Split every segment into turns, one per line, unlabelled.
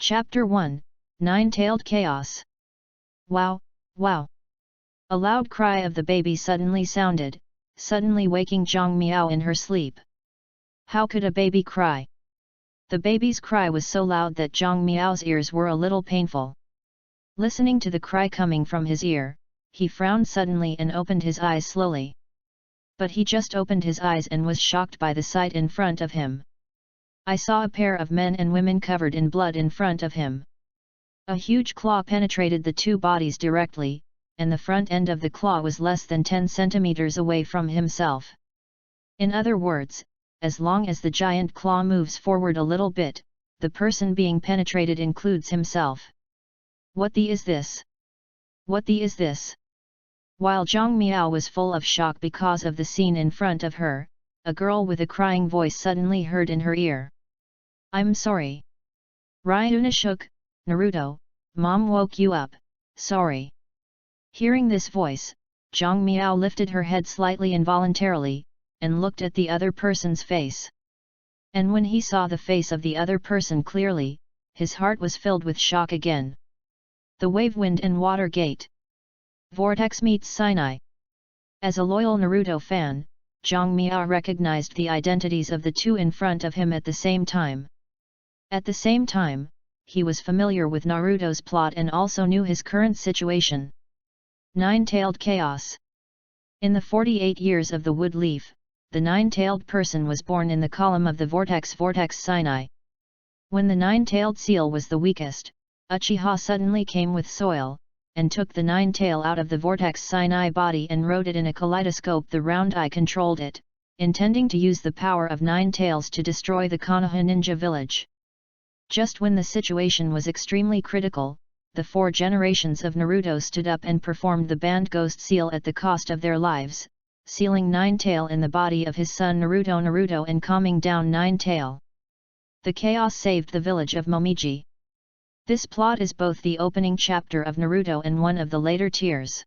Chapter 1, Nine-Tailed Chaos. Wow, wow! A loud cry of the baby suddenly sounded, suddenly waking Zhang Miao in her sleep. How could a baby cry? The baby's cry was so loud that Zhang Miao's ears were a little painful. Listening to the cry coming from his ear, he frowned suddenly and opened his eyes slowly. But he just opened his eyes and was shocked by the sight in front of him. I saw a pair of men and women covered in blood in front of him. A huge claw penetrated the two bodies directly, and the front end of the claw was less than 10 centimeters away from himself. In other words, as long as the giant claw moves forward a little bit, the person being penetrated includes himself. What the is this? What the is this? While Zhang Miao was full of shock because of the scene in front of her, a girl with a crying voice suddenly heard in her ear. I'm sorry. Ryuna shook, Naruto, Mom woke you up, sorry. Hearing this voice, Zhang Miao lifted her head slightly involuntarily, and looked at the other person's face. And when he saw the face of the other person clearly, his heart was filled with shock again. The wave wind and water gate. Vortex meets Sinai. As a loyal Naruto fan, Zhang Miao recognized the identities of the two in front of him at the same time. At the same time, he was familiar with Naruto's plot and also knew his current situation. Nine-Tailed Chaos. In the 48 years of the Wood Leaf, the nine-tailed person was born in the column of the Vortex Sinai. When the nine-tailed seal was the weakest, Uchiha suddenly came with soil, and took the nine-tail out of the Vortex Sinai body and wrote it in a kaleidoscope. The round eye controlled it, intending to use the power of nine tails to destroy the Konoha ninja village. Just when the situation was extremely critical, the 4 generations of Naruto stood up and performed the banned ghost seal at the cost of their lives, sealing Nine-Tail in the body of his son Naruto and calming down Nine-Tail. The chaos saved the village of Momiji. This plot is both the opening chapter of Naruto and one of the later tiers.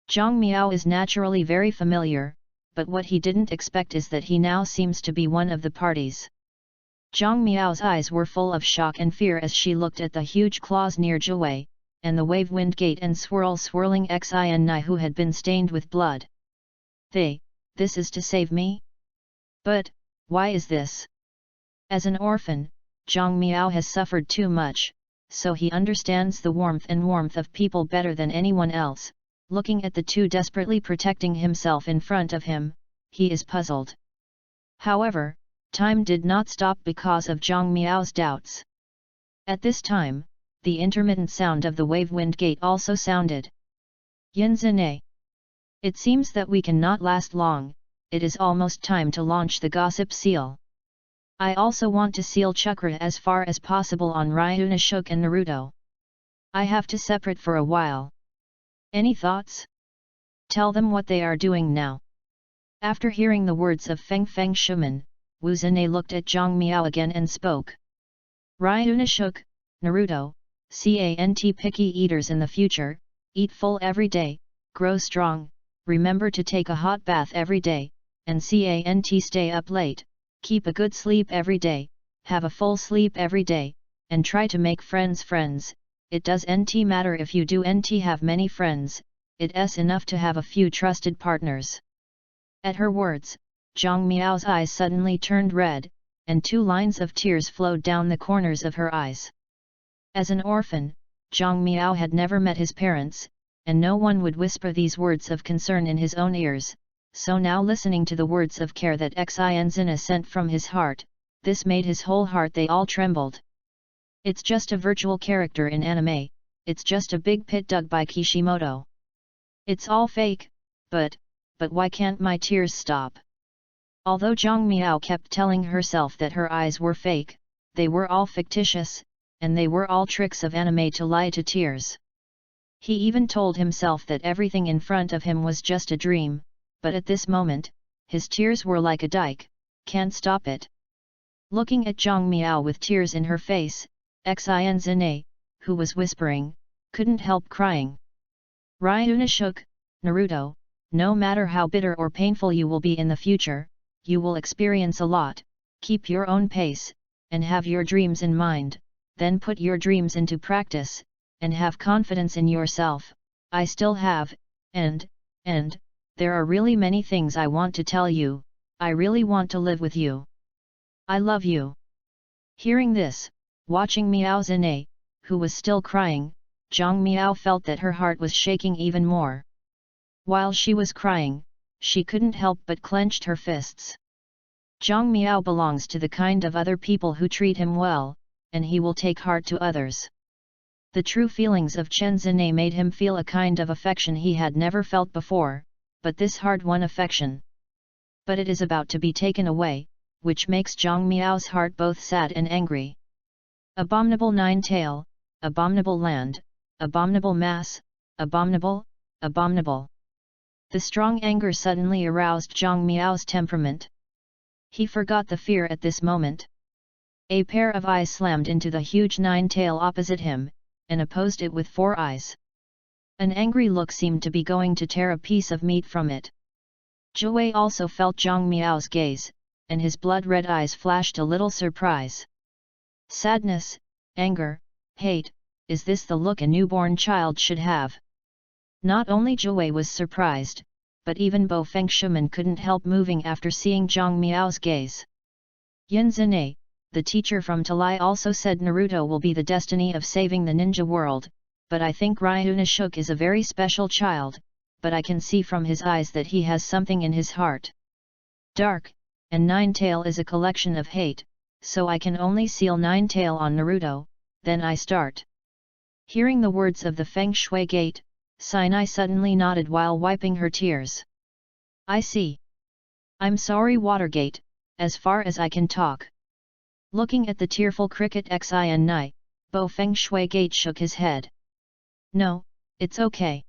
Zhang Miao is naturally very familiar, but what he didn't expect is that he now seems to be one of the parties. Zhang Miao's eyes were full of shock and fear as she looked at the huge claws near Jiwei, and the wave wind gate and swirling Xin who had been stained with blood. This is to save me? But, why is this? As an orphan, Zhang Miao has suffered too much, so he understands the warmth of people better than anyone else. Looking at the two desperately protecting himself in front of him, he is puzzled. However, time did not stop because of Zhang Miao's doubts. At this time, the intermittent sound of the wave wind gate also sounded. Yinzane. It seems that we cannot last long, it is almost time to launch the gossip seal. I also want to seal chakra as far as possible on Ryuna Shook and Naruto. I have to separate for a while. Any thoughts? Tell them what they are doing now. After hearing the words of Feng Shuman, Wu Zhenei looked at Zhang Miao again and spoke. Ryuna Shook, Naruto, cant picky eaters in the future, eat full every day, grow strong, remember to take a hot bath every day, and cant stay up late, keep a good sleep every day, have a full sleep every day, and try to make friends. It doesn't matter if you don't have many friends, it's enough to have a few trusted partners. At her words, Zhang Miao's eyes suddenly turned red, and 2 lines of tears flowed down the corners of her eyes. As an orphan, Zhang Miao had never met his parents, and no one would whisper these words of concern in his own ears, so now listening to the words of care that Xin sent from his heart, this made his whole heart. They all trembled. It's just a virtual character in anime, it's just a big pit dug by Kishimoto. It's all fake, but why can't my tears stop? Although Zhang Miao kept telling herself that her eyes were fake, they were all fictitious, and they were all tricks of anime to lie to tears. He even told himself that everything in front of him was just a dream, but at this moment, his tears were like a dike, can't stop it. Looking at Zhang Miao with tears in her face, Xin, who was whispering, couldn't help crying. Ryuna Shook, Naruto, no matter how bitter or painful you will be in the future, you will experience a lot, keep your own pace, and have your dreams in mind, then put your dreams into practice, and have confidence in yourself. I still have, and, there are really many things I want to tell you. I really want to live with you. I love you. Hearing this, watching Miao Zhenai, who was still crying, Zhang Miao felt that her heart was shaking even more. While she was crying, she couldn't help but clenched her fists. Zhang Miao belongs to the kind of other people who treat him well, and he will take heart to others. The true feelings of Chen Zhenai made him feel a kind of affection he had never felt before, but this hard-won affection. But it is about to be taken away, which makes Zhang Miao's heart both sad and angry. Abominable nine-tail, abominable land, abominable mass, abominable, abominable. The strong anger suddenly aroused Zhang Miao's temperament. He forgot the fear at this moment. A pair of eyes slammed into the huge nine-tail opposite him, and opposed it with 4 eyes. An angry look seemed to be going to tear a piece of meat from it. Zhou also felt Zhang Miao's gaze, and his blood-red eyes flashed a little surprise. Sadness, anger, hate, is this the look a newborn child should have? Not only Zhou was surprised, but even Bo Fengshuman couldn't help moving after seeing Zhang Miao's gaze. Yin Zhenai, the teacher from Talai, also said Naruto will be the destiny of saving the ninja world, but I think Ryunosuke is a very special child, but I can see from his eyes that he has something in his heart. Dark, and Nine-Tail is a collection of hate, so I can only seal Nine-Tail on Naruto, then I start. Hearing the words of the Feng Shui Gate, Sinai suddenly nodded while wiping her tears. I see. I'm sorry Watergate, as far as I can talk. Looking at the tearful cricket Xin, Bo Feng Shui Gate shook his head. No, it's okay.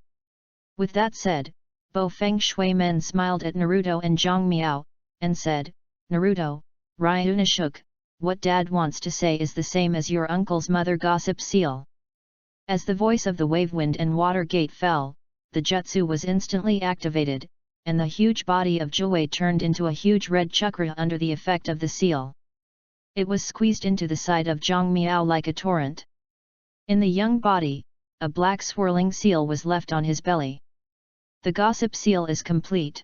With that said, Bo Feng Shui Men smiled at Naruto and Zhang Miao, and said, Naruto, Ryunosuke, what Dad wants to say is the same as your uncle's mother gossip seal. As the voice of the Wavewind and Water Gate fell, the jutsu was instantly activated, and the huge body of Zhou turned into a huge red chakra under the effect of the seal. It was squeezed into the side of Zhang Miao like a torrent. In the young body, a black swirling seal was left on his belly. The gossip seal is complete.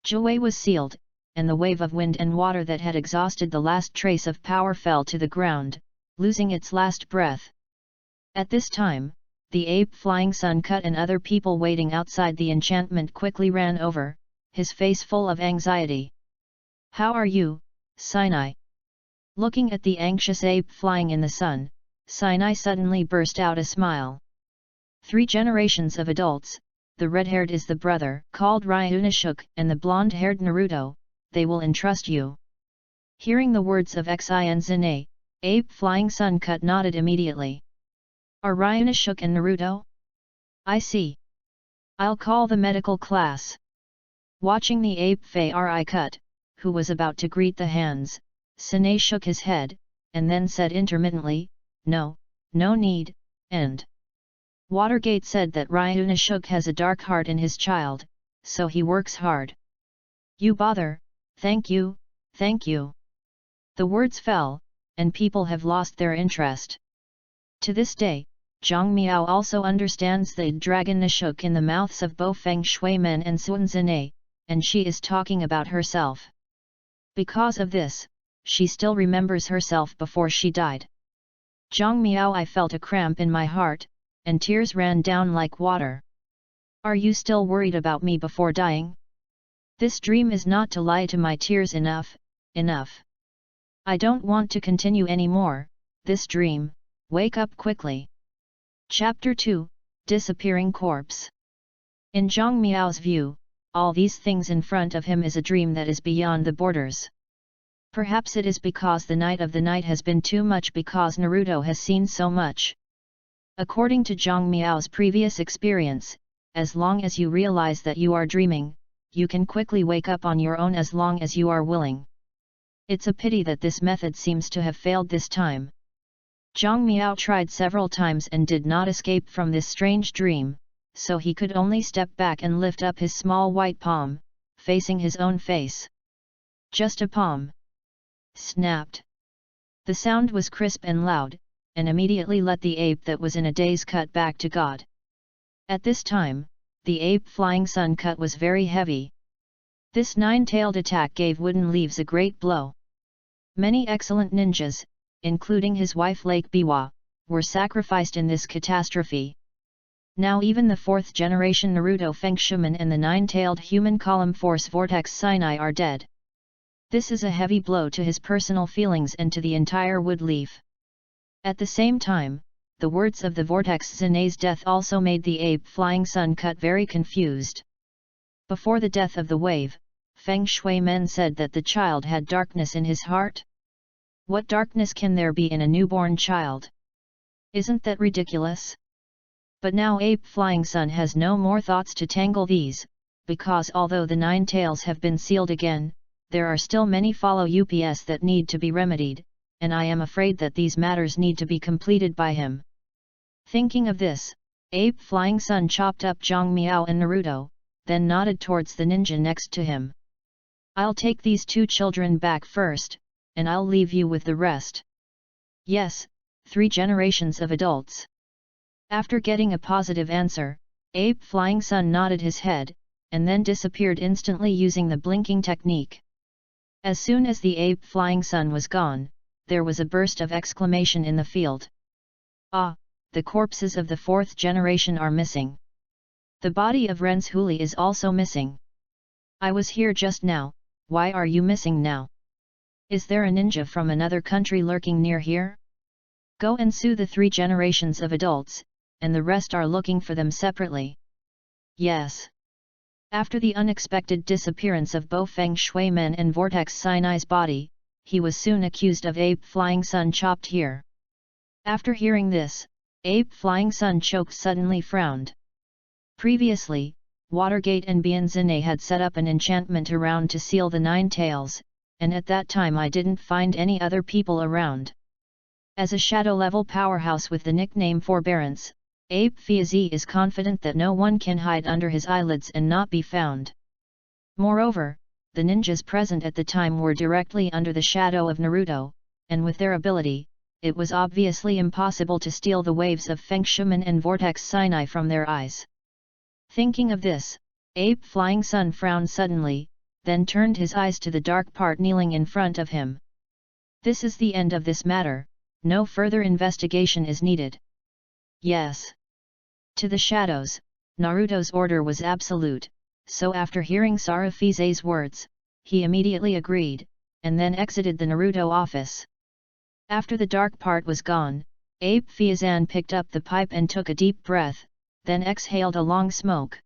Zhou was sealed, and the wave of wind and water that had exhausted the last trace of power fell to the ground, losing its last breath. At this time, the ape Flying Sun Cut and other people waiting outside the enchantment quickly ran over, his face full of anxiety. How are you, Sinai? Looking at the anxious ape flying in the sun, Sinai suddenly burst out a smile. 3 generations of adults, the red-haired is the brother called Ryunosuke and the blonde-haired Naruto, they will entrust you. Hearing the words of Xin Zhenai, ape Flying Sun Cut nodded immediately. Are Ryunosuke and Naruto? I see. I'll call the medical class. Watching the ape Fai Cut, who was about to greet the hands, Zhenai shook his head, and then said intermittently, no need, and. Watergate said that Ryunosuke has a dark heart in his child, so he works hard. You bother, thank you, thank you. The words fell, and people have lost their interest. To this day, Zhang Miao also understands the dragon Nashuk in the mouths of Bo Feng Shui Men and Sun Zhenai, and she is talking about herself. Because of this, she still remembers herself before she died. Zhang Miao, I felt a cramp in my heart, and tears ran down like water. Are you still worried about me before dying? This dream is not to lie to my tears. Enough. I don't want to continue anymore, this dream, wake up quickly. Chapter 2, Disappearing Corpse. In Zhang Miao's view, all these things in front of him is a dream that is beyond the borders. Perhaps it is because the night of the night has been too much, because Naruto has seen so much. According to Zhang Miao's previous experience, as long as you realize that you are dreaming, you can quickly wake up on your own as long as you are willing. It's a pity that this method seems to have failed this time. Zhang Miao tried several times and did not escape from this strange dream, so he could only step back and lift up his small white palm, facing his own face. Just a palm. Snapped. The sound was crisp and loud, and immediately let the ape that was in a daze cut back to God. At this time, the ape Flying Sun cut was very heavy. This nine-tailed attack gave Wooden Leaves a great blow. Many excellent ninjas, including his wife Lake Biwa, were sacrificed in this catastrophe. Now even the 4th generation Naruto Fengshuman and the nine-tailed human column force Vortex Sinai are dead. This is a heavy blow to his personal feelings and to the entire Wood Leaf. At the same time, the words of the Vortex Zinai's death also made the ape Flying Sun cut very confused. Before the death of the wave, Feng Shui Men said that the child had darkness in his heart. What darkness can there be in a newborn child? Isn't that ridiculous? But now ape Flying Sun has no more thoughts to tangle these, because although the 9 tails have been sealed again, there are still many follow-ups that need to be remedied, and I am afraid that these matters need to be completed by him. Thinking of this, ape Flying Sun chopped up Zhang Miao and Naruto, then nodded towards the ninja next to him. I'll take these 2 children back first, and I'll leave you with the rest. Yes, 3 generations of adults. After getting a positive answer, ape Flying Sun nodded his head, and then disappeared instantly using the blinking technique. As soon as the ape Flying Sun was gone, there was a burst of exclamation in the field. Ah, the corpses of the 4th generation are missing. The body of Ren's Huli is also missing. I was here just now, why are you missing now? Is there a ninja from another country lurking near here? Go and sue the 3 generations of adults, and the rest are looking for them separately. Yes. After the unexpected disappearance of both Feng Shui Men and Vortex Sinai's body, he was soon accused of ape Flying Sun chopped here. After hearing this, ape Flying Sun choked suddenly frowned. Previously, Watergate and Bianzine had set up an enchantment around to seal the 9 tails, and at that time I didn't find any other people around. As a shadow-level powerhouse with the nickname Forbearance, Ape Fiazi is confident that no one can hide under his eyelids and not be found. Moreover, the ninjas present at the time were directly under the shadow of Naruto, and with their ability, it was obviously impossible to steal the waves of Feng Shuman and Vortex Sinai from their eyes. Thinking of this, Ape Flying Sun frowned suddenly, then turned his eyes to the dark part kneeling in front of him. This is the end of this matter, no further investigation is needed. Yes. To the shadows, Naruto's order was absolute, so after hearing Sarafize's words, he immediately agreed, and then exited the Naruto office. After the dark part was gone, Ape Fiazan picked up the pipe and took a deep breath, then exhaled a long smoke.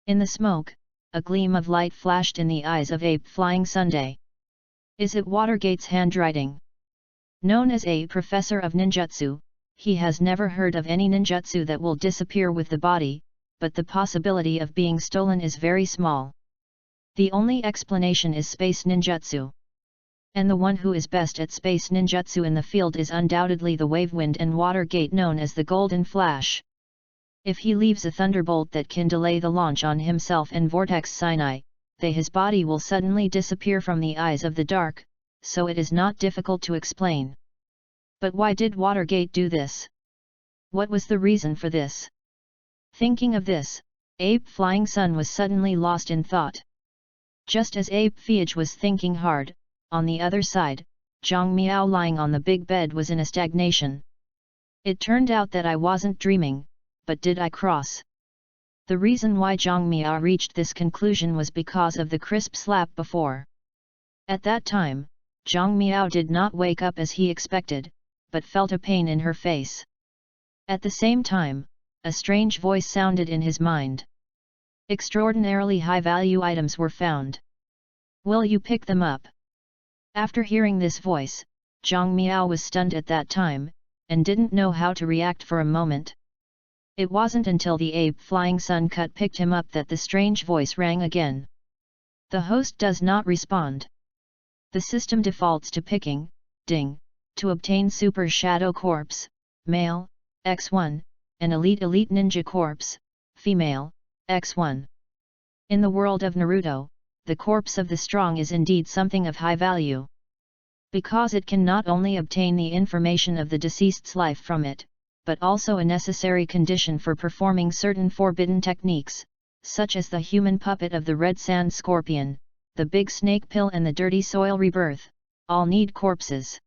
In the smoke, a gleam of light flashed in the eyes of Ape Flying Sunday. Is it Watergate's handwriting? Known as a professor of ninjutsu, he has never heard of any ninjutsu that will disappear with the body, but the possibility of being stolen is very small. The only explanation is space ninjutsu. And the one who is best at space ninjutsu in the field is undoubtedly the Wavewind and Watergate known as the Golden Flash. If he leaves a thunderbolt that can delay the launch on himself and Vortex Sinai, then his body will suddenly disappear from the eyes of the dark, so it is not difficult to explain. But why did Watergate do this? What was the reason for this? Thinking of this, Ape Flying Sun was suddenly lost in thought. Just as Ape Fiaj was thinking hard, on the other side, Zhang Miao lying on the big bed was in a stagnation. It turned out that I wasn't dreaming, but did I cross? The reason why Zhang Miao reached this conclusion was because of the crisp slap before. At that time, Zhang Miao did not wake up as he expected, but felt a pain in her face. At the same time, a strange voice sounded in his mind. Extraordinarily high-value items were found. Will you pick them up? After hearing this voice, Zhang Miao was stunned at that time, and didn't know how to react for a moment. It wasn't until the Ape Flying Sun cut picked him up that the strange voice rang again. The host does not respond. The system defaults to picking, ding, to obtain Super Shadow Corpse, male, X1, and Elite Ninja Corpse, female, X1. In the world of Naruto, the corpse of the strong is indeed something of high value. because it can not only obtain the information of the deceased's life from it, but also a necessary condition for performing certain forbidden techniques, such as the human puppet of the red sand scorpion, the big snake pill and the dirty soil rebirth, all need corpses.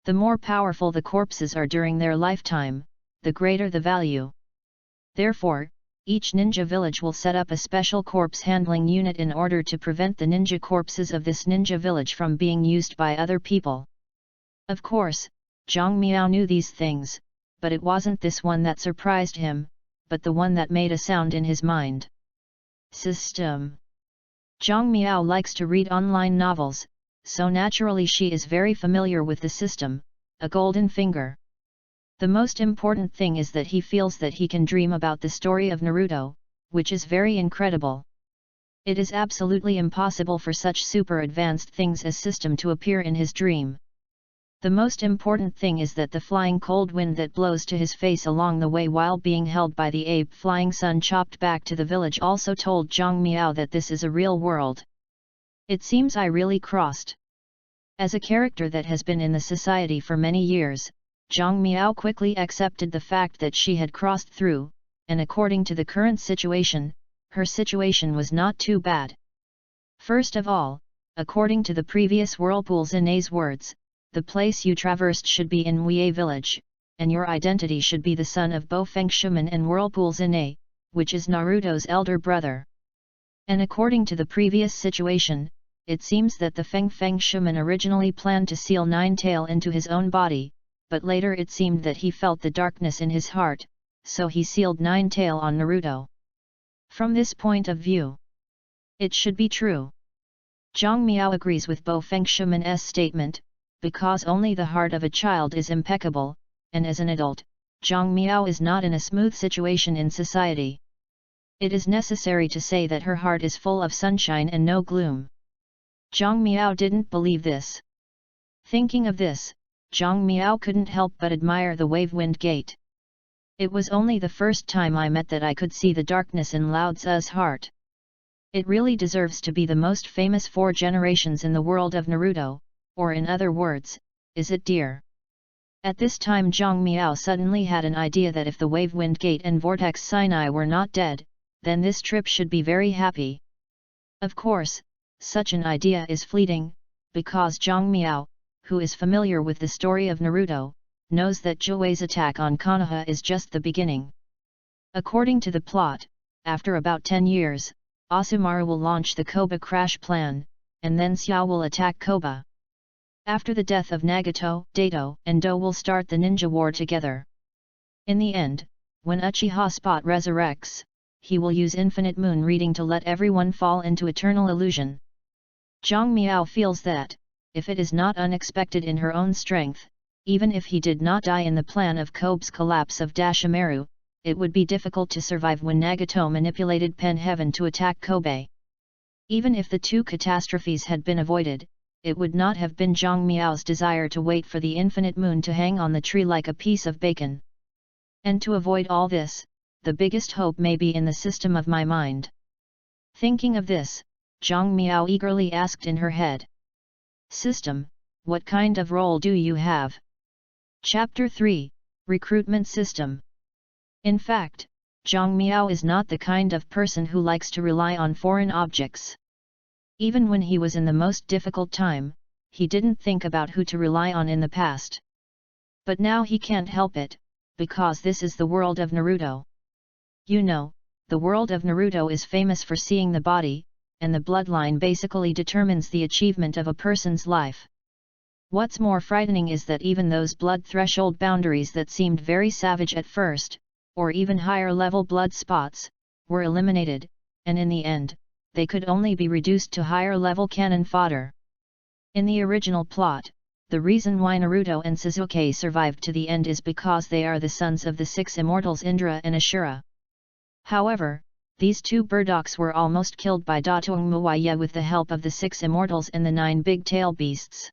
The more powerful the corpses are during their lifetime, the greater the value. Therefore, each ninja village will set up a special corpse handling unit in order to prevent the ninja corpses of this ninja village from being used by other people. Of course, Zhang Miao knew these things, but it wasn't this one that surprised him, but the one that made a sound in his mind. System. Zhang Miao likes to read online novels, so naturally she is very familiar with the system, a golden finger. The most important thing is that he feels that he can dream about the story of Naruto, which is very incredible. It is absolutely impossible for such super advanced things as system to appear in his dream. The most important thing is that the flying cold wind that blows to his face along the way while being held by the ape flying sun chopped back to the village also told Zhang Miao that this is a real world. It seems I really crossed. As a character that has been in the society for many years, Zhang Miao quickly accepted the fact that she had crossed through, and according to the current situation, her situation was not too bad. First of all, according to the previous Whirlpool Zinae's words, the place you traversed should be in Wei village, and your identity should be the son of Bo Fengshuman and Whirlpool Zinae, which is Naruto's elder brother. And according to the previous situation, it seems that the Fengshuman originally planned to seal Nine-Tail into his own body, but later it seemed that he felt the darkness in his heart, so he sealed Nine-Tail on Naruto. From this point of view, it should be true. Zhang Miao agrees with Bo Fengshuman's statement, because only the heart of a child is impeccable, and as an adult, Zhang Miao is not in a smooth situation in society. It is necessary to say that her heart is full of sunshine and no gloom. Zhang Miao didn't believe this. Thinking of this, Zhang Miao couldn't help but admire the wave-wind gate. It was only the first time I met that I could see the darkness in Lao Tzu's heart. It really deserves to be the most famous 4 generations in the world of Naruto, or in other words, is it dear? At this time Zhang Miao suddenly had an idea that if the wave-wind gate and vortex Sinai were not dead, then this trip should be very happy. Of course, such an idea is fleeting, because Zhang Miao, who is familiar with the story of Naruto, knows that Jouei's attack on Konoha is just the beginning. According to the plot, after about 10 years, Asumaru will launch the Koba crash plan, and then Xiao will attack Koba. After the death of Nagato, Dato, and Do will start the ninja war together. In the end, when Uchiha Spot resurrects, he will use infinite moon reading to let everyone fall into eternal illusion. Zhang Miao feels that, if it is not unexpected in her own strength, even if he did not die in the plan of Kobe's collapse of Dashimaru, it would be difficult to survive when Nagato manipulated Pen Heaven to attack Kobe. Even if the 2 catastrophes had been avoided, it would not have been Zhang Miao's desire to wait for the infinite moon to hang on the tree like a piece of bacon. And to avoid all this, the biggest hope may be in the system of my mind. Thinking of this, Zhang Miao eagerly asked in her head. System, what kind of role do you have? Chapter 3, Recruitment System. In fact, Zhang Miao is not the kind of person who likes to rely on foreign objects. Even when he was in the most difficult time, he didn't think about who to rely on in the past. But now he can't help it, because this is the world of Naruto. You know, the world of Naruto is famous for seeing the body, and the bloodline basically determines the achievement of a person's life. What's more frightening is that even those blood threshold boundaries that seemed very savage at first, or even higher level blood spots, were eliminated, and in the end, they could only be reduced to higher level cannon fodder. In the original plot, the reason why Naruto and Sasuke survived to the end is because they are the sons of the 6 immortals Indra and Ashura. However, these 2 burdocks were almost killed by Datong Muaya with the help of the 6 immortals and the 9 big-tail beasts.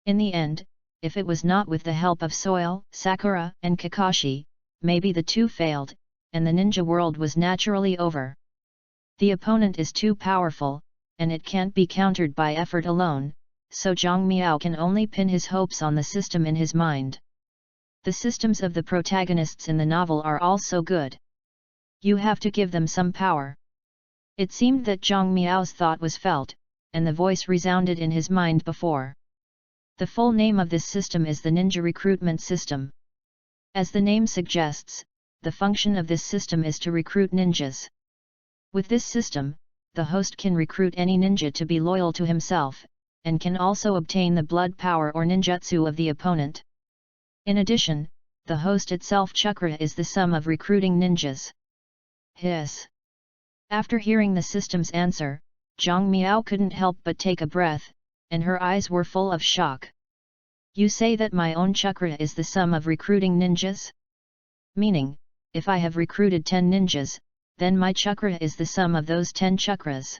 In the end, if it was not with the help of Soil, Sakura, and Kakashi, maybe the 2 failed, and the ninja world was naturally over. The opponent is too powerful, and it can't be countered by effort alone, so Zhang Miao can only pin his hopes on the system in his mind. The systems of the protagonists in the novel are all so good. You have to give them some power. It seemed that Zhang Miao's thought was felt, and the voice resounded in his mind before. The full name of this system is the Ninja Recruitment System. As the name suggests, the function of this system is to recruit ninjas. With this system, the host can recruit any ninja to be loyal to himself, and can also obtain the blood power or ninjutsu of the opponent. In addition, the host itself chakra is the sum of recruiting ninjas. Hiss. After hearing the system's answer, Zhang Miao couldn't help but take a breath, and her eyes were full of shock. You say that my own chakra is the sum of recruiting ninjas? Meaning, if I have recruited 10 ninjas, then my chakra is the sum of those 10 chakras.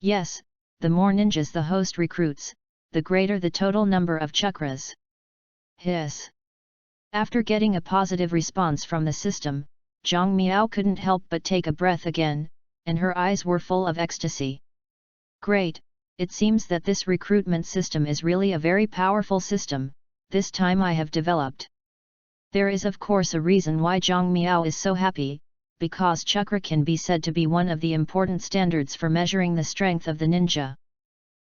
Yes, the more ninjas the host recruits, the greater the total number of chakras. Hiss. After getting a positive response from the system, Zhang Miao couldn't help but take a breath again, and her eyes were full of ecstasy. Great, it seems that this recruitment system is really a very powerful system, this time I have developed. There is of course a reason why Zhang Miao is so happy, because chakra can be said to be one of the important standards for measuring the strength of the ninja.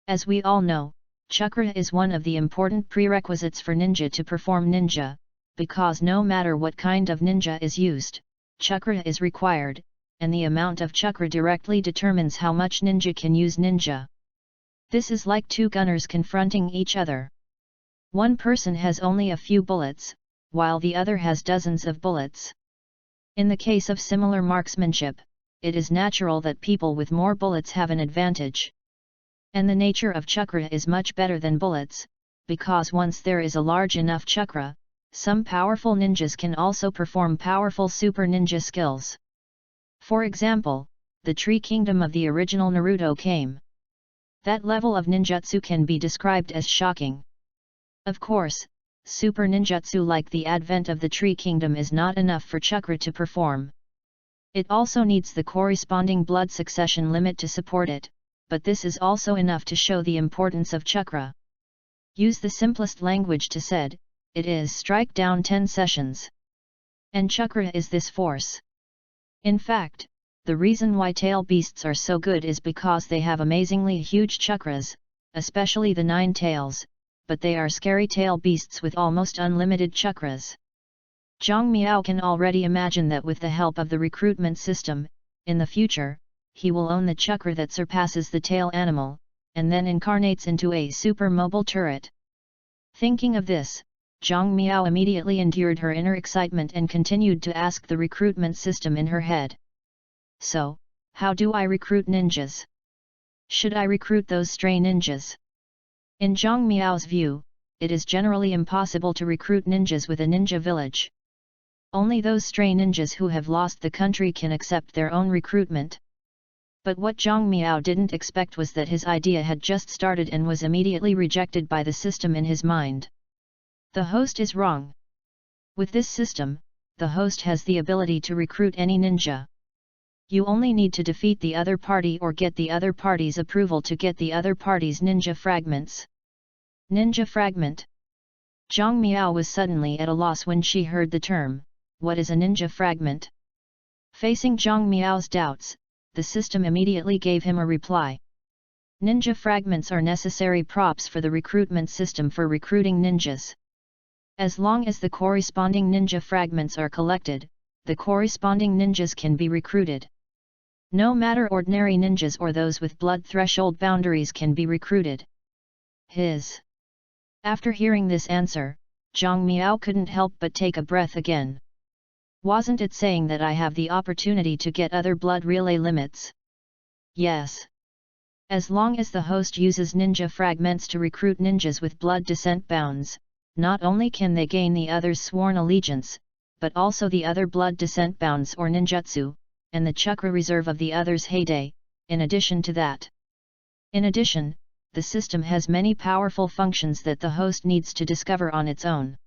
As we all know, chakra is one of the important prerequisites for ninja to perform ninja, because no matter what kind of ninja is used, chakra is required, and the amount of chakra directly determines how much ninja can use ninja. This is like two gunners confronting each other. One person has only a few bullets, while the other has dozens of bullets. In the case of similar marksmanship, it is natural that people with more bullets have an advantage. And the nature of chakra is much better than bullets, because once there is a large enough chakra, some powerful ninjas can also perform powerful super ninja skills. For example, the Tree Kingdom of the original Naruto came. That level of ninjutsu can be described as shocking. Of course, super ninjutsu like the advent of the Tree Kingdom is not enough for chakra to perform. It also needs the corresponding blood succession limit to support it, but this is also enough to show the importance of chakra. Use the simplest language to said, it is strike down 10 sessions. And chakra is this force. In fact, the reason why tail beasts are so good is because they have amazingly huge chakras, especially the 9 tails, but they are scary tail beasts with almost unlimited chakras. Zhang Miao can already imagine that with the help of the recruitment system, in the future, he will own the chakra that surpasses the tail animal, and then incarnates into a super mobile turret. Thinking of this, Zhang Miao immediately endured her inner excitement and continued to ask the recruitment system in her head. So, how do I recruit ninjas? Should I recruit those stray ninjas? In Zhang Miao's view, it is generally impossible to recruit ninjas with a ninja village. Only those stray ninjas who have lost the country can accept their own recruitment. But what Zhang Miao didn't expect was that his idea had just started and was immediately rejected by the system in his mind. The host is wrong. With this system, the host has the ability to recruit any ninja. You only need to defeat the other party or get the other party's approval to get the other party's ninja fragments. Ninja fragment. Zhang Miao was suddenly at a loss when she heard the term. What is a ninja fragment? Facing Zhang Miao's doubts, the system immediately gave him a reply. Ninja fragments are necessary props for the recruitment system for recruiting ninjas. As long as the corresponding ninja fragments are collected, the corresponding ninjas can be recruited. No matter ordinary ninjas or those with blood threshold boundaries can be recruited. After hearing this answer, Zhang Miao couldn't help but take a breath again. Wasn't it saying that I have the opportunity to get other blood relay limits? Yes. As long as the host uses ninja fragments to recruit ninjas with blood descent bounds, not only can they gain the other's sworn allegiance, but also the other blood descent bounds or ninjutsu, and the chakra reserve of the other's heyday, in addition to that. In addition, the system has many powerful functions that the host needs to discover on its own.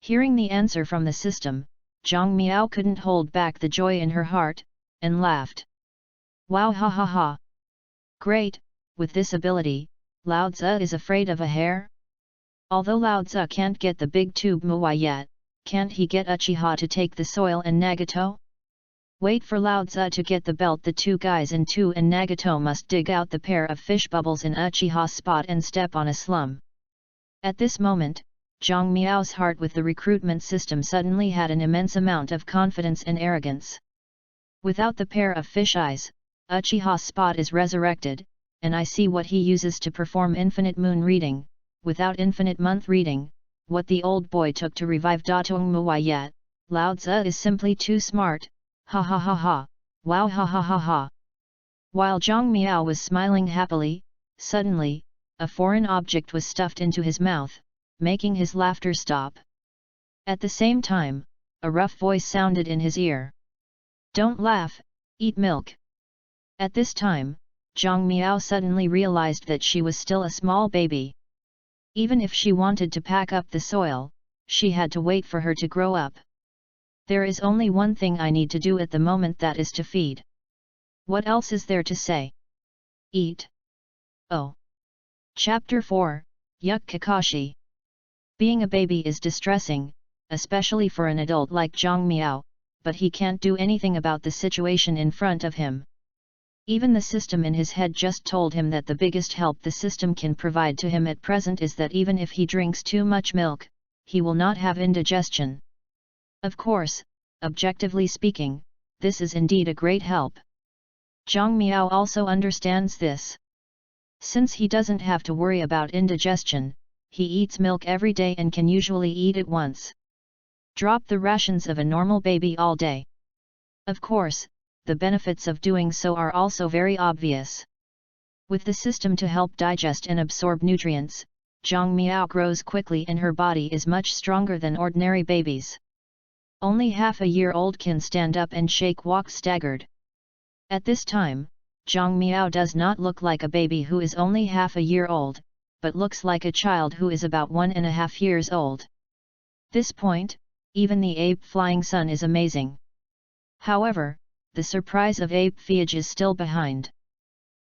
Hearing the answer from the system, Zhang Miao couldn't hold back the joy in her heart, and laughed. Wow, ha ha ha! Great, with this ability, Lao Tzu is afraid of a hare? Although Lao Tzu can't get the big tube Muai yet, can't he get Uchiha to take the soil and Nagato? Wait for Lao Tzu to get the belt. The two guys in Tu and Nagato must dig out the pair of fish bubbles in Uchiha's spot and step on a slum. At this moment, Zhang Miao's heart with the recruitment system suddenly had an immense amount of confidence and arrogance. Without the pair of fish eyes, Uchiha's spot is resurrected, and I see what he uses to perform infinite moon reading. Without infinite month reading, what the old boy took to revive Datong Muai yet, Lao Tzu is simply too smart, ha ha ha ha, wow ha ha ha ha. While Zhang Miao was smiling happily, suddenly, a foreign object was stuffed into his mouth, making his laughter stop. At the same time, a rough voice sounded in his ear. Don't laugh, eat milk. At this time, Zhang Miao suddenly realized that she was still a small baby. Even if she wanted to pack up the soil, she had to wait for her to grow up. There is only one thing I need to do at the moment, that is to feed. What else is there to say? Eat. Oh. Chapter 4, Yuk Kakashi. Being a baby is distressing, especially for an adult like Zhang Miao, but he can't do anything about the situation in front of him. Even the system in his head just told him that the biggest help the system can provide to him at present is that even if he drinks too much milk, he will not have indigestion. Of course, objectively speaking, this is indeed a great help. Zhang Miao also understands this. Since he doesn't have to worry about indigestion, he eats milk every day and can usually eat it once. Drop the rations of a normal baby all day. Of course, the benefits of doing so are also very obvious. With the system to help digest and absorb nutrients, Zhang Miao grows quickly and her body is much stronger than ordinary babies. Only half a year old can stand up and walk staggered. At this time, Zhang Miao does not look like a baby who is only half a year old, but looks like a child who is about 1.5 years old. This point, even the ape flying sun is amazing. However, the surprise of ape Fiage is still behind.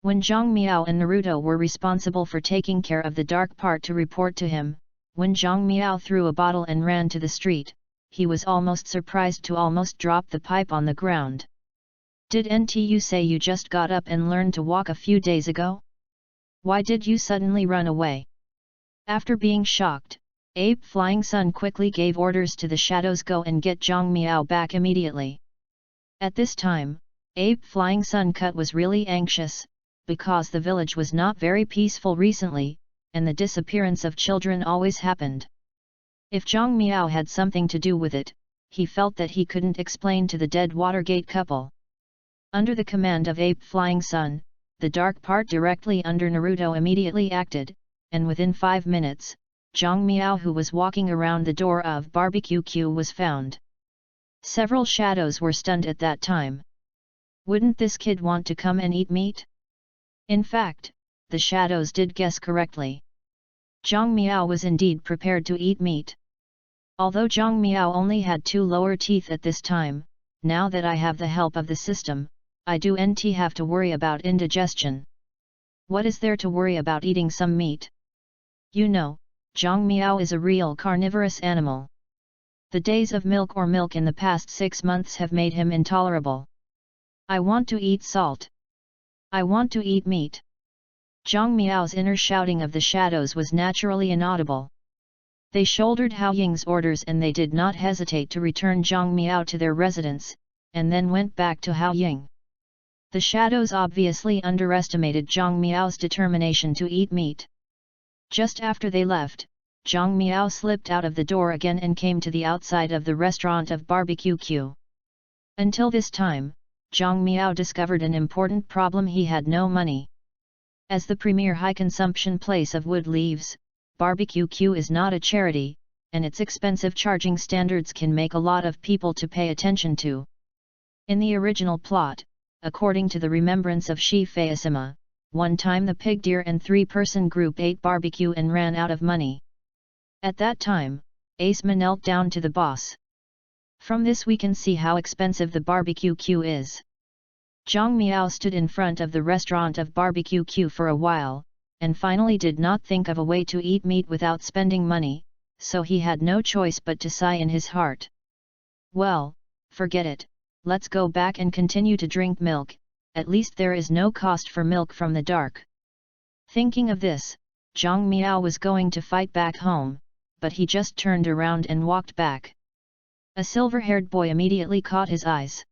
When Zhang Miao and Naruto were responsible for taking care of the dark part to report to him, when Zhang Miao threw a bottle and ran to the street, he was almost surprised to almost drop the pipe on the ground. Did NTU say you just got up and learned to walk a few days ago? Why did you suddenly run away? After being shocked, Ape Flying Sun quickly gave orders to the shadows, go and get Zhang Miao back immediately. At this time, Ape Flying Sun Cut was really anxious, because the village was not very peaceful recently, and the disappearance of children always happened. If Zhang Miao had something to do with it, he felt that he couldn't explain to the dead Watergate couple. Under the command of Ape Flying Sun, the dark part directly under Naruto immediately acted, and within 5 minutes, Zhang Miao, who was walking around the door of Barbecue Q, was found. Several shadows were stunned at that time. Wouldn't this kid want to come and eat meat? In fact, the shadows did guess correctly. Zhang Miao was indeed prepared to eat meat. Although Zhang Miao only had 2 lower teeth at this time, now that I have the help of the system, I don't have to worry about indigestion. What is there to worry about eating some meat? You know, Zhang Miao is a real carnivorous animal. The days of milk in the past 6 months have made him intolerable. I want to eat salt. I want to eat meat. Zhang Miao's inner shouting of the shadows was naturally inaudible. They shouldered Hao Ying's orders and they did not hesitate to return Zhang Miao to their residence, and then went back to Hao Ying. The shadows obviously underestimated Zhang Miao's determination to eat meat. Just after they left, Zhang Miao slipped out of the door again and came to the outside of the restaurant of Barbecue Q. Until this time, Zhang Miao discovered an important problem: he had no money. As the premier high-consumption place of wood leaves, Barbecue Q is not a charity, and its expensive charging standards can make a lot of people to pay attention to. In the original plot, according to the remembrance of Shi Feisima, one time the pig deer and 3-person group ate barbecue and ran out of money. At that time, Asema knelt down to the boss. From this we can see how expensive the Barbecue Q is. Zhang Miao stood in front of the restaurant of Barbecue Q for a while, and finally did not think of a way to eat meat without spending money, so he had no choice but to sigh in his heart. Well, forget it, let's go back and continue to drink milk, at least there is no cost for milk from the dark. Thinking of this, Zhang Miao was going to fight back home, but he just turned around and walked back. A silver-haired boy immediately caught his eyes.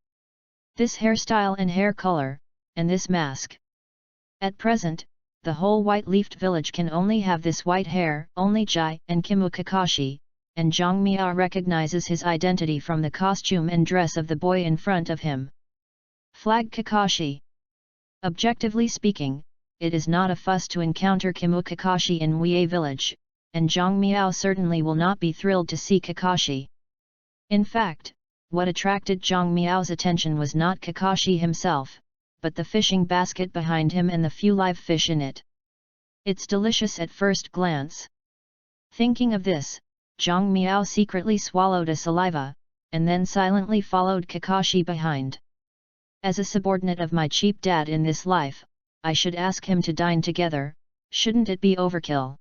This hairstyle and hair color, and this mask. At present, the whole white-leafed village can only have this white hair, only Jai and Kimu Kakashi, and Zhang Miao recognizes his identity from the costume and dress of the boy in front of him. Flag Kakashi. Objectively speaking, it is not a fuss to encounter Kimu Kakashi in Wei village, and Zhang Miao certainly will not be thrilled to see Kakashi. In fact, what attracted Zhang Miao's attention was not Kakashi himself, but the fishing basket behind him and the few live fish in it. It's delicious at first glance. Thinking of this, Zhang Miao secretly swallowed a saliva, and then silently followed Kakashi behind. As a subordinate of my cheap dad in this life, I should ask him to dine together, shouldn't it be overkill?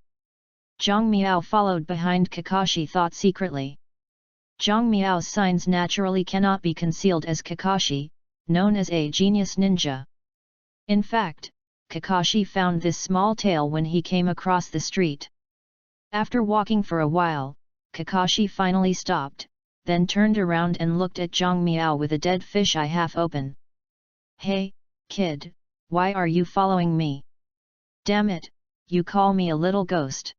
Zhang Miao followed behind Kakashi thought secretly. Zhang Miao's signs naturally cannot be concealed as Kakashi, known as a genius ninja. In fact, Kakashi found this small tale when he came across the street. After walking for a while, Kakashi finally stopped, then turned around and looked at Zhang Miao with a dead fish eye half open. Hey, kid, why are you following me? Damn it, you call me a little ghost.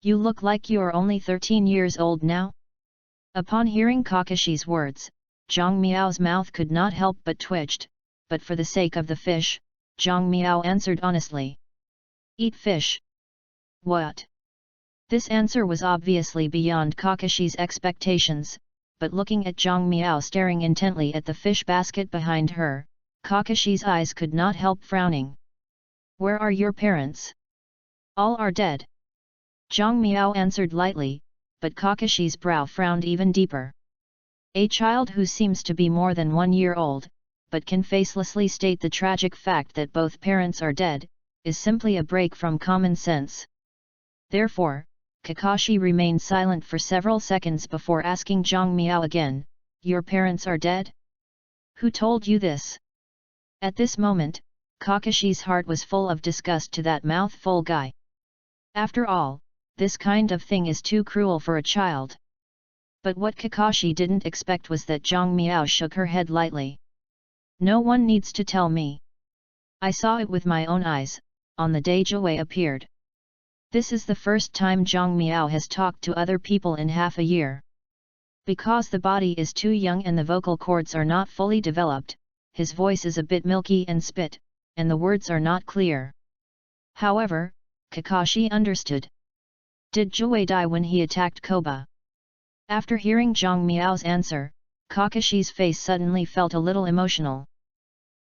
You look like you're only 13 years old now? Upon hearing Kakashi's words, Zhang Miao's mouth could not help but twitched, but for the sake of the fish, Zhang Miao answered honestly. Eat fish. What? This answer was obviously beyond Kakashi's expectations, but looking at Zhang Miao staring intently at the fish basket behind her, Kakashi's eyes could not help frowning. Where are your parents? All are dead. Zhang Miao answered lightly, but Kakashi's brow frowned even deeper. A child who seems to be more than 1 year old, but can facelessly state the tragic fact that both parents are dead, is simply a break from common sense. Therefore, Kakashi remained silent for several seconds before asking Zhang Miao again, your parents are dead? Who told you this? At this moment, Kakashi's heart was full of disgust to that mouthful guy. After all, this kind of thing is too cruel for a child. But what Kakashi didn't expect was that Zhang Miao shook her head lightly. No one needs to tell me. I saw it with my own eyes, on the day Jiwei appeared. This is the first time Zhang Miao has talked to other people in half a year. Because the body is too young and the vocal cords are not fully developed, his voice is a bit milky and spit, and the words are not clear. However, Kakashi understood. Did Jiwei die when he attacked Koba? After hearing Zhang Miao's answer, Kakashi's face suddenly felt a little emotional.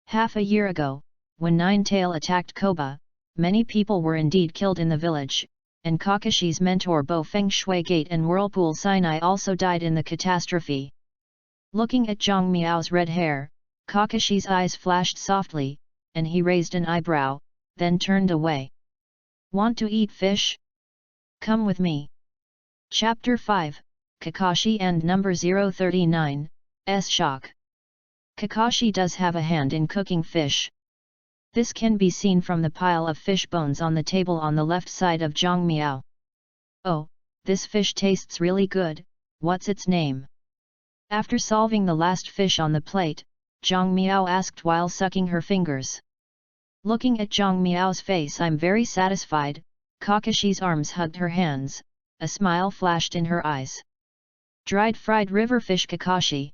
Half a year ago, when Nine-Tail attacked Koba, many people were indeed killed in the village, and Kakashi's mentor Bo Feng Shui Gate and Whirlpool Sinai also died in the catastrophe. Looking at Zhang Miao's red hair, Kakashi's eyes flashed softly, and he raised an eyebrow, then turned away. Want to eat fish? Come with me. Chapter 5, Kakashi and number 039, S shock. Kakashi does have a hand in cooking fish. This can be seen from the pile of fish bones on the table on the left side of Zhang Miao. Oh, this fish tastes really good, what's its name? After solving the last fish on the plate, Zhang Miao asked while sucking her fingers. Looking at Zhang Miao's face, I'm very satisfied. Kakashi's arms hugged her hands, a smile flashed in her eyes. Dried fried river fish Kakashi.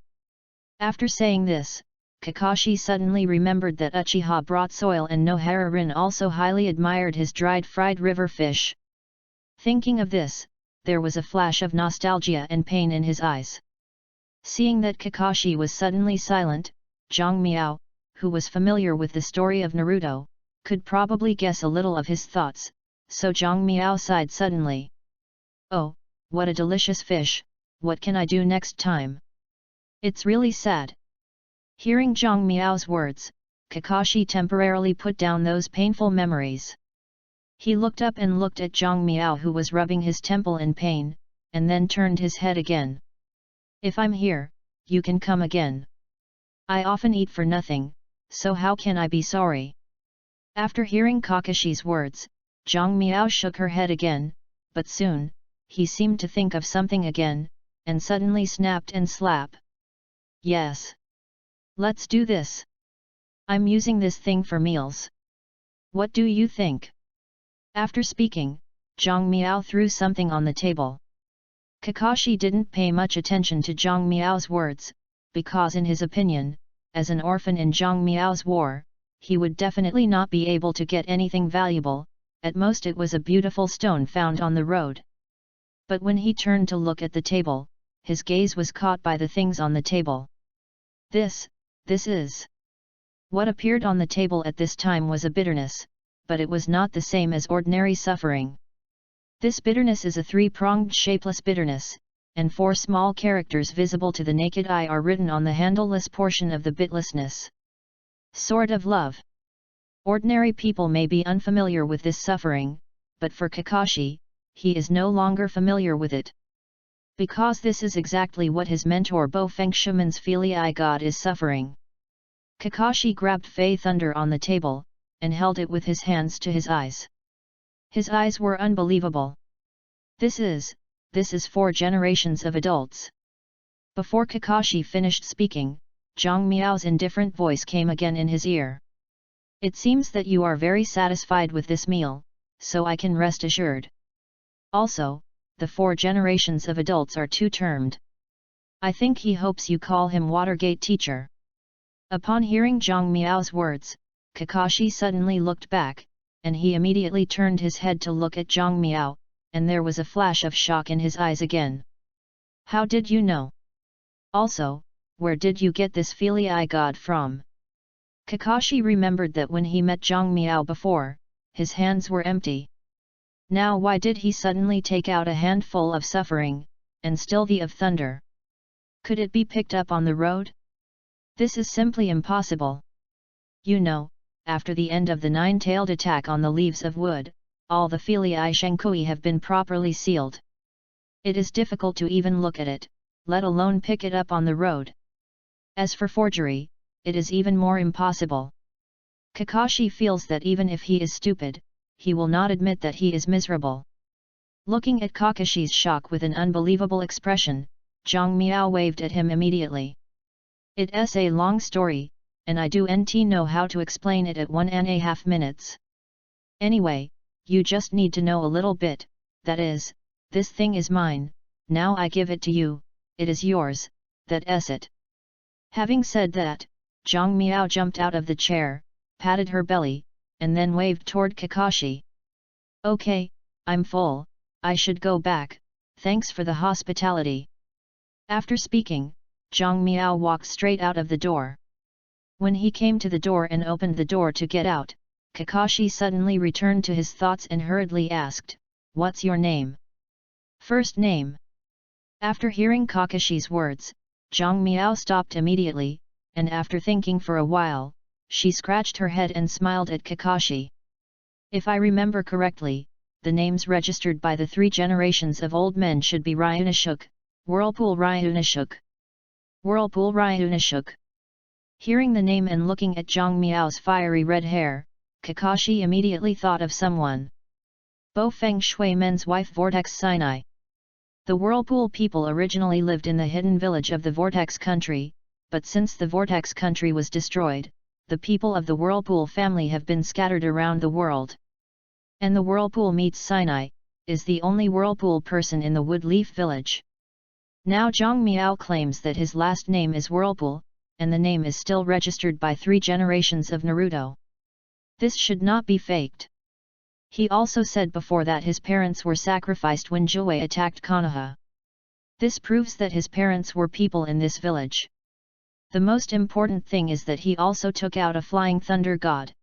After saying this, Kakashi suddenly remembered that Uchiha brought Soil and Nohara-rin also highly admired his dried fried river fish. Thinking of this, there was a flash of nostalgia and pain in his eyes. Seeing that Kakashi was suddenly silent, Zhang Miao, who was familiar with the story of Naruto, could probably guess a little of his thoughts, so Zhang Miao sighed suddenly. Oh, what a delicious fish, what can I do next time? It's really sad. Hearing Zhang Miao's words, Kakashi temporarily put down those painful memories. He looked up and looked at Zhang Miao, who was rubbing his temple in pain, and then turned his head again. If I'm here, you can come again. I often eat for nothing, so how can I be sorry? After hearing Kakashi's words, Zhang Miao shook her head again, but soon, he seemed to think of something again, and suddenly snapped and slap. Yes. Let's do this. I'm using this thing for meals. What do you think? After speaking, Zhang Miao threw something on the table. Kakashi didn't pay much attention to Zhang Miao's words, because in his opinion, as an orphan in Zhang Miao's war, he would definitely not be able to get anything valuable, at most it was a beautiful stone found on the road. But when he turned to look at the table, his gaze was caught by the things on the table. This is... What appeared on the table at this time was a bitterness, but it was not the same as ordinary suffering. This bitterness is a three-pronged shapeless bitterness, and 4 small characters visible to the naked eye are written on the handleless portion of the bitlessness. Sword of Love. Ordinary people may be unfamiliar with this suffering, but for Kakashi, he is no longer familiar with it. Because this is exactly what his mentor Bo Fengshuman's Filii God is suffering. Kakashi grabbed Fei Thunder on the table, and held it with his hands to his eyes. His eyes were unbelievable. This is 4 generations of adults. Before Kakashi finished speaking, Zhang Miao's indifferent voice came again in his ear. It seems that you are very satisfied with this meal, so I can rest assured. Also, the 4 generations of adults are 2-termed. I think he hopes you call him Watergate teacher. Upon hearing Zhang Miao's words, Kakashi suddenly looked back, and he immediately turned his head to look at Zhang Miao, and there was a flash of shock in his eyes again. How did you know? Also, where did you get this Filii God from? Kakashi remembered that when he met Zhang Miao before, his hands were empty. Now why did he suddenly take out a handful of suffering, and still the of thunder? Could it be picked up on the road? This is simply impossible. You know, after the end of the 9-tailed attack on the leaves of wood, all the Filii Shenkui have been properly sealed. It is difficult to even look at it, let alone pick it up on the road. As for forgery, it is even more impossible. Kakashi feels that even if he is stupid, he will not admit that he is miserable. Looking at Kakashi's shock with an unbelievable expression, Zhang Miao waved at him immediately. It's a long story, and I don't know how to explain it at 1.5 minutes. Anyway, you just need to know a little bit, that is, this thing is mine, now I give it to you, it is yours, that's it. Having said that, Zhang Miao jumped out of the chair, patted her belly, and then waved toward Kakashi. Okay, I'm full, I should go back, thanks for the hospitality. After speaking, Zhang Miao walked straight out of the door. When he came to the door and opened the door to get out, Kakashi suddenly returned to his thoughts and hurriedly asked, "What's your name?" First name. After hearing Kakashi's words, Zhang Miao stopped immediately, and after thinking for a while, she scratched her head and smiled at Kakashi. If I remember correctly, the names registered by the 3 generations of old men should be Ryunashuk, Whirlpool Ryunashuk. Whirlpool Ryunashuk. Hearing the name and looking at Zhang Miao's fiery red hair, Kakashi immediately thought of someone. Bo Feng Shuimen's wife Vortex Sinai. The Whirlpool people originally lived in the hidden village of the Vortex country, but since the Vortex country was destroyed, the people of the Whirlpool family have been scattered around the world. And the Whirlpool meets Sinai, is the only Whirlpool person in the Woodleaf village. Now Zhang Miao claims that his last name is Whirlpool, and the name is still registered by 3 generations of Naruto. This should not be faked. He also said before that his parents were sacrificed when Joey attacked Konoha. This proves that his parents were people in this village. The most important thing is that he also took out a flying thunder god.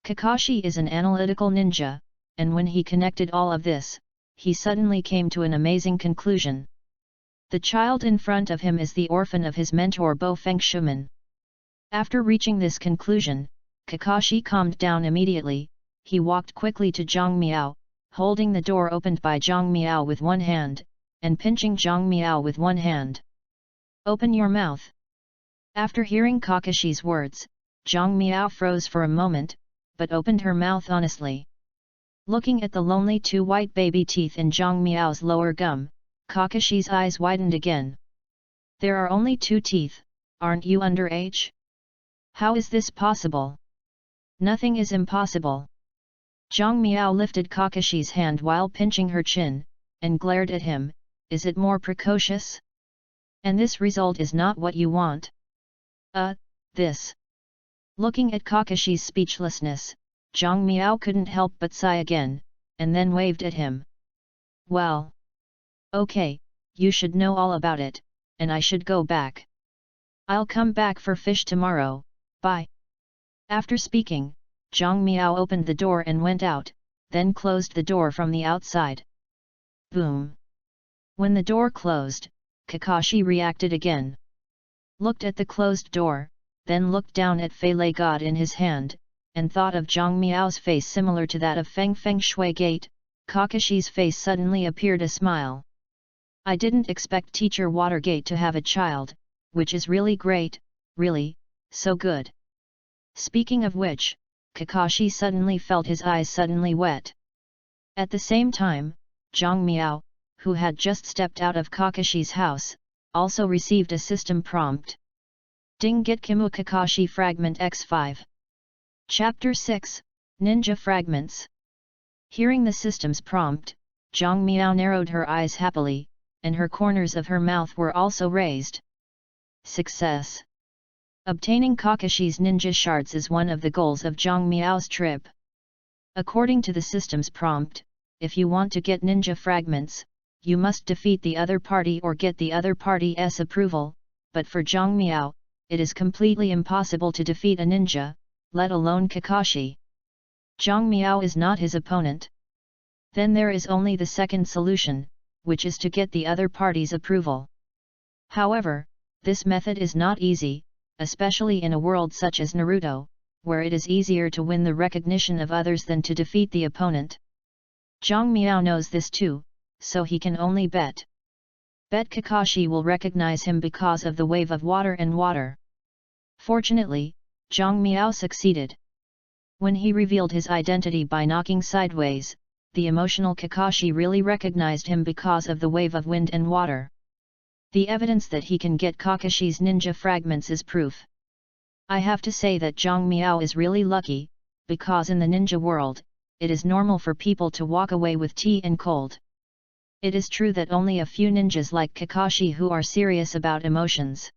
Kakashi is an analytical ninja, and when he connected all of this, he suddenly came to an amazing conclusion. The child in front of him is the orphan of his mentor Bo Fengshuman. After reaching this conclusion, Kakashi calmed down immediately. he walked quickly to Zhang Miao, holding the door opened by Zhang Miao with one hand, and pinching Zhang Miao with one hand. "Open your mouth." After hearing Kakashi's words, Zhang Miao froze for a moment, but opened her mouth honestly. Looking at the lonely two white baby teeth in Zhang Miao's lower gum, Kakashi's eyes widened again. "There are only 2 teeth, aren't you underage? How is this possible?" "Nothing is impossible." Zhang Miao lifted Kakashi's hand while pinching her chin, and glared at him. "Is it more precocious? And this result is not what you want?" This." Looking at Kakashi's speechlessness, Zhang Miao couldn't help but sigh again, and then waved at him. "Well. Okay, you should know all about it, and I should go back. I'll come back for fish tomorrow, bye." After speaking, Zhang Miao opened the door and went out, then closed the door from the outside. Boom! When the door closed, Kakashi reacted again. Looked at the closed door, then looked down at Fei Lei God in his hand, and thought of Zhang Miao's face similar to that of Feng Shui Gate. Kakashi's face suddenly appeared a smile. "I didn't expect Teacher Watergate to have a child, which is really great, really, so good." Speaking of which, Kakashi suddenly felt his eyes suddenly wet. At the same time, Zhang Miao, who had just stepped out of Kakashi's house, also received a system prompt. Ding Get Kimu Kakashi Fragment X5. Chapter 6, Ninja Fragments. Hearing the system's prompt, Zhang Miao narrowed her eyes happily, and her corners of her mouth were also raised. Success! Obtaining Kakashi's ninja shards is one of the goals of Zhang Miao's trip. According to the system's prompt, if you want to get ninja fragments, you must defeat the other party or get the other party's approval, but for Zhang Miao, it is completely impossible to defeat a ninja, let alone Kakashi. Zhang Miao is not his opponent. Then there is only the second solution, which is to get the other party's approval. However, this method is not easy, especially in a world such as Naruto, where it is easier to win the recognition of others than to defeat the opponent. Zhang Miao knows this too, so he can only bet Kakashi will recognize him because of the wave of water and water. Fortunately, Zhang Miao succeeded. When he revealed his identity by knocking sideways, the emotional Kakashi really recognized him because of the wave of wind and water. The evidence that he can get Kakashi's ninja fragments is proof. I have to say that Zhang Miao is really lucky, because in the ninja world, it is normal for people to walk away with tea and cold. It is true that only a few ninjas like Kakashi who are serious about emotions.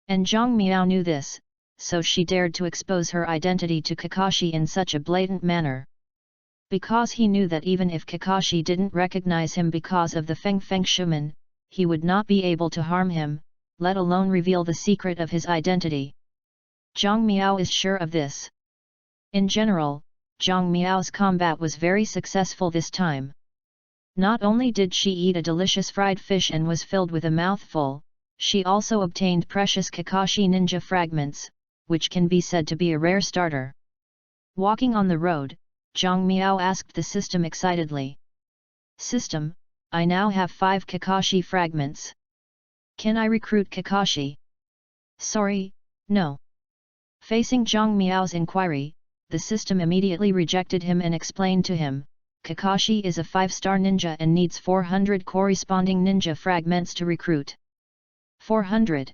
And Zhang Miao knew this, so she dared to expose her identity to Kakashi in such a blatant manner. Because he knew that even if Kakashi didn't recognize him because of the Feng Shuman, he would not be able to harm him, let alone reveal the secret of his identity. Zhang Miao is sure of this. In general, Zhang Miao's combat was very successful this time. Not only did she eat a delicious fried fish and was filled with a mouthful, she also obtained precious Kakashi ninja fragments, which can be said to be a rare starter. Walking on the road, Zhang Miao asked the system excitedly. "System, I now have 5 Kakashi fragments. Can I recruit Kakashi?" "Sorry, no." Facing Zhang Miao's inquiry, the system immediately rejected him and explained to him, Kakashi is a 5-star ninja and needs 400 corresponding ninja fragments to recruit. 400.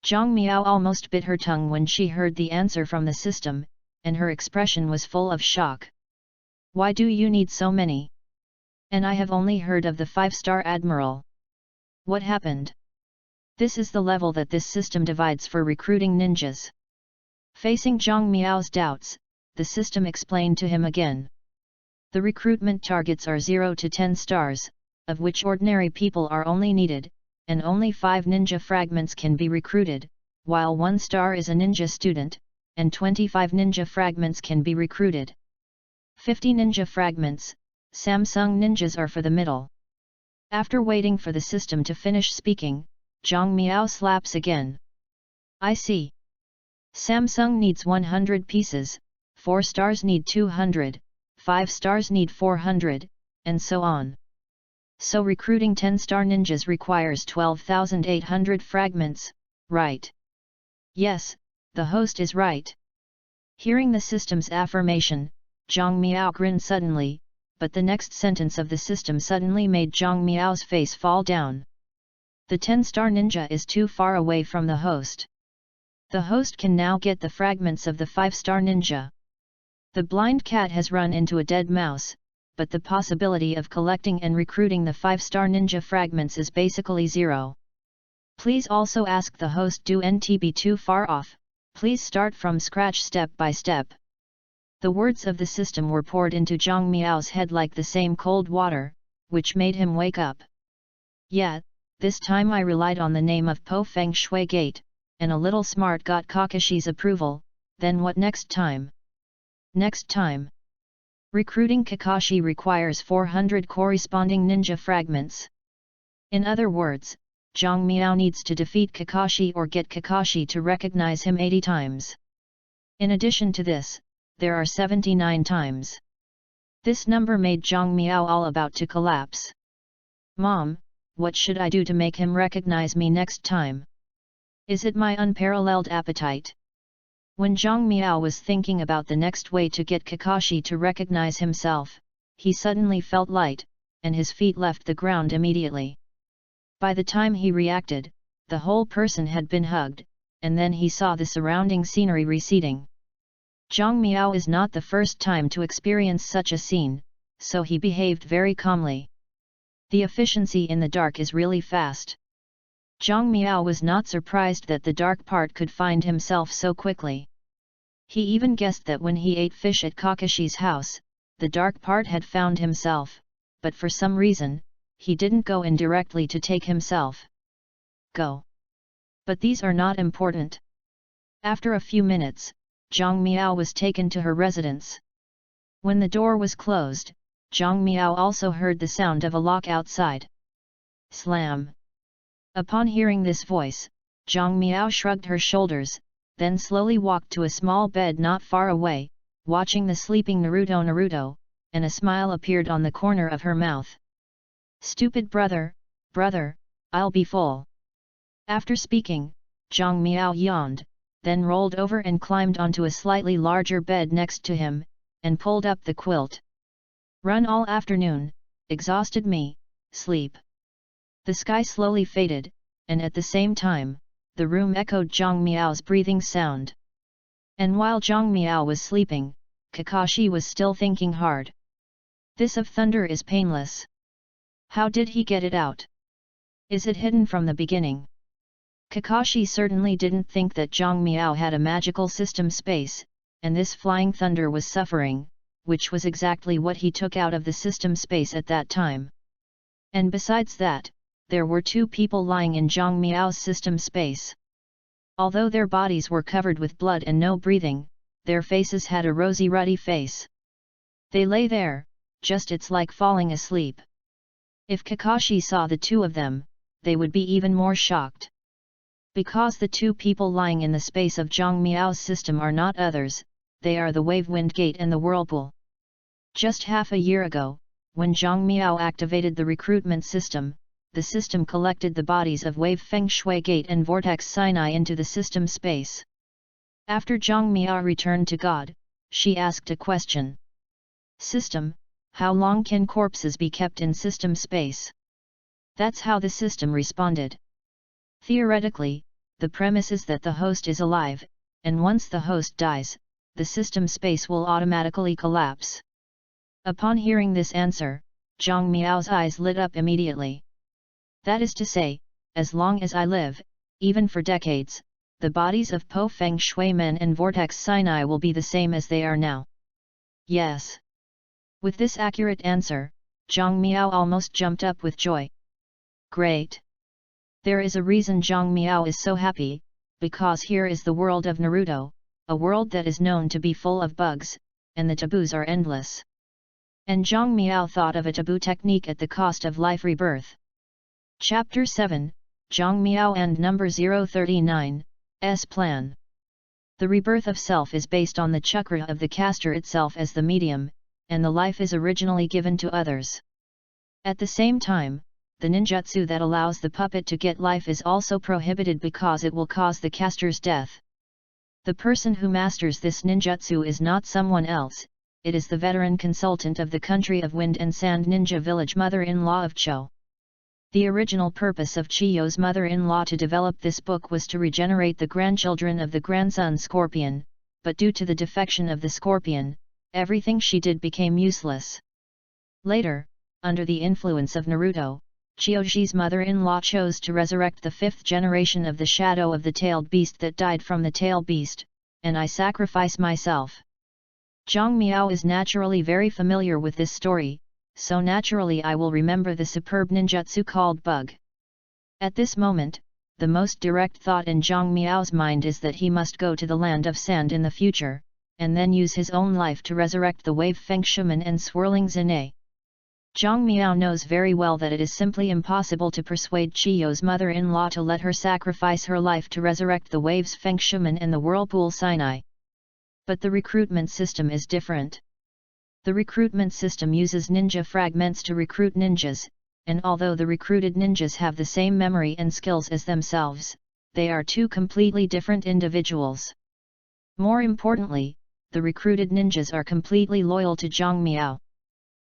Zhang Miao almost bit her tongue when she heard the answer from the system, and her expression was full of shock. "Why do you need so many? And I have only heard of the 5-star admiral. What happened?" This is the level that this system divides for recruiting ninjas. Facing Zhang Miao's doubts, the system explained to him again. The recruitment targets are 0 to 10 stars, of which ordinary people are only needed, and only 5 ninja fragments can be recruited, while 1 star is a ninja student, and 25 ninja fragments can be recruited. 50 ninja fragments, Samsung ninjas are for the middle. After waiting for the system to finish speaking, Zhang Miao slaps again. "I see. Samsung needs 100 pieces, 4 stars need 200, 5 stars need 400, and so on. So recruiting 10-star ninjas requires 12,800 fragments, right? Yes, the host is right. Hearing the system's affirmation, Zhang Miao grinned suddenly, but the next sentence of the system suddenly made Zhang Miao's face fall down. The 10-star ninja is too far away from the host. The host can now get the fragments of the 5-star ninja. The blind cat has run into a dead mouse, but the possibility of collecting and recruiting the 5-star ninja fragments is basically zero. Please also ask the host, do NT be too far off, please start from scratch step by step. The words of the system were poured into Zhang Miao's head like the same cold water, which made him wake up. Yeah, this time I relied on the name of Po Feng Shui Gate, and a little smart got Kakashi's approval, then what next time? Next time. Recruiting Kakashi requires 400 corresponding ninja fragments. In other words, Zhang Miao needs to defeat Kakashi or get Kakashi to recognize him 80 times. In addition to this, there are 79 times. This number made Zhang Miao all about to collapse. Mom, what should I do to make him recognize me next time? Is it my unparalleled appetite? When Zhang Miao was thinking about the next way to get Kakashi to recognize himself, he suddenly felt light, and his feet left the ground immediately. By the time he reacted, the whole person had been hugged, and then he saw the surrounding scenery receding. Zhang Miao is not the first time to experience such a scene, so he behaved very calmly. The efficiency in the dark is really fast. Zhang Miao was not surprised that the dark part could find himself so quickly. He even guessed that when he ate fish at Kakashi's house, the dark part had found himself, but for some reason, he didn't go in directly to take himself. Go. But these are not important. After a few minutes, Zhang Miao was taken to her residence. When the door was closed, Zhang Miao also heard the sound of a lock outside. Slam. Upon hearing this voice, Zhang Miao shrugged her shoulders, then slowly walked to a small bed not far away, watching the sleeping Naruto, and a smile appeared on the corner of her mouth. Stupid brother, I'll be full. After speaking, Zhang Miao yawned, then rolled over and climbed onto a slightly larger bed next to him, and pulled up the quilt. Run all afternoon, exhausted me, sleep. The sky slowly faded, and at the same time, the room echoed Zhang Miao's breathing sound. And while Zhang Miao was sleeping, Kakashi was still thinking hard. This of thunder is painless. How did he get it out? Is it hidden from the beginning? Kakashi certainly didn't think that Zhang Miao had a magical system space, and this flying thunder was suffering, which was exactly what he took out of the system space at that time. And besides that, there were 2 people lying in Zhang Miao's system space. Although their bodies were covered with blood and no breathing, their faces had a rosy ruddy face. They lay there, just it's like falling asleep. If Kakashi saw the 2 of them, they would be even more shocked. Because the 2 people lying in the space of Zhang Miao's system are not others, they are the Wave Wind Gate and the Whirlpool. Just half a year ago, when Zhang Miao activated the recruitment system, the system collected the bodies of Wave Feng Shui Gate and Vortex Sinai into the system space. After Zhang Miao returned to God, she asked a question. System, how long can corpses be kept in system space? That's how the system responded. Theoretically, the premise is that the host is alive, and once the host dies, the system space will automatically collapse. Upon hearing this answer, Zhang Miao's eyes lit up immediately. That is to say, as long as I live, even for decades, the bodies of Po Feng Shui Men and Vortex Sinai will be the same as they are now. Yes. With this accurate answer, Zhang Miao almost jumped up with joy. Great! There is a reason Zhang Miao is so happy, because here is the world of Naruto, a world that is known to be full of bugs, and the taboos are endless. And Zhang Miao thought of a taboo technique at the cost of life rebirth. Chapter 7, Zhang Miao and Number 039, S Plan. The rebirth of self is based on the chakra of the caster itself as the medium, and the life is originally given to others. At the same time, the ninjutsu that allows the puppet to get life is also prohibited because it will cause the caster's death. The person who masters this ninjutsu is not someone else, it is the veteran consultant of the country of Wind and Sand Ninja Village, mother-in-law of Cho. The original purpose of Chiyo's mother-in-law to develop this book was to regenerate the grandchildren of the grandson Scorpion, but due to the defection of the Scorpion, everything she did became useless. Later, under the influence of Naruto, Chiyoji's mother-in-law chose to resurrect the fifth generation of the shadow of the tailed beast that died from the tail beast, and I sacrifice myself. Zhang Miao is naturally very familiar with this story, so naturally I will remember the superb ninjutsu called Bug. At this moment, the most direct thought in Zhang Miao's mind is that he must go to the land of sand in the future, and then use his own life to resurrect the wave Feng Shuman and swirling Zine. Zhang Miao knows very well that it is simply impossible to persuade Chiyo's mother-in-law to let her sacrifice her life to resurrect the waves Feng Shuman and the whirlpool Sinai. But the recruitment system is different. The recruitment system uses ninja fragments to recruit ninjas, and although the recruited ninjas have the same memory and skills as themselves, they are two completely different individuals. More importantly, the recruited ninjas are completely loyal to Zhang Miao.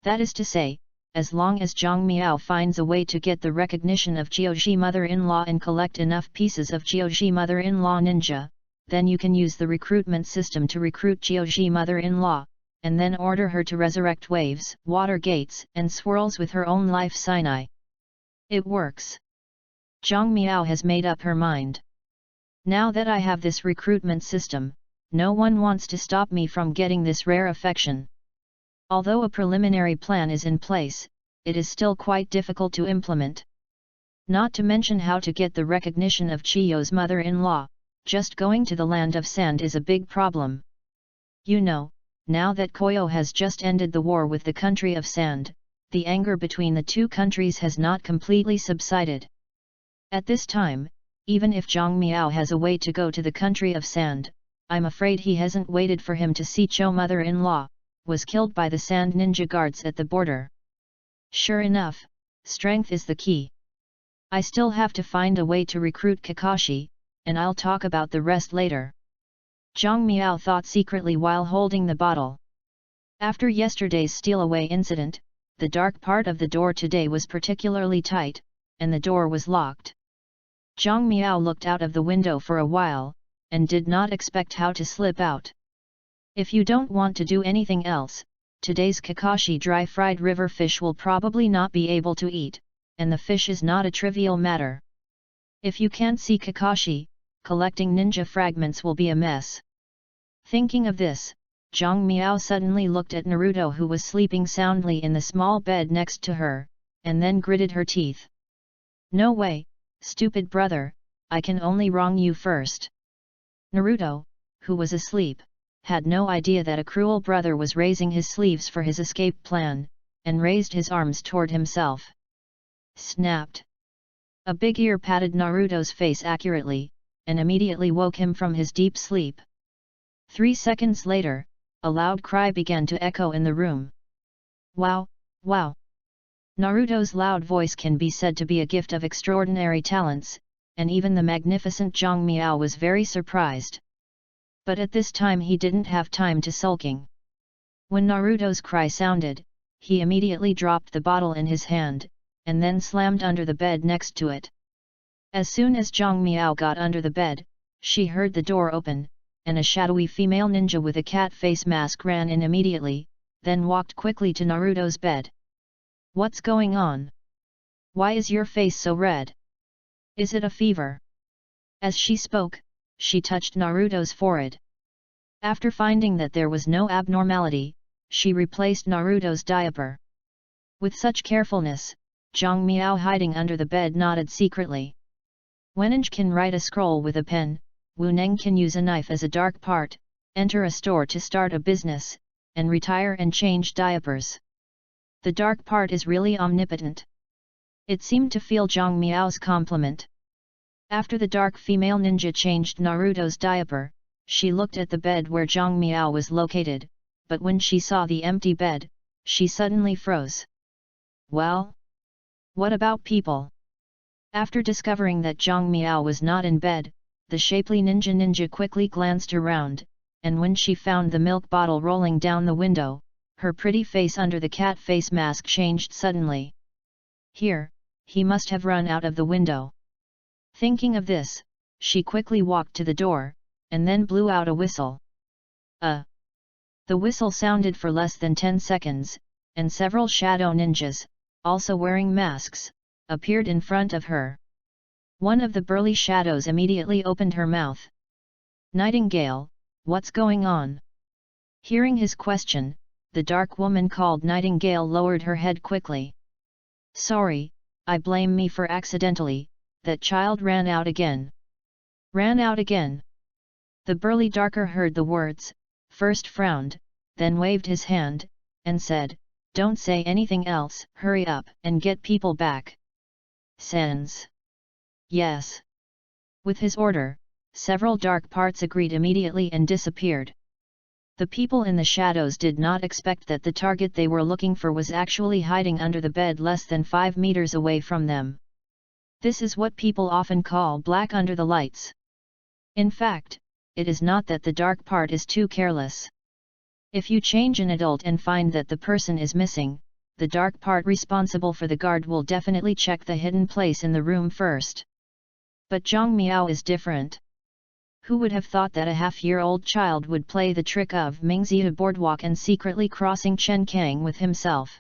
That is to say, as long as Zhang Miao finds a way to get the recognition of Chiyoji mother-in-law and collect enough pieces of Chiyoji mother-in-law ninja, then you can use the recruitment system to recruit Chiyoji mother-in-law, and then order her to resurrect waves, water gates, and swirls with her own life Sinai. It works. Zhang Miao has made up her mind. Now that I have this recruitment system, no one wants to stop me from getting this rare affection. Although a preliminary plan is in place, it is still quite difficult to implement. Not to mention how to get the recognition of Chiyo's mother-in-law, just going to the land of sand is a big problem. You know, now that Koyo has just ended the war with the country of sand, the anger between the two countries has not completely subsided. At this time, even if Zhang Miao has a way to go to the country of sand, I'm afraid he hasn't waited for him to see Cho mother-in-law was killed by the sand ninja guards at the border. Sure enough, strength is the key. I still have to find a way to recruit Kakashi, and I'll talk about the rest later. Zhang Miao thought secretly while holding the bottle. After yesterday's steal-away incident, the dark part of the door today was particularly tight, and the door was locked. Zhang Miao looked out of the window for a while, and did not expect how to slip out. If you don't want to do anything else, today's Kakashi dry-fried river fish will probably not be able to eat, and the fish is not a trivial matter. If you can't see Kakashi, collecting ninja fragments will be a mess. Thinking of this, Zhang Miao suddenly looked at Naruto, who was sleeping soundly in the small bed next to her, and then gritted her teeth. No way, stupid brother, I can only wrong you first. Naruto, who was asleep, had no idea that a cruel brother was raising his sleeves for his escape plan, and raised his arms toward himself. Snapped. A big ear patted Naruto's face accurately, and immediately woke him from his deep sleep. 3 seconds later, a loud cry began to echo in the room. Wow, wow! Naruto's loud voice can be said to be a gift of extraordinary talents, and even the magnificent Zhang Miao was very surprised. But at this time he didn't have time to sulking. When Naruto's cry sounded, he immediately dropped the bottle in his hand, and then slammed under the bed next to it. As soon as Zhang Miao got under the bed, she heard the door open, and a shadowy female ninja with a cat face mask ran in immediately, then walked quickly to Naruto's bed. What's going on? Why is your face so red? Is it a fever? As she spoke, she touched Naruto's forehead. After finding that there was no abnormality, she replaced Naruto's diaper. With such carefulness, Zhang Miao hiding under the bed nodded secretly. Weneng can write a scroll with a pen, Wu Neng can use a knife as a dark part, enter a store to start a business, and retire and change diapers. The dark part is really omnipotent. It seemed to feel Zhang Miao's compliment. After the dark female ninja changed Naruto's diaper, she looked at the bed where Zhang Miao was located, but when she saw the empty bed, she suddenly froze. Well? What about people? After discovering that Zhang Miao was not in bed, the shapely ninja quickly glanced around, and when she found the milk bottle rolling down the window, her pretty face under the cat face mask changed suddenly. Here, he must have run out of the window. Thinking of this, she quickly walked to the door, and then blew out a whistle. The whistle sounded for less than 10 seconds, and several shadow ninjas, also wearing masks, appeared in front of her. One of the burly shadows immediately opened her mouth. Nightingale, what's going on? Hearing his question, the dark woman called Nightingale lowered her head quickly. Sorry, I blame me for accidentally, that child ran out again. Ran out again? The burly darker heard the words, first frowned, then waved his hand, and said, don't say anything else, hurry up and get people back. Sans. Yes. With his order, several dark parts agreed immediately and disappeared. The people in the shadows did not expect that the target they were looking for was actually hiding under the bed less than 5 meters away from them. This is what people often call black under the lights. In fact, it is not that the dark part is too careless. If you change an adult and find that the person is missing, the dark part responsible for the guard will definitely check the hidden place in the room first. But Zhang Miao is different. Who would have thought that a half-year-old child would play the trick of Mingzia boardwalk and secretly crossing Chenkang with himself?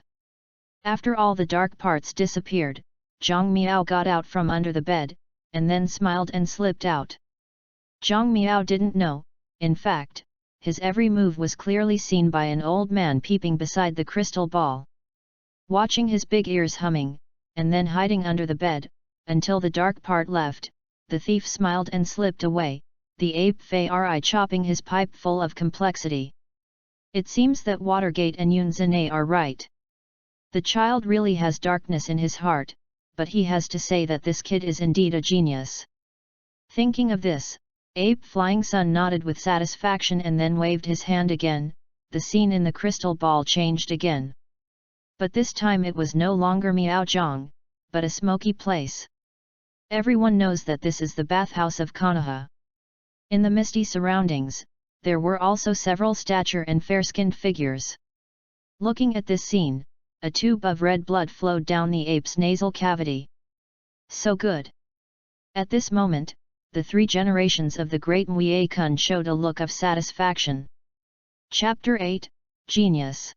After all the dark parts disappeared, Zhang Miao got out from under the bed, and then smiled and slipped out. Zhang Miao didn't know, in fact, his every move was clearly seen by an old man peeping beside the crystal ball. Watching his big ears humming, and then hiding under the bed, until the dark part left, the thief smiled and slipped away, the ape Fari chopping his pipe full of complexity. It seems that Watergate and Yun Zane are right. The child really has darkness in his heart, but he has to say that this kid is indeed a genius. Thinking of this, Ape Flying Sun nodded with satisfaction and then waved his hand again. The scene in the crystal ball changed again. But this time it was no longer Miaozhong, but a smoky place. Everyone knows that this is the bathhouse of Konoha. In the misty surroundings, there were also several stature and fair-skinned figures. Looking at this scene, a tube of red blood flowed down the ape's nasal cavity. So good! At this moment, the 3 generations of the great Mui Kun showed a look of satisfaction. Chapter 8, Genius.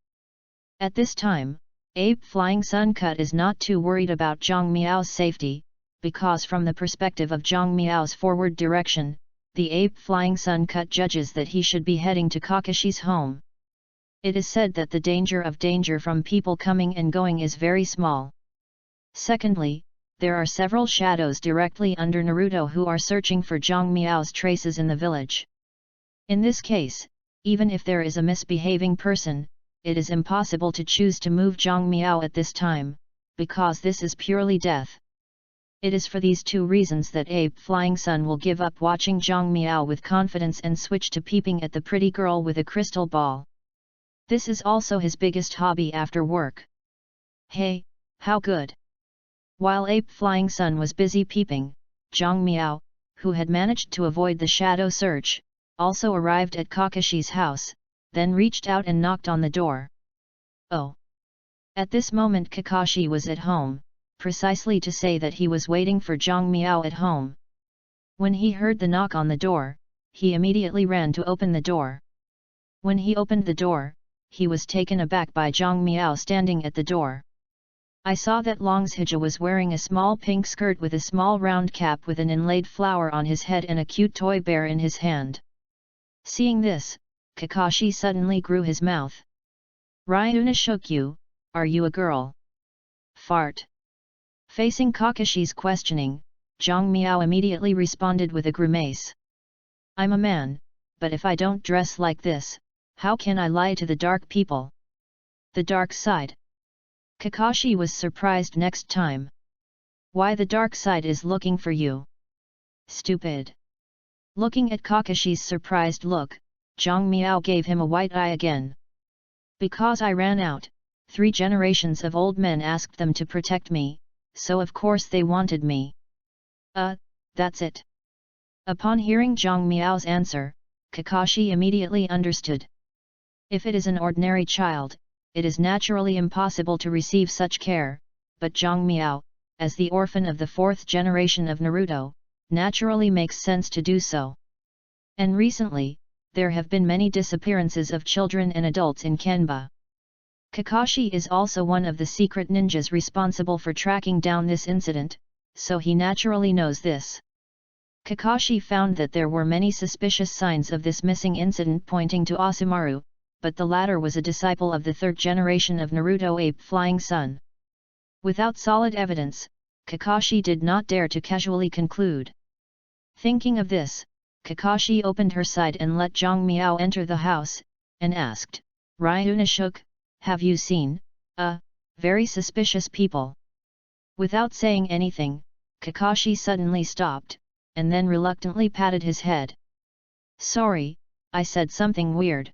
At this time, Ape Flying Sun Cut is not too worried about Zhang Miao's safety, because from the perspective of Zhang Miao's forward direction, the Ape Flying Sun Cut judges that he should be heading to Kakashi's home. It is said that the danger from people coming and going is very small. Secondly, there are several shadows directly under Naruto who are searching for Zhang Miao's traces in the village. In this case, even if there is a misbehaving person, it is impossible to choose to move Zhang Miao at this time, because this is purely death. It is for these 2 reasons that Ape Flying Sun will give up watching Zhang Miao with confidence and switch to peeping at the pretty girl with a crystal ball. This is also his biggest hobby after work. Hey, how good! While Ape Flying Sun was busy peeping, Zhang Miao, who had managed to avoid the shadow search, also arrived at Kakashi's house, then reached out and knocked on the door. Oh! At this moment Kakashi was at home, precisely to say that he was waiting for Zhang Miao at home. When he heard the knock on the door, he immediately ran to open the door. When he opened the door, he was taken aback by Zhang Miao standing at the door. I saw that Longshija was wearing a small pink skirt with a small round cap with an inlaid flower on his head and a cute toy bear in his hand. Seeing this, Kakashi suddenly grew his mouth. Ryuna Shokyu, are you a girl? Fart. Facing Kakashi's questioning, Zhang Miao immediately responded with a grimace. I'm a man, but if I don't dress like this, how can I lie to the dark people? The dark side. Kakashi was surprised next time. Why the dark side is looking for you? Stupid. Looking at Kakashi's surprised look, Zhang Miao gave him a white eye again. Because I ran out, 3 generations of old men asked them to protect me, so of course they wanted me. That's it. Upon hearing Zhang Miao's answer, Kakashi immediately understood. If it is an ordinary child, it is naturally impossible to receive such care, but Zhang Miao, as the orphan of the 4th generation of Naruto, naturally makes sense to do so. And recently, there have been many disappearances of children and adults in Kenba. Kakashi is also one of the secret ninjas responsible for tracking down this incident, so he naturally knows this. Kakashi found that there were many suspicious signs of this missing incident pointing to Asumaru, but the latter was a disciple of the 3rd generation of Naruto Ape Flying Sun. Without solid evidence, Kakashi did not dare to casually conclude. Thinking of this, Kakashi opened her side and let Zhang Miao enter the house, and asked, "Ryunosuke, have you seen, very suspicious people?" Without saying anything, Kakashi suddenly stopped, and then reluctantly patted his head. "Sorry, I said something weird."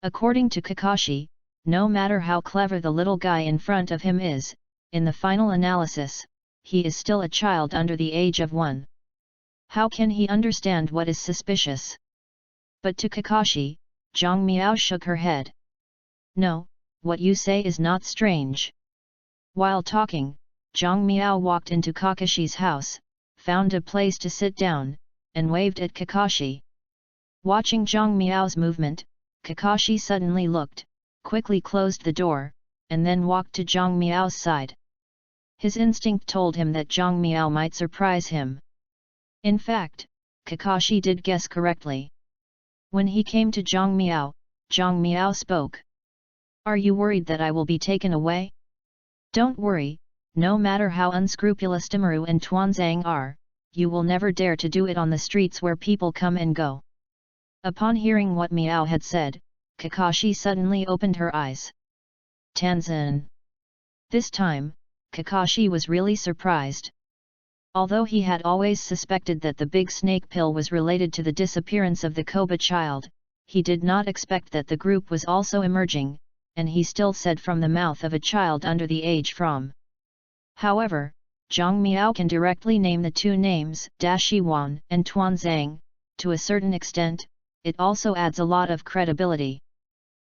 According to Kakashi, no matter how clever the little guy in front of him is, in the final analysis, he is still a child under the age of 1. How can he understand what is suspicious? But to Kakashi, Zhang Miao shook her head. "No, what you say is not strange." While talking, Zhang Miao walked into Kakashi's house, found a place to sit down, and waved at Kakashi. Watching Zhang Miao's movement, Kakashi suddenly looked, quickly closed the door, and then walked to Zhang Miao's side. His instinct told him that Zhang Miao might surprise him. In fact, Kakashi did guess correctly. When he came to Zhang Miao spoke. "Are you worried that I will be taken away? Don't worry, no matter how unscrupulous Tamaru and Tuanzang are, you will never dare to do it on the streets where people come and go." Upon hearing what Miao had said, Kakashi suddenly opened her eyes. Tanzan. This time, Kakashi was really surprised. Although he had always suspected that the big snake pill was related to the disappearance of the Koba child, he did not expect that the group was also emerging, and he still said from the mouth of a child under the age from. However, Zhang Miao can directly name the 2 names, Dashiwan and Tuanzang. To a certain extent, it also adds a lot of credibility.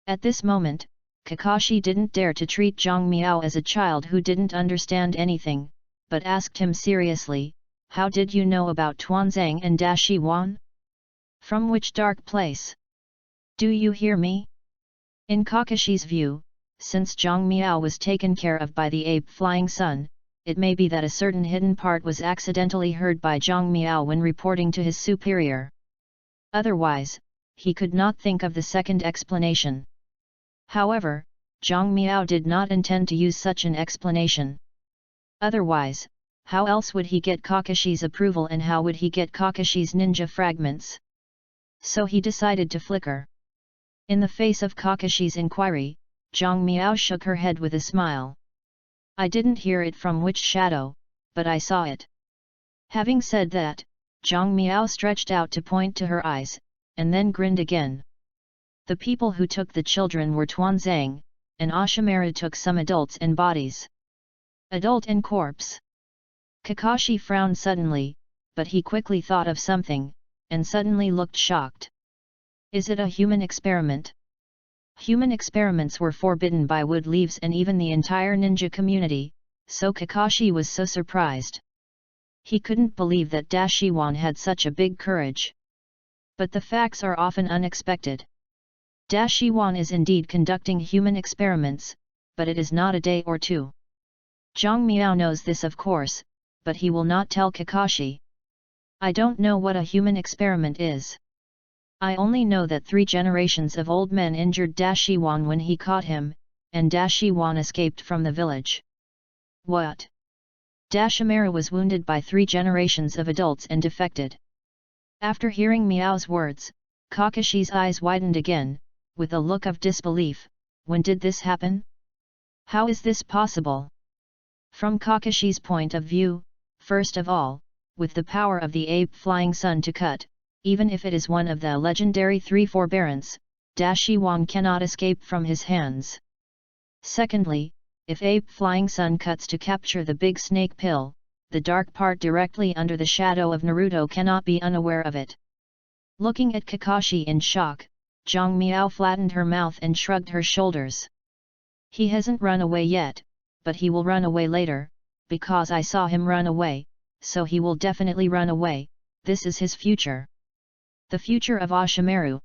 At this moment, Kakashi didn't dare to treat Zhang Miao as a child who didn't understand anything, but asked him seriously, "How did you know about Tuanzang and Dashiwan? From which dark place? Do you hear me?" In Kakashi's view, since Zhang Miao was taken care of by the Ape Flying Sun, it may be that a certain hidden part was accidentally heard by Zhang Miao when reporting to his superior. Otherwise, he could not think of the second explanation. However, Zhang Miao did not intend to use such an explanation. Otherwise, how else would he get Kakashi's approval and how would he get Kakashi's ninja fragments? So he decided to flicker. In the face of Kakashi's inquiry, Zhang Miao shook her head with a smile. "I didn't hear it from which shadow, but I saw it." Having said that, Zhang Miao stretched out to point to her eyes, and then grinned again. The people who took the children were Tuanzang, and Ashimaru took some adults and bodies. Adult and corpse. Kakashi frowned suddenly, but he quickly thought of something, and suddenly looked shocked. "Is it a human experiment?" Human experiments were forbidden by Wood Leaves and even the entire ninja community, so Kakashi was so surprised. He couldn't believe that Dashiwan had such a big courage. But the facts are often unexpected. Dashiwan is indeed conducting human experiments, but it is not a day or 2. Zhang Miao knows this of course, but he will not tell Kakashi. "I don't know what a human experiment is. I only know that 3 generations of old men injured Dashiwan when he caught him, and Dashiwan escaped from the village." "What? Dashimaru was wounded by 3 generations of adults and defected." After hearing Miao's words, Kakashi's eyes widened again, with a look of disbelief. "When did this happen? How is this possible?" From Kakashi's point of view, first of all, with the power of the Ape Flying Sun to cut, even if it is one of the legendary three forbearance, Dashi Wang cannot escape from his hands. Secondly, if Ape Flying Sun cuts to capture the big snake pill, the dark part directly under the shadow of Naruto cannot be unaware of it. Looking at Kakashi in shock, Zhang Miao flattened her mouth and shrugged her shoulders. He hasn't run away yet, but he will run away later, because I saw him run away, so he will definitely run away. This is his future. The future of Ashimaru.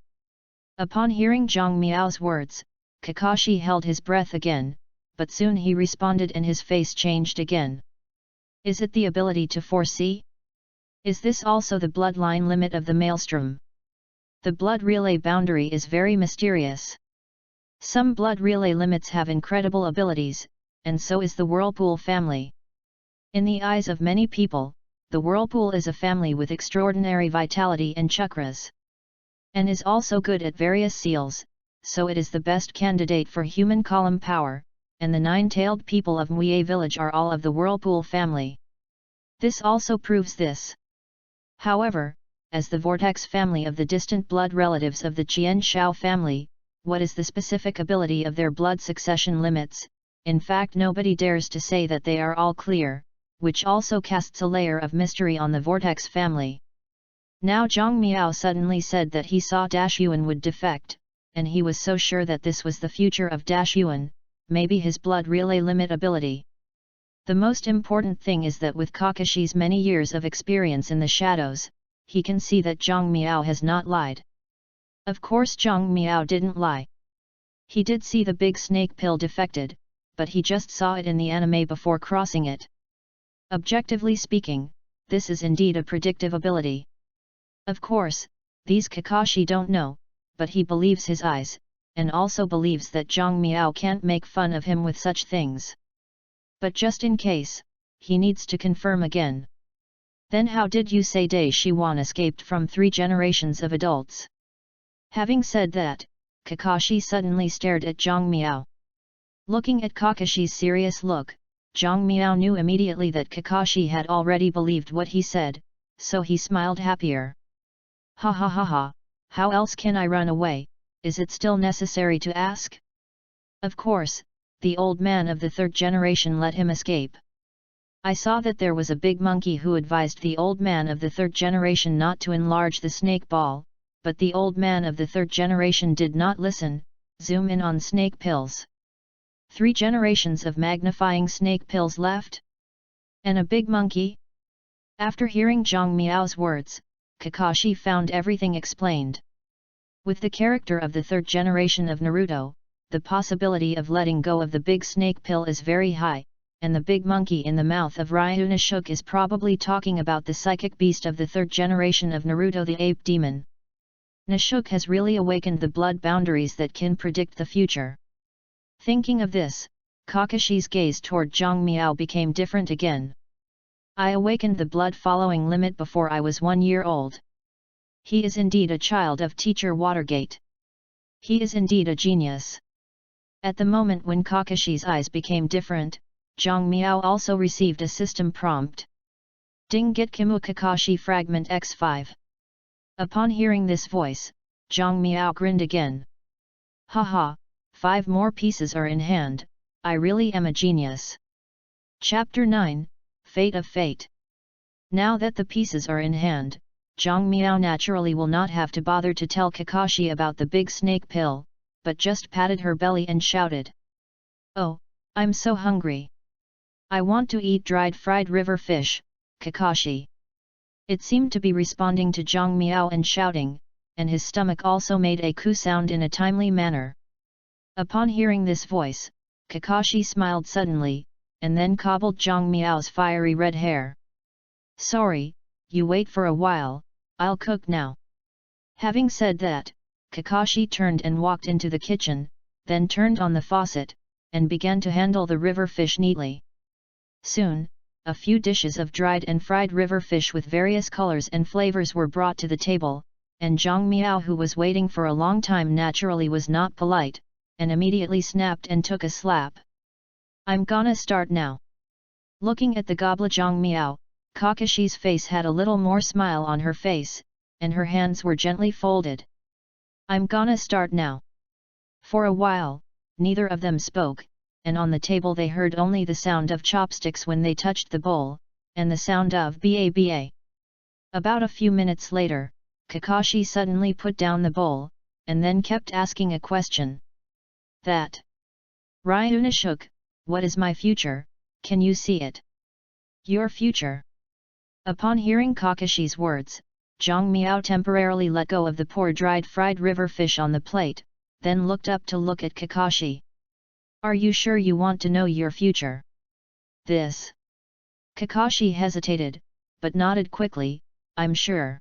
Upon hearing Zhang Miao's words, Kakashi held his breath again, but soon he responded and his face changed again. Is it the ability to foresee? Is this also the bloodline limit of the maelstrom? The blood relay boundary is very mysterious. Some blood relay limits have incredible abilities, and so is the Whirlpool family. In the eyes of many people, the Whirlpool is a family with extraordinary vitality and chakras, and is also good at various seals, so it is the best candidate for human column power, and the nine-tailed people of Muye village are all of the Whirlpool family. This also proves this. However, as the Vortex family of the distant blood relatives of the Qian Shao family, what is the specific ability of their blood succession limits? In fact, nobody dares to say that they are all clear, which also casts a layer of mystery on the Vortex family. Now Zhang Miao suddenly said that he saw Dashyuan would defect, and he was so sure that this was the future of Dashyuan, maybe his blood relay limit ability. The most important thing is that with Kakashi's many years of experience in the shadows, he can see that Zhang Miao has not lied. Of course Zhang Miao didn't lie. He did see the big snake pill defected, but he just saw it in the anime before crossing it. Objectively speaking, this is indeed a predictive ability. Of course, these Kakashi don't know, but he believes his eyes, and also believes that Zhang Miao can't make fun of him with such things. But just in case, he needs to confirm again. Then how did you say Dai Shiwan escaped from 3 generations of adults? Having said that, Kakashi suddenly stared at Zhang Miao. Looking at Kakashi's serious look, Zhang Miao knew immediately that Kakashi had already believed what he said, so he smiled happier. Ha ha ha ha, how else can I run away? Is it still necessary to ask? Of course, the old man of the 3rd generation let him escape. I saw that there was a big monkey who advised the old man of the 3rd generation not to enlarge the snake ball, but the old man of the 3rd generation did not listen. Zoom in on snake pills. 3 generations of magnifying snake pills left? And a big monkey? After hearing Zhang Miao's words, Kakashi found everything explained. With the character of the 3rd generation of Naruto, the possibility of letting go of the big snake pill is very high, and the big monkey in the mouth of Ryu Nishuk is probably talking about the psychic beast of the 3rd generation of Naruto, the ape demon. Nishuk has really awakened the blood boundaries that can predict the future. Thinking of this, Kakashi's gaze toward Zhang Miao became different again. I awakened the blood following limit before I was 1 year old. He is indeed a child of Teacher Watergate. He is indeed a genius. At the moment when Kakashi's eyes became different, Zhang Miao also received a system prompt. Ding get Kimu Kakashi Fragment X5. Upon hearing this voice, Zhang Miao grinned again. Haha, 5 more pieces are in hand, I really am a genius. Chapter 9, Fate of Fate. Now that the pieces are in hand, Zhang Miao naturally will not have to bother to tell Kakashi about the big snake pill, but just patted her belly and shouted. Oh, I'm so hungry. I want to eat dried fried river fish, Kakashi. It seemed to be responding to Zhang Miao and shouting, and his stomach also made a coo sound in a timely manner. Upon hearing this voice, Kakashi smiled suddenly, and then cobbled Zhang Miao's fiery red hair. Sorry, you wait for a while, I'll cook now. Having said that, Kakashi turned and walked into the kitchen, then turned on the faucet, and began to handle the river fish neatly. Soon, a few dishes of dried and fried river fish with various colors and flavors were brought to the table, and Zhang Miao, who was waiting for a long time, naturally was not polite, and immediately snapped and took a slap. I'm gonna start now. Looking at the gobbler Zhang Miao, Kakashi's face had a little more smile on her face, and her hands were gently folded. I'm gonna start now. For a while, neither of them spoke, and on the table they heard only the sound of chopsticks when they touched the bowl, and the sound of ba-ba. About a few minutes later, Kakashi suddenly put down the bowl, and then kept asking a question. That. Ryuna shook, what is my future, can you see it? Your future. Upon hearing Kakashi's words, Zhang Miao temporarily let go of the poor dried fried river fish on the plate, then looked up to look at Kakashi. Are you sure you want to know your future? This. Kakashi hesitated, but nodded quickly, I'm sure.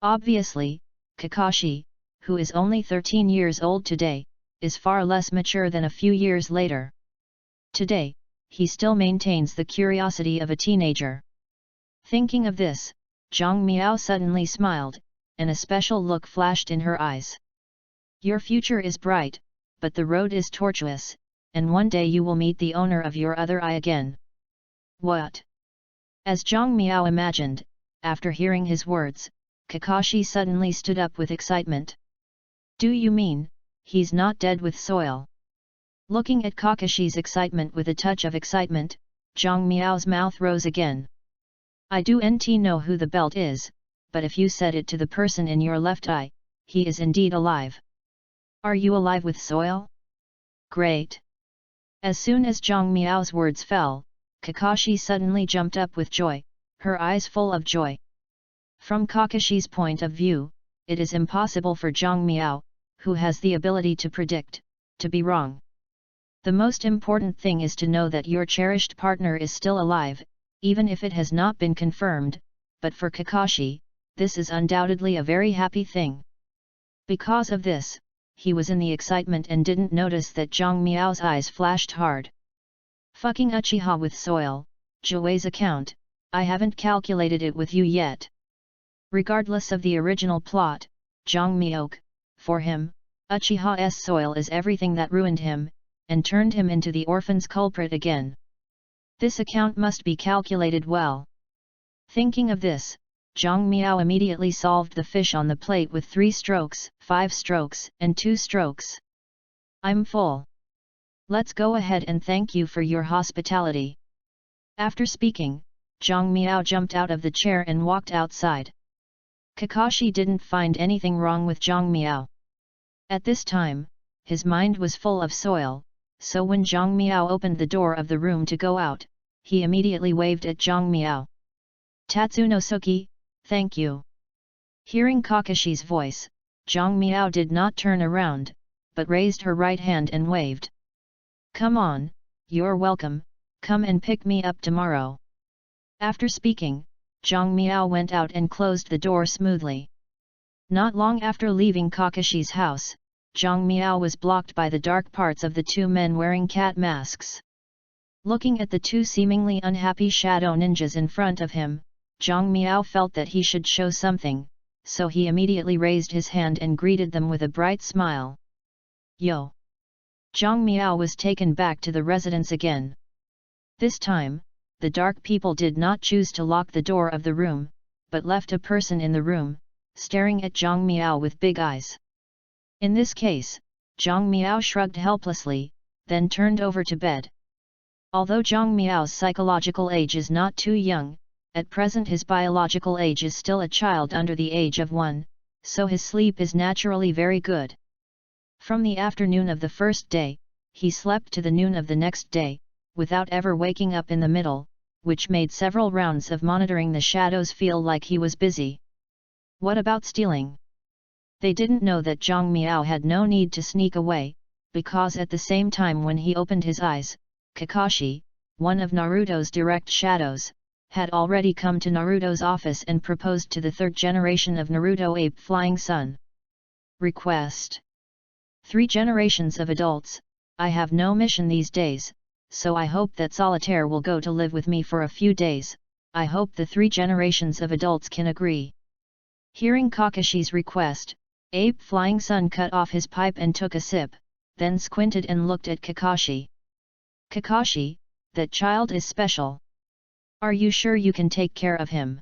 Obviously, Kakashi, who is only 13 years old today, is far less mature than a few years later. Today, he still maintains the curiosity of a teenager. Thinking of this, Zhang Miao suddenly smiled, and a special look flashed in her eyes. Your future is bright, but the road is tortuous, and one day you will meet the owner of your other eye again. What? As Zhang Miao imagined, after hearing his words, Kakashi suddenly stood up with excitement. Do you mean, he's not dead with soil? Looking at Kakashi's excitement with a touch of excitement, Zhang Miao's mouth rose again. I do not know who the belt is, but if you said it to the person in your left eye, he is indeed alive. Are you alive with soil? Great! As soon as Zhang Miao's words fell, Kakashi suddenly jumped up with joy, her eyes full of joy. From Kakashi's point of view, it is impossible for Zhang Miao, who has the ability to predict, to be wrong. The most important thing is to know that your cherished partner is still alive, even if it has not been confirmed, but for Kakashi, this is undoubtedly a very happy thing. Because of this, he was in the excitement and didn't notice that Zhang Miao's eyes flashed hard. Fucking Uchiha with soil, Jouei's account, I haven't calculated it with you yet. Regardless of the original plot, Zhang Miao, for him, Uchiha's soil is everything that ruined him, and turned him into the orphan's culprit again. This account must be calculated well. Thinking of this, Zhang Miao immediately solved the fish on the plate with 3 strokes, 5 strokes, and 2 strokes. I'm full. Let's go ahead and thank you for your hospitality. After speaking, Zhang Miao jumped out of the chair and walked outside. Kakashi didn't find anything wrong with Zhang Miao. At this time, his mind was full of soil, so when Zhang Miao opened the door of the room to go out, he immediately waved at Zhang Miao. Tatsunosuke, thank you. Hearing Kakashi's voice, Zhang Miao did not turn around, but raised her right hand and waved. Come on, you're welcome, come and pick me up tomorrow. After speaking, Zhang Miao went out and closed the door smoothly. Not long after leaving Kakashi's house, Zhang Miao was blocked by the dark parts of the 2 men wearing cat masks. Looking at the 2 seemingly unhappy shadow ninjas in front of him, Zhang Miao felt that he should show something, so he immediately raised his hand and greeted them with a bright smile. Yo! Zhang Miao was taken back to the residence again. This time, the dark people did not choose to lock the door of the room, but left a person in the room, staring at Zhang Miao with big eyes. In this case, Zhang Miao shrugged helplessly, then turned over to bed. Although Zhang Miao's psychological age is not too young, at present his biological age is still a child under the age of 1, so his sleep is naturally very good. From the afternoon of the first day, he slept to the noon of the next day, without ever waking up in the middle, which made several rounds of monitoring the shadows feel like he was busy. What about stealing? They didn't know that Zhang Miao had no need to sneak away, because at the same time when he opened his eyes, Kakashi, one of Naruto's direct shadows, had already come to Naruto's office and proposed to the 3rd generation of Naruto Ape Flying Sun. Request: 3 generations of adults, I have no mission these days, so I hope that Solitaire will go to live with me for a few days. I hope the 3 generations of adults can agree. Hearing Kakashi's request, Ape Flying Sun cut off his pipe and took a sip, then squinted and looked at Kakashi. Kakashi, that child is special. Are you sure you can take care of him?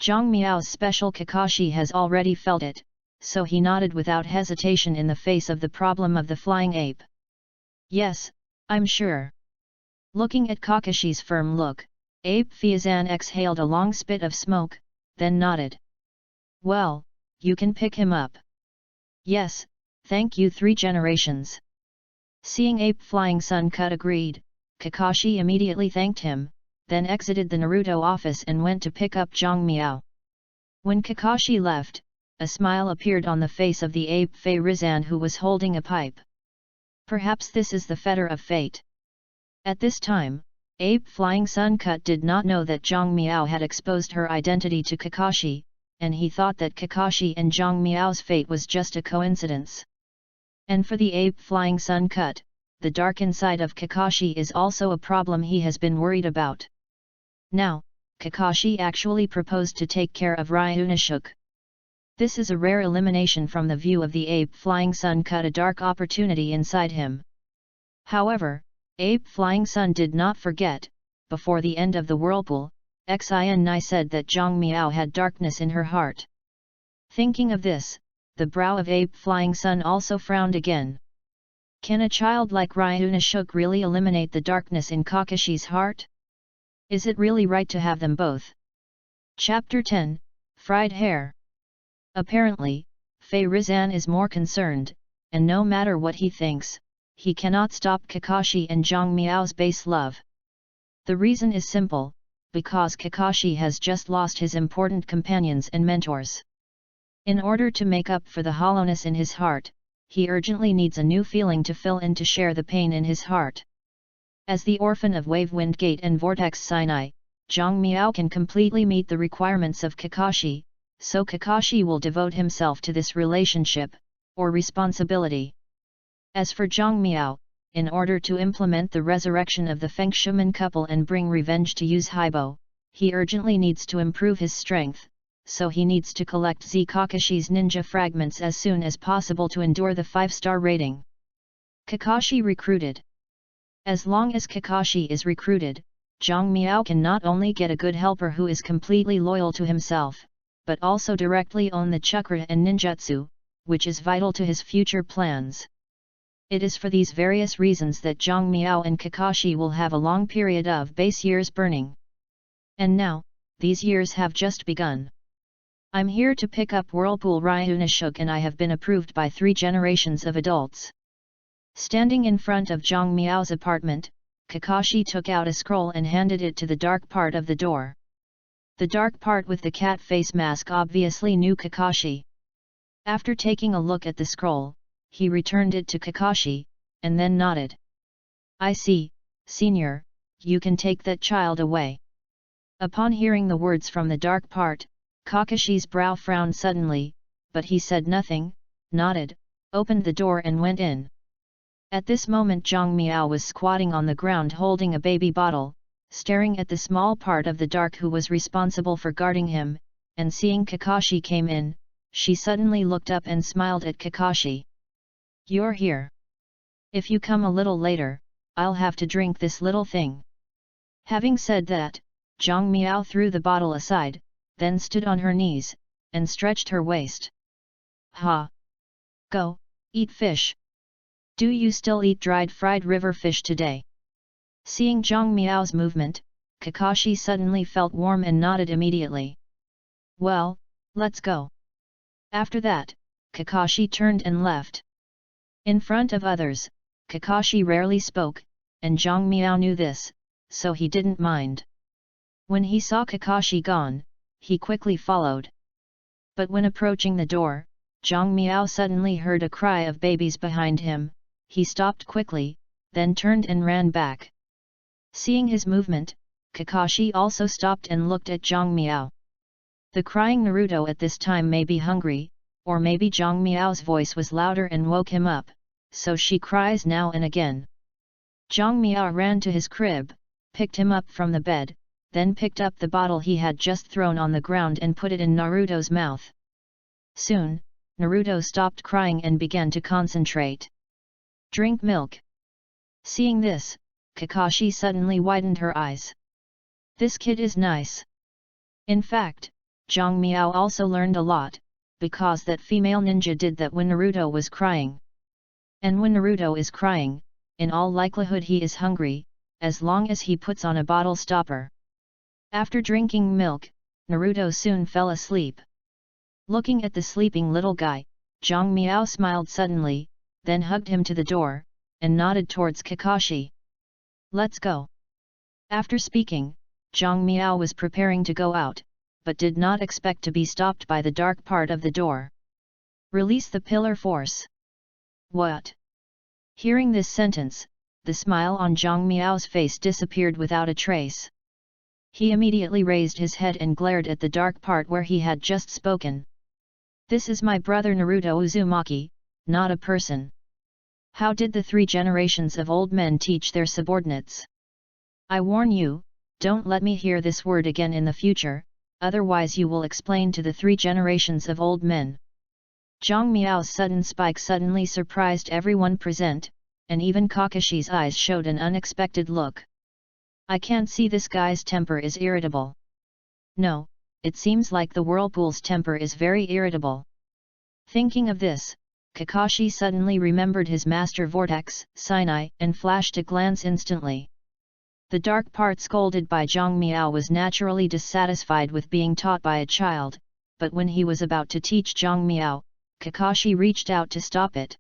Zhang Miao's special Kakashi has already felt it, so he nodded without hesitation in the face of the problem of the flying ape. Yes, I'm sure. Looking at Kakashi's firm look, Ape Fiazan exhaled a long spit of smoke, then nodded. Well, you can pick him up. Yes, thank you 3 generations. Seeing Ape Flying Sun Cut agreed, Kakashi immediately thanked him, then exited the Naruto office and went to pick up Zhang Miao. When Kakashi left, a smile appeared on the face of the ape Fei Rizan who was holding a pipe. Perhaps this is the fetter of fate. At this time, Ape Flying Sun Cut did not know that Zhang Miao had exposed her identity to Kakashi, and he thought that Kakashi and Zhang Miao's fate was just a coincidence. And for the Ape Flying Sun Cut, the dark inside of Kakashi is also a problem he has been worried about. Now, Kakashi actually proposed to take care of Ryunosuke. This is a rare elimination from the view of the Ape Flying Sun Cut, a dark opportunity inside him. However, Ape Flying Sun did not forget, before the end of the whirlpool, Xin said that Zhang Miao had darkness in her heart. Thinking of this, the brow of Ape Flying Sun also frowned again. Can a child like Ryunosuke really eliminate the darkness in Kakashi's heart? Is it really right to have them both? Chapter 10, Fried Hare. Apparently, Fei Rizan is more concerned, and no matter what he thinks, he cannot stop Kakashi and Zhang Miao's base love. The reason is simple, because Kakashi has just lost his important companions and mentors. In order to make up for the hollowness in his heart, he urgently needs a new feeling to fill in to share the pain in his heart. As the orphan of Wavewind Gate and Vortex Sinai, Zhang Miao can completely meet the requirements of Kakashi, so Kakashi will devote himself to this relationship, or responsibility. As for Zhang Miao, in order to implement the resurrection of the Fengshuman couple and bring revenge to Use Haibo, he urgently needs to improve his strength, so he needs to collect Z Kakashi's ninja fragments as soon as possible to endure the 5-star rating. Kakashi recruited. As long as Kakashi is recruited, Zhang Miao can not only get a good helper who is completely loyal to himself, but also directly own the chakra and ninjutsu, which is vital to his future plans. It is for these various reasons that Zhang Miao and Kakashi will have a long period of base years burning. And now, these years have just begun. I'm here to pick up Whirlpool Ryunosuke and I have been approved by 3 generations of adults. Standing in front of Zhang Miao's apartment, Kakashi took out a scroll and handed it to the dark part of the door. The dark part with the cat face mask obviously knew Kakashi. After taking a look at the scroll, he returned it to Kakashi, and then nodded. I see, senior, you can take that child away. Upon hearing the words from the dark part, Kakashi's brow frowned suddenly, but he said nothing, nodded, opened the door and went in. At this moment Zhang Miao was squatting on the ground holding a baby bottle, staring at the small part of the dark who was responsible for guarding him, and seeing Kakashi came in, she suddenly looked up and smiled at Kakashi. You're here. If you come a little later, I'll have to drink this little thing. Having said that, Zhang Miao threw the bottle aside, then stood on her knees, and stretched her waist. Ha! Go, eat fish. Do you still eat dried fried river fish today? Seeing Zhang Miao's movement, Kakashi suddenly felt warm and nodded immediately. Well, let's go. After that, Kakashi turned and left. In front of others, Kakashi rarely spoke, and Zhang Miao knew this, so he didn't mind. When he saw Kakashi gone, he quickly followed. But when approaching the door, Zhang Miao suddenly heard a cry of babies behind him. He stopped quickly, then turned and ran back. Seeing his movement, Kakashi also stopped and looked at Zhang Miao. The crying Naruto at this time may be hungry, or maybe Zhang Miao's voice was louder and woke him up, so she cries now and again. Zhang Miao ran to his crib, picked him up from the bed, then picked up the bottle he had just thrown on the ground and put it in Naruto's mouth. Soon, Naruto stopped crying and began to concentrate. Drink milk. Seeing this, Kakashi suddenly widened her eyes. This kid is nice. In fact, Zhang Miao also learned a lot, because that female ninja did that when Naruto was crying. And when Naruto is crying, in all likelihood he is hungry, as long as he puts on a bottle stopper. After drinking milk, Naruto soon fell asleep. Looking at the sleeping little guy, Zhang Miao smiled suddenly, then hugged him to the door, and nodded towards Kakashi. Let's go. After speaking, Zhang Miao was preparing to go out, but did not expect to be stopped by the dark part of the door. Release the pillar force. What? Hearing this sentence, the smile on Zhang Miao's face disappeared without a trace. He immediately raised his head and glared at the dark part where he had just spoken. This is my brother Naruto Uzumaki, not a person. How did the 3 generations of old men teach their subordinates? I warn you, don't let me hear this word again in the future, otherwise you will explain to the 3 generations of old men. Zhang Miao's sudden spike suddenly surprised everyone present, and even Kakashi's eyes showed an unexpected look. I can't see this guy's temper is irritable. No, it seems like the whirlpool's temper is very irritable. Thinking of this, Kakashi suddenly remembered his master vortex, Sinai, and flashed a glance instantly. The dark part scolded by Zhang Miao was naturally dissatisfied with being taught by a child, but when he was about to teach Zhang Miao, Kakashi reached out to stop it.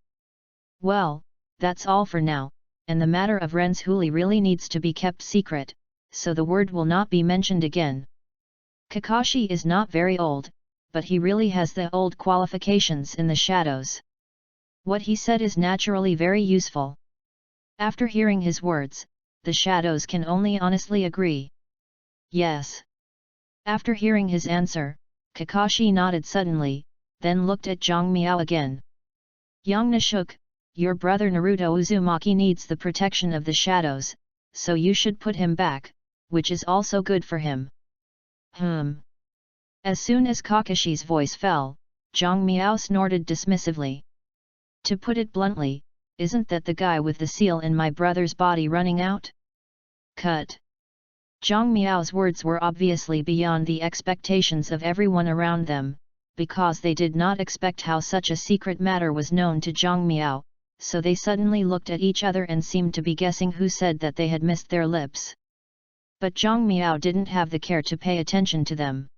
Well, that's all for now, and the matter of Ren's Huli really needs to be kept secret, so the word will not be mentioned again. Kakashi is not very old, but he really has the old qualifications in the shadows. What he said is naturally very useful. After hearing his words, the shadows can only honestly agree. Yes. After hearing his answer, Kakashi nodded suddenly, then looked at Zhang Miao again. Young Nishuk, your brother Naruto Uzumaki needs the protection of the shadows, so you should put him back, which is also good for him. As soon as Kakashi's voice fell, Zhang Miao snorted dismissively. To put it bluntly, isn't that the guy with the seal in my brother's body running out? Cut. Zhang Miao's words were obviously beyond the expectations of everyone around them, because they did not expect how such a secret matter was known to Zhang Miao, so they suddenly looked at each other and seemed to be guessing who said that they had missed their lips. But Zhang Miao didn't have the care to pay attention to them.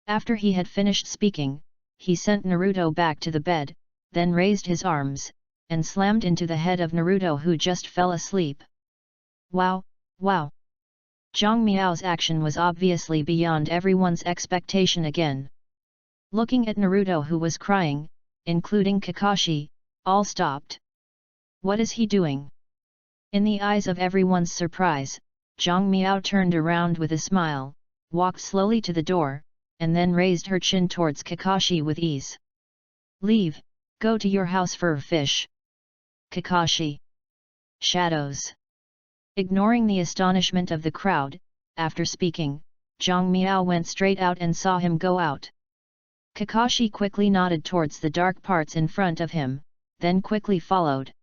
After he had finished speaking, he sent Naruto back to the bed, then raised his arms, and slammed into the head of Naruto who just fell asleep. Wow, wow! Zhang Miao's action was obviously beyond everyone's expectation again. Looking at Naruto who was crying, including Kakashi, all stopped. What is he doing? In the eyes of everyone's surprise, Zhang Miao turned around with a smile, walked slowly to the door, and then raised her chin towards Kakashi with ease. Leave, go to your house fur fish. Kakashi. Shadows. Ignoring the astonishment of the crowd, after speaking, Zhang Miao went straight out and saw him go out. Kakashi quickly nodded towards the dark parts in front of him, then quickly followed.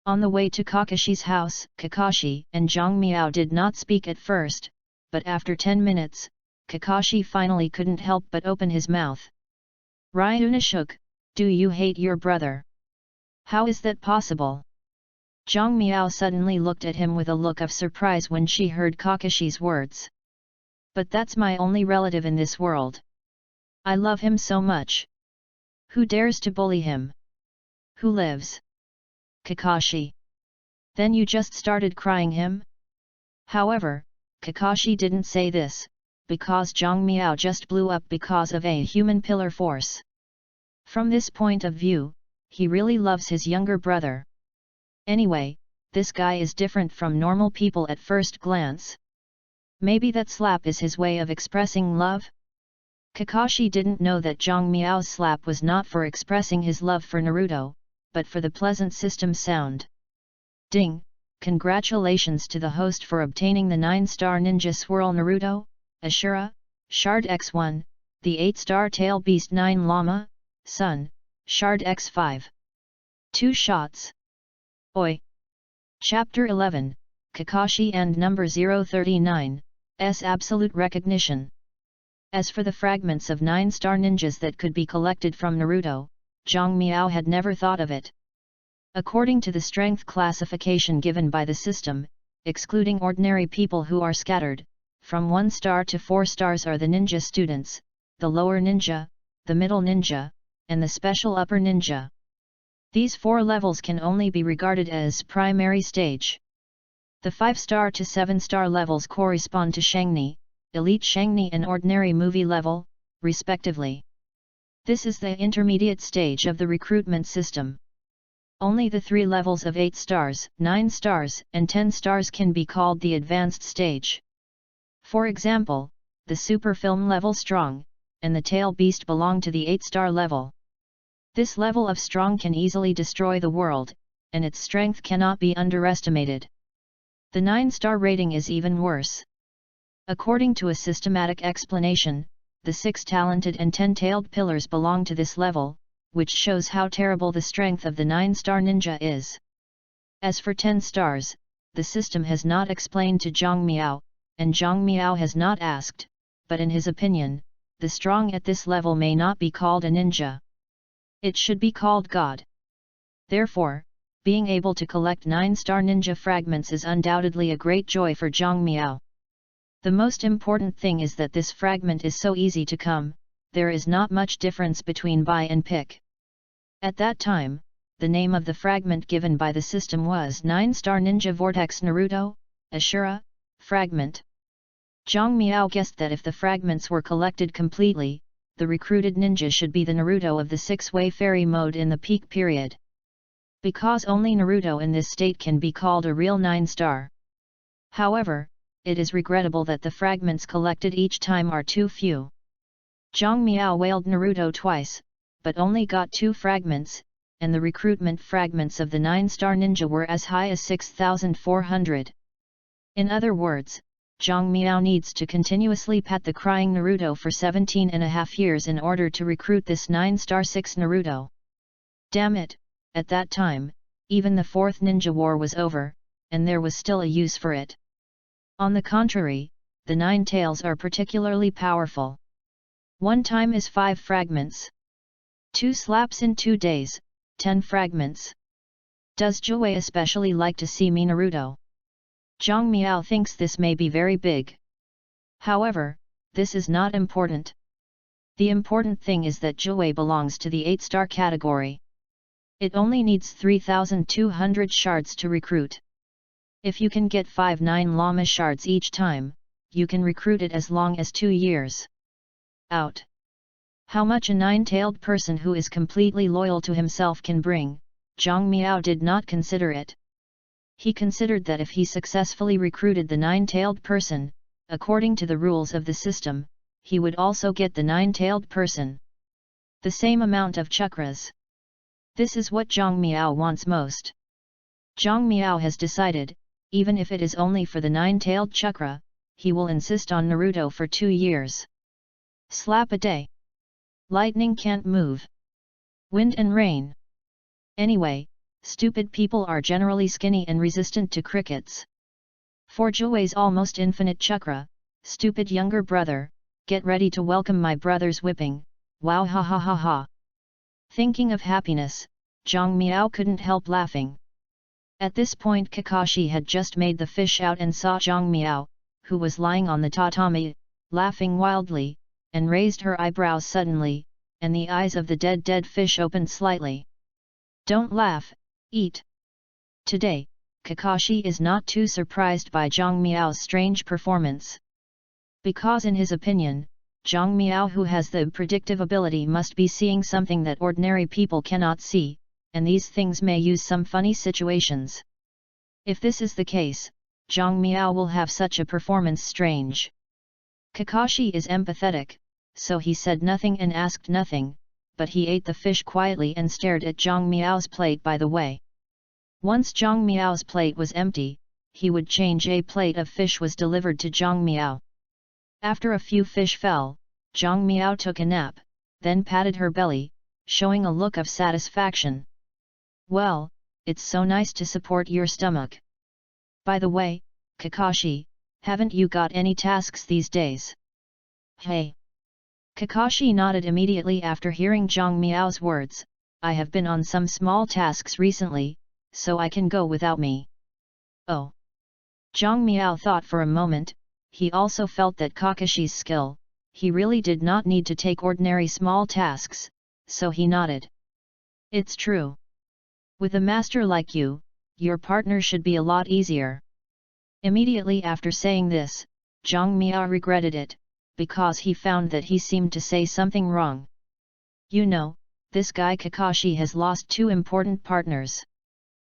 On the way to Kakashi's house, Kakashi and Zhang Miao did not speak at first, but after 10 minutes, Kakashi finally couldn't help but open his mouth. Ryunashuk, do you hate your brother? How is that possible? Zhang Miao suddenly looked at him with a look of surprise when she heard Kakashi's words. But that's my only relative in this world. I love him so much. Who dares to bully him? Who lives? Kakashi. Then you just started crying him? However, Kakashi didn't say this, because Zhang Miao just blew up because of a human pillar force. From this point of view, he really loves his younger brother. Anyway, this guy is different from normal people at first glance. Maybe that slap is his way of expressing love? Kakashi didn't know that Zhang Miao's slap was not for expressing his love for Naruto, but for the pleasant system sound. Ding! Congratulations to the host for obtaining the 9-star ninja swirl Naruto, Ashura, Shard X1, the 8-star tail beast 9 Llama, Sun, Shard X5. 2 shots. Oi! Chapter 11, Kakashi and number 039, S absolute recognition. As for the fragments of 9-star ninjas that could be collected from Naruto, Zhang Miao had never thought of it. According to the strength classification given by the system, excluding ordinary people who are scattered, from 1 star to 4 stars are the ninja students, the lower ninja, the middle ninja, and the special upper ninja. These 4 levels can only be regarded as primary stage. The 5-star to 7-star levels correspond to Shangni, Elite Shangni and Ordinary Movie level, respectively. This is the intermediate stage of the recruitment system. Only the 3 levels of 8 stars, 9 stars, and 10 stars can be called the advanced stage. For example, the Super Film level Strong, and the Tail Beast belong to the 8-star level. This level of Strong can easily destroy the world, and its strength cannot be underestimated. The 9-star rating is even worse. According to a systematic explanation, the 6 talented and 10-tailed pillars belong to this level, which shows how terrible the strength of the 9-star ninja is. As for 10 stars, the system has not explained to Zhang Miao, and Zhang Miao has not asked, but in his opinion, the strong at this level may not be called a ninja. It should be called God. Therefore, being able to collect 9-star ninja fragments is undoubtedly a great joy for Zhang Miao. The most important thing is that this fragment is so easy to come, there is not much difference between buy and pick. At that time, the name of the fragment given by the system was 9-star Ninja Vortex Naruto, Ashura, fragment. Zhang Miao guessed that if the fragments were collected completely, the recruited ninja should be the Naruto of the 6-way fairy mode in the peak period. Because only Naruto in this state can be called a real 9-star. However, it is regrettable that the fragments collected each time are too few. Zhang Miao wailed Naruto twice, but only got 2 fragments, and the recruitment fragments of the 9-star ninja were as high as 6,400. In other words, Zhang Miao needs to continuously pat the crying Naruto for 17.5 years in order to recruit this 9-star 6 Naruto. Damn it, at that time, even the 4th ninja war was over, and there was still a use for it. On the contrary, the 9 tails are particularly powerful. 1 time is 5 fragments. 2 slaps in 2 days, 10 fragments. Does Joey especially like to see me Naruto? Zhang Miao thinks this may be very big. However, this is not important. The important thing is that Joey belongs to the 8-star category. It only needs 3,200 shards to recruit. If you can get 5 9 llama shards each time, you can recruit it as long as 2 years. Out. How much a 9-tailed person who is completely loyal to himself can bring, Zhang Miao did not consider it. He considered that if he successfully recruited the 9-tailed person, according to the rules of the system, he would also get the 9-tailed person. The same amount of chakras. This is what Zhang Miao wants most. Zhang Miao has decided, even if it is only for the 9-tailed chakra, he will insist on Naruto for 2 years. Slap a day. Lightning can't move. Wind and rain. Anyway, stupid people are generally skinny and resistant to crickets. For Joey's almost infinite chakra, stupid younger brother, get ready to welcome my brother's whipping, wow ha ha ha ha. Thinking of happiness, Zhang Miao couldn't help laughing. At this point Kakashi had just made the fish out and saw Zhang Miao, who was lying on the tatami, laughing wildly, and raised her eyebrows suddenly, and the eyes of the dead fish opened slightly. Don't laugh, eat. Today, Kakashi is not too surprised by Zhang Miao's strange performance. Because in his opinion, Zhang Miao who has the predictive ability must be seeing something that ordinary people cannot see, and these things may use some funny situations. If this is the case, Zhang Miao will have such a performance strange. Kakashi is empathetic, so he said nothing and asked nothing, but he ate the fish quietly and stared at Zhang Miao's plate by the way. Once Zhang Miao's plate was empty, he would change a plate of fish was delivered to Zhang Miao. After a few fish fell, Zhang Miao took a nap, then patted her belly, showing a look of satisfaction. Well, it's so nice to support your stomach. By the way, Kakashi, haven't you got any tasks these days? Hey! Kakashi nodded immediately after hearing Zhang Miao's words. I have been on some small tasks recently, so I can go without me. Oh. Zhang Miao thought for a moment. He also felt that Kakashi's skill, he really did not need to take ordinary small tasks, so he nodded. It's true. With a master like you, your partner should be a lot easier. Immediately after saying this, Zhang Miao regretted it, because he found that he seemed to say something wrong. You know, this guy Kakashi has lost 2 important partners.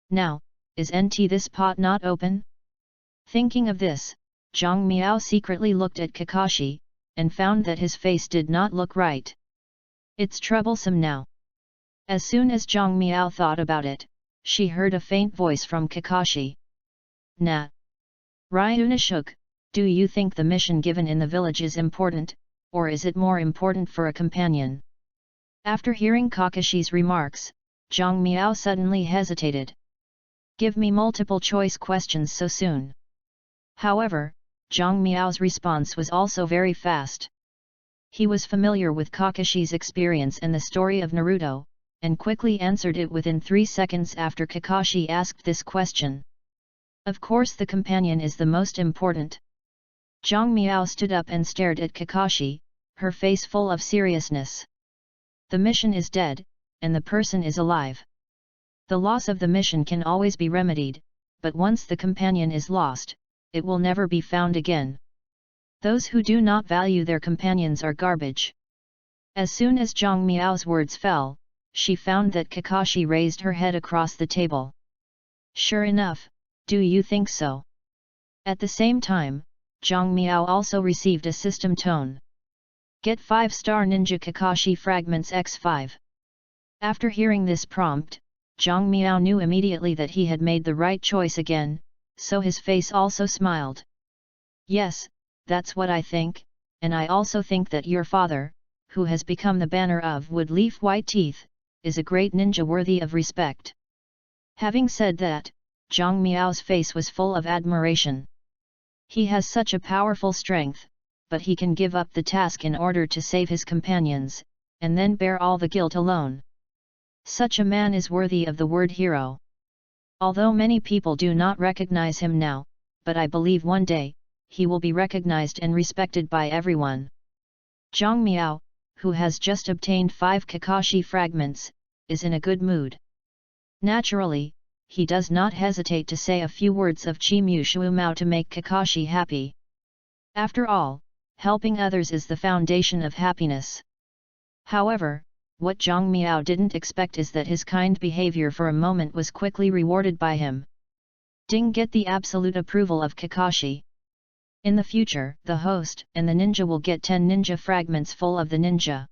Now, is this pot not open? Thinking of this, Zhang Miao secretly looked at Kakashi, and found that his face did not look right. It's troublesome now. As soon as Zhang Miao thought about it, she heard a faint voice from Kakashi. Nah. Ryunashuk, do you think the mission given in the village is important, or is it more important for a companion? After hearing Kakashi's remarks, Zhang Miao suddenly hesitated. Give me multiple choice questions so soon. However, Zhang Miao's response was also very fast. He was familiar with Kakashi's experience and the story of Naruto, and quickly answered it within 3 seconds after Kakashi asked this question. Of course the companion is the most important. Zhang Miao stood up and stared at Kakashi, her face full of seriousness. The mission is dead, and the person is alive. The loss of the mission can always be remedied, but once the companion is lost, it will never be found again. Those who do not value their companions are garbage. As soon as Zhang Miao's words fell, she found that Kakashi raised her head across the table. Sure enough, do you think so? At the same time, Zhang Miao also received a system tone. Get 5-star ninja Kakashi fragments x5. After hearing this prompt, Zhang Miao knew immediately that he had made the right choice again, so his face also smiled. Yes, that's what I think, and I also think that your father, who has become the banner of Wood Leaf White Teeth, is a great ninja worthy of respect. Having said that, Zhang Miao's face was full of admiration. He has such a powerful strength, but he can give up the task in order to save his companions, and then bear all the guilt alone. Such a man is worthy of the word hero. Although many people do not recognize him now, but I believe one day, he will be recognized and respected by everyone. Zhang Miao, who has just obtained 5 Kakashi fragments, is in a good mood. Naturally, he does not hesitate to say a few words of Chimu Shu Mao to make Kakashi happy. After all, helping others is the foundation of happiness. However, what Zhang Miao didn't expect is that his kind behavior for a moment was quickly rewarded by him. Ding get the absolute approval of Kakashi. In the future, the host and the ninja will get 10 ninja fragments full of the ninja.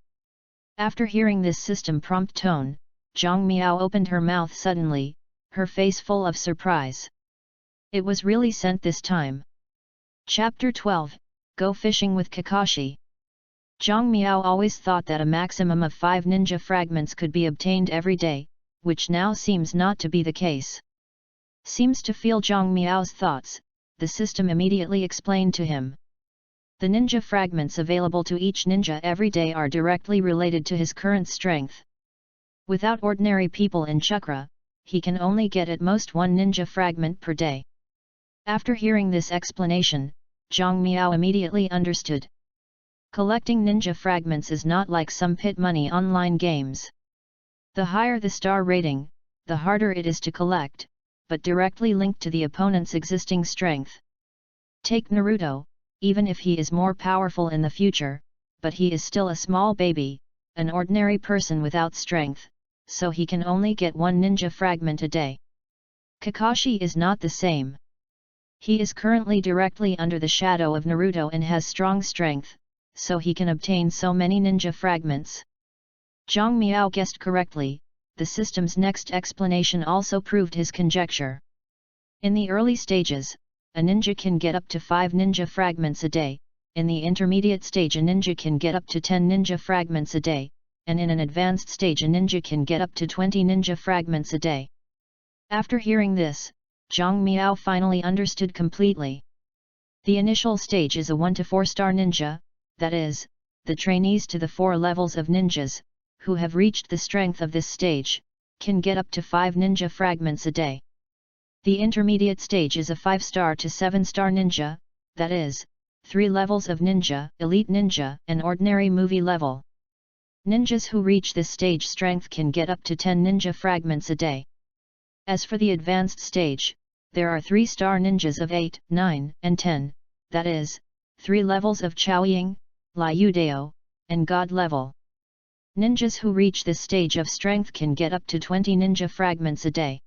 After hearing this system prompt tone, Zhang Miao opened her mouth suddenly, her face full of surprise. It was really sent this time. Chapter 12, Go Fishing with Kakashi. Zhang Miao always thought that a maximum of 5 ninja fragments could be obtained every day, which now seems not to be the case. Seems to feel Zhang Miao's thoughts, the system immediately explained to him. The ninja fragments available to each ninja every day are directly related to his current strength. Without ordinary people in Chakra, he can only get at most 1 ninja fragment per day. After hearing this explanation, Zhang Miao immediately understood. Collecting ninja fragments is not like some pit money online games. The higher the star rating, the harder it is to collect, but directly linked to the opponent's existing strength. Take Naruto, even if he is more powerful in the future, but he is still a small baby, an ordinary person without strength, so he can only get 1 ninja fragment a day. Kakashi is not the same. He is currently directly under the shadow of Naruto and has strong strength, so he can obtain so many ninja fragments. Zhang Miao guessed correctly, the system's next explanation also proved his conjecture. In the early stages, a ninja can get up to 5 ninja fragments a day, in the intermediate stage a ninja can get up to 10 ninja fragments a day, and in an advanced stage a ninja can get up to 20 ninja fragments a day. After hearing this, Zhang Miao finally understood completely. The initial stage is a 1 to 4 star ninja, that is, the trainees to the 4 levels of ninjas, who have reached the strength of this stage, can get up to 5 ninja fragments a day. The intermediate stage is a 5-star to 7-star ninja, that is, 3 levels of ninja, elite ninja, and ordinary movie level. Ninjas who reach this stage strength can get up to 10 ninja fragments a day. As for the advanced stage, there are 3-star ninjas of 8, 9, and 10, that is, 3 levels of Chaoying, Liudeo, and God level. Ninjas who reach this stage of strength can get up to 20 ninja fragments a day.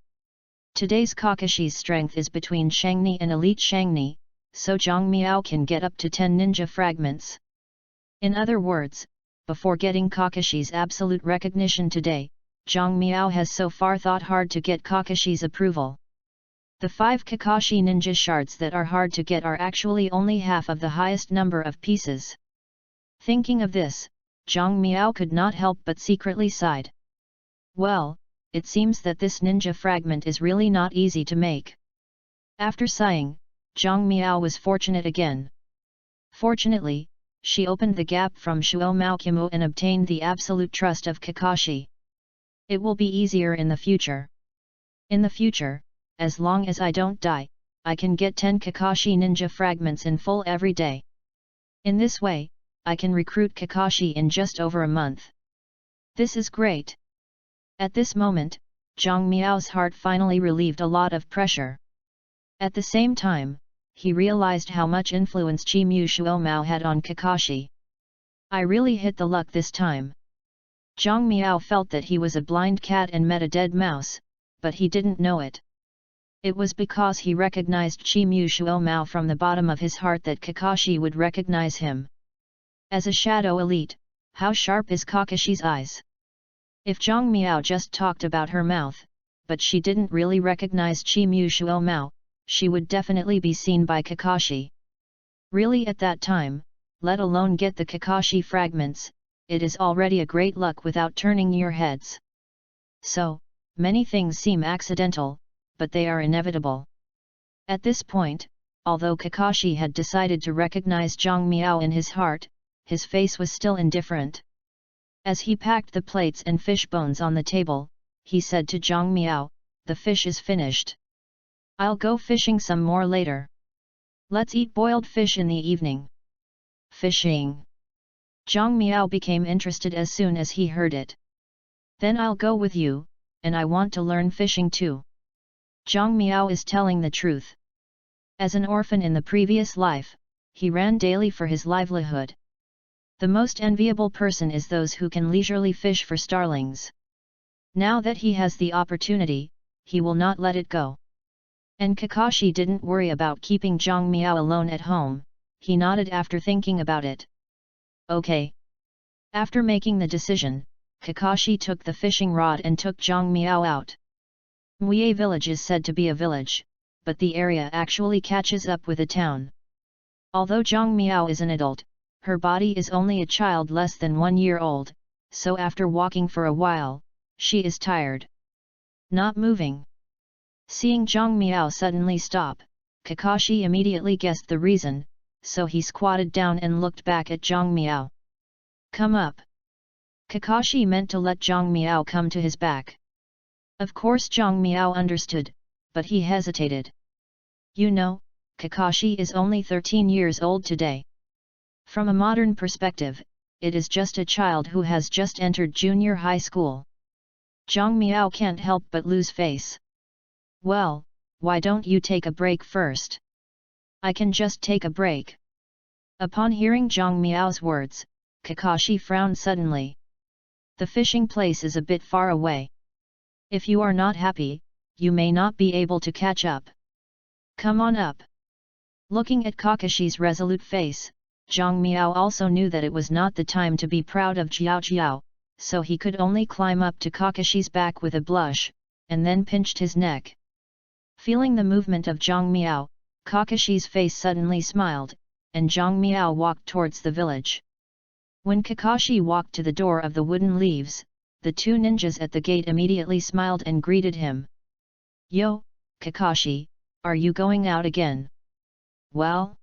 Today's Kakashi's strength is between Shangni and Elite Shangni, so Zhang Miao can get up to 10 ninja fragments. In other words, before getting Kakashi's absolute recognition today, Zhang Miao has so far thought hard to get Kakashi's approval. The 5 Kakashi ninja shards that are hard to get are actually only half of the highest number of pieces. Thinking of this, Zhang Miao could not help but secretly sighed. Well, it seems that this ninja fragment is really not easy to make. After sighing, Zhang Miao was fortunate again. Fortunately, she opened the gap from Shuo Maokimu and obtained the absolute trust of Kakashi. It will be easier in the future. In the future, as long as I don't die, I can get 10 Kakashi ninja fragments in full every day. In this way, I can recruit Kakashi in just over a month. This is great. At this moment, Zhang Miao's heart finally relieved a lot of pressure. At the same time, he realized how much influence Chimu Shuomao had on Kakashi. I really hit the luck this time. Zhang Miao felt that he was a blind cat and met a dead mouse, but he didn't know it. It was because he recognized Chimu Shuomao from the bottom of his heart that Kakashi would recognize him. As a shadow elite, how sharp is Kakashi's eyes? If Zhang Miao just talked about her mouth, but she didn't really recognize Chimu Shuomao, she would definitely be seen by Kakashi. Really at that time, let alone get the Kakashi fragments, it is already a great luck without turning your heads. So, many things seem accidental, but they are inevitable. At this point, although Kakashi had decided to recognize Zhang Miao in his heart, his face was still indifferent. As he packed the plates and fish bones on the table, he said to Zhang Miao, "The fish is finished. I'll go fishing some more later. Let's eat boiled fish in the evening." Fishing. Zhang Miao became interested as soon as he heard it. "Then I'll go with you, and I want to learn fishing too." Zhang Miao is telling the truth. As an orphan in the previous life, he ran daily for his livelihood. The most enviable person is those who can leisurely fish for starlings. Now that he has the opportunity, he will not let it go. And Kakashi didn't worry about keeping Zhang Miao alone at home, he nodded after thinking about it. Okay. After making the decision, Kakashi took the fishing rod and took Zhang Miao out. Mui village is said to be a village, but the area actually catches up with a town. Although Zhang Miao is an adult, her body is only a child less than 1 year old, so after walking for a while, she is tired. Not moving. Seeing Zhang Miao suddenly stop, Kakashi immediately guessed the reason, so he squatted down and looked back at Zhang Miao. "Come up." Kakashi meant to let Zhang Miao come to his back. Of course Zhang Miao understood, but he hesitated. You know, Kakashi is only 13 years old today. From a modern perspective, it is just a child who has just entered junior high school. Zhang Miao can't help but lose face. "Well, why don't you take a break first?" "I can just take a break." Upon hearing Zhang Miao's words, Kakashi frowned suddenly. The fishing place is a bit far away. If you are not happy, you may not be able to catch up. Come on up. Looking at Kakashi's resolute face, Zhang Miao also knew that it was not the time to be proud of Jiao Jiao, so he could only climb up to Kakashi's back with a blush, and then pinched his neck. Feeling the movement of Zhang Miao, Kakashi's face suddenly smiled, and Zhang Miao walked towards the village. When Kakashi walked to the door of the wooden leaves, the 2 ninjas at the gate immediately smiled and greeted him. "Yo, Kakashi, are you going out again?" "Well?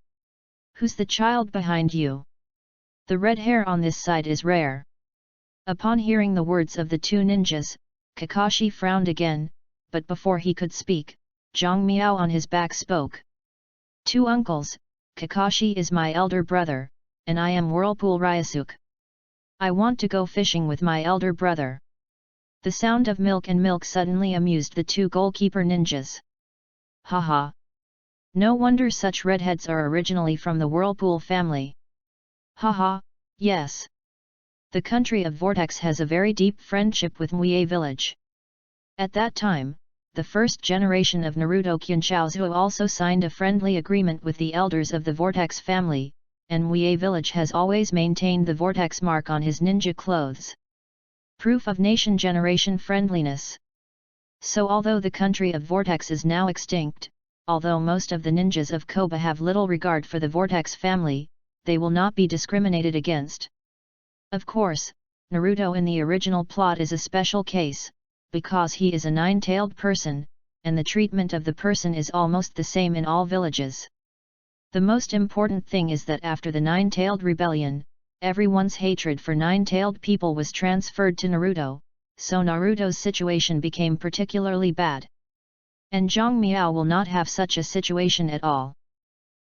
Who's the child behind you?" The red hair on this side is rare. Upon hearing the words of the two ninjas, Kakashi frowned again, but before he could speak, Zhang Miao on his back spoke. Two uncles, Kakashi is my elder brother, and I am Whirlpool Ryusuke. I want to go fishing with my elder brother. The sound of milk and milk suddenly amused the two goalkeeper ninjas. Haha! No wonder such redheads are originally from the Whirlpool family. Haha, yes. The country of Vortex has a very deep friendship with Mue village. At that time, the first generation of Naruto Kyunchaozu also signed a friendly agreement with the elders of the Vortex family, and Mue village has always maintained the Vortex mark on his ninja clothes. Proof of nation generation friendliness. So although the country of Vortex is now extinct, although most of the ninjas of Koba have little regard for the Vortex family, they will not be discriminated against. Of course, Naruto in the original plot is a special case, because he is a nine-tailed person, and the treatment of the person is almost the same in all villages. The most important thing is that after the nine-tailed rebellion, everyone's hatred for nine-tailed people was transferred to Naruto, so Naruto's situation became particularly bad. And Zhang Miao will not have such a situation at all.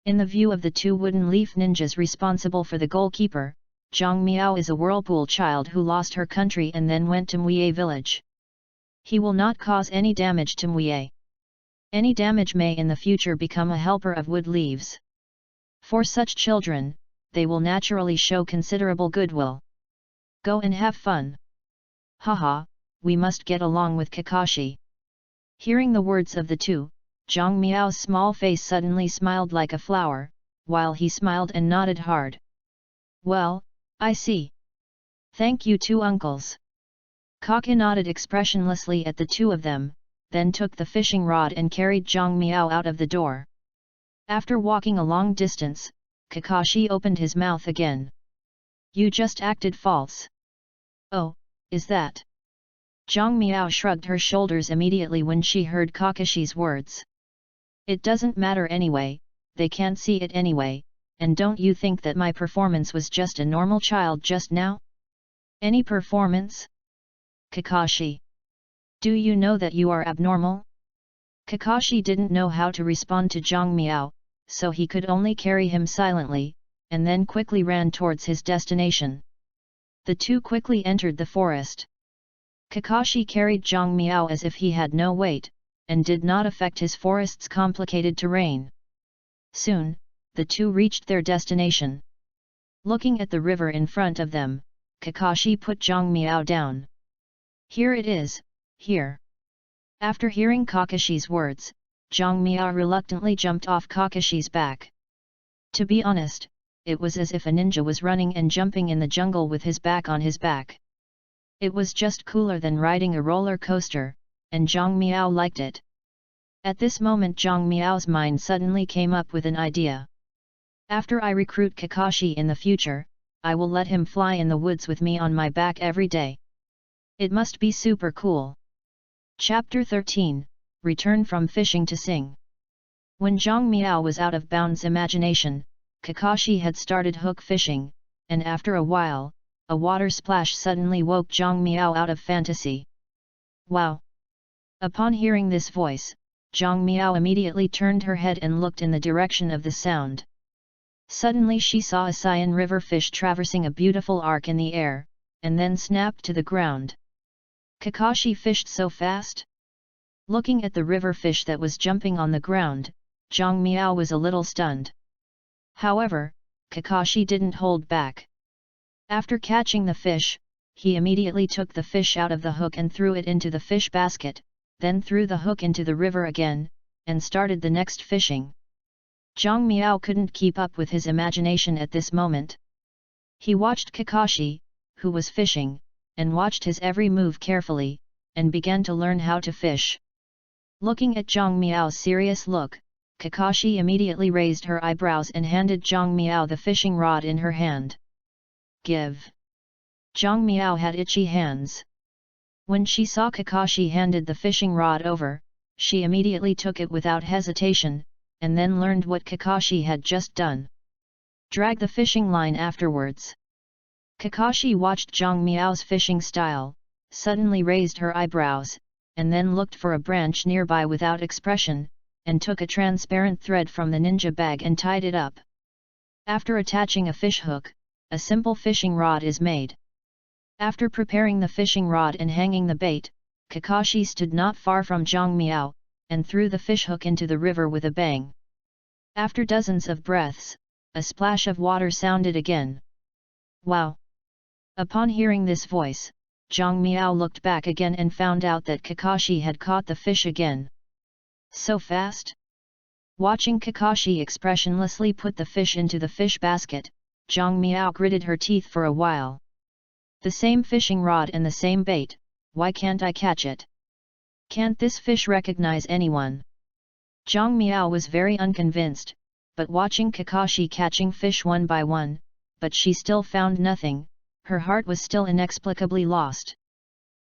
In the view of the two wooden leaf ninjas responsible for the goalkeeper, Zhang Miao is a whirlpool child who lost her country and then went to Mue village. He will not cause any damage to Mue. Any damage may in the future become a helper of wood leaves. For such children, they will naturally show considerable goodwill. Go and have fun. Haha, we must get along with Kakashi. Hearing the words of the two, Zhang Miao's small face suddenly smiled like a flower, while he smiled and nodded hard. Well, I see. Thank you two uncles. Kaka nodded expressionlessly at the two of them, then took the fishing rod and carried Zhang Miao out of the door. After walking a long distance, Kakashi opened his mouth again. You just acted false. Oh, is that? Zhang Miao shrugged her shoulders immediately when she heard Kakashi's words. It doesn't matter anyway, they can't see it anyway, and don't you think that my performance was just a normal child just now? Any performance? Kakashi. Do you know that you are abnormal? Kakashi didn't know how to respond to Zhang Miao, so he could only carry him silently, and then quickly ran towards his destination. The two quickly entered the forest. Kakashi carried Zhang Miao as if he had no weight, and did not affect his forest's complicated terrain. Soon, the two reached their destination. Looking at the river in front of them, Kakashi put Zhang Miao down. Here it is, here. After hearing Kakashi's words, Zhang Miao reluctantly jumped off Kakashi's back. To be honest, it was as if a ninja was running and jumping in the jungle with his back on his back. It was just cooler than riding a roller coaster, and Zhang Miao liked it. At this moment Zhang Miao's mind suddenly came up with an idea. After I recruit Kakashi in the future, I will let him fly in the woods with me on my back every day. It must be super cool. Chapter 13, Return from Fishing to Sing. When Zhang Miao was out of bounds imagination, Kakashi had started hook fishing, and after a while, a water splash suddenly woke Zhang Miao out of fantasy. Wow! Upon hearing this voice, Zhang Miao immediately turned her head and looked in the direction of the sound. Suddenly she saw a cyan river fish traversing a beautiful arc in the air, and then snapped to the ground. Kakashi fished so fast? Looking at the river fish that was jumping on the ground, Zhang Miao was a little stunned. However, Kakashi didn't hold back. After catching the fish, he immediately took the fish out of the hook and threw it into the fish basket, then threw the hook into the river again, and started the next fishing. Zhang Miao couldn't keep up with his imagination at this moment. He watched Kakashi, who was fishing, and watched his every move carefully, and began to learn how to fish. Looking at Zhang Miao's serious look, Kakashi immediately raised her eyebrows and handed Zhang Miao the fishing rod in her hand. Give. Zhang Miao had itchy hands. When she saw Kakashi handed the fishing rod over, she immediately took it without hesitation, and then learned what Kakashi had just done. Drag the fishing line afterwards. Kakashi watched Zhang Miao's fishing style, suddenly raised her eyebrows, and then looked for a branch nearby without expression, and took a transparent thread from the ninja bag and tied it up. After attaching a fish hook, a simple fishing rod is made. After preparing the fishing rod and hanging the bait, Kakashi stood not far from Zhang Miao, and threw the fish hook into the river with a bang. After dozens of breaths, a splash of water sounded again. Wow! Upon hearing this voice, Zhang Miao looked back again and found out that Kakashi had caught the fish again. So fast? Watching Kakashi expressionlessly put the fish into the fish basket, Zhang Miao gritted her teeth for a while. The same fishing rod and the same bait, why can't I catch it? Can't this fish recognize anyone? Zhang Miao was very unconvinced, but watching Kakashi catching fish one by one, but she still found nothing, her heart was still inexplicably lost.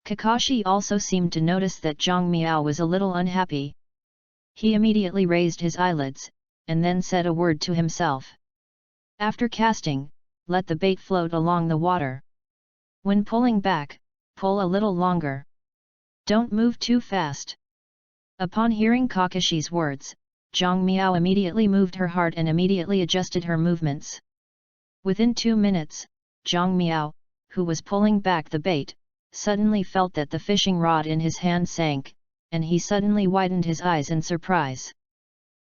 Kakashi also seemed to notice that Zhang Miao was a little unhappy. He immediately raised his eyelids, and then said a word to himself. After casting, let the bait float along the water. When pulling back, pull a little longer. Don't move too fast. Upon hearing Kakashi's words, Zhang Miao immediately moved her heart and immediately adjusted her movements. Within 2 minutes, Zhang Miao, who was pulling back the bait, suddenly felt that the fishing rod in his hand sank, and he suddenly widened his eyes in surprise.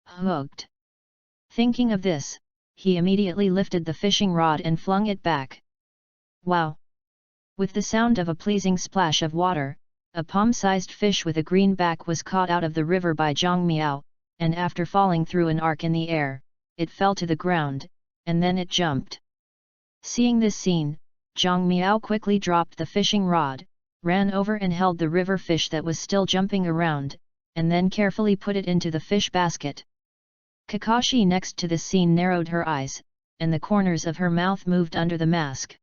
Hooked! Thinking of this, he immediately lifted the fishing rod and flung it back. Wow! With the sound of a pleasing splash of water, a palm-sized fish with a green back was caught out of the river by Zhang Miao, and after falling through an arc in the air, it fell to the ground, and then it jumped. Seeing this scene, Zhang Miao quickly dropped the fishing rod, ran over and held the river fish that was still jumping around, and then carefully put it into the fish basket. Kakashi next to this scene narrowed her eyes, and the corners of her mouth moved under the mask.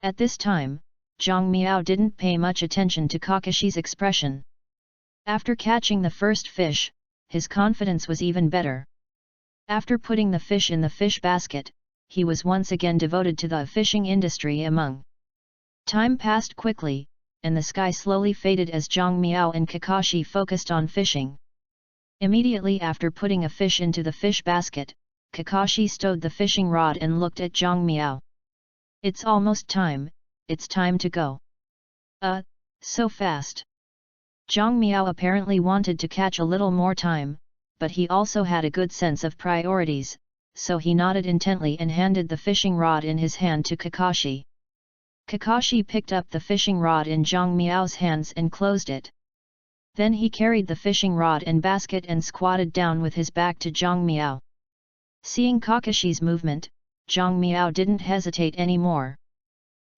At this time, Zhang Miao didn't pay much attention to Kakashi's expression. After catching the first fish, his confidence was even better. After putting the fish in the fish basket, he was once again devoted to the fishing industry among. Time passed quickly, and the sky slowly faded as Zhang Miao and Kakashi focused on fishing. Immediately after putting a fish into the fish basket, Kakashi stowed the fishing rod and looked at Zhang Miao. It's almost time, it's time to go. So fast. Zhang Miao apparently wanted to catch a little more time, but he also had a good sense of priorities, so he nodded intently and handed the fishing rod in his hand to Kakashi. Kakashi picked up the fishing rod in Zhang Miao's hands and closed it. Then he carried the fishing rod and basket and squatted down with his back to Zhang Miao. Seeing Kakashi's movement, Zhang Miao didn't hesitate anymore.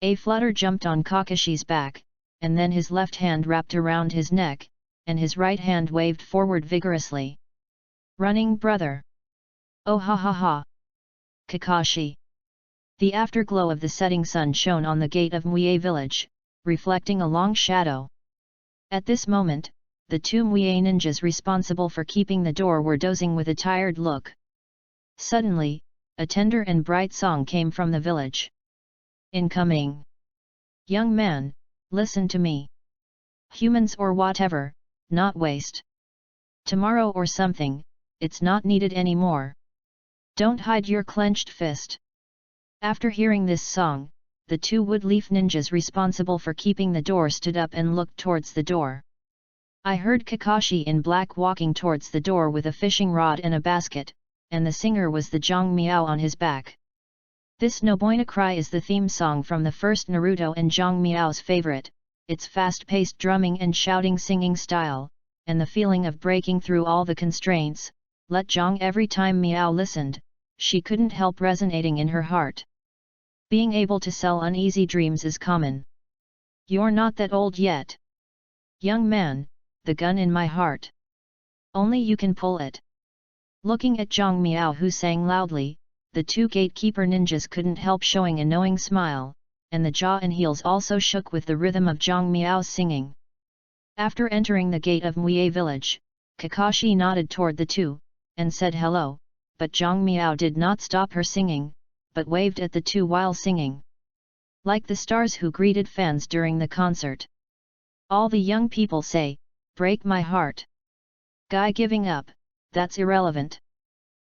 A flutter jumped on Kakashi's back, and then his left hand wrapped around his neck, and his right hand waved forward vigorously. Running brother! Oh ha ha ha! Kakashi! The afterglow of the setting sun shone on the gate of Mue village, reflecting a long shadow. At this moment, the 2 Mue ninjas responsible for keeping the door were dozing with a tired look. Suddenly, a tender and bright song came from the village. Incoming! Young man, listen to me. Humans or whatever, not waste. Tomorrow or something, it's not needed anymore. Don't hide your clenched fist. After hearing this song, the 2 wood-leaf ninjas responsible for keeping the door stood up and looked towards the door. I heard Kakashi in black walking towards the door with a fishing rod and a basket, and the singer was the Zhang Miao on his back. This Noboina Cry is the theme song from the first Naruto and Zhang Miao's favorite, its fast-paced drumming and shouting singing style, and the feeling of breaking through all the constraints, let Zhang every time Miao listened, she couldn't help resonating in her heart. Being able to sell uneasy dreams is common. You're not that old yet. Young man, the gun in my heart. Only you can pull it. Looking at Zhang Miao who sang loudly, the 2 gatekeeper ninjas couldn't help showing a knowing smile, and the jaw and heels also shook with the rhythm of Zhang Miao's singing. After entering the gate of Mue village, Kakashi nodded toward the 2, and said hello, but Zhang Miao did not stop her singing, but waved at the 2 while singing. like the stars who greeted fans during the concert. All the young people say, "Break my heart." Guy giving up, that's irrelevant.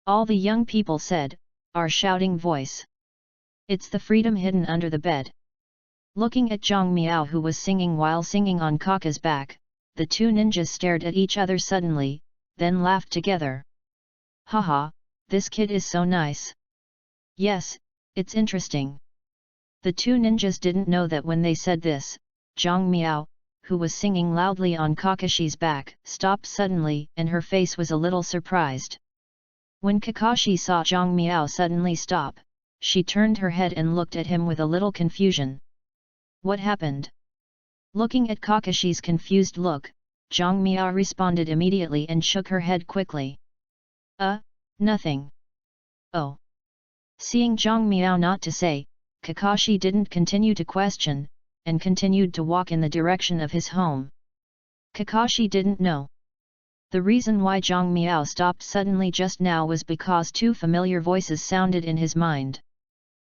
All the young people said, our shouting voice. It's the freedom hidden under the bed. Looking at Zhang Miao, who was singing while singing on Kaka's back, the two ninjas stared at each other suddenly, then laughed together. Haha, this kid is so nice. Yes, it's interesting. The two ninjas didn't know that when they said this, Zhang Miao, who was singing loudly on Kakashi's back, stopped suddenly and her face was a little surprised. When Kakashi saw Zhang Miao suddenly stop, she turned her head and looked at him with a little confusion. What happened? Looking at Kakashi's confused look, Zhang Miao responded immediately and shook her head quickly. Nothing. Oh. Seeing Zhang Miao not to say, Kakashi didn't continue to question, and continued to walk in the direction of his home. Kakashi didn't know. The reason why Zhang Miao stopped suddenly just now was because two familiar voices sounded in his mind.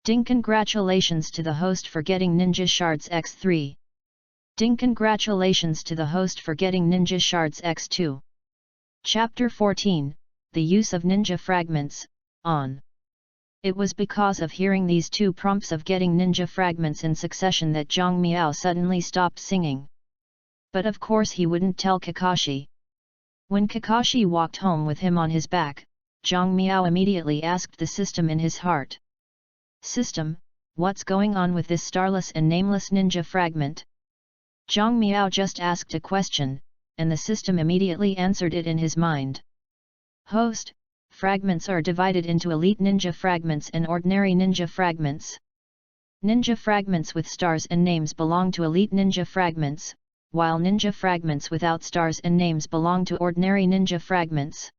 Ding, congratulations to the host for getting Ninja Shards X3. Ding, congratulations to the host for getting Ninja Shards X2. Chapter 14, The Use of Ninja Fragments, on. It was because of hearing these two prompts of getting ninja fragments in succession that Zhang Miao suddenly stopped singing. But of course he wouldn't tell Kakashi. When Kakashi walked home with him on his back, Zhang Miao immediately asked the system in his heart. System, what's going on with this starless and nameless ninja fragment? Zhang Miao just asked a question, and the system immediately answered it in his mind. Host, fragments are divided into elite ninja fragments and ordinary ninja fragments. Ninja fragments with stars and names belong to elite ninja fragments, while ninja fragments without stars and names belong to ordinary ninja fragments.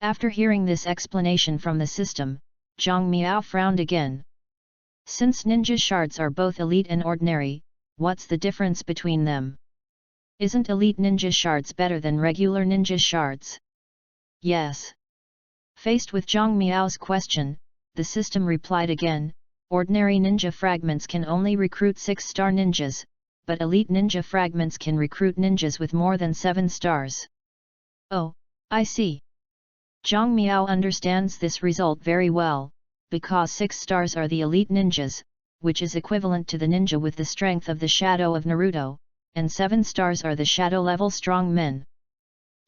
After hearing this explanation from the system, Zhang Miao frowned again. Since ninja shards are both elite and ordinary, what's the difference between them? Isn't elite ninja shards better than regular ninja shards? Yes. Faced with Zhang Miao's question, the system replied again, ordinary ninja fragments can only recruit 6-star ninjas, but elite ninja fragments can recruit ninjas with more than 7 stars. Oh, I see. Zhang Miao understands this result very well, because 6 stars are the elite ninjas, which is equivalent to the ninja with the strength of the shadow of Naruto, and 7 stars are the shadow-level strong men.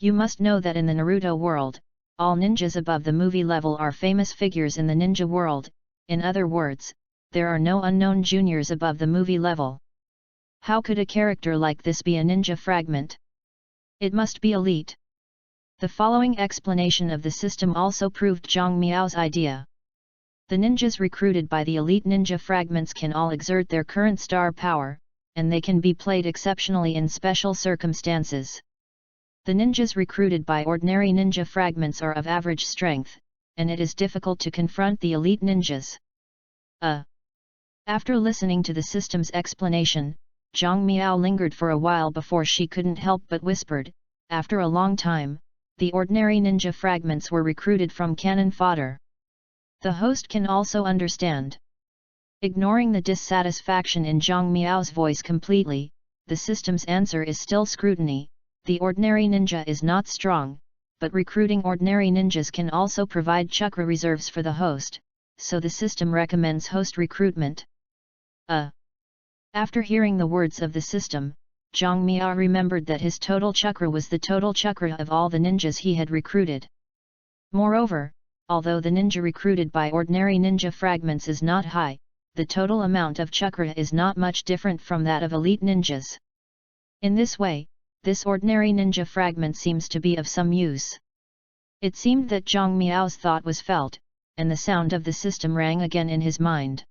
You must know that in the Naruto world, all ninjas above the movie level are famous figures in the ninja world, in other words, there are no unknown juniors above the movie level. How could a character like this be a ninja fragment? It must be elite. The following explanation of the system also proved Zhang Miao's idea. The ninjas recruited by the elite ninja fragments can all exert their current star power, and they can be played exceptionally in special circumstances. The ninjas recruited by ordinary ninja fragments are of average strength, and it is difficult to confront the elite ninjas. After listening to the system's explanation, Zhang Miao lingered for a while before she couldn't help but whispered, after a long time, the ordinary ninja fragments were recruited from cannon fodder. The host can also understand. Ignoring the dissatisfaction in Zhang Miao's voice completely, the system's answer is still scrutiny. The ordinary ninja is not strong, but recruiting ordinary ninjas can also provide chakra reserves for the host, so the system recommends host recruitment. After hearing the words of the system, Zhang Miao remembered that his total chakra was the total chakra of all the ninjas he had recruited. Moreover, although the ninja recruited by ordinary ninja fragments is not high, the total amount of chakra is not much different from that of elite ninjas. In this way, this ordinary ninja fragment seems to be of some use. It seemed that Zhang Miao's thought was felt, and the sound of the system rang again in his mind.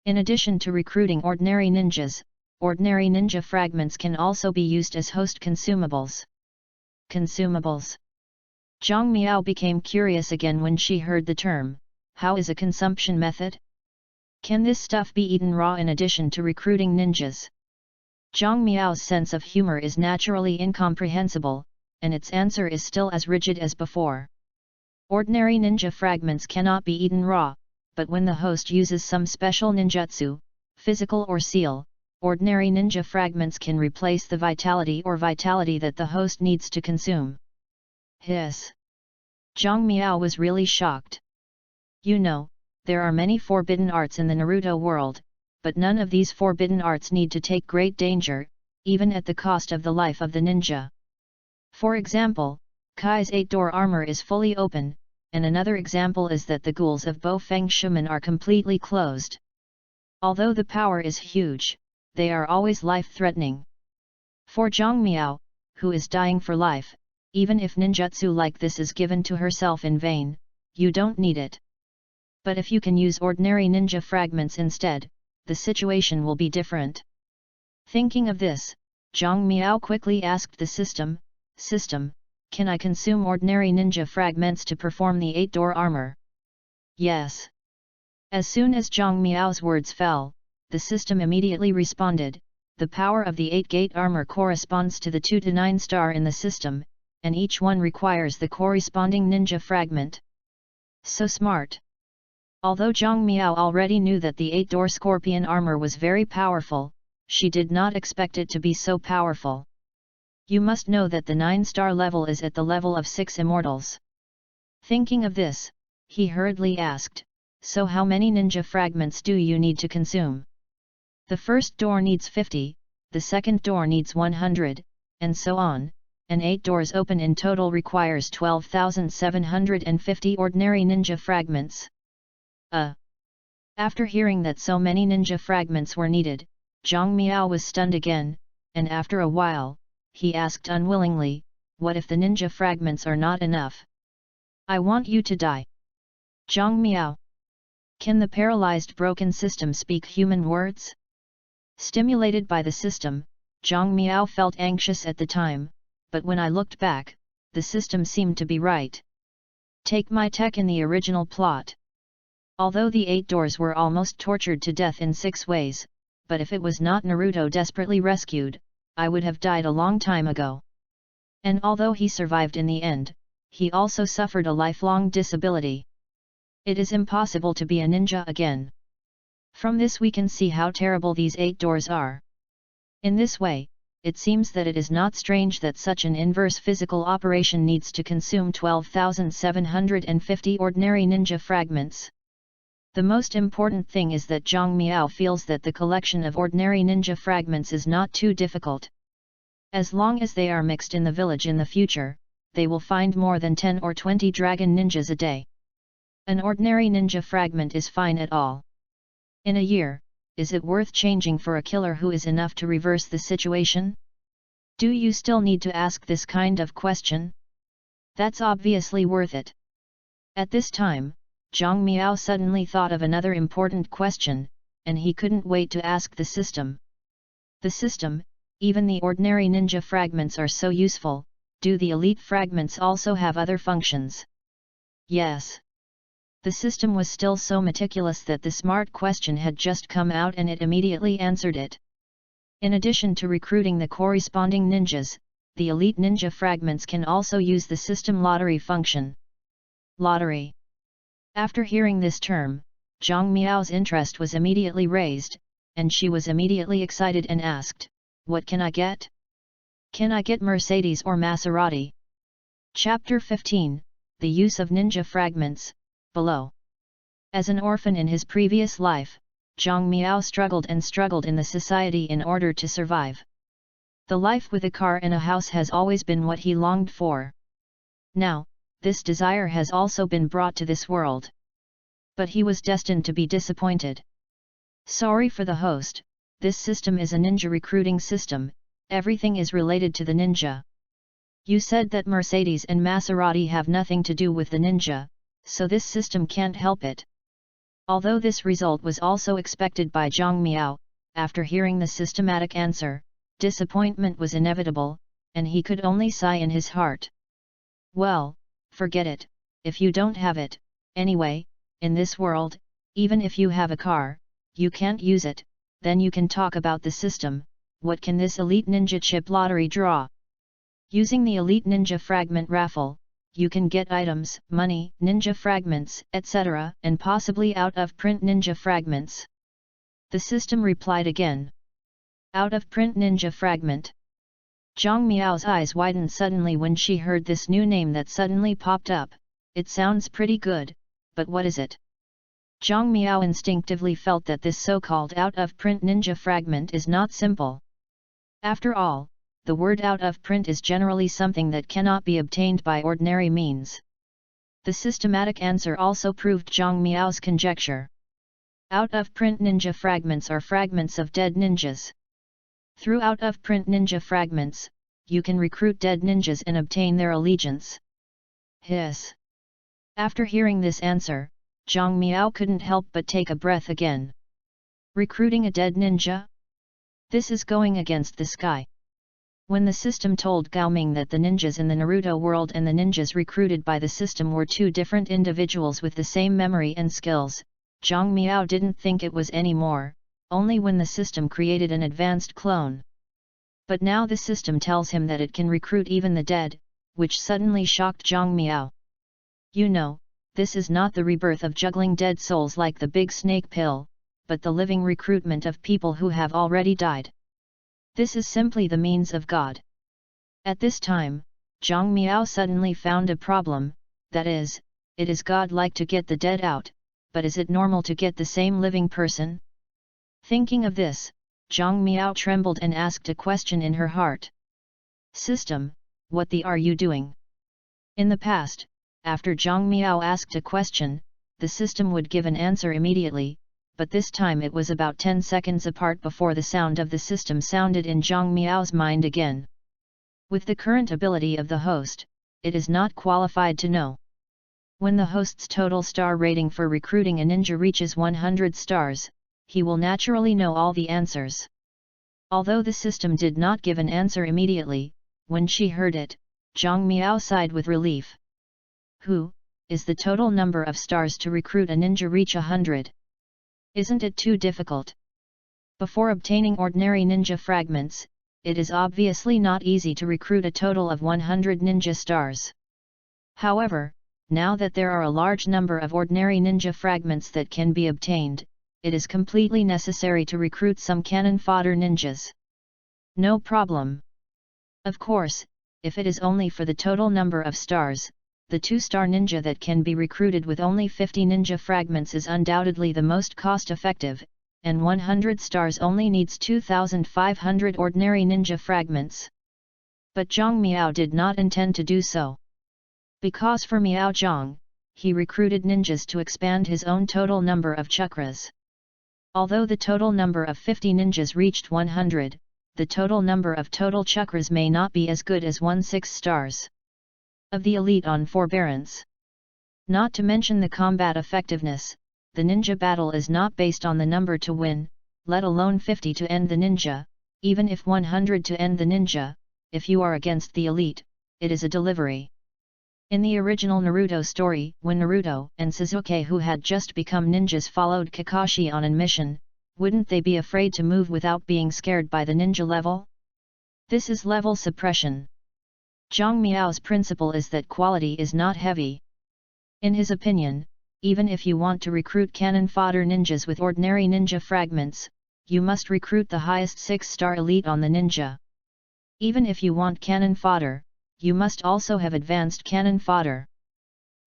In addition to recruiting ordinary ninjas, ordinary ninja fragments can also be used as host consumables. Consumables. Zhang Miao became curious again when she heard the term. How is a consumption method? Can this stuff be eaten raw in addition to recruiting ninjas? Zhang Miao's sense of humor is naturally incomprehensible, and its answer is still as rigid as before. Ordinary ninja fragments cannot be eaten raw, but when the host uses some special ninjutsu, physical or seal, ordinary ninja fragments can replace the vitality that the host needs to consume. Hiss! Zhang Miao was really shocked. You know, there are many forbidden arts in the Naruto world, but none of these forbidden arts need to take great danger, even at the cost of the life of the ninja. For example, Kai's 8-door armor is fully open, and another example is that the ghouls of Bo Feng Shuman are completely closed. Although the power is huge, they are always life-threatening. For Zhang Miao, who is dying for life, even if ninjutsu like this is given to herself in vain, you don't need it. But if you can use ordinary ninja fragments instead, the situation will be different. Thinking of this, Zhang Miao quickly asked the system, can I consume ordinary ninja fragments to perform the 8-door armor? Yes. As soon as Zhang Miao's words fell, the system immediately responded, the power of the 8-gate armor corresponds to the 2 to 9 star in the system, and each one requires the corresponding ninja fragment. So smart! Although Zhang Miao already knew that the 8-door scorpion armor was very powerful, she did not expect it to be so powerful. You must know that the 9-star level is at the level of 6 immortals. Thinking of this, he hurriedly asked, so how many ninja fragments do you need to consume? The first door needs 50, the second door needs 100, and so on, and 8 doors open in total requires 12,750 ordinary ninja fragments. After hearing that so many ninja fragments were needed, Zhang Miao was stunned again, and after a while, he asked unwillingly, what if the ninja fragments are not enough? I want you to die. Zhang Miao. Can the paralyzed broken system speak human words? Stimulated by the system, Zhang Miao felt anxious at the time, but when I looked back, the system seemed to be right. Take my tech in the original plot. Although the 8 doors were almost tortured to death in 6 ways, but if it was not Naruto desperately rescued, I would have died a long time ago. And although he survived in the end, he also suffered a lifelong disability. It is impossible to be a ninja again. From this we can see how terrible these 8 doors are. In this way, it seems that it is not strange that such an inverse physical operation needs to consume 12,750 ordinary ninja fragments. The most important thing is that Zhang Miao feels that the collection of ordinary ninja fragments is not too difficult. As long as they are mixed in the village in the future, they will find more than 10 or 20 dragon ninjas a day. An ordinary ninja fragment is fine at all. In a year, is it worth changing for a killer who is enough to reverse the situation? Do you still need to ask this kind of question? That's obviously worth it. At this time, Zhang Miao suddenly thought of another important question, and he couldn't wait to ask the system. The system, even the ordinary ninja fragments are so useful, do the elite fragments also have other functions? Yes. The system was still so meticulous that the smart question had just come out and it immediately answered it. In addition to recruiting the corresponding ninjas, the elite ninja fragments can also use the system lottery function. Lottery. After hearing this term, Zhang Miao's interest was immediately raised, and she was immediately excited and asked, what can I get? Can I get Mercedes or Maserati? Chapter 15, The Use of Ninja Fragments, below. As an orphan in his previous life, Zhang Miao struggled in the society in order to survive. The life with a car and a house has always been what he longed for. Now, this desire has also been brought to this world. But he was destined to be disappointed. Sorry for the host, this system is a ninja recruiting system, everything is related to the ninja. You said that Mercedes and Maserati have nothing to do with the ninja, so this system can't help it. Although this result was also expected by Zhang Miao, after hearing the systematic answer, disappointment was inevitable, and he could only sigh in his heart. Well, forget it, if you don't have it, anyway, in this world, even if you have a car, you can't use it, then you can talk about the system, what can this elite ninja chip lottery draw? Using the elite ninja fragment raffle, you can get items, money, ninja fragments, etc., and possibly out-of-print ninja fragments. The system replied again. Out-of-print ninja fragment. Zhang Miao's eyes widened suddenly when she heard this new name that suddenly popped up. It sounds pretty good, but what is it? Zhang Miao instinctively felt that this so-called out-of-print ninja fragment is not simple. After all, the word out-of-print is generally something that cannot be obtained by ordinary means. The systematic answer also proved Zhang Miao's conjecture. Out-of-print ninja fragments are fragments of dead ninjas. Through out-of-print ninja fragments, you can recruit dead ninjas and obtain their allegiance. Hiss. After hearing this answer, Zhang Miao couldn't help but take a breath again. Recruiting a dead ninja? This is going against the sky. When the system told Gao Ming that the ninjas in the Naruto world and the ninjas recruited by the system were two different individuals with the same memory and skills, Zhang Miao didn't think it was any more, only when the system created an advanced clone. But now the system tells him that it can recruit even the dead, which suddenly shocked Zhang Miao. You know, this is not the rebirth of juggling dead souls like the big snake pill, but the living recruitment of people who have already died. This is simply the means of God. At this time, Zhang Miao suddenly found a problem, that is, it is God-like to get the dead out, but is it normal to get the same living person? Thinking of this, Zhang Miao trembled and asked a question in her heart. System, what the are you doing? In the past, after Zhang Miao asked a question, the system would give an answer immediately, but this time it was about 10 seconds apart before the sound of the system sounded in Zhang Miao's mind again. With the current ability of the host, it is not qualified to know. When the host's total star rating for recruiting a ninja reaches 100 stars, he will naturally know all the answers. Although the system did not give an answer immediately, when she heard it, Zhang Miao sighed with relief. Is the total number of stars to recruit a ninja reach 100? Isn't it too difficult? Before obtaining ordinary ninja fragments, it is obviously not easy to recruit a total of 100 ninja stars. However, now that there are a large number of ordinary ninja fragments that can be obtained, it is completely necessary to recruit some cannon fodder ninjas. No problem. Of course, if it is only for the total number of stars, the 2-star ninja that can be recruited with only 50 ninja fragments is undoubtedly the most cost-effective, and 100 stars only needs 2,500 ordinary ninja fragments. But Zhang Miao did not intend to do so. Because for Miao Zhang, he recruited ninjas to expand his own total number of chakras. Although the total number of 50 ninjas reached 100, the total number of total chakras may not be as good as 16 stars of the elite on forbearance. Not to mention the combat effectiveness, the ninja battle is not based on the number to win, let alone 50 to end the ninja, even if 100 to end the ninja. If you are against the elite, it is a delivery. In the original Naruto story, when Naruto and Sasuke, who had just become ninjas, followed Kakashi on a mission, wouldn't they be afraid to move without being scared by the ninja level? This is level suppression. Zhang Miao's principle is that quality is not heavy. In his opinion, even if you want to recruit cannon fodder ninjas with ordinary ninja fragments, you must recruit the highest 6-star elite on the ninja. Even if you want cannon fodder, you must also have advanced cannon fodder.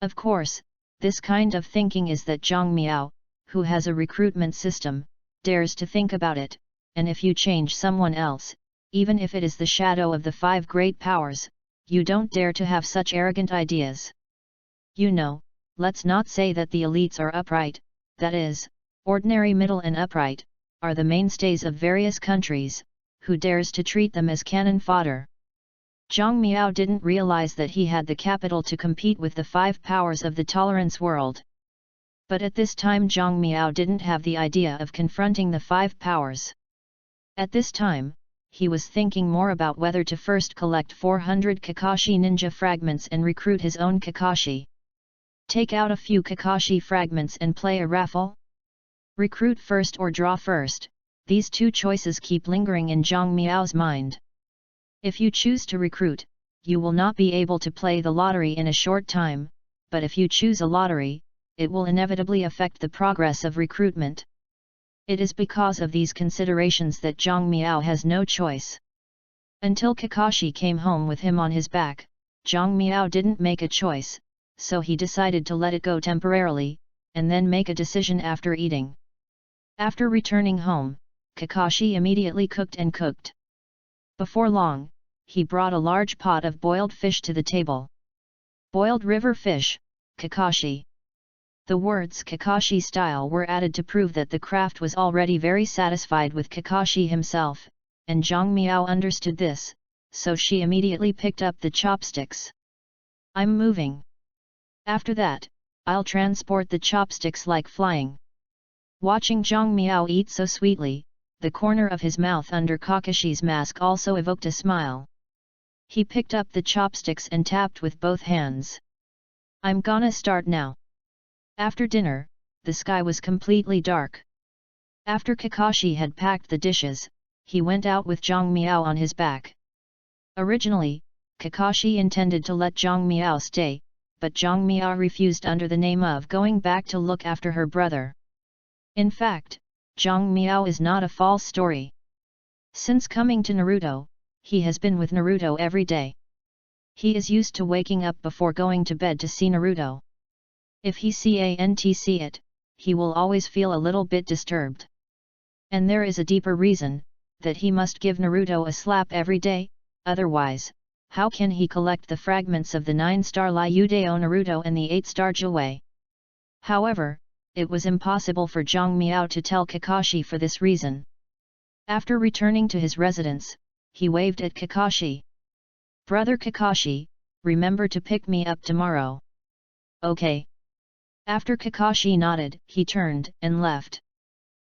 Of course, this kind of thinking is that Zhang Miao, who has a recruitment system, dares to think about it, and if you change someone else, even if it is the shadow of the 5 great powers, you don't dare to have such arrogant ideas. You know, let's not say that the elites are upright, that is, ordinary, middle and upright, are the mainstays of various countries, who dares to treat them as cannon fodder? Zhang Miao didn't realize that he had the capital to compete with the 5 powers of the tolerance world. But at this time Zhang Miao didn't have the idea of confronting the 5 powers. At this time, he was thinking more about whether to first collect 400 Kakashi ninja fragments and recruit his own Kakashi. Take out a few Kakashi fragments and play a raffle? Recruit first or draw first, these two choices keep lingering in Zhang Miao's mind. If you choose to recruit, you will not be able to play the lottery in a short time, but if you choose a lottery, it will inevitably affect the progress of recruitment. It is because of these considerations that Zhang Miao has no choice. Until Kakashi came home with him on his back, Zhang Miao didn't make a choice, so he decided to let it go temporarily, and then make a decision after eating. After returning home, Kakashi immediately cooked and cooked. Before long, he brought a large pot of boiled fish to the table. Boiled river fish, Kakashi. The words Kakashi style were added to prove that the craft was already very satisfied with Kakashi himself, and Zhang Miao understood this, so she immediately picked up the chopsticks. I'm moving. After that, I'll transport the chopsticks like flying. Watching Zhang Miao eat so sweetly, the corner of his mouth under Kakashi's mask also evoked a smile. He picked up the chopsticks and tapped with both hands. I'm gonna start now. After dinner, the sky was completely dark. After Kakashi had packed the dishes, he went out with Zhang Miao on his back. Originally, Kakashi intended to let Zhang Miao stay, but Zhang Miao refused under the name of going back to look after her brother. In fact, Zhang Miao is not a false story. Since coming to Naruto, he has been with Naruto every day. He is used to waking up before going to bed to see Naruto. If he can't see it, he will always feel a little bit disturbed. And there is a deeper reason, that he must give Naruto a slap every day, otherwise, how can he collect the fragments of the 9-star Ryudao Naruto and the 8-star Jiwei? However, it was impossible for Zhang Miao to tell Kakashi for this reason. After returning to his residence, he waved at Kakashi. Brother Kakashi, remember to pick me up tomorrow. Okay. After Kakashi nodded, he turned and left.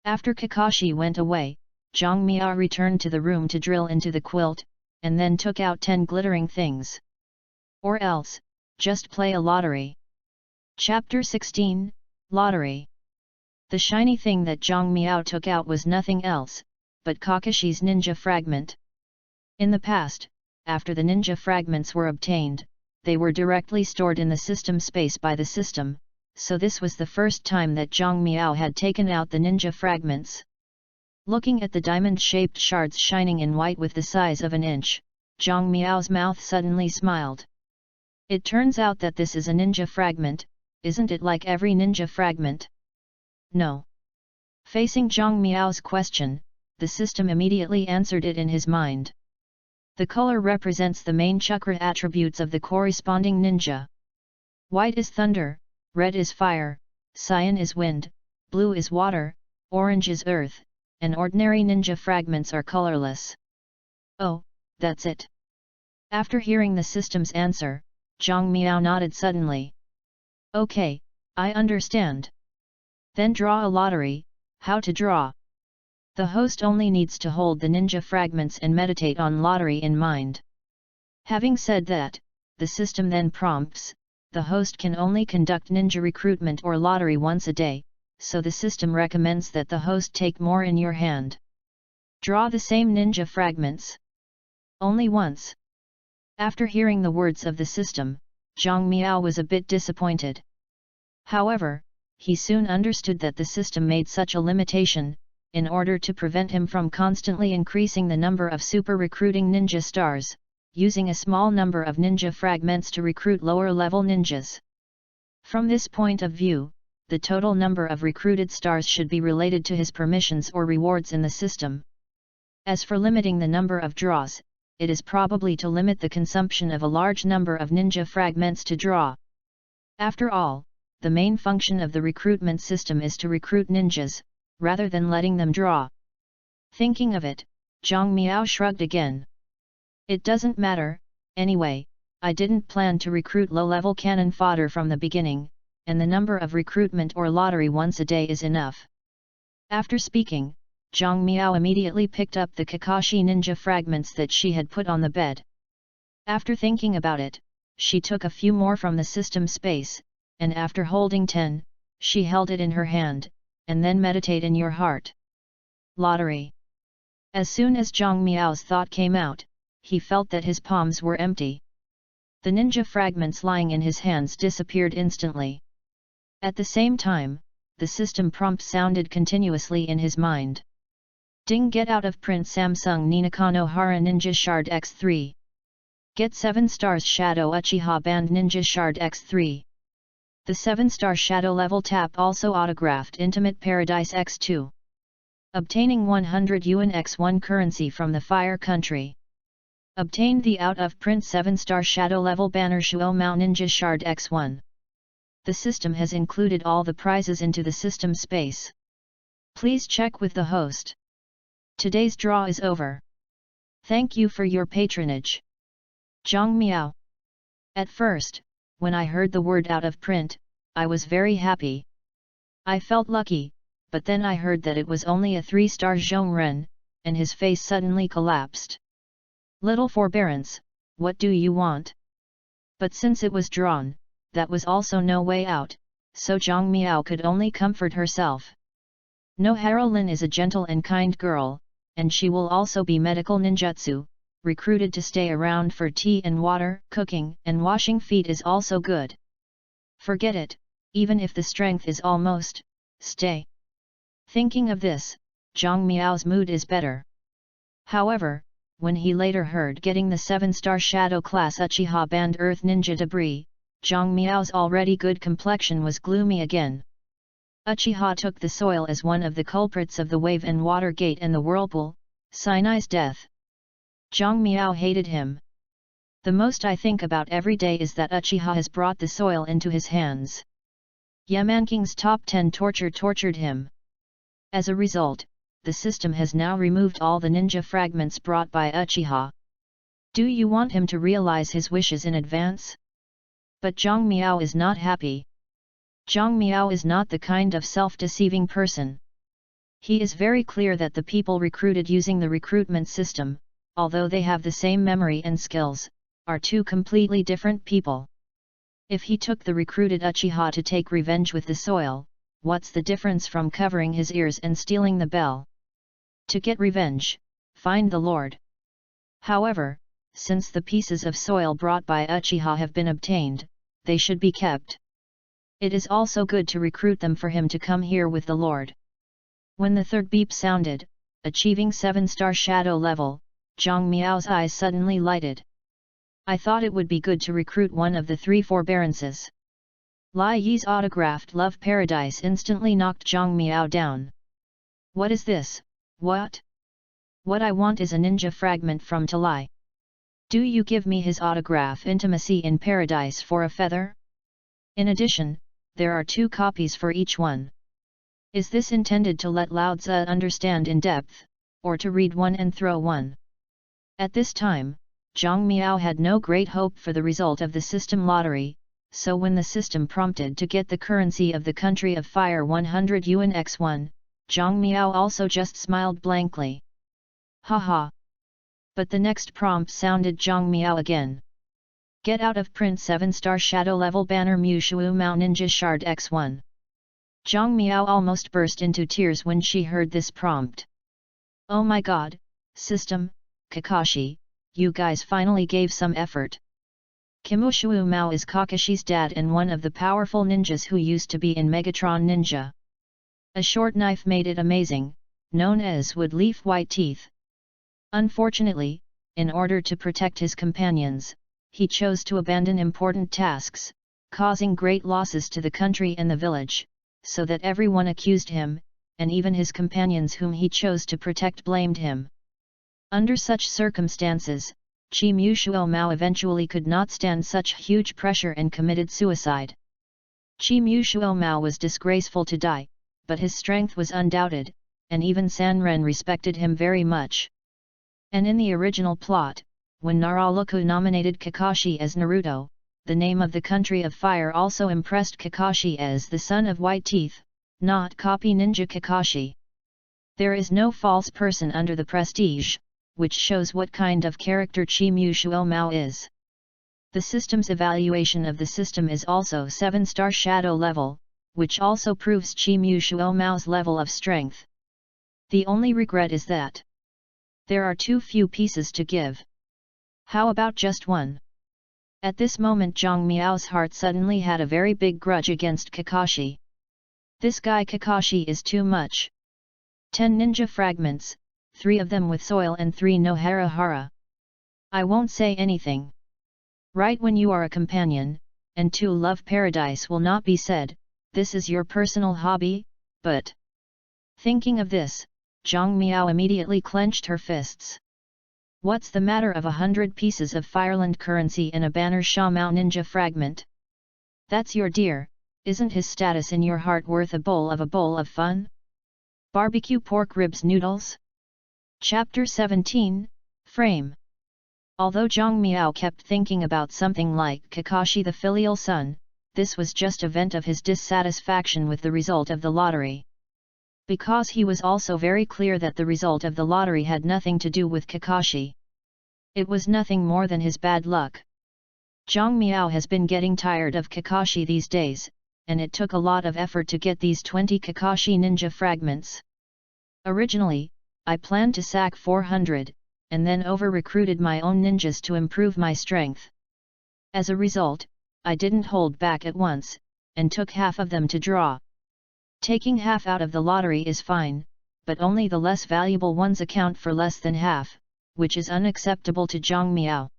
After Kakashi went away, Zhang Miao returned to the room to drill into the quilt, and then took out 10 glittering things. Or else, just play a lottery. Chapter 16, Lottery. The shiny thing that Zhang Miao took out was nothing else, but Kakashi's ninja fragment. In the past, after the ninja fragments were obtained, they were directly stored in the system space by the system, so this was the first time that Zhang Miao had taken out the ninja fragments. Looking at the diamond-shaped shards shining in white with the size of an inch, Zhang Miao's mouth suddenly smiled. It turns out that this is a ninja fragment, isn't it like every ninja fragment? No. Facing Zhang Miao's question, the system immediately answered it in his mind. The color represents the main chakra attributes of the corresponding ninja. White is thunder, red is fire, cyan is wind, blue is water, orange is earth, and ordinary ninja fragments are colorless. Oh, that's it. After hearing the system's answer, Zhang Miao nodded suddenly. Okay, I understand. Then draw a lottery. How to draw? The host only needs to hold the ninja fragments and meditate on lottery in mind. Having said that, the system then prompts, the host can only conduct ninja recruitment or lottery once a day, so the system recommends that the host take more in your hand. Draw the same ninja fragments. Only once. After hearing the words of the system, Zhang Miao was a bit disappointed. However, he soon understood that the system made such a limitation, in order to prevent him from constantly increasing the number of super recruiting ninja stars, using a small number of ninja fragments to recruit lower-level ninjas. From this point of view, the total number of recruited stars should be related to his permissions or rewards in the system. As for limiting the number of draws, it is probably to limit the consumption of a large number of ninja fragments to draw. After all, the main function of the recruitment system is to recruit ninjas, rather than letting them draw. Thinking of it, Zhang Miao shrugged again. It doesn't matter, anyway, I didn't plan to recruit low-level cannon fodder from the beginning, and the number of recruitment or lottery once a day is enough. After speaking, Zhang Miao immediately picked up the Kakashi ninja fragments that she had put on the bed. After thinking about it, she took a few more from the system space, and after holding 10, she held it in her hand, and then meditate in your heart. Lottery. As soon as Zhang Miao's thought came out, he felt that his palms were empty. The ninja fragments lying in his hands disappeared instantly. At the same time, the system prompt sounded continuously in his mind. Ding, get out of print Samsung Ninakano Hara Ninja Shard X3. Get 7 stars Shadow Uchiha Band Ninja Shard X3. The 7-star Shadow level tap also autographed Intimate Paradise X2. Obtaining 100 Yuan X1 currency from the Fire Country. Obtained the out-of-print 7-star Shadow level banner Shuo Mao Ninja Shard X1. The system has included all the prizes into the system space. Please check with the host. Today's draw is over. Thank you for your patronage. Zhang Miao. At first, when I heard the word out of print, I was very happy. I felt lucky, but then I heard that it was only a 3-star Zhongren, and his face suddenly collapsed. Little forbearance, what do you want? But since it was drawn, that was also no way out, so Zhang Miao could only comfort herself. No, Harolin is a gentle and kind girl, and she will also be medical ninjutsu, recruited to stay around for tea and water, cooking and washing feet is also good. Forget it, even if the strength is almost, stay. Thinking of this, Zhang Miao's mood is better. However, when he later heard getting the 7-star Shadow class Uchiha Band Earth Ninja Debris, Zhang Miao's already good complexion was gloomy again. Uchiha took the soil as one of the culprits of the wave and water gate and the whirlpool, Sinai's death. Zhang Miao hated him. The most I think about every day is that Uchiha has brought the soil into his hands. Yamanking's top 10 tortured him. As a result, the system has now removed all the ninja fragments brought by Uchiha. Do you want him to realize his wishes in advance? But Zhang Miao is not happy. Zhang Miao is not the kind of self-deceiving person. He is very clear that the people recruited using the recruitment system, although they have the same memory and skills, are two completely different people. If he took the recruited Uchiha to take revenge with the soil, what's the difference from covering his ears and stealing the bell? To get revenge, find the Lord. However, since the pieces of soil brought by Uchiha have been obtained, they should be kept. It is also good to recruit them for him to come here with the Lord. When the third beep sounded, achieving 7-star Shadow level, Zhang Miao's eyes suddenly lighted. I thought it would be good to recruit one of the 3 forbearances. Lai Yi's autographed Love Paradise instantly knocked Zhang Miao down. What is this? What? What I want is a ninja fragment from Talai. Do you give me his autograph Intimacy in Paradise for a feather? In addition, there are 2 copies for each one. Is this intended to let Lao Tzu understand in depth, or to read one and throw one? At this time, Zhang Miao had no great hope for the result of the system lottery, so when the system prompted to get the currency of the country of fire 100 Yuan X1, Zhang Miao also just smiled blankly. Haha. But the next prompt sounded Zhang Miao again. Get out of print 7-star Shadow level banner Mu Shuo Mao Ninja Shard X1. Zhang Miao almost burst into tears when she heard this prompt. Oh my god, system, Kakashi, you guys finally gave some effort. Kimushu Mao is Kakashi's dad and one of the powerful ninjas who used to be in Megatron Ninja. A short knife made it amazing, known as Wood Leaf White Teeth. Unfortunately, in order to protect his companions, he chose to abandon important tasks, causing great losses to the country and the village, so that everyone accused him, and even his companions whom he chose to protect blamed him. Under such circumstances, Chi Mushuo Mao eventually could not stand such huge pressure and committed suicide. Chi Mushuo Mao was disgraceful to die, but his strength was undoubted, and even Sanren respected him very much. And in the original plot, when Naraluku nominated Kakashi as Naruto, the name of the country of fire also impressed Kakashi as the son of White Teeth, not copy ninja Kakashi. There is no false person under the prestige, which shows what kind of character Chi Mushuo Mao is. The system's evaluation of the system is also 7-star Shadow level, which also proves Chi Mushuo Mao's level of strength. The only regret is that there are too few pieces to give. How about just one? At this moment Zhang Miao's heart suddenly had a very big grudge against Kakashi. This guy Kakashi is too much. 10 ninja fragments, 3 of them with soil and 3 no hara hara. I won't say anything. Right when you are a companion, and to love paradise will not be said, this is your personal hobby, but... Thinking of this, Zhang Miao immediately clenched her fists. What's the matter of 100 pieces of Fireland currency and a banner Sha Mao ninja fragment? That's your dear, isn't his status in your heart worth a bowl of fun? Barbecue pork ribs noodles? Chapter 17, Frame. Although Zhang Miao kept thinking about something like Kakashi the filial son, this was just a vent of his dissatisfaction with the result of the lottery. Because he was also very clear that the result of the lottery had nothing to do with Kakashi. It was nothing more than his bad luck. Zhang Miao has been getting tired of Kakashi these days, and it took a lot of effort to get these 20 Kakashi ninja fragments. Originally, I planned to sack 400, and then over-recruited my own ninjas to improve my strength. As a result, I didn't hold back at once, and took half of them to draw. Taking half out of the lottery is fine, but only the less valuable ones account for less than half, which is unacceptable to Zhang Miao.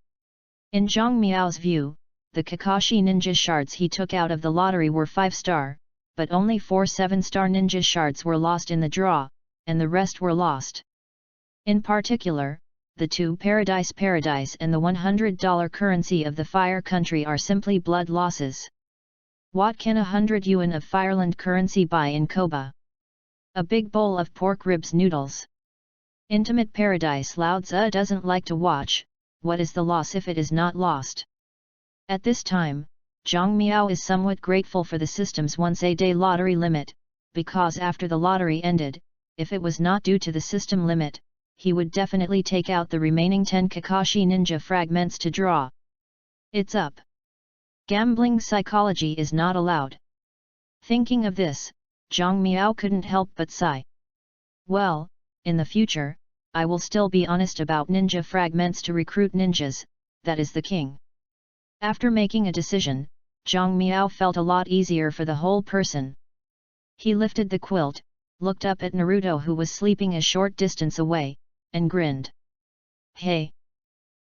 In Zhang Miao's view, the Kakashi ninja shards he took out of the lottery were 5-star, but only 4 7-star ninja shards were lost in the draw, and the rest were lost. In particular, the 2 Paradise and the $100 currency of the Fire Country are simply blood losses. What can 100 yuan of Fireland currency buy in Koba? A big bowl of pork ribs noodles. Intimate Paradise Lao Tzu doesn't like to watch. What is the loss if it is not lost? At this time, Zhang Miao is somewhat grateful for the system's once-a-day lottery limit, because after the lottery ended, if it was not due to the system limit, he would definitely take out the remaining 10 Kakashi ninja fragments to draw. It's up. Gambling psychology is not allowed. Thinking of this, Zhang Miao couldn't help but sigh. Well, in the future, I will still be honest about ninja fragments to recruit ninjas, that is the king. After making a decision, Zhang Miao felt a lot easier for the whole person. He lifted the quilt, looked up at Naruto who was sleeping a short distance away, and grinned. Hey!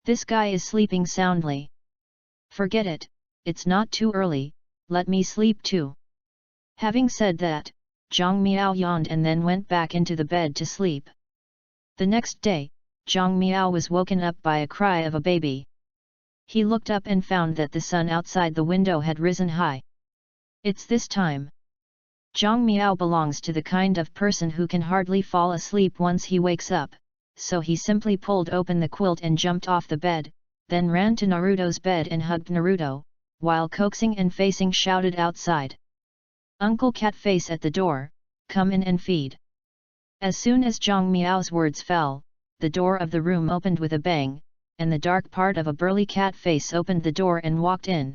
This guy is sleeping soundly. Forget it. It's not too early, let me sleep too. Having said that, Zhang Miao yawned and then went back into the bed to sleep. The next day, Zhang Miao was woken up by a cry of a baby. He looked up and found that the sun outside the window had risen high. It's this time. Zhang Miao belongs to the kind of person who can hardly fall asleep once he wakes up, so he simply pulled open the quilt and jumped off the bed, then ran to Naruto's bed and hugged Naruto, while coaxing and facing shouted outside. Uncle Catface at the door, come in and feed. As soon as Zhang Miao's words fell, the door of the room opened with a bang, and the dark part of a burly Catface opened the door and walked in.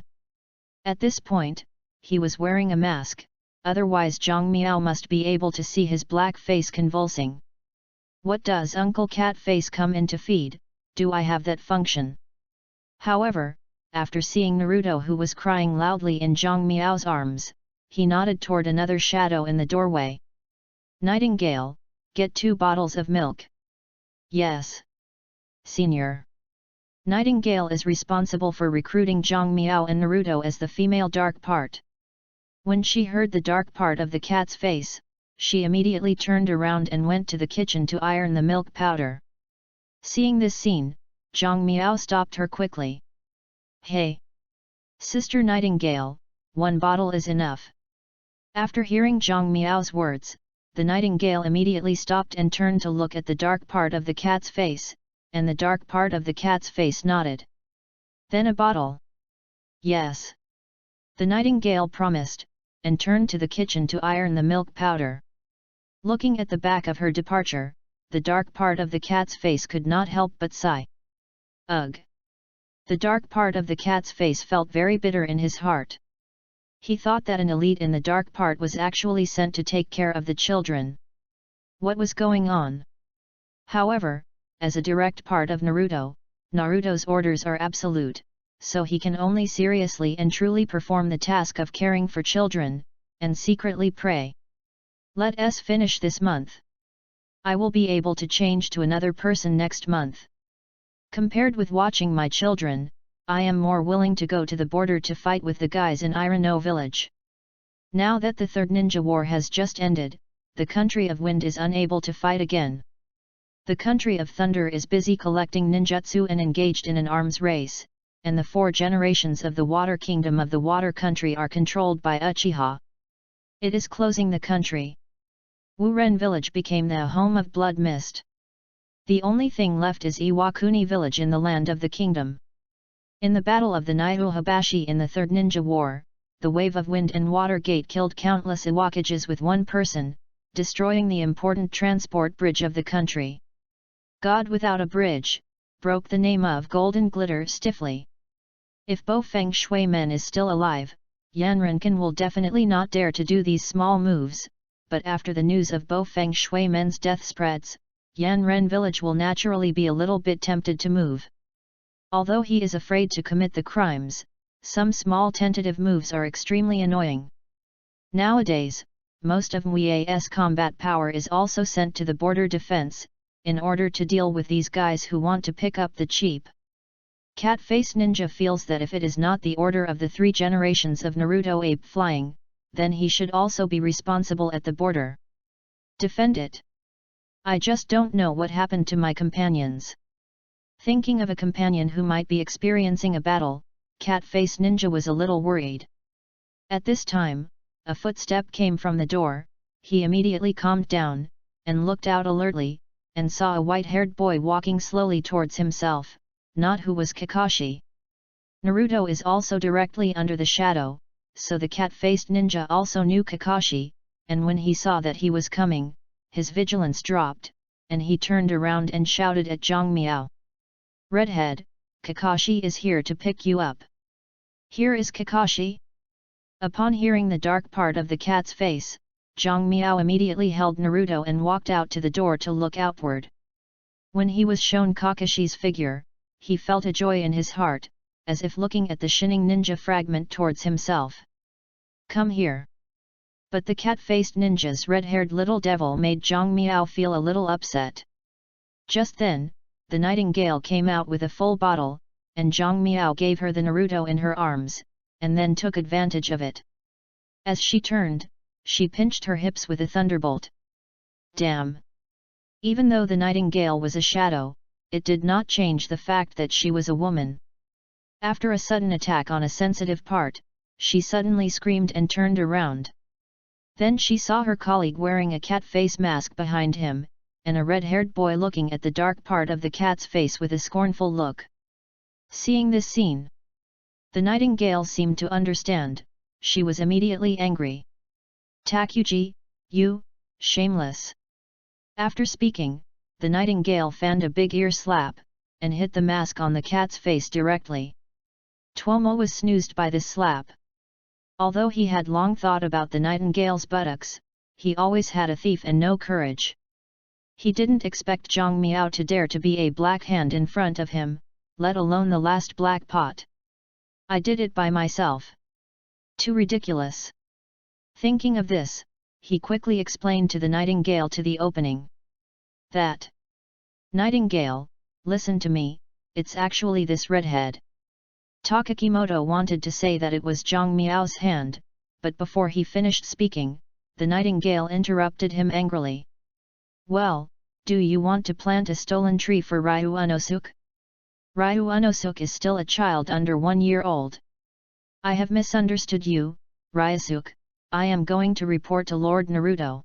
At this point, he was wearing a mask, otherwise Zhang Miao must be able to see his black face convulsing. What does Uncle Catface come in to feed, do I have that function? However, after seeing Naruto who was crying loudly in Zhang Miao's arms, he nodded toward another shadow in the doorway. Nightingale, get 2 bottles of milk. Yes. Senior. Nightingale is responsible for recruiting Zhang Miao and Naruto as the female dark part. When she heard the dark part of the cat's face, she immediately turned around and went to the kitchen to iron the milk powder. Seeing this scene, Zhang Miao stopped her quickly. Hey! Sister Nightingale, 1 bottle is enough. After hearing Zhang Miao's words, the Nightingale immediately stopped and turned to look at the dark part of the cat's face, and the dark part of the cat's face nodded. Then a bottle. Yes. The Nightingale promised, and turned to the kitchen to iron the milk powder. Looking at the back of her departure, the dark part of the cat's face could not help but sigh. Ugh! The dark part of the cat's face felt very bitter in his heart. He thought that an elite in the dark part was actually sent to take care of the children. What was going on? However, as a direct part of Naruto, Naruto's orders are absolute, so he can only seriously and truly perform the task of caring for children, and secretly pray. Let us finish this month. I will be able to change to another person next month. Compared with watching my children, I am more willing to go to the border to fight with the guys in Irano village. Now that the third ninja war has just ended, the country of wind is unable to fight again. The country of thunder is busy collecting ninjutsu and engaged in an arms race, and the 4 generations of the water kingdom of the water country are controlled by Uchiha. It is closing the country. Wuren village became the home of blood mist. The only thing left is Iwakuni village in the land of the kingdom. In the battle of the Naiuhabashi in the Third Ninja War, the wave of wind and water gate killed countless Iwakages with one person, destroying the important transport bridge of the country. God without a bridge, broke the name of Golden Glitter stiffly. If Bo Feng Shui Men is still alive, Yan Renkan will definitely not dare to do these small moves, but after the news of Bo Feng Shui Men's death spreads, Yan Ren village will naturally be a little bit tempted to move. Although he is afraid to commit the crimes, some small tentative moves are extremely annoying. Nowadays, most of Mui's combat power is also sent to the border defense, in order to deal with these guys who want to pick up the cheap. Cat-Face Ninja feels that if it is not the order of the 3 generations of Naruto ape flying, then he should also be responsible at the border. Defend it. I just don't know what happened to my companions. Thinking of a companion who might be experiencing a battle, Cat-Face Ninja was a little worried. At this time, a footstep came from the door. He immediately calmed down, and looked out alertly, and saw a white-haired boy walking slowly towards himself, not who was Kakashi. Naruto is also directly under the shadow, so the cat-faced ninja also knew Kakashi, and when he saw that he was coming, his vigilance dropped, and he turned around and shouted at Zhang Miao. Redhead, Kakashi is here to pick you up. Here is Kakashi? Upon hearing the dark part of the cat's face, Zhang Miao immediately held Naruto and walked out to the door to look outward. When he was shown Kakashi's figure, he felt a joy in his heart, as if looking at the shining ninja fragment towards himself. Come here. But the cat-faced ninja's red-haired little devil made Zhang Miao feel a little upset. Just then, the nightingale came out with a full bottle, and Zhang Miao gave her the Naruto in her arms, and then took advantage of it. As she turned, she pinched her hips with a thunderbolt. Damn! Even though the nightingale was a shadow, it did not change the fact that she was a woman. After a sudden attack on a sensitive part, she suddenly screamed and turned around. Then she saw her colleague wearing a cat face mask behind him, and a red-haired boy looking at the dark part of the cat's face with a scornful look. Seeing this scene, the nightingale seemed to understand. She was immediately angry. Takuji, you, shameless! After speaking, the nightingale fanned a big ear slap, and hit the mask on the cat's face directly. Tuomo was snoozed by this slap. Although he had long thought about the nightingale's buttocks, he always had a thief and no courage. He didn't expect Zhang Miao to dare to be a black hand in front of him, let alone the last black pot. I did it by myself. Too ridiculous. Thinking of this, he quickly explained to the nightingale to the opening. That. Nightingale, listen to me, it's actually this redhead. Takakimoto wanted to say that it was Zhang Miao's hand, but before he finished speaking, the nightingale interrupted him angrily. Well, do you want to plant a stolen tree for Ryu Unosuk? Ryu Unosuk is still a child under 1 year old. I have misunderstood you, Ryusuke. I am going to report to Lord Naruto.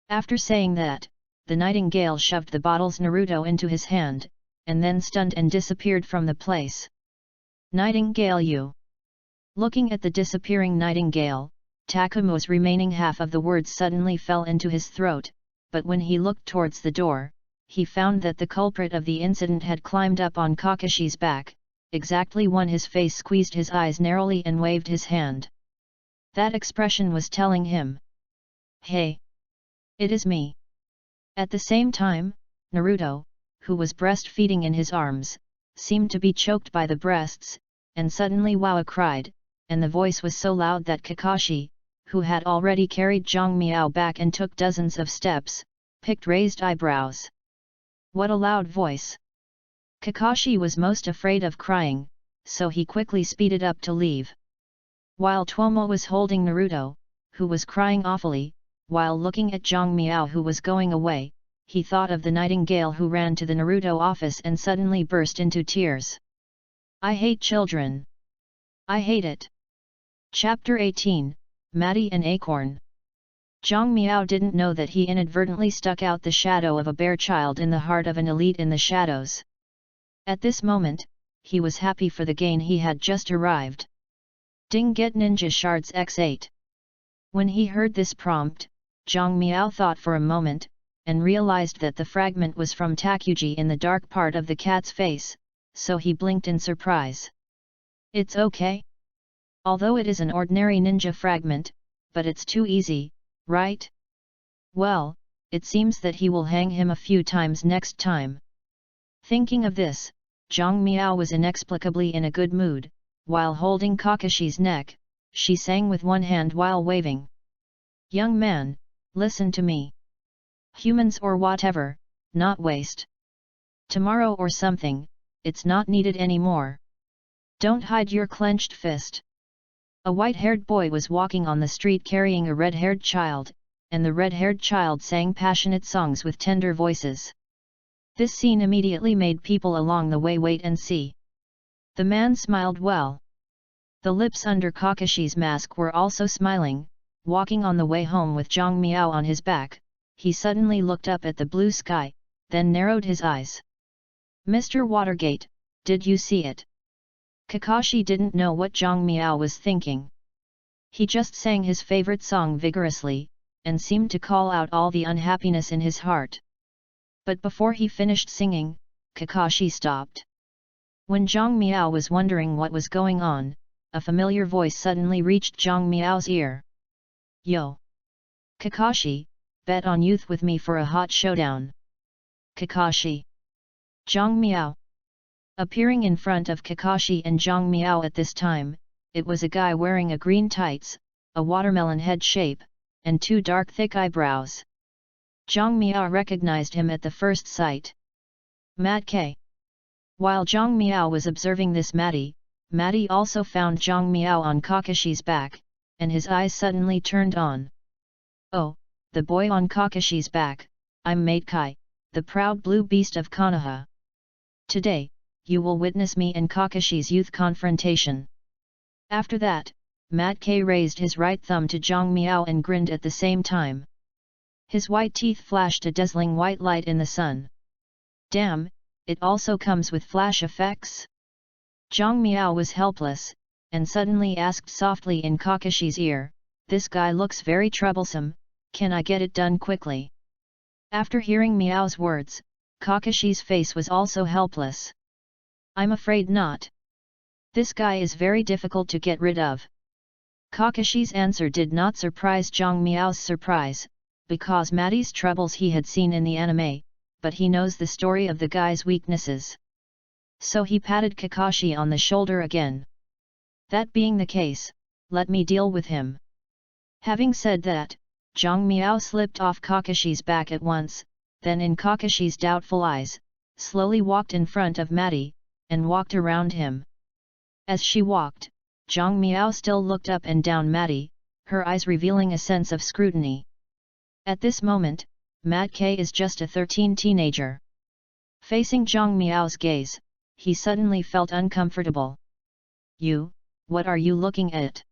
After saying that, the nightingale shoved the bottle's Naruto into his hand, and then stunned and disappeared from the place. Nightingale you! Looking at the disappearing nightingale, Takumo's remaining half of the words suddenly fell into his throat, but when he looked towards the door, he found that the culprit of the incident had climbed up on Kakashi's back, exactly when his face squeezed his eyes narrowly and waved his hand. That expression was telling him, "Hey! It is me!" At the same time, Naruto, who was breastfeeding in his arms, seemed to be choked by the breasts, and suddenly Wawa cried, and the voice was so loud that Kakashi, who had already carried Zhang Miao back and took dozens of steps, picked raised eyebrows. What a loud voice! Kakashi was most afraid of crying, so he quickly speeded up to leave. While Tuomo was holding Naruto, who was crying awfully, while looking at Zhang Miao who was going away, he thought of the nightingale who ran to the Naruto office and suddenly burst into tears. I hate children. I hate it. Chapter 18, Maddie and Acorn. Zhang Miao didn't know that he inadvertently stuck out the shadow of a bear child in the heart of an elite in the shadows. At this moment, he was happy for the gain he had just arrived. Ding get ninja shards x8. When he heard this prompt, Zhang Miao thought for a moment, and realized that the fragment was from Takuji in the dark part of the cat's face, so he blinked in surprise. It's okay? Although it is an ordinary ninja fragment, but it's too easy, right? Well, it seems that he will hang him a few times next time. Thinking of this, Zhang Miao was inexplicably in a good mood. While holding Kakashi's neck, she sang with one hand while waving. Young man, listen to me. Humans or whatever, not waste. Tomorrow or something, it's not needed anymore. Don't hide your clenched fist. A white-haired boy was walking on the street carrying a red-haired child, and the red-haired child sang passionate songs with tender voices. This scene immediately made people along the way wait and see. The man smiled well. The lips under Kakashi's mask were also smiling. Walking on the way home with Zhang Miao on his back, he suddenly looked up at the blue sky, then narrowed his eyes. Mr. Watergate, did you see it? Kakashi didn't know what Zhang Miao was thinking. He just sang his favorite song vigorously, and seemed to call out all the unhappiness in his heart. But before he finished singing, Kakashi stopped. When Zhang Miao was wondering what was going on, a familiar voice suddenly reached Zhang Miao's ear. Yo! Kakashi, bet on youth with me for a hot showdown. Kakashi. Zhang Miao. Appearing in front of Kakashi and Zhang Miao at this time, it was a guy wearing a green tights, a watermelon head shape, and two dark thick eyebrows. Zhang Miao recognized him at the first sight. Mad K. While Zhang Miao was observing this Maddie also found Zhang Miao on Kakashi's back, and his eyes suddenly turned on. Oh, the boy on Kakashi's back, I'm Mate Kai, the proud blue beast of Konoha. Today, you will witness me and Kakashi's youth confrontation. After that, Mad K raised his right thumb to Zhang Miao and grinned at the same time. His white teeth flashed a dazzling white light in the sun. Damn! It also comes with flash effects? Zhang Miao was helpless, and suddenly asked softly in Kakashi's ear, this guy looks very troublesome, can I get it done quickly? After hearing Miao's words, Kakashi's face was also helpless. I'm afraid not. This guy is very difficult to get rid of. Kakashi's answer did not surprise Zhang Miao's surprise, because Maddie's troubles he had seen in the anime, but he knows the story of the guy's weaknesses. So he patted Kakashi on the shoulder again. That being the case, let me deal with him. Having said that, Zhang Miao slipped off Kakashi's back at once, then in Kakashi's doubtful eyes, slowly walked in front of Maddie, and walked around him. As she walked, Zhang Miao still looked up and down Maddie, her eyes revealing a sense of scrutiny. At this moment, Mad K is just a 13 teenager. Facing Zhang Miao's gaze, he suddenly felt uncomfortable. You, what are you looking at?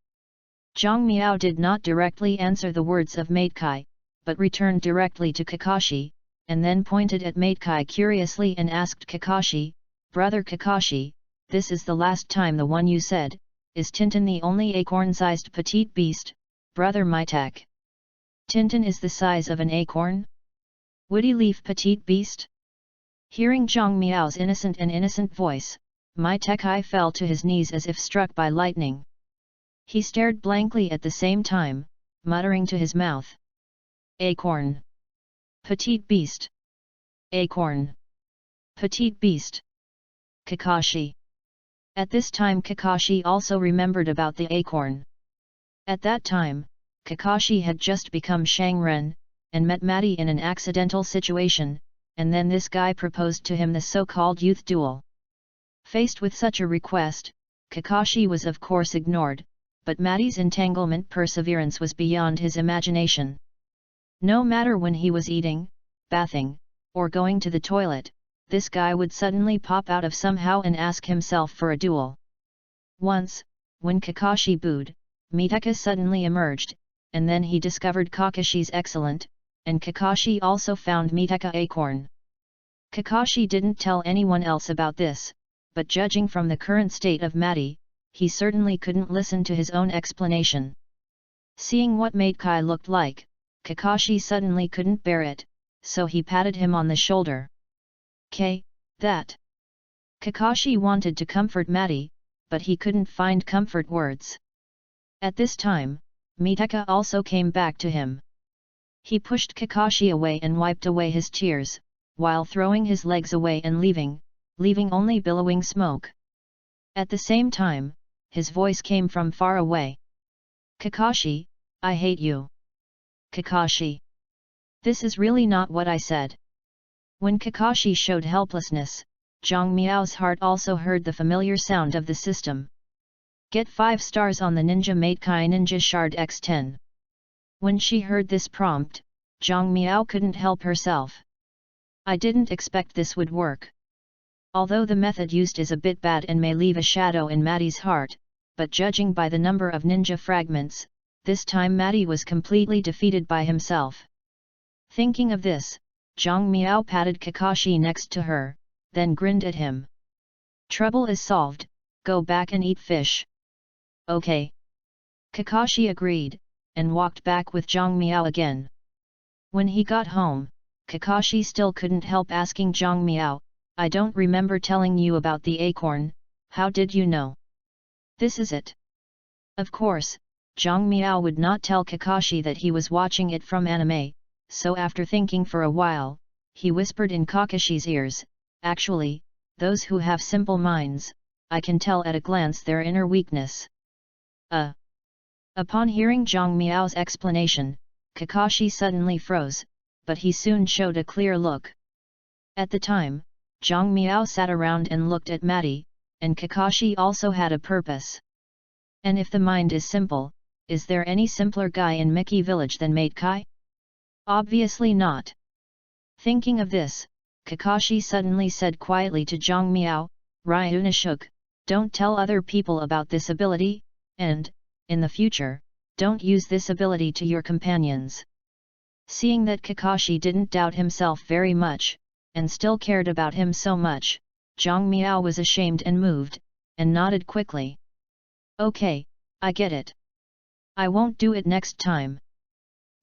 Zhang Miao did not directly answer the words of Mate Kai, but returned directly to Kakashi, and then pointed at Mate Kai curiously and asked Kakashi, Brother Kakashi, this is the last time the one you said, is Tintin the only acorn-sized petite beast, Brother Mitek? Tintin is the size of an acorn? Woody leaf petite beast? Hearing Zhang Miao's innocent voice, Mitek fell to his knees as if struck by lightning. He stared blankly at the same time, muttering to his mouth. Acorn. Petite beast. Acorn. Petite beast. Kakashi. At this time Kakashi also remembered about the acorn. At that time, Kakashi had just become Shangren, and met Maddie in an accidental situation, and then this guy proposed to him the so-called youth duel. Faced with such a request, Kakashi was of course ignored, but Maddie's entanglement perseverance was beyond his imagination. No matter when he was eating, bathing, or going to the toilet, this guy would suddenly pop out of somehow and ask himself for a duel. Once, when Kakashi booed, Mitaka suddenly emerged, and then he discovered Kakashi's excellent, and Kakashi also found Mitaka acorn. Kakashi didn't tell anyone else about this, but judging from the current state of Maddie, he certainly couldn't listen to his own explanation. Seeing what Maidkai looked like, Kakashi suddenly couldn't bear it, so he patted him on the shoulder. That. Kakashi wanted to comfort Maddie, but he couldn't find comfort words. At this time, Mitaka also came back to him. He pushed Kakashi away and wiped away his tears, while throwing his legs away and leaving only billowing smoke. At the same time, his voice came from far away. Kakashi, I hate you. Kakashi. This is really not what I said. When Kakashi showed helplessness, Zhang Miao's heart also heard the familiar sound of the system. Get 5 stars on the Ninja Maidkai Ninja Shard X10. When she heard this prompt, Zhang Miao couldn't help herself. I didn't expect this would work. Although the method used is a bit bad and may leave a shadow in Maddie's heart, but judging by the number of ninja fragments, this time Maddie was completely defeated by himself. Thinking of this, Zhang Miao patted Kakashi next to her, then grinned at him. Trouble is solved, go back and eat fish. Okay. Kakashi agreed, and walked back with Zhang Miao again. When he got home, Kakashi still couldn't help asking Zhang Miao, I don't remember telling you about the acorn, how did you know? This is it. Of course, Zhang Miao would not tell Kakashi that he was watching it from anime, so after thinking for a while, he whispered in Kakashi's ears, actually, those who have simple minds, I can tell at a glance their inner weakness. Upon hearing Zhang Miao's explanation, Kakashi suddenly froze, but he soon showed a clear look. At the time, Zhang Miao sat around and looked at Maddie, and Kakashi also had a purpose. And if the mind is simple, is there any simpler guy in Mickey Village than Maidkai? Obviously not. Thinking of this, Kakashi suddenly said quietly to Zhang Miao, Ryunashuk, don't tell other people about this ability, and, in the future, don't use this ability to your companions. Seeing that Kakashi didn't doubt himself very much, and still cared about him so much, Zhang Miao was ashamed and moved, and nodded quickly. Okay, I get it. I won't do it next time.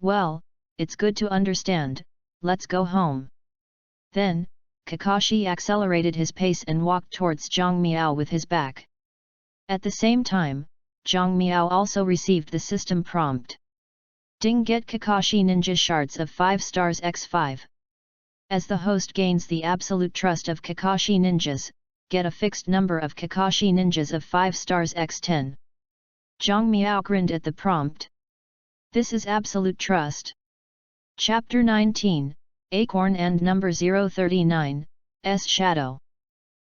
Well, it's good to understand, let's go home. Then, Kakashi accelerated his pace and walked towards Zhang Miao with his back. At the same time, Zhang Miao also received the system prompt. Ding, get Kakashi Ninja Shards of 5 stars x5. As the host gains the absolute trust of Kakashi Ninjas, get a fixed number of Kakashi Ninjas of 5 stars x10. Zhang Miao grinned at the prompt. This is absolute trust. Chapter 19, Acorn and number 039, S Shadow.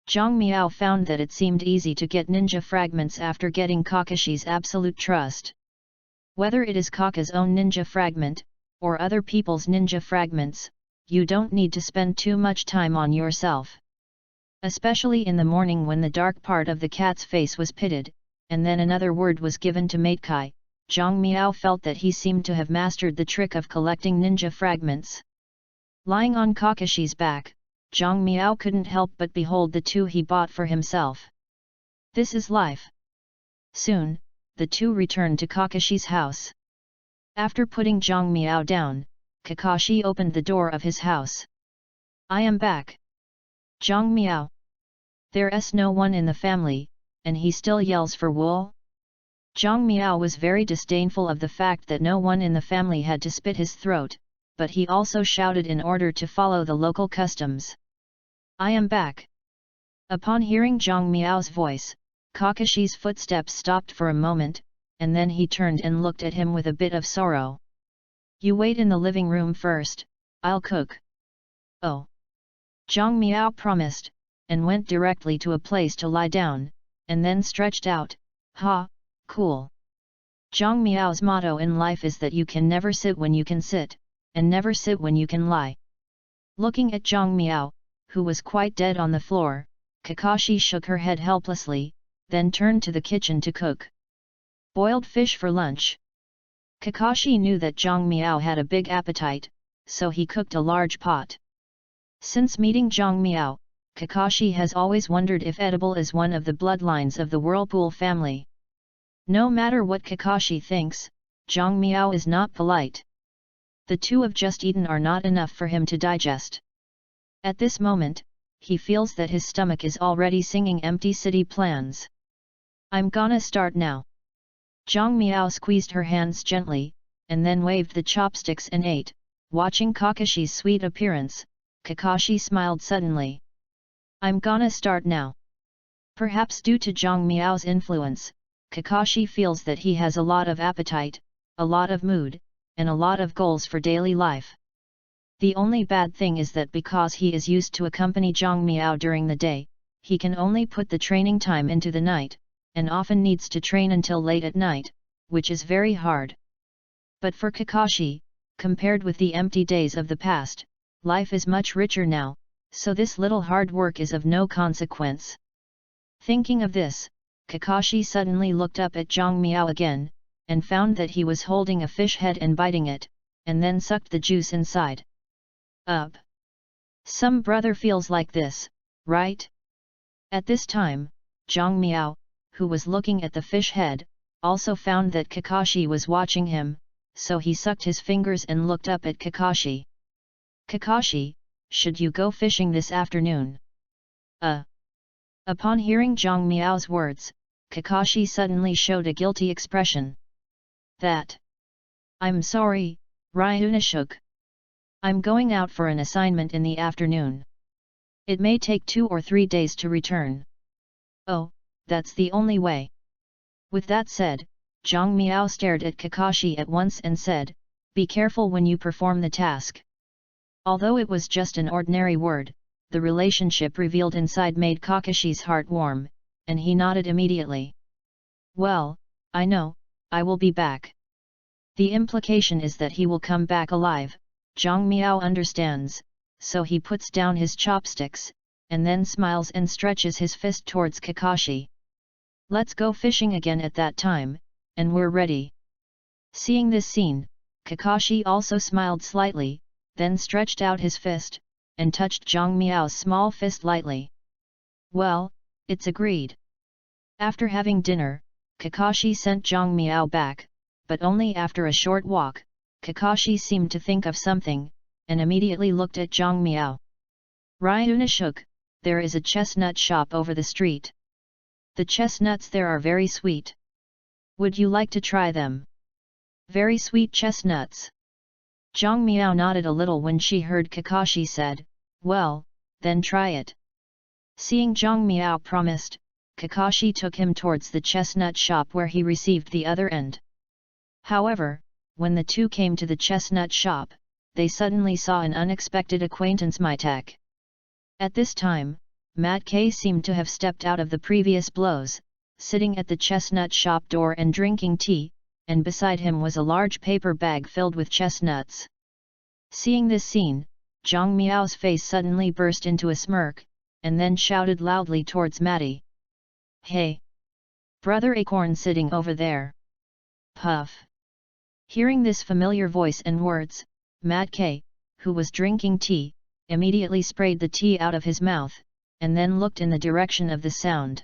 Zhang Miao found that it seemed easy to get ninja fragments after getting Kakashi's absolute trust. Whether it is Kaka's own ninja fragment, or other people's ninja fragments, you don't need to spend too much time on yourself. Especially in the morning when the dark part of the cat's face was pitted, and then another word was given to Maidkai, Zhang Miao felt that he seemed to have mastered the trick of collecting ninja fragments. Lying on Kakashi's back, Zhang Miao couldn't help but behold the two he bought for himself. This is life. Soon, the two returned to Kakashi's house. After putting Zhang Miao down, Kakashi opened the door of his house. I am back. Zhang Miao. There's no one in the family, and he still yells for wool? Zhang Miao was very disdainful of the fact that no one in the family had to spit his throat, but he also shouted in order to follow the local customs. I am back. Upon hearing Zhang Miao's voice, Kakashi's footsteps stopped for a moment, and then he turned and looked at him with a bit of sorrow. You wait in the living room first, I'll cook. Oh. Zhang Miao promised, and went directly to a place to lie down, and then stretched out. Ha, cool. Zhang Miao's motto in life is that you can never sit when you can sit, and never sit when you can lie. Looking at Zhang Miao, who was quite dead on the floor, Kakashi shook her head helplessly, then turned to the kitchen to cook boiled fish for lunch. Kakashi knew that Zhang Miao had a big appetite, so he cooked a large pot. Since meeting Zhang Miao, Kakashi has always wondered if edible is one of the bloodlines of the Whirlpool family. No matter what Kakashi thinks, Zhang Miao is not polite. The two have just eaten are not enough for him to digest. At this moment, he feels that his stomach is already singing empty city plans. I'm gonna start now. Zhang Miao squeezed her hands gently, and then waved the chopsticks and ate. Watching Kakashi's sweet appearance, Kakashi smiled suddenly. I'm gonna start now. Perhaps due to Zhang Miao's influence, Kakashi feels that he has a lot of appetite, a lot of mood, and a lot of goals for daily life. The only bad thing is that because he is used to accompany Zhang Miao during the day, he can only put the training time into the night, and often needs to train until late at night, which is very hard. But for Kakashi, compared with the empty days of the past, life is much richer now, so this little hard work is of no consequence. Thinking of this, Kakashi suddenly looked up at Zhang Miao again, and found that he was holding a fish head and biting it, and then sucked the juice inside. Up. Some brother feels like this, right? At this time, Zhang Miao, who was looking at the fish head, also found that Kakashi was watching him, so he sucked his fingers and looked up at Kakashi. Kakashi, should you go fishing this afternoon? Upon hearing Zhang Miao's words, Kakashi suddenly showed a guilty expression. I'm sorry, Ryunosuke. I'm going out for an assignment in the afternoon. It may take 2 or 3 days to return. Oh, that's the only way. With that said, Zhang Miao stared at Kakashi at once and said, be careful when you perform the task. Although it was just an ordinary word, the relationship revealed inside made Kakashi's heart warm, and he nodded immediately. Well, I know, I will be back. The implication is that he will come back alive. Zhang Miao understands, so he puts down his chopsticks, and then smiles and stretches his fist towards Kakashi. Let's go fishing again at that time, and we're ready. Seeing this scene, Kakashi also smiled slightly, then stretched out his fist, and touched Zhang Miao's small fist lightly. Well, it's agreed. After having dinner, Kakashi sent Zhang Miao back, but only after a short walk. Kakashi seemed to think of something, and immediately looked at Zhang Miao. Ryunosuke, there is a chestnut shop over the street. The chestnuts there are very sweet. Would you like to try them? Very sweet chestnuts. Zhang Miao nodded a little when she heard Kakashi said, well, then try it. Seeing Zhang Miao promised, Kakashi took him towards the chestnut shop where he received the other end. However, when the two came to the chestnut shop, they suddenly saw an unexpected acquaintance Mitek. At this time, Mat K seemed to have stepped out of the previous blows, sitting at the chestnut shop door and drinking tea, and beside him was a large paper bag filled with chestnuts. Seeing this scene, Zhang Miao's face suddenly burst into a smirk, and then shouted loudly towards Matty. Hey! Brother Acorn sitting over there! Puff! Hearing this familiar voice and words, Mat K, who was drinking tea, immediately sprayed the tea out of his mouth, and then looked in the direction of the sound.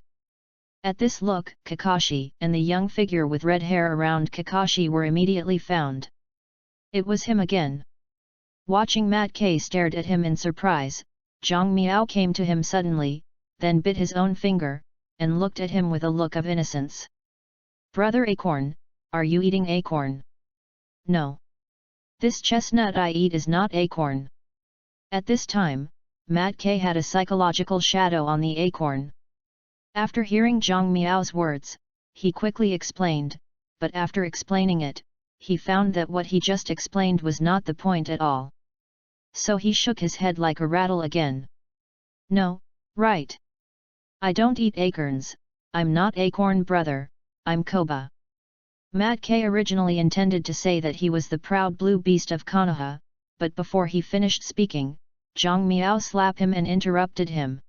At this look, Kakashi and the young figure with red hair around Kakashi were immediately found. It was him again. Watching Mat K stared at him in surprise, Zhang Miao came to him suddenly, then bit his own finger, and looked at him with a look of innocence. Brother Acorn, are you eating acorn? No. This chestnut I eat is not acorn. At this time, Mat K had a psychological shadow on the acorn. After hearing Zhang Miao's words, he quickly explained, but after explaining it, he found that what he just explained was not the point at all. So he shook his head like a rattle again. No, right. I don't eat acorns, I'm not acorn brother, I'm Koba. Mat K originally intended to say that he was the proud blue beast of Konoha, but before he finished speaking, Zhang Miao slapped him and interrupted him.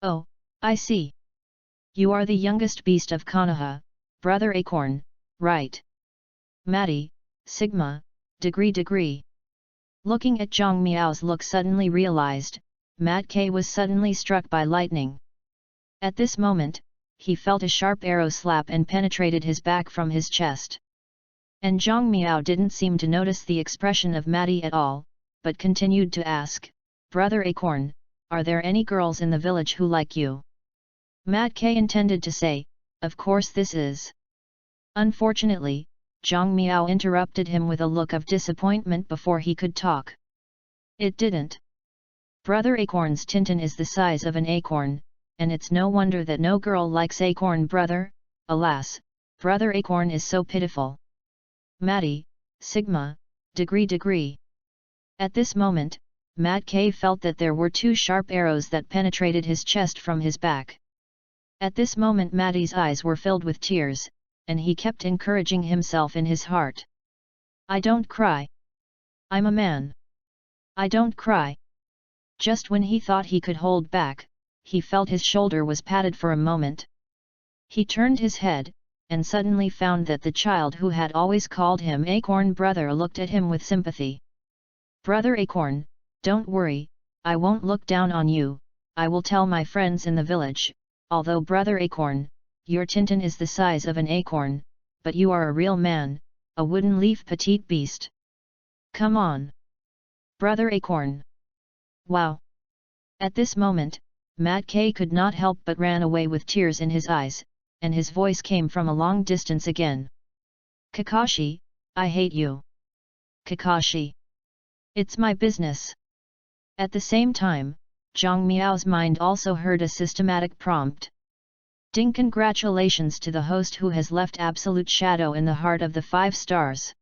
Oh, I see. You are the youngest beast of Konoha, brother Acorn, right? Matty, Sigma, degree. Looking at Zhang Miao's look suddenly realized, Mat K was suddenly struck by lightning. At this moment, he felt a sharp arrow slap and penetrated his back from his chest. And Zhang Miao didn't seem to notice the expression of Matty at all, but continued to ask, Brother Acorn, are there any girls in the village who like you? Mat K intended to say, of course this is. Unfortunately, Zhang Miao interrupted him with a look of disappointment before he could talk. It didn't. Brother Acorn's Tintin is the size of an acorn, and it's no wonder that no girl likes Acorn brother, alas, Brother Acorn is so pitiful. Matty, Sigma, degree. At this moment, Mat K felt that there were two sharp arrows that penetrated his chest from his back. At this moment Matty's eyes were filled with tears, and he kept encouraging himself in his heart. I don't cry. I'm a man. I don't cry. Just when he thought he could hold back, he felt his shoulder was patted for a moment. He turned his head, and suddenly found that the child who had always called him Acorn brother looked at him with sympathy. Brother Acorn, don't worry, I won't look down on you, I will tell my friends in the village, although Brother Acorn, your Tintin is the size of an acorn, but you are a real man, a wooden leaf petite beast. Come on. Brother Acorn. Wow. At this moment, Mat K could not help but ran away with tears in his eyes, and his voice came from a long distance again. Kakashi, I hate you. Kakashi. It's my business. At the same time, Zhang Miao's mind also heard a systematic prompt. Ding, congratulations to the host who has left absolute shadow in the heart of the 5 stars.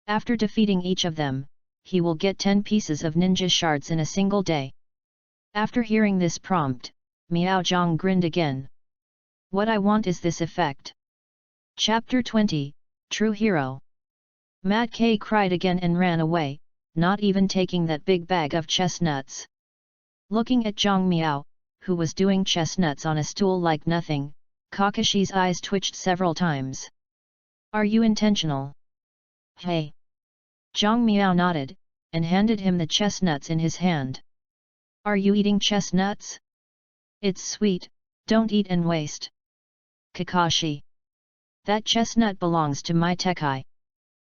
After defeating each of them, he will get 10 pieces of ninja shards in a single day. After hearing this prompt, Miao Zhang grinned again. What I want is this effect. Chapter 20, True Hero. Mat K cried again and ran away, not even taking that big bag of chestnuts. Looking at Zhang Miao, who was doing chestnuts on a stool like nothing, Kakashi's eyes twitched several times. Are you intentional? Hey! Zhang Miao nodded, and handed him the chestnuts in his hand. Are you eating chestnuts? It's sweet, don't eat and waste. Kakashi. That chestnut belongs to my Tekai.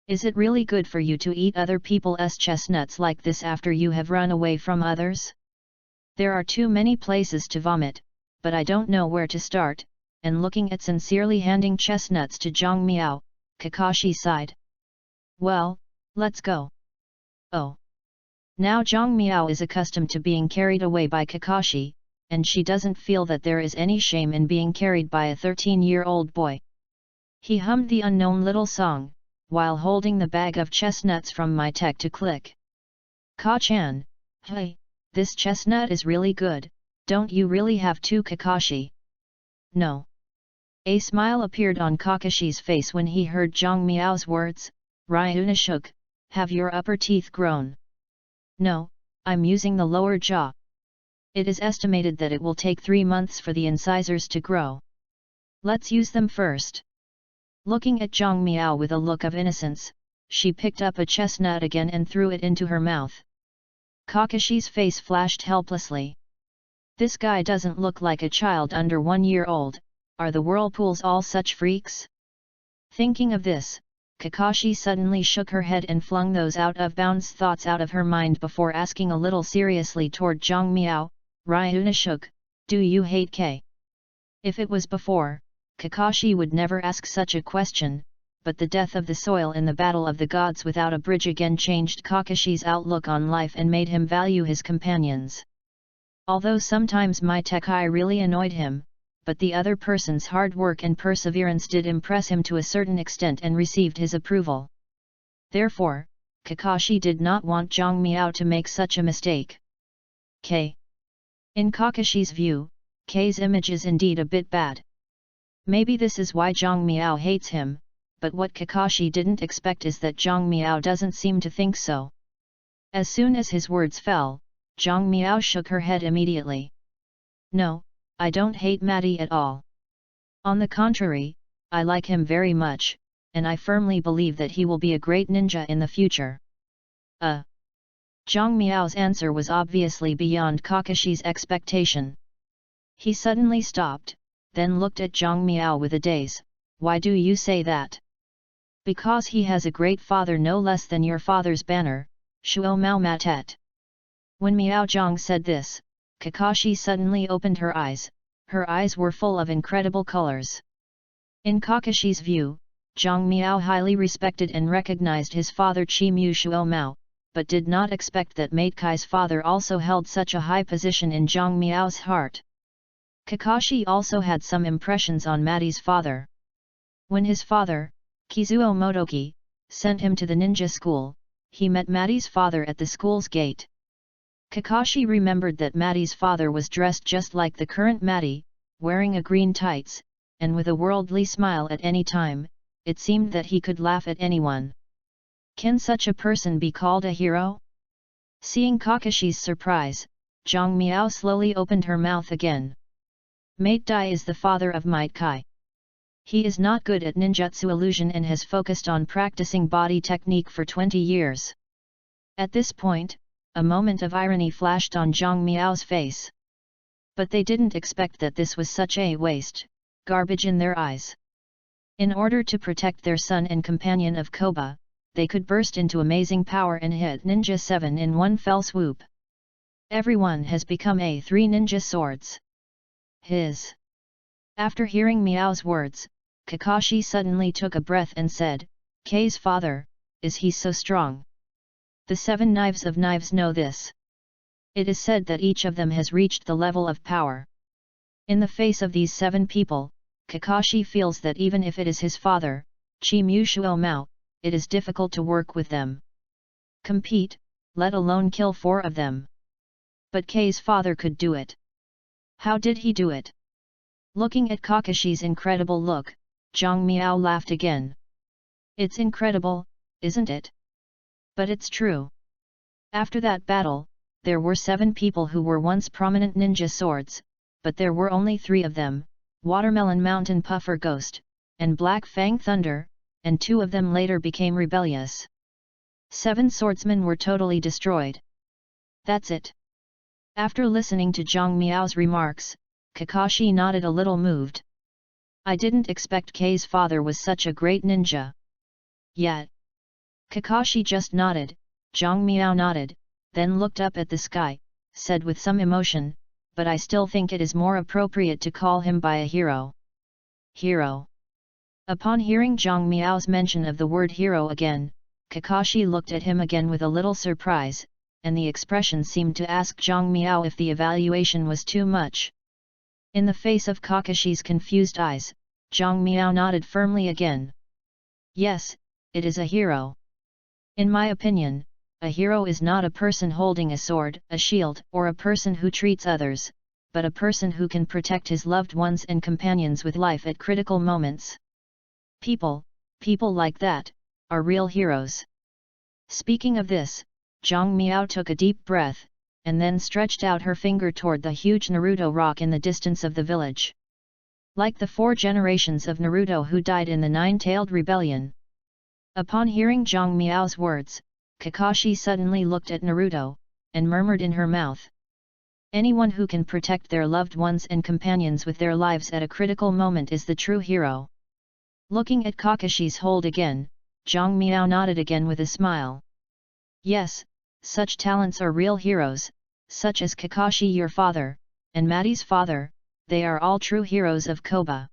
Is it really good for you to eat other people's chestnuts like this after you have run away from others? There are too many places to vomit, but I don't know where to start, and looking at sincerely handing chestnuts to Zhang Miao, Kakashi sighed. Well, let's go. Oh. Now Zhang Miao is accustomed to being carried away by Kakashi, and she doesn't feel that there is any shame in being carried by a 13-year-old boy. He hummed the unknown little song, while holding the bag of chestnuts from my tech to click. Ka-chan, hey, this chestnut is really good, don't you really have to, Kakashi? No. A smile appeared on Kakashi's face when he heard Zhang Miao's words. Ryuna shook, have your upper teeth grown? No, I'm using the lower jaw. It is estimated that it will take 3 months for the incisors to grow. Let's use them first. Looking at Zhang Miao with a look of innocence, she picked up a chestnut again and threw it into her mouth. Kakashi's face flashed helplessly. This guy doesn't look like a child under 1 year old, are the whirlpools all such freaks? Thinking of this, Kakashi suddenly shook her head and flung those out-of-bounds thoughts out of her mind before asking a little seriously toward Zhang Miao, Ryuna shook, do you hate K? If it was before, Kakashi would never ask such a question, but the death of the soil in the Battle of the Gods without a bridge again changed Kakashi's outlook on life and made him value his companions. Although sometimes Mai Tekai really annoyed him, but the other person's hard work and perseverance did impress him to a certain extent and received his approval. Therefore, Kakashi did not want Zhang Miao to make such a mistake. In Kakashi's view, K's image is indeed a bit bad. Maybe this is why Zhang Miao hates him, but what Kakashi didn't expect is that Zhang Miao doesn't seem to think so. As soon as his words fell, Zhang Miao shook her head immediately. No, I don't hate Matty at all. On the contrary, I like him very much, and I firmly believe that he will be a great ninja in the future. Zhang Miao's answer was obviously beyond Kakashi's expectation. He suddenly stopped, then looked at Zhang Miao with a daze. Why do you say that? Because he has a great father no less than your father's banner, Shuo Mao Matet. When Miao Zhang said this, Kakashi suddenly opened her eyes. Her eyes were full of incredible colors. In Kakashi's view, Zhang Miao highly respected and recognized his father Qi Mu Shuo Mao, but did not expect that Mate Kai's father also held such a high position in Zhang Miao's heart. Kakashi also had some impressions on Matty's father. When his father, Kizuo Motoki, sent him to the ninja school, he met Matty's father at the school's gate. Kakashi remembered that Matty's father was dressed just like the current Matty, wearing a green tights, and with a worldly smile at any time. It seemed that he could laugh at anyone. Can such a person be called a hero? Seeing Kakashi's surprise, Zhang Miao slowly opened her mouth again. Mate Dai is the father of Mate Kai. He is not good at ninjutsu illusion and has focused on practicing body technique for 20 years. At this point, a moment of irony flashed on Zhang Miao's face. But they didn't expect that this was such a waste, garbage in their eyes. In order to protect their son and companion of Koba, they could burst into amazing power and hit Ninja 7 in one fell swoop. Everyone has become a 3 ninja swords. After hearing Miao's words, Kakashi suddenly took a breath and said, K's father, is he so strong? The 7 knives of knives know this. It is said that each of them has reached the level of power. In the face of these 7 people, Kakashi feels that even if it is his father, Qi Mu Shuo Mao, it is difficult to work with them. Compete, let alone kill 4 of them. But K's father could do it. How did he do it? Looking at Kakashi's incredible look, Zhang Miao laughed again. It's incredible, isn't it? But it's true. After that battle, there were 7 people who were once prominent ninja swords, but there were only 3 of them, Watermelon Mountain Puffer Ghost, and Black Fang Thunder, and 2 of them later became rebellious. 7 swordsmen were totally destroyed. That's it. After listening to Zhang Miao's remarks, Kakashi nodded a little moved. I didn't expect K's father was such a great ninja. Yet. Kakashi just nodded, Zhang Miao nodded, then looked up at the sky, said with some emotion, but I still think it is more appropriate to call him by a hero. Hero. Upon hearing Zhang Miao's mention of the word hero again, Kakashi looked at him again with a little surprise, and the expression seemed to ask Zhang Miao if the evaluation was too much. In the face of Kakashi's confused eyes, Zhang Miao nodded firmly again. Yes, it is a hero. In my opinion, a hero is not a person holding a sword, a shield, or a person who treats others, but a person who can protect his loved ones and companions with life at critical moments. People like that, are real heroes. Speaking of this, Zhang Miao took a deep breath, and then stretched out her finger toward the huge Naruto rock in the distance of the village. Like the 4 generations of Naruto who died in the 9-tailed rebellion. Upon hearing Zhang Miao's words, Kakashi suddenly looked at Naruto, and murmured in her mouth. Anyone who can protect their loved ones and companions with their lives at a critical moment is the true hero. Looking at Kakashi's hold again, Zhang Miao nodded again with a smile. Yes, such talents are real heroes, such as Kakashi your father, and Matty's father, they are all true heroes of Koba.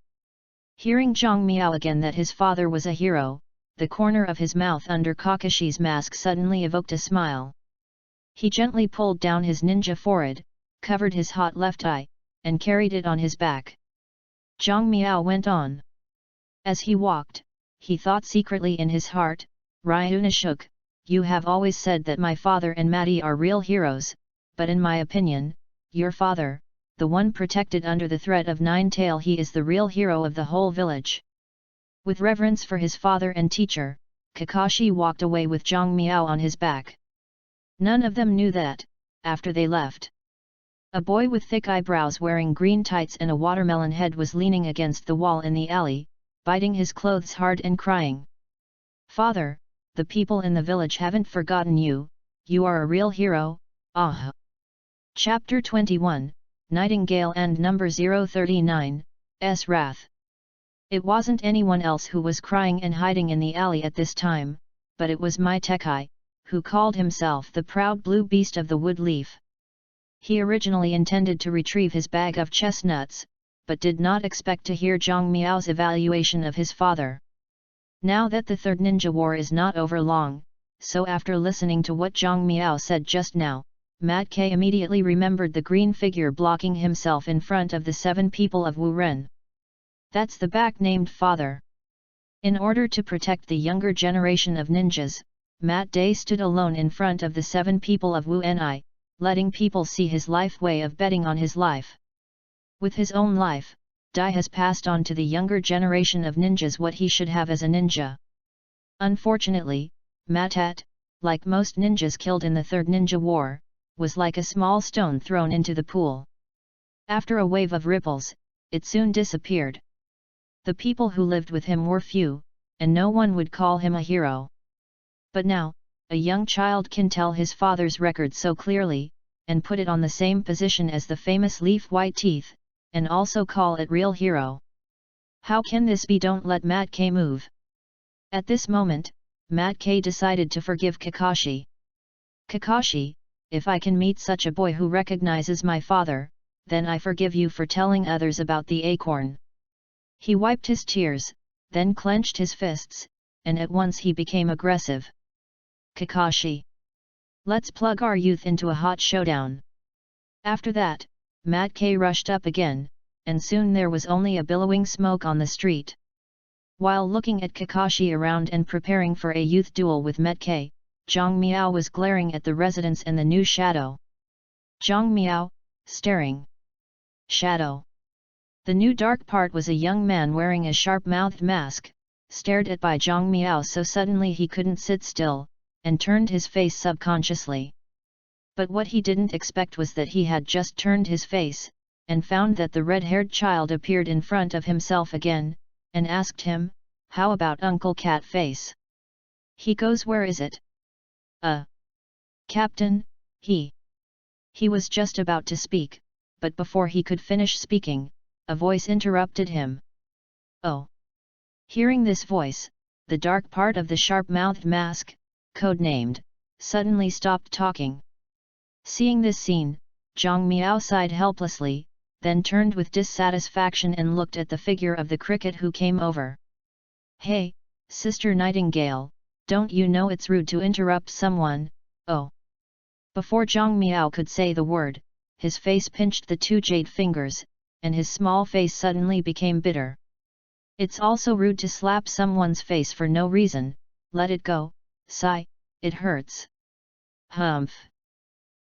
Hearing Zhang Miao again that his father was a hero, the corner of his mouth under Kakashi's mask suddenly evoked a smile. He gently pulled down his ninja forehead, covered his hot left eye, and carried it on his back. Zhang Miao went on. As he walked, he thought secretly in his heart, Ryunashuk, you have always said that my father and Matty are real heroes, but in my opinion, your father, the one protected under the threat of Nine-Tail, he is the real hero of the whole village. With reverence for his father and teacher, Kakashi walked away with Zhang Miao on his back. None of them knew that, after they left, a boy with thick eyebrows wearing green tights and a watermelon head was leaning against the wall in the alley, biting his clothes hard and crying. Father, the people in the village haven't forgotten you, you are a real hero, ah! Chapter 21, Nightingale and Number 039, S. Wrath. It wasn't anyone else who was crying and hiding in the alley at this time, but it was Mai Tekai, who called himself the proud blue beast of the wood leaf. He originally intended to retrieve his bag of chestnuts, but did not expect to hear Zhang Miao's evaluation of his father. Now that the Third Ninja War is not over long, so after listening to what Zhang Miao said just now, Mat Kai immediately remembered the green figure blocking himself in front of the 7 people of Wu Ren. That's the back-named father. In order to protect the younger generation of ninjas, Mat Day stood alone in front of the 7 people of Wu Ni, letting people see his life way of betting on his life. With his own life, Dai has passed on to the younger generation of ninjas what he should have as a ninja. Unfortunately, Matat, like most ninjas killed in the Third Ninja War, was like a small stone thrown into the pool. After a wave of ripples, it soon disappeared. The people who lived with him were few, and no one would call him a hero. But now, a young child can tell his father's record so clearly, and put it on the same position as the famous Leaf White Teeth, and also call it real hero. How can this be? Don't let Mat Kai move. At this moment, Mat Kai decided to forgive Kakashi. Kakashi, if I can meet such a boy who recognizes my father, then I forgive you for telling others about the acorn. He wiped his tears, then clenched his fists, and at once he became aggressive. Kakashi, let's plug our youth into a hot showdown. After that, Mat Kai rushed up again, and soon there was only a billowing smoke on the street. While looking at Kakashi around and preparing for a youth duel with Mat Kai, Zhang Miao was glaring at the residents and the new shadow. Zhang Miao, staring. Shadow. The new dark part was a young man wearing a sharp-mouthed mask, stared at by Zhang Miao so suddenly he couldn't sit still, and turned his face subconsciously. But what he didn't expect was that he had just turned his face, and found that the red-haired child appeared in front of himself again, and asked him, "How about Uncle Cat Face? He goes, where is it?" Captain, he was just about to speak, but before he could finish speaking, a voice interrupted him. Oh! Hearing this voice, the dark part of the sharp-mouthed mask, codenamed, suddenly stopped talking. Seeing this scene, Zhang Miao sighed helplessly, then turned with dissatisfaction and looked at the figure of the cricket who came over. "Hey, Sister Nightingale, don't you know it's rude to interrupt someone, oh!" Before Zhang Miao could say the word, his face pinched the 2 jade fingers, and his small face suddenly became bitter. "It's also rude to slap someone's face for no reason, let it go, sigh, it hurts." Humph!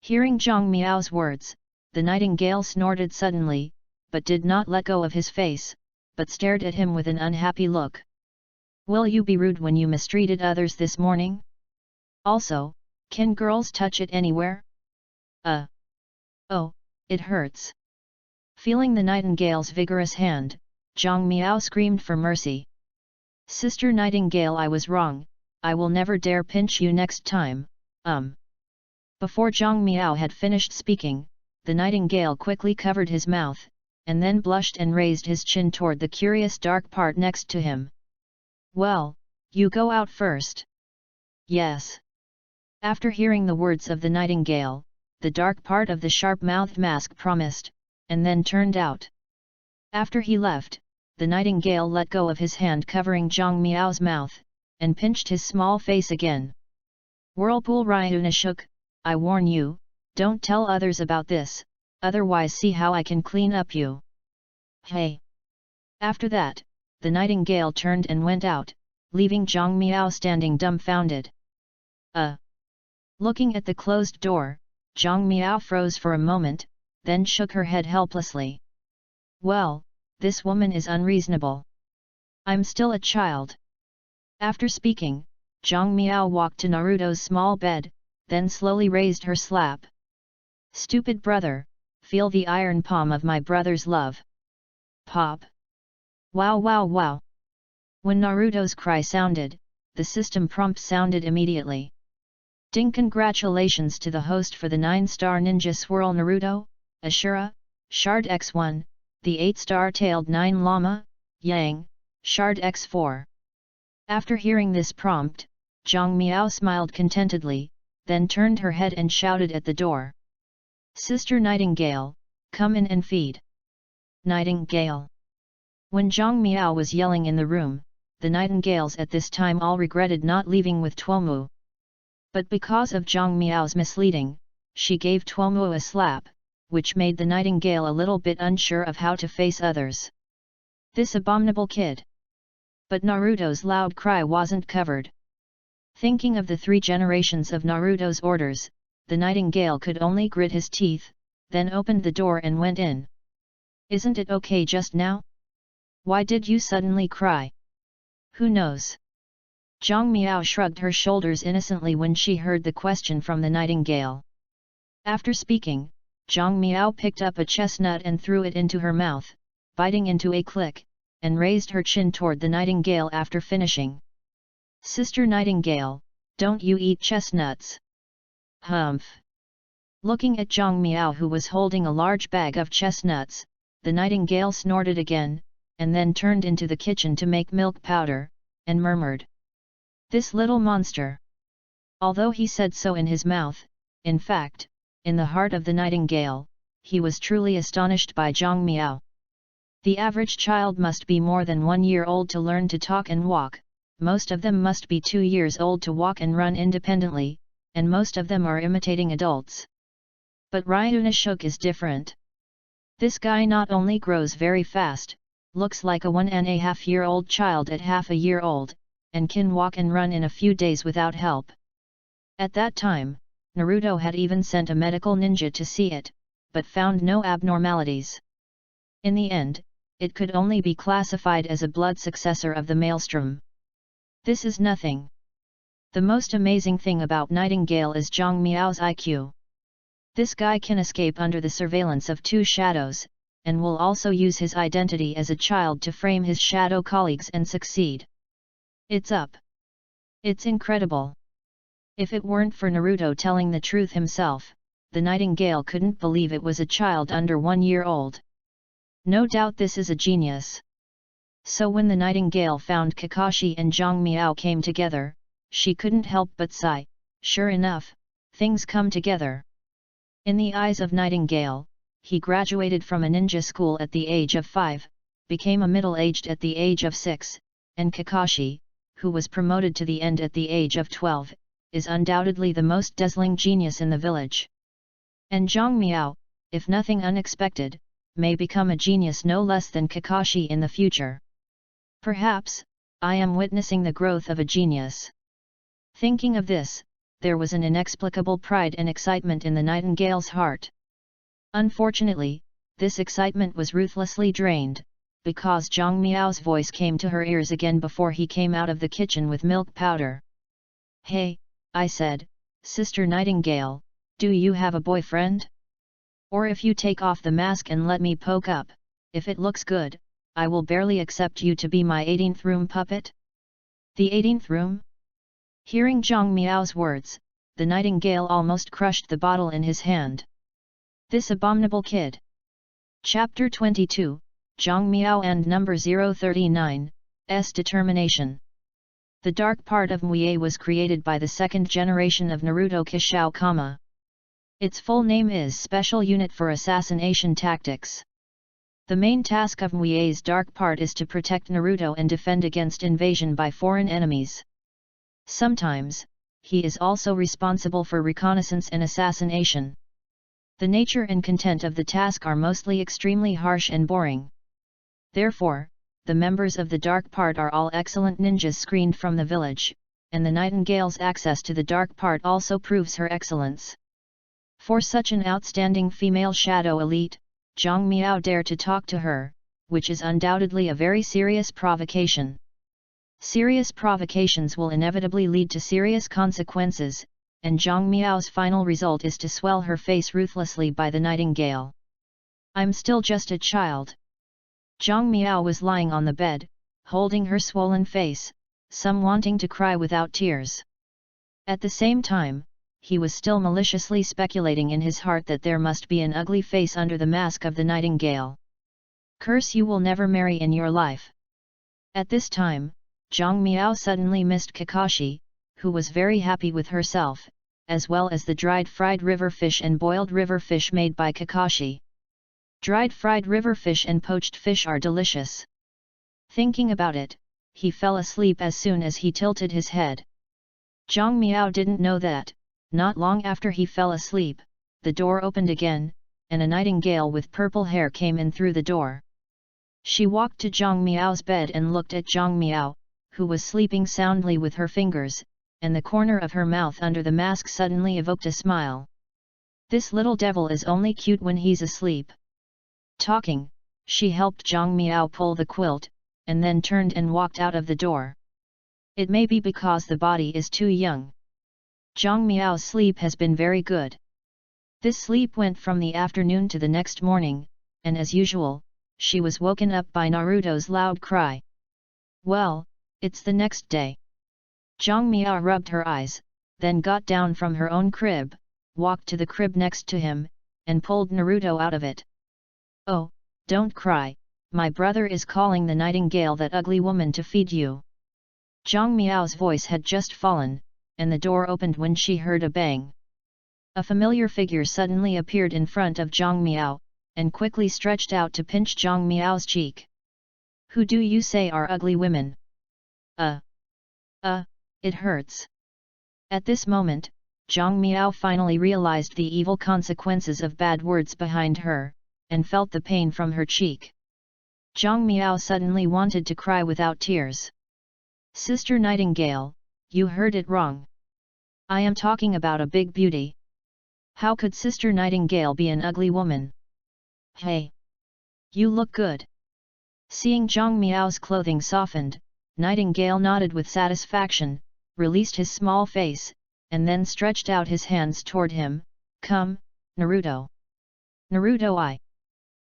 Hearing Zhang Miao's words, the nightingale snorted suddenly, but did not let go of his face, but stared at him with an unhappy look. "Will you be rude when you mistreated others this morning? Also, can girls touch it anywhere?" Oh, it hurts." Feeling the nightingale's vigorous hand, Zhang Miao screamed for mercy. "Sister Nightingale, I was wrong, I will never dare pinch you next time." Before Zhang Miao had finished speaking, the nightingale quickly covered his mouth, and then blushed and raised his chin toward the curious dark part next to him. "Well, you go out first." "Yes." After hearing the words of the nightingale, the dark part of the sharp-mouthed mask promised, and then turned out. After he left, the nightingale let go of his hand covering Zhang Miao's mouth, and pinched his small face again. "Whirlpool Ryunashuk, I warn you, don't tell others about this, otherwise see how I can clean up you." "Hey! After that, the nightingale turned and went out, leaving Zhang Miao standing dumbfounded. Looking at the closed door, Zhang Miao froze for a moment, then shook her head helplessly. Well, this woman is unreasonable. I'm still a child. After speaking, Zhang Miao walked to Naruto's small bed, then slowly raised her slap. Stupid brother, feel the iron palm of my brother's love. Pop. Wow wow wow. When Naruto's cry sounded, the system prompt sounded immediately. Ding! Congratulations to the host for the 9-star Ninja Swirl Naruto, Ashura, Shard X1, the 8-star Tailed 9 Llama, Yang, Shard X4. After hearing this prompt, Zhang Miao smiled contentedly, then turned her head and shouted at the door. Sister Nightingale, come in and feed. Nightingale. When Zhang Miao was yelling in the room, the nightingales at this time all regretted not leaving with Tuomu. But because of Zhang Miao's misleading, she gave Tuomu a slap, which made the nightingale a little bit unsure of how to face others. This abominable kid! But Naruto's loud cry wasn't covered. Thinking of the 3 generations of Naruto's orders, the nightingale could only grit his teeth, then opened the door and went in. Isn't it okay just now? Why did you suddenly cry? Who knows? Zhang Miao shrugged her shoulders innocently when she heard the question from the nightingale. After speaking, Zhang Miao picked up a chestnut and threw it into her mouth, biting into a click, and raised her chin toward the nightingale after finishing. Sister Nightingale, don't you eat chestnuts? Humph! Looking at Zhang Miao who was holding a large bag of chestnuts, the nightingale snorted again, and then turned into the kitchen to make milk powder, and murmured. This little monster! Although he said so in his mouth, in fact, in the heart of the nightingale, he was truly astonished by Zhang Miao. The average child must be more than 1 year old to learn to talk and walk, most of them must be 2 years old to walk and run independently, and most of them are imitating adults. But Ryunosuke is different. This guy not only grows very fast, looks like a 1.5-year-old child at half a year old, and can walk and run in a few days without help. At that time, Naruto had even sent a medical ninja to see it, but found no abnormalities. In the end, it could only be classified as a blood successor of the maelstrom. This is nothing. The most amazing thing about Nightingale is Zhang Miao's IQ. This guy can escape under the surveillance of 2 shadows, and will also use his identity as a child to frame his shadow colleagues and succeed. It's up. It's incredible. If it weren't for Naruto telling the truth himself, the Nightingale couldn't believe it was a child under 1 year old. No doubt this is a genius. So when the Nightingale found Kakashi and Zhang Miao came together, she couldn't help but sigh. Sure enough, things come together. In the eyes of Nightingale, he graduated from a ninja school at the age of 5, became a middle-aged at the age of 6, and Kakashi, who was promoted to the end at the age of 12, is undoubtedly the most dazzling genius in the village. And Zhang Miao, if nothing unexpected, may become a genius no less than Kakashi in the future. Perhaps, I am witnessing the growth of a genius. Thinking of this, there was an inexplicable pride and excitement in the Nightingale's heart. Unfortunately, this excitement was ruthlessly drained, because Zhang Miao's voice came to her ears again before he came out of the kitchen with milk powder. Hey, I said, Sister Nightingale, do you have a boyfriend? Or if you take off the mask and let me poke up, if it looks good, I will barely accept you to be my 18th room puppet? The 18th room? Hearing Zhang Miao's words, the Nightingale almost crushed the bottle in his hand. This abominable kid! Chapter 22, Zhang Miao and number 039, S Determination. The dark part of Mui was created by the 2nd generation of Naruto Kishao Kama. Its full name is Special Unit for Assassination Tactics. The main task of Mui's dark part is to protect Naruto and defend against invasion by foreign enemies. Sometimes, he is also responsible for reconnaissance and assassination. The nature and content of the task are mostly extremely harsh and boring. Therefore, the members of the dark part are all excellent ninjas screened from the village, and the nightingale's access to the dark part also proves her excellence. For such an outstanding female shadow elite, Zhang Miao dare to talk to her, which is undoubtedly a very serious provocation. Serious provocations will inevitably lead to serious consequences, and Zhang Miao's final result is to swell her face ruthlessly by the nightingale. I'm still just a child. Zhang Miao was lying on the bed, holding her swollen face, some wanting to cry without tears. At the same time, he was still maliciously speculating in his heart that there must be an ugly face under the mask of the nightingale. Curse, you will never marry in your life. At this time, Zhang Miao suddenly missed Kakashi, who was very happy with herself, as well as the dried fried river fish and boiled river fish made by Kakashi. Dried fried river fish and poached fish are delicious. Thinking about it, he fell asleep as soon as he tilted his head. Zhang Miao didn't know that, not long after he fell asleep, the door opened again, and a nightingale with purple hair came in through the door. She walked to Zhang Miao's bed and looked at Zhang Miao, who was sleeping soundly with her fingers, and the corner of her mouth under the mask suddenly evoked a smile. This little devil is only cute when he's asleep. Talking, she helped Zhang Miao pull the quilt, and then turned and walked out of the door. It may be because the body is too young. Zhang Miao's sleep has been very good. This sleep went from the afternoon to the next morning, and as usual, she was woken up by Naruto's loud cry. Well, it's the next day. Zhang Miao rubbed her eyes, then got down from her own crib, walked to the crib next to him, and pulled Naruto out of it. Oh, don't cry, my brother is calling the nightingale, that ugly woman, to feed you. Zhang Miao's voice had just fallen, and the door opened when she heard a bang. A familiar figure suddenly appeared in front of Zhang Miao, and quickly stretched out to pinch Zhang Miao's cheek. Who do you say are ugly women? It hurts. At this moment, Zhang Miao finally realized the evil consequences of bad words behind her, and felt the pain from her cheek. Zhang Miao suddenly wanted to cry without tears. Sister Nightingale, you heard it wrong. I am talking about a big beauty. How could Sister Nightingale be an ugly woman? Hey! You look good. Seeing Zhang Miao's clothing softened, Nightingale nodded with satisfaction, released his small face, and then stretched out his hands toward him. Come, Naruto. Naruto.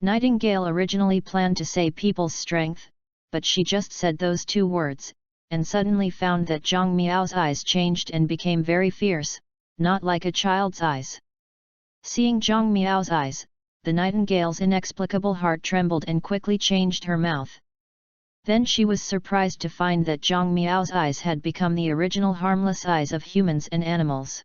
Nightingale originally planned to say people's strength, but she just said those two words, and suddenly found that Zhang Miao's eyes changed and became very fierce, not like a child's eyes. Seeing Zhang Miao's eyes, the nightingale's inexplicable heart trembled and quickly changed her mouth. Then she was surprised to find that Zhang Miao's eyes had become the original harmless eyes of humans and animals.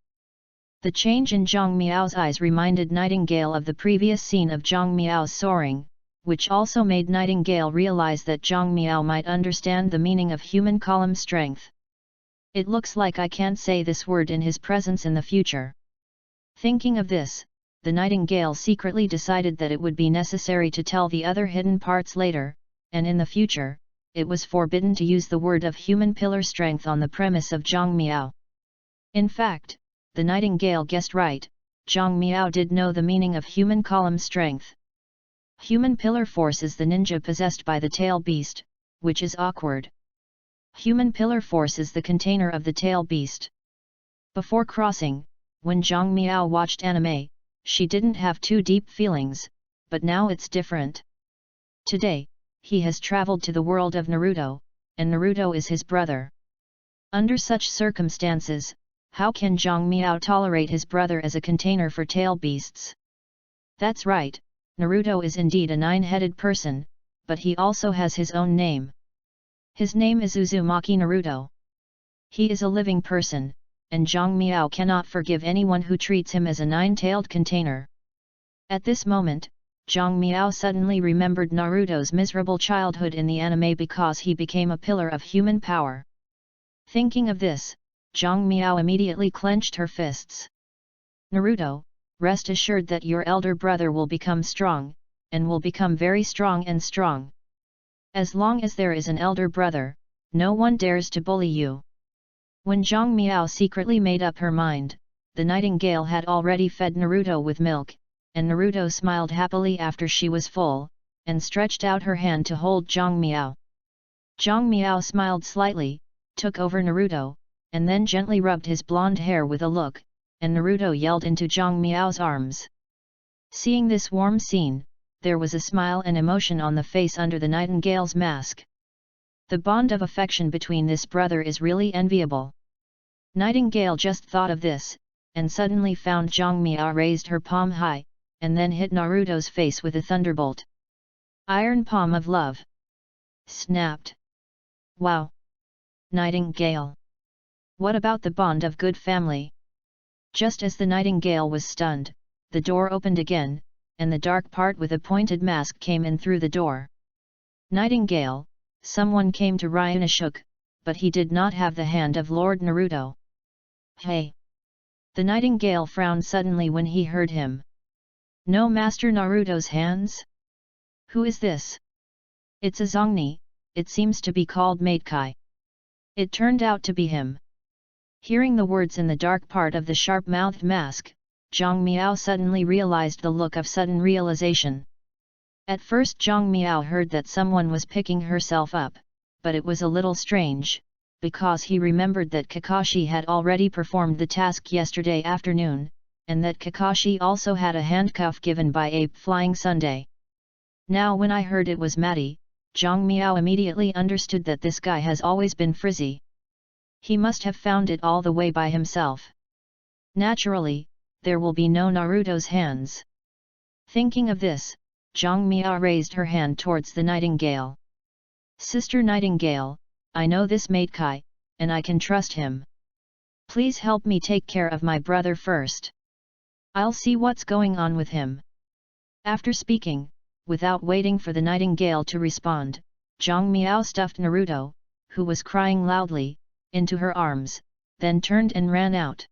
The change in Zhang Miao's eyes reminded Nightingale of the previous scene of Zhang Miao's soaring, which also made Nightingale realize that Zhang Miao might understand the meaning of human column strength. It looks like I can't say this word in his presence in the future. Thinking of this, the Nightingale secretly decided that it would be necessary to tell the other hidden parts later, and in the future, it was forbidden to use the word of human pillar strength on the premise of Zhang Miao. In fact, the Nightingale guessed right, Zhang Miao did know the meaning of human column strength. Human pillar force is the ninja possessed by the tail beast, which is awkward. Human pillar force is the container of the tail beast. Before crossing, when Zhang Miao watched anime, she didn't have too deep feelings, but now it's different. Today, he has traveled to the world of Naruto, and Naruto is his brother. Under such circumstances, how can Zhang Miao tolerate his brother as a container for tail beasts? That's right, Naruto is indeed a nine-headed person, but he also has his own name. His name is Uzumaki Naruto. He is a living person, and Zhang Miao cannot forgive anyone who treats him as a nine-tailed container. At this moment, Zhang Miao suddenly remembered Naruto's miserable childhood in the anime because he became a pillar of human power. Thinking of this, Zhang Miao immediately clenched her fists. Naruto, rest assured that your elder brother will become strong, and will become very strong and strong. As long as there is an elder brother, no one dares to bully you. When Zhang Miao secretly made up her mind, the nightingale had already fed Naruto with milk, and Naruto smiled happily after she was full, and stretched out her hand to hold Zhang Miao. Zhang Miao smiled slightly, took over Naruto, and then gently rubbed his blonde hair with a look, and Naruto yelled into Zhang Miao's arms. Seeing this warm scene, there was a smile and emotion on the face under the nightingale's mask. The bond of affection between this brother is really enviable. Nightingale just thought of this, and suddenly found Zhang Miao raised her palm high, and then hit Naruto's face with a thunderbolt. Iron palm of love. Snapped. Wow! Nightingale! What about the bond of good family? Just as the nightingale was stunned, the door opened again, and the dark part with a pointed mask came in through the door. Nightingale, someone came to Ryunosuke, but he did not have the hand of Lord Naruto. Hey! The nightingale frowned suddenly when he heard him. No Master Naruto's hands? Who is this? It's a Zongni, it seems to be called Matekai. It turned out to be him. Hearing the words in the dark part of the sharp-mouthed mask, Zhang Miao suddenly realized the look of sudden realization. At first Zhang Miao heard that someone was picking herself up, but it was a little strange, because he remembered that Kakashi had already performed the task yesterday afternoon, and that Kakashi also had a handcuff given by Ape Flying Sunday. Now when I heard it was Matty, Zhang Miao immediately understood that this guy has always been frizzy. He must have found it all the way by himself. Naturally, there will be no Naruto's hands. Thinking of this, Zhang Miao raised her hand towards the nightingale. Sister Nightingale, I know this Matekai, and I can trust him. Please help me take care of my brother first. I'll see what's going on with him. After speaking, without waiting for the nightingale to respond, Zhang Miao stuffed Naruto, who was crying loudly, into her arms, then turned and ran out.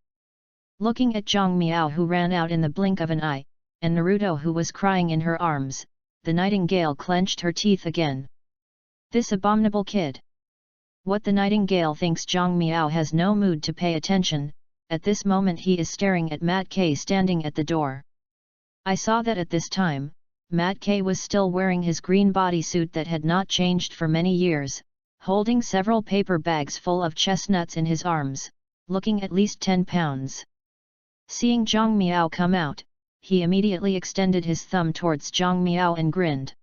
Looking at Zhang Miao who ran out in the blink of an eye, and Naruto who was crying in her arms, the nightingale clenched her teeth again. This abominable kid! What the nightingale thinks Zhang Miao has no mood to pay attention, at this moment he is staring at Mat K standing at the door. I saw that at this time, Mat K was still wearing his green bodysuit that had not changed for many years, holding several paper bags full of chestnuts in his arms, looking at least 10 pounds. Seeing Zhang Miao come out, he immediately extended his thumb towards Zhang Miao and grinned.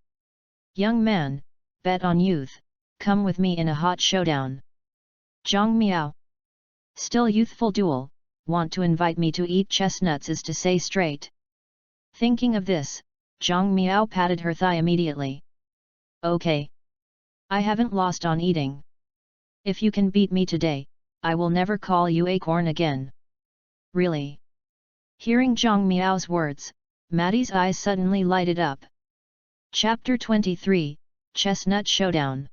Young man, bet on youth, come with me in a hot showdown. Zhang Miao. Still youthful duel, want to invite me to eat chestnuts is to say straight. Thinking of this, Zhang Miao patted her thigh immediately. Okay. I haven't lost on eating. If you can beat me today, I will never call you Acorn again. Really? Hearing Zhang Miao's words, Matty's eyes suddenly lighted up. Chapter 23, Chestnut Showdown.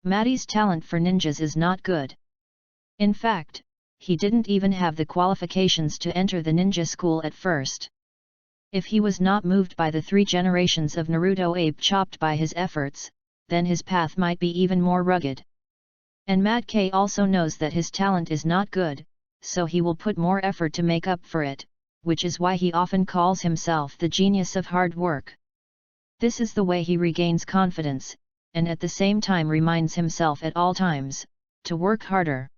Matty's talent for ninjas is not good. In fact, he didn't even have the qualifications to enter the ninja school at first. If he was not moved by the 3 generations of Naruto Ape chopped by his efforts, then his path might be even more rugged. And Mat K also knows that his talent is not good, so he will put more effort to make up for it, which is why he often calls himself the genius of hard work. This is the way he regains confidence, and at the same time reminds himself at all times, to work harder.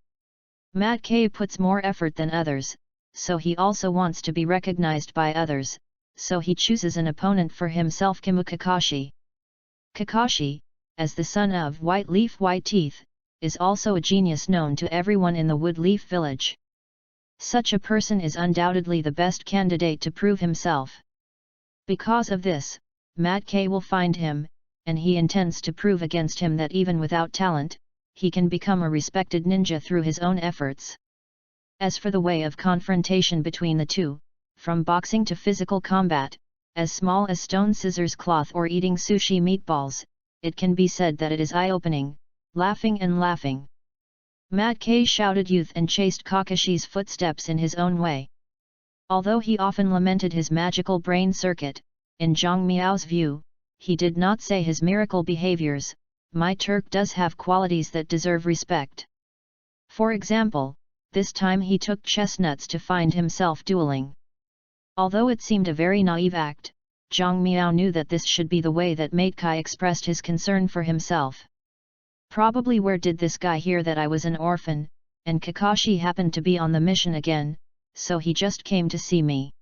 Mat K puts more effort than others, so he also wants to be recognized by others, so he chooses an opponent for himself, Kakashi. Kakashi, as the son of White Leaf White Teeth, is also a genius known to everyone in the Wood Leaf village. Such a person is undoubtedly the best candidate to prove himself. Because of this, Mat K will find him, and he intends to prove against him that even without talent, he can become a respected ninja through his own efforts. As for the way of confrontation between the two, from boxing to physical combat, as small as stone scissors cloth or eating sushi meatballs, it can be said that it is eye-opening, laughing and laughing. Mat K shouted youth and chased Kakashi's footsteps in his own way. Although he often lamented his magical brain circuit, in Zhang Miao's view, he did not say his miracle behaviors, my Turk does have qualities that deserve respect. For example, this time he took chestnuts to find himself dueling. Although it seemed a very naive act, Zhang Miao knew that this should be the way that Mate Kai expressed his concern for himself. Probably where did this guy hear that I was an orphan, and Kakashi happened to be on the mission again, so he just came to see me.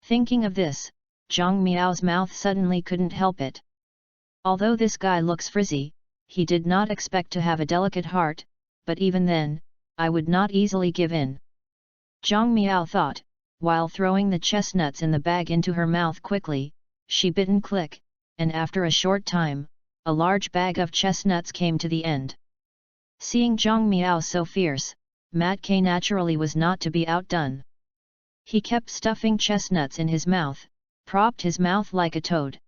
Thinking of this, Zhang Miao's mouth suddenly couldn't help it. Although this guy looks frizzy, he did not expect to have a delicate heart, but even then, I would not easily give in. Zhang Miao thought, while throwing the chestnuts in the bag into her mouth quickly. She bit and click, and after a short time, a large bag of chestnuts came to the end. Seeing Zhang Miao so fierce, Mat Kai naturally was not to be outdone. He kept stuffing chestnuts in his mouth, propped his mouth like a toad.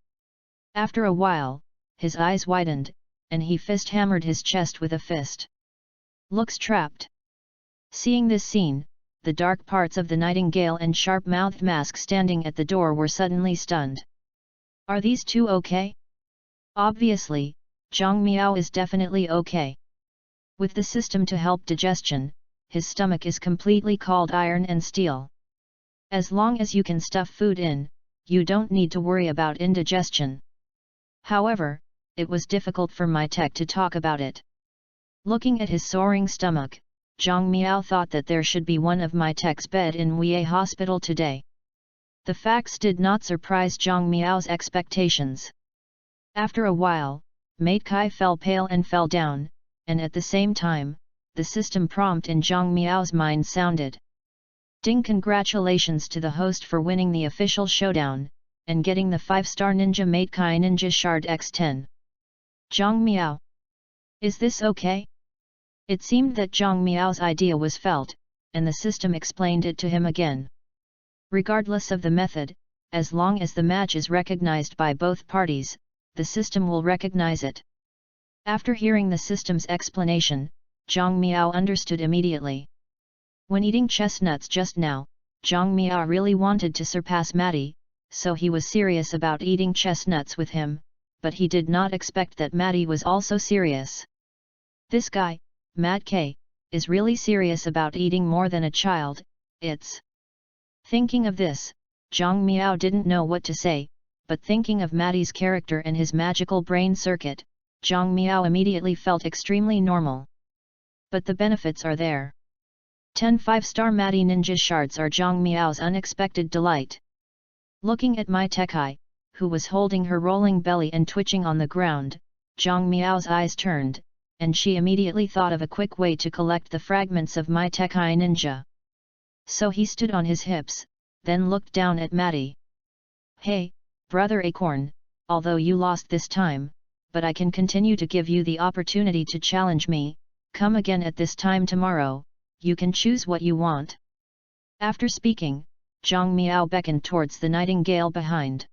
After a while, his eyes widened, and he fist-hammered his chest with a fist. Looks trapped. Seeing this scene, the dark parts of the nightingale and sharp-mouthed mask standing at the door were suddenly stunned. Are these two okay? Obviously, Zhang Miao is definitely okay. With the system to help digestion, his stomach is completely called iron and steel. As long as you can stuff food in, you don't need to worry about indigestion. However, it was difficult for my tech to talk about it. Looking at his soaring stomach, Zhang Miao thought that there should be one of my tech's bed in Wei Hospital today. The facts did not surprise Zhang Miao's expectations. After a while, Mate Kai fell pale and fell down, and at the same time, the system prompt in Zhang Miao's mind sounded. Ding! Congratulations to the host for winning the official showdown, and getting the 5-star ninja Mate Kai Ninja Shard X10. Zhang Miao. Is this okay? It seemed that Zhang Miao's idea was felt, and the system explained it to him again. Regardless of the method, as long as the match is recognized by both parties, the system will recognize it. After hearing the system's explanation, Zhang Miao understood immediately. When eating chestnuts just now, Zhang Miao really wanted to surpass Matty, so he was serious about eating chestnuts with him, but he did not expect that Matty was also serious. This guy, Mat Kai, is really serious about eating more than a child. It's... Thinking of this, Zhang Miao didn't know what to say, but thinking of Matty's character and his magical brain circuit, Zhang Miao immediately felt extremely normal. But the benefits are there. 10 5-star Matty Ninja Shards are Zhang Miao's unexpected delight. Looking at Mai Tekai, who was holding her rolling belly and twitching on the ground, Zhang Miao's eyes turned, and she immediately thought of a quick way to collect the fragments of Mai Tekai Ninja. So he stood on his hips, then looked down at Matty. Hey, Brother Acorn, although you lost this time, but I can continue to give you the opportunity to challenge me. Come again at this time tomorrow, you can choose what you want. After speaking, Zhang Miao beckoned towards the nightingale behind.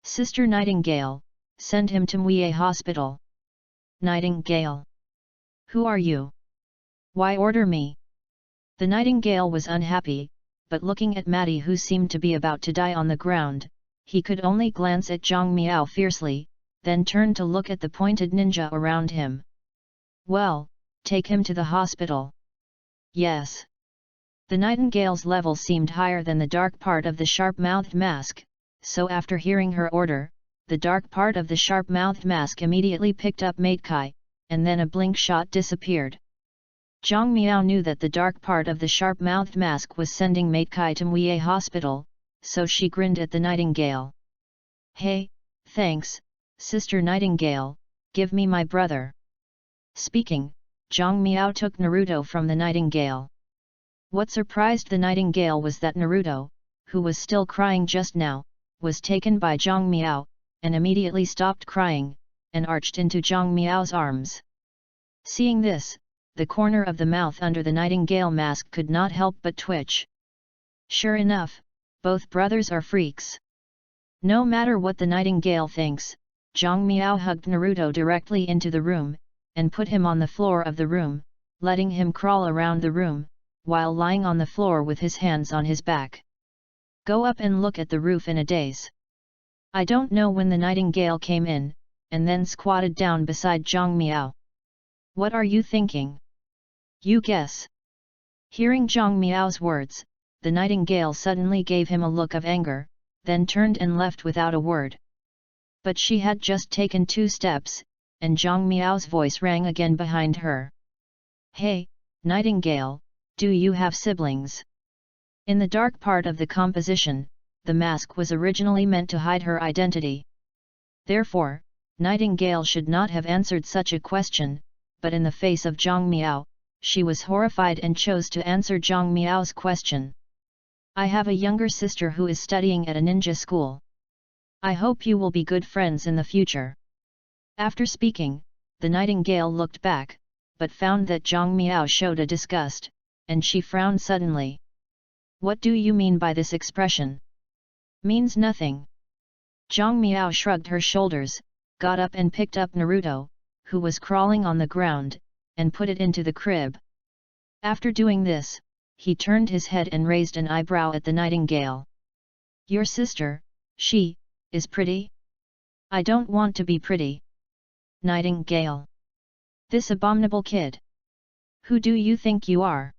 Sister Nightingale, send him to Wei Hospital. Nightingale. Who are you? Why order me? The nightingale was unhappy, but looking at Matty who seemed to be about to die on the ground, he could only glance at Zhang Miao fiercely, then turn to look at the pointed ninja around him. Well, take him to the hospital. Yes. The nightingale's level seemed higher than the dark part of the sharp-mouthed mask, so after hearing her order, the dark part of the sharp-mouthed mask immediately picked up Mate Kai, and then a blink shot disappeared. Zhang Miao knew that the dark part of the sharp-mouthed mask was sending Mate Kai to Wei Hospital, so she grinned at the nightingale. Hey, thanks, Sister Nightingale, give me my brother. Speaking, Zhang Miao took Naruto from the nightingale. What surprised the nightingale was that Naruto, who was still crying just now, was taken by Zhang Miao, and immediately stopped crying, and arched into Zhang Miao's arms. Seeing this, the corner of the mouth under the nightingale mask could not help but twitch. Sure enough, both brothers are freaks. No matter what the nightingale thinks, Zhang Miao hugged Naruto directly into the room, and put him on the floor of the room, letting him crawl around the room, while lying on the floor with his hands on his back. Go up and look at the roof in a daze. I don't know when the nightingale came in, and then squatted down beside Zhang Miao. What are you thinking? You guess. Hearing Zhang Miao's words, the nightingale suddenly gave him a look of anger, then turned and left without a word. But she had just taken 2 steps, and Zhang Miao's voice rang again behind her. Hey, nightingale, do you have siblings? In the dark part of the composition, the mask was originally meant to hide her identity. Therefore, Nightingale should not have answered such a question, but in the face of Zhang Miao, she was horrified and chose to answer Zhang Miao's question. I have a younger sister who is studying at a ninja school. I hope you will be good friends in the future. After speaking, the nightingale looked back, but found that Zhang Miao showed a disgust, and she frowned suddenly. What do you mean by this expression? Means nothing. Zhang Miao shrugged her shoulders, got up and picked up Naruto, who was crawling on the ground, and put it into the crib. After doing this, he turned his head and raised an eyebrow at the nightingale. Your sister, she, is pretty? I don't want to be pretty. Nightingale. This abominable kid. Who do you think you are?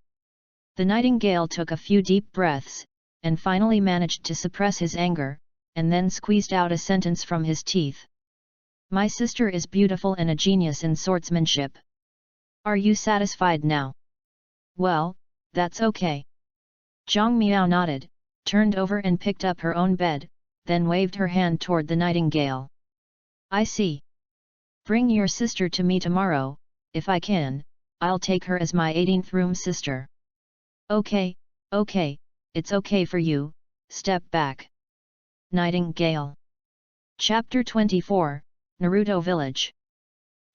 The nightingale took a few deep breaths, and finally managed to suppress his anger, and then squeezed out a sentence from his teeth. My sister is beautiful and a genius in swordsmanship. Are you satisfied now? Well, that's okay. Zhang Miao nodded, turned over and picked up her own bed, then waved her hand toward the nightingale. I see. Bring your sister to me tomorrow, if I can, I'll take her as my 18th room sister. Okay, it's okay for you, step back. Nightingale. Chapter 24, Naruto Village.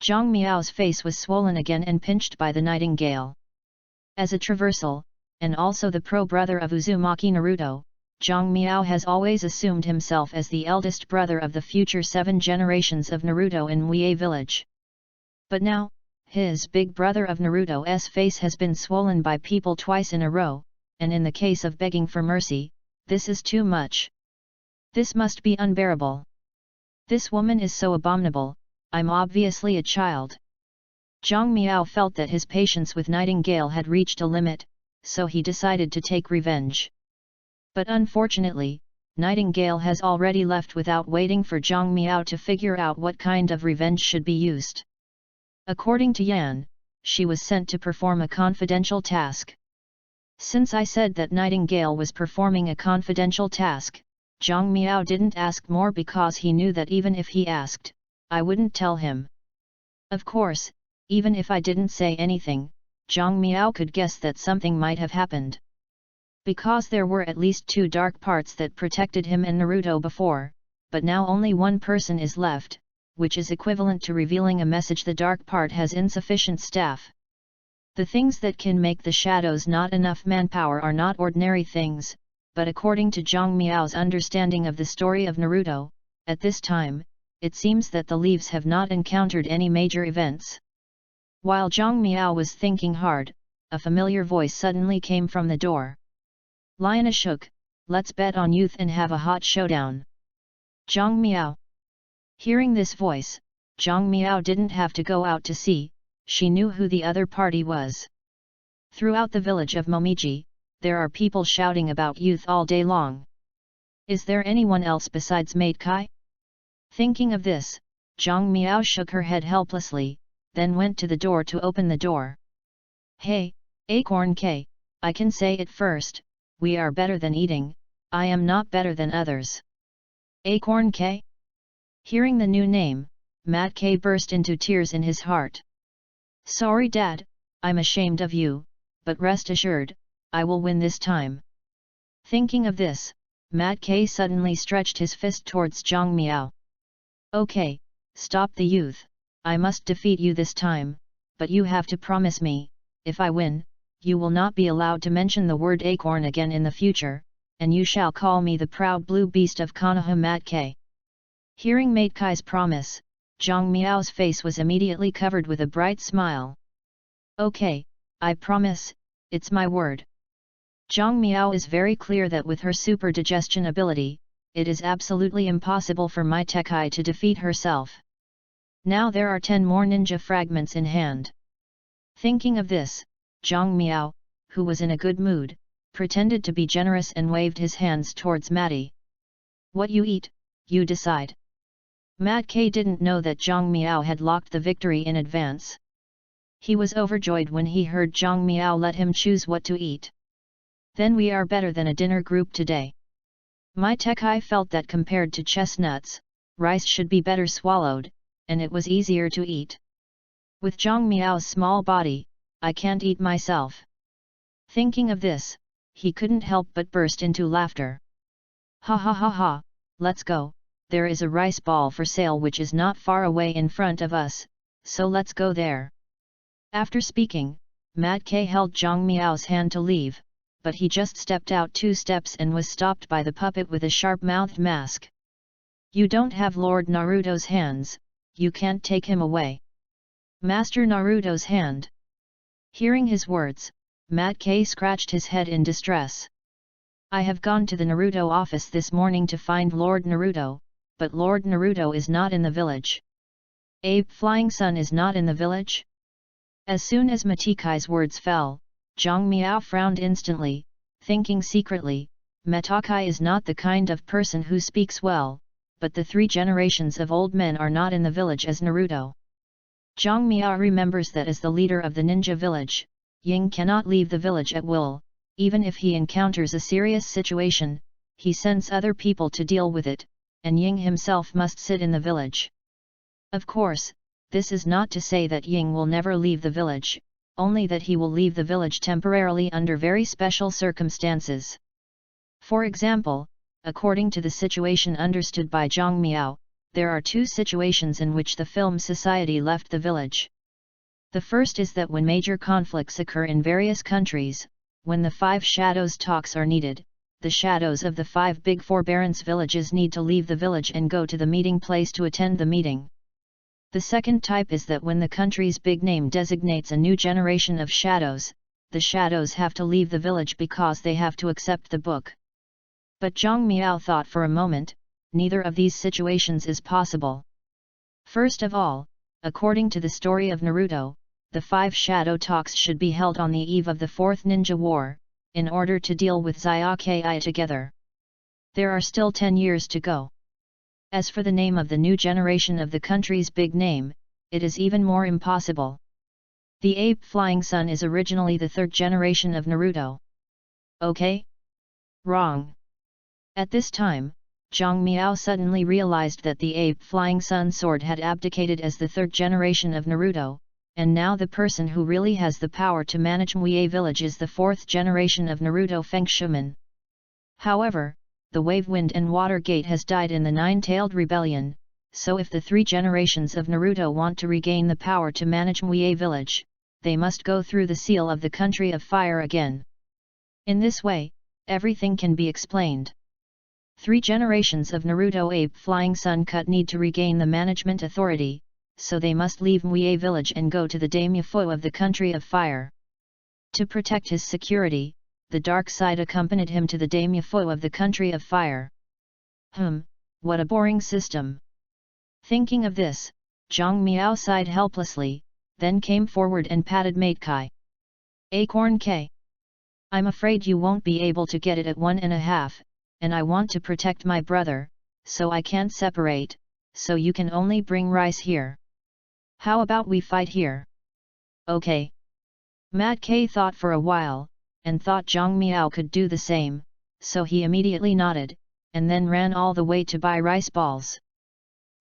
Zhang Miao's face was swollen again and pinched by the nightingale. As a traversal, and also the pro-brother of Uzumaki Naruto, Zhang Miao has always assumed himself as the eldest brother of the future 7 generations of Naruto in Wei Village. But now, his big brother of Naruto's face has been swollen by people twice in a row, and in the case of begging for mercy, this is too much. This must be unbearable. This woman is so abominable, I'm obviously a child. Zhang Miao felt that his patience with Nightingale had reached a limit, so he decided to take revenge. But unfortunately, Nightingale has already left without waiting for Zhang Miao to figure out what kind of revenge should be used. According to Yan, she was sent to perform a confidential task. Since I said that Nightingale was performing a confidential task, Zhang Miao didn't ask more because he knew that even if he asked, I wouldn't tell him. Of course, even if I didn't say anything, Zhang Miao could guess that something might have happened. Because there were at least 2 dark parts that protected him and Naruto before, but now only one person is left, which is equivalent to revealing a message the dark part has insufficient staff. The things that can make the shadows not enough manpower are not ordinary things, but according to Zhang Miao's understanding of the story of Naruto, at this time, it seems that the leaves have not encountered any major events. While Zhang Miao was thinking hard, a familiar voice suddenly came from the door. Lion Ashok, let's bet on youth and have a hot showdown. Zhang Miao. Hearing this voice, Zhang Miao didn't have to go out to see, she knew who the other party was. Throughout the village of Momiji, there are people shouting about youth all day long. Is there anyone else besides Maid Kai? Thinking of this, Zhang Miao shook her head helplessly, then went to the door to open the door. Hey, Acorn K, I can say it first, we are better than eating, I am not better than others. Acorn K? Hearing the new name, Matt K burst into tears in his heart. Sorry Dad, I'm ashamed of you, but rest assured, I will win this time. Thinking of this, Matt K suddenly stretched his fist towards Zhang Miao. Okay, stop the youth, I must defeat you this time, but you have to promise me, if I win, you will not be allowed to mention the word acorn again in the future, and you shall call me the proud blue beast of Konoha Matt K. Hearing Maid Kai's promise, Zhang Miao's face was immediately covered with a bright smile. Okay, I promise, it's my word. Zhang Miao is very clear that with her super digestion ability, it is absolutely impossible for Mai Tekai to defeat herself. Now there are 10 more ninja fragments in hand. Thinking of this, Zhang Miao, who was in a good mood, pretended to be generous and waved his hands towards Matty. What you eat, you decide. Mat K didn't know that Zhang Miao had locked the victory in advance. He was overjoyed when he heard Zhang Miao let him choose what to eat. Then we are better than a dinner group today. Mai Tekai felt that compared to chestnuts, rice should be better swallowed, and it was easier to eat. With Zhang Miao's small body, I can't eat myself. Thinking of this, he couldn't help but burst into laughter. Ha ha ha ha, let's go, there is a rice ball for sale which is not far away in front of us, so let's go there. After speaking, Mat K held Zhang Miao's hand to leave, but he just stepped out 2 steps and was stopped by the puppet with a sharp-mouthed mask. You don't have Lord Naruto's hands, you can't take him away. Master Naruto's hand. Hearing his words, Mat K scratched his head in distress. I have gone to the Naruto office this morning to find Lord Naruto, but Lord Naruto is not in the village. Abe Flying Sun is not in the village? As soon as Matikai's words fell, Zhang Miao frowned instantly, thinking secretly, Matakai is not the kind of person who speaks well, but the 3 generations of old men are not in the village as Naruto. Zhang Miao remembers that as the leader of the ninja village, Ying cannot leave the village at will. Even if he encounters a serious situation, he sends other people to deal with it, and Ying himself must sit in the village. Of course, this is not to say that Ying will never leave the village, only that he will leave the village temporarily under very special circumstances. For example, according to the situation understood by Zhang Miao, there are 2 situations in which the film society left the village. The first is that when major conflicts occur in various countries, when the 5 shadows talks are needed, the shadows of the 5 big forbearance villages need to leave the village and go to the meeting place to attend the meeting. The second type is that when the country's big name designates a new generation of shadows, the shadows have to leave the village because they have to accept the book. But Zhang Miao thought for a moment, neither of these situations is possible. First of all, according to the story of Naruto, the 5 shadow talks should be held on the eve of the 4th Ninja War, in order to deal with Zyukai together. There are still 10 years to go. As for the name of the new generation of the country's big name, it is even more impossible. The Ape Flying Sun is originally the 3rd generation of Naruto. Okay? Wrong. At this time, Zhang Miao suddenly realized that the Ape Flying Sun sword had abdicated as the 3rd generation of Naruto, and now the person who really has the power to manage Muie village is the 4th generation of Naruto Feng Shuman. However, the Wave Wind and Water Gate has died in the 9-tailed rebellion, so if the 3 generations of Naruto want to regain the power to manage Muie village, they must go through the seal of the Country of Fire again. In this way, everything can be explained. 3 generations of Naruto Ape Flying Sun Cut need to regain the management authority, so they must leave Muie village and go to the daimyo of the Country of Fire. To protect his security, the dark side accompanied him to the daimyo of the Country of Fire. What a boring system. Thinking of this, Zhang Miao sighed helplessly, then came forward and patted Matekai. Acorn K. I'm afraid you won't be able to get it at 1.5, and I want to protect my brother, so I can't separate, so you can only bring rice here. How about we fight here? Okay. Mat K thought for a while, and thought Zhang Miao could do the same, so he immediately nodded, and then ran all the way to buy rice balls.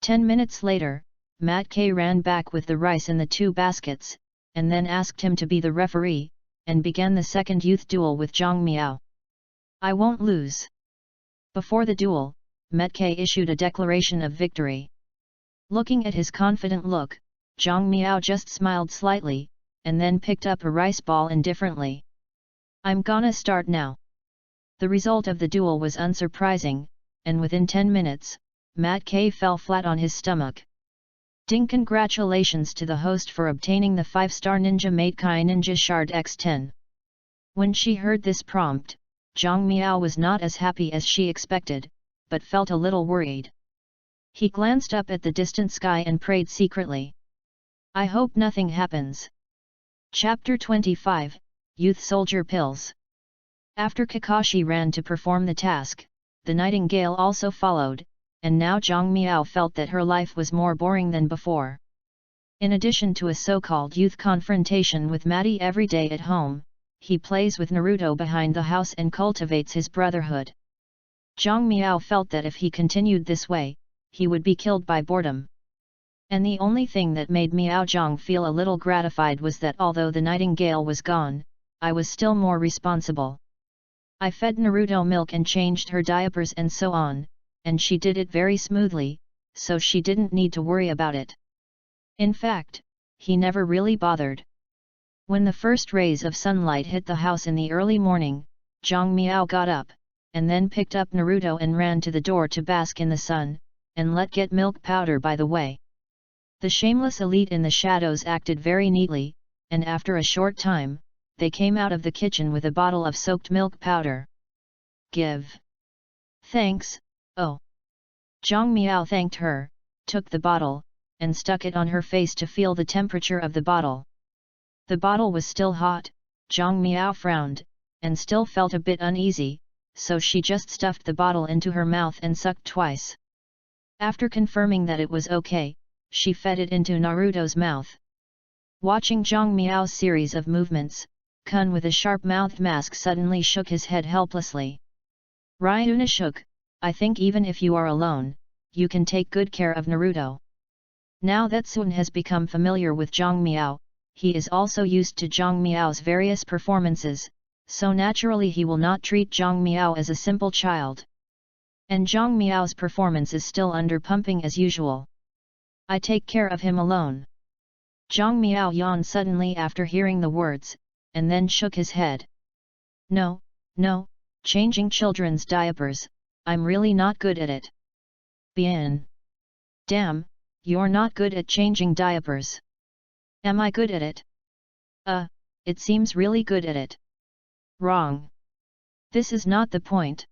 10 minutes later, Mat K ran back with the rice in the 2 baskets, and then asked him to be the referee, and began the second youth duel with Zhang Miao. I won't lose. Before the duel, Mat K issued a declaration of victory. Looking at his confident look, Zhang Miao just smiled slightly, and then picked up a rice ball indifferently. I'm gonna start now. The result of the duel was unsurprising, and within 10 minutes, Mat K fell flat on his stomach. Ding! Congratulations to the host for obtaining the 5-star Ninja Matekai Ninja Shard X10. When she heard this prompt, Zhang Miao was not as happy as she expected, but felt a little worried. He glanced up at the distant sky and prayed secretly. I hope nothing happens. Chapter 25, Youth Soldier Pills. After Kakashi ran to perform the task, the nightingale also followed, and now Zhang Miao felt that her life was more boring than before. In addition to a so-called youth confrontation with Maddie every day at home, he plays with Naruto behind the house and cultivates his brotherhood. Zhang Miao felt that if he continued this way, he would be killed by boredom. And the only thing that made Miao Zhang feel a little gratified was that although the nightingale was gone, I was still more responsible. I fed Naruto milk and changed her diapers and so on, and she did it very smoothly, so she didn't need to worry about it. In fact, he never really bothered. When the first rays of sunlight hit the house in the early morning, Zhang Miao got up, and then picked up Naruto and ran to the door to bask in the sun, and let get milk powder by the way. The shameless elite in the shadows acted very neatly, and after a short time, they came out of the kitchen with a bottle of soaked milk powder. Give. Thanks, oh. Zhang Miao thanked her, took the bottle, and stuck it on her face to feel the temperature of the bottle. The bottle was still hot, Zhang Miao frowned, and still felt a bit uneasy, so she just stuffed the bottle into her mouth and sucked twice. After confirming that it was okay, she fed it into Naruto's mouth. Watching Zhang Miao's series of movements, Kun with a sharp-mouthed mask suddenly shook his head helplessly. Ryuna shook, I think even if you are alone, you can take good care of Naruto. Now that Sun has become familiar with Zhang Miao, he is also used to Zhang Miao's various performances, so naturally he will not treat Zhang Miao as a simple child. And Zhang Miao's performance is still under pumping as usual. I take care of him alone. Zhang Miao yawned suddenly after hearing the words, and then shook his head. No, changing children's diapers, I'm really not good at it. Bien. Damn, you're not good at changing diapers. Am I good at it? It seems really good at it. Wrong. This is not the point.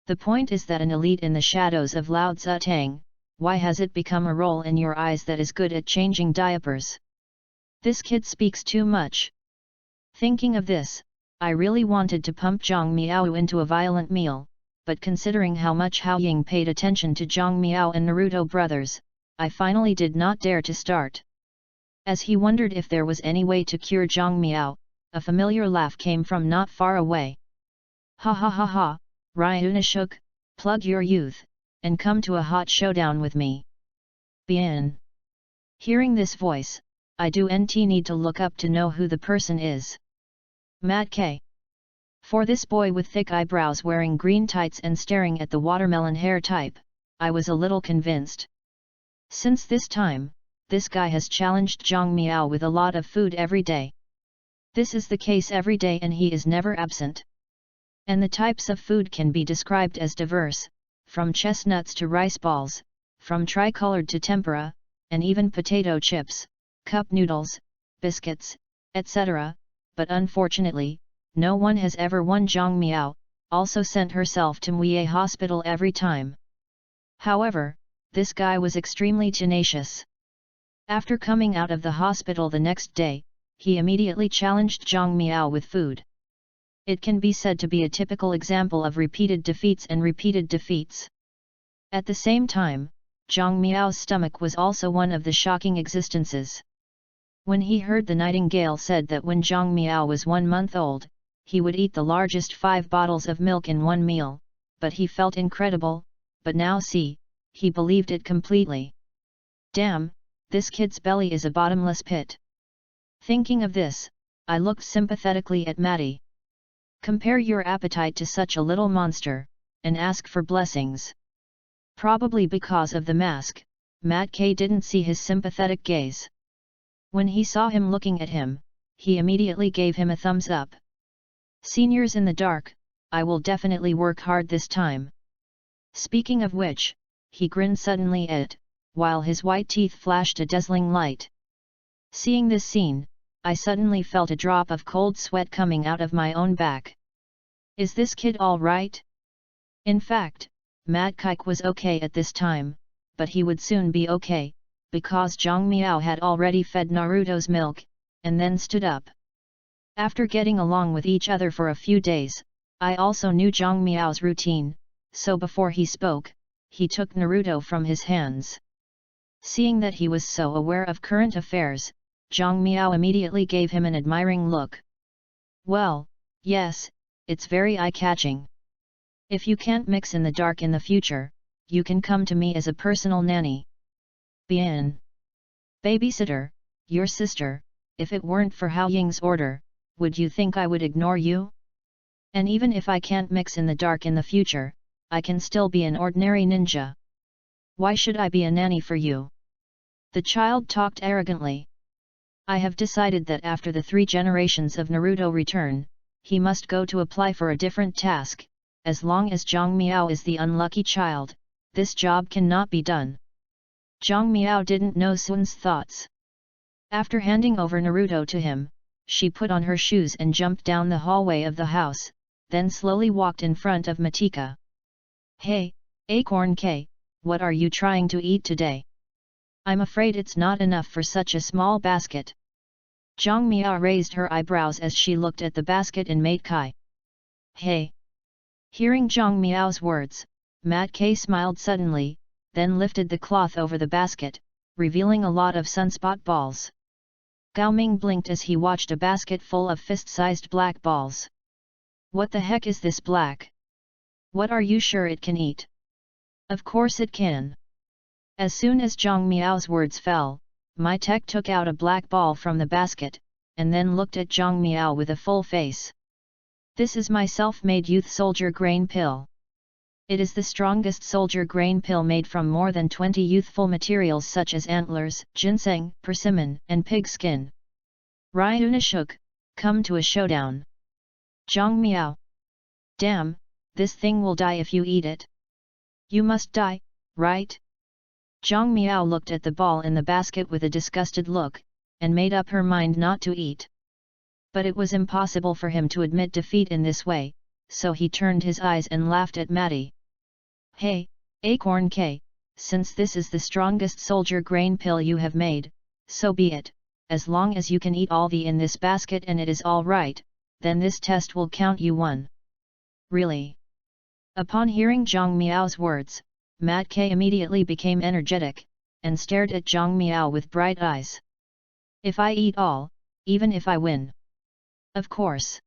The point is that an elite in the shadows of Lao Tzu Tang, why has it become a role in your eyes that is good at changing diapers? This kid speaks too much. Thinking of this, I really wanted to pump Zhang Miao into a violent meal, but considering how much Hao Ying paid attention to Zhang Miao and Naruto brothers, I finally did not dare to start. As he wondered if there was any way to cure Zhang Miao, a familiar laugh came from not far away. Ha ha ha ha, Ryuna shook, plug your youth, and come to a hot showdown with me. Bien. Hearing this voice, I do need to look up to know who the person is. Mat K. For this boy with thick eyebrows wearing green tights and staring at the watermelon hair type, I was a little convinced. Since this time, this guy has challenged Zhang Miao with a lot of food every day. This is the case every day and he is never absent. And the types of food can be described as diverse, from chestnuts to rice balls, from tricolored to tempura, and even potato chips, cup noodles, biscuits, etc., but unfortunately, no one has ever won. Zhang Miao also sent herself to Muye Hospital every time. However, this guy was extremely tenacious. After coming out of the hospital the next day, he immediately challenged Zhang Miao with food. It can be said to be a typical example of repeated defeats and repeated defeats. At the same time, Zhang Miao's stomach was also one of the shocking existences. When he heard the nightingale said that when Zhang Miao was 1 month old, he would eat the largest 5 bottles of milk in one meal, but he felt incredible, but now see, he believed it completely. Damn, this kid's belly is a bottomless pit. Thinking of this, I looked sympathetically at Maddie. Compare your appetite to such a little monster, and ask for blessings. Probably because of the mask, Matt K didn't see his sympathetic gaze. When he saw him looking at him, he immediately gave him a thumbs up. Seniors in the dark, I will definitely work hard this time. Speaking of which, he grinned suddenly at it, while his white teeth flashed a dazzling light. Seeing this scene, I suddenly felt a drop of cold sweat coming out of my own back. Is this kid all right? In fact, Mad Kike was okay at this time, but he would soon be okay, because Zhang Miao had already fed Naruto's milk, and then stood up. After getting along with each other for a few days, I also knew Zhang Miao's routine, so before he spoke, he took Naruto from his hands. Seeing that he was so aware of current affairs, Zhang Miao immediately gave him an admiring look. Well, yes, it's very eye-catching. If you can't mix in the dark in the future, you can come to me as a personal nanny. Bien. Babysitter, your sister, if it weren't for Hao Ying's order, would you think I would ignore you? And even if I can't mix in the dark in the future, I can still be an ordinary ninja. Why should I be a nanny for you? The child talked arrogantly. I have decided that after the 3 generations of Naruto return, he must go to apply for a different task. As long as Zhang Miao is the unlucky child, this job cannot be done. Zhang Miao didn't know Sun's thoughts. After handing over Naruto to him, she put on her shoes and jumped down the hallway of the house, then slowly walked in front of Matika. Hey, Acorn K, what are you trying to eat today? I'm afraid it's not enough for such a small basket. Zhang Miao raised her eyebrows as she looked at the basket and made Kai. Hey! Hearing Zhang Miao's words, Mat K smiled suddenly, then lifted the cloth over the basket, revealing a lot of sunspot balls. Gao Ming blinked as he watched a basket full of fist-sized black balls. What the heck is this black? What are you sure it can eat? Of course it can. As soon as Zhang Miao's words fell, Mai Tek took out a black ball from the basket, and then looked at Zhang Miao with a full face. This is my self-made youth soldier grain pill. It is the strongest soldier grain pill made from more than 20 youthful materials such as antlers, ginseng, persimmon, and pig skin. Ryunashuk, come to a showdown. Zhang Miao. Damn, this thing will die if you eat it. You must die, right? Zhang Miao looked at the ball in the basket with a disgusted look, and made up her mind not to eat. But it was impossible for him to admit defeat in this way, so he turned his eyes and laughed at Matty. Hey, Acorn K, since this is the strongest soldier grain pill you have made, so be it, as long as you can eat all the in this basket and it is all right, then this test will count you won. Really? Upon hearing Zhang Miao's words, Mat K immediately became energetic, and stared at Zhang Miao with bright eyes. If I eat all, even if I win. Of course.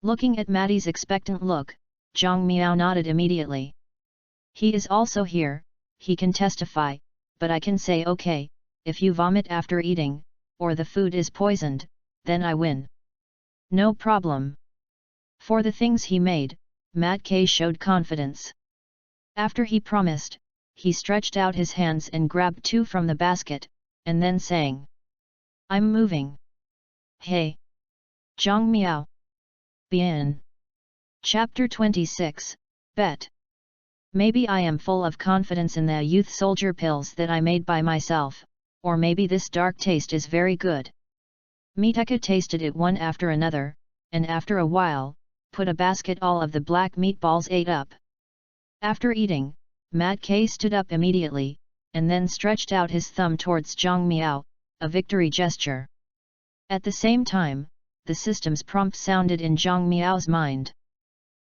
Looking at Matty's expectant look, Zhang Miao nodded immediately. He is also here, he can testify, but I can say okay, if you vomit after eating, or the food is poisoned, then I win. No problem. For the things he made, Mat K showed confidence. After he promised, he stretched out his hands and grabbed 2 from the basket, and then sang. I'm moving. Hey! Zhang Miao. Bien. Chapter 26, Bet. Maybe I am full of confidence in the youth soldier pills that I made by myself, or maybe this dark taste is very good. Mitaka tasted it one after another, and after a while, put a basket all of the black meatballs ate up. After eating, Mat K stood up immediately, and then stretched out his thumb towards Zhang Miao, a victory gesture. At the same time, the system's prompt sounded in Zhang Miao's mind.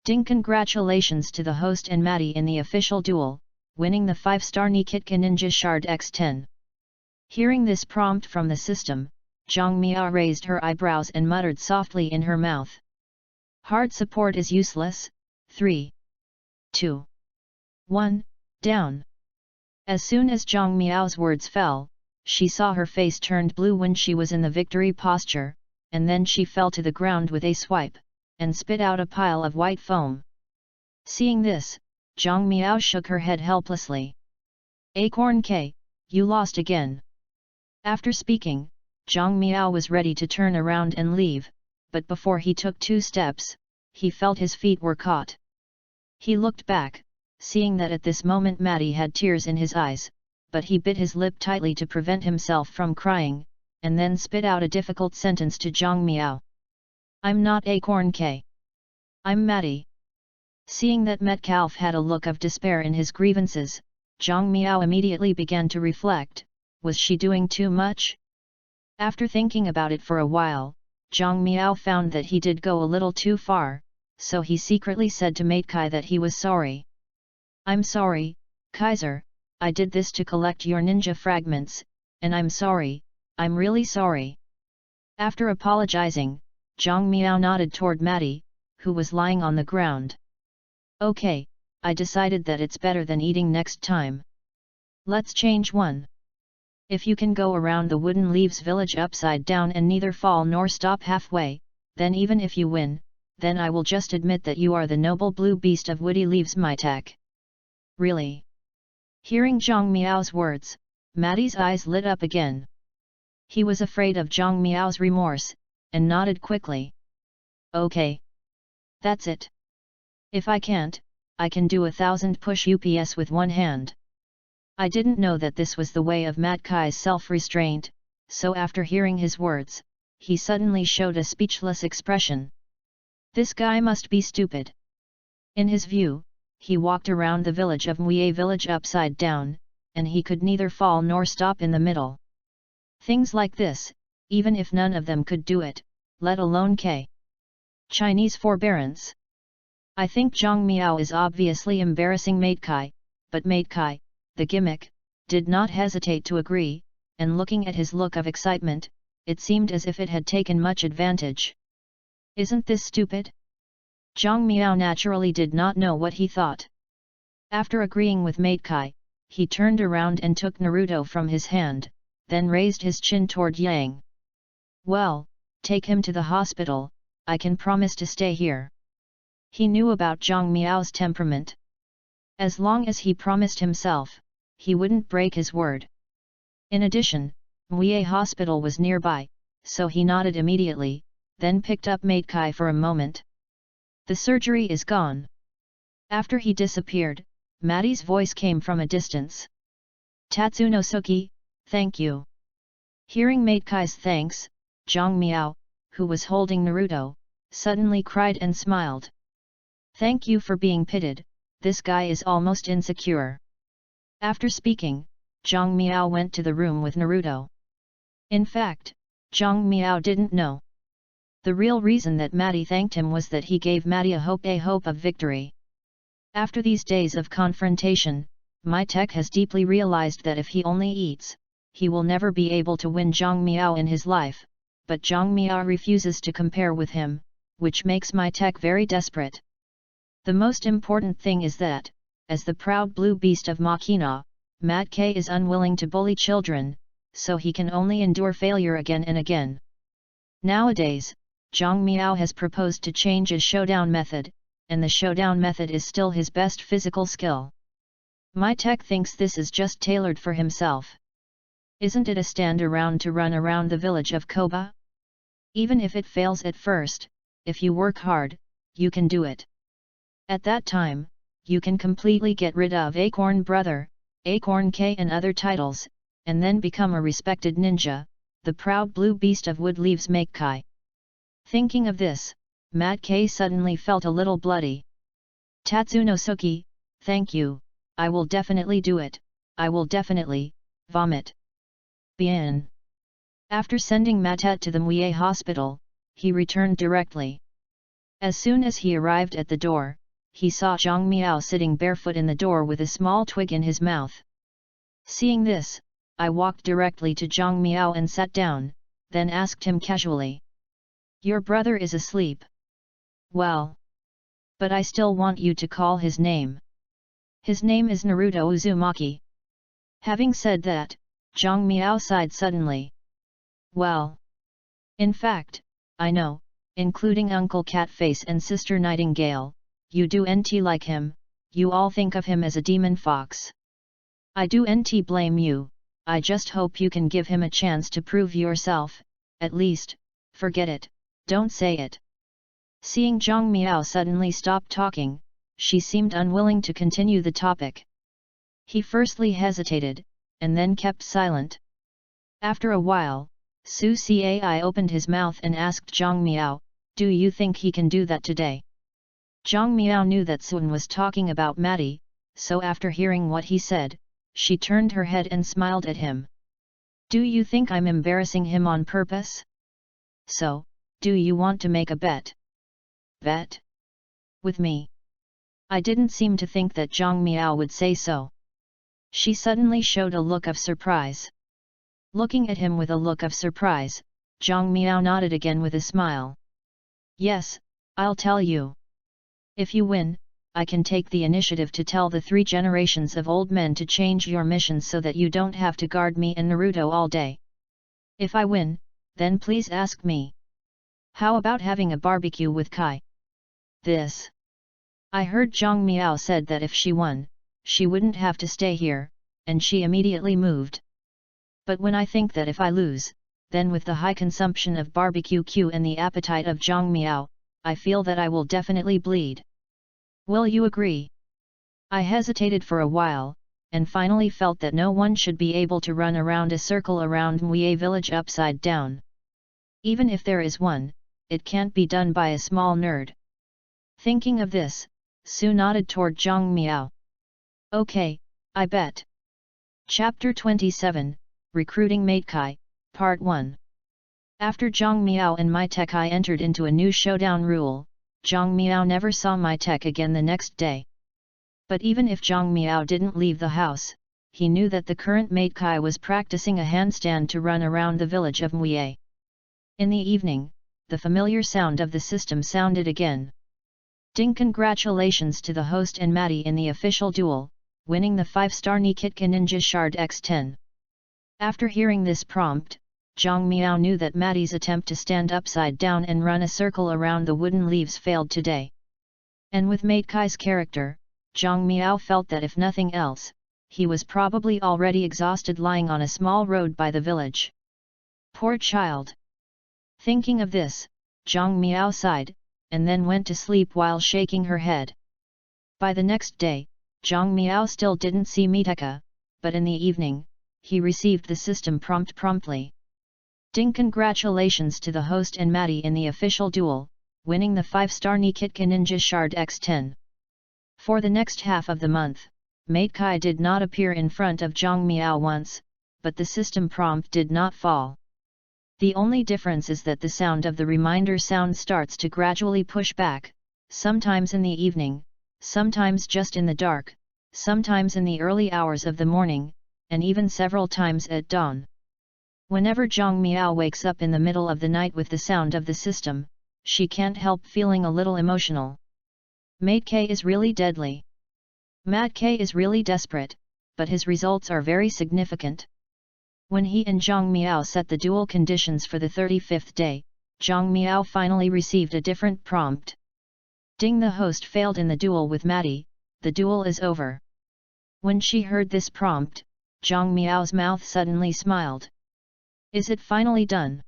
Ding! Congratulations to the host and Matty in the official duel, winning the 5-star Nikitka Ninja Shard X10. Hearing this prompt from the system, Zhang Miao raised her eyebrows and muttered softly in her mouth. Hard support is useless. 3, 2, 1, down. As soon as Zhang Miao's words fell, she saw her face turned blue when she was in the victory posture, and then she fell to the ground with a swipe, and spit out a pile of white foam. Seeing this, Zhang Miao shook her head helplessly. Acorn K, you lost again. After speaking, Zhang Miao was ready to turn around and leave, but before he took 2 steps, he felt his feet were caught. He looked back, seeing that at this moment Matty had tears in his eyes, but he bit his lip tightly to prevent himself from crying, and then spit out a difficult sentence to Zhang Miao. I'm not Acorn K. I'm Matty. Seeing that Metcalf had a look of despair in his grievances, Zhang Miao immediately began to reflect, was she doing too much? After thinking about it for a while, Zhang Miao found that he did go a little too far, so he secretly said to Mate Kai that he was sorry. I'm sorry, Kaiser, I did this to collect your ninja fragments, and I'm sorry, I'm really sorry. After apologizing, Zhang Miao nodded toward Matty, who was lying on the ground. Okay, I decided that it's better than eating next time. Let's change one. If you can go around the Wooden Leaves village upside down and neither fall nor stop halfway, then even if you win, then I will just admit that you are the noble blue beast of Woody Leaves my tech. Really? Hearing Zhang Miao's words, Matty's eyes lit up again. He was afraid of Zhang Miao's remorse, and nodded quickly. Okay. That's it. If I can't, I can do 1,000 push-ups with one hand. I didn't know that this was the way of Mat Kai's self-restraint, so after hearing his words, he suddenly showed a speechless expression. This guy must be stupid. In his view, he walked around the village of Mue village upside down, and he could neither fall nor stop in the middle. Things like this, even if none of them could do it, let alone K. Chinese forbearance. I think Zhang Miao is obviously embarrassing Mate Kai, but Mate Kai, the gimmick, did not hesitate to agree, and looking at his look of excitement, it seemed as if it had taken much advantage. Isn't this stupid? Zhang Miao naturally did not know what he thought. After agreeing with Mate Kai, he turned around and took Naruto from his hand, then raised his chin toward Yang. Well, take him to the hospital, I can promise to stay here. He knew about Zhang Miao's temperament. As long as he promised himself, he wouldn't break his word. In addition, Mue Hospital was nearby, so he nodded immediately, then picked up Mate Kai for a moment. The surgery is gone. After he disappeared, Matty's voice came from a distance. Tatsunosuke, thank you. Hearing Mate Kai's thanks, Zhang Miao, who was holding Naruto, suddenly cried and smiled. Thank you for being pitied, this guy is almost insecure. After speaking, Zhang Miao went to the room with Naruto. In fact, Zhang Miao didn't know. The real reason that Matty thanked him was that he gave Matty a hope of victory. After these days of confrontation, my tech has deeply realized that if he only eats, he will never be able to win Zhang Miao in his life, but Zhang Miao refuses to compare with him, which makes my tech very desperate. The most important thing is that, as the proud blue beast of Machina, Mat K is unwilling to bully children, so he can only endure failure again and again. Nowadays, Zhang Miao has proposed to change his showdown method, and the showdown method is still his best physical skill. My tech thinks this is just tailored for himself. Isn't it a stand around to run around the village of Koba? Even if it fails at first, if you work hard, you can do it. At that time, you can completely get rid of Acorn Brother, Acorn K and other titles, and then become a respected ninja, the proud blue beast of Wood Leaves Mate Kai. Thinking of this, Mat K suddenly felt a little bloody. Tatsunosuke, thank you, I will definitely do it, I will definitely, vomit. Bien. After sending Matet to the Mue hospital, he returned directly. As soon as he arrived at the door, he saw Zhang Miao sitting barefoot in the door with a small twig in his mouth. Seeing this, I walked directly to Zhang Miao and sat down, then asked him casually. Your brother is asleep. Well. But I still want you to call his name. His name is Naruto Uzumaki. Having said that, Zhang Miao sighed suddenly. Well. In fact, I know, including Uncle Catface and Sister Nightingale, you do nt like him, you all think of him as a demon fox. I do nt blame you, I just hope you can give him a chance to prove yourself, at least, forget it, don't say it. Seeing Zhang Miao suddenly stop talking, she seemed unwilling to continue the topic. He firstly hesitated, and then kept silent. After a while, Su Cai opened his mouth and asked Zhang Miao, do you think he can do that today? Zhang Miao knew that Sun was talking about Matty, so after hearing what he said, she turned her head and smiled at him. Do you think I'm embarrassing him on purpose? So, do you want to make a bet? Bet? With me? I didn't seem to think that Zhang Miao would say so. She suddenly showed a look of surprise. Looking at him with a look of surprise, Zhang Miao nodded again with a smile. Yes, I'll tell you. If you win, I can take the initiative to tell the 3 generations of old men to change your missions so that you don't have to guard me and Naruto all day. If I win, then please ask me. How about having a barbecue with Kai? This. I heard Zhang Miao said that if she won, she wouldn't have to stay here, and she immediately moved. But when I think that if I lose, then with the high consumption of barbecue and the appetite of Zhang Miao, I feel that I will definitely bleed. Will you agree? I hesitated for a while, and finally felt that no one should be able to run around a circle around Mue village upside down. Even if there is one, it can't be done by a small nerd. Thinking of this, Su nodded toward Zhang Miao. Okay, I bet. Chapter 27, Recruiting Mate Kai, Part 1. After Zhang Miao and Mai Tekai entered into a new showdown rule, Zhang Miao never saw Mai Tek again the next day. But even if Zhang Miao didn't leave the house, he knew that the current Mate Kai was practicing a handstand to run around the village of Mue. In the evening, the familiar sound of the system sounded again. Ding! Congratulations to the host and Maddie in the official duel, winning the 5-star Nikitka Ninja Shard X10. After hearing this prompt, Zhang Miao knew that Maddie's attempt to stand upside down and run a circle around the wooden leaves failed today. And with Mate Kai's character, Zhang Miao felt that if nothing else, he was probably already exhausted lying on a small road by the village. Poor child! Thinking of this, Zhang Miao sighed, and then went to sleep while shaking her head. By the next day, Zhang Miao still didn't see Miteka, but in the evening, he received the system prompt promptly. Ding! Congratulations to the host and Maddie in the official duel, winning the 5-star Nikitka Ninja Shard X10. For the next half of the month, Mate Kai did not appear in front of Zhang Miao once, but the system prompt did not fall. The only difference is that the sound of the reminder sound starts to gradually push back, sometimes in the evening, sometimes just in the dark, sometimes in the early hours of the morning, and even several times at dawn. Whenever Zhang Miao wakes up in the middle of the night with the sound of the system, she can't help feeling a little emotional. Mate K is really deadly. Mat K is really desperate, but his results are very significant. When he and Zhang Miao set the duel conditions for the 35th day, Zhang Miao finally received a different prompt. Ding! The host failed in the duel with Maddie, the duel is over. When she heard this prompt, Zhang Miao's mouth suddenly smiled. Is it finally done?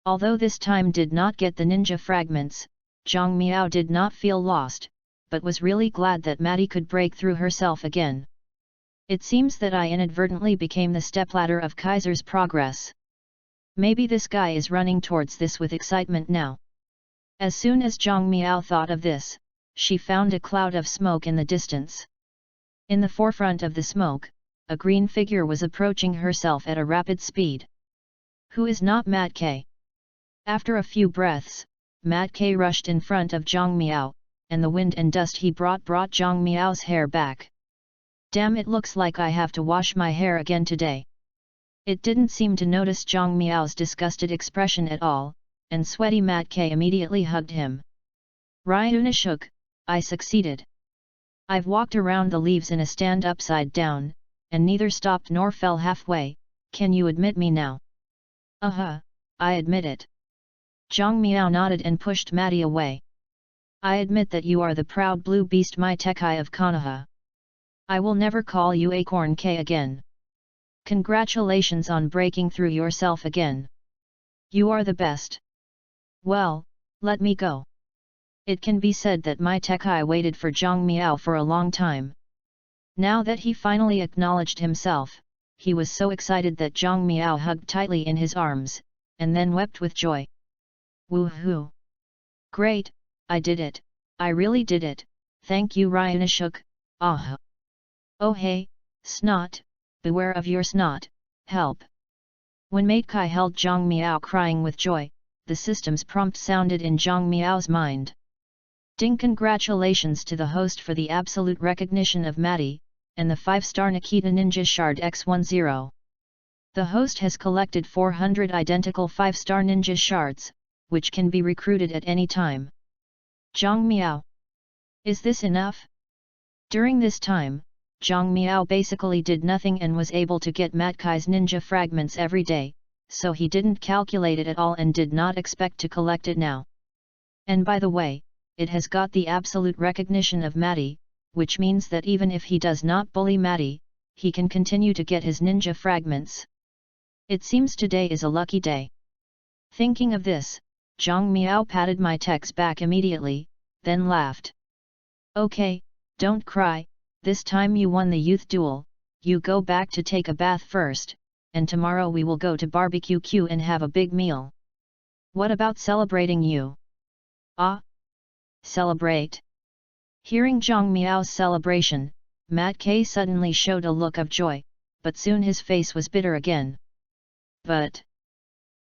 Although this time did not get the ninja fragments, Zhang Miao did not feel lost, but was really glad that Maddie could break through herself again. It seems that I inadvertently became the stepladder of Kaiser's progress. Maybe this guy is running towards this with excitement now. As soon as Zhang Miao thought of this, she found a cloud of smoke in the distance. In the forefront of the smoke, a green figure was approaching herself at a rapid speed. Who is not Mat K? After a few breaths, Mat K rushed in front of Zhang Miao, and the wind and dust he brought Zhang Miao's hair back. Damn, it looks like I have to wash my hair again today. It didn't seem to notice Zhang Miao's disgusted expression at all, and sweaty Mat K immediately hugged him. Ryuna shook, I succeeded. I've walked around the leaves in a stand upside down, and neither stopped nor fell halfway, can you admit me now? I admit it. Zhang Miao nodded and pushed Maddie away. I admit that you are the proud blue beast Mai Tekai of Konoha. I will never call you Acorn K again. Congratulations on breaking through yourself again. You are the best. Well, let me go. It can be said that Mai Tekai waited for Zhang Miao for a long time. Now that he finally acknowledged himself, he was so excited that Zhang Miao hugged tightly in his arms, and then wept with joy. Woohoo! Great, I did it, I really did it, thank you Ryuna shook, ah. Oh hey, Snot, beware of your snot, help. When Mate Kai held Zhang Miao crying with joy, the system's prompt sounded in Zhang Miao's mind. Ding, congratulations to the host for the absolute recognition of Maddie, and the 5-star Nikita Ninja Shard X10. The host has collected 400 identical 5-star ninja shards, which can be recruited at any time. Zhang Miao. Is this enough? During this time, Zhang Miao basically did nothing and was able to get Mat Kai's ninja fragments every day, so he didn't calculate it at all and did not expect to collect it now. And by the way, it has got the absolute recognition of Maddie, which means that even if he does not bully Maddie, he can continue to get his ninja fragments. It seems today is a lucky day. Thinking of this, Zhang Miao patted my tech's back immediately, then laughed. Okay, don't cry, this time you won the youth duel, you go back to take a bath first, and tomorrow we will go to barbecue Q and have a big meal. What about celebrating you? Ah? Celebrate? Hearing Zhang Miao's celebration, Mat Kai suddenly showed a look of joy, but soon his face was bitter again. But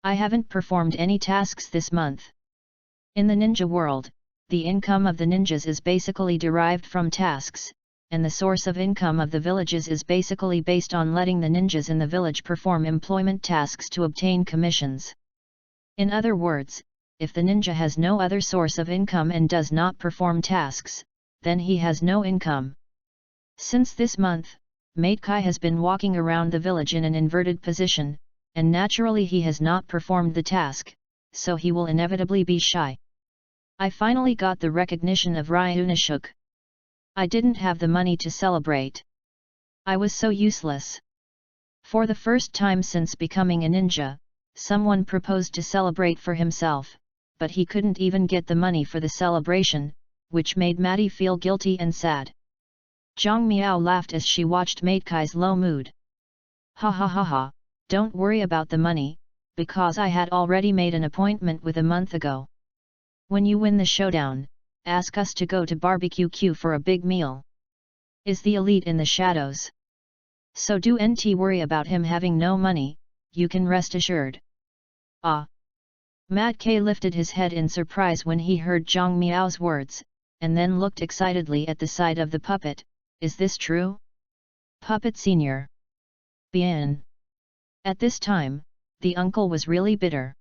I haven't performed any tasks this month. In the ninja world, the income of the ninjas is basically derived from tasks, and the source of income of the villages is basically based on letting the ninjas in the village perform employment tasks to obtain commissions. In other words, if the ninja has no other source of income and does not perform tasks, then he has no income. Since this month, Mate Kai has been walking around the village in an inverted position, and naturally he has not performed the task, so he will inevitably be shy. I finally got the recognition of Ryunashuk. I didn't have the money to celebrate. I was so useless. For the first time since becoming a ninja, someone proposed to celebrate for himself, but he couldn't even get the money for the celebration, which made Maddie feel guilty and sad. Zhang Miao laughed as she watched Mate Kai's low mood. Ha ha ha ha, don't worry about the money, because I had already made an appointment with a month ago. When you win the showdown, ask us to go to barbecue Q for a big meal. Is the elite in the shadows? So do nt worry about him having no money, you can rest assured. Ah! Mat Kai lifted his head in surprise when he heard Zhang Miao's words, and then looked excitedly at the side of the puppet. Is this true? Puppet Senior. Bien. At this time, the uncle was really bitter.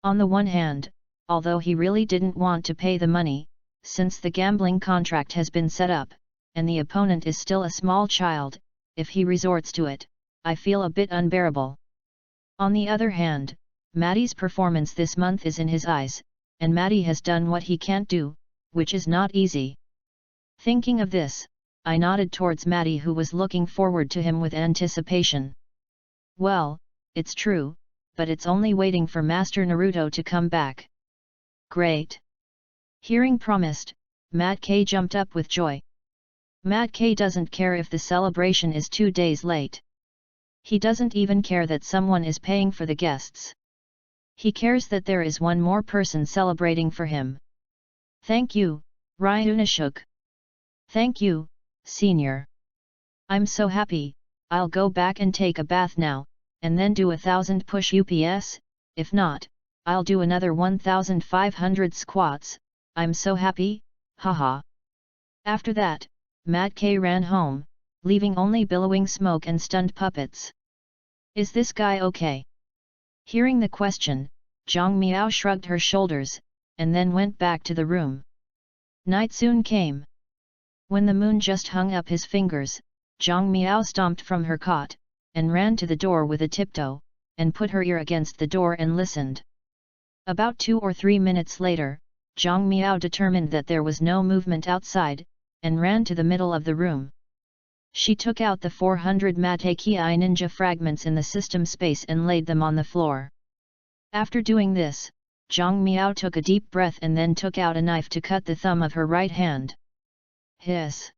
On the one hand, although he really didn't want to pay the money, since the gambling contract has been set up, and the opponent is still a small child, if he resorts to it, I feel a bit unbearable. On the other hand, Maddie's performance this month is in his eyes, and Maddie has done what he can't do, which is not easy. Thinking of this, I nodded towards Maddie who was looking forward to him with anticipation. Well, it's true, but it's only waiting for Master Naruto to come back. Great! Hearing promised, Mat Kai jumped up with joy. Mat Kai doesn't care if the celebration is 2 days late. He doesn't even care that someone is paying for the guests. He cares that there is one more person celebrating for him. Thank you, Ryunashuk. Thank you, Senior. I'm so happy, I'll go back and take a bath now, and then do 1,000 push-ups, if not, I'll do another 1,500 squats, I'm so happy, haha. After that, Mat Kai ran home, leaving only billowing smoke and stunned puppets. Is this guy okay? Hearing the question, Zhang Miao shrugged her shoulders, and then went back to the room. Night soon came. When the moon just hung up his fingers, Zhang Miao stomped from her cot, and ran to the door with a tiptoe, and put her ear against the door and listened. About 2 or 3 minutes later, Zhang Miao determined that there was no movement outside, and ran to the middle of the room. She took out the 400 Matekii ninja fragments in the system space and laid them on the floor. After doing this, Zhang Miao took a deep breath and then took out a knife to cut the thumb of her right hand. Hiss!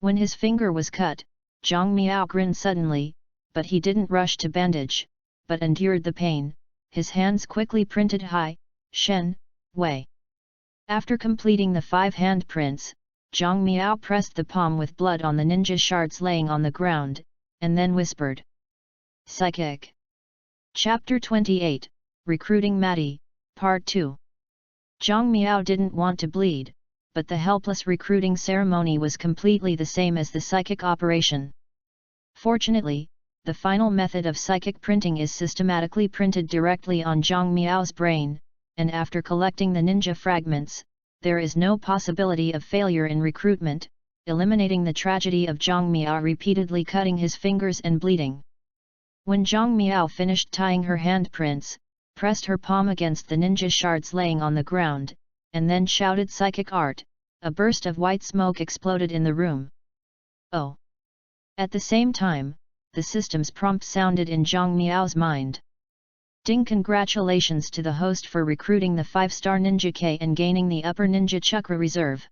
When his finger was cut, Zhang Miao grinned suddenly, but he didn't rush to bandage, but endured the pain. His hands quickly printed Hai, Shen, Wei. After completing the 5 handprints, Zhang Miao pressed the palm with blood on the ninja shards laying on the ground, and then whispered. Psychic. Chapter 28, Recruiting Maddie, Part 2. Zhang Miao didn't want to bleed, but the helpless recruiting ceremony was completely the same as the psychic operation. Fortunately, the final method of psychic printing is systematically printed directly on Zhang Miao's brain, and after collecting the ninja fragments, there is no possibility of failure in recruitment, eliminating the tragedy of Zhang Miao repeatedly cutting his fingers and bleeding. When Zhang Miao finished tying her handprints, pressed her palm against the ninja shards laying on the ground, and then shouted psychic art, a burst of white smoke exploded in the room. Oh! At the same time, the system's prompt sounded in Zhang Miao's mind. Ding! Congratulations to the host for recruiting the 5-star ninja K and gaining the upper ninja chakra reserve.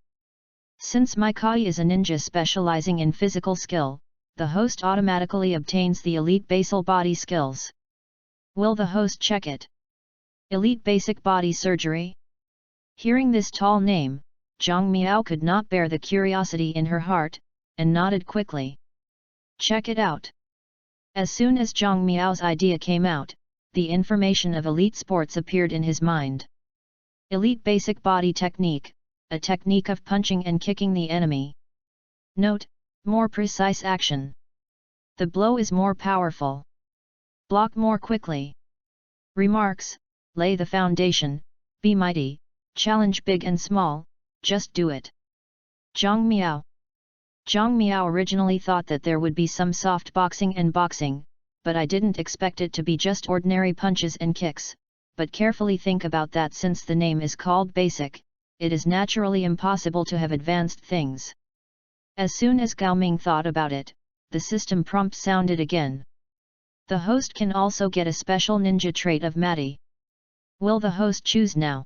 Since my Kai is a ninja specializing in physical skill, the host automatically obtains the elite basal body skills. Will the host check it? Elite basic body surgery? Hearing this tall name, Zhang Miao could not bear the curiosity in her heart, and nodded quickly. Check it out. As soon as Zhang Miao's idea came out, the information of elite sports appeared in his mind. Elite basic body technique, a technique of punching and kicking the enemy. Note, more precise action. The blow is more powerful. Block more quickly. Remarks, lay the foundation, be mighty, challenge big and small, just do it. Zhang Miao. Zhang Miao originally thought that there would be some soft boxing and boxing, but I didn't expect it to be just ordinary punches and kicks, but carefully think about that since the name is called basic, it is naturally impossible to have advanced things. As soon as Gao Ming thought about it, the system prompt sounded again. The host can also get a special ninja trait of Maddie. Will the host choose now?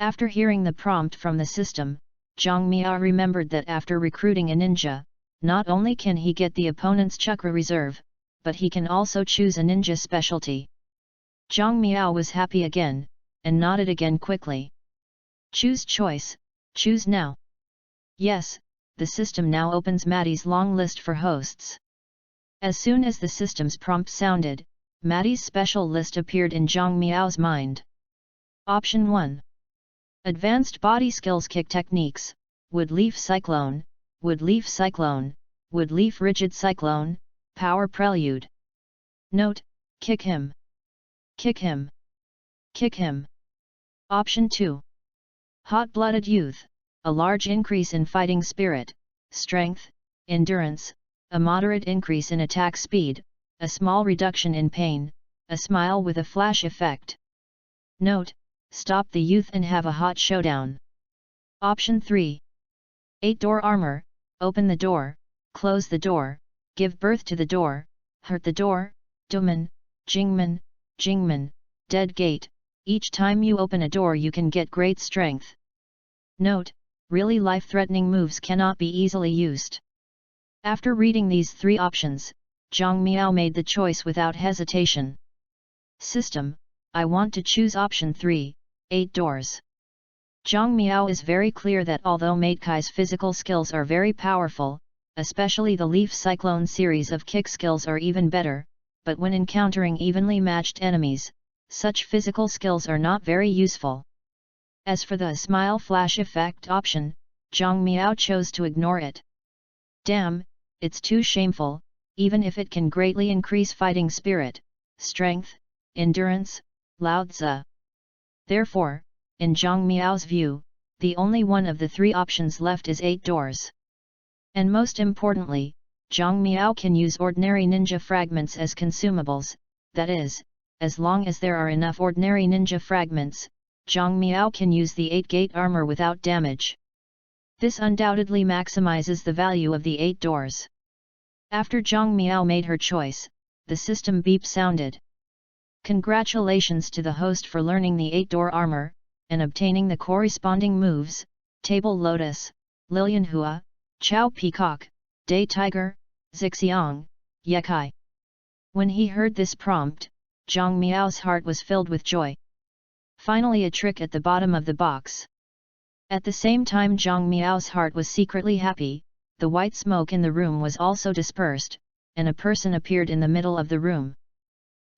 After hearing the prompt from the system, Zhang Miao remembered that after recruiting a ninja, not only can he get the opponent's chakra reserve, but he can also choose a ninja specialty. Zhang Miao was happy again, and nodded again quickly. Choose choice, choose now. Yes, the system now opens Maddie's long list for hosts. As soon as the system's prompt sounded, Maddie's special list appeared in Zhang Miao's mind. Option 1. Advanced Body Skills Kick Techniques, Wood Leaf Cyclone, Wood Leaf Cyclone, Wood Leaf Rigid Cyclone, Power Prelude. Note, kick him. Kick him. Kick him. Option 2. Hot-Blooded Youth, a large increase in fighting spirit, strength, endurance, a moderate increase in attack speed, a small reduction in pain, a smile with a flash effect. Note, stop the youth and have a hot showdown. Option 3. 8-Door Armor, open the door, close the door, give birth to the door, hurt the door, Duman, Jingman, Jingman, Dead Gate, each time you open a door you can get great strength. Note, really life-threatening moves cannot be easily used. After reading these 3 options, Zhang Miao made the choice without hesitation. System, I want to choose option 3, 8 doors. Zhang Miao is very clear that although Matekai's physical skills are very powerful, especially the Leaf Cyclone series of kick skills are even better, but when encountering evenly matched enemies, such physical skills are not very useful. As for the smile flash effect option, Zhang Miao chose to ignore it. Damn, it's too shameful, even if it can greatly increase fighting spirit, strength, endurance, Lao-Tzu. Therefore, in Zhang Miao's view, the only one of the 3 options left is 8 doors. And most importantly, Zhang Miao can use ordinary ninja fragments as consumables, that is, as long as there are enough ordinary ninja fragments, Zhang Miao can use the 8-gate armor without damage. This undoubtedly maximizes the value of the 8 doors. After Zhang Miao made her choice, the system beep sounded. Congratulations to the host for learning the 8-door armor, and obtaining the corresponding moves, Table Lotus, Lilian Hua, Chao Peacock, Day Tiger, Zixiang, Yekai. When he heard this prompt, Zhang Miao's heart was filled with joy. Finally a trick at the bottom of the box. At the same time Zhang Miao's heart was secretly happy. The white smoke in the room was also dispersed, and a person appeared in the middle of the room.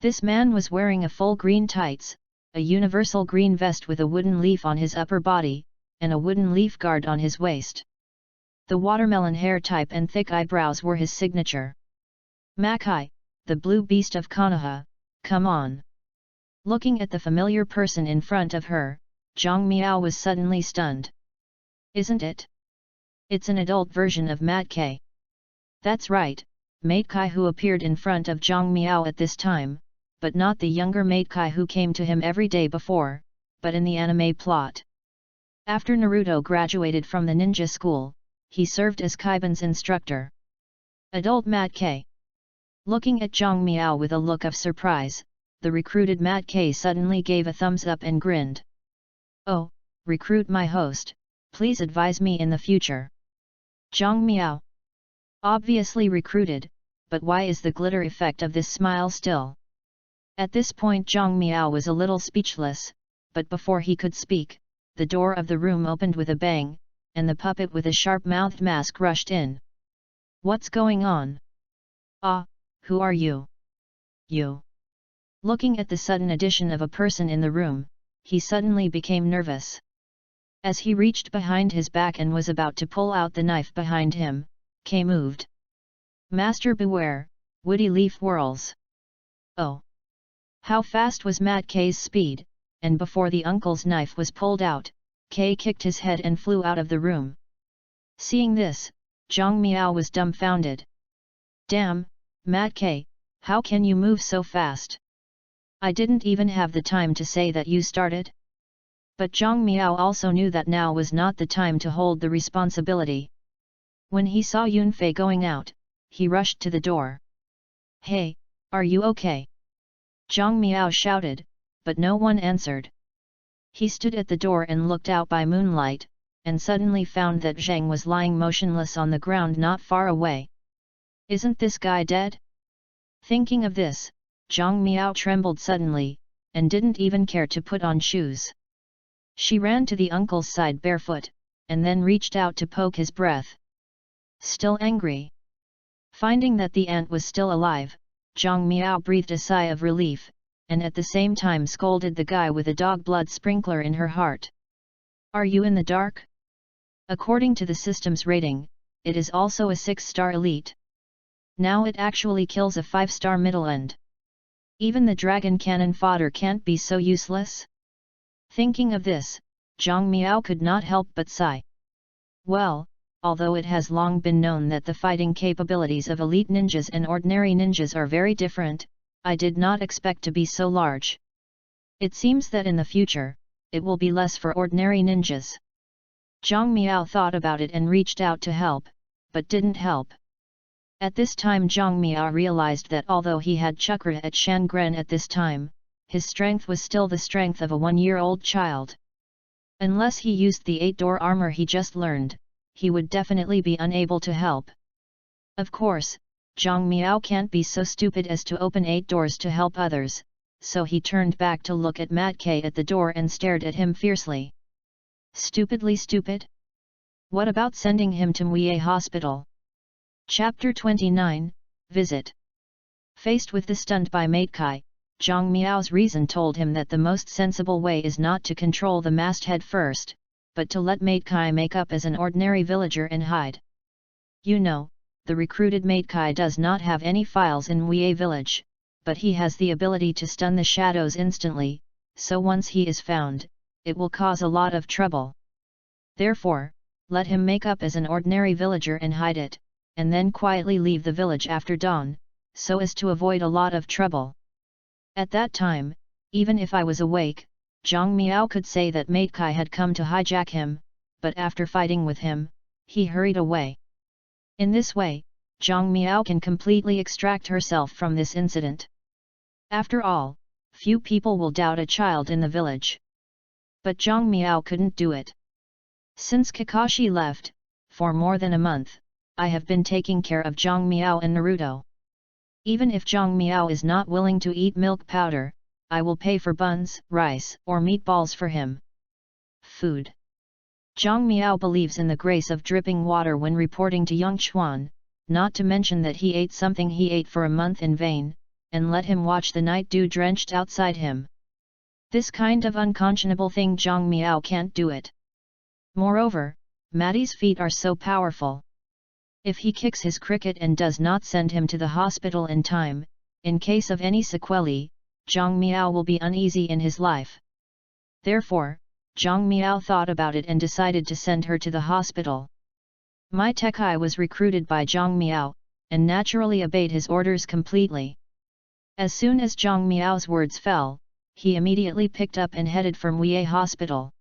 This man was wearing a full green tights, a universal green vest with a wooden leaf on his upper body, and a wooden leaf guard on his waist. The watermelon hair type and thick eyebrows were his signature. Makai, the blue beast of Konoha, come on! Looking at the familiar person in front of her, Zhang Miao was suddenly stunned. Isn't it? It's an adult version of Matkei. That's right, Matkei who appeared in front of Zhang Miao at this time, but not the younger Matkei who came to him every day before, but in the anime plot. After Naruto graduated from the ninja school, he served as Kaiban's instructor. Adult Matkei. Looking at Zhang Miao with a look of surprise, the recruited Matkei suddenly gave a thumbs up and grinned. Oh, recruit my host, please advise me in the future. Zhang Miao. Obviously recruited, but why is the glitter effect of this smile still? At this point Zhang Miao was a little speechless, but before he could speak, the door of the room opened with a bang, and the puppet with a sharp-mouthed mask rushed in. What's going on? Ah, who are you? You. Looking at the sudden addition of a person in the room, he suddenly became nervous. As he reached behind his back and was about to pull out the knife behind him, Kay moved. Master beware, woody leaf whirls. Oh! How fast was Matkei's speed, and before the uncle's knife was pulled out, Kay kicked his head and flew out of the room. Seeing this, Zhang Miao was dumbfounded. Damn, Matkei, how can you move so fast? I didn't even have the time to say that you started. But Zhang Miao also knew that now was not the time to hold the responsibility. When he saw Yunfei going out, he rushed to the door. Hey, are you okay? Zhang Miao shouted, but no one answered. He stood at the door and looked out by moonlight, and suddenly found that Zhang was lying motionless on the ground not far away. Isn't this guy dead? Thinking of this, Zhang Miao trembled suddenly, and didn't even care to put on shoes. She ran to the uncle's side barefoot, and then reached out to poke his breath. Still angry. Finding that the ant was still alive, Zhang Miao breathed a sigh of relief, and at the same time scolded the guy with a dog blood sprinkler in her heart. Are you in the dark? According to the system's rating, it is also a 6-star elite. Now it actually kills a 5-star middle end. Even the dragon cannon fodder can't be so useless? Thinking of this, Zhang Miao could not help but sigh. Well, although it has long been known that the fighting capabilities of elite ninjas and ordinary ninjas are very different, I did not expect to be so large. It seems that in the future, it will be less for ordinary ninjas. Zhang Miao thought about it and reached out to help, but didn't help. At this time Zhang Miao realized that although he had chakra at Shangren at this time, his strength was still the strength of a 1-year-old child. Unless he used the 8-door armor he just learned, he would definitely be unable to help. Of course, Zhang Miao can't be so stupid as to open 8 doors to help others, so he turned back to look at Matkei at the door and stared at him fiercely. Stupidly stupid? What about sending him to Muye Hospital? Chapter 29, Visit. Faced with the stunned by Matkei, Zhang Miao's reason told him that the most sensible way is not to control the masthead first, but to let Matkei make up as an ordinary villager and hide. You know, the recruited Matkei does not have any files in Muye village, but he has the ability to stun the shadows instantly, so once he is found, it will cause a lot of trouble. Therefore, let him make up as an ordinary villager and hide it, and then quietly leave the village after dawn, so as to avoid a lot of trouble. At that time, even if I was awake, Zhang Miao could say that Matkei had come to hijack him, but after fighting with him, he hurried away. In this way, Zhang Miao can completely extract herself from this incident. After all, few people will doubt a child in the village. But Zhang Miao couldn't do it. Since Kakashi left, for more than a month, I have been taking care of Zhang Miao and Naruto. Even if Zhang Miao is not willing to eat milk powder, I will pay for buns, rice, or meatballs for him. Food. Zhang Miao believes in the grace of dripping water when reporting to Yang Chuan, not to mention that he ate something he ate for a month in vain, and let him watch the night dew drenched outside him. This kind of unconscionable thing Zhang Miao can't do it. Moreover, Matty's feet are so powerful. If he kicks his cricket and does not send him to the hospital in time, in case of any sequelae, Zhang Miao will be uneasy in his life. Therefore, Zhang Miao thought about it and decided to send her to the hospital. Mai Tekai was recruited by Zhang Miao, and naturally obeyed his orders completely. As soon as Zhang Miao's words fell, he immediately picked up and headed for Muye Hospital.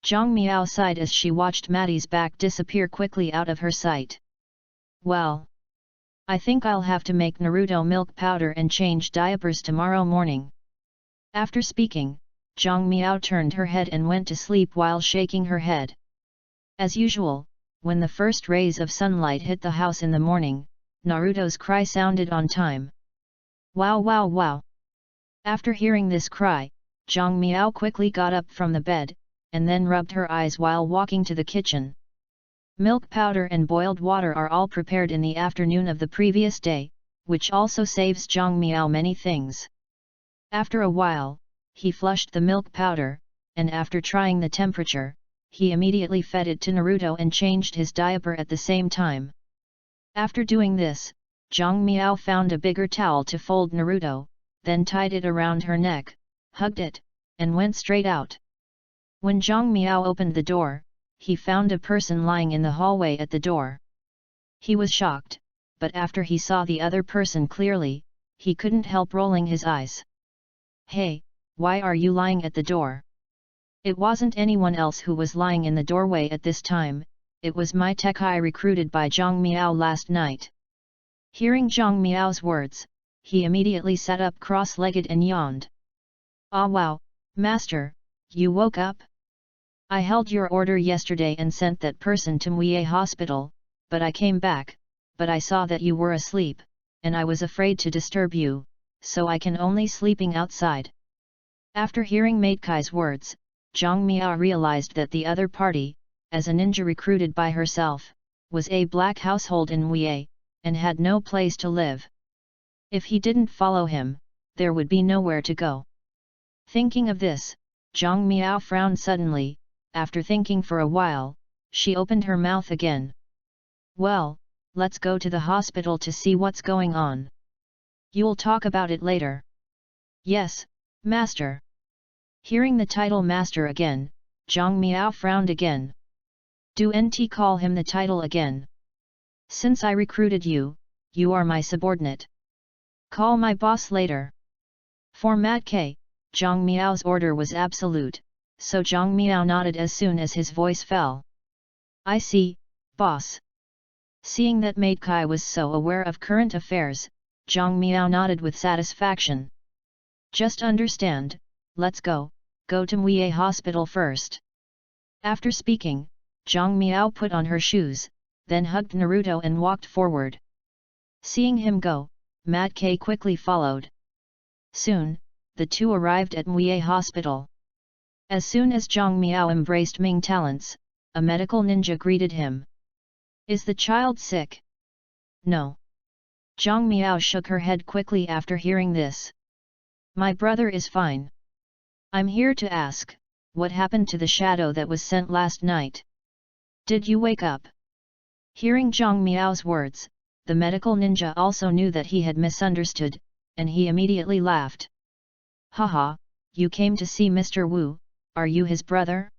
Zhang Miao sighed as she watched Matty's back disappear quickly out of her sight. Well, I think I'll have to make Naruto milk powder and change diapers tomorrow morning. After speaking, Zhang Miao turned her head and went to sleep while shaking her head. As usual, when the first rays of sunlight hit the house in the morning, Naruto's cry sounded on time. Wow wow wow! After hearing this cry, Zhang Miao quickly got up from the bed, and then rubbed her eyes while walking to the kitchen. Milk powder and boiled water are all prepared in the afternoon of the previous day, which also saves Zhang Miao many things. After a while, he flushed the milk powder, and after trying the temperature, he immediately fed it to Naruto and changed his diaper at the same time. After doing this, Zhang Miao found a bigger towel to fold Naruto, then tied it around her neck, hugged it, and went straight out. When Zhang Miao opened the door, he found a person lying in the hallway at the door. He was shocked, but after he saw the other person clearly, he couldn't help rolling his eyes. Hey, why are you lying at the door? It wasn't anyone else who was lying in the doorway at this time, it was Mai Tekai recruited by Zhang Miao last night. Hearing Zhang Miao's words, he immediately sat up cross-legged and yawned. Ah wow, master, you woke up? I held your order yesterday and sent that person to Muye Hospital, but I came back, but I saw that you were asleep, and I was afraid to disturb you, so I can only sleeping outside. After hearing Matekai's words, Zhang Miao realized that the other party, as a ninja recruited by herself, was a black household in Muye, and had no place to live. If he didn't follow him, there would be nowhere to go. Thinking of this, Zhang Miao frowned suddenly. After thinking for a while, she opened her mouth again. Well, let's go to the hospital to see what's going on. You'll talk about it later. Yes, master. Hearing the title master again, Zhang Miao frowned again. Do NT call him the title again? Since I recruited you, you are my subordinate. Call my boss later. For Mat K, Zhang Miao's order was absolute, so Zhang Miao nodded as soon as his voice fell. I see, boss. Seeing that Mate Kai was so aware of current affairs, Zhang Miao nodded with satisfaction. Just understand, let's go to Muye Hospital first. After speaking, Zhang Miao put on her shoes, then hugged Naruto and walked forward. Seeing him go, Mat K quickly followed. Soon, the two arrived at Muye Hospital. As soon as Zhang Miao embraced Ming Talents, a medical ninja greeted him. Is the child sick? No. Zhang Miao shook her head quickly after hearing this. My brother is fine. I'm here to ask, what happened to the shadow that was sent last night? Did you wake up? Hearing Zhang Miao's words, the medical ninja also knew that he had misunderstood, and he immediately laughed. Haha, you came to see Mr. Wu, are you his brother?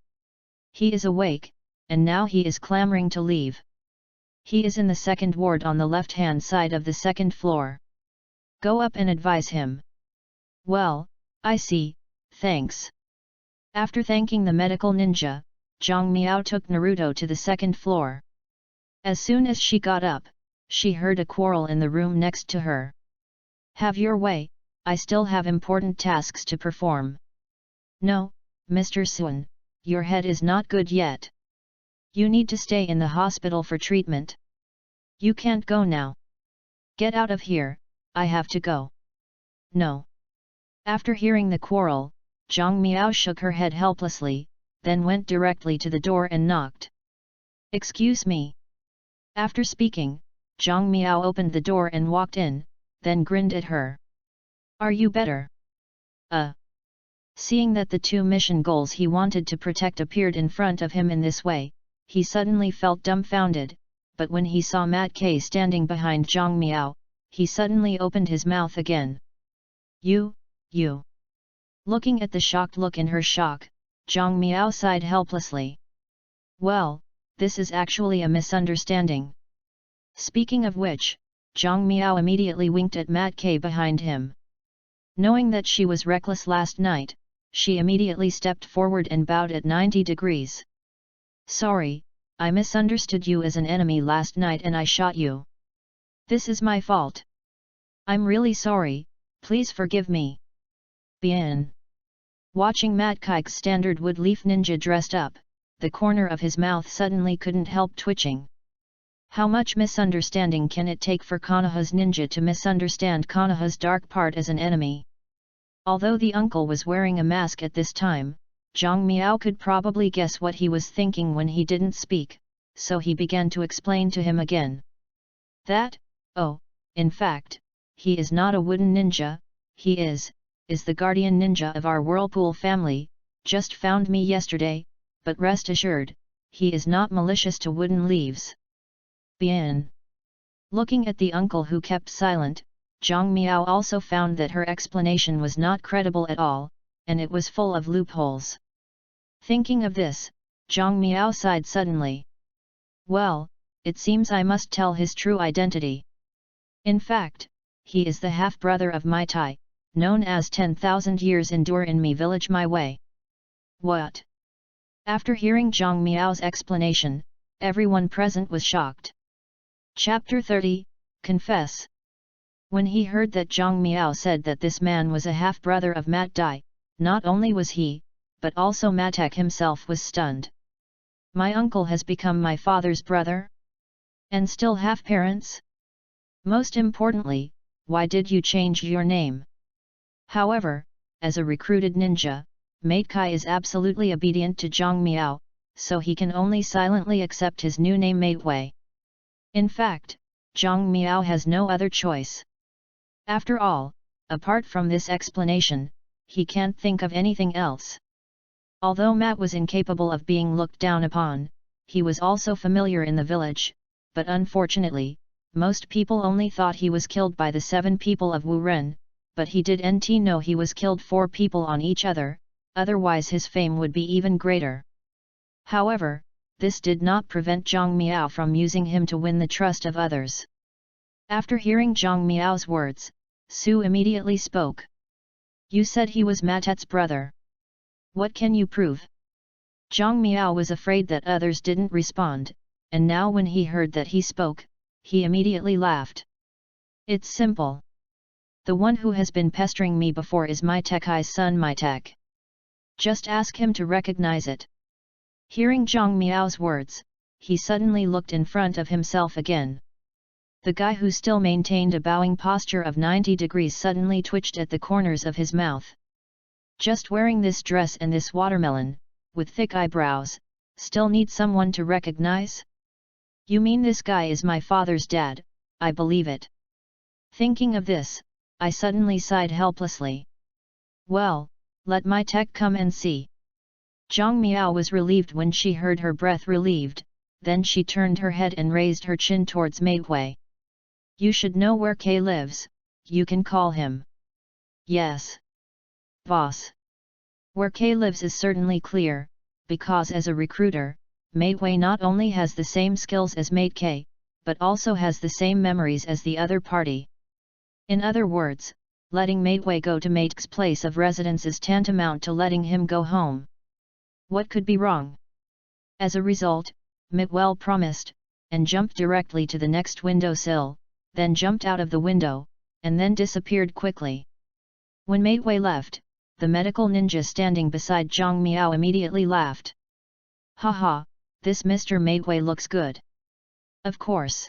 He is awake, and now he is clamoring to leave. He is in the second ward on the left-hand side of the second floor. Go up and advise him. Well, I see, thanks. After thanking the medical ninja, Zhang Miao took Naruto to the second floor. As soon as she got up, she heard a quarrel in the room next to her. Have your way, I still have important tasks to perform. No, Mr. Sun, your head is not good yet. You need to stay in the hospital for treatment. You can't go now. Get out of here, I have to go. No. After hearing the quarrel, Zhang Miao shook her head helplessly, then went directly to the door and knocked. "Excuse me." After speaking, Zhang Miao opened the door and walked in, then grinned at her. "Are you better?" Seeing that the two mission goals he wanted to protect appeared in front of him in this way, he suddenly felt dumbfounded, but when he saw Mat K standing behind Zhang Miao, he suddenly opened his mouth again. You. Looking at the shocked look in her shock, Zhang Miao sighed helplessly. "Well, this is actually a misunderstanding." Speaking of which, Zhang Miao immediately winked at Mat K behind him. Knowing that she was reckless last night, she immediately stepped forward and bowed at 90 degrees. "Sorry, I misunderstood you as an enemy last night and I shot you. This is my fault. I'm really sorry, please forgive me." Bien. Watching Mat Kai's standard wood leaf ninja dressed up, the corner of his mouth suddenly couldn't help twitching. How much misunderstanding can it take for Konoha's ninja to misunderstand Konoha's dark part as an enemy? Although the uncle was wearing a mask at this time, Zhang Miao could probably guess what he was thinking when he didn't speak, so he began to explain to him again. In fact, he is not a wooden ninja, he is the guardian ninja of our Whirlpool family, just found me yesterday, but rest assured, he is not malicious to wooden leaves. Bien. Looking at the uncle who kept silent, Zhang Miao also found that her explanation was not credible at all, and it was full of loopholes. Thinking of this, Zhang Miao sighed suddenly. Well, it seems I must tell his true identity. In fact, he is the half-brother of Mai Tai, known as 10,000 years endure in me village my way. What? After hearing Zhang Miao's explanation, everyone present was shocked. Chapter 30, Confess. When he heard that Zhang Miao said that this man was a half-brother of Mat Dai, not only was he, but also Matek himself was stunned. My uncle has become my father's brother? And still half-parents? Most importantly, why did you change your name? However, as a recruited ninja, Mate Kai is absolutely obedient to Zhang Miao, so he can only silently accept his new name Mate Wei. In fact, Zhang Miao has no other choice. After all, apart from this explanation, he can't think of anything else. Although Matt was incapable of being looked down upon, he was also familiar in the village, but unfortunately, most people only thought he was killed by the 7 people of Wu Ren, but he didn't know he was killed 4 people on each other, otherwise his fame would be even greater. However, this did not prevent Zhang Miao from using him to win the trust of others. After hearing Zhang Miao's words, Su immediately spoke. You said he was Matet's brother. What can you prove? Zhang Miao was afraid that others didn't respond, and now when he heard that he spoke, he immediately laughed. It's simple. The one who has been pestering me before is Mai Tekai's son Mai Tek. Just ask him to recognize it. Hearing Zhang Miao's words, he suddenly looked in front of himself again. The guy who still maintained a bowing posture of 90 degrees suddenly twitched at the corners of his mouth. Just wearing this dress and this watermelon, with thick eyebrows, still need someone to recognize? You mean this guy is my father's dad? I believe it. Thinking of this, I suddenly sighed helplessly. Well, let Mai Tek come and see. Zhang Miao was relieved when she heard her breath relieved, then she turned her head and raised her chin towards Mei Wei. You should know where K lives, you can call him. Yes. Boss. Where K lives is certainly clear, because as a recruiter, Mate Wei not only has the same skills as Mate K, but also has the same memories as the other party. In other words, letting Mate Wei go to Mate's place of residence is tantamount to letting him go home. What could be wrong? As a result, Mitwell promised, and jumped directly to the next windowsill, then jumped out of the window, and then disappeared quickly. When Mate Wei left, the medical ninja standing beside Zhang Miao immediately laughed. Haha, this Mr. Mate Wei looks good. Of course.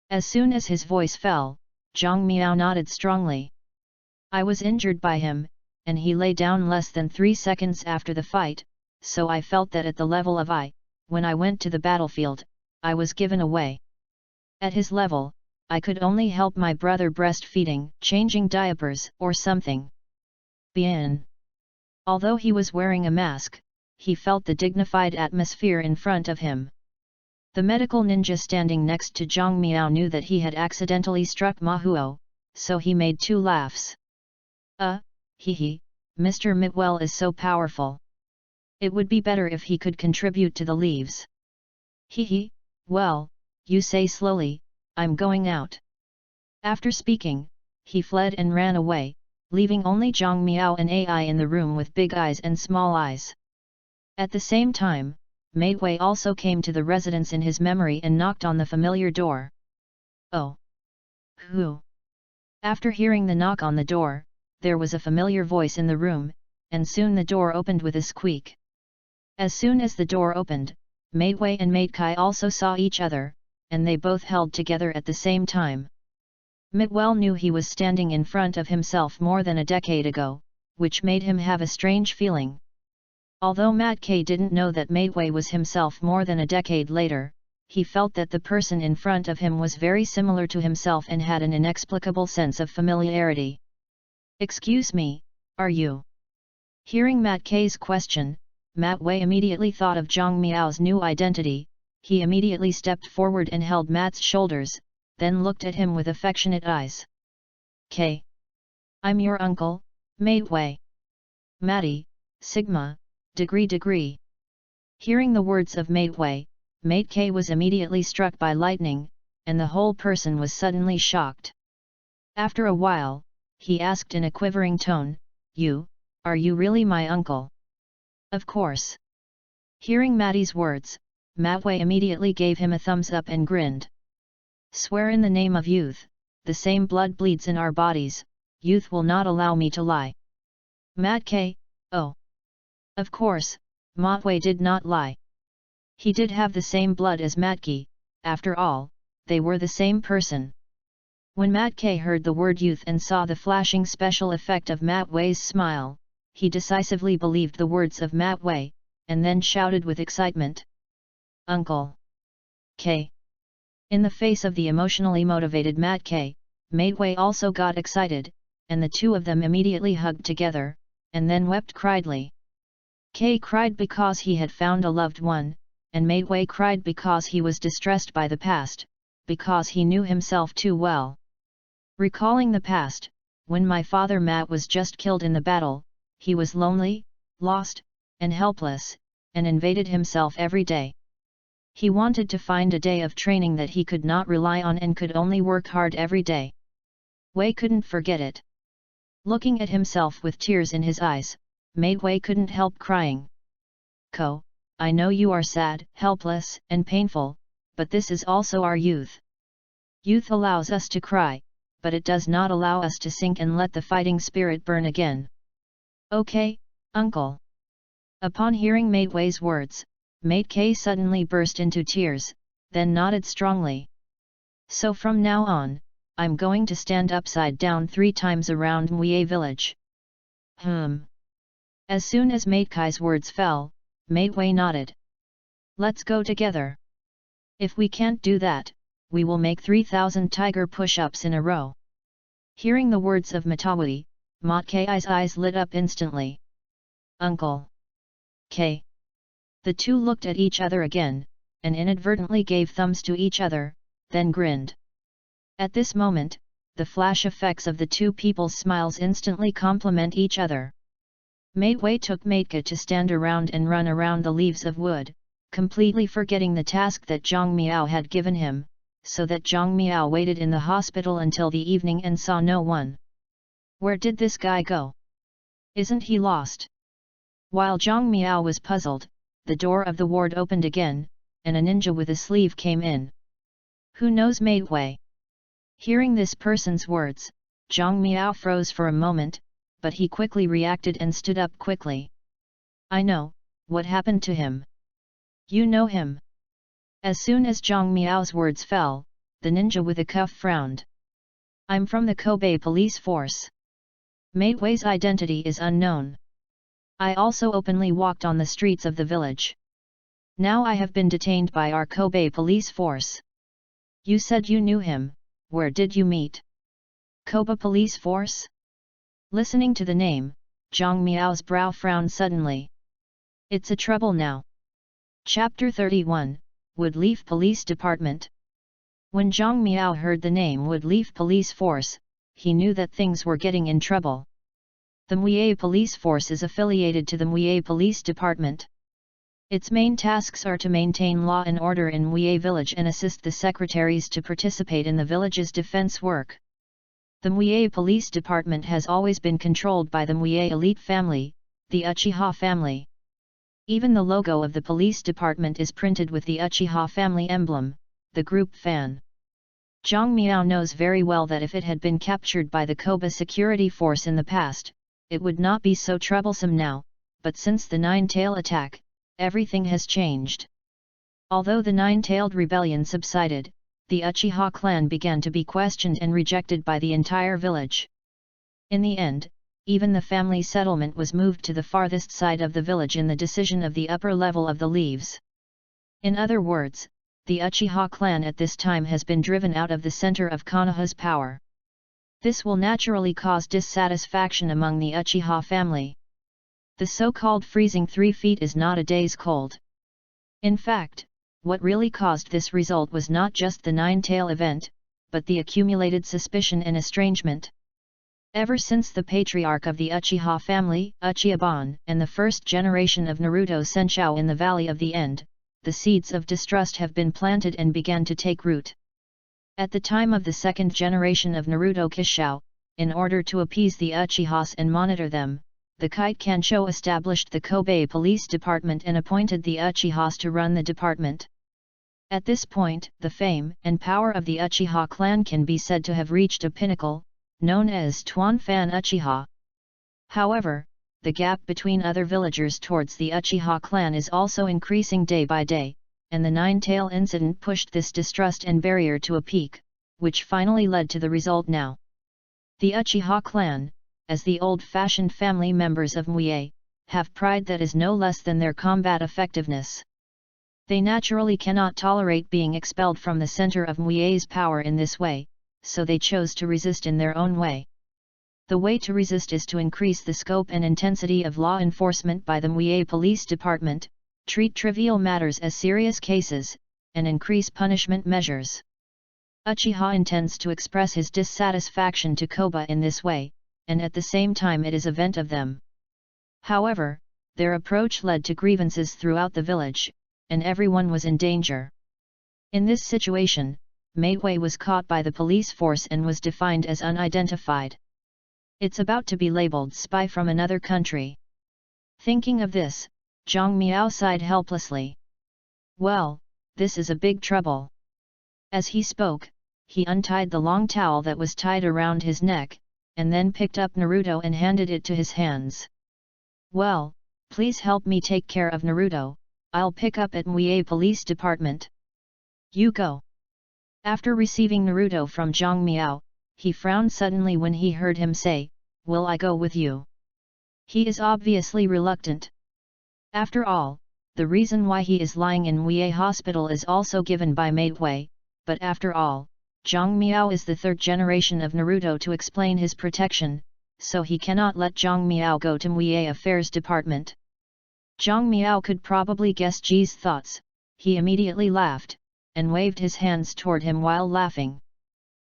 As soon as his voice fell, Zhang Miao nodded strongly. I was injured by him, and he lay down less than 3 seconds after the fight, so I felt that at the level of when I went to the battlefield, I was given away. At his level, I could only help my brother breastfeeding, changing diapers, or something. Bien. Although he was wearing a mask, he felt the dignified atmosphere in front of him. The medical ninja standing next to Zhang Miao knew that he had accidentally struck Ma Huo, so he made 2 laughs. Hee, Mr. Mitwell is so powerful. It would be better if he could contribute to the leaves. Hee, well, you say slowly, I'm going out. After speaking, he fled and ran away, leaving only Zhang Miao and Ai in the room with big eyes and small eyes. At the same time, Maidway also came to the residence in his memory and knocked on the familiar door. Oh! Who? After hearing the knock on the door, there was a familiar voice in the room, and soon the door opened with a squeak. As soon as the door opened, Maidway and Maidkai also saw each other, and they both held together at the same time. Mitwell knew he was standing in front of himself more than a decade ago, which made him have a strange feeling. Although Matkay didn't know that Maidway was himself more than a decade later, he felt that the person in front of him was very similar to himself and had an inexplicable sense of familiarity. Excuse me, are you? Hearing Matkay's question, Maitway immediately thought of Zhang Miao's new identity. He immediately stepped forward and held Matt's shoulders, then looked at him with affectionate eyes. K. I'm your uncle, Maitway. Matty, Sigma, degree. Hearing the words of Maitway, Maitk was immediately struck by lightning, and the whole person was suddenly shocked. After a while, he asked in a quivering tone, are you really my uncle? Of course. Hearing Matty's words, Maitway immediately gave him a thumbs up and grinned. Swear in the name of youth, the same blood bleeds in our bodies, youth will not allow me to lie. Matkay, oh. Of course, Maitway did not lie. He did have the same blood as Matki, after all, they were the same person. When Matkay heard the word youth and saw the flashing special effect of Maitway's smile, he decisively believed the words of Maitway, and then shouted with excitement. Uncle! K. In the face of the emotionally motivated Matkay, Maitway also got excited, and the two of them immediately hugged together, and then wept criedly. K cried because he had found a loved one, and Maitway cried because he was distressed by the past, because he knew himself too well. Recalling the past, when my father Matt was just killed in the battle, he was lonely, lost, and helpless, and invaded himself every day. He wanted to find a day of training that he could not rely on and could only work hard every day. Wei couldn't forget it. Looking at himself with tears in his eyes, Maitway couldn't help crying. Ko, I know you are sad, helpless, and painful, but this is also our youth. Youth allows us to cry, but it does not allow us to sink and let the fighting spirit burn again. Okay, uncle. Upon hearing Maitway's words, Maitk suddenly burst into tears, then nodded strongly. So from now on, I'm going to stand upside down 3 times around Mue village. As soon as Maitkai's words fell, Maitway nodded. Let's go together. If we can't do that, we will make 3,000 tiger push-ups in a row. Hearing the words of Matawai, Matkai's eyes lit up instantly. Uncle! K. The two looked at each other again, and inadvertently gave thumbs to each other, then grinned. At this moment, the flash effects of the two people's smiles instantly complement each other. Maitway took Maitka to stand around and run around the leaves of wood, completely forgetting the task that Zhang Miao had given him, so that Zhang Miao waited in the hospital until the evening and saw no one. Where did this guy go? Isn't he lost? While Zhang Miao was puzzled, the door of the ward opened again, and a ninja with a sleeve came in. Who knows Maitway? Hearing this person's words, Zhang Miao froze for a moment, but he quickly reacted and stood up quickly. I know, what happened to him? You know him? As soon as Zhang Miao's words fell, the ninja with a cuff frowned. I'm from the Kobe police force. Maitway's identity is unknown. I also openly walked on the streets of the village. Now I have been detained by our Kobe police force. You said you knew him, where did you meet? Kobe police force? Listening to the name, Zhang Miao's brow frowned suddenly. It's a trouble now. Chapter 31, Woodleaf Police Department. When Zhang Miao heard the name Woodleaf Police Force, he knew that things were getting in trouble. The Muye Police Force is affiliated to the Muye Police Department. Its main tasks are to maintain law and order in Muye village and assist the secretaries to participate in the village's defense work. The Muye Police Department has always been controlled by the Muye elite family, the Uchiha family. Even the logo of the police department is printed with the Uchiha family emblem, the group fan. Zhang Miao knows very well that if it had been captured by the Koba security force in the past, it would not be so troublesome now, but since the Nine-Tail attack, everything has changed. Although the Nine-Tailed rebellion subsided, the Uchiha clan began to be questioned and rejected by the entire village. In the end, even the family settlement was moved to the farthest side of the village in the decision of the upper level of the leaves. In other words, the Uchiha clan at this time has been driven out of the center of Konoha's power. This will naturally cause dissatisfaction among the Uchiha family. The so-called freezing 3 feet is not a day's cold. In fact, what really caused this result was not just the Nine-Tail event, but the accumulated suspicion and estrangement. Ever since the patriarch of the Uchiha family, Uchihaban, and the first generation of Naruto Senshou in the Valley of the End, the seeds of distrust have been planted and began to take root. At the time of the second generation of Naruto Kishou, in order to appease the Uchihas and monitor them, the Kite Kansho established the Kobe Police Department and appointed the Uchihas to run the department. At this point, the fame and power of the Uchiha clan can be said to have reached a pinnacle, known as Tuanfan Uchiha. However, the gap between other villagers towards the Uchiha clan is also increasing day by day, and the Nine-Tail incident pushed this distrust and barrier to a peak, which finally led to the result now. The Uchiha clan, as the old-fashioned family members of Muye, have pride that is no less than their combat effectiveness. They naturally cannot tolerate being expelled from the center of Muye's power in this way, so they chose to resist in their own way. The way to resist is to increase the scope and intensity of law enforcement by the Muye Police Department, treat trivial matters as serious cases, and increase punishment measures. Uchiha intends to express his dissatisfaction to Koba in this way, and at the same time it is a vent of them. However, their approach led to grievances throughout the village, and everyone was in danger. In this situation, Maidway was caught by the police force and was defined as unidentified. It's about to be labeled spy from another country. Thinking of this, Zhang Miao sighed helplessly. Well, this is a big trouble. As he spoke, he untied the long towel that was tied around his neck, and then picked up Naruto and handed it to his hands. Well, please help me take care of Naruto, I'll pick up at Muye Police Department. You go. After receiving Naruto from Zhang Miao, he frowned suddenly when he heard him say, "Will I go with you?" He is obviously reluctant. After all, the reason why he is lying in Muye Hospital is also given by Maidway, but after all, Zhang Miao is the third generation of Naruto to explain his protection, so he cannot let Zhang Miao go to Muye Affairs Department. Zhang Miao could probably guess Ji's thoughts, he immediately laughed, and waved his hands toward him while laughing.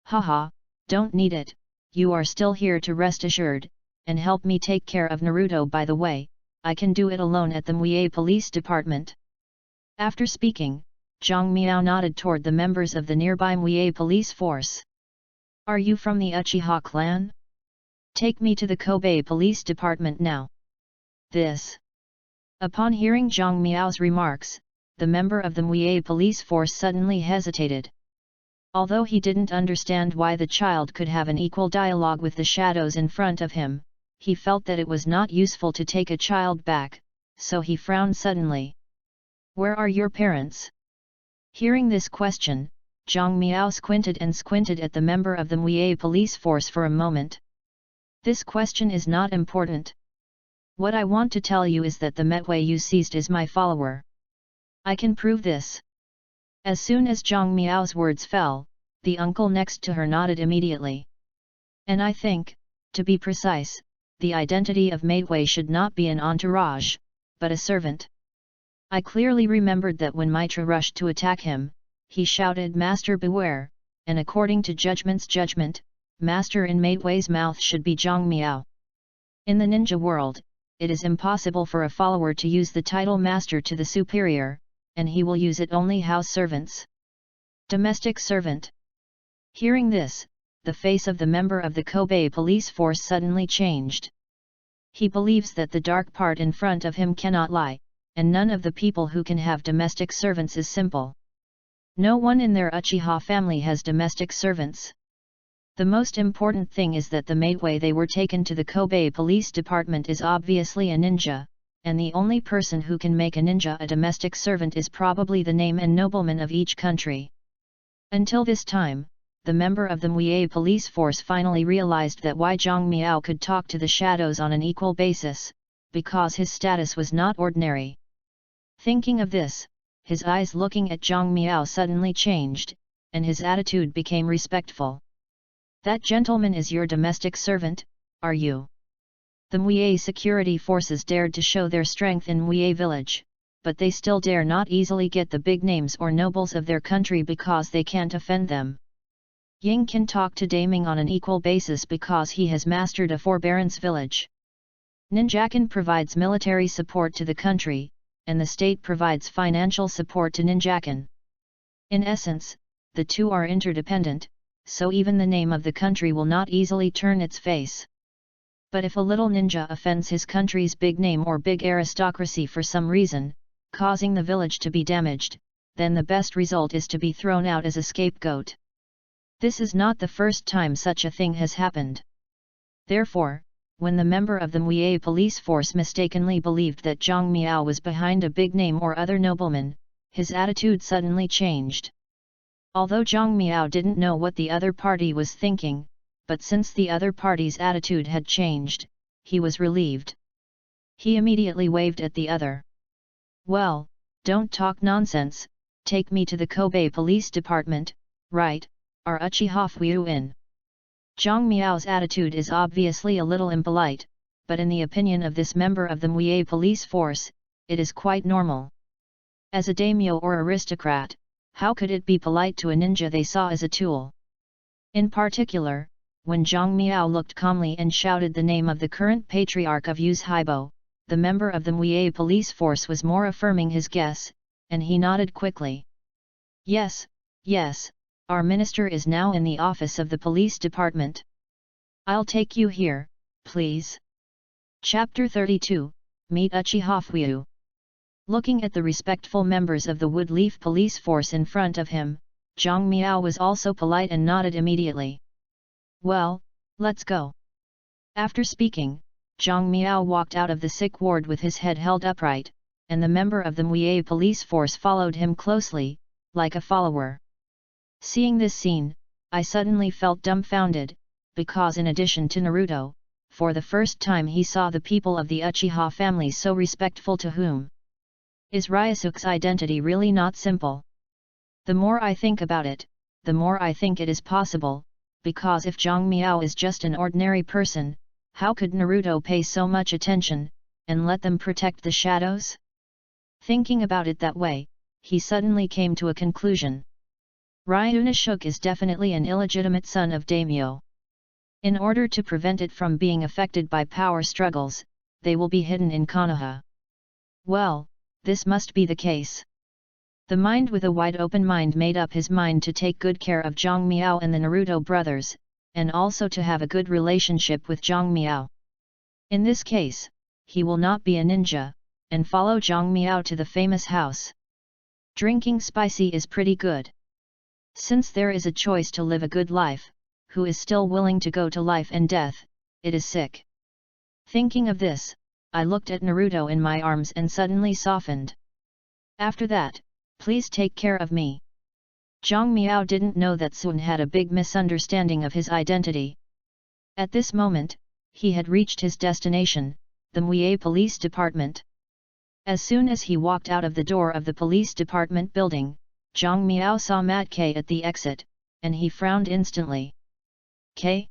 Haha, don't need it, you are still here to rest assured, and help me take care of Naruto. By the way, I can do it alone at the Muye Police Department. After speaking, Zhang Miao nodded toward the members of the nearby Muye police force. Are you from the Uchiha clan? Take me to the Kobe Police Department now. This. Upon hearing Zhang Miao's remarks, the member of the Muye police force suddenly hesitated. Although he didn't understand why the child could have an equal dialogue with the shadows in front of him, he felt that it was not useful to take a child back, so he frowned suddenly. Where are your parents? Hearing this question, Zhang Miao squinted at the member of the Muye police force for a moment. This question is not important. What I want to tell you is that the Medway you seized is my follower. I can prove this. As soon as Zhang Miao's words fell, the uncle next to her nodded immediately. And I think, to be precise, the identity of Medway should not be an entourage, but a servant. I clearly remembered that when Mitra rushed to attack him, he shouted "Master beware," and according to Judgment's judgment, Master in Medway's mouth should be Zhang Miao. In the ninja world, it is impossible for a follower to use the title Master to the superior, and he will use it only house servants. Domestic servant. Hearing this, the face of the member of the Kobe police force suddenly changed. He believes that the dark part in front of him cannot lie, and none of the people who can have domestic servants is simple. No one in their Uchiha family has domestic servants. The most important thing is that the Medway they were taken to the Kobe police department is obviously a ninja, and the only person who can make a ninja a domestic servant is probably the name and nobleman of each country. Until this time, the member of the Mui police force finally realized that why Zhang Miao could talk to the shadows on an equal basis, because his status was not ordinary. Thinking of this, his eyes looking at Zhang Miao suddenly changed, and his attitude became respectful. That gentleman is your domestic servant, are you? The Mui security forces dared to show their strength in Mui village, but they still dare not easily get the big names or nobles of their country because they can't offend them. Ying can talk to Daming on an equal basis because he has mastered a forbearance village. Ninjakan provides military support to the country, and the state provides financial support to Ninjakan. In essence, the two are interdependent, so even the name of the country will not easily turn its face. But if a little ninja offends his country's big name or big aristocracy for some reason, causing the village to be damaged, then the best result is to be thrown out as a scapegoat. This is not the first time such a thing has happened. Therefore, when the member of the Mui police force mistakenly believed that Zhang Miao was behind a big name or other nobleman, his attitude suddenly changed. Although Zhang Miao didn't know what the other party was thinking, but since the other party's attitude had changed, he was relieved. He immediately waved at the other. Well, don't talk nonsense, take me to the Kobe police department, right, our Uchiha Fuyu in. Zhang Miao's attitude is obviously a little impolite, but in the opinion of this member of the Mui police force, it is quite normal. As a daimyo or aristocrat, how could it be polite to a ninja they saw as a tool? In particular, when Zhang Miao looked calmly and shouted the name of the current patriarch of Yuzhaibo, the member of the Mui police force was more affirming his guess, and he nodded quickly. Yes, yes, our minister is now in the office of the police department. I'll take you here, please. Chapter 32, Meet Uchiha Fuyu. Looking at the respectful members of the Woodleaf police force in front of him, Zhang Miao was also polite and nodded immediately. Well, let's go. After speaking, Zhang Miao walked out of the sick ward with his head held upright, and the member of the Mui police force followed him closely, like a follower. Seeing this scene, I suddenly felt dumbfounded, because in addition to Naruto, for the first time he saw the people of the Uchiha family so respectful to whom. Is Ryusuke's identity really not simple? The more I think about it, the more I think it is possible, because if Zhang Miao is just an ordinary person, how could Naruto pay so much attention, and let them protect the shadows? Thinking about it that way, he suddenly came to a conclusion. Ryusuke is definitely an illegitimate son of daimyo. In order to prevent it from being affected by power struggles, they will be hidden in Konoha. Well, this must be the case. The mind with a wide open mind made up his mind to take good care of Zhang Miao and the Naruto brothers, and also to have a good relationship with Zhang Miao. In this case, he will not be a ninja, and follow Zhang Miao to the famous house. Drinking spicy is pretty good. Since there is a choice to live a good life, who is still willing to go to life and death, it is sick. Thinking of this, I looked at Naruto in my arms and suddenly softened. After that, please take care of me. Zhang Miao didn't know that Sun had a big misunderstanding of his identity. At this moment, he had reached his destination, the Mue Police Department. As soon as he walked out of the door of the police department building, Zhang Miao saw Mat K at the exit, and he frowned instantly. K?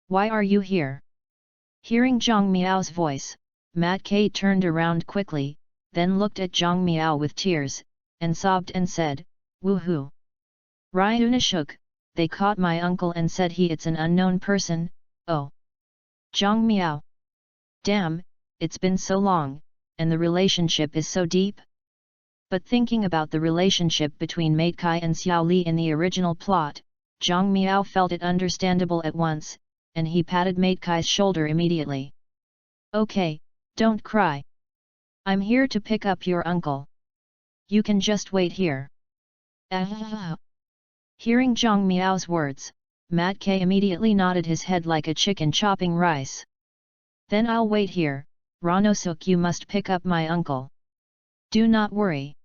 Why are you here? Hearing Zhang Miao's voice, Mat K turned around quickly, then looked at Zhang Miao with tears, and sobbed and said, Woohoo! Ryunashuk, they caught my uncle and said it's an unknown person, oh! Zhang Miao! Damn, it's been so long, and the relationship is so deep? But thinking about the relationship between Mate Kai and Xiao Li in the original plot, Zhang Miao felt it understandable at once, and he patted Mate Kai's shoulder immediately. Okay, don't cry. I'm here to pick up your uncle. You can just wait here. Hearing Zhang Miao's words, Mat Kai immediately nodded his head like a chicken chopping rice. Then I'll wait here, Ranosuk, you must pick up my uncle. Do not worry.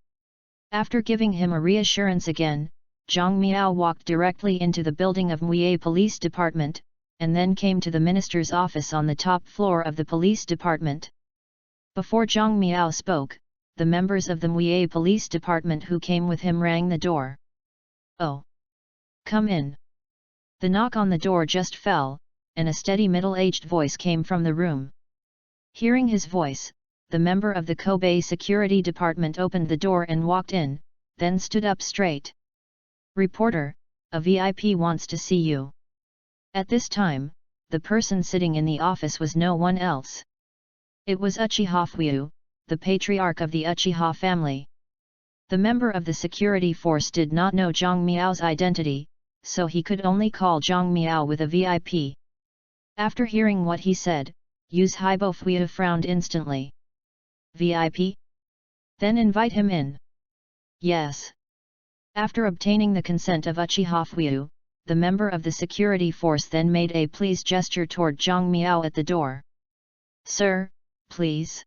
After giving him a reassurance again, Zhang Miao walked directly into the building of Mue Police Department, and then came to the minister's office on the top floor of the police department. Before Zhang Miao spoke, the members of the Mue Police Department who came with him rang the door. Oh! Come in. The knock on the door just fell, and a steady middle-aged voice came from the room. Hearing his voice, the member of the Kobe Security Department opened the door and walked in, then stood up straight. Reporter, a VIP wants to see you. At this time, the person sitting in the office was no one else. It was Uchiha Fuyu, the patriarch of the Uchiha family. The member of the security force did not know Zhang Miao's identity, so he could only call Zhang Miao with a VIP. After hearing what he said, Yuz Haibo Fuyu frowned instantly. VIP? Then invite him in. Yes. After obtaining the consent of Uchiha Fuyu, the member of the security force then made a please gesture toward Zhang Miao at the door. Sir, please.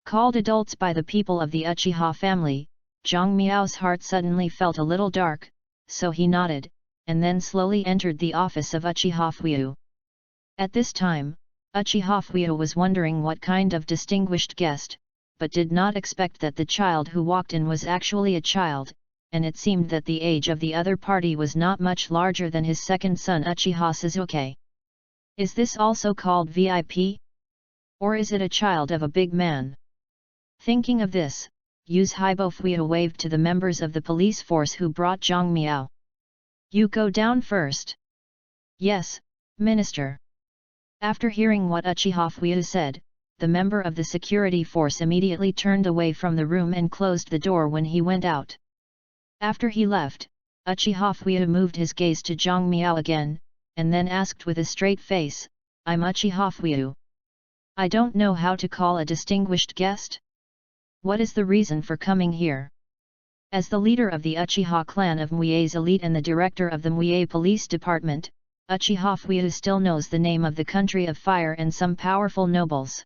Called adults by the people of the Uchiha family, Zhang Miao's heart suddenly felt a little dark, so he nodded, and then slowly entered the office of Uchiha Fuyu. At this time, Uchiha Fuyu was wondering what kind of distinguished guest, but did not expect that the child who walked in was actually a child, and it seemed that the age of the other party was not much larger than his second son Uchiha Suzuki. Is this also called VIP? Or is it a child of a big man? Thinking of this, Yuz Haibo Fuyu waved to the members of the police force who brought Zhang Miao. You go down first. Yes, Minister. After hearing what Uchiha Fuyu said, the member of the security force immediately turned away from the room and closed the door when he went out. After he left, Uchiha Fuyu moved his gaze to Zhang Miao again, and then asked with a straight face, I'm Uchiha Fuyu. I don't know how to call a distinguished guest? What is the reason for coming here? As the leader of the Uchiha clan of Mue's elite and the director of the Mue Police Department, Uchiha Fuyu still knows the name of the country of fire and some powerful nobles.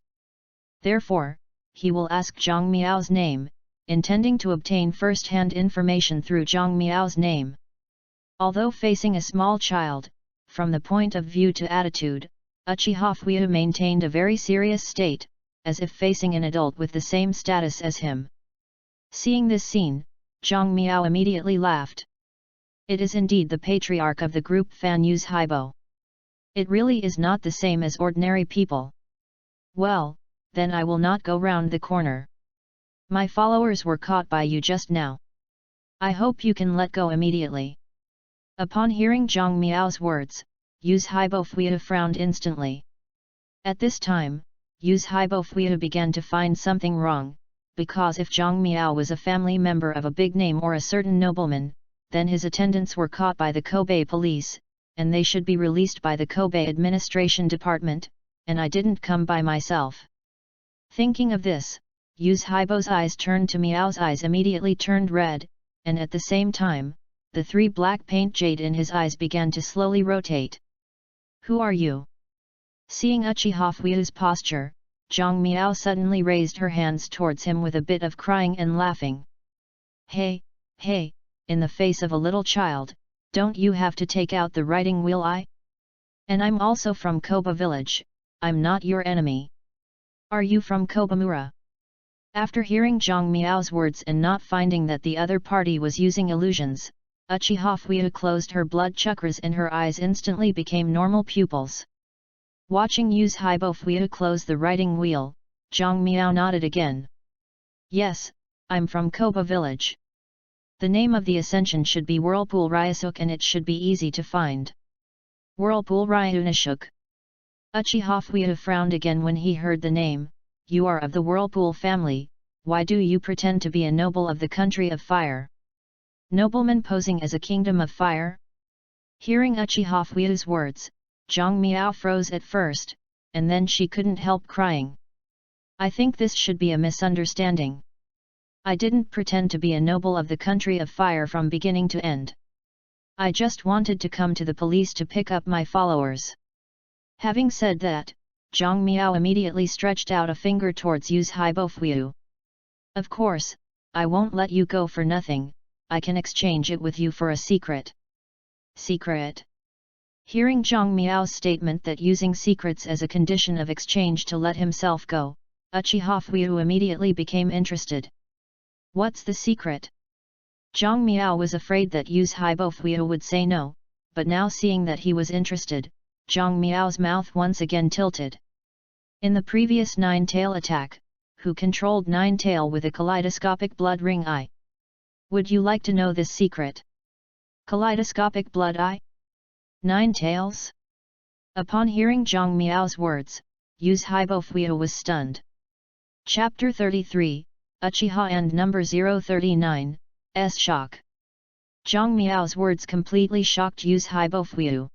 Therefore, he will ask Zhang Miao's name, intending to obtain first-hand information through Zhang Miao's name. Although facing a small child, from the point of view to attitude, Uchiha Fuyu maintained a very serious state, as if facing an adult with the same status as him. Seeing this scene, Zhang Miao immediately laughed. It is indeed the patriarch of the group Fan Yuz Haibo. It really is not the same as ordinary people. Well, then I will not go round the corner. My followers were caught by you just now. I hope you can let go immediately. Upon hearing Zhang Miao's words, Yuz Haibo Fuyu frowned instantly. At this time, Yuz Haibo Fuyu began to find something wrong, because if Zhang Miao was a family member of a big name or a certain nobleman, then his attendants were caught by the Kobe police, and they should be released by the Kobe administration department, and I didn't come by myself. Thinking of this, Yuz Haibo's eyes turned to Miao's eyes immediately turned red, and at the same time, the three black paint jade in his eyes began to slowly rotate. Who are you? Seeing Uchiha Fuyu's posture, Zhang Miao suddenly raised her hands towards him with a bit of crying and laughing. Hey, hey, in the face of a little child, don't you have to take out the riding wheel? And I'm also from Koba village, I'm not your enemy. Are you from Kobamura? After hearing Zhang Miao's words and not finding that the other party was using illusions, Uchiha Fuyu closed her blood chakras and her eyes instantly became normal pupils. Watching Yu's Haibo Fuyu close the writing wheel, Zhang Miao nodded again. Yes, I'm from Koba village. The name of the ascension should be Whirlpool Ryasuk and it should be easy to find. Whirlpool Ryunashuk. Uchiha Fuyu frowned again when he heard the name. You are of the Whirlpool family, why do you pretend to be a noble of the country of fire? Nobleman posing as a kingdom of fire? Hearing Uchiha Fuyu's words, Zhang Miao froze at first, and then she couldn't help crying. I think this should be a misunderstanding. I didn't pretend to be a noble of the country of fire from beginning to end. I just wanted to come to the police to pick up my followers. Having said that, Zhang Miao immediately stretched out a finger towards Yu's Haibo Fuyu. Of course, I won't let you go for nothing, I can exchange it with you for a secret. Secret? Hearing Zhang Miao's statement that using secrets as a condition of exchange to let himself go, Uchiha Fuyu immediately became interested. What's the secret? Zhang Miao was afraid that Yu's Haibo Fuyu would say no, but now seeing that he was interested, Zhang Miao's mouth once again tilted. In the previous nine-tail attack, who controlled Nine-Tail with a kaleidoscopic blood ring eye? Would you like to know this secret? Kaleidoscopic blood eye? Nine-Tails? Upon hearing Zhang Miao's words, Yu's Haibo Fuyu was stunned. Chapter 33, Uchiha and number 039, S shock. Zhang Miao's words completely shocked Yu's Haibo Fuyu.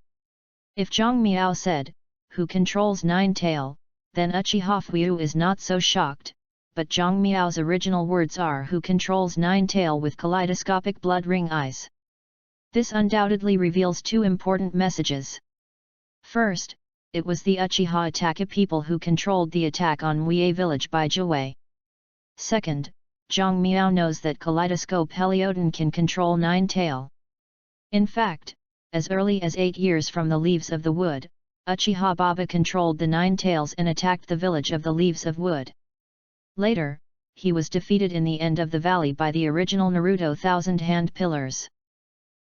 If Zhang Miao said, who controls Nine-Tail, then Uchiha Fuyu is not so shocked, but Zhang Miao's original words are who controls Nine-Tail with kaleidoscopic blood ring eyes. This undoubtedly reveals two important messages. First, it was the Uchiha Ataka people who controlled the attack on Wei village by Jiwei. Second, Zhang Miao knows that Kaleidoscope Heliodon can control Nine-Tail. In fact, as early as 8 years from the Leaves of the Wood, Uchiha Baba controlled the Nine-Tails and attacked the village of the Leaves of Wood. Later, he was defeated in the end of the valley by the original Naruto Thousand Hand Pillars.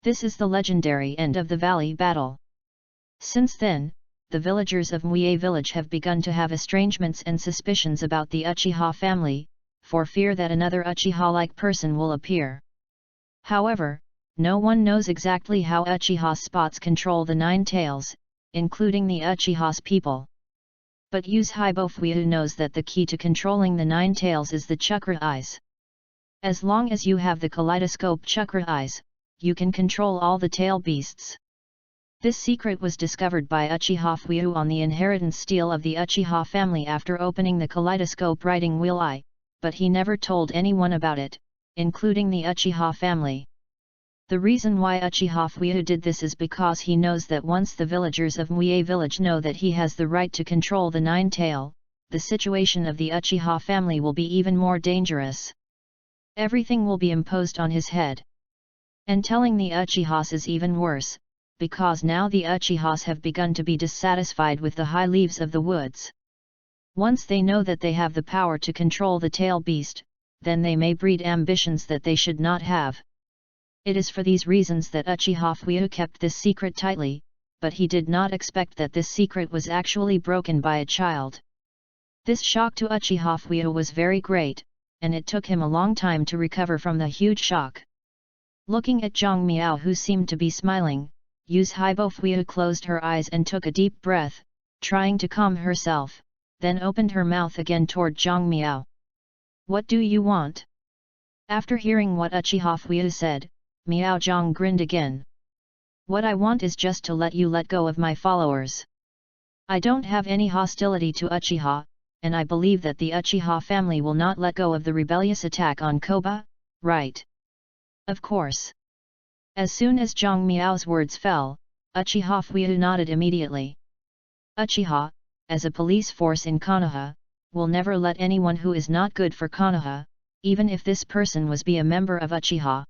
This is the legendary end of the valley battle. Since then, the villagers of Mue village have begun to have estrangements and suspicions about the Uchiha family, for fear that another Uchiha-like person will appear. However, no one knows exactly how Uchiha spots control the Nine-Tails, including the Uchiha's people. But Yu's Haibo Fuyu knows that the key to controlling the Nine-Tails is the chakra eyes. As long as you have the kaleidoscope chakra eyes, you can control all the tail beasts. This secret was discovered by Uchiha Fuyu on the inheritance stele of the Uchiha family after opening the kaleidoscope writing wheel eye, but he never told anyone about it, including the Uchiha family. The reason why Uchiha Fuyu did this is because he knows that once the villagers of Mue village know that he has the right to control the Nine-Tail, the situation of the Uchiha family will be even more dangerous. Everything will be imposed on his head. And telling the Uchihas is even worse, because now the Uchihas have begun to be dissatisfied with the high leaves of the woods. Once they know that they have the power to control the tail beast, then they may breed ambitions that they should not have. It is for these reasons that Uchiha Fuyu kept this secret tightly, but he did not expect that this secret was actually broken by a child. This shock to Uchiha Fuyu was very great, and it took him a long time to recover from the huge shock. Looking at Zhang Miao who seemed to be smiling, Yu's Haibo Fuyu closed her eyes and took a deep breath, trying to calm herself, then opened her mouth again toward Zhang Miao. What do you want? After hearing what Uchiha Fuyu said, Miao Zhang grinned again. What I want is just to let you let go of my followers. I don't have any hostility to Uchiha, and I believe that the Uchiha family will not let go of the rebellious attack on Koba, right? Of course. As soon as Zhang Miao's words fell, Uchiha Fuyu nodded immediately. Uchiha, as a police force in Konoha, will never let anyone who is not good for Konoha, even if this person was be a member of Uchiha.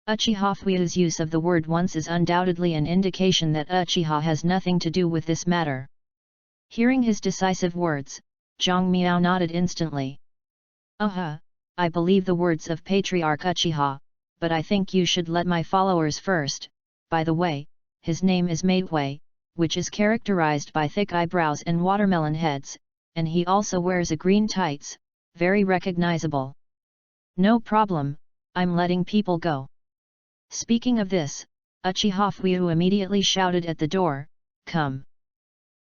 Uchiha Fuyu's use of the word once is undoubtedly an indication that Uchiha has nothing to do with this matter. Hearing his decisive words, Zhang Miao nodded instantly. I believe the words of Patriarch Uchiha, but I think you should let my followers first. By the way, his name is Meihui, which is characterized by thick eyebrows and watermelon heads, and he also wears a green tights, very recognizable. No problem, I'm letting people go. Speaking of this, Uchiha Fuyu immediately shouted at the door, come.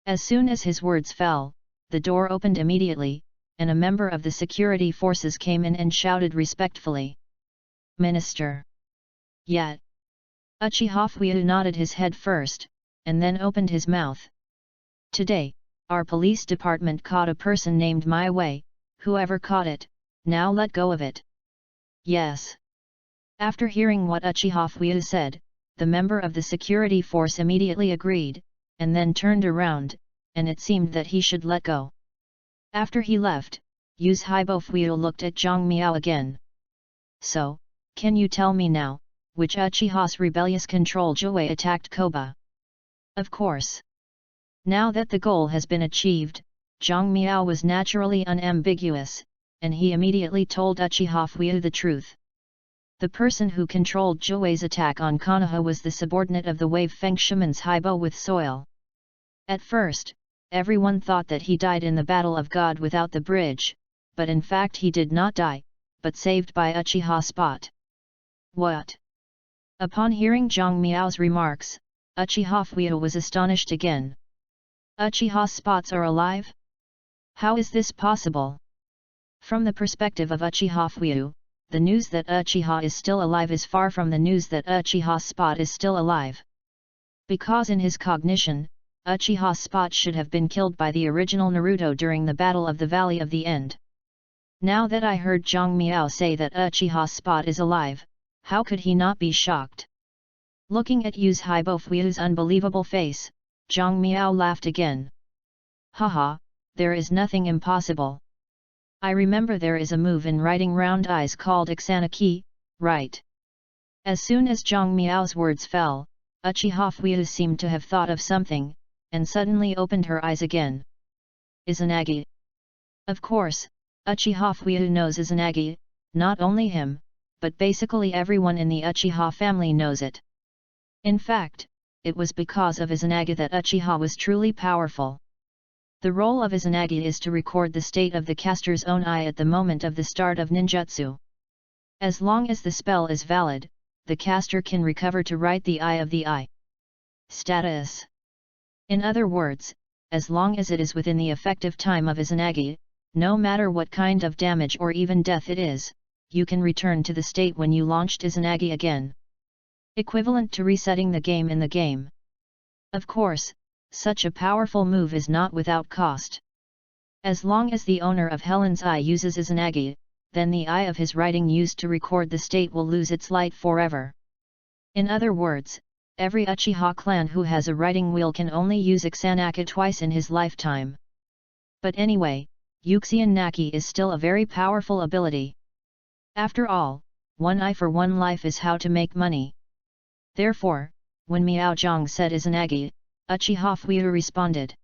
As soon as his words fell, the door opened immediately, and a member of the security forces came in and shouted respectfully. Minister. Yet. Uchiha Fuyu nodded his head first, and then opened his mouth. Today, our police department caught a person named My Wei, whoever caught it, now let go of it. Yes. After hearing what Uchiha Fuyu said, the member of the security force immediately agreed, and then turned around, and it seemed that he should let go. After he left, Yuzhibo Fuyu looked at Zhang Miao again. So, can you tell me now, which Uchiha's rebellious control Jiwei attacked Koba? Of course. Now that the goal has been achieved, Zhang Miao was naturally unambiguous, and he immediately told Uchiha Fuyu the truth. The person who controlled Jiwei's attack on Konoha was the subordinate of the wave Feng Shimon's Haibo with soil. At first, everyone thought that he died in the Battle of God without the bridge, but in fact he did not die, but saved by Uchiha Spot. What? Upon hearing Zhang Miao's remarks, Uchiha Fuyu was astonished again. Uchiha Spots are alive? How is this possible? From the perspective of Uchiha Fuyu, the news that Uchiha is still alive is far from the news that Uchiha Spot is still alive. Because in his cognition, Uchiha Spot should have been killed by the original Naruto during the Battle of the Valley of the End. Now that I heard Zhang Miao say that Uchiha Spot is alive, how could he not be shocked? Looking at Yuzhibo Fuyu's unbelievable face, Zhang Miao laughed again. Haha, there is nothing impossible. I remember there is a move in writing round eyes called Ixanaki, right? As soon as Zhang Miao's words fell, Uchiha Fuyu seemed to have thought of something, and suddenly opened her eyes again. Izanagi. Of course, Uchiha Fuyu knows Izanagi, not only him, but basically everyone in the Uchiha family knows it. In fact, it was because of Izanagi that Uchiha was truly powerful. The role of Izanagi is to record the state of the caster's own eye at the moment of the start of ninjutsu. As long as the spell is valid, the caster can recover to write the eye of the eye. Status. In other words, as long as it is within the effective time of Izanagi, no matter what kind of damage or even death it is, you can return to the state when you launched Izanagi again. Equivalent to resetting the game in the game. Of course, such a powerful move is not without cost. As long as the owner of Helen's eye uses Izanagi, then the eye of his writing used to record the state will lose its light forever. In other words, every Uchiha clan who has a writing wheel can only use Ixanaki twice in his lifetime. But anyway, Uxian Naki is still a very powerful ability. After all, one eye for one life is how to make money. Therefore, when Miao Zhang said Izanagi, Uchiha Fuyu responded.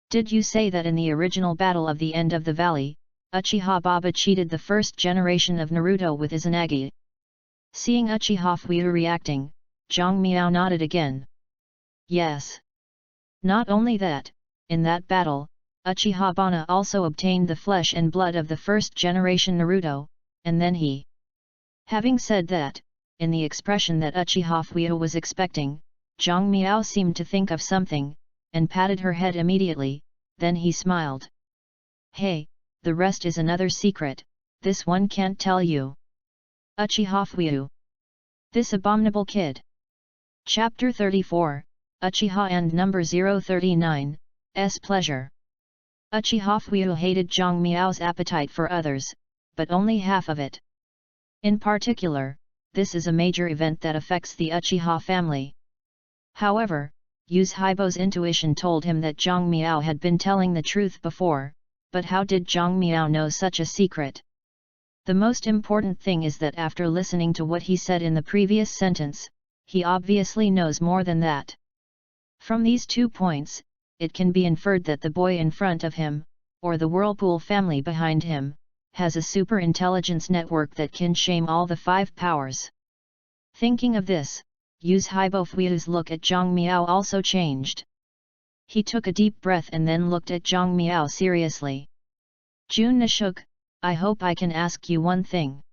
Did you say that in the original Battle of the End of the Valley, Uchiha Baba cheated the first generation of Naruto with Izanagi? Seeing Uchiha Fuyu reacting, Zhang Miao nodded again. Yes. Not only that, in that battle, Uchiha Bana also obtained the flesh and blood of the first generation Naruto, and then he. Having said that, in the expression that Uchiha Fuyu was expecting, Zhang Miao seemed to think of something, and patted her head immediately, then he smiled. Hey, the rest is another secret, this one can't tell you. Uchiha Fuyu. This abominable kid. Chapter 34, Uchiha and number 039, S Pleasure. Uchiha Fuyu hated Zhang Miao's appetite for others, but only half of it. In particular, this is a major event that affects the Uchiha family. However, Yuzhibo's intuition told him that Zhang Miao had been telling the truth before, but how did Zhang Miao know such a secret? The most important thing is that after listening to what he said in the previous sentence, he obviously knows more than that. From these 2 points, it can be inferred that the boy in front of him, or the Whirlpool family behind him, has a super intelligence network that can shame all the 5 powers. Thinking of this, Yu's Haibofu's look at Zhang Miao also changed. He took a deep breath and then looked at Zhang Miao seriously. Jun Nashuk, I hope I can ask you one thing.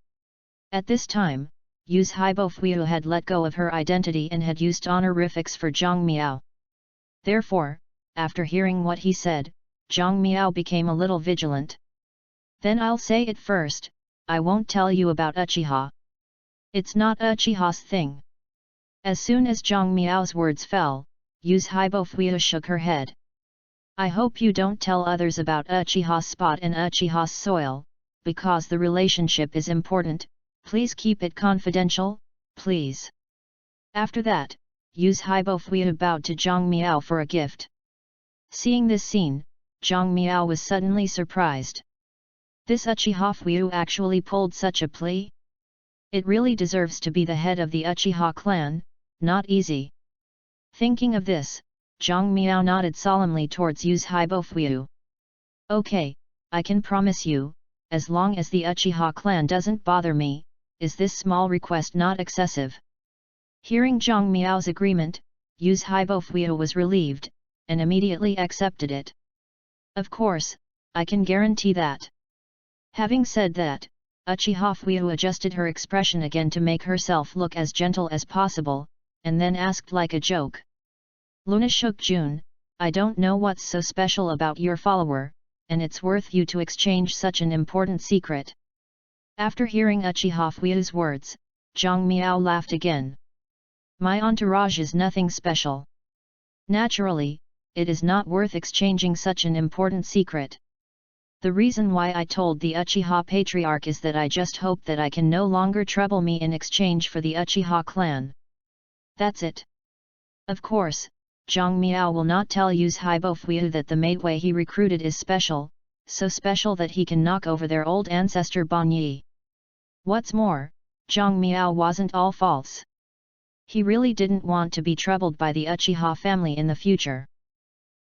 At this time, Yu's Haibofu had let go of her identity and had used honorifics for Zhang Miao. Therefore, after hearing what he said, Zhang Miao became a little vigilant. Then I'll say it first, I won't tell you about Uchiha. It's not Uchiha's thing. As soon as Zhang Miao's words fell, Yu's Haibofu shook her head. I hope you don't tell others about Uchiha's spot and Uchiha's soil, because the relationship is important. Please keep it confidential, please. After that, Yu's Haibofu bowed to Zhang Miao for a gift. Seeing this scene, Zhang Miao was suddenly surprised. This Uchiha Fu actually pulled such a plea? It really deserves to be the head of the Uchiha clan, not easy. Thinking of this, Zhang Miao nodded solemnly towards Yu's Haibofu. Okay, I can promise you, as long as the Uchiha clan doesn't bother me, is this small request not excessive? Hearing Zhang Miao's agreement, Yu's Haibofu was relieved, and immediately accepted it. Of course, I can guarantee that. Having said that, Uchiha Fu adjusted her expression again to make herself look as gentle as possible, and then asked like a joke. Lunashuk Jun, I don't know what's so special about your follower, and it's worth you to exchange such an important secret. After hearing Uchiha Fu's words, Zhang Miao laughed again. My entourage is nothing special. Naturally, it is not worth exchanging such an important secret. The reason why I told the Uchiha Patriarch is that I just hope that I can no longer trouble me in exchange for the Uchiha clan. That's it. Of course, Zhang Miao will not tell Yu's Haibofu that the maidway he recruited is special, so special that he can knock over their old ancestor Ban Yi. What's more, Zhang Miao wasn't all false. He really didn't want to be troubled by the Uchiha family in the future.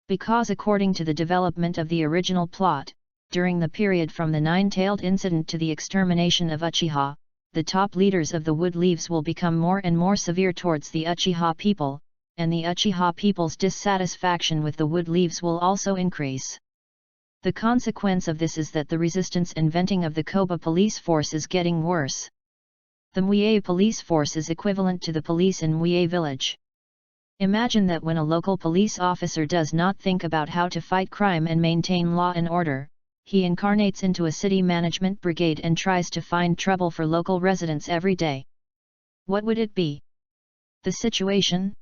Because according to the development of the original plot, during the period from the Nine-Tailed Incident to the extermination of Uchiha, the top leaders of the Wood Leaves will become more and more severe towards the Uchiha people, and the Uchiha people's dissatisfaction with the Wood Leaves will also increase. The consequence of this is that the resistance and venting of the Koba police force is getting worse. The Muye police force is equivalent to the police in Muye village. Imagine that when a local police officer does not think about how to fight crime and maintain law and order, he incarnates into a city management brigade and tries to find trouble for local residents every day. What would it be? The situation?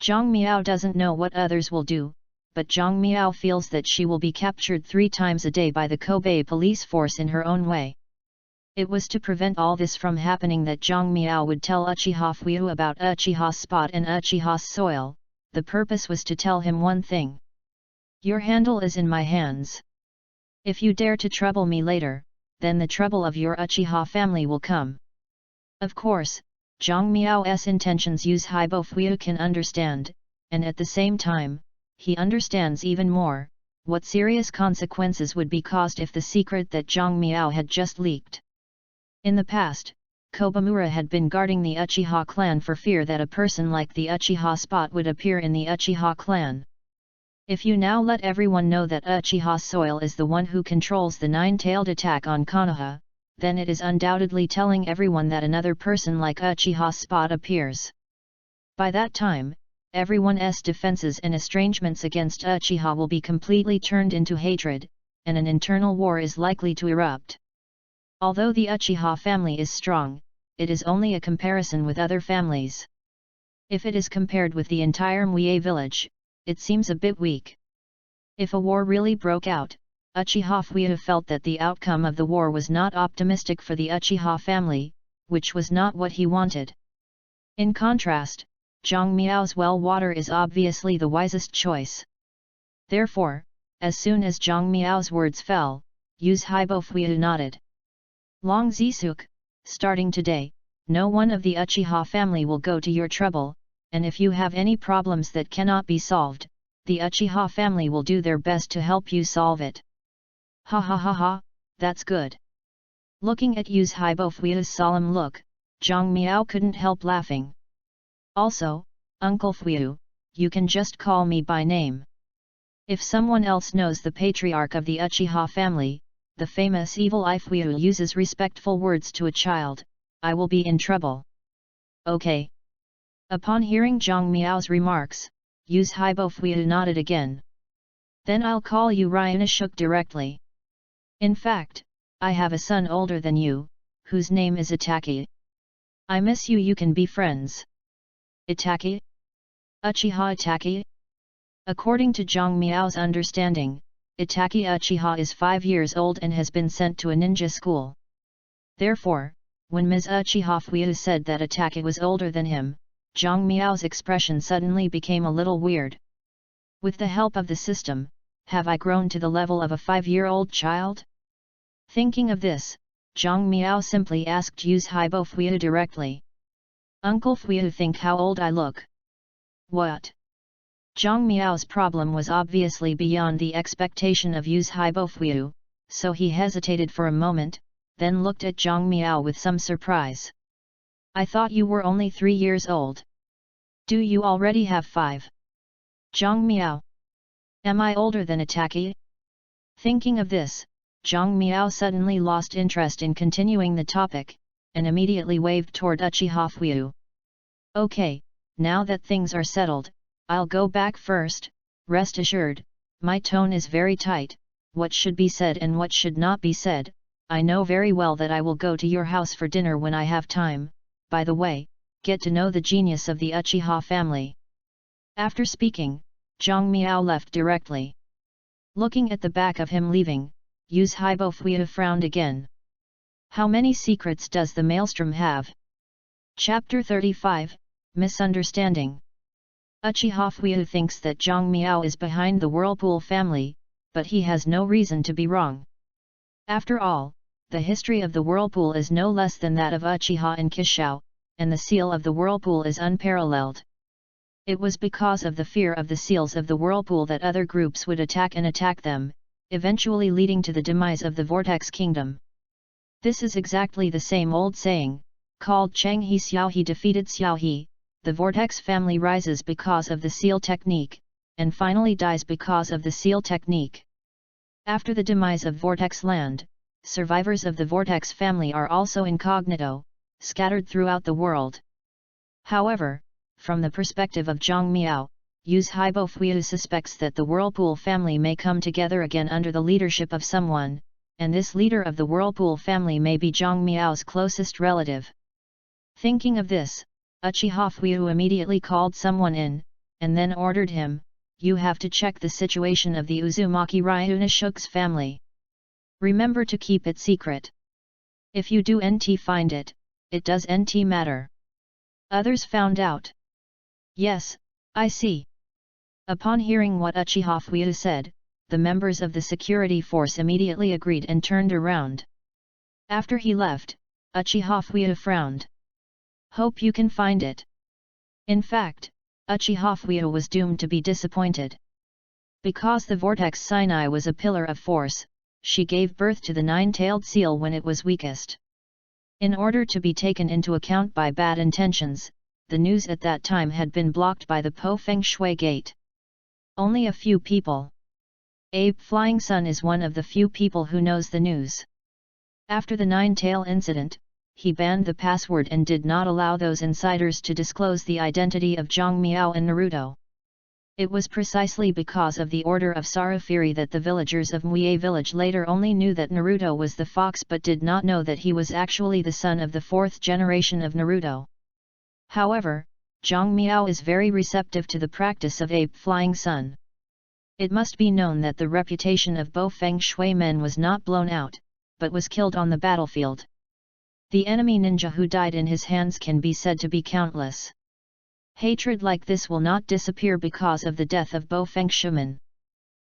Zhang Miao doesn't know what others will do, but Zhang Miao feels that she will be captured 3 times a day by the Kobe police force in her own way. It was to prevent all this from happening that Zhang Miao would tell Uchiha Fu about Uchiha's spot and Uchiha's soil. The purpose was to tell him one thing. Your handle is in my hands. If you dare to trouble me later, then the trouble of your Uchiha family will come. Of course, Zhang Miao's intentions Yu's Haibofu can understand, and at the same time, he understands even more, what serious consequences would be caused if the secret that Zhang Miao had just leaked. In the past, Kobamura had been guarding the Uchiha clan for fear that a person like the Uchiha spot would appear in the Uchiha clan. If you now let everyone know that Uchiha soil is the one who controls the nine-tailed attack on Konoha, then it is undoubtedly telling everyone that another person like Uchiha spot appears. By that time, everyone's defenses and estrangements against Uchiha will be completely turned into hatred, and an internal war is likely to erupt. Although the Uchiha family is strong, it is only a comparison with other families. If it is compared with the entire Muye village, it seems a bit weak. If a war really broke out, Uchiha Fu felt that the outcome of the war was not optimistic for the Uchiha family, which was not what he wanted. In contrast, Zhang Miao's well water is obviously the wisest choice. Therefore, as soon as Zhang Miao's words fell, Yu's Haibofu nodded. Long Zisuk, starting today, no one of the Uchiha family will go to your trouble, and if you have any problems that cannot be solved, the Uchiha family will do their best to help you solve it. Ha ha ha ha, that's good. Looking at Yu's Fuya's solemn look, Zhang Miao couldn't help laughing. Also, Uncle Fuyu, you can just call me by name. If someone else knows the patriarch of the Uchiha family, the famous evil eye Fuyu uses respectful words to a child, I will be in trouble. Okay. Upon hearing Zhang Miao's remarks, Yu's Fuyu nodded again. Then I'll call you Ryanashuk directly. In fact, I have a son older than you, whose name is Itaki. I miss you. You can be friends. Itaki? Uchiha Itaki? According to Zhang Miao's understanding, Itaki Uchiha is 5 years old and has been sent to a ninja school. Therefore, when Ms. Uchiha Fuyu said that Itaki was older than him, Zhang Miao's expression suddenly became a little weird. With the help of the system, have I grown to the level of a 5-year-old child? Thinking of this, Zhang Miao simply asked Yu's Fuyu directly. Uncle Fuyu, think how old I look. What? Zhang Miao's problem was obviously beyond the expectation of Yu's Fuyu, so he hesitated for a moment, then looked at Zhang Miao with some surprise. I thought you were only 3 years old. Do you already have 5? Zhang Miao. Am I older than Itaki? Thinking of this, Zhang Miao suddenly lost interest in continuing the topic, and immediately waved toward Uchiha Fuyu. Okay, now that things are settled, I'll go back first. Rest assured, my tone is very tight, what should be said and what should not be said. I know very well that I will go to your house for dinner when I have time. By the way, get to know the genius of the Uchiha family. After speaking, Zhang Miao left directly. Looking at the back of him leaving, Yu's Fuyu frowned again. How many secrets does the maelstrom have? Chapter 35, Misunderstanding. Uchiha Fuyu thinks that Zhang Miao is behind the Whirlpool family, but he has no reason to be wrong. After all, the history of the Whirlpool is no less than that of Uchiha and Kishou, and the seal of the Whirlpool is unparalleled. It was because of the fear of the seals of the Whirlpool that other groups would attack them, eventually leading to the demise of the Vortex Kingdom. This is exactly the same old saying, called Cheng He Xiao He defeated Xiao He. The Vortex family rises because of the seal technique, and finally dies because of the seal technique. After the demise of Vortex Land, survivors of the Vortex family are also incognito, scattered throughout the world. However, from the perspective of Zhang Miao, Yu's Fuyu suspects that the Whirlpool family may come together again under the leadership of someone, and this leader of the Whirlpool family may be Zhang Miao's closest relative. Thinking of this, Uchiha Fuyu immediately called someone in, and then ordered him, you have to check the situation of the Uzumaki Ryunashuk's family. Remember to keep it secret. If you do nt find it, it does nt matter. Others found out. Yes, I see. Upon hearing what Uchiha Fuyu said, the members of the security force immediately agreed and turned around. After he left, Uchiha Fuyu frowned. Hope you can find it. In fact, Uchiha Fuyu was doomed to be disappointed. Because the Vortex Sinai was a pillar of force, she gave birth to the 9-tailed seal when it was weakest. In order to be taken into account by bad intentions, the news at that time had been blocked by the Po Feng Shui Gate. Only a few people. Abe Flying Sun is one of the few people who knows the news. After the 9-tail incident, he banned the password and did not allow those insiders to disclose the identity of Zhang Miao and Naruto. It was precisely because of the order of Sarufiri that the villagers of Muye village later only knew that Naruto was the fox but did not know that he was actually the son of the 4th generation of Naruto. However, Zhang Miao is very receptive to the practice of Ape Flying Sun. It must be known that the reputation of Bo Feng Shui men was not blown out, but was killed on the battlefield. The enemy ninja who died in his hands can be said to be countless. Hatred like this will not disappear because of the death of Bo Feng Shui.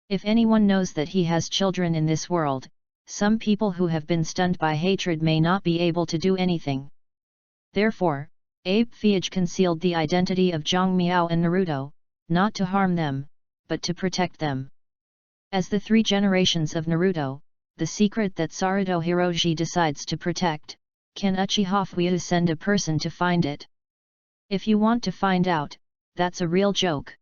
If anyone knows that he has children in this world, some people who have been stunned by hatred may not be able to do anything. Therefore, Abe Fiage concealed the identity of Zhang Miao and Naruto, not to harm them, but to protect them. As the 3 generations of Naruto, the secret that Saruto Hiroji decides to protect, can Uchiha Fuyu send a person to find it? If you want to find out, that's a real joke.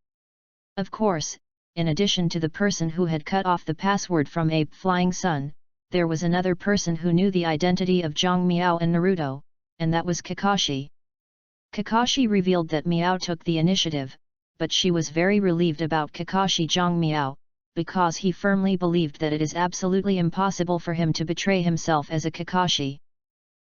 Of course, in addition to the person who had cut off the password from Ape Flying Sun, there was another person who knew the identity of Zhang Miao and Naruto, and that was Kakashi. Kakashi revealed that Miao took the initiative, but she was very relieved about Kakashi Zhang Miao, because he firmly believed that it is absolutely impossible for him to betray himself as a Kakashi.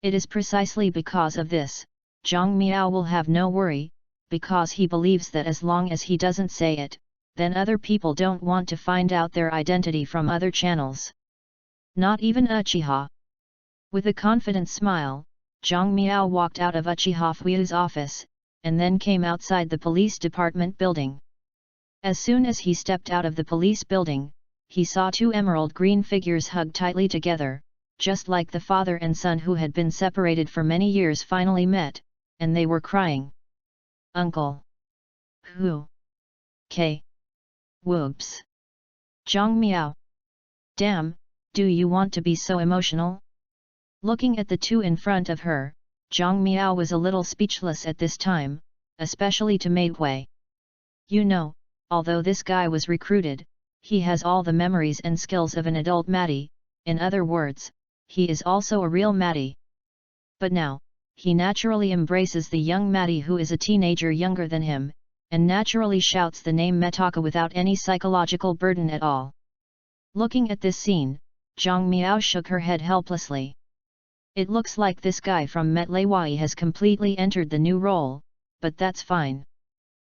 It is precisely because of this, Zhang Miao will have no worry, because he believes that as long as he doesn't say it, then other people don't want to find out their identity from other channels. Not even Uchiha. With a confident smile, Zhang Miao walked out of Uchiha Fuyu's office, and then came outside the police department building. As soon as he stepped out of the police building, he saw two emerald green figures hugged tightly together, just like the father and son who had been separated for many years finally met, and they were crying. Uncle. Who? K. Whoops. Zhang Miao. Damn, do you want to be so emotional? Looking at the two in front of her, Zhang Miao was a little speechless at this time, especially to Maidway. You know, although this guy was recruited, he has all the memories and skills of an adult Matty, in other words, he is also a real Matty. But now, he naturally embraces the young Matty who is a teenager younger than him, and naturally shouts the name Metaka without any psychological burden at all. Looking at this scene, Zhang Miao shook her head helplessly. It looks like this guy from Metlewai has completely entered the new role, but that's fine.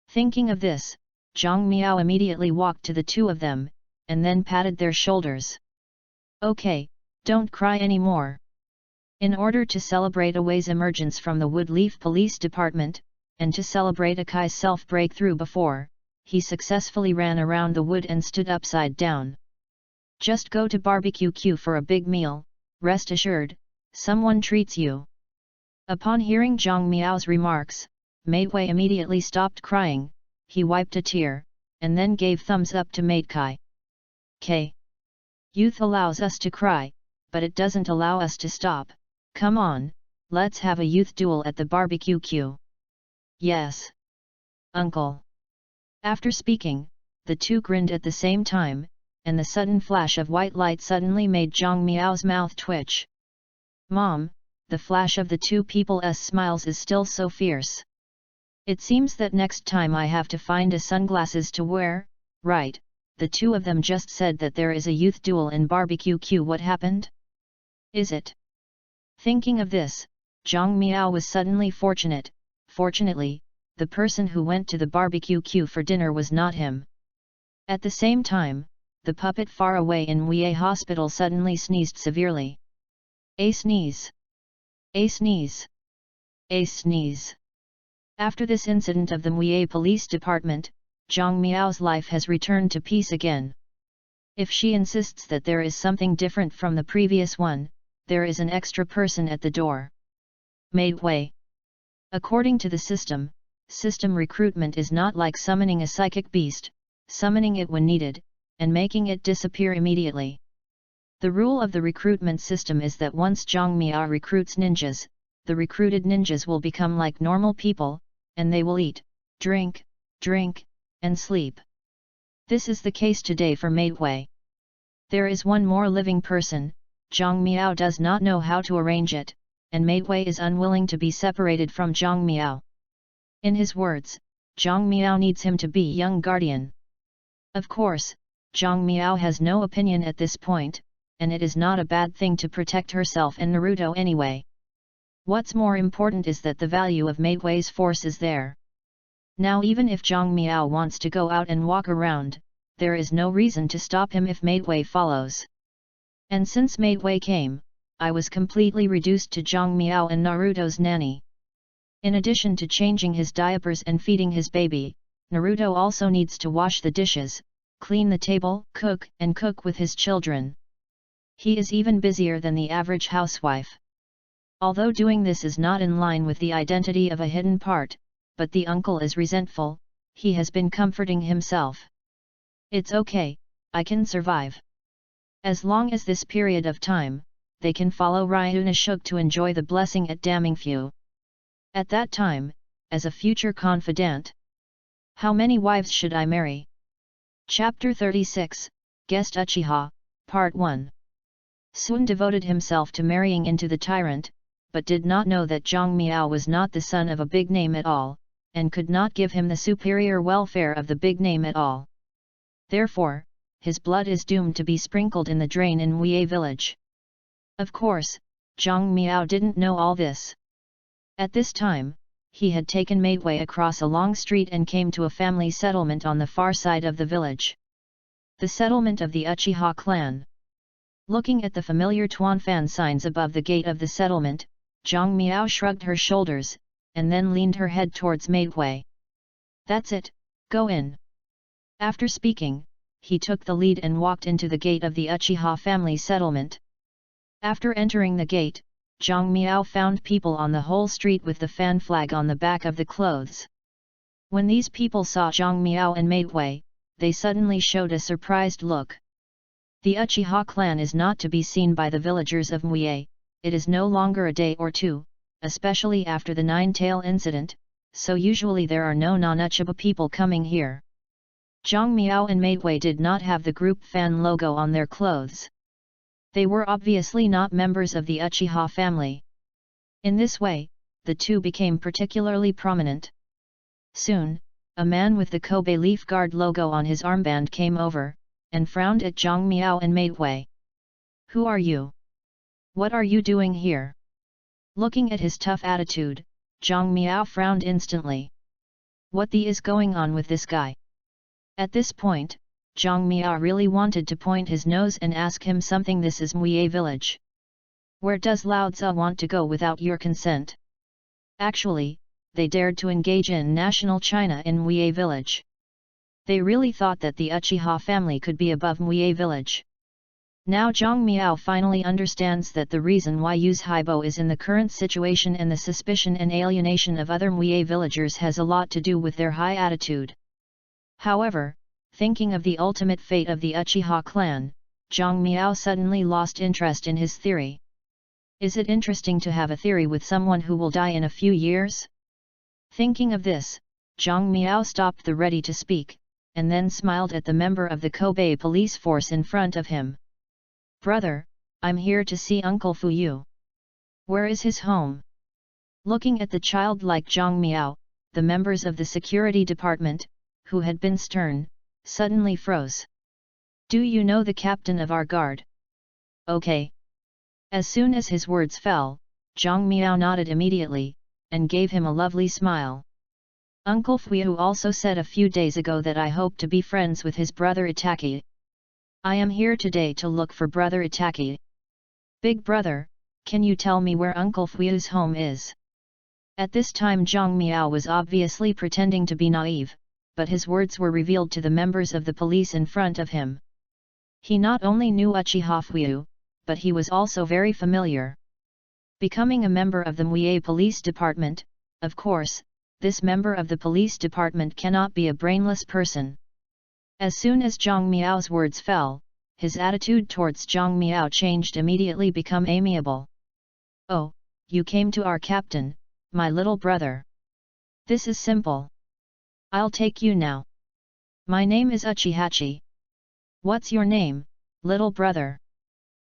Thinking of this, Zhang Miao immediately walked to the two of them, and then patted their shoulders. Okay, don't cry anymore. In order to celebrate Away's emergence from the Woodleaf Police Department, and to celebrate Akai's self-breakthrough before, he successfully ran around the wood and stood upside down. Just go to Barbecue Q for a big meal, rest assured, someone treats you. Upon hearing Zhang Miao's remarks, Maidway immediately stopped crying, he wiped a tear, and then gave thumbs up to Maidkai. K. Youth allows us to cry, but it doesn't allow us to stop. Come on, let's have a youth duel at the barbecue queue. Yes. Uncle. After speaking, the two grinned at the same time, and the sudden flash of white light suddenly made Zhang Miao's mouth twitch. Mom, the flash of the two people's smiles is still so fierce. It seems that next time I have to find a sunglasses to wear, right? The two of them just said that there is a youth duel in barbecue queue. What happened? Is it? Thinking of this, Zhang Miao was suddenly fortunate. Fortunately, the person who went to the barbecue queue for dinner was not him. At the same time, the puppet far away in Wei Hospital suddenly sneezed severely. A sneeze. A sneeze. A sneeze. After this incident of the Wei Police Department, Zhang Miao's life has returned to peace again. If she insists that there is something different from the previous one, there is an extra person at the door. Maidway. According to the system recruitment is not like summoning a psychic beast, summoning it when needed, and making it disappear immediately. The rule of the recruitment system is that once Zhang Miao recruits ninjas, the recruited ninjas will become like normal people, and they will eat, drink, and sleep. This is the case today for Maidway. There is one more living person, Zhang Miao does not know how to arrange it, and Maidway is unwilling to be separated from Zhang Miao. In his words, Zhang Miao needs him to be young guardian. Of course, Zhang Miao has no opinion at this point, and it is not a bad thing to protect herself and Naruto anyway. What's more important is that the value of Maidway's force is there. Now even if Zhang Miao wants to go out and walk around, there is no reason to stop him if Maidway follows. And since Maidway came, I was completely reduced to Zhang Miao and Naruto's nanny. In addition to changing his diapers and feeding his baby, Naruto also needs to wash the dishes, clean the table, cook with his children. He is even busier than the average housewife. Although doing this is not in line with the identity of a hidden part, but the uncle is resentful, he has been comforting himself. It's okay, I can survive. As long as this period of time, they can follow Ryunashuk to enjoy the blessing at Damingfu. At that time, as a future confidant. How many wives should I marry? Chapter 36, Guest Uchiha, Part 1. Sun devoted himself to marrying into the tyrant, but did not know that Zhang Miao was not the son of a big name at all, and could not give him the superior welfare of the big name at all. Therefore, his blood is doomed to be sprinkled in the drain in Wei village. Of course, Zhang Miao didn't know all this. At this time, he had taken Maidway across a long street and came to a family settlement on the far side of the village. The settlement of the Uchiha clan. Looking at the familiar Tuanfan signs above the gate of the settlement, Zhang Miao shrugged her shoulders, and then leaned her head towards Maidway. That's it, go in. After speaking, he took the lead and walked into the gate of the Uchiha family settlement. After entering the gate, Zhang Miao found people on the whole street with the fan flag on the back of the clothes. When these people saw Zhang Miao and Maidway, they suddenly showed a surprised look. The Uchiha clan is not to be seen by the villagers of Mui. It is no longer a day or two, especially after the nine-tail incident, so usually there are no non-Uchiha people coming here. Zhang Miao and Maidway did not have the group fan logo on their clothes. They were obviously not members of the Uchiha family. In this way, the two became particularly prominent. Soon, a man with the Kobe Leaf Guard logo on his armband came over, and frowned at Zhang Miao and Maidway. Who are you? What are you doing here? Looking at his tough attitude, Zhang Miao frowned instantly. What the is going on with this guy? At this point, Zhang Miao really wanted to point his nose and ask him something. This is Mui village. Where does Lao Tzu want to go without your consent? Actually, they dared to engage in national China in Mui village. They really thought that the Uchiha family could be above Mui village. Now Zhang Miao finally understands that the reason why Use Haibo is in the current situation and the suspicion and alienation of other Mui villagers has a lot to do with their high attitude. However, thinking of the ultimate fate of the Uchiha clan, Zhang Miao suddenly lost interest in his theory. Is it interesting to have a theory with someone who will die in a few years? Thinking of this, Zhang Miao stopped the ready to speak, and then smiled at the member of the Kobe police force in front of him. Brother, I'm here to see Uncle Fuyu. Where is his home? Looking at the childlike Zhang Miao, the members of the security department, who had been stern, suddenly froze. Do you know the captain of our guard? Okay. As soon as his words fell, Zhang Miao nodded immediately, and gave him a lovely smile. Uncle Fuyu also said a few days ago that I hope to be friends with his brother Itaki. I am here today to look for brother Itaki. Big brother, can you tell me where Uncle Fuyu's home is? At this time Zhang Miao was obviously pretending to be naive, but his words were revealed to the members of the police in front of him. He not only knew Uchiha Fuyu, but he was also very familiar. Becoming a member of the Mui police department, of course, this member of the police department cannot be a brainless person. As soon as Zhang Miao's words fell, his attitude towards Zhang Miao changed immediately, become amiable. Oh, you came to our captain, my little brother. This is simple. I'll take you now. My name is Uchihachi. What's your name, little brother?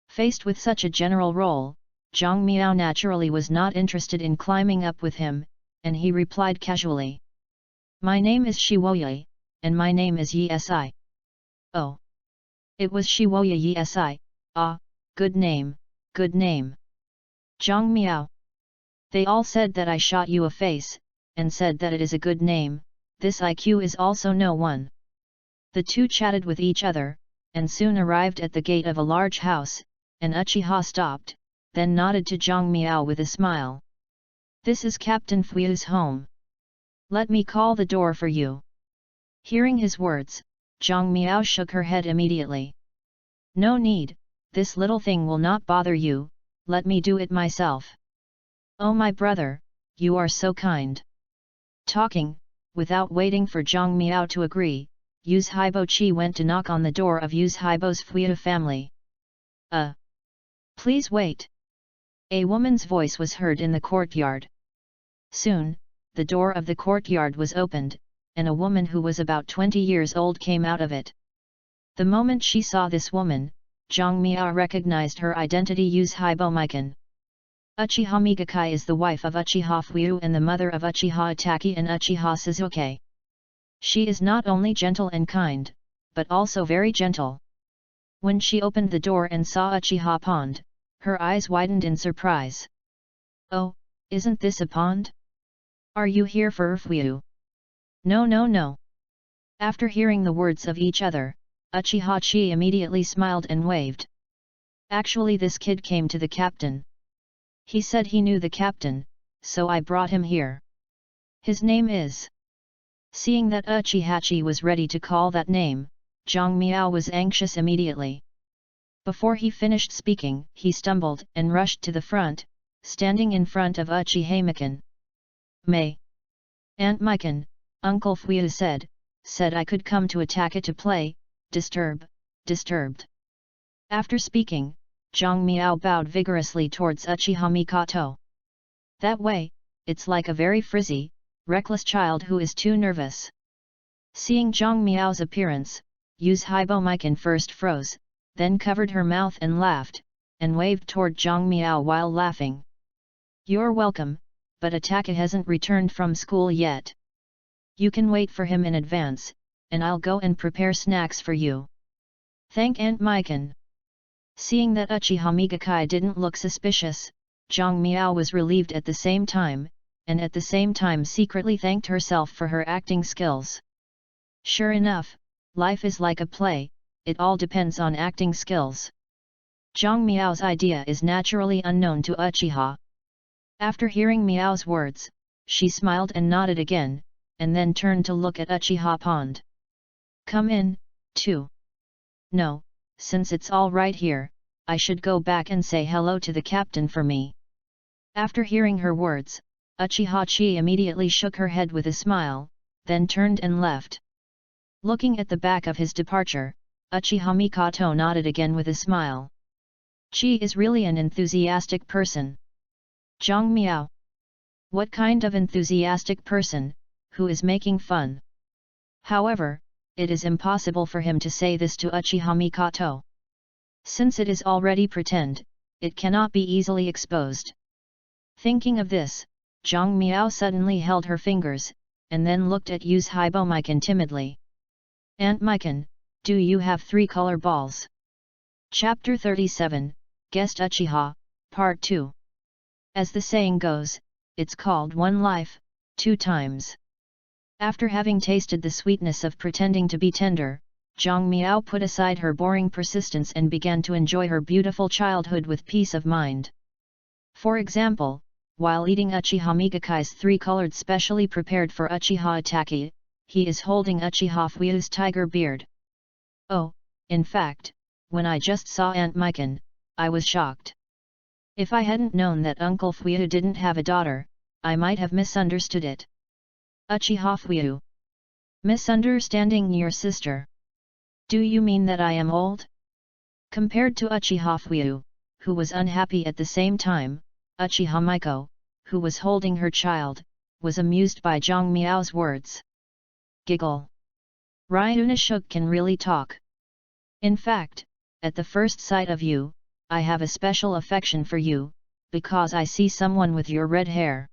Faced with such a general role, Zhang Miao naturally was not interested in climbing up with him, and he replied casually. My name is Shiwoye, and my name is Yi Si. Oh. It was Shiwoye Yi Si, ah, good name, good name. Zhang Miao. They all said that I shot you a face, and said that it is a good name, this IQ is also no one. The two chatted with each other, and soon arrived at the gate of a large house, and Uchiha stopped, then nodded to Zhang Miao with a smile. This is Captain Fuyu's home. Let me call the door for you. Hearing his words, Zhang Miao shook her head immediately. No need, this little thing will not bother you, let me do it myself. Oh my brother, you are so kind. Talking, without waiting for Zhang Miao to agree, Use Haibo Chi went to knock on the door of Use Haibo's Fuyu family. Uh. Please wait. A woman's voice was heard in the courtyard. Soon, the door of the courtyard was opened, and a woman who was about 20 years old came out of it. The moment she saw this woman, Zhang Miao recognized her identity. Use Hibomikan. Uchiha Migakai is the wife of Uchiha Fuyu and the mother of Uchiha Itachi and Uchiha Suzuki. She is not only gentle and kind, but also very gentle. When she opened the door and saw Uchiha Pond, her eyes widened in surprise. Oh, isn't this a pond? Are you here for Fuyu? No, no, no. After hearing the words of each other, Uchiha Chi immediately smiled and waved. Actually, this kid came to the captain. He said he knew the captain, so I brought him here. His name is... Seeing that Uchiha was ready to call that name, Zhang Miao was anxious immediately. Before he finished speaking, he stumbled and rushed to the front, standing in front of Uchiha Mikan. May. Aunt Mikan, Uncle Fuyu said I could come to attack it to play, disturbed. After speaking, Zhang Miao bowed vigorously towards Uchiha Mikoto. That way, it's like a very frizzy, reckless child who is too nervous. Seeing Zhang Miao's appearance, Yu's Hibomikan first froze, then covered her mouth and laughed, and waved toward Zhang Miao while laughing. You're welcome, but Ataka hasn't returned from school yet. You can wait for him in advance, and I'll go and prepare snacks for you. Thank Aunt Mikan. Seeing that Uchiha Migakai didn't look suspicious, Zhang Miao was relieved at the same time, and at the same time secretly thanked herself for her acting skills. Sure enough, life is like a play, it all depends on acting skills. Zhang Miao's idea is naturally unknown to Uchiha. After hearing Miao's words, she smiled and nodded again, and then turned to look at Uchiha Pond. Come in, too. No, since it's all right here, I should go back and say hello to the captain for me. After hearing her words, Uchiha Chi immediately shook her head with a smile, then turned and left. Looking at the back of his departure, Uchiha Mikoto nodded again with a smile. Chi is really an enthusiastic person. Zhang Miao. What kind of enthusiastic person, who is making fun? However, it is impossible for him to say this to Uchiha Mikoto. Since it is already pretend, it cannot be easily exposed. Thinking of this, Zhang Miao suddenly held her fingers, and then looked at Yu's Hibomikan timidly. Aunt Mikan, do you have 3 color balls? Chapter 37, Guest Uchiha, Part 2. As the saying goes, it's called one life, 2 times. After having tasted the sweetness of pretending to be tender, Zhang Miao put aside her boring persistence and began to enjoy her beautiful childhood with peace of mind. For example, while eating Uchiha Migakai's 3-colored specially prepared for Uchiha Itachi, he is holding Uchiha Fuyu's tiger beard. Oh, in fact, when I just saw Aunt Mikan, I was shocked. If I hadn't known that Uncle Fuyu didn't have a daughter, I might have misunderstood it. Uchiha Fuyu. Misunderstanding your sister. Do you mean that I am old? Compared to Uchiha Fuyu, who was unhappy at the same time, Uchiha Miko, who was holding her child, was amused by Zhang Miao's words. Giggle. Ryunashuk can really talk. In fact, at the first sight of you, I have a special affection for you, because I see someone with your red hair.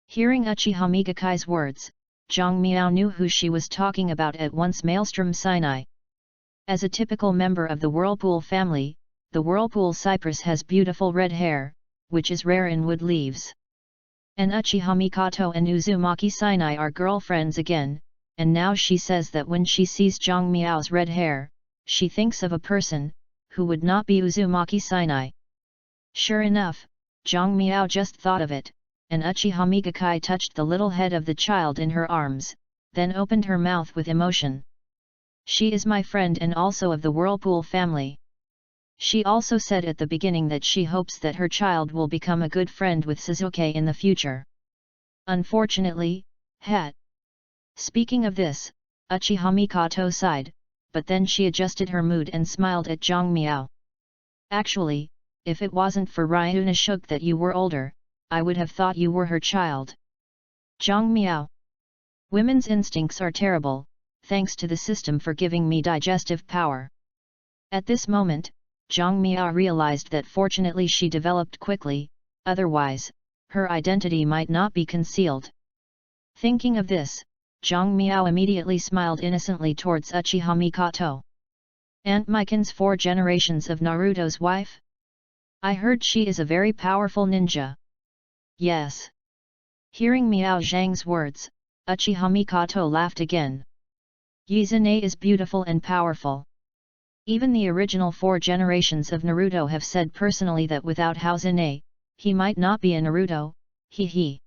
Hearing Uchiha Migakai's words, Zhang Miao knew who she was talking about at once. Maelstrom Sinai. As a typical member of the Whirlpool family, the Whirlpool cypress has beautiful red hair, which is rare in wood leaves. And Uchiha Mikoto and Uzumaki Sinai are girlfriends again, and now she says that when she sees Zhang Miao's red hair, she thinks of a person, who would not be Uzumaki Sinai. Sure enough, Zhang Miao just thought of it, and Uchiha Migakai touched the little head of the child in her arms, then opened her mouth with emotion. She is my friend and also of the Whirlpool family. She also said at the beginning that she hopes that her child will become a good friend with Suzuki in the future. Unfortunately, Speaking of this, Uchiha Mikoto sighed, but then she adjusted her mood and smiled at Zhang Miao. Actually, if it wasn't for Ryuna Shuk that you were older, I would have thought you were her child. Zhang Miao. Women's instincts are terrible, thanks to the system for giving me digestive power. At this moment, Zhang Miao realized that fortunately she developed quickly, otherwise, her identity might not be concealed. Thinking of this, Zhang Miao immediately smiled innocently towards Uchiha Mikoto. Aunt Mikan's 4 generations of Naruto's wife? I heard she is a very powerful ninja. Yes. Hearing Miao Zhang's words, Uchiha Mikoto laughed again. Yizune is beautiful and powerful. Even the original 4 generations of Naruto have said personally that without Haozune, he might not be a Naruto, he.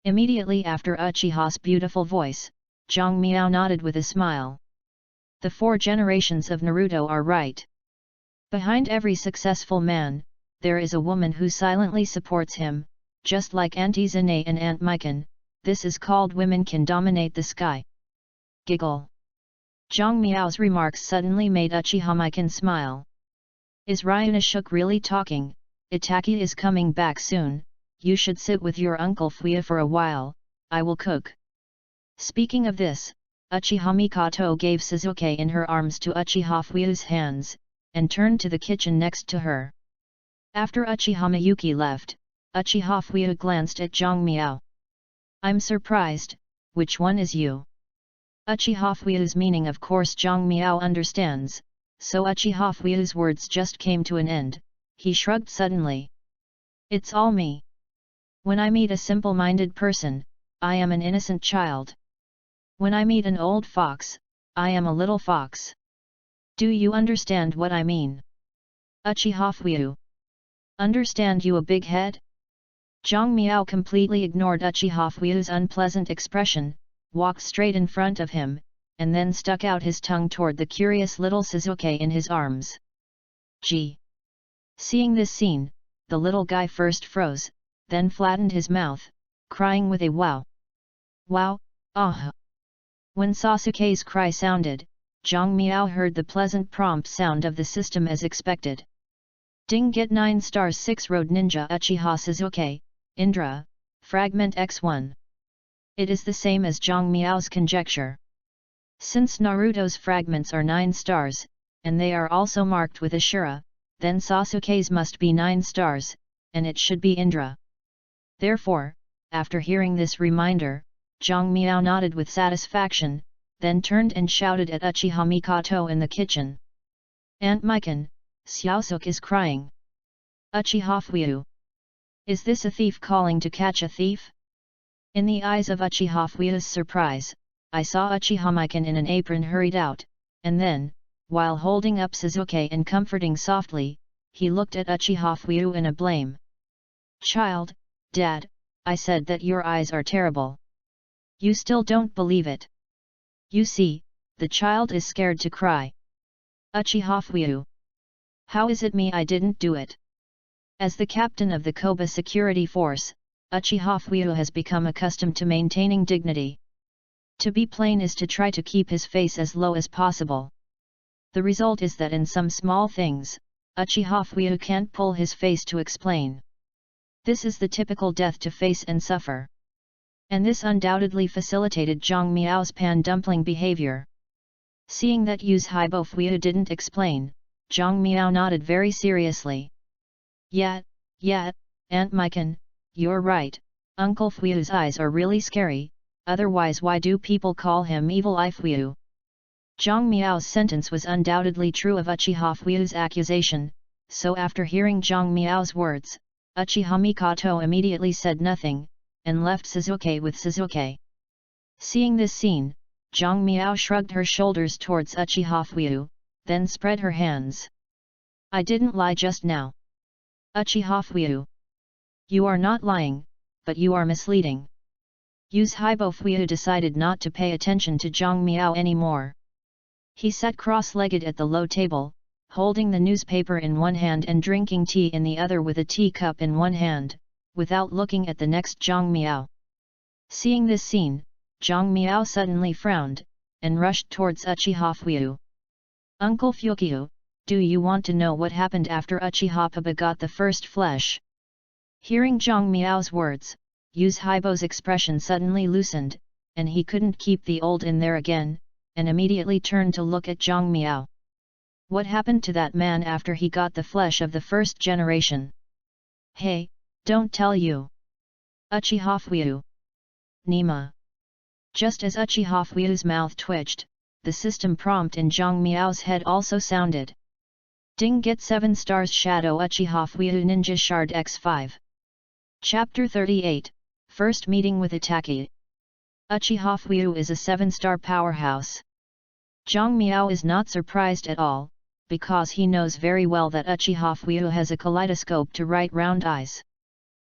Immediately after Uchiha's beautiful voice, Zhang Miao nodded with a smile. The 4 generations of Naruto are right. Behind every successful man, there is a woman who silently supports him, just like Auntie Zane and Aunt Mikan. This is called women can dominate the sky. Giggle. Zhang Miao's remarks suddenly made Uchiha Mikan smile. Is Ryuna Shuk really talking? Itaki is coming back soon, you should sit with your uncle Fuya for a while, I will cook. Speaking of this, Uchiha Mikoto gave Suzuki in her arms to Uchiha Fuyu's hands, and turned to the kitchen next to her. After Uchiha Miyuki left, Uchiha Fuyu glanced at Zhang Miao. I'm surprised, which one is you? Uchiha Fuyu's meaning of course Zhang Miao understands, so Uchiha Fuyu's words just came to an end, he shrugged suddenly. It's all me. When I meet a simple-minded person, I am an innocent child. When I meet an old fox, I am a little fox. Do you understand what I mean? Uchiha Fuyu. Understand you a big head? Zhang Miao completely ignored Uchiha Fuyu's unpleasant expression, walked straight in front of him, and then stuck out his tongue toward the curious little Suzuki in his arms. Gee! Seeing this scene, the little guy first froze, then flattened his mouth, crying with a wow. Wow, ah! When Sasuke's cry sounded, Zhang Miao heard the pleasant prompt sound of the system as expected. Ding get 9 stars 6 Road Ninja Uchiha Suzuki, Indra, Fragment X1. It is the same as Zhang Miao's conjecture. Since Naruto's fragments are 9 stars, and they are also marked with Ashura, then Sasuke's must be 9 stars, and it should be Indra. Therefore, after hearing this reminder, Zhang Miao nodded with satisfaction, then turned and shouted at Uchiha Mikoto in the kitchen. Aunt Mikan, Xiaosuk is crying. Uchiha Fuyu. Is this a thief calling to catch a thief? In the eyes of Uchiha Fuyu's surprise, I saw Uchiha Mikan in an apron hurried out, and then, while holding up Suzuki and comforting softly, he looked at Uchiha Fuyu in a blame. Child, Dad, I said that your eyes are terrible. You still don't believe it. You see, the child is scared to cry. Uchiha Fuyu. How is it me I didn't do it? As the captain of the Koba security force, Uchiha Fuyu has become accustomed to maintaining dignity. To be plain is to try to keep his face as low as possible. The result is that in some small things, Uchiha Fuyu can't pull his face to explain. This is the typical death to face and suffer. And this undoubtedly facilitated Zhang Miao's pan-dumpling behavior. Seeing that Yuzhibo Fuyu didn't explain, Zhang Miao nodded very seriously. Yeah, Aunt Mikan, you're right, Uncle Fuyu's eyes are really scary, otherwise why do people call him Evil Eye Fuyu? Zhang Miao's sentence was undoubtedly true of Uchiha Fuyu's accusation, so after hearing Zhang Miao's words, Uchiha Mikoto immediately said nothing, and left Suzuki with Suzuki. Seeing this scene, Zhang Miao shrugged her shoulders towards Uchiha Fuyu, then spread her hands. I didn't lie just now. Uchiha Fuyu. You are not lying, but you are misleading. Yuzhibo Fuyu decided not to pay attention to Zhang Miao anymore. He sat cross-legged at the low table, holding the newspaper in one hand and drinking tea in the other with a teacup in one hand, without looking at the next Zhang Miao. Seeing this scene, Zhang Miao suddenly frowned, and rushed towards Uchiha Fuyu. Uncle Fukiu, Do you want to know what happened after Uchiha Baba got the first flesh? Hearing Zhang Miao's words, Yu's Haibo's expression suddenly loosened, and he couldn't keep the old in there again, and immediately turned to look at Zhang Miao. What happened to that man after he got the flesh of the first generation? Hey, don't tell you! Uchiha Fuyu! Nima! Just as Uchiha Fuyu's mouth twitched, the system prompt in Zhang Miao's head also sounded. Ding, get 7 stars. Shadow Uchiha Fuyu Ninja Shard X5. Chapter 38, First Meeting with Itaki. Uchiha Fuyu is a 7-star powerhouse. Zhang Miao is not surprised at all, because he knows very well that Uchiha Fuyu has a kaleidoscope to write round eyes.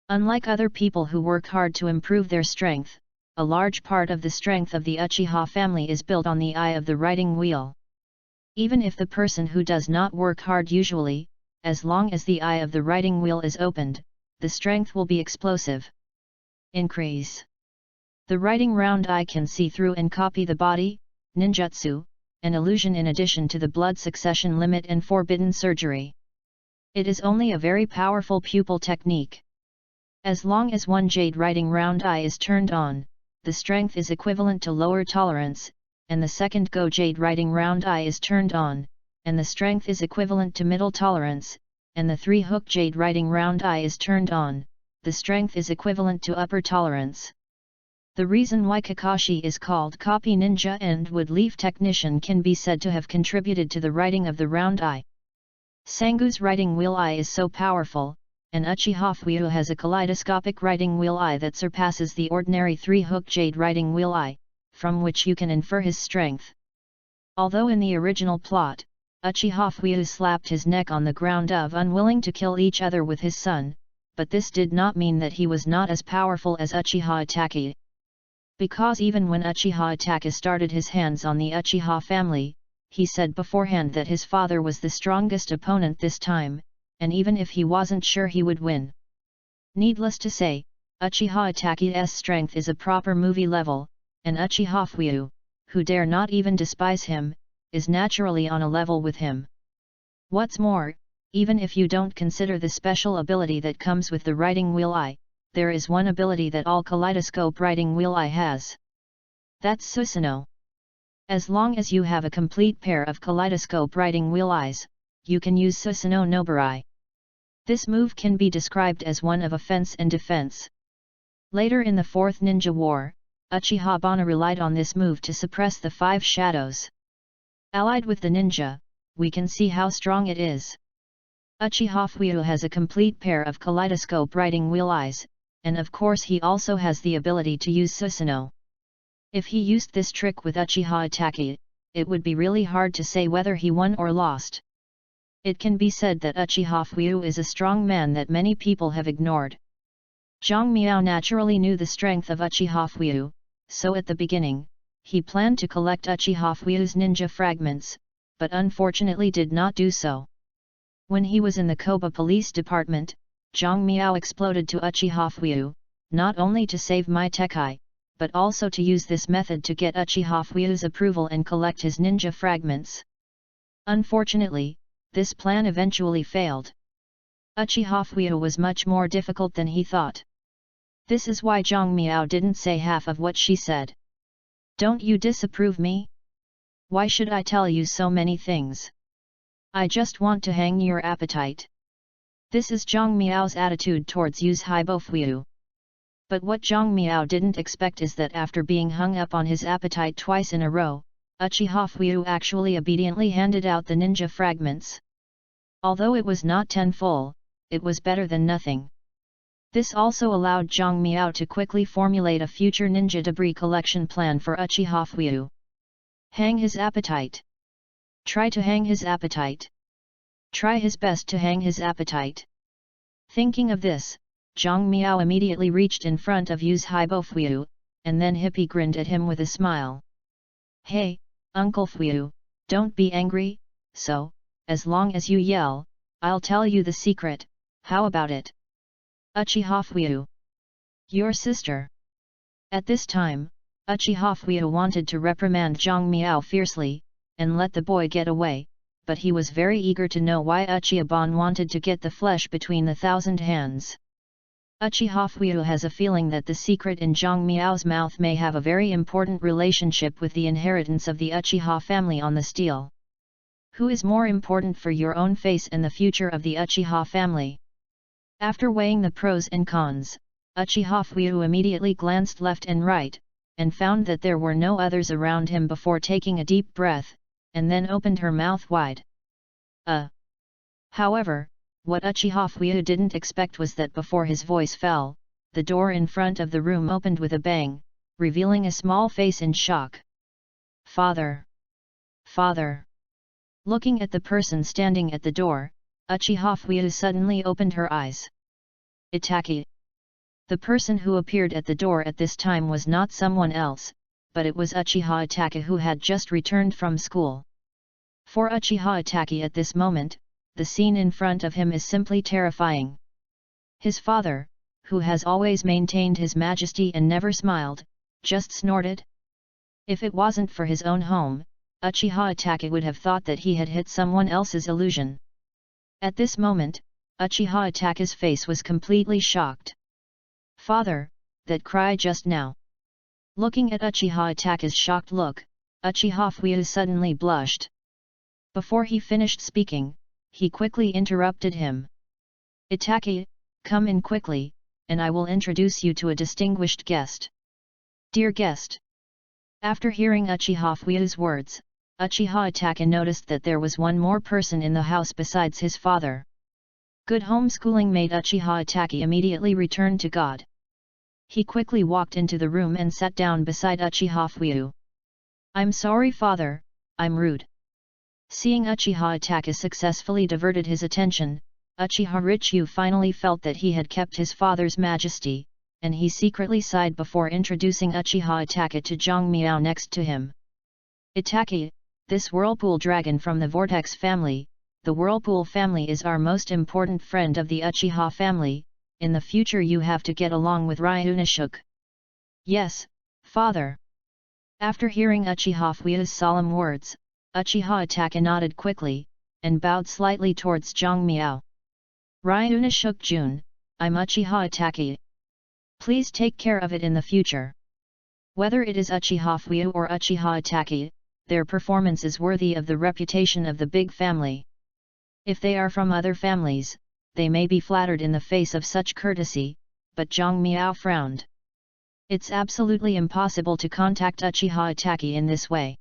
Unlike other people who work hard to improve their strength, a large part of the strength of the Uchiha family is built on the eye of the writing wheel. Even if the person who does not work hard usually, as long as the eye of the writing wheel is opened, the strength will be explosive. Increase. The writing round eye can see through and copy the body, ninjutsu, an illusion in addition to the blood succession limit and forbidden surgery. It is only a very powerful pupil technique. As long as one jade writing round eye is turned on, the strength is equivalent to lower tolerance, and the second go jade writing round eye is turned on, and the strength is equivalent to middle tolerance, and the 3-hook jade writing round eye is turned on, the strength is equivalent to upper tolerance. The reason why Kakashi is called Copy Ninja and Wood Leaf Technician can be said to have contributed to the writing of the round eye. Sangu's writing wheel eye is so powerful, and Uchiha Fuyu has a kaleidoscopic writing wheel eye that surpasses the ordinary 3-hook jade writing wheel eye, from which you can infer his strength. Although in the original plot, Uchiha Fuyu slapped his neck on the ground of unwilling to kill each other with his son, but this did not mean that he was not as powerful as Uchiha Itachi. Because even when Uchiha Itachi started his hands on the Uchiha family, he said beforehand that his father was the strongest opponent this time, and even if he wasn't sure he would win. Needless to say, Uchiha Itachi's strength is a proper movie level, and Uchiha Fuyu, who dare not even despise him, is naturally on a level with him. What's more, even if you don't consider the special ability that comes with the writing wheel eye, there is one ability that all kaleidoscope writing wheel eye has. That's Susanoo. As long as you have a complete pair of kaleidoscope writing wheel eyes, you can use Susanoo Noburai. This move can be described as one of offense and defense. Later in the Fourth Ninja War, Uchiha Bana relied on this move to suppress the 5 shadows. Allied with the ninja, we can see how strong it is. Uchiha Fuyu has a complete pair of kaleidoscope writing wheel eyes, and of course he also has the ability to use Susanoo. If he used this trick with Uchiha Itachi, it would be really hard to say whether he won or lost. It can be said that Uchiha Fuyu is a strong man that many people have ignored. Zhang Miao naturally knew the strength of Uchiha Fuyu, so at the beginning, he planned to collect Uchiha Fuyu's ninja fragments, but unfortunately did not do so. When he was in the Koba Police Department, Zhang Miao exploded to Uchiha Fuyu, not only to save Mai Tekai, but also to use this method to get Uchiha Fuyu's approval and collect his ninja fragments. Unfortunately, this plan eventually failed. Uchiha Fuyu was much more difficult than he thought. This is why Zhang Miao didn't say half of what she said. Don't you disapprove me? Why should I tell you so many things? I just want to hang your appetite. This is Zhang Miao's attitude towards Yu's Haibo Fuyu. But what Zhang Miao didn't expect is that after being hung up on his appetite twice in a row, Uchiha Fuyu actually obediently handed out the ninja fragments. Although it was not 10 full, it was better than nothing. This also allowed Zhang Miao to quickly formulate a future ninja debris collection plan for Uchiha Fuyu. Hang his appetite. Try to hang his appetite. Try his best to hang his appetite. Thinking of this, Zhang Miao immediately reached in front of Yu's Haibo Fuyu, and then Hippie grinned at him with a smile. Hey, Uncle Fuyu, don't be angry, so, as long as you yell, I'll tell you the secret, how about it? Uchiha Fuyu. Your sister. At this time, Uchiha Fuyu wanted to reprimand Zhang Miao fiercely, and let the boy get away, but he was very eager to know why Uchiha-ban wanted to get the flesh between the 1,000 hands. Uchiha Fuyu has a feeling that the secret in Zhang Miao's mouth may have a very important relationship with the inheritance of the Uchiha family on the stele. Who is more important for your own face and the future of the Uchiha family? After weighing the pros and cons, Uchiha Fuyu immediately glanced left and right, and found that there were no others around him before taking a deep breath, and then opened her mouth wide. However, what Uchiha Fuyu didn't expect was that before his voice fell, the door in front of the room opened with a bang, revealing a small face in shock. Father! Father! Looking at the person standing at the door, Uchiha Fuyu suddenly opened her eyes. Itaki! The person who appeared at the door at this time was not someone else, but it was Uchiha Itaki, who had just returned from school. For Uchiha Itaki at this moment, the scene in front of him is simply terrifying. His father, who has always maintained his majesty and never smiled, just snorted. If it wasn't for his own home, Uchiha Itaki would have thought that he had hit someone else's illusion. At this moment, Uchiha Itaki's face was completely shocked. Father, that cry just now. Looking at Uchiha Itaki's shocked look, Uchiha Fuyu suddenly blushed. Before he finished speaking, he quickly interrupted him. Itaki, come in quickly, and I will introduce you to a distinguished guest. Dear guest. After hearing Uchiha Fuyu's words, Uchiha Itaki noticed that there was one more person in the house besides his father. Good homeschooling made Uchiha Itaki immediately return to God. He quickly walked into the room and sat down beside Uchiha Fuyu. I'm sorry father, I'm rude. Seeing Uchiha Itaki successfully diverted his attention, Uchiha Richyu finally felt that he had kept his father's majesty, and he secretly sighed before introducing Uchiha Itaki to Zhang Miao next to him. Itaki, this Whirlpool Dragon from the Vortex family, the Whirlpool family is our most important friend of the Uchiha family, in the future you have to get along with Ryunosuke. Yes, father. After hearing Uchiha Fuyu's solemn words, Uchiha Itaki nodded quickly, and bowed slightly towards Zhang Miao. Ryunosuke Jun, I'm Uchiha Itaki. Please take care of it in the future. Whether it is Uchiha Fuyu or Uchiha Itaki, their performance is worthy of the reputation of the big family. If they are from other families, they may be flattered in the face of such courtesy, but Zhang Miao frowned. It's absolutely impossible to contact Uchiha Itaki in this way.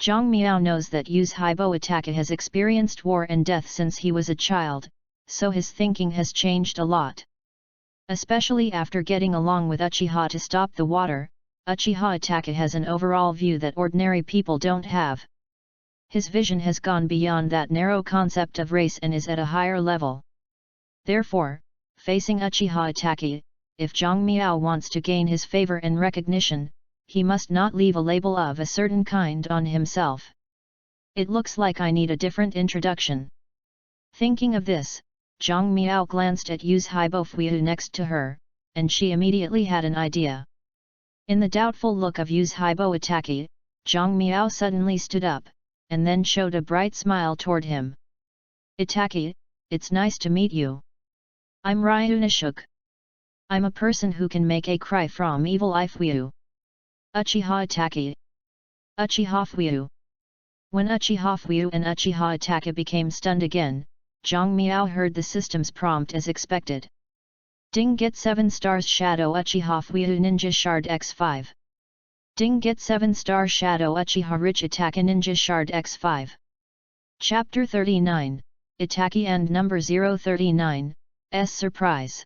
Zhang Miao knows that Yuzhibo Itaki has experienced war and death since he was a child, so his thinking has changed a lot. Especially after getting along with Uchiha to stop the water, Uchiha Itaki has an overall view that ordinary people don't have. His vision has gone beyond that narrow concept of race and is at a higher level. Therefore, facing Uchiha Itaki, if Zhang Miao wants to gain his favor and recognition, he must not leave a label of a certain kind on himself. It looks like I need a different introduction. Thinking of this, Zhang Miao glanced at Yuzhibo Fuyu next to her, and she immediately had an idea. In the doubtful look of Yuzhibo Itaki, Zhang Miao suddenly stood up, and then showed a bright smile toward him. Itaki, it's nice to meet you. I'm Ryunosuke. I'm a person who can make a cry from evil eye Fuyu. Uchiha Itaki. Uchiha Fuyu. When Uchiha Fuyu and Uchiha Itaki became stunned again, Zhang Miao heard the system's prompt as expected. Ding get 7 stars Shadow Uchiha Fuyu Ninja Shard X5. Ding get 7 star Shadow Uchiha Rich Itaki Ninja Shard X5. Chapter 39, Itaki and number 039, S Surprise.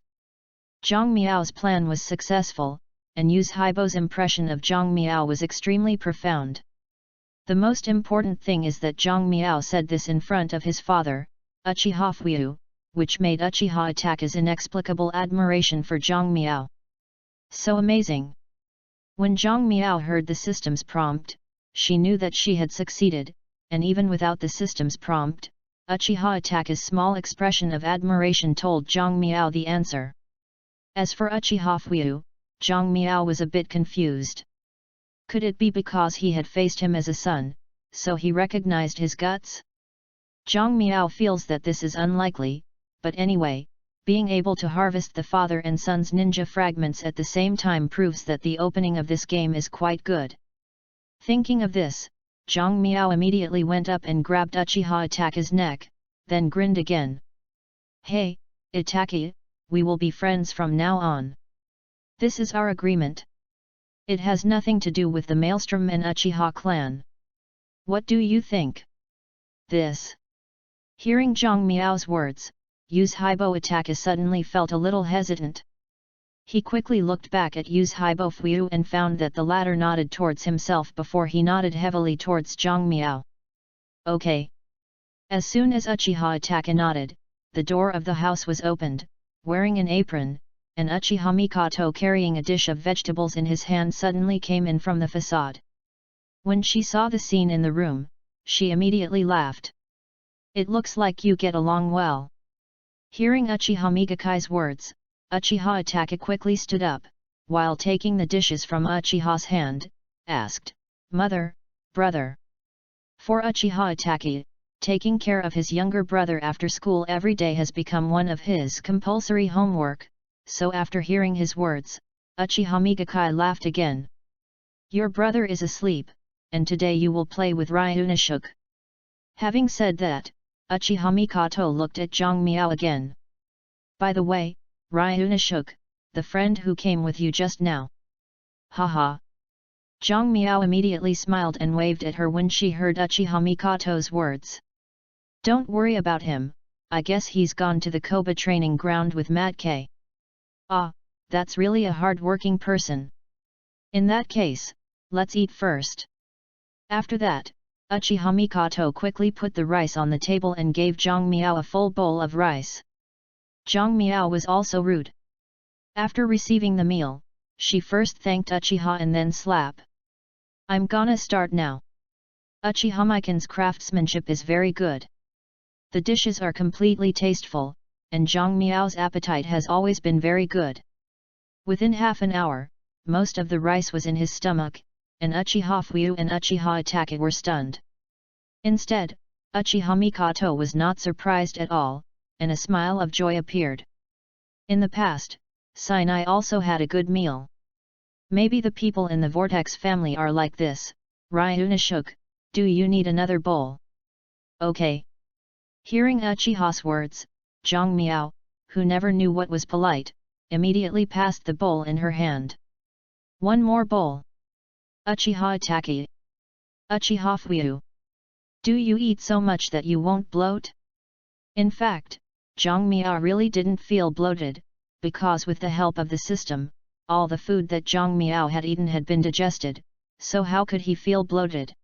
Zhang Miao's plan was successful, and Yuzhibo's impression of Zhang Miao was extremely profound. The most important thing is that Zhang Miao said this in front of his father, Uchiha Fuyu, which made Uchiha Itaki's inexplicable admiration for Zhang Miao so amazing. When Zhang Miao heard the system's prompt, she knew that she had succeeded, and even without the system's prompt, Uchiha Itaki's small expression of admiration told Zhang Miao the answer. As for Uchiha Fuyu, Zhang Miao was a bit confused. Could it be because he had faced him as a son, so he recognized his guts? Zhang Miao feels that this is unlikely, but anyway, being able to harvest the father and son's ninja fragments at the same time proves that the opening of this game is quite good. Thinking of this, Zhang Miao immediately went up and grabbed Uchiha Itachi's neck, then grinned again. Hey, Itachi, we will be friends from now on. This is our agreement. It has nothing to do with the Maelstrom and Uchiha clan. What do you think? This. Hearing Zhang Miao's words, Yuzhibo Itachi suddenly felt a little hesitant. He quickly looked back at Yuzhibo Fuyu and found that the latter nodded towards himself before he nodded heavily towards Zhang Miao. Okay. As soon as Uchiha Itachi nodded, the door of the house was opened. Wearing an apron, and Uchiha Mikoto carrying a dish of vegetables in his hand suddenly came in from the facade. When she saw the scene in the room, she immediately laughed. It looks like you get along well. Hearing Uchiha Migakai's words, Uchiha Itachi quickly stood up, while taking the dishes from Uchiha's hand, asked, Mother, brother. For Uchiha Itachi, taking care of his younger brother after school every day has become one of his compulsory homework, so after hearing his words, Uchiha Migakai laughed again. Your brother is asleep, and today you will play with Ryunosuke. Having said that, Uchiha Mikoto looked at Zhang Miao again. By the way, Ryunosuke, the friend who came with you just now. Haha. Zhang Miao immediately smiled and waved at her when she heard Uchiha Mikoto's words. Don't worry about him, I guess he's gone to the Koba training ground with Mat K. Ah, that's really a hard-working person. In that case, let's eat first. After that, Uchiha Mikoto quickly put the rice on the table and gave Zhang Miao a full bowl of rice. Zhang Miao was also rude. After receiving the meal, she first thanked Uchiha and then slap. I'm gonna start now. Uchiha Mikan's craftsmanship is very good. The dishes are completely tasteful, and Zhang Miao's appetite has always been very good. Within half an hour, most of the rice was in his stomach, and Uchiha Fuyu and Uchiha Itachi were stunned. Instead, Uchiha Mikoto was not surprised at all, and a smile of joy appeared. In the past, Sinai also had a good meal. Maybe the people in the Vortex family are like this. Ryunosuke, do you need another bowl? Okay. Hearing Uchiha's words, Zhang Miao, who never knew what was polite, immediately passed the bowl in her hand. One more bowl. Uchiha Itachi. Uchiha Fuyu. Do you eat so much that you won't bloat? In fact, Zhang Miao really didn't feel bloated, because with the help of the system, all the food that Zhang Miao had eaten had been digested, so how could he feel bloated?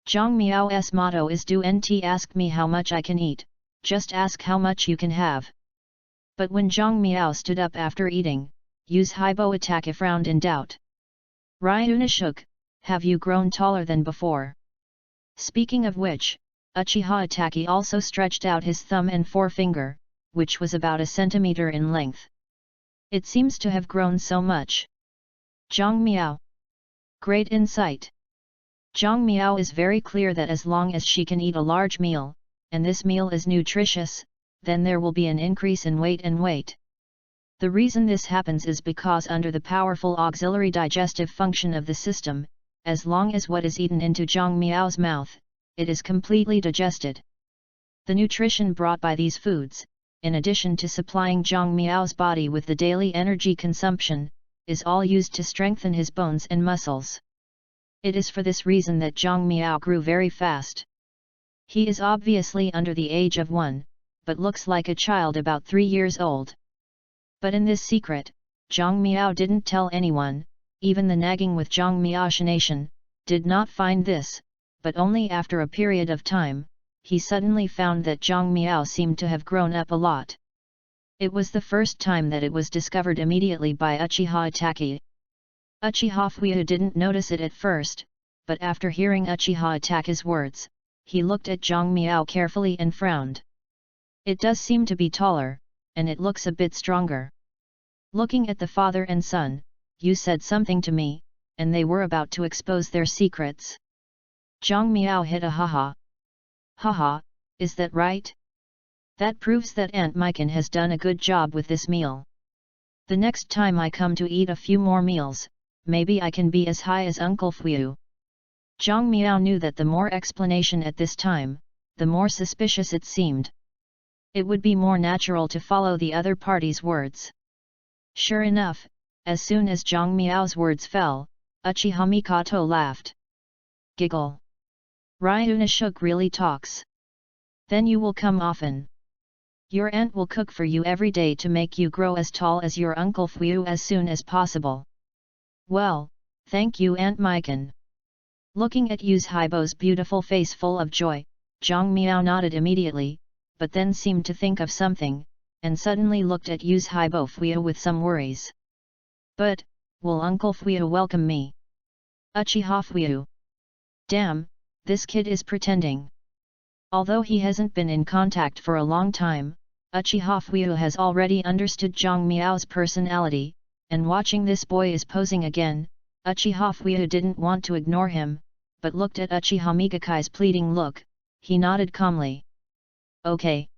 Zhang Miao's motto is do not ask me how much I can eat, just ask how much you can have. But when Zhang Miao stood up after eating, Yuzhibo Itachi frowned in doubt. Ryunosuke, have you grown taller than before? Speaking of which, Uchiha Itachi also stretched out his thumb and forefinger, which was about a centimeter in length. It seems to have grown so much. Zhang Miao. Great insight. Zhang Miao is very clear that as long as she can eat a large meal, and this meal is nutritious, then there will be an increase in weight and weight. The reason this happens is because under the powerful auxiliary digestive function of the system, as long as what is eaten into Zhang Miao's mouth, it is completely digested. The nutrition brought by these foods, in addition to supplying Zhang Miao's body with the daily energy consumption, is all used to strengthen his bones and muscles. It is for this reason that Zhang Miao grew very fast. He is obviously under the age of 1, but looks like a child about 3 years old. But in this secret, Zhang Miao didn't tell anyone, even the nagging with Zhang Miao Nation, did not find this, but only after a period of time, he suddenly found that Zhang Miao seemed to have grown up a lot. It was the first time that it was discovered immediately by Uchiha Itachi. Uchiha Fuyu didn't notice it at first, but after hearing Uchiha Itachi's words, he looked at Zhang Miao carefully and frowned. It does seem to be taller, and it looks a bit stronger. Looking at the father and son, you said something to me, and they were about to expose their secrets. Zhang Miao hit a haha. Haha, Is that right? That proves that Aunt Mikan has done a good job with this meal. The next time I come to eat a few more meals, maybe I can be as high as Uncle Fuyu. Zhang Miao knew that the more explanation at this time, the more suspicious it seemed. It would be more natural to follow the other party's words. Sure enough, as soon as Zhang Miao's words fell, Uchiha Mikoto laughed. Giggle. Ryunosuke really talks. Then you will come often. Your aunt will cook for you every day to make you grow as tall as your Uncle Fuyu as soon as possible. Well, thank you Aunt Mikan. Looking at Yu's Haibo's beautiful face full of joy, Zhang Miao nodded immediately, but then seemed to think of something, and suddenly looked at Yu's Haibo Fuyu with some worries. But, will Uncle Fuyu welcome me? Uchiha Fuyu. Damn, this kid is pretending. Although he hasn't been in contact for a long time, Uchiha Fuyu has already understood Zhang Miao's personality, and watching this boy is posing again, Uchiha Fuyu didn't want to ignore him, but looked at Uchiha Migakai's pleading look, he nodded calmly. Okay.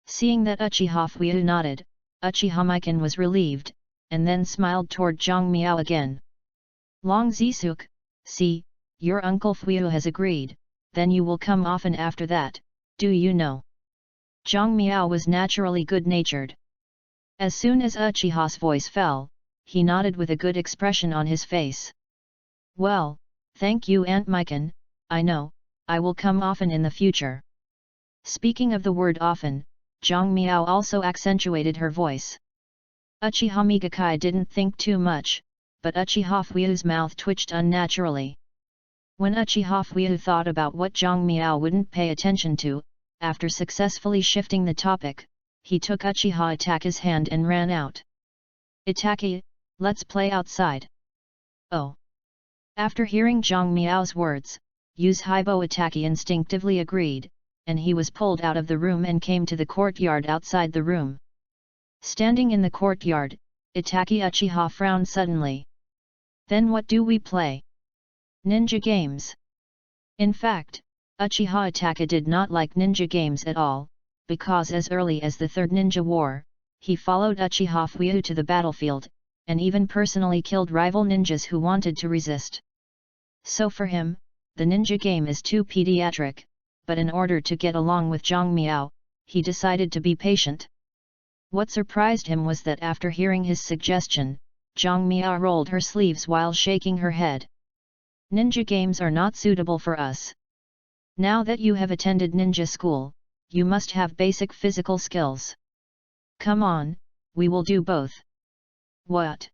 Seeing that Uchiha Fuyu nodded, Uchiha Mikan was relieved, and then smiled toward Zhang Miao again. Long Zisuk, see, your Uncle Fuyu has agreed, then you will come often after that, do you know? Zhang Miao was naturally good-natured. As soon as Uchiha's voice fell, he nodded with a good expression on his face. Well, thank you Aunt Mikan, I know, I will come often in the future. Speaking of the word often, Zhang Miao also accentuated her voice. Uchiha Migakai didn't think too much, but Uchiha Fuyu's mouth twitched unnaturally. When Uchiha Fuyu thought about what Zhang Miao wouldn't pay attention to, after successfully shifting the topic, he took Uchiha Itake's hand and ran out. Itake, let's play outside. Oh. After hearing Zhang Miao's words, Yu's Haibo Itake instinctively agreed, and he was pulled out of the room and came to the courtyard outside the room. Standing in the courtyard, Itake Uchiha frowned suddenly. Then what do we play? Ninja games. In fact, Uchiha Itake did not like ninja games at all, because as early as the Third Ninja War, he followed Uchiha Fuyu to the battlefield, and even personally killed rival ninjas who wanted to resist. So for him, the ninja game is too pediatric, but in order to get along with Zhang Miao, he decided to be patient. What surprised him was that after hearing his suggestion, Zhang Miao rolled her sleeves while shaking her head. Ninja games are not suitable for us. Now that you have attended ninja school, you must have basic physical skills. Come on, we will do both. What?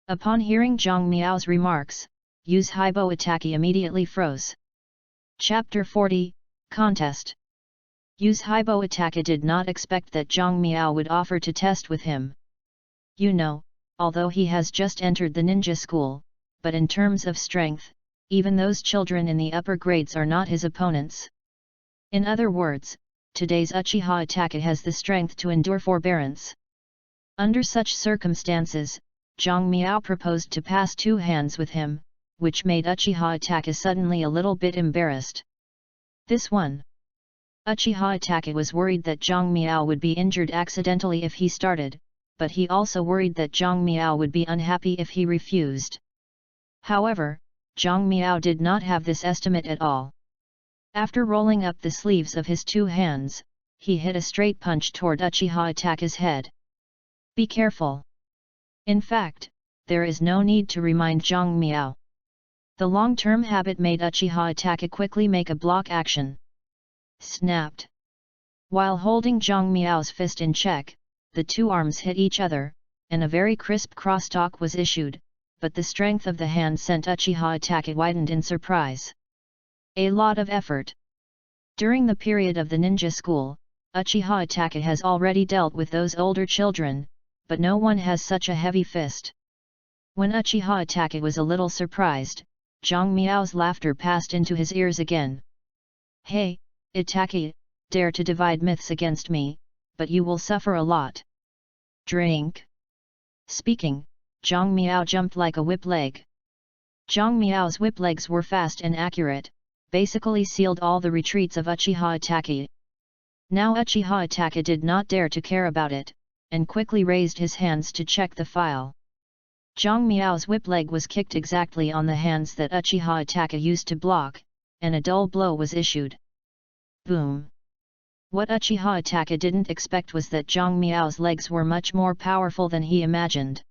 Upon hearing Zhang Miao's remarks, Yu's Haibo Itake immediately froze. Chapter 40, Contest. Yu's Haibo Itake did not expect that Zhang Miao would offer to test with him. You know, although he has just entered the ninja school, but in terms of strength, even those children in the upper grades are not his opponents. In other words, today's Uchiha Itake has the strength to endure forbearance. Under such circumstances, Zhang Miao proposed to pass two hands with him, which made Uchiha Itake suddenly a little bit embarrassed. This one. Uchiha Itake was worried that Zhang Miao would be injured accidentally if he started, but he also worried that Zhang Miao would be unhappy if he refused. However, Zhang Miao did not have this estimate at all. After rolling up the sleeves of his two hands, he hit a straight punch toward Uchiha Itake's head. Be careful. In fact, there is no need to remind Zhang Miao. The long-term habit made Uchiha Itake quickly make a block action. Snapped. While holding Zhang Miao's fist in check, the two arms hit each other, and a very crisp crosstalk was issued, but the strength of the hand sent Uchiha Itake widened in surprise. A lot of effort. During the period of the ninja school, Uchiha Itake has already dealt with those older children, but no one has such a heavy fist. When Uchiha Itake was a little surprised, Zhang Miao's laughter passed into his ears again. Hey, Itake, dare to divide myths against me, but you will suffer a lot. Drink. Speaking, Zhang Miao jumped like a whip leg. Zhang Miao's whip legs were fast and accurate, basically sealed all the retreats of Uchiha Itake, Now Uchiha Itachi did not dare to care about it, and quickly raised his hands to check the file. Zhang Miao's whip leg was kicked exactly on the hands that Uchiha Itachi used to block, and a dull blow was issued. Boom! What Uchiha Itachi didn't expect was that Zhang Miao's legs were much more powerful than he imagined.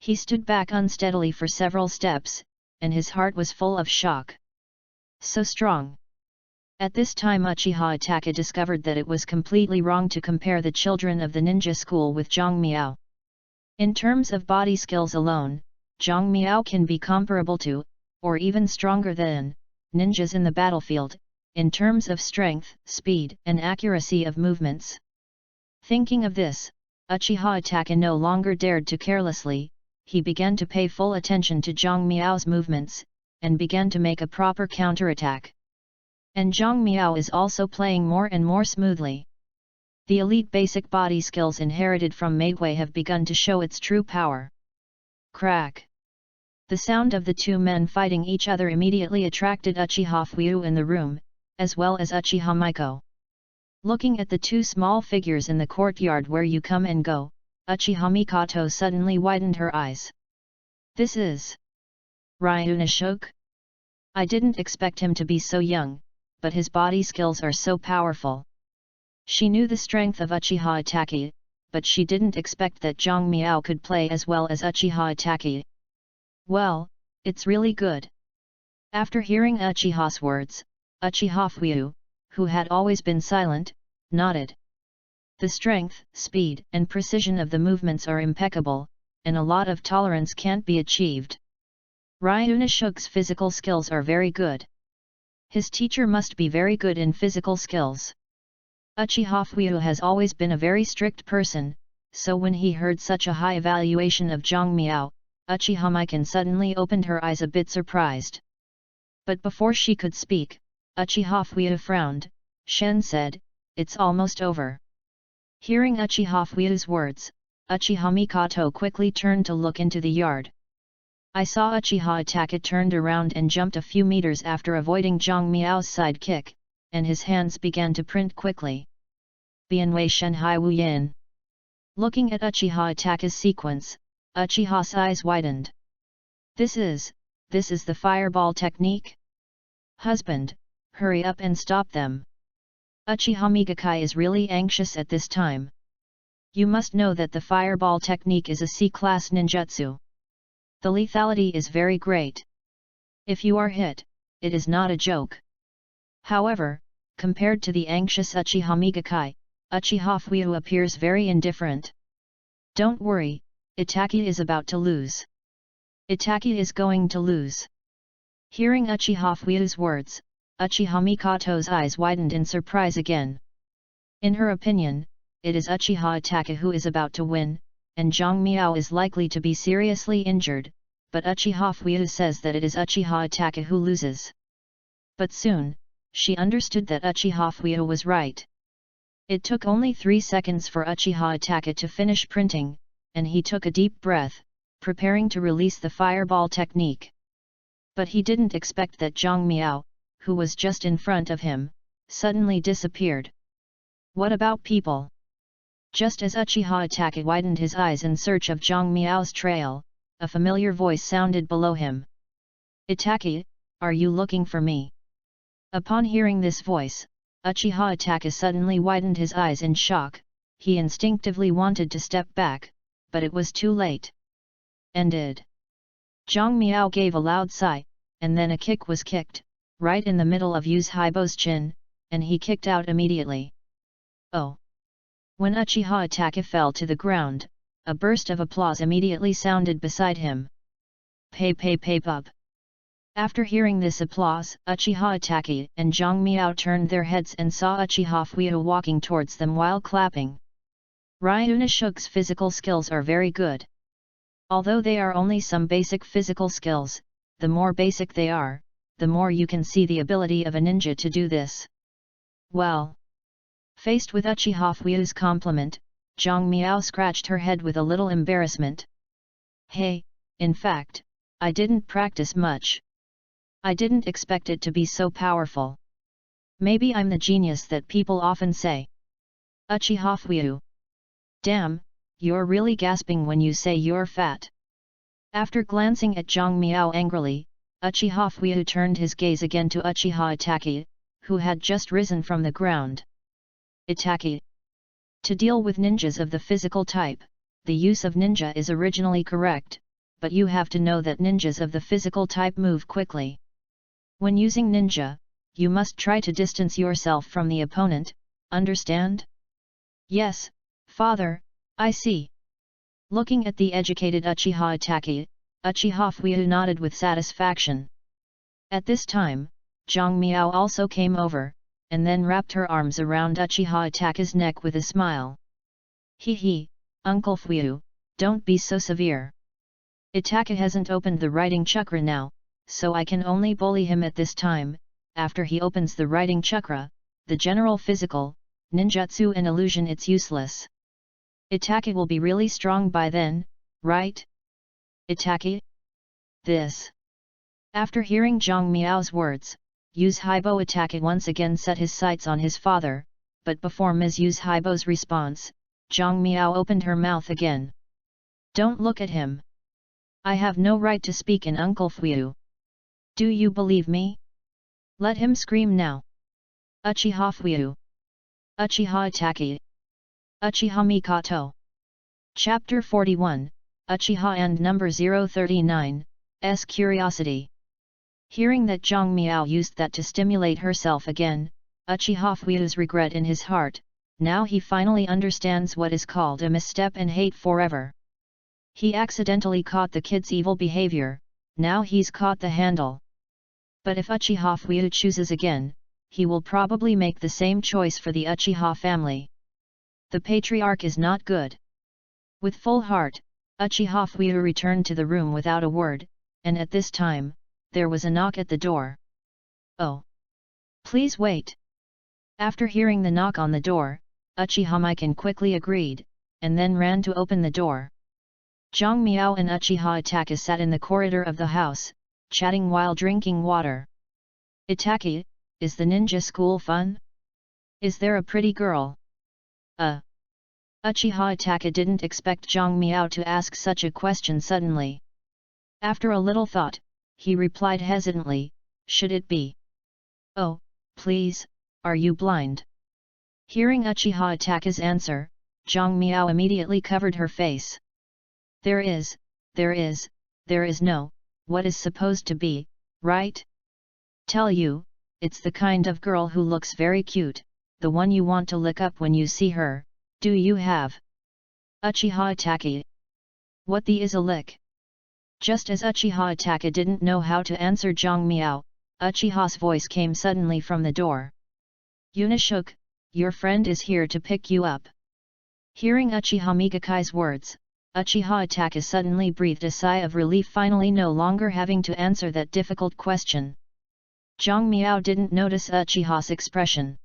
He stood back unsteadily for several steps, and his heart was full of shock. So strong! At this time Uchiha Itachi discovered that it was completely wrong to compare the children of the ninja school with Zhang Miao. In terms of body skills alone, Zhang Miao can be comparable to, or even stronger than, ninjas in the battlefield, in terms of strength, speed, and accuracy of movements. Thinking of this, Uchiha Itachi no longer dared to carelessly, he began to pay full attention to Zhang Miao's movements, and began to make a proper counterattack. And Zhang Miao is also playing more and more smoothly. The elite basic body skills inherited from Meidwei have begun to show its true power. Crack! The sound of the two men fighting each other immediately attracted Uchiha Fuyu in the room, as well as Uchiha Miko. Looking at the two small figures in the courtyard where you come and go, Uchiha Mikoto suddenly widened her eyes. This is Ryunosuke? I didn't expect him to be so young, but his body skills are so powerful. She knew the strength of Uchiha Itachi, but she didn't expect that Zhang Miao could play as well as Uchiha Itachi. Well, it's really good. After hearing Uchiha's words, Uchiha Fuyu, who had always been silent, nodded. The strength, speed, and precision of the movements are impeccable, and a lot of tolerance can't be achieved. Ryunosuke's physical skills are very good. His teacher must be very good in physical skills. Uchiha Fuyu has always been a very strict person, so when he heard such a high evaluation of Zhang Miao, Uchiha Mikan suddenly opened her eyes a bit surprised. But before she could speak, Uchiha Fuyu frowned. Shen said, "It's almost over." Hearing Uchiha Fuyu's words, Uchiha Mikoto quickly turned to look into the yard. I saw Uchiha Itachi turned around and jumped a few meters after avoiding Zhang Miao's side kick, and his hands began to print quickly. Bianwei Shenhai Wu Yin. Looking at Uchiha Itachi's sequence, Uchiha's eyes widened. This is the fireball technique? Husband, hurry up and stop them. Uchiha Migakai is really anxious at this time. You must know that the fireball technique is a C-class ninjutsu. The lethality is very great. If you are hit, it is not a joke. However, compared to the anxious Uchiha Migakai, Uchiha Fuyu appears very indifferent. Don't worry, Itachi is about to lose. Itachi is going to lose. Hearing Uchiha Fuyu's words, Uchiha Mikoto's eyes widened in surprise again. In her opinion, it is Uchiha Itachi who is about to win, and Zhang Miao is likely to be seriously injured, but Uchiha Fuyu says that it is Uchiha Itachi who loses. But soon, she understood that Uchiha Fuyu was right. It took only 3 seconds for Uchiha Itachi to finish printing, and he took a deep breath, preparing to release the fireball technique. But he didn't expect that Zhang Miao, who was just in front of him, suddenly disappeared. What about people? Just as Uchiha Itachi widened his eyes in search of Zhang Miao's trail, a familiar voice sounded below him. Itachi, are you looking for me? Upon hearing this voice, Uchiha Itachi suddenly widened his eyes in shock. He instinctively wanted to step back, but it was too late. Ended. Zhang Miao gave a loud sigh, and then a kick was kicked, right in the middle of Yu Haibo's chin, and he kicked out immediately. Oh! When Uchiha Itachi fell to the ground, a burst of applause immediately sounded beside him. Pay pub. After hearing this applause, Uchiha Itachi and Zhang Miao turned their heads and saw Uchiha Fuyu walking towards them while clapping. Ryunosuke's physical skills are very good. Although they are only some basic physical skills, the more basic they are, the more you can see the ability of a ninja to do this. Well. Faced with Uchiha Fuyu's compliment, Zhang Miao scratched her head with a little embarrassment. Hey, in fact, I didn't practice much. I didn't expect it to be so powerful. Maybe I'm the genius that people often say. Uchiha Fuyu. Damn, you're really gasping when you say you're fat. After glancing at Zhang Miao angrily, Uchiha Fuyu turned his gaze again to Uchiha Itachi, who had just risen from the ground. Itachi. To deal with ninjas of the physical type, the use of ninja is originally correct, but you have to know that ninjas of the physical type move quickly. When using ninja, you must try to distance yourself from the opponent, understand? Yes, father, I see. Looking at the educated Uchiha Itachi, Uchiha Fuyu nodded with satisfaction. At this time, Zhang Miao also came over, and then wrapped her arms around Uchiha Itachi's neck with a smile. Hee, Uncle Fuyu, don't be so severe. Itachi hasn't opened the writing chakra now, so I can only bully him at this time. After he opens the writing chakra, the general physical, ninjutsu and illusion, it's useless. Itachi will be really strong by then, right? Itachi? This. After hearing Zhang Miao's words, Use Haibo Itachi once again set his sights on his father, but before Ms. Use Haibo's response, Zhang Miao opened her mouth again. Don't look at him. I have no right to speak in Uncle Fuyu. Do you believe me? Let him scream now. Uchiha Fuyu. Uchiha Itachi. Uchiha Mikoto. Chapter 41, Uchiha and number 039, S Curiosity. Hearing that Zhang Miao used that to stimulate herself again, Uchiha Fuyu's regret in his heart, now he finally understands what is called a misstep and hate forever. He accidentally caught the kid's evil behavior, now he's caught the handle. But if Uchiha Fuyu chooses again, he will probably make the same choice for the Uchiha family. The patriarch is not good. With full heart, Uchiha Fuyu returned to the room without a word, and at this time, there was a knock at the door. Oh! Please wait! After hearing the knock on the door, Uchiha Mikan quickly agreed, and then ran to open the door. Zhang Miao and Uchiha Itachi sat in the corridor of the house, chatting while drinking water. Itachi, is the ninja school fun? Is there a pretty girl? Uchiha Itachi didn't expect Zhang Miao to ask such a question suddenly. After a little thought, he replied hesitantly, should it be? Oh, please, are you blind? Hearing Uchiha Itachi's answer, Zhang Miao immediately covered her face. There is no, what is supposed to be, right? Tell you, it's the kind of girl who looks very cute, the one you want to lick up when you see her, do you have? Uchiha Itachi. What the is a lick? Just as Uchiha Itachi didn't know how to answer Zhang Miao, Uchiha's voice came suddenly from the door. Yunishook, your friend is here to pick you up. Hearing Uchiha Mikakai's words, Uchiha Itachi suddenly breathed a sigh of relief, finally no longer having to answer that difficult question. Zhang Miao didn't notice Uchiha's expression.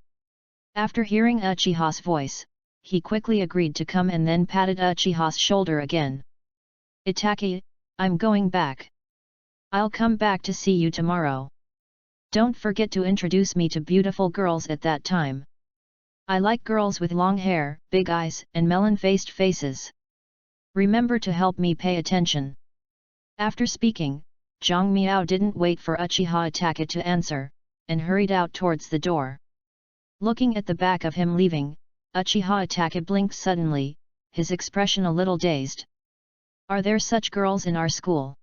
After hearing Uchiha's voice, he quickly agreed to come and then patted Uchiha's shoulder again. Itachi, I'm going back. I'll come back to see you tomorrow. Don't forget to introduce me to beautiful girls at that time. I like girls with long hair, big eyes, and melon-faced faces. Remember to help me pay attention. After speaking, Zhang Miao didn't wait for Uchiha Itachi to answer, and hurried out towards the door. Looking at the back of him leaving, Uchiha Itachi blinked suddenly, his expression a little dazed. Are there such girls in our school?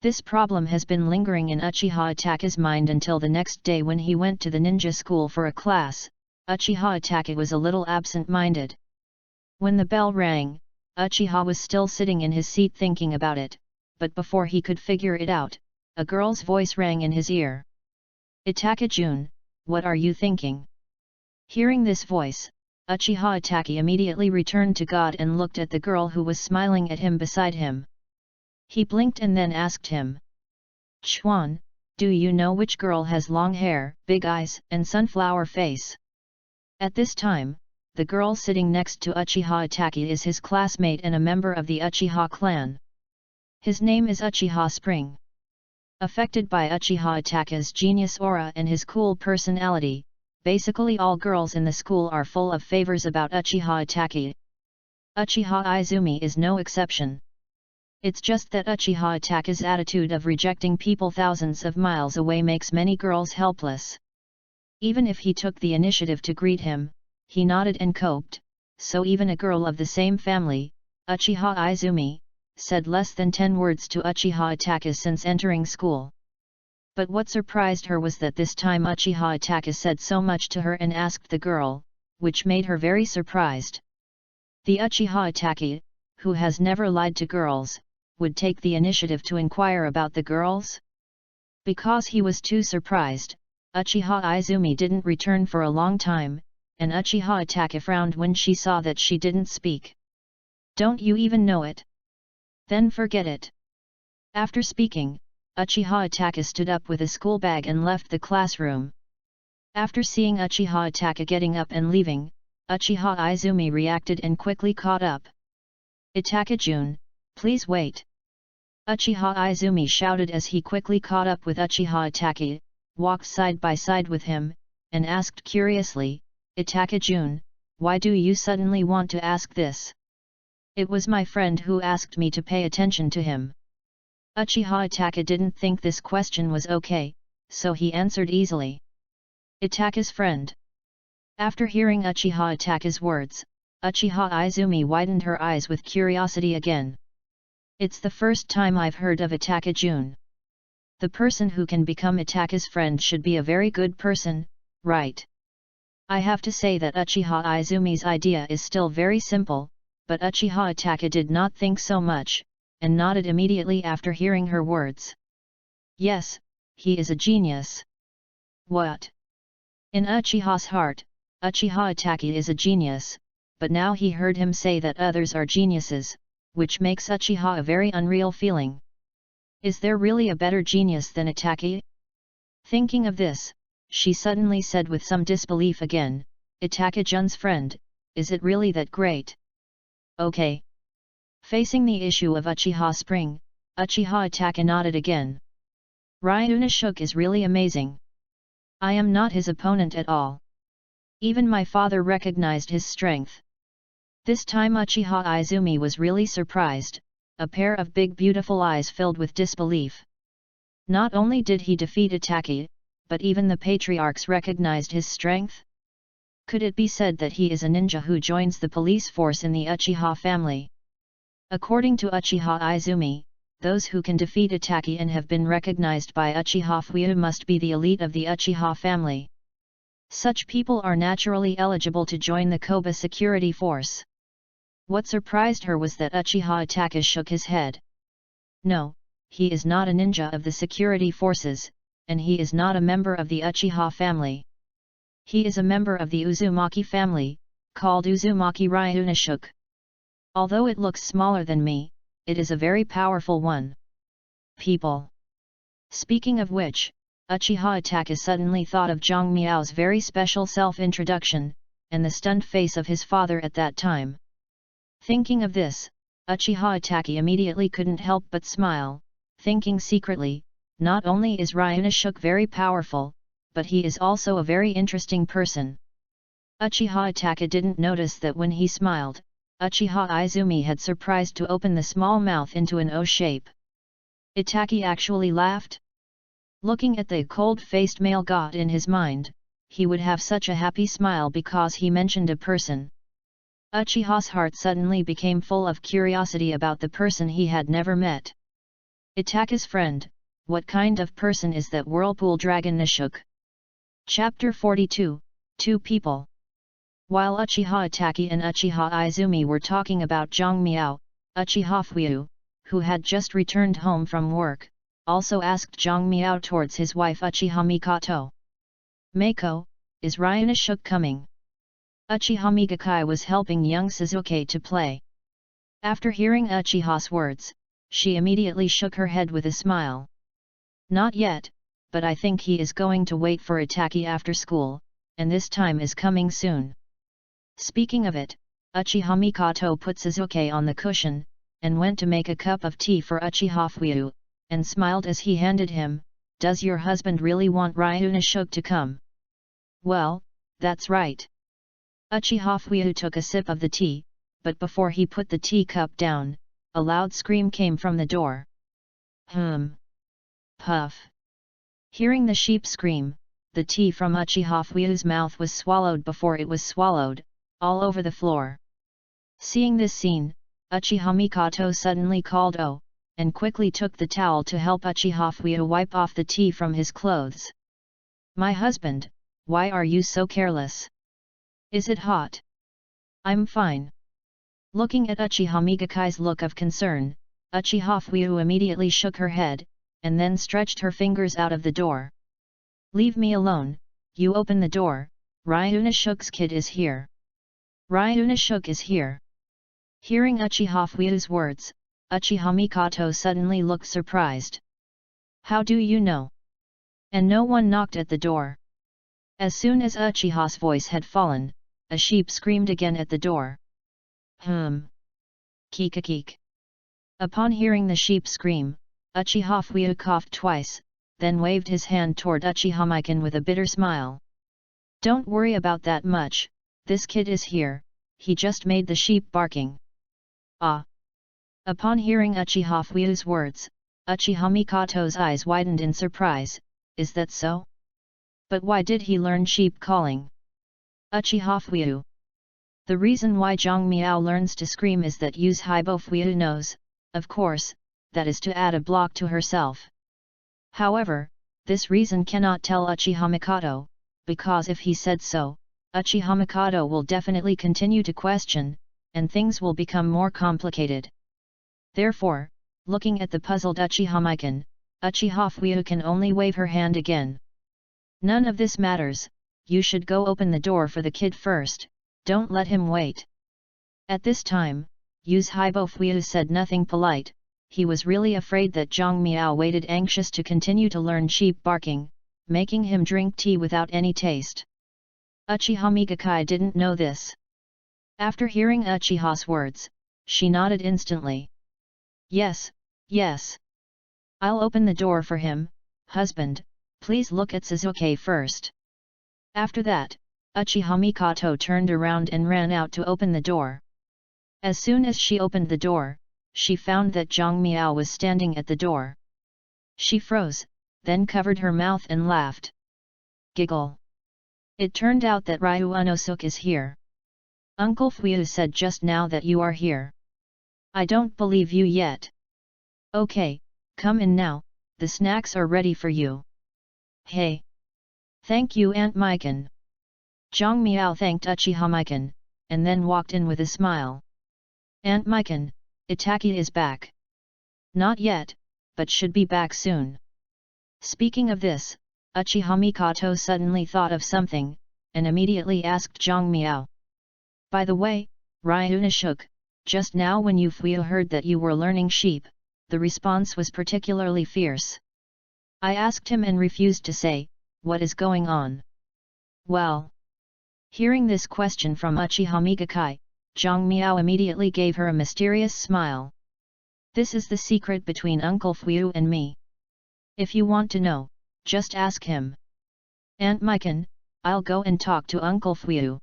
This problem has been lingering in Uchiha Itachi's mind until the next day when he went to the ninja school for a class. Uchiha Itachi was a little absent-minded. When the bell rang, Uchiha was still sitting in his seat thinking about it, but before he could figure it out, a girl's voice rang in his ear. Itachi-jun, what are you thinking? Hearing this voice, Uchiha Itachi immediately returned to God and looked at the girl who was smiling at him beside him. He blinked and then asked him. Chuan, do you know which girl has long hair, big eyes, and sunflower face? At this time, the girl sitting next to Uchiha Itachi is his classmate and a member of the Uchiha clan. His name is Uchiha Spring. Affected by Uchiha Itachi's genius aura and his cool personality, Basically all girls in the school are full of favors about Uchiha Itachi. Uchiha Izumi is no exception. It's just that Uchiha Itachi's attitude of rejecting people thousands of miles away makes many girls helpless. Even if he took the initiative to greet him, he nodded and coped, so even a girl of the same family, Uchiha Izumi, said less than 10 words to Uchiha Itachi since entering school. But what surprised her was that this time Uchiha Itachi said so much to her and asked the girl, which made her very surprised. The Uchiha Itachi, who has never lied to girls, would take the initiative to inquire about the girls? Because he was too surprised, Uchiha Izumi didn't return for a long time, and Uchiha Itachi frowned when she saw that she didn't speak. Don't you even know it? Then forget it. After speaking, Uchiha Itachi stood up with a school bag and left the classroom. After seeing Uchiha Itachi getting up and leaving, Uchiha Izumi reacted and quickly caught up. Itachi-jun, please wait. Uchiha Izumi shouted as he quickly caught up with Uchiha Itachi, walked side by side with him, and asked curiously, Itachi-jun, why do you suddenly want to ask this? It was my friend who asked me to pay attention to him. Uchiha Itachi didn't think this question was okay, so he answered easily. Itachi's friend. After hearing Uchiha Itachi's words, Uchiha Izumi widened her eyes with curiosity again. It's the first time I've heard of Itachi-jun. The person who can become Itachi's friend should be a very good person, right? I have to say that Uchiha Izumi's idea is still very simple, but Uchiha Itachi did not think so much, and nodded immediately after hearing her words. Yes, he is a genius. What? In Uchiha's heart, Uchiha Itachi is a genius, but now he heard him say that others are geniuses, which makes Uchiha a very unreal feeling. Is there really a better genius than Itachi? Thinking of this, she suddenly said with some disbelief again, Itachi-jun's friend, is it really that great? Okay. Facing the issue of Uchiha Spring, Uchiha Itachi nodded again. Ryunosuke is really amazing. I am not his opponent at all. Even my father recognized his strength. This time Uchiha Izumi was really surprised, a pair of big beautiful eyes filled with disbelief. Not only did he defeat Itachi, but even the patriarchs recognized his strength? Could it be said that he is a ninja who joins the police force in the Uchiha family? According to Uchiha Izumi, those who can defeat Itachi and have been recognized by Uchiha Fuyu must be the elite of the Uchiha family. Such people are naturally eligible to join the Koba security force. What surprised her was that Uchiha Itachi shook his head. No, he is not a ninja of the security forces, and he is not a member of the Uchiha family. He is a member of the Uzumaki family, called Uzumaki Ryunosuke. Although it looks smaller than me, it is a very powerful one. People. Speaking of which, Uchiha Itachi suddenly thought of Zhang Miao's very special self-introduction, and the stunned face of his father at that time. Thinking of this, Uchiha Itachi immediately couldn't help but smile, thinking secretly, not only is Ryunosuke very powerful, but he is also a very interesting person. Uchiha Itachi didn't notice that when he smiled, Uchiha Izumi had surprised to open the small mouth into an O shape. Itachi actually laughed? Looking at the cold-faced male god in his mind, he would have such a happy smile because he mentioned a person. Uchiha's heart suddenly became full of curiosity about the person he had never met. Itachi's friend, what kind of person is that whirlpool dragon Nosuke? Chapter 42, Two People. While Uchiha Itachi and Uchiha Izumi were talking about Zhang Miao, Uchiha Fuyu, who had just returned home from work, also asked Zhang Miao towards his wife Uchiha Mikoto. Meiko, is Ryunosuke coming? Uchiha Migakai was helping young Suzuki to play. After hearing Uchiha's words, she immediately shook her head with a smile. Not yet, but I think he is going to wait for Itachi after school, and this time is coming soon. Speaking of it, Uchiha Mikoto put Suzuki on the cushion, and went to make a cup of tea for Uchiha Fuyu, and smiled as he handed him, "Does your husband really want Ryunosuke to come?" "Well, That's right. Uchiha Fuyu took a sip of the tea, but before he put the teacup down, a loud scream came from the door. Puff. Hearing the sheep scream, the tea from Uchiha Fuyu's mouth was swallowed before it was swallowed, all over the floor. Seeing this scene, Uchiha Mikoto suddenly called "Oh!" and quickly took the towel to help Uchiha Fuyu wipe off the tea from his clothes. My husband, why are you so careless? Is it hot? I'm fine. Looking at Uchiha Migakai's look of concern, Uchiha Fuyu immediately shook her head, and then stretched her fingers out of the door. Leave me alone, you open the door, Ryunosuke's kid is here. Ryunosuke is here. Hearing Uchiha Fuyu's words, Uchiha Mikoto suddenly looked surprised. How do you know? And no one knocked at the door. As soon as Uchiha's voice had fallen, a sheep screamed again at the door. Keek. Upon hearing the sheep scream, Uchiha Fuyu coughed twice, then waved his hand toward Uchiha Mikan with a bitter smile. Don't worry about that much, this kid is here, he just made the sheep barking. Ah! Upon hearing Uchiha Fuyu's words, Uchiha Mikoto's eyes widened in surprise, is that so? But why did he learn sheep calling? Uchiha Fuyu. The reason why Zhang Miao learns to scream is that Yuzhibo Fuyu knows, of course, that is to add a block to herself. However, this reason cannot tell Uchiha Mikoto, because if he said so, Uchiha Mikoto will definitely continue to question, and things will become more complicated. Therefore, looking at the puzzled Uchiha Mikan, Uchiha Fuyu can only wave her hand again. None of this matters, you should go open the door for the kid first, don't let him wait. At this time, Yuzhibo Fuyu said nothing polite, he was really afraid that Zhang Miao waited anxious to continue to learn sheep barking, making him drink tea without any taste. Uchiha Migakai didn't know this. After hearing Uchiha's words, she nodded instantly. Yes, yes. I'll open the door for him, husband, please look at Suzuki first. After that, Uchiha Mikoto turned around and ran out to open the door. As soon as she opened the door, she found that Zhang Miao was standing at the door. She froze, then covered her mouth and laughed. Giggle. It turned out that Ryunosuke is here. Uncle Fuyu said just now that you are here. I don't believe you yet. Okay, come in now, the snacks are ready for you. Hey! Thank you Aunt Mikan. Zhang Miao thanked Uchiha Mikan, and then walked in with a smile. Aunt Mikan, Itaki is back. Not yet, but should be back soon. Speaking of this, Uchiha Mikoto suddenly thought of something, and immediately asked Zhang Miao. By the way, Ryunosuke, just now when you Fuyu heard that you were learning sheep, the response was particularly fierce. I asked him and refused to say, what is going on? Well. Hearing this question from Uchiha Migakai, Zhang Miao immediately gave her a mysterious smile. This is the secret between Uncle Fuyu and me. If you want to know, just ask him. Aunt Mikan, I'll go and talk to Uncle Fuyu.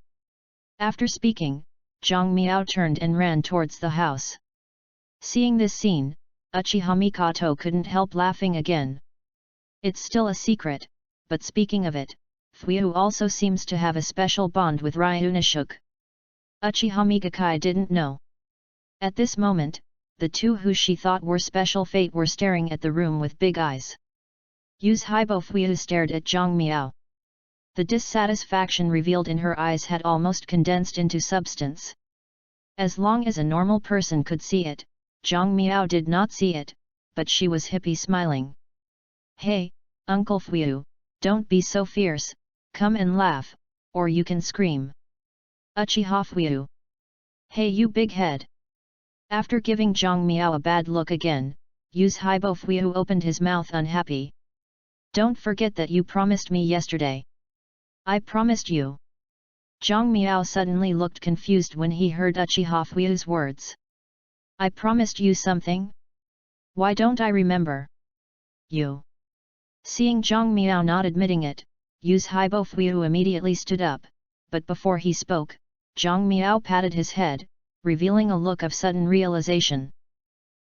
After speaking, Zhang Miao turned and ran towards the house. Seeing this scene, Uchiha Mikoto couldn't help laughing again. It's still a secret, but speaking of it, Fuyu also seems to have a special bond with Ryunosuke. Uchiha Migakai didn't know. At this moment, the two who she thought were special fate were staring at the room with big eyes. Yuzhibo Fuyu stared at Zhang Miao. The dissatisfaction revealed in her eyes had almost condensed into substance. As long as a normal person could see it, Zhang Miao did not see it, but she was hippie smiling. Hey, Uncle Fuyu, don't be so fierce, come and laugh, or you can scream. Uchiha Fuyu. Hey you big head. After giving Zhang Miao a bad look again, Yuzhibo Fuyu opened his mouth unhappy. Don't forget that you promised me yesterday. I promised you. Zhang Miao suddenly looked confused when he heard Uchiha Fuyu's words. I promised you something? Why don't I remember? You. Seeing Zhang Miao not admitting it, Yuzhibo Fuyu immediately stood up, but before he spoke, Zhang Miao patted his head, revealing a look of sudden realization.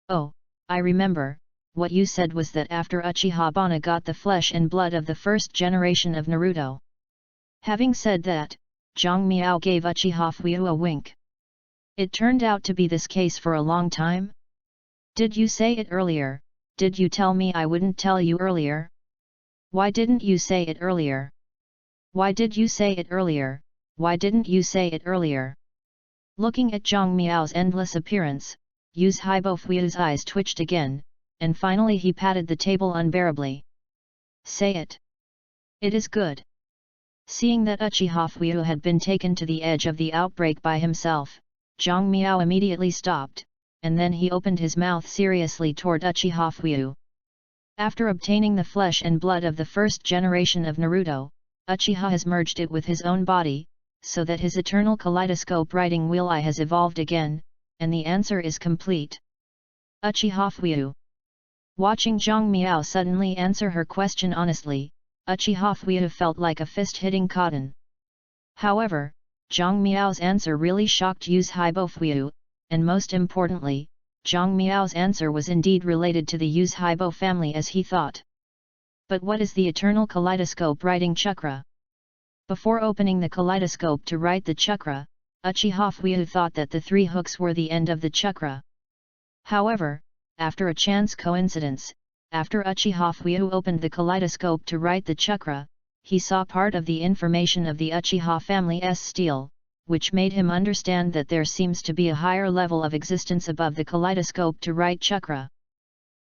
Oh, I remember, what you said was that after Uchiha Bana got the flesh and blood of the first generation of Naruto. Having said that, Zhang Miao gave Uchiha Fuyu a wink. It turned out to be this case for a long time? Did you say it earlier? Did you tell me I wouldn't tell you earlier? Why didn't you say it earlier? Why did you say it earlier? Why didn't you say it earlier? Looking at Zhang Miao's endless appearance, Yu's Haibo Fuyu's eyes twitched again, and finally he patted the table unbearably. Say it. It is good. Seeing that Uchiha Fuyu had been taken to the edge of the outbreak by himself, Zhang Miao immediately stopped, and then he opened his mouth seriously toward Uchiha Fuyu. After obtaining the flesh and blood of the first generation of Naruto, Uchiha has merged it with his own body, so that his eternal kaleidoscope writing wheel eye has evolved again, and the answer is complete. Uchiha Fuyu. Watching Zhang Miao suddenly answer her question honestly, Uchiha Fuyu felt like a fist hitting cotton. However, Zhang Miao's answer really shocked Yu's Haibo Fuyu, and most importantly, Zhang Miao's answer was indeed related to the Yu's Haibo family as he thought. But what is the eternal kaleidoscope writing chakra? Before opening the kaleidoscope to write the chakra, Uchiha Fuyu thought that the three hooks were the end of the chakra. However, after a chance coincidence, after Uchiha Fuyu opened the kaleidoscope to write the chakra, he saw part of the information of the Uchiha family's stele, which made him understand that there seems to be a higher level of existence above the kaleidoscope to write chakra.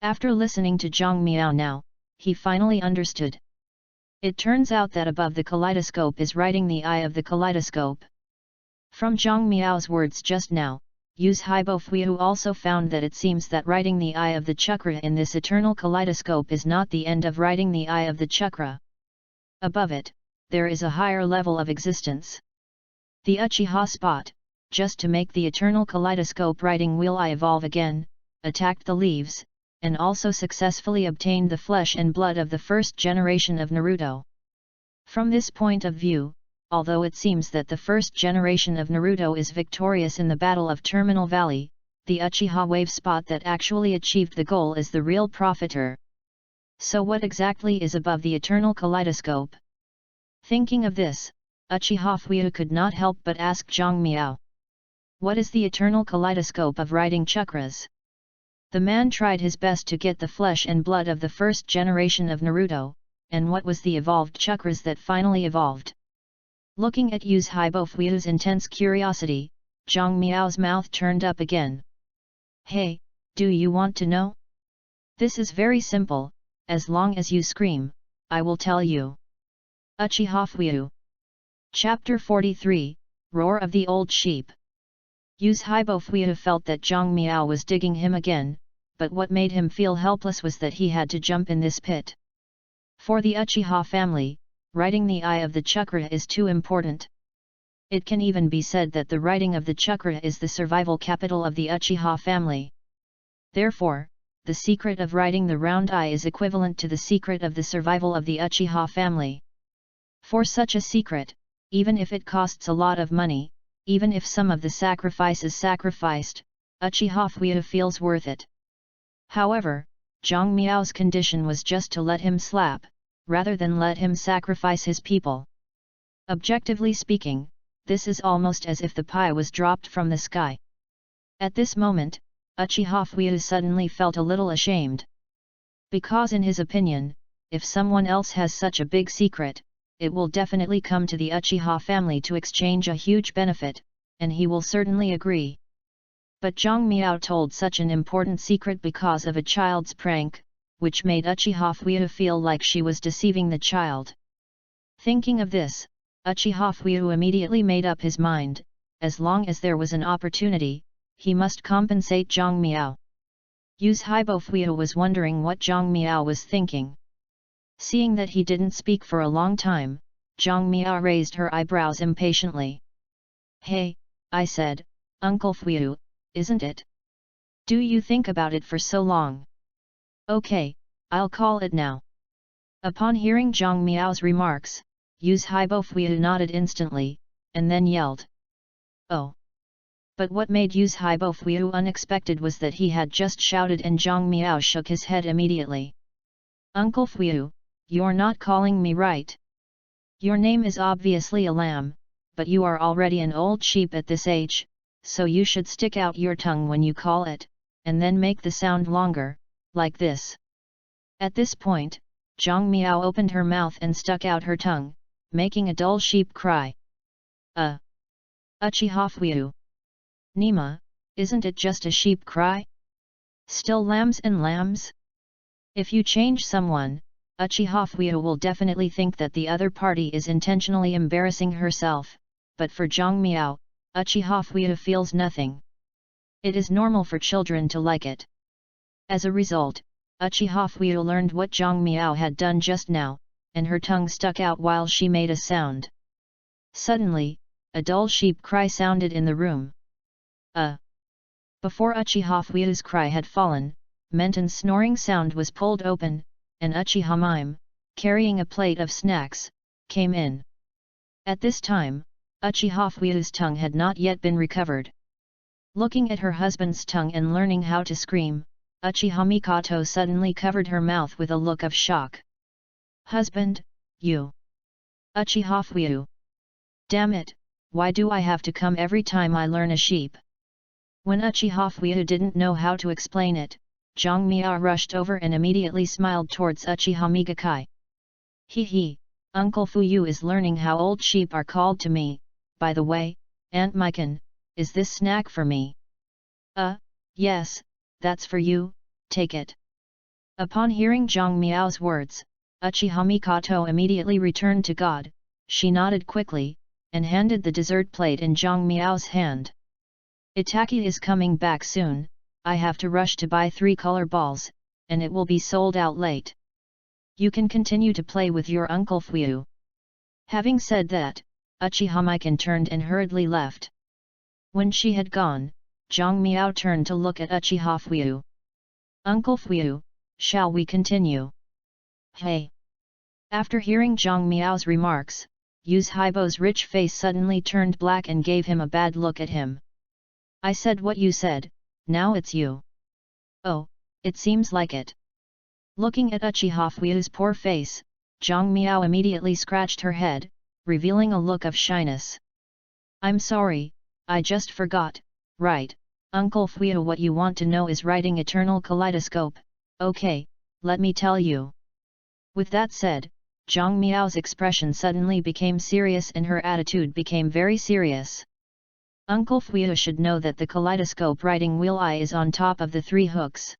After listening to Zhang Miao now, he finally understood. It turns out that above the kaleidoscope is writing the eye of the kaleidoscope. From Zhang Miao's words just now, Yu's Haibo Fuyu also found that it seems that writing the eye of the chakra in this eternal kaleidoscope is not the end of writing the eye of the chakra. Above it, there is a higher level of existence. The Uchiha spot, just to make the eternal kaleidoscope writing wheel eye evolve again, attacked the leaves, and also successfully obtained the flesh and blood of the first generation of Naruto. From this point of view, although it seems that the first generation of Naruto is victorious in the Battle of Terminal Valley, the Uchiha wave spot that actually achieved the goal is the real profiter. So what exactly is above the eternal kaleidoscope? Thinking of this, Uchiha Fuyu could not help but ask Zhang Miao. What is the eternal kaleidoscope of writing chakras? The man tried his best to get the flesh and blood of the first generation of Naruto, and what was the evolved chakras that finally evolved? Looking at Yu's Haibo Fuyu's intense curiosity, Zhang Miao's mouth turned up again. Hey, do you want to know? This is very simple, as long as you scream, I will tell you. Uchiha Fuyu. Chapter 43, Roar of the Old Sheep. Yu's Haibo Fuyu felt that Zhang Miao was digging him again, but what made him feel helpless was that he had to jump in this pit. For the Uchiha family, writing the eye of the chakra is too important. It can even be said that the writing of the chakra is the survival capital of the Uchiha family. Therefore, the secret of writing the round eye is equivalent to the secret of the survival of the Uchiha family. For such a secret, even if it costs a lot of money, even if some of the sacrifice is sacrificed, Uchiha Fuyu feels worth it. However, Zhang Miao's condition was just to let him slap, rather than let him sacrifice his people. Objectively speaking, this is almost as if the pie was dropped from the sky. At this moment, Uchiha Fuyu suddenly felt a little ashamed. Because in his opinion, if someone else has such a big secret, it will definitely come to the Uchiha family to exchange a huge benefit, and he will certainly agree. But Zhang Miao told such an important secret because of a child's prank, which made Uchiha Fuyu feel like she was deceiving the child. Thinking of this, Uchiha Fuyu immediately made up his mind, as long as there was an opportunity, he must compensate Zhang Miao. Yu's Haibo Fuyu was wondering what Zhang Miao was thinking. Seeing that he didn't speak for a long time, Zhang Miao raised her eyebrows impatiently. Hey, I said, Uncle Fuyu, isn't it? Do you think about it for so long? Okay, I'll call it now. Upon hearing Zhang Miao's remarks, Yu's Haibo Fuyu nodded instantly, and then yelled. Oh! But what made Yu's Haibo Fuyu unexpected was that he had just shouted and Zhang Miao shook his head immediately. Uncle Fuyu, you're not calling me right. Your name is obviously a lamb, but you are already an old sheep at this age, so you should stick out your tongue when you call it, and then make the sound longer, like this. At this point, Zhang Miao opened her mouth and stuck out her tongue, making a dull sheep cry. Uchiha Fuyu. Nima, isn't it just a sheep cry? Still lambs and lambs? If you change someone, Uchiha Fuyu will definitely think that the other party is intentionally embarrassing herself, but for Zhang Miao, Uchiha Fuyu feels nothing. It is normal for children to like it. As a result, Uchiha Fuyu learned what Zhang Miao had done just now, and her tongue stuck out while she made a sound. Suddenly, a dull sheep cry sounded in the room. Before Uchiha Fuyu's cry had fallen, Menton's snoring sound was pulled open, and Uchiha Mime, carrying a plate of snacks, came in. At this time, Uchiha Fuyu's tongue had not yet been recovered. Looking at her husband's tongue and learning how to scream, Uchiha Mikoto suddenly covered her mouth with a look of shock. Husband, you! Uchiha Fuyu! Damn it, why do I have to come every time I learn a sheep? When Uchiha Fuyu didn't know how to explain it, Zhang Miao rushed over and immediately smiled towards Uchiha Migakai. Hee, Uncle Fuyu is learning how old sheep are called to me. By the way, Aunt Mikan, is this snack for me? Yes, that's for you, take it. Upon hearing Zhang Miao's words, Uchiha Mikoto immediately returned to God. She nodded quickly, and handed the dessert plate in Zhang Miao's hand. Itaki is coming back soon, I have to rush to buy 3 color balls, and it will be sold out late. You can continue to play with your Uncle Fuyu. Having said that, Uchiha Mikan turned and hurriedly left. When she had gone, Zhang Miao turned to look at Uchiha Fuyu. Uncle Fuyu, shall we continue? Hey! After hearing Zhang Miao's remarks, Yu's Haibo's rich face suddenly turned black and gave him a bad look at him. I said what you said, now it's you. Oh, it seems like it. Looking at Uchiha Fuyu's poor face, Zhang Miao immediately scratched her head, revealing a look of shyness. I'm sorry, I just forgot, right, Uncle Fuyu, what you want to know is writing Eternal Kaleidoscope, okay, let me tell you. With that said, Zhang Miao's expression suddenly became serious and her attitude became very serious. Uncle Fuyu should know that the kaleidoscope writing wheel eye is on top of the 3 hooks.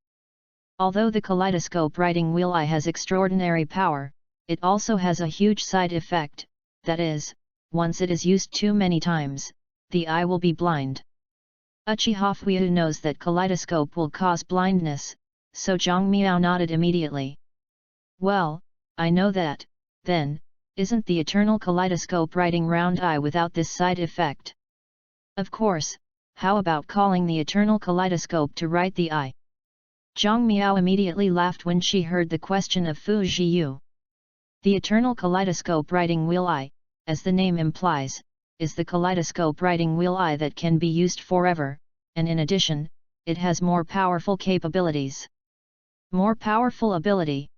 Although the kaleidoscope writing wheel eye has extraordinary power, it also has a huge side effect, that is, once it is used too many times, the eye will be blind. Uchiha Fuyu knows that kaleidoscope will cause blindness, so Zhang Miao nodded immediately. Well, I know that, then, isn't the eternal kaleidoscope writing round eye without this side effect? Of course, how about calling the eternal kaleidoscope to write the eye? Zhang Miao immediately laughed when she heard the question of Fu Zhiyu. The eternal kaleidoscope writing wheel eye, as the name implies, is the kaleidoscope writing wheel eye that can be used forever, and in addition, it has more powerful capabilities. More powerful ability.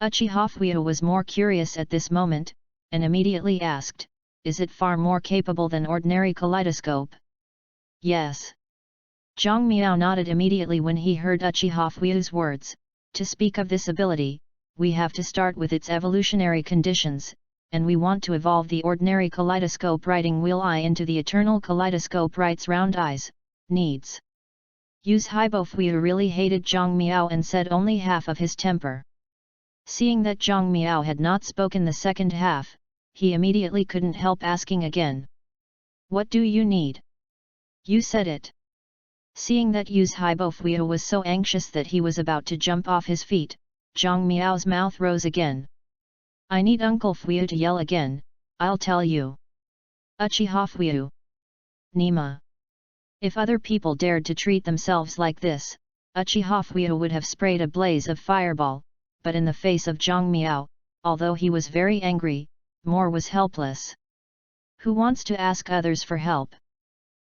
Uchiha Fuyu was more curious at this moment, and immediately asked, is it far more capable than ordinary kaleidoscope? Yes. Zhang Miao nodded immediately when he heard Uchiha Fuyu's words. To speak of this ability, we have to start with its evolutionary conditions, and we want to evolve the ordinary kaleidoscope writing wheel eye into the eternal kaleidoscope writes round eyes, needs. Yu's Haibo Fuyu really hated Zhang Miao and said only half of his temper. Seeing that Zhang Miao had not spoken the second half, he immediately couldn't help asking again. What do you need? You said it. Seeing that Yu's Haibo Fuyu was so anxious that he was about to jump off his feet, Zhang Miao's mouth rose again. I need Uncle Fuyu to yell again, I'll tell you. Uchiha Fuyu. Nima. If other people dared to treat themselves like this, Uchiha Fuyu would have sprayed a blaze of fireball, but in the face of Zhang Miao, although he was very angry, Moore was helpless. Who wants to ask others for help?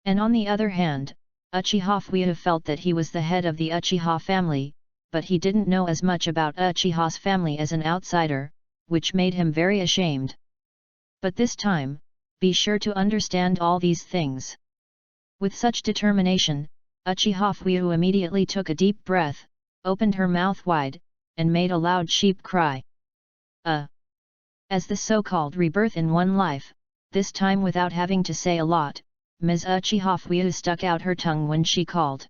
And on the other hand, Uchiha Fuyu felt that he was the head of the Uchiha family, but he didn't know as much about Uchiha's family as an outsider, which made him very ashamed. But this time, be sure to understand all these things. With such determination, Uchiha Fuyu immediately took a deep breath, opened her mouth wide, and made a loud sheep cry. As the so-called rebirth in one life, this time without having to say a lot, Ms. Uchiha Fuyu stuck out her tongue when she called.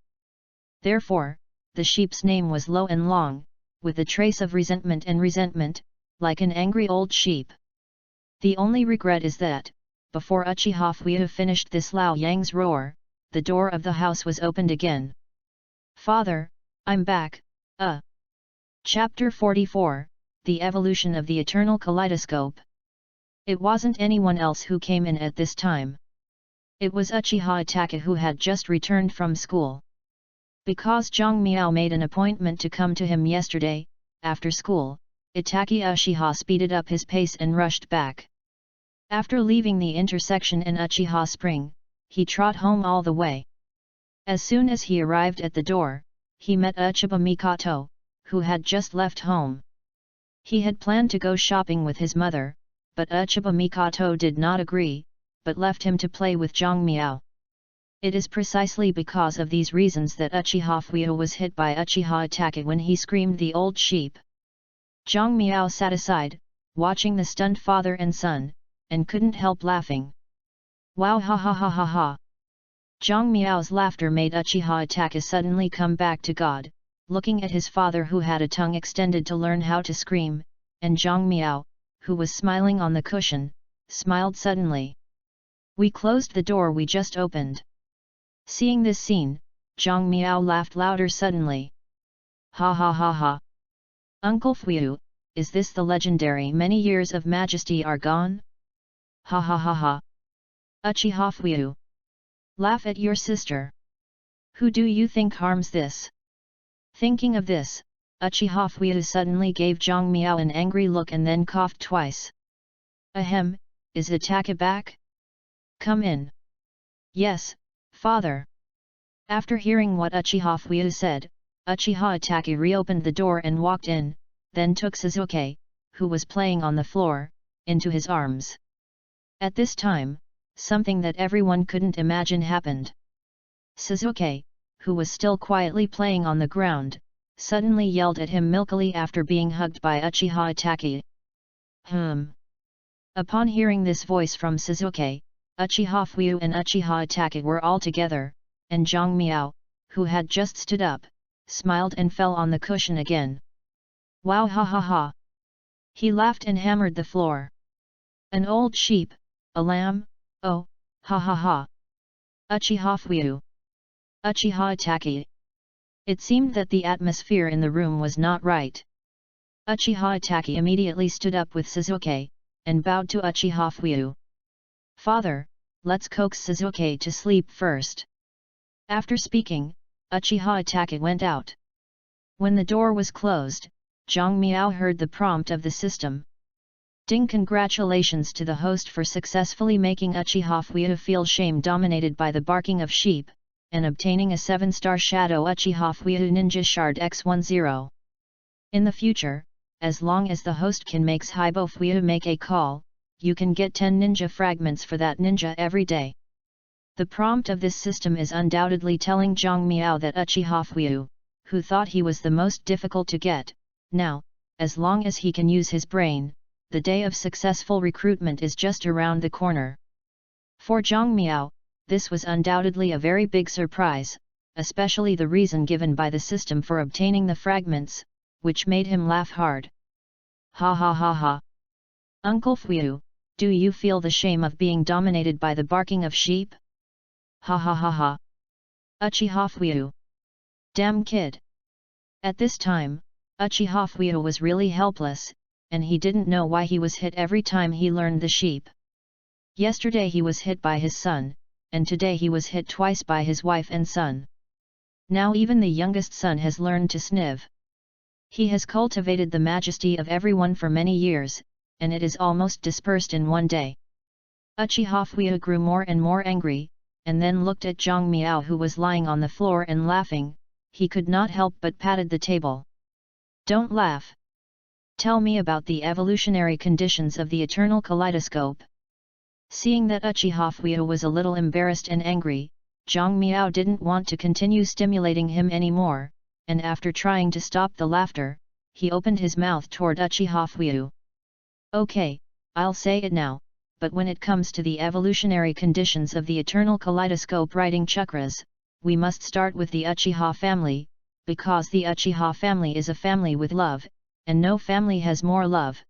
Therefore, the sheep's name was low and long, with a trace of resentment, like an angry old sheep. The only regret is that, before Uchiha Fuyu finished this Lao Yang's roar, the door of the house was opened again. Father, I'm back, Chapter 44, The Evolution of the Eternal Kaleidoscope. It wasn't anyone else who came in at this time. It was Uchiha Itachi who had just returned from school. Because Zhang Miao made an appointment to come to him yesterday, after school, Itachi Uchiha speeded up his pace and rushed back. After leaving the intersection in Uchiha Spring, he trot home all the way. As soon as he arrived at the door, he met Uchiba Mikoto, who had just left home. He had planned to go shopping with his mother, but Uchiba Mikoto did not agree, but left him to play with Zhang Miao. It is precisely because of these reasons that Uchiha Fuyu was hit by Uchiha Itachi when he screamed the old sheep. Zhang Miao sat aside, watching the stunned father and son, and couldn't help laughing. Wow, ha ha ha ha ha. Zhang Miao's laughter made Uchiha Itachi suddenly come back to God, looking at his father who had a tongue extended to learn how to scream, and Zhang Miao, who was smiling on the cushion, smiled suddenly. We closed the door we just opened. Seeing this scene, Zhang Miao laughed louder suddenly. Ha ha ha ha. Uncle Fuyu, is this the legendary many years of majesty are gone? Ha ha ha ha. Uchiha Fuyu. Laugh at your sister. Who do you think harms this? Thinking of this, Uchiha Fuyu suddenly gave Zhang Miao an angry look and then coughed twice. Ahem, is Itachi back? Come in. Yes, father. After hearing what Uchiha Fuyu said, Uchiha Itachi reopened the door and walked in, then took Suzuki, who was playing on the floor, into his arms. At this time, something that everyone couldn't imagine happened. Suzuki, who was still quietly playing on the ground, suddenly yelled at him milkily after being hugged by Uchiha Itachi. Upon hearing this voice from Suzuki, Uchiha Fuyu and Uchiha Itachi were all together, and Zhang Miao, who had just stood up, smiled and fell on the cushion again. Wow, ha ha ha. He laughed and hammered the floor. An old sheep, a lamb, oh, ha ha ha. Uchiha Fuyu. Uchiha Itachi. It seemed that the atmosphere in the room was not right. Uchiha Itachi immediately stood up with Suzuki, and bowed to Uchiha Fuyu. Father, let's coax Suzuki to sleep first. After speaking, Uchiha Itachi went out. When the door was closed, Zhang Miao heard the prompt of the system. Ding, congratulations to the host for successfully making Uchiha Fuyu feel shame dominated by the barking of sheep, and obtaining a 7-star Shadow Uchiha Fuyu Ninja Shard X10. In the future, as long as the host can makes Haibo Fuyu make a call, you can get 10 ninja fragments for that ninja every day. The prompt of this system is undoubtedly telling Zhang Miao that Uchiha Fuyu, who thought he was the most difficult to get, now, as long as he can use his brain, the day of successful recruitment is just around the corner. For Zhang Miao, this was undoubtedly a very big surprise, especially the reason given by the system for obtaining the fragments, which made him laugh hard. Ha ha ha ha. Uncle Fuyu, do you feel the shame of being dominated by the barking of sheep? Ha ha ha ha. Uchiha Fuyu. Damn kid. At this time, Uchiha Fuyu was really helpless, and he didn't know why he was hit every time he learned the sheep. Yesterday he was hit by his son, and today he was hit twice by his wife and son. Now even the youngest son has learned to sniv. He has cultivated the majesty of everyone for many years, and it is almost dispersed in one day. Uchiha Fuyu grew more and more angry, and then looked at Zhang Miao who was lying on the floor and laughing. He could not help but patted the table. Don't laugh. Tell me about the evolutionary conditions of the eternal kaleidoscope. Seeing that Uchiha Fuyu was a little embarrassed and angry, Zhang Miao didn't want to continue stimulating him anymore, and after trying to stop the laughter, he opened his mouth toward Uchiha Fuyu. Okay, I'll say it now, but when it comes to the evolutionary conditions of the eternal kaleidoscope writing chakras, we must start with the Uchiha family, because the Uchiha family is a family with love, and no family has more love.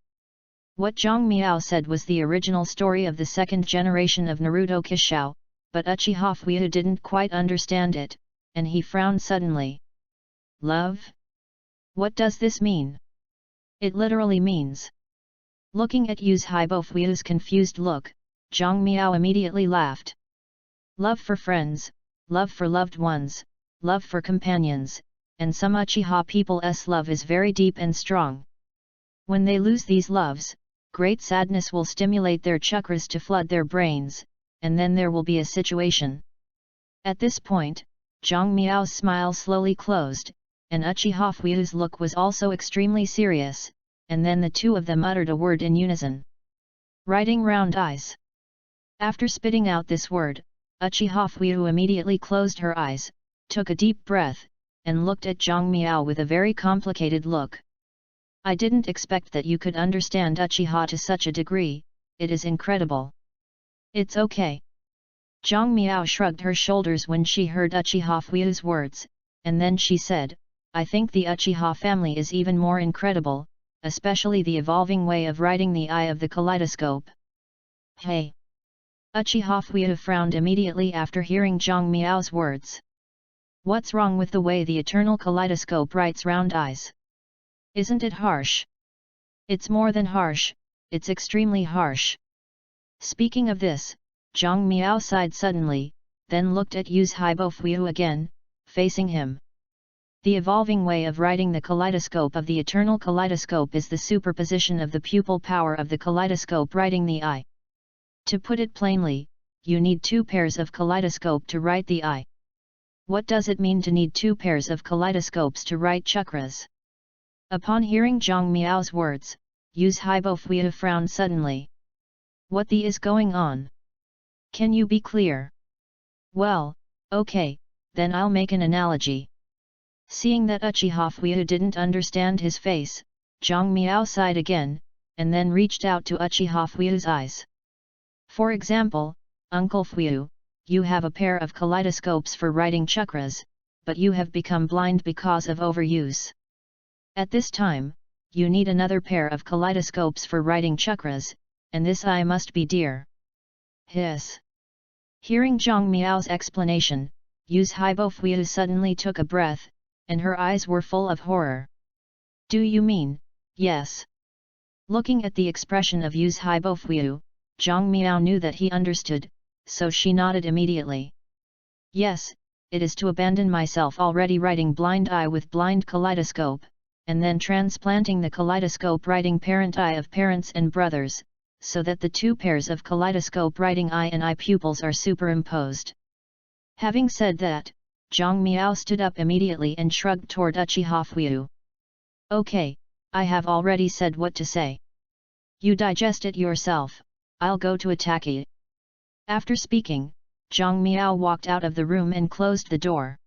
What Zhang Miao said was the original story of the second generation of Naruto Kishou, but Uchiha Fuyu didn't quite understand it, and he frowned suddenly. Love? What does this mean? It literally means. Looking at Yuzhibo Fuyu's confused look, Zhang Miao immediately laughed. Love for friends, love for loved ones, love for companions, and some Uchiha people's love is very deep and strong. When they lose these loves, great sadness will stimulate their chakras to flood their brains, and then there will be a situation. At this point, Zhang Miao's smile slowly closed, and Uchiha Fuyu's look was also extremely serious, and then the two of them uttered a word in unison. Writing round eyes. After spitting out this word, Uchiha Fuyu immediately closed her eyes, took a deep breath, and looked at Zhang Miao with a very complicated look. I didn't expect that you could understand Uchiha to such a degree, it is incredible. It's okay. Zhang Miao shrugged her shoulders when she heard Uchiha Fuyu's words, and then she said, I think the Uchiha family is even more incredible, especially the evolving way of writing the eye of the kaleidoscope. Hey! Uchiha Fuyu frowned immediately after hearing Zhang Miao's words. What's wrong with the way the eternal kaleidoscope writes round eyes? Isn't it harsh? It's more than harsh, it's extremely harsh. Speaking of this, Zhang Miao sighed suddenly, then looked at Yuzhibo Fuyu again, facing him. The evolving way of writing the kaleidoscope of the eternal kaleidoscope is the superposition of the pupil power of the kaleidoscope writing the eye. To put it plainly, you need two pairs of kaleidoscope to write the eye. What does it mean to need two pairs of kaleidoscopes to write chakras? Upon hearing Zhang Miao's words, Yuzhibo Fuyu frowned suddenly. What the is going on? Can you be clear? Well, okay, then I'll make an analogy. Seeing that Uchiha Fuyu didn't understand his face, Zhang Miao sighed again, and then reached out to Uchiha Fuyu's eyes. For example, Uncle Fuyu, you have a pair of kaleidoscopes for writing chakras, but you have become blind because of overuse. At this time, you need another pair of kaleidoscopes for writing chakras, and this eye must be dear. Hiss. Hearing Zhang Miao's explanation, Yuzhibo Fuyu suddenly took a breath, and her eyes were full of horror. Do you mean, yes? Looking at the expression of Yuzhibo Fuyu, Zhang Miao knew that he understood, so she nodded immediately. Yes, it is to abandon myself already writing blind eye with blind kaleidoscope, and then transplanting the kaleidoscope writing parent eye of parents and brothers, so that the two pairs of kaleidoscope writing eye and eye pupils are superimposed. Having said that, Zhang Miao stood up immediately and shrugged toward Uchiha Fuyu. Okay, I have already said what to say. You digest it yourself, I'll go to attack it. After speaking, Zhang Miao walked out of the room and closed the door.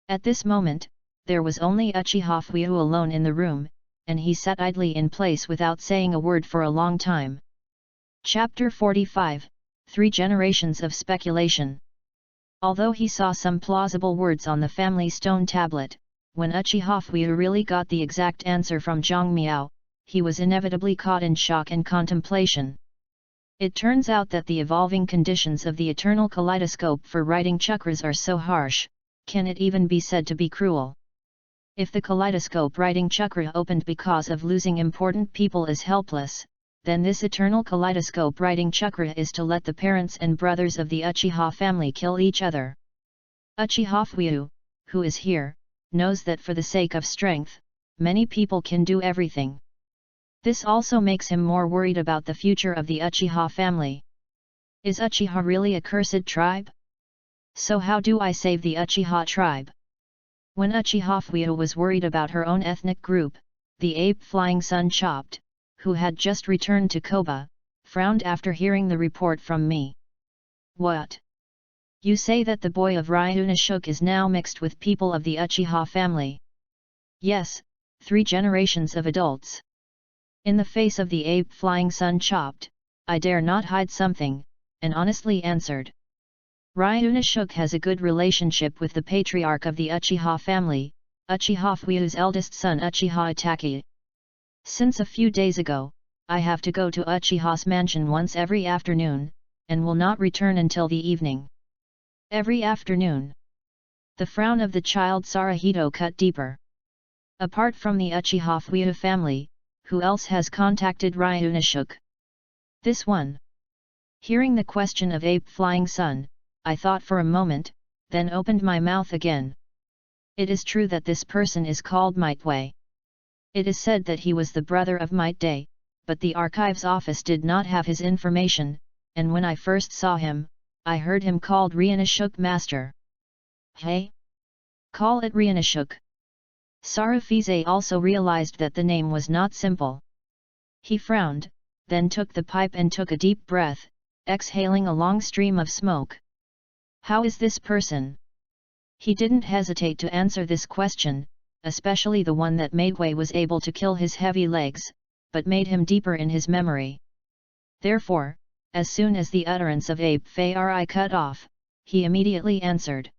At this moment, there was only Uchiha Fuyu alone in the room, and he sat idly in place without saying a word for a long time. Chapter 45, 3 Generations of Speculation. Although he saw some plausible words on the family stone tablet, when Uchiha Fuyu really got the exact answer from Zhang Miao, he was inevitably caught in shock and contemplation. It turns out that the evolving conditions of the eternal kaleidoscope for writing chakras are so harsh, can it even be said to be cruel? If the kaleidoscope writing chakra opened because of losing important people is helpless, then this eternal kaleidoscope writing chakra is to let the parents and brothers of the Uchiha family kill each other. Uchiha Fuyu, who is here, knows that for the sake of strength, many people can do everything. This also makes him more worried about the future of the Uchiha family. Is Uchiha really a cursed tribe? So how do I save the Uchiha tribe? When Uchiha Fuyu was worried about her own ethnic group, the ape Flying Sun Chopped, who had just returned to Koba, frowned after hearing the report from me. What? You say that the boy of Ryunosuke is now mixed with people of the Uchiha family? Yes, 3 generations of adults. In the face of the ape Flying Sun Chopped, I dare not hide something, and honestly answered. Ryunosuke has a good relationship with the patriarch of the Uchiha family, Uchiha Fuyu's eldest son Uchiha Itachi. Since a few days ago, I have to go to Uchiha's mansion once every afternoon, and will not return until the evening. Every afternoon. The frown of the child Sarahito cut deeper. Apart from the Uchiha Fuyu family, who else has contacted Ryunosuke? This one. Hearing the question of ape Flying Sun, I thought for a moment, then opened my mouth again. It is true that this person is called Might Wei. It is said that he was the brother of Might Day, but the archives office did not have his information, and when I first saw him, I heard him called Ryunosuke Master. Hey? Call it Ryunosuke. Sarufize also realized that the name was not simple. He frowned, then took the pipe and took a deep breath, exhaling a long stream of smoke. How is this person? He didn't hesitate to answer this question, especially the one that Maidway was able to kill his heavy legs, but made him deeper in his memory. Therefore, as soon as the utterance of Ape Fari cut off, he immediately answered.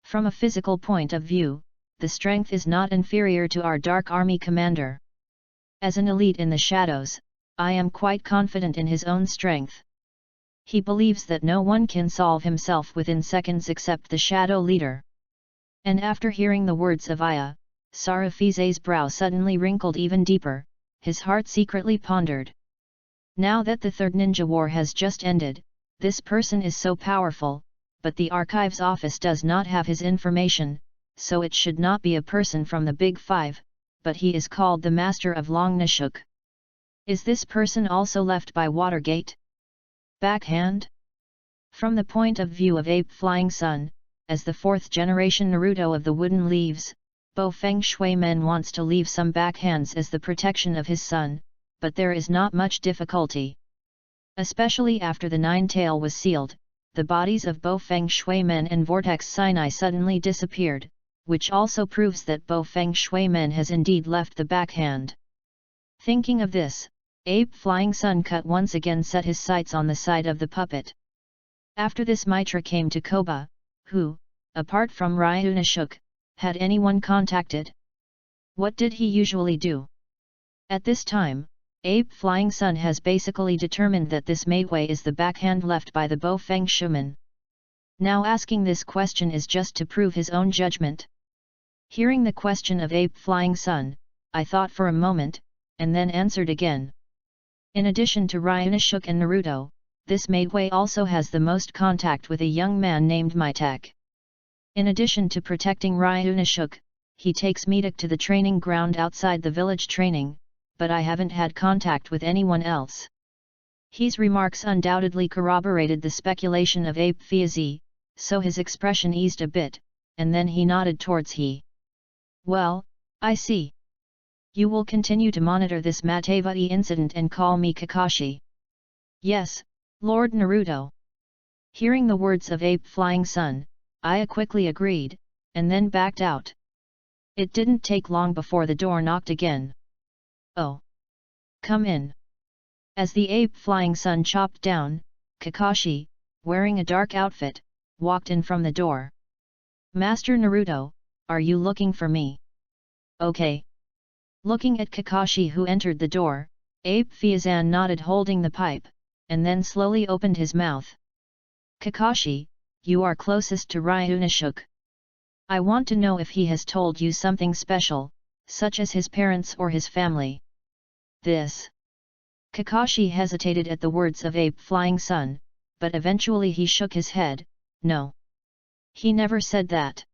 From a physical point of view, the strength is not inferior to our Dark Army commander. As an elite in the shadows, I am quite confident in his own strength. He believes that no one can solve himself within seconds except the shadow leader. And after hearing the words of Aya, Sarufize's brow suddenly wrinkled even deeper, his heart secretly pondered. Now that the Third Ninja War has just ended, this person is so powerful, but the archives office does not have his information, so it should not be a person from the Big Five, but he is called the Master of Longnosuke. Is this person also left by Watergate? Backhand? From the point of view of Ape Flying Sun, as the 4th generation Naruto of the Wooden Leaves, Bo Feng Shui Men wants to leave some backhands as the protection of his son, but there is not much difficulty. Especially after the Nine-Tail was sealed, the bodies of Bo Feng Shui Men and Vortex Sinai suddenly disappeared, which also proves that Bo Feng Shui Men has indeed left the backhand. Thinking of this, Ape Flying Sun Cut once again set his sights on the side of the puppet. After this Mitra came to Koba, who, apart from Ryunosuke, had anyone contacted? What did he usually do? At this time, Ape Flying Sun has basically determined that this Maidway is the backhand left by the Bo Feng Shuman. Now asking this question is just to prove his own judgment. Hearing the question of Ape Flying Sun, I thought for a moment, and then answered again. In addition to Ryunosuke and Naruto, this Maidway also has the most contact with a young man named Mitek. In addition to protecting Ryunosuke, he takes Mitek to the training ground outside the village training, but I haven't had contact with anyone else. His remarks undoubtedly corroborated the speculation of Ape Fiazi, so his expression eased a bit, and then he nodded towards he. Well, I see. You will continue to monitor this Matevai incident and call me Kakashi. Yes, Lord Naruto. Hearing the words of Ape Flying Sun, Aya quickly agreed, and then backed out. It didn't take long before the door knocked again. Oh! Come in. As the Ape Flying Sun chopped down, Kakashi, wearing a dark outfit, walked in from the door. Master Naruto, are you looking for me? Okay. Looking at Kakashi who entered the door, Ape Fiazan nodded holding the pipe, and then slowly opened his mouth. Kakashi, you are closest to Ryunosuke. I want to know if he has told you something special, such as his parents or his family. This. Kakashi hesitated at the words of Ape Flying Sun, but eventually he shook his head, no. He never said that.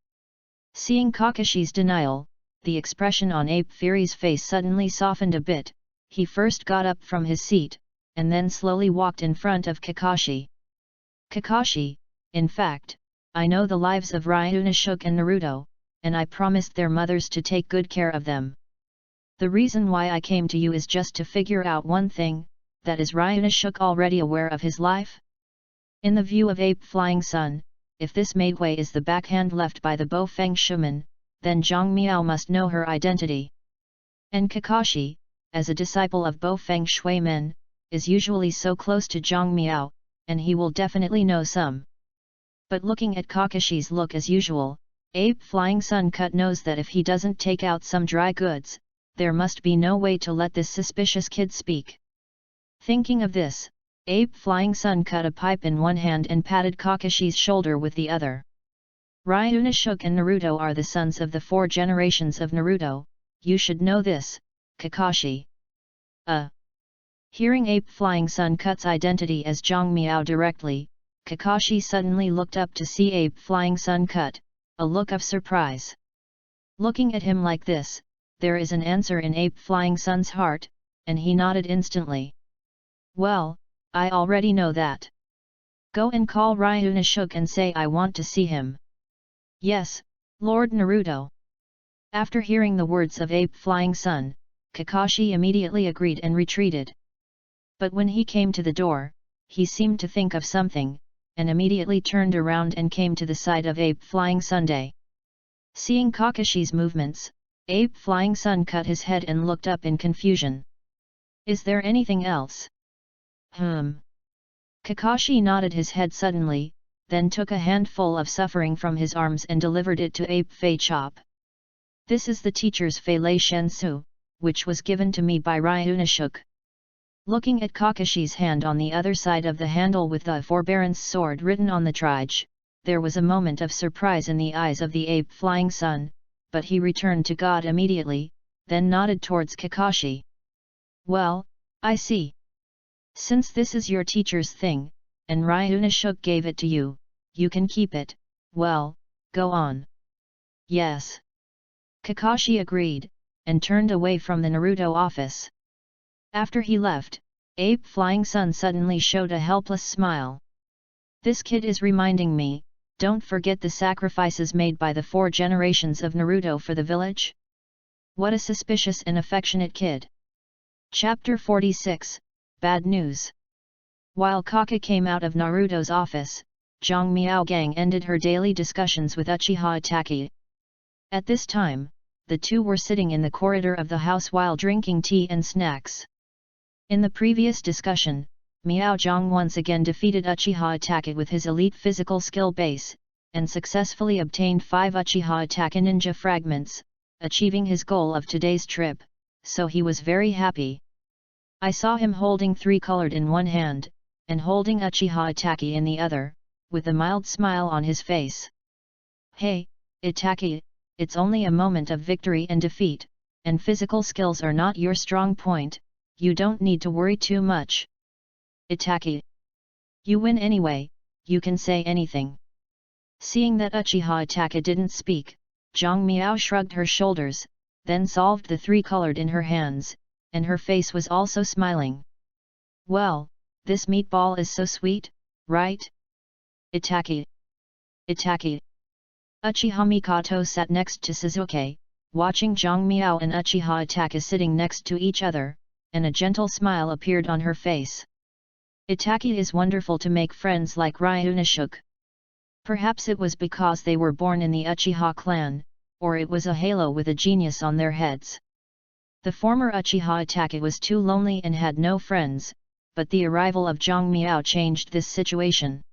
Seeing Kakashi's denial, the expression on Ape Fury's face suddenly softened a bit. He first got up from his seat, and then slowly walked in front of Kakashi. Kakashi, in fact, I know the lives of Ryunosuke and Naruto, and I promised their mothers to take good care of them. The reason why I came to you is just to figure out one thing, that is Ryunosuke already aware of his life? In the view of Ape Flying Sun, if this maidway is the backhand left by the Bofeng Shuman, then Zhang Miao must know her identity. And Kakashi, as a disciple of Bofeng Shuimen, is usually so close to Zhang Miao, and he will definitely know some. But looking at Kakashi's look as usual, Ape Flying Sun Cut knows that if he doesn't take out some dry goods, there must be no way to let this suspicious kid speak. Thinking of this, Ape Flying Sun cut a pipe in one hand and patted Kakashi's shoulder with the other. Ryunosuke and Naruto are the sons of the 4 generations of Naruto, you should know this, Kakashi. Hearing Ape Flying Sun Cut's identity as Zhang Miao directly, Kakashi suddenly looked up to see Ape Flying Sun Cut, a look of surprise. Looking at him like this, there is an answer in Ape Flying Sun's heart, and he nodded instantly. Well, I already know that. Go and call Ryunosuke and say I want to see him. Yes, Lord Naruto. After hearing the words of Ape Flying Sun, Kakashi immediately agreed and retreated. But when he came to the door, he seemed to think of something, and immediately turned around and came to the side of Ape Flying Sunday. Seeing Kakashi's movements, Ape Flying Sun cut his head and looked up in confusion. Is there anything else? Kakashi nodded his head suddenly, then took a handful of suffering from his arms and delivered it to Ape Fei Chop. This is the teacher's Fei Lei Shensu, which was given to me by Ryunosuke. Looking at Kakashi's hand on the other side of the handle with the Forbearance sword written on the trige, there was a moment of surprise in the eyes of the Ape Flying Sun, but he returned to God immediately, then nodded towards Kakashi. Well, I see. Since this is your teacher's thing, and Ryunosuke gave it to you, you can keep it, well, go on. Yes. Kakashi agreed, and turned away from the Naruto office. After he left, Ape Flying Sun suddenly showed a helpless smile. This kid is reminding me, don't forget the sacrifices made by the 4 generations of Naruto for the village? What a suspicious and affectionate kid. Chapter 46, Bad News. While Kaka came out of Naruto's office, Zhang Miao Gang ended her daily discussions with Uchiha Itachi. At this time, the two were sitting in the corridor of the house while drinking tea and snacks. In the previous discussion, Miao Zhang once again defeated Uchiha Itachi with his elite physical skill base, and successfully obtained 5 Uchiha Itachi ninja fragments, achieving his goal of today's trip, so he was very happy. I saw him holding 3 colored in one hand, and holding Uchiha Itachi in the other, with a mild smile on his face. Hey, Itachi, it's only a moment of victory and defeat, and physical skills are not your strong point, you don't need to worry too much. Itachi. You win anyway, you can say anything. Seeing that Uchiha Itachi didn't speak, Zhang Miao shrugged her shoulders, then solved the 3 colored in her hands, and her face was also smiling. Well, this meatball is so sweet, right? Itachi. Itachi. Uchiha Mikoto sat next to Suzuki, watching Zhang Miao and Uchiha Itachi sitting next to each other, and a gentle smile appeared on her face. Itachi is wonderful to make friends like Ryunosuke. Perhaps it was because they were born in the Uchiha clan, or it was a halo with a genius on their heads. The former Uchiha Itachi was too lonely and had no friends, but the arrival of Zhang Miao changed this situation.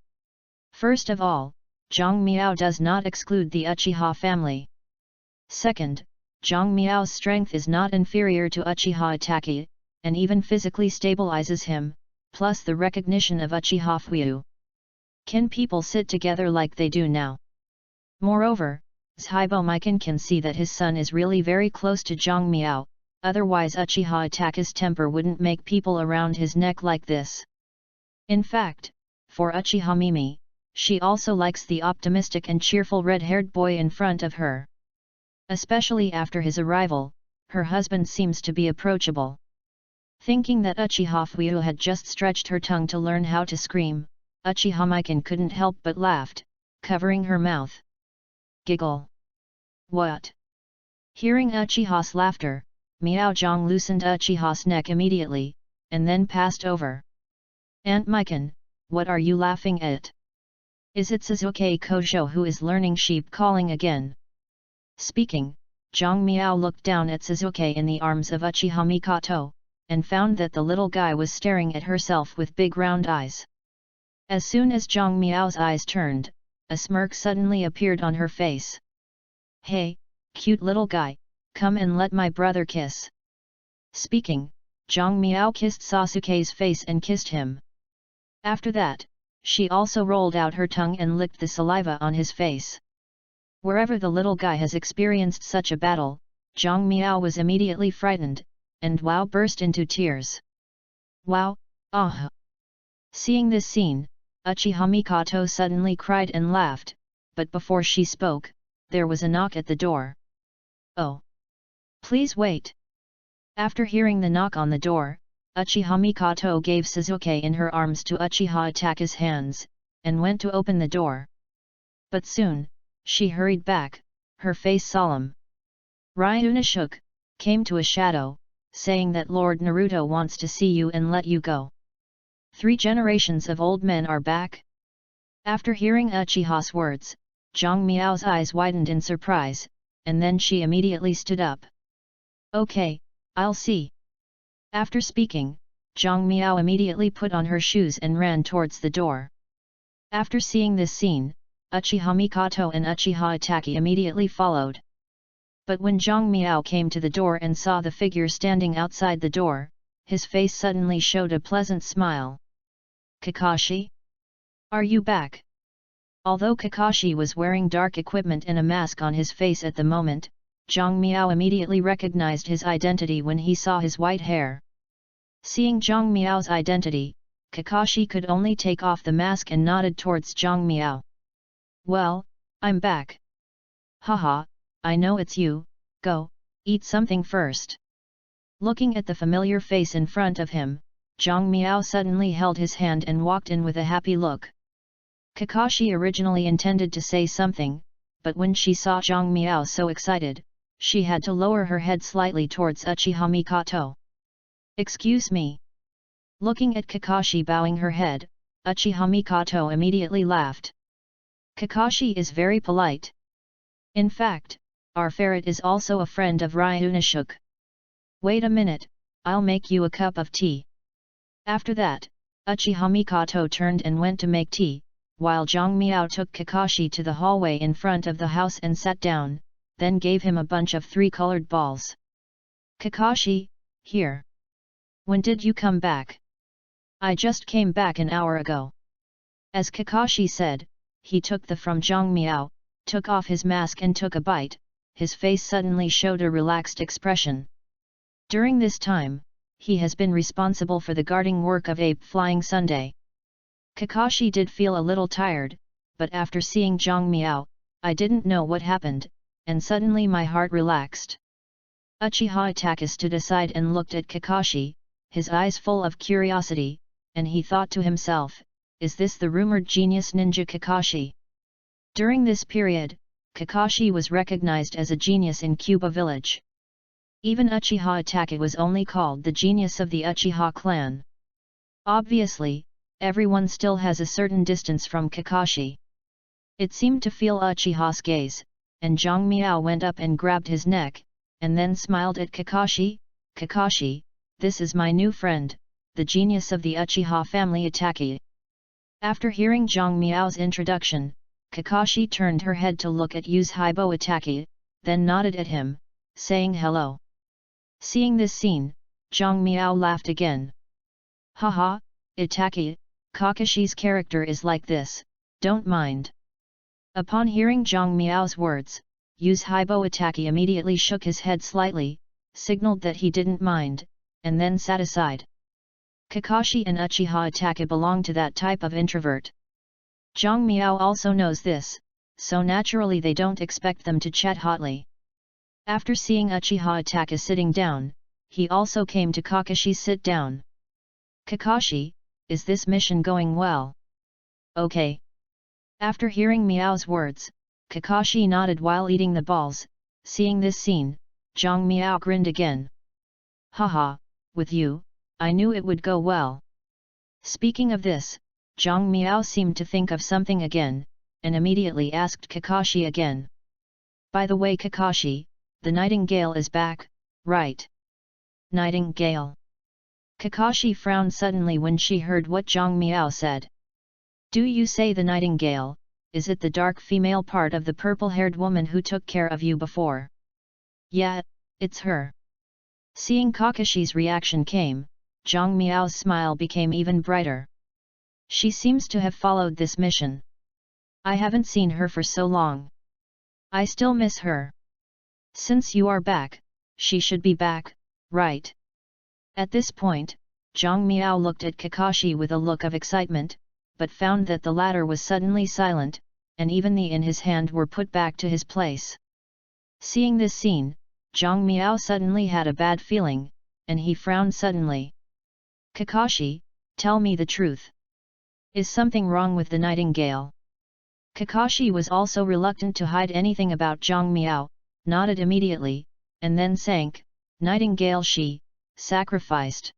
First of all, Zhang Miao does not exclude the Uchiha family. Second, Zhang Miao's strength is not inferior to Uchiha Itachi, and even physically stabilizes him, plus the recognition of Uchiha Fuyu. Can people sit together like they do now? Moreover, Zhibo Mikan can see that his son is really very close to Zhang Miao, otherwise Uchiha Itachi's temper wouldn't make people around his neck like this. In fact, for Uchiha Mimi, she also likes the optimistic and cheerful red-haired boy in front of her. Especially after his arrival, her husband seems to be approachable. Thinking that Uchiha Fuyu had just stretched her tongue to learn how to scream, Uchiha Mikan couldn't help but laughed, covering her mouth. Giggle. What? Hearing Uchiha's laughter, Miaozhong loosened Uchiha's neck immediately, and then passed over. Aunt Mikan, what are you laughing at? Is it Suzuki Kojo who is learning sheep calling again? Speaking, Zhang Miao looked down at Suzuki in the arms of Uchiha Mikoto, and found that the little guy was staring at herself with big round eyes. As soon as Zhang Miao's eyes turned, a smirk suddenly appeared on her face. Hey, cute little guy, come and let my brother kiss. Speaking, Zhang Miao kissed Sasuke's face and kissed him. After that, she also rolled out her tongue and licked the saliva on his face. Wherever the little guy has experienced such a battle, Zhang Miao was immediately frightened, and Wow burst into tears. Wow, ah! Seeing this scene, Uchiha Mikoto suddenly cried and laughed, but before she spoke, there was a knock at the door. Oh! Please wait! After hearing the knock on the door, Uchiha Mikoto gave Suzuki in her arms to Uchiha Itachi's hands, and went to open the door. But soon, she hurried back, her face solemn. Ryuna shook, came to a shadow, saying that Lord Naruto wants to see you and let you go. 3 generations of old men are back? After hearing Uchiha's words, Zhang Miao's eyes widened in surprise, and then she immediately stood up. Okay, I'll see. After speaking, Zhang Miao immediately put on her shoes and ran towards the door. After seeing this scene, Uchiha Mikoto and Uchiha Itachi immediately followed. But when Zhang Miao came to the door and saw the figure standing outside the door, his face suddenly showed a pleasant smile. Kakashi? Are you back? Although Kakashi was wearing dark equipment and a mask on his face at the moment, Zhang Miao immediately recognized his identity when he saw his white hair. Seeing Zhang Miao's identity, Kakashi could only take off the mask and nodded towards Zhang Miao. Well, I'm back. Haha, I know it's you, go, eat something first. Looking at the familiar face in front of him, Zhang Miao suddenly held his hand and walked in with a happy look. Kakashi originally intended to say something, but when she saw Zhang Miao so excited, she had to lower her head slightly towards Uchiha Mikoto. Excuse me. Looking at Kakashi bowing her head, Uchiha Mikoto immediately laughed. Kakashi is very polite. In fact, our ferret is also a friend of Ryunosuke. Wait a minute, I'll make you a cup of tea. After that, Uchiha Mikoto turned and went to make tea, while Zhang Miao took Kakashi to the hallway in front of the house and sat down, then gave him a bunch of 3 colored balls. Kakashi, here. When did you come back? I just came back an hour ago. As Kakashi said, he took the from Zhang Miao, took off his mask and took a bite, his face suddenly showed a relaxed expression. During this time, he has been responsible for the guarding work of Ape Flying Sunday. Kakashi did feel a little tired, but after seeing Zhang Miao, I didn't know what happened, and suddenly my heart relaxed. Uchiha Itachi stood aside and looked at Kakashi, his eyes full of curiosity, and he thought to himself, is this the rumored genius ninja Kakashi? During this period, Kakashi was recognized as a genius in Cuba village. Even Uchiha Itachi was only called the genius of the Uchiha clan. Obviously, everyone still has a certain distance from Kakashi. It seemed to feel Uchiha's gaze, and Zhang Miao went up and grabbed his neck, and then smiled at Kakashi. Kakashi, this is my new friend, the genius of the Uchiha family Itachi. After hearing Zhang Miao's introduction, Kakashi turned her head to look at Yuzhibo Itachi, then nodded at him, saying hello. Seeing this scene, Zhang Miao laughed again. Haha, Itachi, Kakashi's character is like this, don't mind. Upon hearing Zhang Miao's words, Yuzhibo Itachi immediately shook his head slightly, signaled that he didn't mind, and then sat aside. Kakashi and Uchiha Itachi belong to that type of introvert. Zhang Miao also knows this, so naturally they don't expect them to chat hotly. After seeing Uchiha Itachi sitting down, he also came to Kakashi sit down. Kakashi, is this mission going well? Okay. After hearing Miao's words, Kakashi nodded while eating the balls. Seeing this scene, Zhang Miao grinned again. Haha, with you, I knew it would go well. Speaking of this, Zhang Miao seemed to think of something again, and immediately asked Kakashi again. By the way Kakashi, the nightingale is back, right? Nightingale. Kakashi frowned suddenly when she heard what Zhang Miao said. Do you say the nightingale, is it the dark female part of the purple-haired woman who took care of you before? Yeah, it's her. Seeing Kakashi's reaction came, Zhang Miao's smile became even brighter. She seems to have followed this mission. I haven't seen her for so long. I still miss her. Since you are back, she should be back, right? At this point, Zhang Miao looked at Kakashi with a look of excitement, but found that the latter was suddenly silent, and even the in his hand were put back to his place. Seeing this scene, Zhang Miao suddenly had a bad feeling, and he frowned suddenly. Kakashi, tell me the truth. Is something wrong with the nightingale? Kakashi was also reluctant to hide anything about Zhang Miao, nodded immediately, and then sank, nightingale she, sacrificed.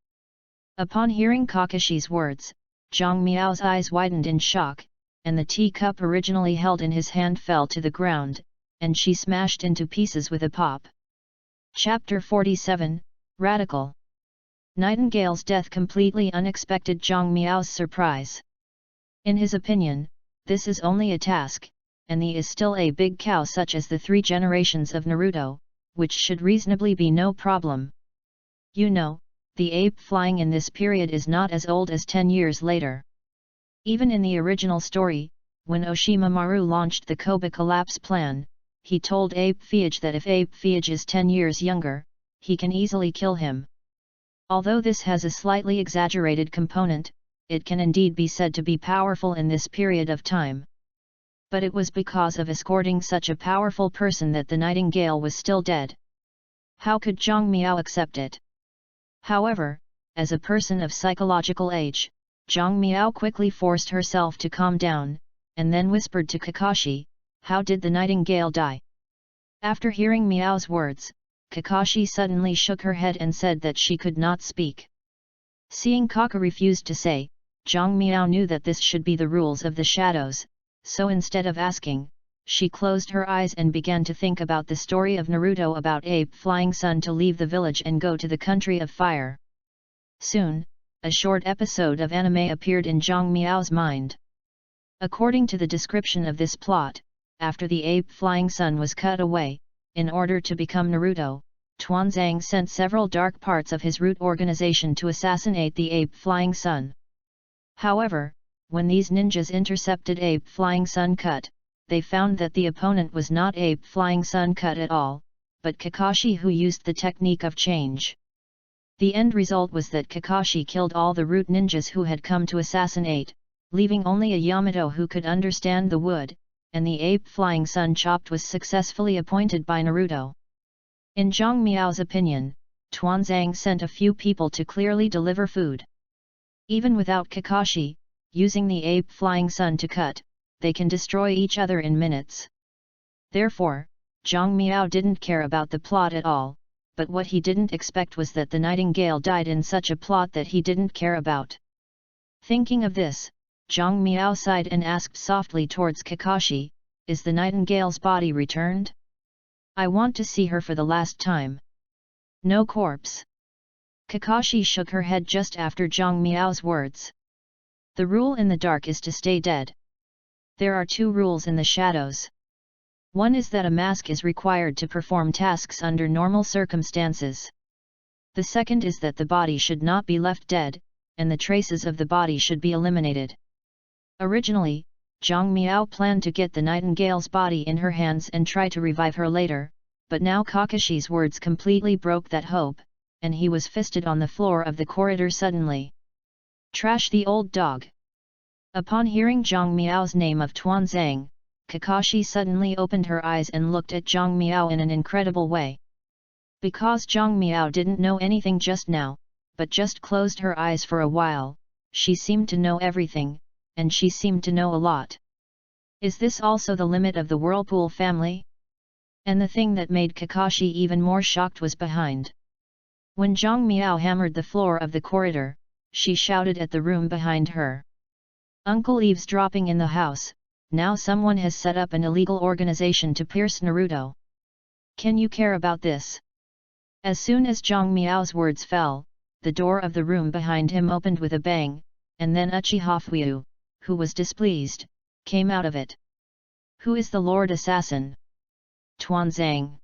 Upon hearing Kakashi's words, Zhang Miao's eyes widened in shock, and the teacup originally held in his hand fell to the ground, and she smashed into pieces with a pop. Chapter 47, Radical. Nightingale's death completely unexpected Zhang Miao's surprise. In his opinion, this is only a task, and the is still a big cow such as the 3 generations of Naruto, which should reasonably be no problem. You know, the ape flying in this period is not as old as 10 years later. Even in the original story, when Oshimaru launched the Koba collapse plan, he told Ape Fiage that if Ape Fiage is 10 years younger, he can easily kill him. Although this has a slightly exaggerated component, it can indeed be said to be powerful in this period of time. But it was because of escorting such a powerful person that the nightingale was still dead. How could Zhang Miao accept it? However, as a person of psychological age, Zhang Miao quickly forced herself to calm down, and then whispered to Kakashi, how did the nightingale die? After hearing Miao's words, Kakashi suddenly shook her head and said that she could not speak. Seeing Kaka refused to say, Zhang Miao knew that this should be the rules of the shadows, so instead of asking, she closed her eyes and began to think about the story of Naruto about Ape Flying Sun to leave the village and go to the country of fire. Soon, a short episode of anime appeared in Zhang Miao's mind. According to the description of this plot, after the Ape Flying Sun was cut away, in order to become Naruto, Tuanzang sent several dark parts of his root organization to assassinate the Ape Flying Sun. However, when these ninjas intercepted Ape Flying Sun Cut, they found that the opponent was not Ape Flying Sun Cut at all, but Kakashi, who used the technique of change. The end result was that Kakashi killed all the root ninjas who had come to assassinate, leaving only a Yamato who could understand the wood, and the Ape Flying Sun Chopped was successfully appointed by Naruto. In Zhang Miao's opinion, Tuanzang sent a few people to clearly deliver food. Even without Kakashi, using the Ape Flying Sun to cut, they can destroy each other in minutes. Therefore, Zhang Miao didn't care about the plot at all, but what he didn't expect was that the nightingale died in such a plot that he didn't care about. Thinking of this, Zhang Miao sighed and asked softly towards Kakashi, is the nightingale's body returned? I want to see her for the last time. No corpse. Kakashi shook her head just after Zhang Miao's words. The rule in the dark is to stay dead. There are 2 rules in the shadows. One is that a mask is required to perform tasks under normal circumstances. The second is that the body should not be left dead, and the traces of the body should be eliminated. Originally, Zhang Miao planned to get the nightingale's body in her hands and try to revive her later, but now Kakashi's words completely broke that hope, and he was fisted on the floor of the corridor suddenly. Trash the old dog! Upon hearing Zhang Miao's name of Tuanzang, Kakashi suddenly opened her eyes and looked at Zhang Miao in an incredible way. Because Zhang Miao didn't know anything just now, but just closed her eyes for a while, she seemed to know everything, and she seemed to know a lot. Is this also the limit of the Whirlpool family? And the thing that made Kakashi even more shocked was behind. When Zhang Miao hammered the floor of the corridor, she shouted at the room behind her. Uncle eavesdropping in the house, now someone has set up an illegal organization to pierce Naruto. Can you care about this? As soon as Zhang Miao's words fell, the door of the room behind him opened with a bang, and then Uchiha Fuyu, who was displeased, came out of it. Who is the Lord Assassin? Tuanzang.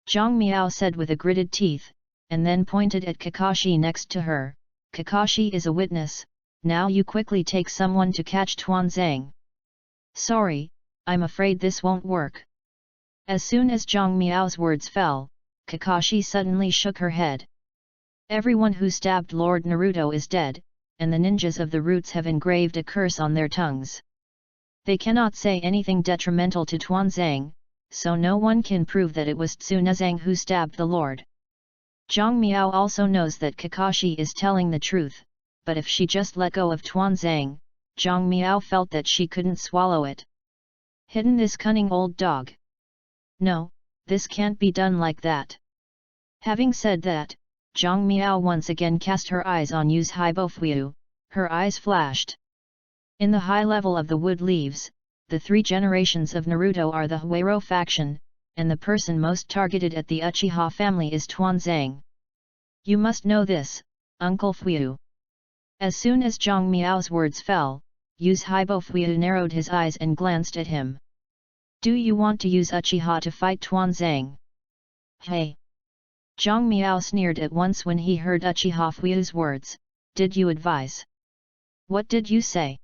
Zhang Miao said with a gritted teeth, and then pointed at Kakashi next to her. Kakashi is a witness, now you quickly take someone to catch Tuanzang. Sorry, I'm afraid this won't work. As soon as Zhang Miao's words fell, Kakashi suddenly shook her head. Everyone who stabbed Lord Naruto is dead, and the ninjas of the roots have engraved a curse on their tongues. They cannot say anything detrimental to Tuanzang, so no one can prove that it was Tsunezang who stabbed the lord. Zhang Miao also knows that Kakashi is telling the truth, but if she just let go of Tuanzang, Zhang Miao felt that she couldn't swallow it. Hidden this cunning old dog. No, this can't be done like that. Having said that, Zhang Miao once again cast her eyes on Yu's Haibofuyu, her eyes flashed. In the high level of the wood leaves, the three generations of Naruto are the Huero faction, and the person most targeted at the Uchiha family is Tuanzang. You must know this, Uncle Fuyu. As soon as Zhang Miao's words fell, Yu's Haibofuyu narrowed his eyes and glanced at him. Do you want to use Uchiha to fight Tuanzang? Hey! Zhang Miao sneered at once when he heard Uchiha Fuyu's words. Did you advise? What did you say?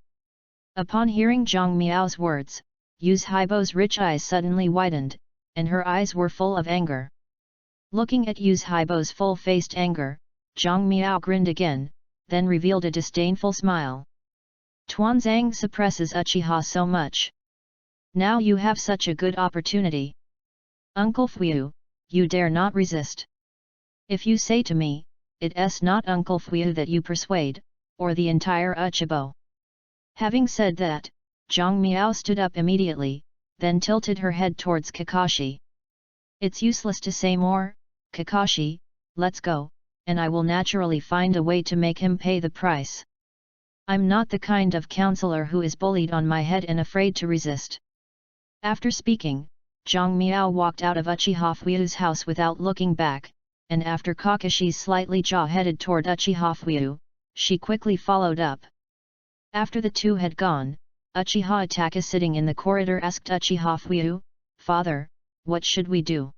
Upon hearing Zhang Miao's words, Yu's Haibo's rich eyes suddenly widened, and her eyes were full of anger. Looking at Yu's Haibo's full-faced anger, Zhang Miao grinned again, then revealed a disdainful smile. Tuanzang suppresses Uchiha so much. Now you have such a good opportunity. Uncle Fuyu, you dare not resist. If you say to me, it's not Uncle Fuyu that you persuade, or the entire Uchibo. Having said that, Zhang Miao stood up immediately, then tilted her head towards Kakashi. It's useless to say more, Kakashi, let's go, and I will naturally find a way to make him pay the price. I'm not the kind of counselor who is bullied on my head and afraid to resist. After speaking, Zhang Miao walked out of Uchiha Fuyu's house without looking back, and after Kakashi's slightly jaw-headed toward Uchiha Fuyu, she quickly followed up. After the two had gone, Uchiha Itachi sitting in the corridor asked Uchiha Fuyu, Father, what should we do?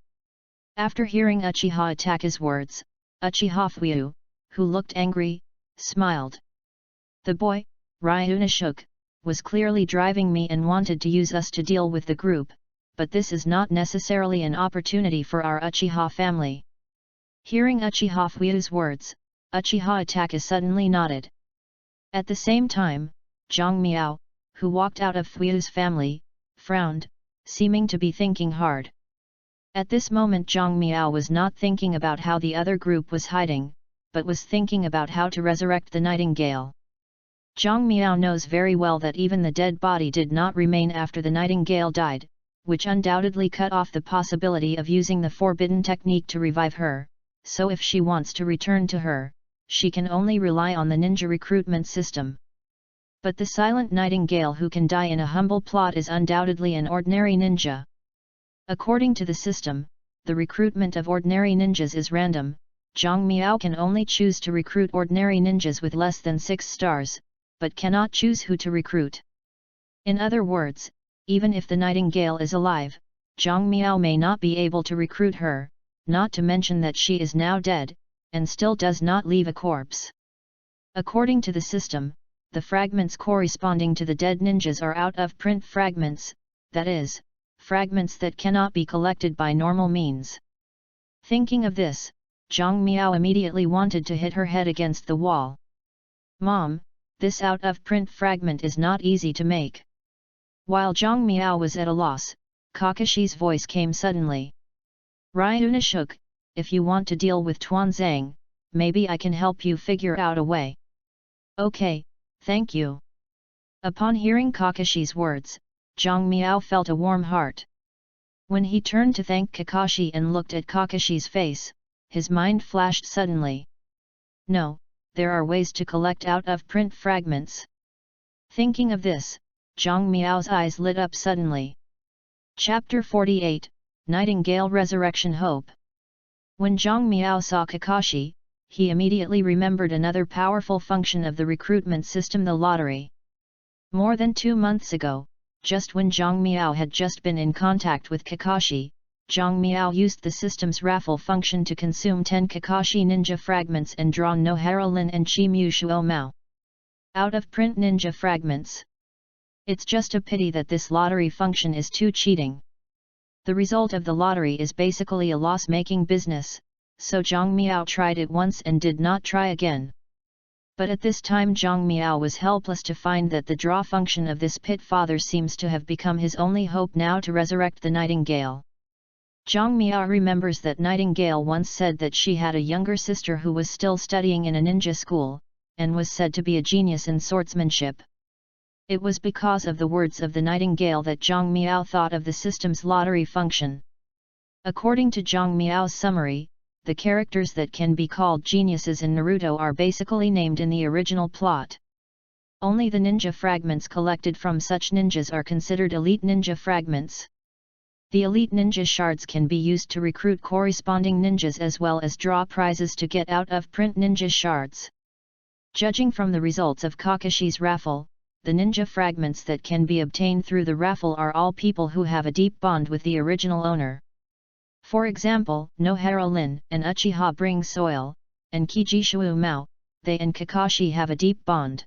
After hearing Uchiha Itachi's words, Uchiha Fuyu, who looked angry, smiled. The boy, Ryunosuke, was clearly driving me and wanted to use us to deal with the group, but this is not necessarily an opportunity for our Uchiha family. Hearing Uchiha Fuyu's words, Uchiha Itachi suddenly nodded. At the same time, Zhang Miao, who walked out of Fuyu's family, frowned, seeming to be thinking hard. At this moment Zhang Miao was not thinking about how the other group was hiding, but was thinking about how to resurrect the nightingale. Zhang Miao knows very well that even the dead body did not remain after the nightingale died, which undoubtedly cut off the possibility of using the forbidden technique to revive her, so if she wants to return to her, she can only rely on the ninja recruitment system. But the silent nightingale who can die in a humble plot is undoubtedly an ordinary ninja. According to the system, the recruitment of ordinary ninjas is random. Zhang Miao can only choose to recruit ordinary ninjas with less than 6 stars, but cannot choose who to recruit. In other words, even if the nightingale is alive, Zhang Miao may not be able to recruit her, not to mention that she is now dead, and still does not leave a corpse. According to the system, the fragments corresponding to the dead ninjas are out-of-print fragments, that is, fragments that cannot be collected by normal means. Thinking of this, Zhang Miao immediately wanted to hit her head against the wall. Mom, this out-of-print fragment is not easy to make. While Zhang Miao was at a loss, Kakashi's voice came suddenly. Ryunosuke, if you want to deal with Tuanzang, maybe I can help you figure out a way. Okay, thank you. Upon hearing Kakashi's words, Zhang Miao felt a warm heart. When he turned to thank Kakashi and looked at Kakashi's face, his mind flashed suddenly. No, there are ways to collect out-of-print fragments. Thinking of this, Zhang Miao's eyes lit up suddenly. Chapter 48, Nightingale Resurrection Hope. When Zhang Miao saw Kakashi, he immediately remembered another powerful function of the recruitment system, the lottery. More than 2 months ago, just when Zhang Miao had just been in contact with Kakashi, Zhang Miao used the system's raffle function to consume 10 Kakashi ninja fragments and draw No Harolin and Chi Mu Shuo Mao. Out-of-print ninja fragments. It's just a pity that this lottery function is too cheating. The result of the lottery is basically a loss-making business, so Zhang Miao tried it once and did not try again. But at this time Zhang Miao was helpless to find that the draw function of this pit father seems to have become his only hope now to resurrect the Nightingale. Zhang Miao remembers that Nightingale once said that she had a younger sister who was still studying in a ninja school, and was said to be a genius in swordsmanship. It was because of the words of the Nightingale that Zhang Miao thought of the system's lottery function. According to Zhang Miao's summary, the characters that can be called geniuses in Naruto are basically named in the original plot. Only the ninja fragments collected from such ninjas are considered elite ninja fragments. The elite ninja shards can be used to recruit corresponding ninjas as well as draw prizes to get out-of-print ninja shards. Judging from the results of Kakashi's raffle, the ninja fragments that can be obtained through the raffle are all people who have a deep bond with the original owner. For example, No Harolin and Uchiha bring soil, and Kiji Shuo Mao, they and Kakashi have a deep bond.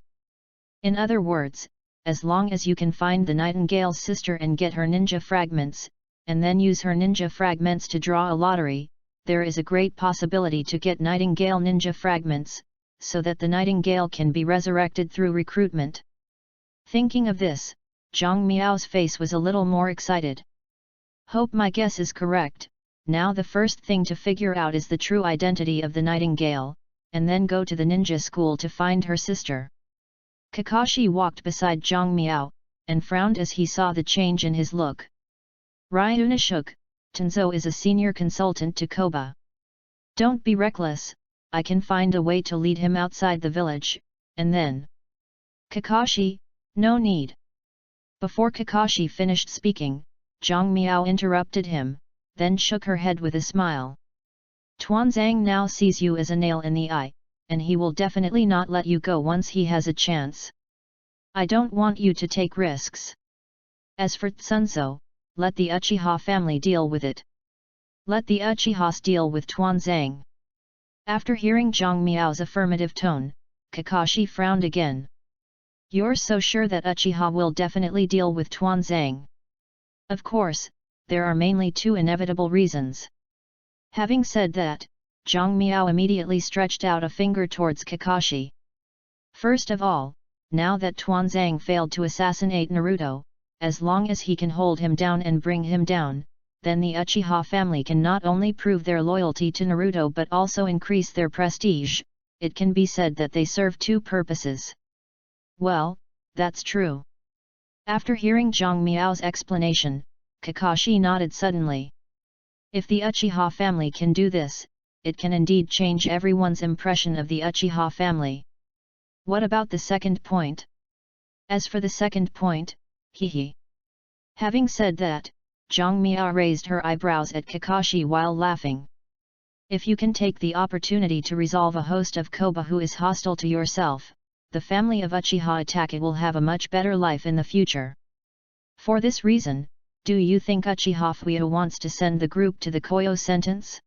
In other words, as long as you can find the Nightingale's sister and get her ninja fragments, and then use her ninja fragments to draw a lottery, there is a great possibility to get Nightingale ninja fragments, so that the Nightingale can be resurrected through recruitment. Thinking of this, Zhang Miao's face was a little more excited. Hope my guess is correct. Now the first thing to figure out is the true identity of the Nightingale, and then go to the ninja school to find her sister. Kakashi walked beside Zhang Miao, and frowned as he saw the change in his look. Ryuna shook. Tenzo is a senior consultant to Koba. Don't be reckless, I can find a way to lead him outside the village, and then... Kakashi, no need. Before Kakashi finished speaking, Zhang Miao interrupted him, then shook her head with a smile. Tuanzang now sees you as a nail in the eye, and he will definitely not let you go once he has a chance. I don't want you to take risks. As for Tsunzo, let the Uchiha family deal with it. Let the Uchihas deal with Tuanzang. After hearing Zhang Miao's affirmative tone, Kakashi frowned again. You're so sure that Uchiha will definitely deal with Tuanzang? Of course, there are mainly 2 inevitable reasons. Having said that, Zhang Miao immediately stretched out a finger towards Kakashi. First of all, now that Tuanzang failed to assassinate Naruto, as long as he can hold him down and bring him down, then the Uchiha family can not only prove their loyalty to Naruto but also increase their prestige. It can be said that they serve 2 purposes. Well, that's true. After hearing Zhang Miao's explanation, Kakashi nodded suddenly. If the Uchiha family can do this, it can indeed change everyone's impression of the Uchiha family. What about the second point? As for the second point, hehe. Having said that, Zhang Miao raised her eyebrows at Kakashi while laughing. If you can take the opportunity to resolve a host of Koba who is hostile to yourself, the family of Uchiha Itachi will have a much better life in the future. For this reason, do you think Uchiha Fuyo wants to send the group to the Koyo sentence?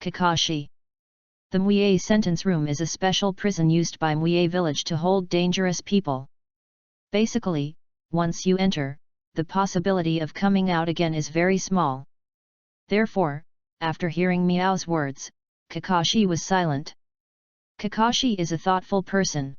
Kakashi. The Muye sentence room is a special prison used by Muye village to hold dangerous people. Basically, once you enter, the possibility of coming out again is very small. Therefore, after hearing Miao's words, Kakashi was silent. Kakashi is a thoughtful person.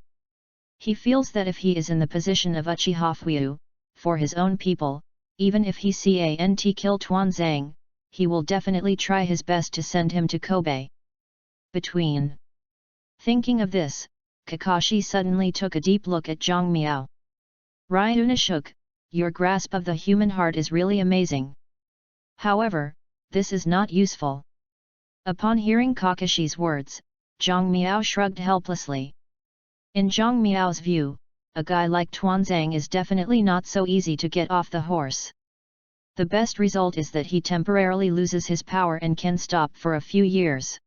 He feels that if he is in the position of Uchiha Fuyo, for his own people, even if he can't kill Tuanzang, he will definitely try his best to send him to Kobe. Thinking of this, Kakashi suddenly took a deep look at Zhang Miao. Ryunashuk, your grasp of the human heart is really amazing. However, this is not useful. Upon hearing Kakashi's words, Zhang Miao shrugged helplessly. In Zhang Miao's view, a guy like Tuanzang is definitely not so easy to get off the horse. The best result is that he temporarily loses his power and can stop for a few years.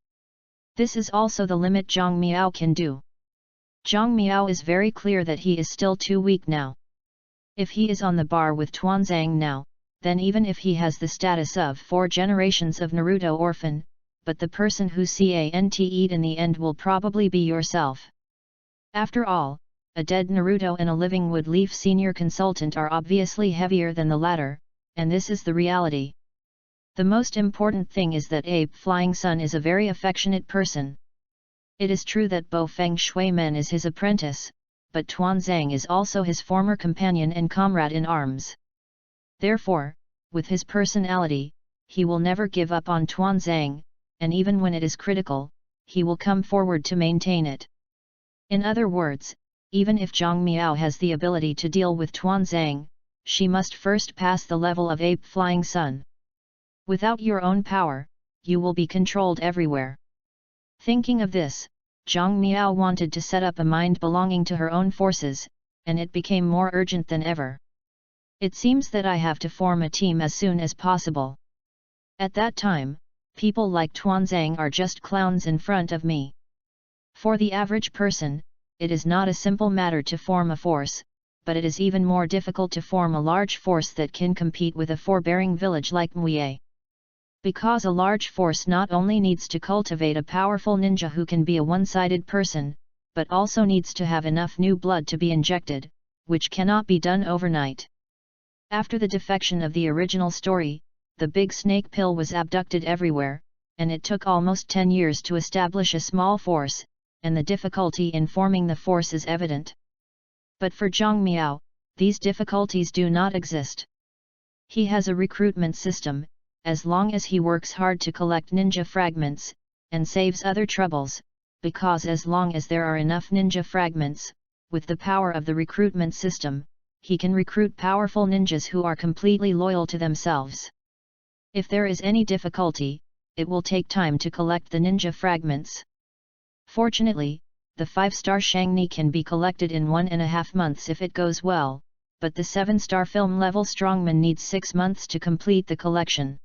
This is also the limit Zhang Miao can do. Zhang Miao is very clear that he is still too weak now. If he is on the bar with Tuanzang now, then even if he has the status of 4 generations of Naruto orphan, but the person who can't eat in the end will probably be yourself. After all, a dead Naruto and a living Wood Leaf senior consultant are obviously heavier than the latter, and this is the reality. The most important thing is that Abe Flying Sun is a very affectionate person. It is true that Bo Feng Shui-men is his apprentice, but Tuanzang is also his former companion and comrade in arms. Therefore, with his personality, he will never give up on Tuanzang, and even when it is critical, he will come forward to maintain it. In other words, even if Zhang Miao has the ability to deal with Tuanzang, she must first pass the level of Ape Flying Sun. Without your own power, you will be controlled everywhere. Thinking of this, Zhang Miao wanted to set up a mind belonging to her own forces, and it became more urgent than ever. It seems that I have to form a team as soon as possible. At that time, people like Tuanzang are just clowns in front of me. For the average person, it is not a simple matter to form a force, but it is even more difficult to form a large force that can compete with a forbearing village like Mue. Because a large force not only needs to cultivate a powerful ninja who can be a one-sided person, but also needs to have enough new blood to be injected, which cannot be done overnight. After the defection of the original story, the big snake pill was abducted everywhere, and it took almost 10 years to establish a small force, and the difficulty in forming the force is evident. But for Zhang Miao, these difficulties do not exist. He has a recruitment system, as long as he works hard to collect ninja fragments, and saves other troubles, because as long as there are enough ninja fragments, with the power of the recruitment system, he can recruit powerful ninjas who are completely loyal to themselves. If there is any difficulty, it will take time to collect the ninja fragments. Fortunately, the 5-star Shangni can be collected in 1.5 months if it goes well, but the 7-star film level strongman needs 6 months to complete the collection.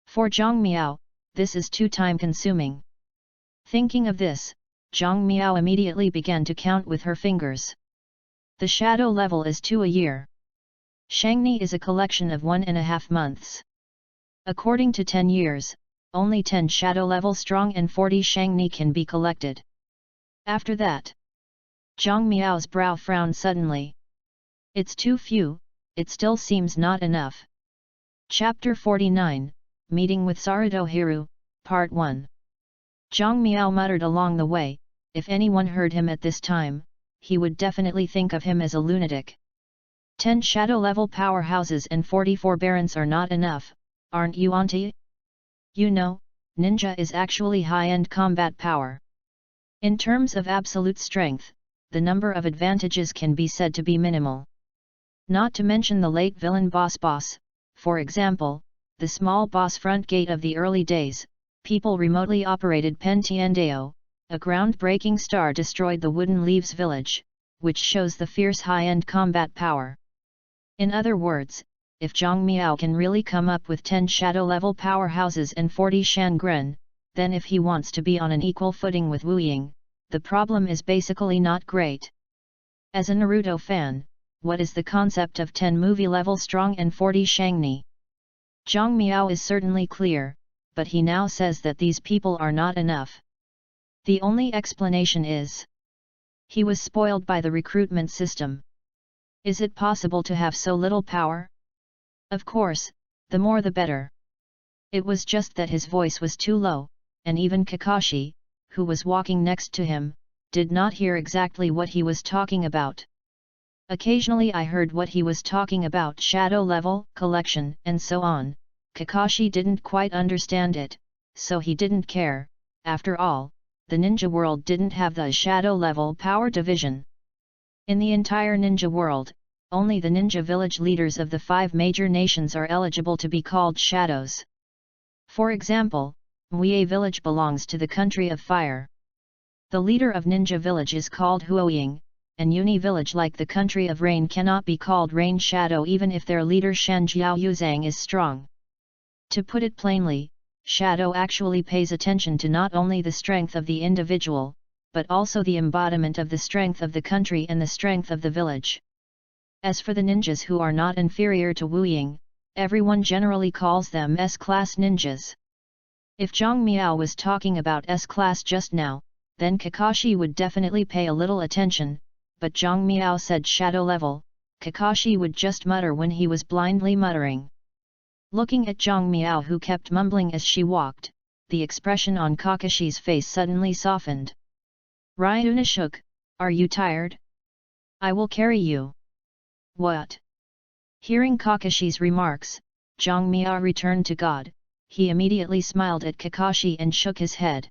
For Zhang Miao, this is too time-consuming. Thinking of this, Zhang Miao immediately began to count with her fingers. The shadow level is 2 a year. Shangni is a collection of 1.5 months. According to 10 years, only 10 shadow level strong and 40 Shangni can be collected. After that, Zhang Miao's brow frowned suddenly. It's too few, it still seems not enough. Chapter 49, Meeting with Sarutohiru, Part 1. Zhang Miao muttered along the way, if anyone heard him at this time, he would definitely think of him as a lunatic. 10 shadow-level powerhouses and 40 forbearance are not enough, aren't you, auntie? You know, ninja is actually high-end combat power. In terms of absolute strength, the number of advantages can be said to be minimal. Not to mention the late villain boss, for example, the small boss front gate of the early days, people remotely operated Pentiendeo, a groundbreaking star destroyed the Wooden Leaves village, which shows the fierce high-end combat power. In other words, if Zhang Miao can really come up with 10 shadow-level powerhouses and 40 Shangren, then if he wants to be on an equal footing with Wu Ying, the problem is basically not great. As a Naruto fan, what is the concept of 10 movie-level strong and 40 Shangni? Zhang Miao is certainly clear, but he now says that these people are not enough. The only explanation is he was spoiled by the recruitment system. Is it possible to have so little power? Of course, the more the better. It was just that his voice was too low, and even Kakashi, who was walking next to him, did not hear exactly what he was talking about. Occasionally I heard what he was talking about: shadow level, collection, and so on. Kakashi didn't quite understand it, so he didn't care. After all, the ninja world didn't have the shadow level power division. In the entire ninja world, only the ninja village leaders of the 5 major nations are eligible to be called shadows. For example, Muye village belongs to the country of fire. The leader of ninja village is called Huoying, and Uni village like the country of rain cannot be called rain shadow even if their leader Shan Jiao Yuzhang is strong. To put it plainly, shadow actually pays attention to not only the strength of the individual, but also the embodiment of the strength of the country and the strength of the village. As for the ninjas who are not inferior to Wu Ying, everyone generally calls them S-class ninjas. If Zhang Miao was talking about S-class just now, then Kakashi would definitely pay a little attention, but Zhang Miao said shadow level, Kakashi would just mutter when he was blindly muttering. Looking at Zhang Miao who kept mumbling as she walked, the expression on Kakashi's face suddenly softened. Ryuna shook, are you tired? I will carry you. What? Hearing Kakashi's remarks, Zhang Miao returned to God. He immediately smiled at Kakashi and shook his head.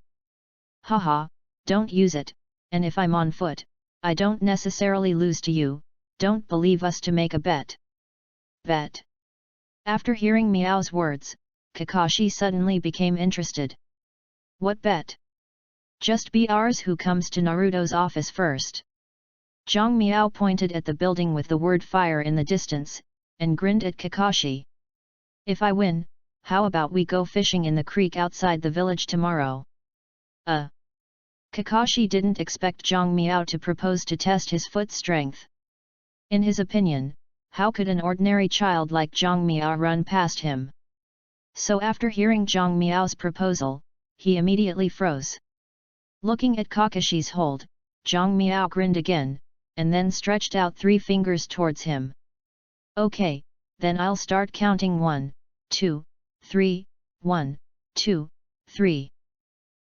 Haha, don't use it, and if I'm on foot, I don't necessarily lose to you, don't believe us to make a bet. Bet? After hearing Miao's words, Kakashi suddenly became interested. What bet? Just be ours who comes to Naruto's office first. Zhang Miao pointed at the building with the word fire in the distance, and grinned at Kakashi. If I win, how about we go fishing in the creek outside the village tomorrow? Kakashi didn't expect Zhang Miao to propose to test his foot strength. In his opinion, how could an ordinary child like Zhang Miao run past him? So after hearing Zhang Miao's proposal, he immediately froze. Looking at Kakashi's hold, Zhang Miao grinned again, and then stretched out 3 fingers towards him. Okay, then I'll start counting 1, 2, 3, 1, 2, 3.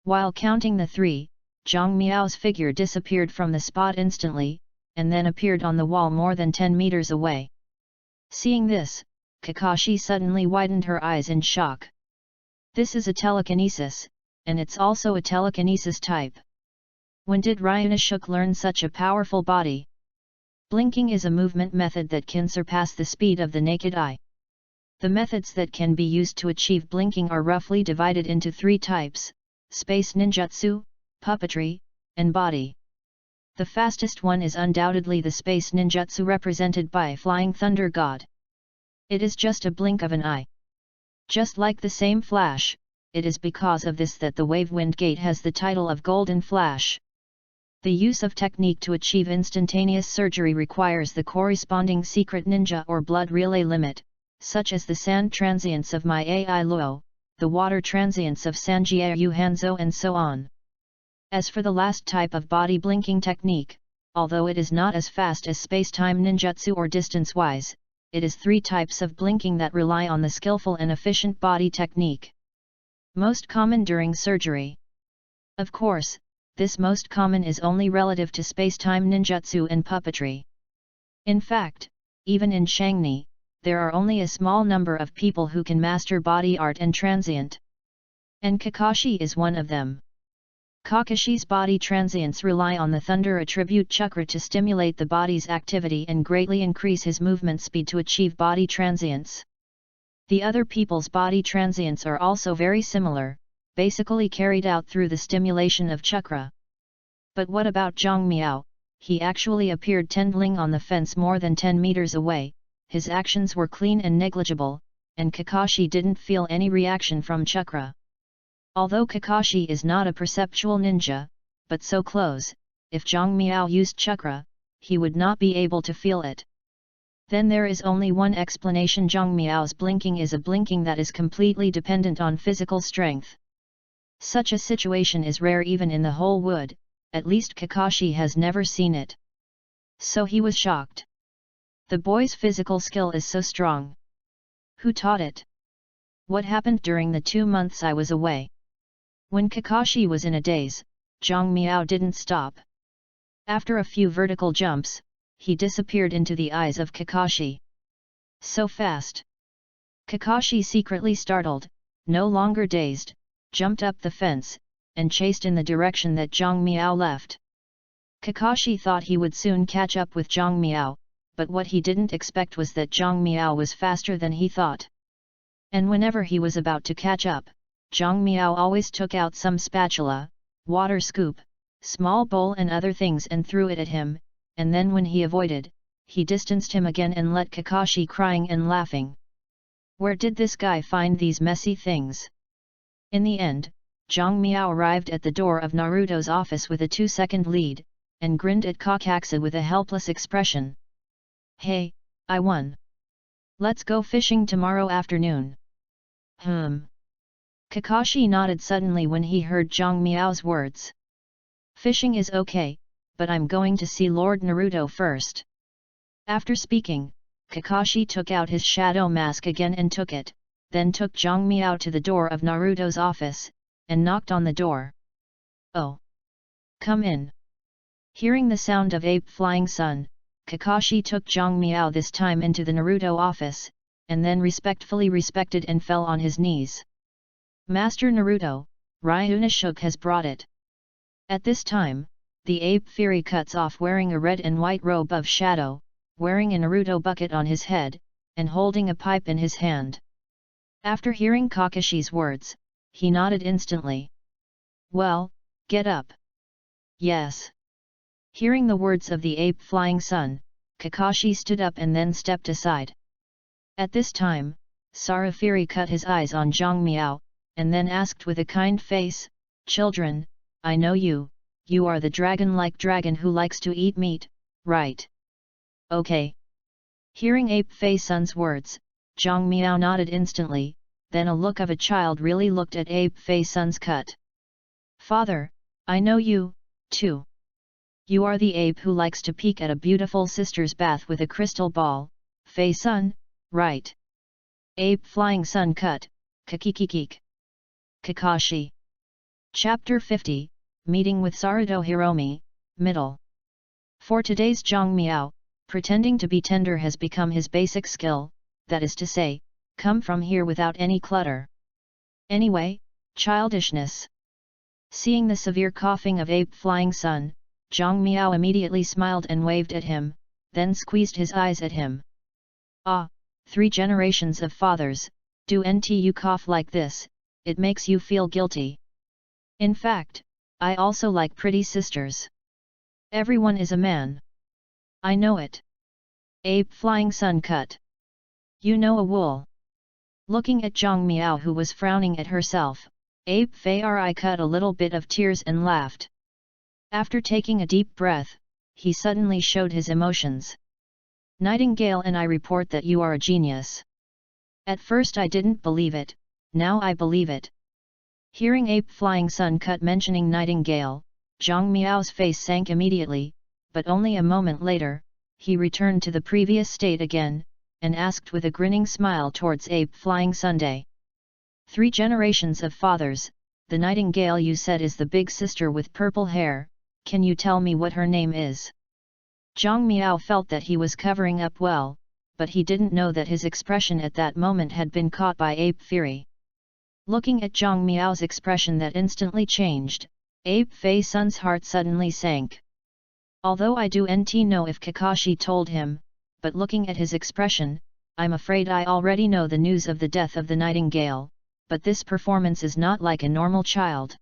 While counting the 3, Zhang Miao's figure disappeared from the spot instantly, and then appeared on the wall more than 10 meters away. Seeing this, Kakashi suddenly widened her eyes in shock. This is a telekinesis, and it's also a telekinesis type. When did Ryunosuke learn such a powerful body? Blinking is a movement method that can surpass the speed of the naked eye. The methods that can be used to achieve blinking are roughly divided into 3 types: space ninjutsu, puppetry, and body. The fastest one is undoubtedly the space ninjutsu represented by Flying Thunder God. It is just a blink of an eye. Just like the same flash, it is because of this that the Wave Wind Gate has the title of Golden Flash. The use of technique to achieve instantaneous surgery requires the corresponding secret ninja or blood relay limit, such as the sand transients of my AI Luo, the water transients of Sanjiayu Hanzo and so on. As for the last type of body blinking technique, although it is not as fast as space-time ninjutsu or distance-wise, it is 3 types of blinking that rely on the skillful and efficient body technique. Most common during surgery. Of course, this most common is only relative to space-time ninjutsu and puppetry. In fact, even in Shangni, there are only a small number of people who can master body art and transient. And Kakashi is one of them. Kakashi's body transients rely on the thunder attribute chakra to stimulate the body's activity and greatly increase his movement speed to achieve body transients. The other people's body transients are also very similar, basically carried out through the stimulation of chakra. But what about Zhang Miao? He actually appeared tendling on the fence more than 10 meters away, his actions were clean and negligible, and Kakashi didn't feel any reaction from chakra. Although Kakashi is not a perceptual ninja, but so close, if Zhang Miao used chakra, he would not be able to feel it. Then there is only one explanation: Zhang Miao's blinking is a blinking that is completely dependent on physical strength. Such a situation is rare even in the whole wood, at least Kakashi has never seen it. So he was shocked. The boy's physical skill is so strong. Who taught it? What happened during the 2 months I was away? When Kakashi was in a daze, Zhang Miao didn't stop. After a few vertical jumps, he disappeared into the eyes of Kakashi. So fast! Kakashi, secretly startled, no longer dazed, jumped up the fence, and chased in the direction that Zhang Miao left. Kakashi thought he would soon catch up with Zhang Miao, but what he didn't expect was that Zhang Miao was faster than he thought. And whenever he was about to catch up, Zhang Miao always took out some spatula, water scoop, small bowl and other things and threw it at him, and then when he avoided, he distanced him again and let Kakashi crying and laughing. Where did this guy find these messy things? In the end, Zhang Miao arrived at the door of Naruto's office with a 2-second lead, and grinned at Kakashi with a helpless expression. Hey, I won. Let's go fishing tomorrow afternoon. Kakashi nodded suddenly when he heard Zhang Miao's words. Fishing is okay, but I'm going to see Lord Naruto first. After speaking, Kakashi took out his shadow mask again and took it, then took Zhang Miao to the door of Naruto's office, and knocked on the door. Oh! Come in. Hearing the sound of Ape Flying Sun, Kakashi took Zhang Miao this time into the Naruto office, and then respectfully respected and fell on his knees. Master Naruto, Ryunosuke has brought it. At this time, the ape fury cuts off wearing a red and white robe of shadow, wearing a Naruto bucket on his head, and holding a pipe in his hand. After hearing Kakashi's words, he nodded instantly. Well, get up. Yes. Hearing the words of the ape Flying Sun, Kakashi stood up and then stepped aside. At this time, Sarafiri cut his eyes on Zhang Miao, and then asked with a kind face, Children, I know you are the dragon-like dragon who likes to eat meat, right? Okay. Hearing Ape Fei Sun's words, Zhang Miao nodded instantly, then a look of a child really looked at Ape Fei Sun's cut. Father, I know you, too. You are the ape who likes to peek at a beautiful sister's bath with a crystal ball, Fei Sun, right? Ape Flying Sun cut, Kakikikik. Kakashi. Chapter 50, Meeting with Saruto Hiromi, Middle. For today's Zhang Miao, pretending to be tender has become his basic skill, that is to say, come from here without any clutter. Anyway, childishness. Seeing the severe coughing of Ape Flying Sun, Zhang Miao immediately smiled and waved at him, then squeezed his eyes at him. Ah, 3 generations of fathers, do you cough like this, it makes you feel guilty. In fact, I also like pretty sisters. Everyone is a man. I know it. Ape Flying Sun cut. You know a wool. Looking at Zhang Miao who was frowning at herself, Ape Fei Ri cut a little bit of tears and laughed. After taking a deep breath, he suddenly showed his emotions. Nightingale and I report that you are a genius. At first I didn't believe it, now I believe it. Hearing Ape Flying Sun cut mentioning Nightingale, Zhang Miao's face sank immediately, but only a moment later, he returned to the previous state again, and asked with a grinning smile towards Ape Flying Sunday. 3 generations of fathers, the Nightingale you said is the big sister with purple hair, can you tell me what her name is? Zhang Miao felt that he was covering up well, but he didn't know that his expression at that moment had been caught by Ape Fury. Looking at Zhang Miao's expression that instantly changed, Ape Fei Sun's heart suddenly sank. Although I do know if Kakashi told him, but looking at his expression, I'm afraid I already know the news of the death of the Nightingale, but this performance is not like a normal child.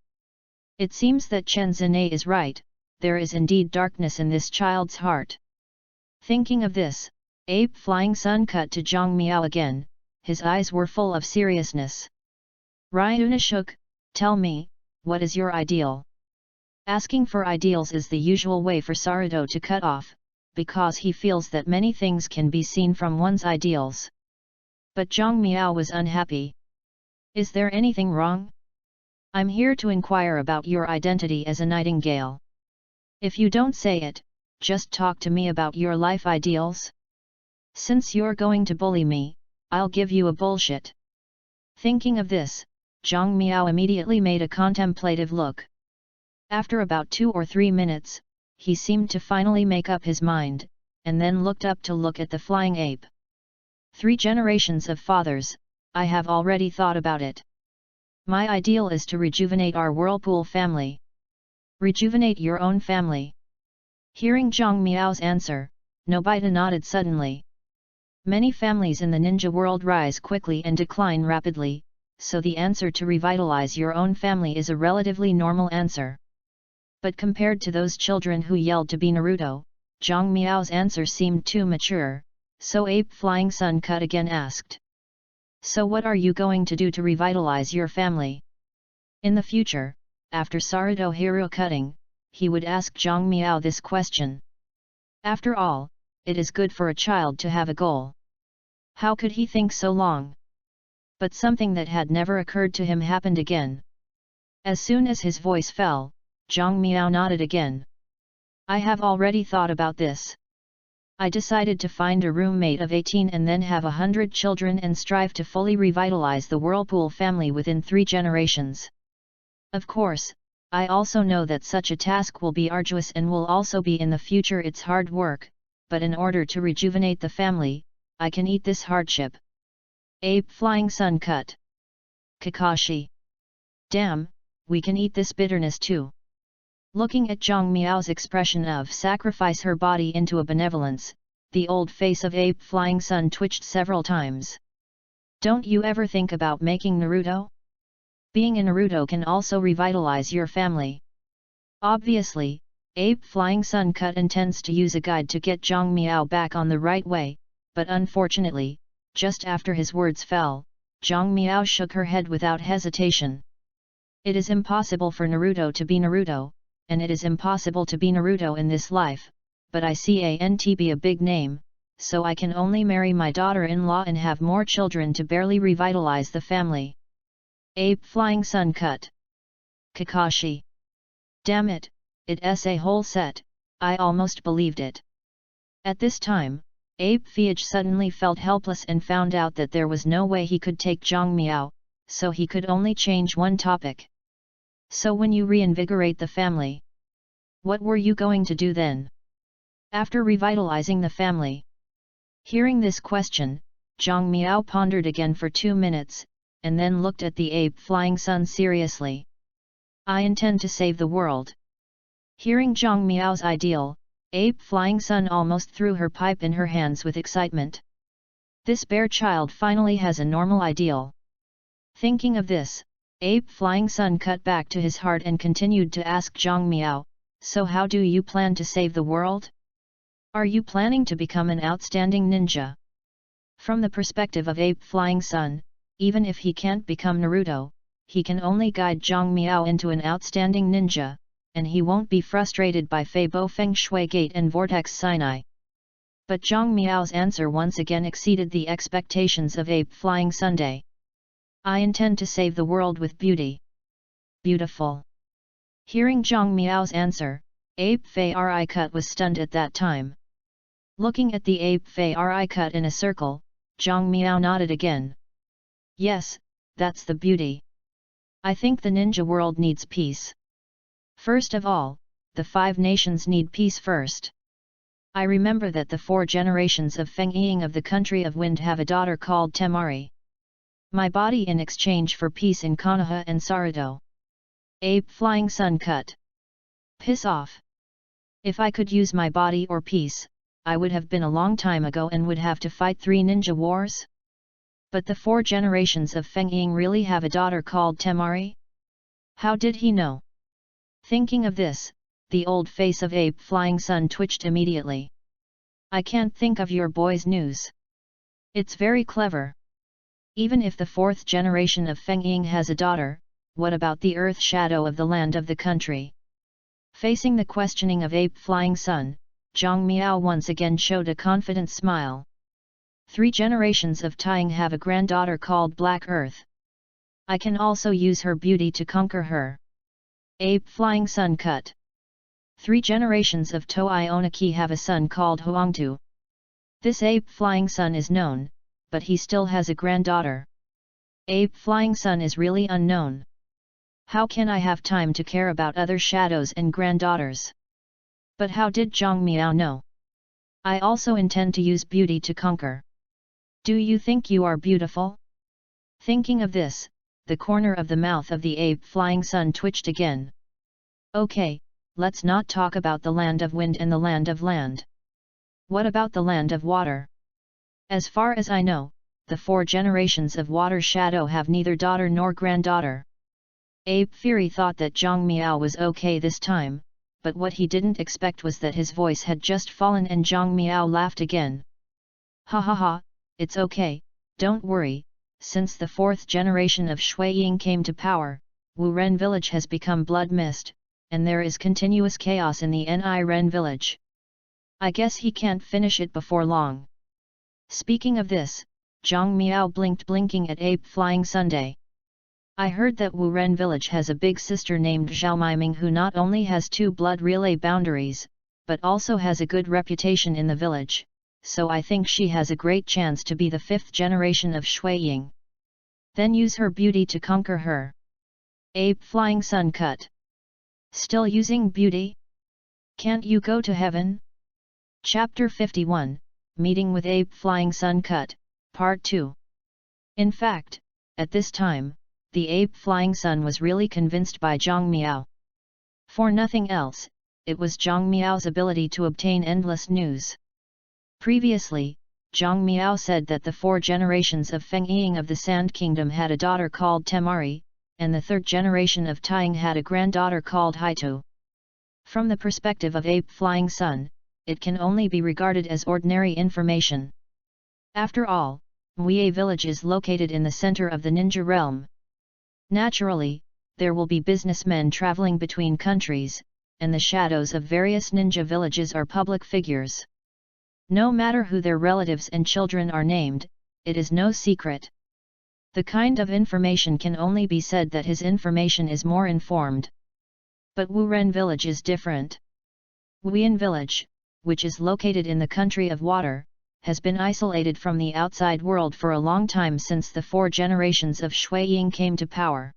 It seems that Chen Zine is right, there is indeed darkness in this child's heart. Thinking of this, Ape Flying Sun cut to Zhang Miao again, his eyes were full of seriousness. Ryunosuke, tell me, what is your ideal? Asking for ideals is the usual way for Saruto to cut off, because he feels that many things can be seen from one's ideals. But Zhang Miao was unhappy. Is there anything wrong? I'm here to inquire about your identity as a nightingale. If you don't say it, just talk to me about your life ideals. Since you're going to bully me, I'll give you a bullshit. Thinking of this, Zhang Miao immediately made a contemplative look. After about 2 or 3 minutes, he seemed to finally make up his mind, and then looked up to look at the flying ape. 3 generations of fathers, I have already thought about it. My ideal is to rejuvenate our whirlpool family. Rejuvenate your own family. Hearing Zhang Miao's answer, Nobita nodded suddenly. Many families in the ninja world rise quickly and decline rapidly, so the answer to revitalize your own family is a relatively normal answer. But compared to those children who yelled to be Naruto, Zhang Miao's answer seemed too mature, so Ape Flying Sun Cut again asked. So what are you going to do to revitalize your family? In the future, after Saruto hero cutting, he would ask Zhang Miao this question. After all, it is good for a child to have a goal. How could he think so long? But something that had never occurred to him happened again. As soon as his voice fell, Zhang Miao nodded again. I have already thought about this. I decided to find a roommate of 18 and then have 100 children and strive to fully revitalize the Whirlpool family within 3 generations. Of course, I also know that such a task will be arduous and will also be in the future its hard work, but in order to rejuvenate the family, I can eat this hardship. Ape Flying Sun Cut. Kakashi. Damn, we can eat this bitterness too. Looking at Zhang Miao's expression of sacrifice her body into a benevolence, the old face of Ape Flying Sun twitched several times. Don't you ever think about making Naruto? Being a Naruto can also revitalize your family. Obviously, Ape Flying Sun Cut intends to use a guide to get Zhang Miao back on the right way, but unfortunately, just after his words fell, Zhang Miao shook her head without hesitation. It is impossible for Naruto to be Naruto, and it is impossible to be Naruto in this life, but I can't be a big name, so I can only marry my daughter-in-law and have more children to barely revitalize the family. Ape Flying Sun Cut. Kakashi. Damn it, it's a whole set, I almost believed it. At this time, Ape Fiage suddenly felt helpless and found out that there was no way he could take Zhang Miao, so he could only change one topic. So when you reinvigorate the family, what were you going to do then? After revitalizing the family? Hearing this question, Zhang Miao pondered again for 2 minutes, and then looked at the Ape Flying Sun seriously. I intend to save the world. Hearing Zhang Miao's ideal, Ape Flying Sun almost threw her pipe in her hands with excitement. This bear child finally has a normal ideal. Thinking of this, Ape Flying Sun cut back to his heart and continued to ask Zhang Miao, so how do you plan to save the world? Are you planning to become an outstanding ninja? From the perspective of Ape Flying Sun, even if he can't become Naruto, he can only guide Zhang Miao into an outstanding ninja, and he won't be frustrated by Fei Bo Feng Shui Gate and Vortex Sinai. But Zhang Miao's answer once again exceeded the expectations of Ape Flying Sunday. I intend to save the world with beauty. Beautiful. Hearing Zhang Miao's answer, Ape Fei Ri Cut was stunned at that time. Looking at the Ape Fei Ri Cut in a circle, Zhang Miao nodded again. Yes, that's the beauty. I think the ninja world needs peace. First of all, the 5 nations need peace first. I remember that the 4 generations of Feng Ying of the country of wind have a daughter called Temari. My body in exchange for peace in Konoha and Saruto. Ape Flying Sun Cut. Piss off. If I could use my body or peace, I would have been a long time ago and would have to fight 3 ninja wars? But the 4 generations of Feng Ying really have a daughter called Temari? How did he know? Thinking of this, the old face of Ape Flying Sun twitched immediately. I can't think of your boy's news. It's very clever. Even if the 4th generation of Feng Ying has a daughter, what about the earth shadow of the land of the country? Facing the questioning of Ape Flying Sun, Zhang Miao once again showed a confident smile. 3 generations of Taiying have a granddaughter called Black Earth. I can also use her beauty to conquer her. Ape Flying Sun Cut. 3 generations of Toei Oniki have a son called Huangtu. This Ape Flying Sun is known, but he still has a granddaughter. Ape Flying Sun is really unknown. How can I have time to care about other shadows and granddaughters? But how did Zhang Miao know? I also intend to use beauty to conquer. Do you think you are beautiful? Thinking of this, the corner of the mouth of the Ape Flying Sun twitched again. Okay, let's not talk about the land of wind and the land of land. What about the land of water? As far as I know, the 4 generations of Water Shadow have neither daughter nor granddaughter. Abe Fury thought that Zhang Miao was okay this time, but what he didn't expect was that his voice had just fallen and Zhang Miao laughed again. Ha ha ha, it's okay, don't worry, since the 4th generation of Shui Ying came to power, Wu Ren village has become blood mist, and there is continuous chaos in the Ni Ren village. I guess he can't finish it before long. Speaking of this, Zhang Miao blinked blinking at Ape Flying Sunday. I heard that Wu Ren village has a big sister named Zhao Miming who not only has 2 blood relay boundaries, but also has a good reputation in the village, so I think she has a great chance to be the 5th generation of Shui Ying. Then use her beauty to conquer her. Ape Flying Sun cut. Still using beauty? Can't you go to heaven? Chapter 51, Meeting with Ape Flying Sun cut, Part 2. In fact, at this time, the Ape Flying Sun was really convinced by Zhang Miao. For nothing else, it was Zhang Miao's ability to obtain endless news. Previously, Zhang Miao said that the 4 generations of Feng Ying of the Sand Kingdom had a daughter called Temari, and the 3rd generation of Taiying had a granddaughter called Haitu. From the perspective of Ape Flying Sun, it can only be regarded as ordinary information. After all, Muye village is located in the center of the ninja realm. Naturally, there will be businessmen traveling between countries, and the shadows of various ninja villages are public figures. No matter who their relatives and children are named, it is no secret. The kind of information can only be said that his information is more informed. But Wu Ren village is different. Wuyan village, which is located in the country of water, has been isolated from the outside world for a long time since the 4 generations of Shui Ying came to power.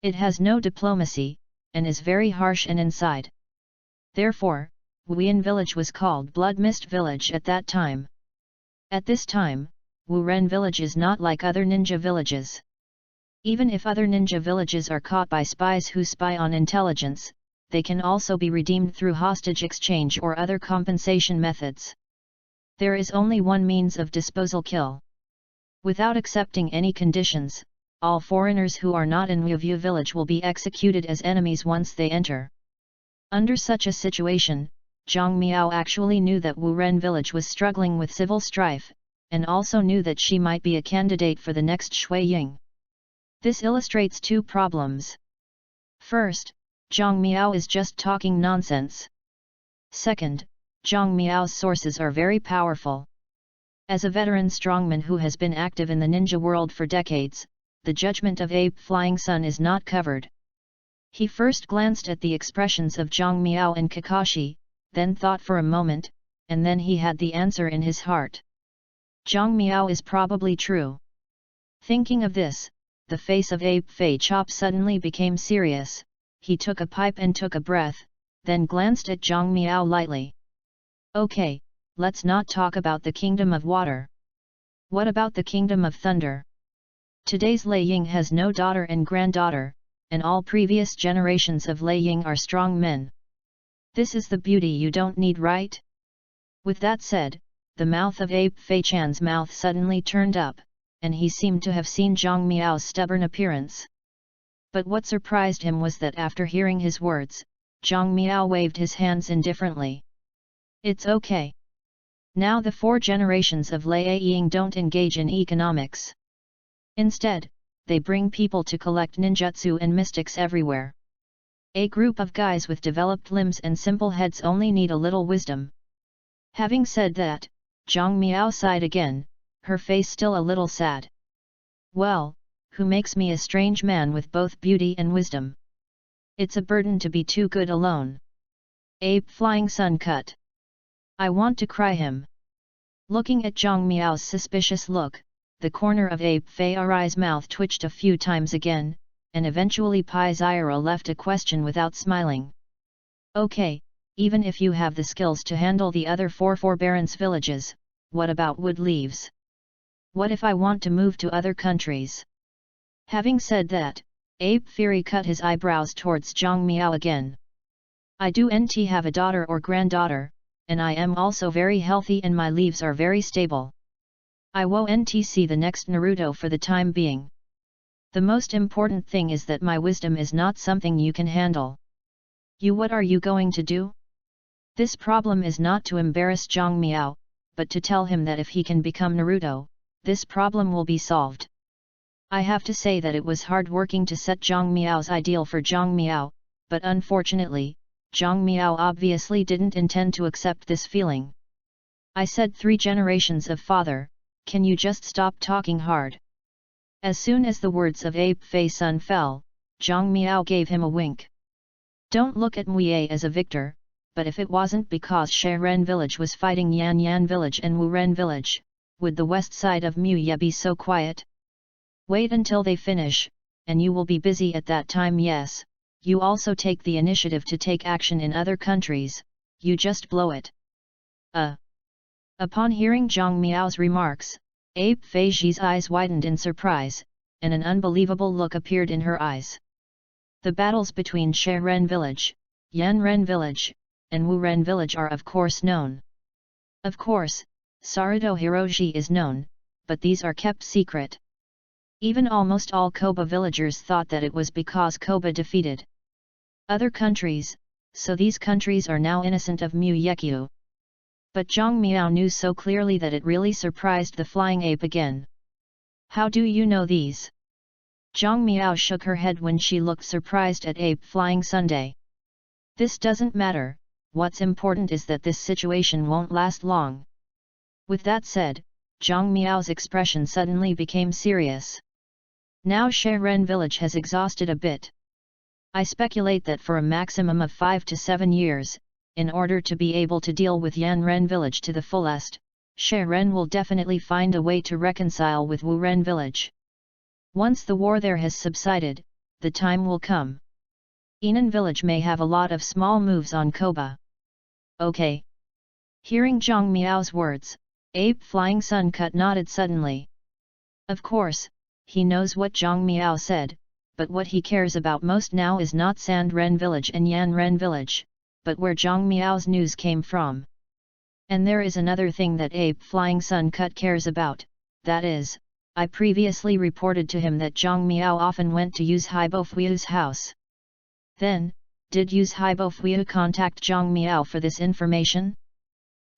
It has no diplomacy, and is very harsh and inside. Therefore, Wuyan village was called Blood Mist Village at that time. At this time, Wu Ren village is not like other ninja villages. Even if other ninja villages are caught by spies who spy on intelligence, they can also be redeemed through hostage exchange or other compensation methods. There is only one means of disposal: kill. Without accepting any conditions, all foreigners who are not in Wuyu village will be executed as enemies once they enter. Under such a situation, Zhang Miao actually knew that Wu Ren village was struggling with civil strife, and also knew that she might be a candidate for the next Shui Ying. This illustrates 2 problems. First, Zhang Miao is just talking nonsense. Second, Zhang Miao's sources are very powerful. As a veteran strongman who has been active in the ninja world for decades, the judgment of Ape Flying Sun is not covered. He first glanced at the expressions of Zhang Miao and Kakashi, then thought for a moment, and then he had the answer in his heart. Zhang Miao is probably true. Thinking of this, the face of Ape Fei Chop suddenly became serious. He took a pipe and took a breath, then glanced at Zhang Miao lightly. Okay, let's not talk about the Kingdom of Water. What about the Kingdom of Thunder? Today's Lei Ying has no daughter and granddaughter, and all previous generations of Lei Ying are strong men. This is the beauty you don't need, right? With that said, the mouth of Ape Fei Chan's mouth suddenly turned up, and he seemed to have seen Zhang Miao's stubborn appearance. But what surprised him was that after hearing his words, Zhang Miao waved his hands indifferently. It's okay. Now the 4 generations of Lei Ying don't engage in economics. Instead, they bring people to collect ninjutsu and mystics everywhere. A group of guys with developed limbs and simple heads only need a little wisdom. Having said that, Zhang Miao sighed again, her face still a little sad. Well, who makes me a strange man with both beauty and wisdom? It's a burden to be too good alone. Ape Flying Sun cut. I want to cry him. Looking at Zhang Miao's suspicious look, the corner of Ape Fei Arai's mouth twitched a few times again, and eventually Pai Zyra left a question without smiling. Okay, even if you have the skills to handle the other 4 forbearance villages, what about wood leaves? What if I want to move to other countries? Having said that, Ape Fury cut his eyebrows towards Zhang Miao again. I do not have a daughter or granddaughter, and I am also very healthy and my leaves are very stable. I won't see the next Naruto for the time being. The most important thing is that my wisdom is not something you can handle. What are you going to do? This problem is not to embarrass Zhang Miao, but to tell him that if he can become Naruto, this problem will be solved. I have to say that it was hard working to set Zhang Miao's ideal for Zhang Miao, but unfortunately, Zhang Miao obviously didn't intend to accept this feeling. I said 3 generations of father, can you just stop talking hard? As soon as the words of Ape Fei's son fell, Zhang Miao gave him a wink. Don't look at Mui as a victor, but if it wasn't because Shiren village was fighting Yan Yan village and Wuren village, would the west side of Muye be so quiet? Wait until they finish, and you will be busy at that time. Yes, you also take the initiative to take action in other countries, you just blow it. Upon hearing Zhang Miao's remarks, Ape Fei's eyes widened in surprise, and an unbelievable look appeared in her eyes. The battles between Shiren village, Yanren village, and Wuren village are of course known. Of course, Saruto Hiroji is known, but these are kept secret. Even almost all Koba villagers thought that it was because Koba defeated other countries, so these countries are now innocent of Muyekyu. But Zhang Miao knew so clearly that it really surprised the flying ape again. How do you know these? Zhang Miao shook her head when she looked surprised at Ape Flying Sunday. This doesn't matter, what's important is that this situation won't last long. With that said, Zhang Miao's expression suddenly became serious. Now Shiren village has exhausted a bit. I speculate that for a maximum of 5 to 7 years, in order to be able to deal with Yanren village to the fullest, Shiren will definitely find a way to reconcile with Wuren village. Once the war there has subsided, the time will come. Inan village may have a lot of small moves on Koba. Okay. Hearing Zhang Miao's words, Ape Flying Sun Cut nodded suddenly. Of course, he knows what Zhang Miao said, but what he cares about most now is not Sandren village and Yanren village, but where Zhang Miao's news came from. And there is another thing that Ape Flying Sun Cut cares about, that is, I previously reported to him that Zhang Miao often went to Use Haibofuyu's house. Then, did Use Haibofuyu contact Zhang Miao for this information?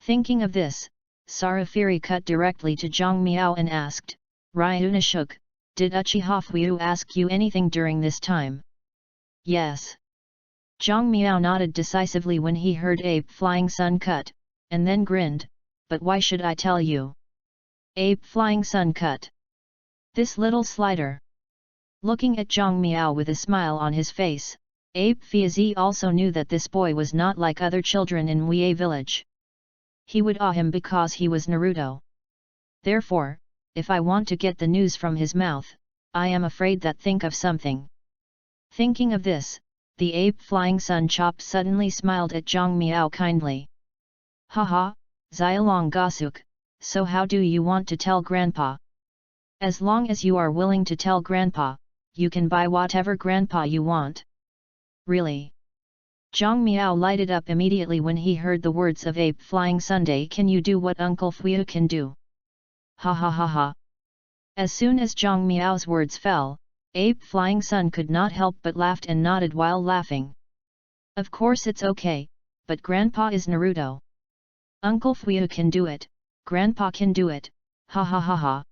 Thinking of this, Sarafiri cut directly to Zhang Miao and asked, Ryunashuk, did Uchiha Fuyu ask you anything during this time? Yes. Zhang Miao nodded decisively when he heard Ape Flying Sun Cut, and then grinned, but why should I tell you? Ape Flying Sun Cut. This little slider. Looking at Zhang Miao with a smile on his face, Ape Fiazi also knew that this boy was not like other children in Wei village. He would awe him because he was Naruto. Therefore, if I want to get the news from his mouth, I am afraid that think of something. Thinking of this, the Ape Flying Sun Chop suddenly smiled at Zhang Miao kindly. Haha, Xialong Gosuk, so how do you want to tell Grandpa? As long as you are willing to tell Grandpa, you can buy whatever Grandpa you want. Really? Zhang Miao lighted up immediately when he heard the words of Ape Flying Sunday. Can you do what Uncle Fuyu can do? Ha ha ha ha. As soon as Zhang Miao's words fell, Ape Flying Sun could not help but laughed and nodded while laughing. Of course it's okay, but Grandpa is Naruto. Uncle Fuyu can do it, Grandpa can do it, ha ha ha ha.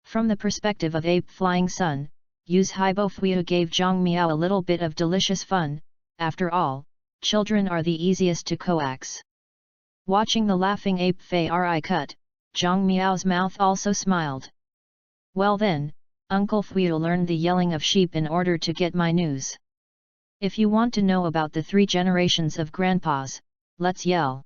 From the perspective of Ape Flying Sun, Use Haibofuyu gave Zhang Miao a little bit of delicious fun. After all, children are the easiest to coax. Watching the laughing Ape Fei cut, Zhang Miao's mouth also smiled. Well then, Uncle Fuyu learned the yelling of sheep in order to get my news. If you want to know about the 3 generations of grandpas, let's yell.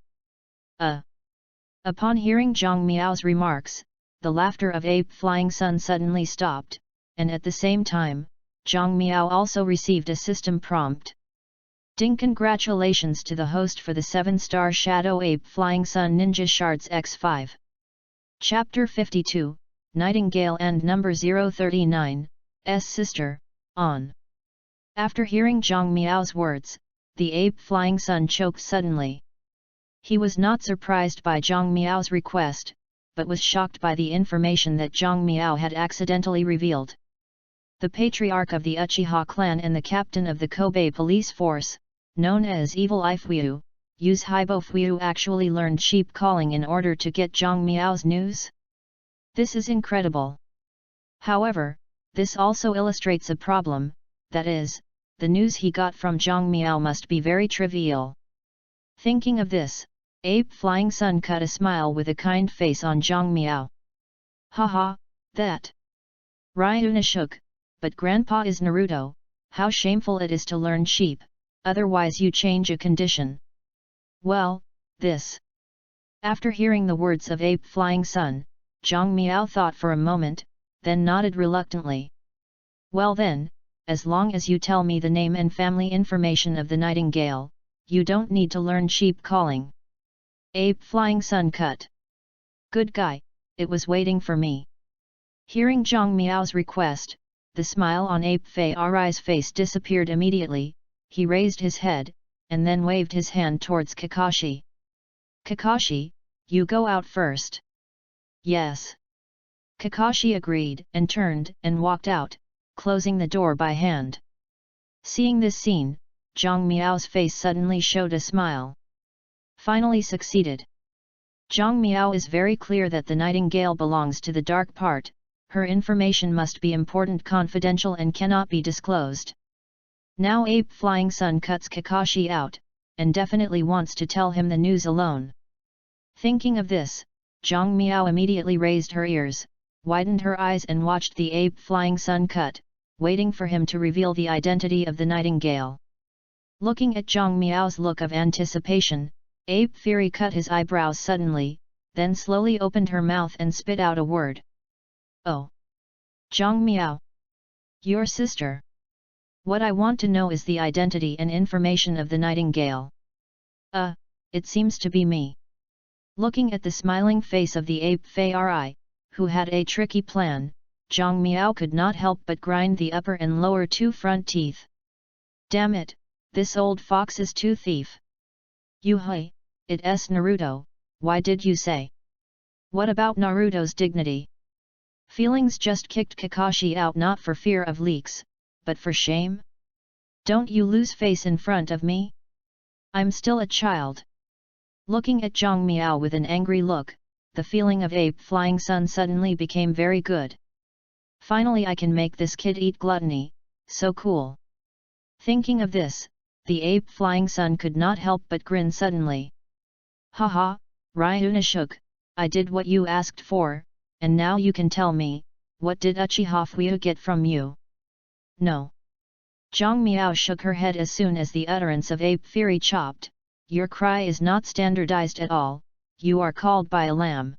Upon hearing Zhang Miao's remarks, the laughter of Ape Flying Sun suddenly stopped, and at the same time, Zhang Miao also received a system prompt. Ding! Congratulations to the host for the 7-star Shadow Ape Flying Sun Ninja Shards X5. Chapter 52, Nightingale and number 039, S sister, on. After hearing Zhang Miao's words, the Ape Flying Sun choked suddenly. He was not surprised by Zhang Miao's request, but was shocked by the information that Zhang Miao had accidentally revealed. The patriarch of the Uchiha clan and the captain of the Kobe police force, known as Evil Eye Fuyu, Use Haibo Fuyu actually learned sheep calling in order to get Zhang Miao's news? This is incredible. However, this also illustrates a problem, that is, the news he got from Zhang Miao must be very trivial. Thinking of this, Ape Flying Sun cut a smile with a kind face on Zhang Miao. Haha, that. Ryuna shook, but grandpa is Naruto, how shameful it is to learn sheep, otherwise you change a condition. Well, this. After hearing the words of Ape Flying Sun, Zhang Miao thought for a moment, then nodded reluctantly. Well then, as long as you tell me the name and family information of the nightingale, you don't need to learn sheep calling. Ape Flying Sun cut. Good guy, it was waiting for me. Hearing Zhang Miao's request, the smile on Ape Fei's face disappeared immediately. He raised his head, and then waved his hand towards Kakashi. Kakashi, you go out first. Yes. Kakashi agreed and turned and walked out, closing the door by hand. Seeing this scene, Zhang Miao's face suddenly showed a smile. Finally succeeded. Zhang Miao is very clear that the nightingale belongs to the dark part, her information must be important, confidential and cannot be disclosed. Now Ape Flying Sun cuts Kakashi out, and definitely wants to tell him the news alone. Thinking of this, Zhang Miao immediately raised her ears, widened her eyes and watched the Ape Flying Sun cut, waiting for him to reveal the identity of the nightingale. Looking at Zhang Miao's look of anticipation, Ape Fury cut his eyebrows suddenly, then slowly opened her mouth and spit out a word. Oh! Zhang Miao! Your sister! What I want to know is the identity and information of the nightingale. It seems to be me. Looking at the smiling face of the Ape Fei, who had a tricky plan, Zhang Miao could not help but grind the upper and lower two front teeth. Damn it, this old fox is too thief. Yuhui, it's Naruto, why did you say? What about Naruto's dignity? Feelings just kicked Kakashi out, not for fear of leaks, but for shame? Don't you lose face in front of me? I'm still a child. Looking at Zhang Miao with an angry look, the feeling of Ape Flying Sun suddenly became very good. Finally I can make this kid eat gluttony, so cool. Thinking of this, the Ape Flying Sun could not help but grin suddenly. Haha, Ryuna shook, I did what you asked for, and now you can tell me, what did Uchiha Fuyu get from you? No. Zhang Miao shook her head as soon as the utterance of Ape Fury chopped. Your cry is not standardized at all, you are called by a lamb.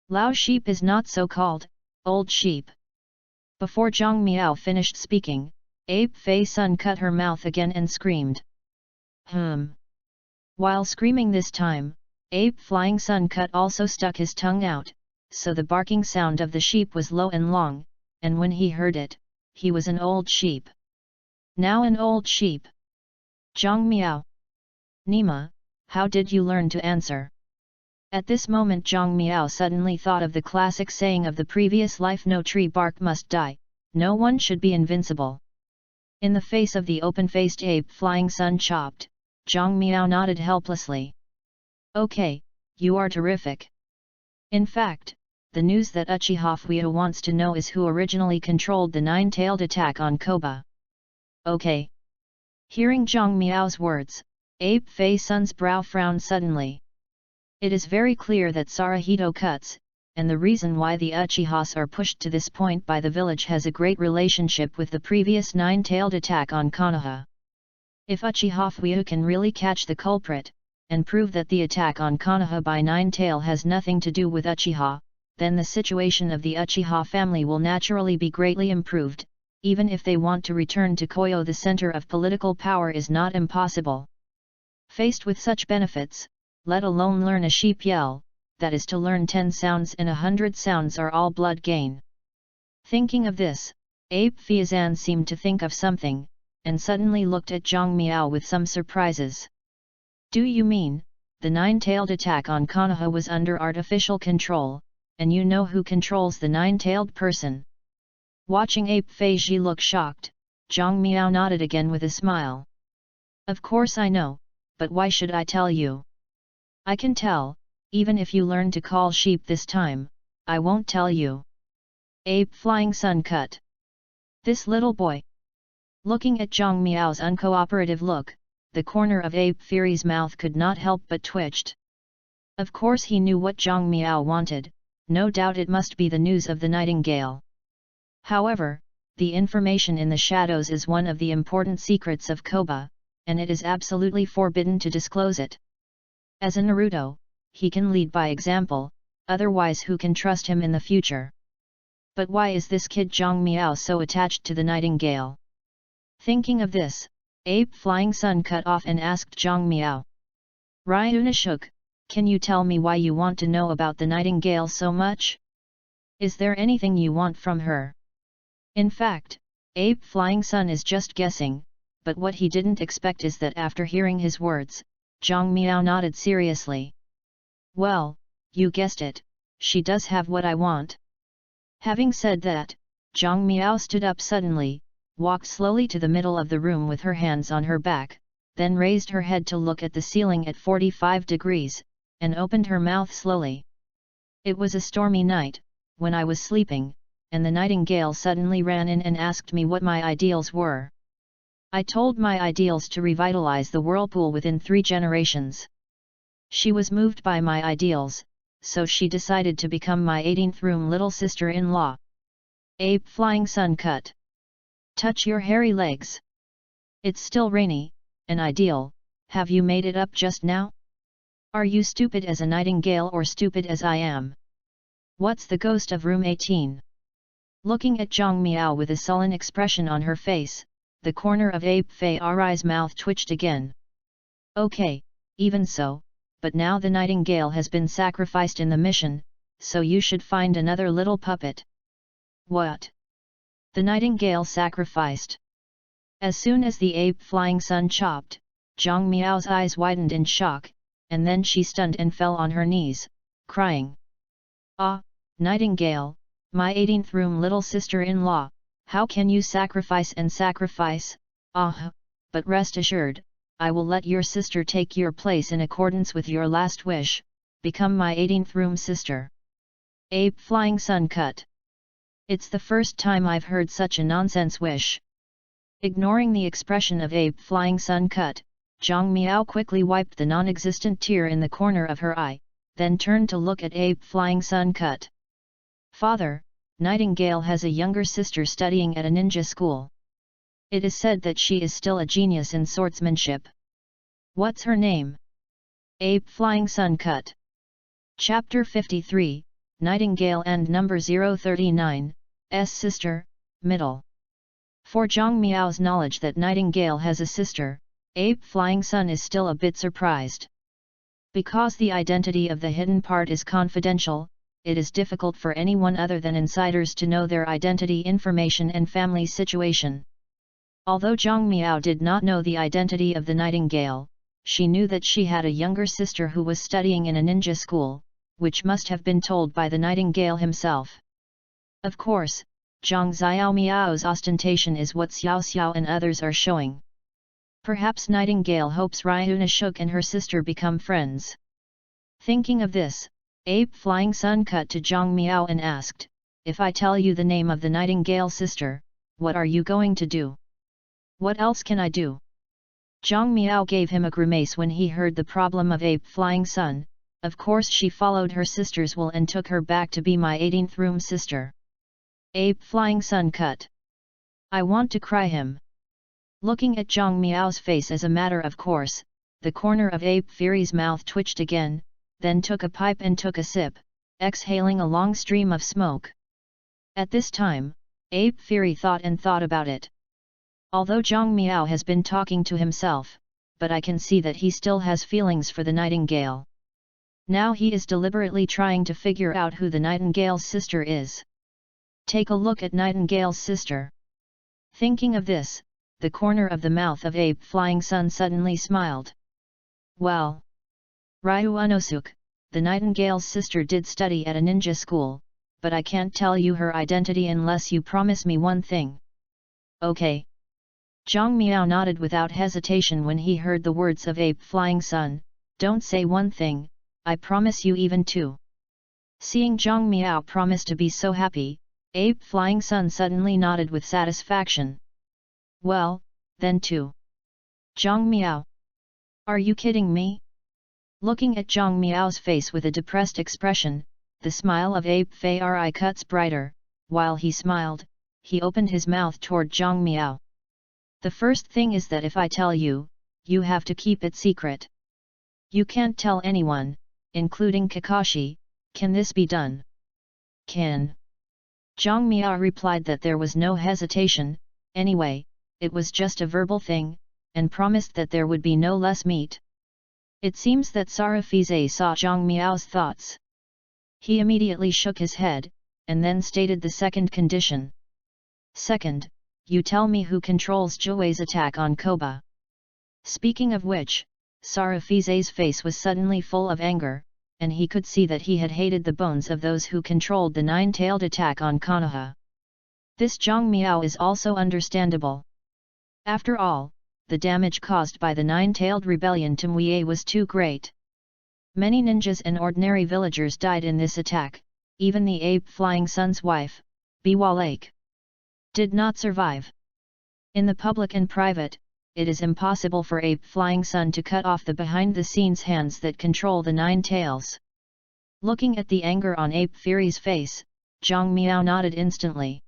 Lao sheep is not so called, old sheep. Before Zhang Miao finished speaking, Ape Fei Sun cut her mouth again and screamed. While screaming this time, Ape Flying Sun cut also stuck his tongue out, so the barking sound of the sheep was low and long, and when he heard it, he was an old sheep. Now an old sheep. Zhang Miao. Nima, how did you learn to answer? At this moment Zhang Miao suddenly thought of the classic saying of the previous life, no tree bark must die, no one should be invincible. In the face of the open-faced Ape Flying Sun chopped, Zhang Miao nodded helplessly. Okay, you are terrific. In fact, the news that Uchiha Fuyu wants to know is who originally controlled the nine-tailed attack on Koba. Okay. Hearing Zhang Miao's words, Ape Fei Sun's brow frowned suddenly. It is very clear that Sarahito cuts, and the reason why the Uchihas are pushed to this point by the village has a great relationship with the previous nine-tailed attack on Konoha. If Uchiha Fuyu can really catch the culprit, and prove that the attack on Konoha by Nine-Tail has nothing to do with Uchiha, then the situation of the Uchiha family will naturally be greatly improved. Even if they want to return to Koyo, the center of political power is not impossible. Faced with such benefits, let alone learn a sheep yell, that is to learn 10 sounds and 100 sounds are all blood gain. Thinking of this, Ape Fiazan seemed to think of something, and suddenly looked at Zhang Miao with some surprises. Do you mean, the nine-tailed attack on Konoha was under artificial control, and you know who controls the nine-tailed person. Watching Ape Feiji look shocked, Zhang Miao nodded again with a smile. Of course I know, but why should I tell you? I can tell, even if you learn to call sheep this time, I won't tell you. Ape Flying Sun Cut. This little boy. Looking at Zhang Miao's uncooperative look, the corner of Ape Fury's mouth could not help but twitched. Of course he knew what Zhang Miao wanted, no doubt it must be the news of the nightingale. However, the information in the shadows is one of the important secrets of Koba, and it is absolutely forbidden to disclose it. As a Naruto, he can lead by example, otherwise who can trust him in the future? But why is this kid Zhang Miao so attached to the nightingale? Thinking of this, Ape Flying Sun cut off and asked Zhang Miao. Ryuna shook, can you tell me why you want to know about the nightingale so much? Is there anything you want from her? In fact, Ape Flying Sun is just guessing, but what he didn't expect is that after hearing his words, Zhang Miao nodded seriously. Well, you guessed it, she does have what I want. Having said that, Zhang Miao stood up suddenly, walked slowly to the middle of the room with her hands on her back, then raised her head to look at the ceiling at 45 degrees, and opened her mouth slowly. It was a stormy night, when I was sleeping, and the nightingale suddenly ran in and asked me what my ideals were. I told my ideals to revitalize the whirlpool within 3 generations. She was moved by my ideals, so she decided to become my 18th room little sister-in-law. Ape Flying Sun cut. Touch your hairy legs. It's still rainy, an ideal, have you made it up just now? Are you stupid as a nightingale or stupid as I am? What's the ghost of room 18? Looking at Zhang Miao with a sullen expression on her face, the corner of Ape Fei's mouth twitched again. Okay, even so, but now the nightingale has been sacrificed in the mission, so you should find another little puppet. What? The nightingale sacrificed? As soon as the Ape Flying Sun chopped, Zhang Miao's eyes widened in shock, and then she stunned and fell on her knees, crying. Ah, nightingale, my 18th room little sister-in-law, how can you sacrifice and sacrifice? Ah, but rest assured, I will let your sister take your place in accordance with your last wish, become my 18th room sister. Ape Flying Sun cut. It's the first time I've heard such a nonsense wish. Ignoring the expression of Ape Flying Sun cut, Zhang Miao quickly wiped the non-existent tear in the corner of her eye, then turned to look at Ape Flying Sun cut. Father, Nightingale has a younger sister studying at a ninja school. It is said that she is still a genius in swordsmanship. What's her name? Ape Flying Sun cut. Chapter 53, Nightingale and number 039, S sister, middle. For Zhang Miao's knowledge that Nightingale has a sister, Ape Flying Sun is still a bit surprised. Because the identity of the hidden part is confidential, it is difficult for anyone other than insiders to know their identity information and family situation. Although Zhang Miao did not know the identity of the Nightingale, she knew that she had a younger sister who was studying in a ninja school, which must have been told by the Nightingale himself. Of course, Zhang Xiaomiao's ostentation is what Xiao Xiao and others are showing. Perhaps Nightingale hopes Ryuna Shuk and her sister become friends. Thinking of this, Ape Flying Sun cut to Zhang Miao and asked, if I tell you the name of the Nightingale sister, what are you going to do? What else can I do? Zhang Miao gave him a grimace when he heard the problem of Ape Flying Sun. Of course she followed her sister's will and took her back to be my 18th room sister. Ape Flying Sun cut. I want to cry him. Looking at Zhang Miao's face as a matter of course, the corner of Ape Fury's mouth twitched again, then took a pipe and took a sip, exhaling a long stream of smoke. At this time, Ape Fury thought and thought about it. Although Zhang Miao has been talking to himself, but I can see that he still has feelings for the Nightingale. Now he is deliberately trying to figure out who the Nightingale's sister is. Take a look at Nightingale's sister. Thinking of this, the corner of the mouth of Ape Flying Sun suddenly smiled. Well, Ryu Unosuk, the Nightingale's sister, did study at a ninja school, but I can't tell you her identity unless you promise me one thing. Okay. Zhang Miao nodded without hesitation when he heard the words of Ape Flying Sun. Don't say one thing, I promise you even two. Seeing Zhang Miao promise to be so happy, Ape Flying Sun suddenly nodded with satisfaction. Well, then two. Zhang Miao. Are you kidding me? Looking at Zhang Miao's face with a depressed expression, the smile of Ape Fai cuts brighter. While he smiled, he opened his mouth toward Zhang Miao. The first thing is that if I tell you, you have to keep it secret. You can't tell anyone, including Kakashi. Can this be done? Can. Zhang Miao replied that there was no hesitation. Anyway, it was just a verbal thing, and promised that there would be no less meat. It seems that Sarafize saw Zhang Miao's thoughts. He immediately shook his head, and then stated the second condition. Second, you tell me who controls Jouei's attack on Koba. Speaking of which, Sarafize's face was suddenly full of anger, and he could see that he had hated the bones of those who controlled the nine-tailed attack on Konoha. This Zhang Miao is also understandable. After all, the damage caused by the nine-tailed rebellion to Muye was too great. Many ninjas and ordinary villagers died in this attack, even the Ape Flying Sun's wife, Biwa Lake, did not survive. In the public and private, it is impossible for Ape Flying Sun to cut off the behind-the-scenes hands that control the nine tails. Looking at the anger on Ape Fury's face, Zhang Miao nodded instantly.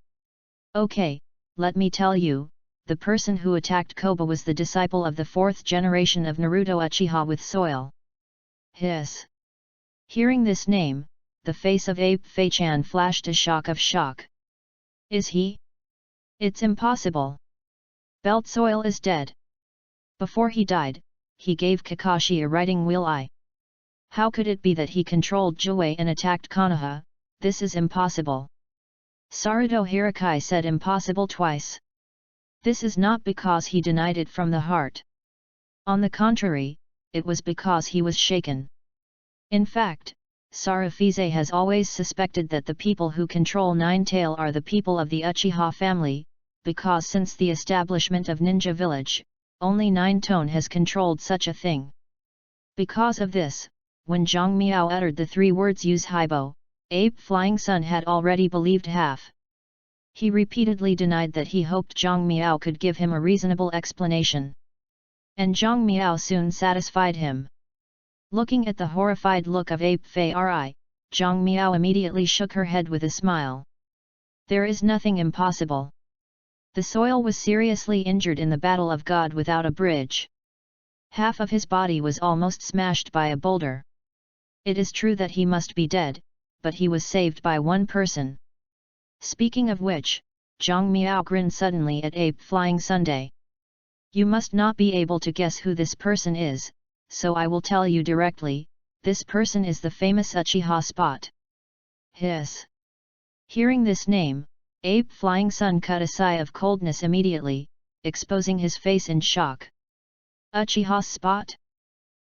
Okay, let me tell you, the person who attacked Koba was the disciple of the fourth generation of Naruto Uchiha with soil. Hiss. Hearing this name, the face of Ape Fei-chan flashed a shock of shock. Is he? It's impossible. Belt Soil is dead. Before he died, he gave Kakashi a riding wheel eye. How could it be that he controlled Jouei and attacked Konoha? This is impossible. Saruto Hirakai said impossible twice. This is not because he denied it from the heart. On the contrary, it was because he was shaken. In fact, Sarafize has always suspected that the people who control Nine-Tail are the people of the Uchiha family, because since the establishment of Ninja Village, only Nine-Tone has controlled such a thing. Because of this, when Zhang Miao uttered the three words use Haibo, Ape Flying Sun had already believed half. He repeatedly denied that he hoped Zhang Miao could give him a reasonable explanation. And Zhang Miao soon satisfied him. Looking at the horrified look of Ape Fei-ri, Zhang Miao immediately shook her head with a smile. There is nothing impossible. The soil was seriously injured in the Battle of God without a bridge. Half of his body was almost smashed by a boulder. It is true that he must be dead, but he was saved by one person. Speaking of which, Zhang Miao grinned suddenly at Ape Flying Sunday. You must not be able to guess who this person is, so I will tell you directly, this person is the famous Uchiha Spot. Hiss. Hearing this name, Ape Flying Sun cut a sigh of coldness immediately, exposing his face in shock. Uchiha Spot?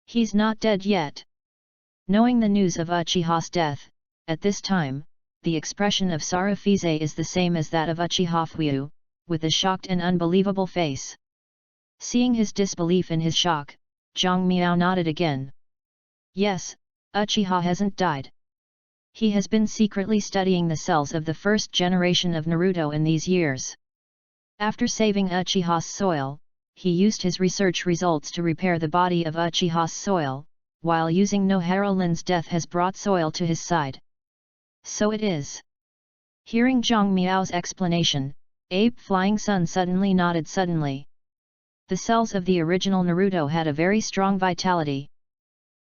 He's not dead yet. Knowing the news of Uchiha's death, at this time, the expression of Sarafize is the same as that of Uchiha Fuyu, with a shocked and unbelievable face. Seeing his disbelief in his shock, Zhang Miao nodded again. Yes, Uchiha hasn't died. He has been secretly studying the cells of the first generation of Naruto in these years. After saving Uchiha's soil, he used his research results to repair the body of Uchiha's soil, while using Nohara Lin's death has brought soil to his side. So it is. Hearing Zhang Miao's explanation, Ape Flying Sun suddenly nodded suddenly. The cells of the original Naruto had a very strong vitality.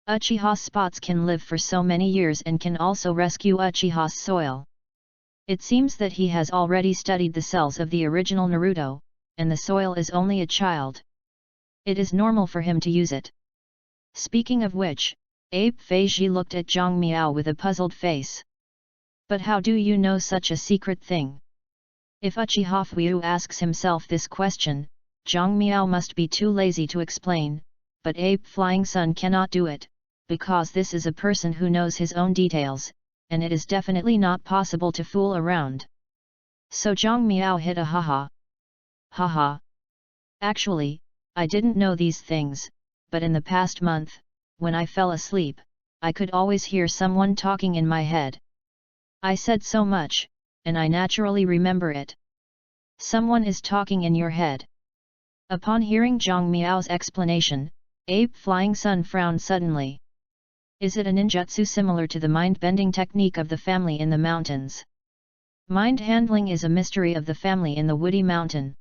Uchiha Spots can live for so many years and can also rescue Uchiha's soil. It seems that he has already studied the cells of the original Naruto, and the soil is only a child. It is normal for him to use it. Speaking of which, Ape Feiji looked at Zhang Miao with a puzzled face. But how do you know such a secret thing? If Uchiha Fuyu asks himself this question, Zhang Miao must be too lazy to explain, but Ape Flying Sun cannot do it, because this is a person who knows his own details, and it is definitely not possible to fool around. So Zhang Miao hit a haha. Haha. Actually, I didn't know these things, but in the past month, when I fell asleep, I could always hear someone talking in my head. I said so much, and I naturally remember it. Someone is talking in your head. Upon hearing Zhang Miao's explanation, Ape Flying Sun frowned suddenly. Is it a ninjutsu similar to the mind-bending technique of the family in the mountains? Mind handling is a mystery of the family in the woody mountain.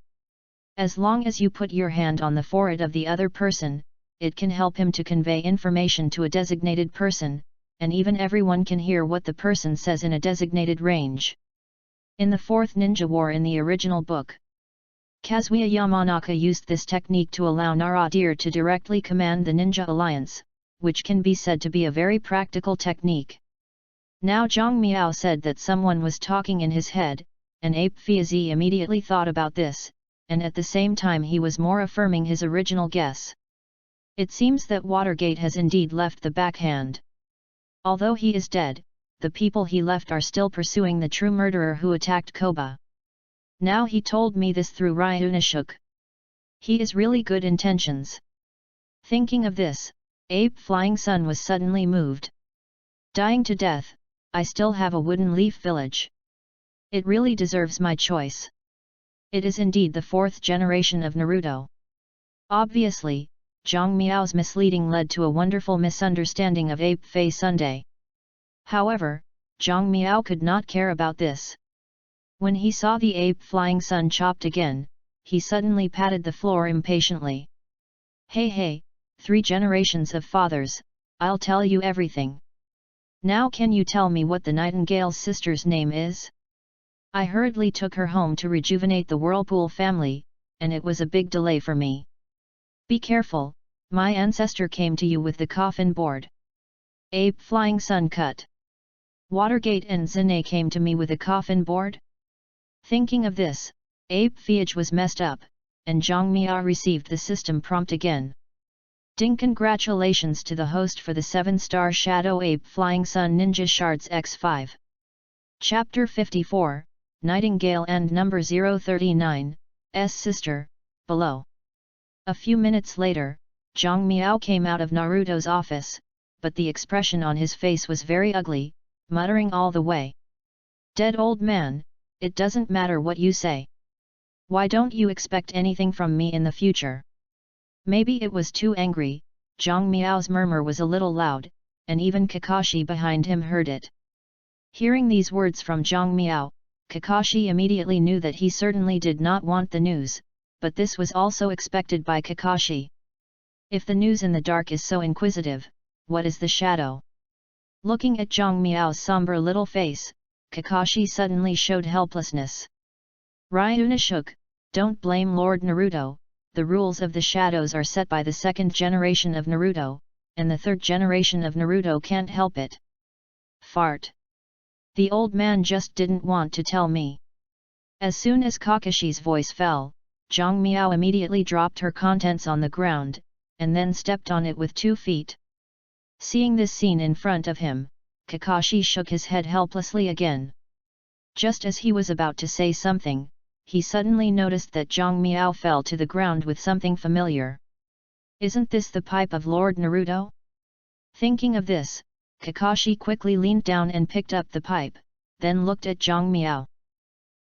As long as you put your hand on the forehead of the other person, it can help him to convey information to a designated person, and even everyone can hear what the person says in a designated range. In the Fourth Ninja War in the original book, Kazuya Yamanaka used this technique to allow Naradir to directly command the Ninja Alliance, which can be said to be a very practical technique. Now Zhang Miao said that someone was talking in his head, and Ape Fiazi immediately thought about this, and at the same time he was more affirming his original guess. It seems that Watergate has indeed left the backhand. Although he is dead, the people he left are still pursuing the true murderer who attacked Koba. Now he told me this through Ryunashuk. He is really good intentions. Thinking of this, Ape Flying Sun was suddenly moved. Dying to death, I still have a wooden leaf village. It really deserves my choice. It is indeed the fourth generation of Naruto. Obviously, Zhang Miao's misleading led to a wonderful misunderstanding of Ape Fei Sunday. However, Zhang Miao could not care about this. When he saw the Ape Flying Sun chopped again, he suddenly patted the floor impatiently. Hey, 3 generations of fathers, I'll tell you everything. Now can you tell me what the Nightingale's sister's name is? I hurriedly took her home to rejuvenate the Whirlpool family, and it was a big delay for me. Be careful, my ancestor came to you with the coffin board. Ape Flying Sun cut. Watergate and Zane came to me with a coffin board? Thinking of this, Ape Fiage was messed up, and Zhang Miao received the system prompt again. Ding! Congratulations to the host for the 7-star Shadow Ape Flying Sun Ninja Shards X5. Chapter 54, Nightingale and number 039, S sister, below. A few minutes later, Zhang Miao came out of Naruto's office, but the expression on his face was very ugly, muttering all the way. Dead old man, it doesn't matter what you say. Why don't you expect anything from me in the future? Maybe it was too angry, Zhang Miao's murmur was a little loud, and even Kakashi behind him heard it. Hearing these words from Zhang Miao, Kakashi immediately knew that he certainly did not want the news, but this was also expected by Kakashi. If the news in the dark is so inquisitive, what is the shadow? Looking at Zhang Miao's somber little face, Kakashi suddenly showed helplessness. Ryuna shook, don't blame Lord Naruto, the rules of the shadows are set by the 2nd generation of Naruto, and the 3rd generation of Naruto can't help it. Fart. The old man just didn't want to tell me. As soon as Kakashi's voice fell, Zhang Miao immediately dropped her contents on the ground, and then stepped on it with 2 feet. Seeing this scene in front of him, Kakashi shook his head helplessly again. Just as he was about to say something, he suddenly noticed that Zhang Miao fell to the ground with something familiar. Isn't this the pipe of Lord Naruto? Thinking of this, Kakashi quickly leaned down and picked up the pipe, then looked at Zhang Miao.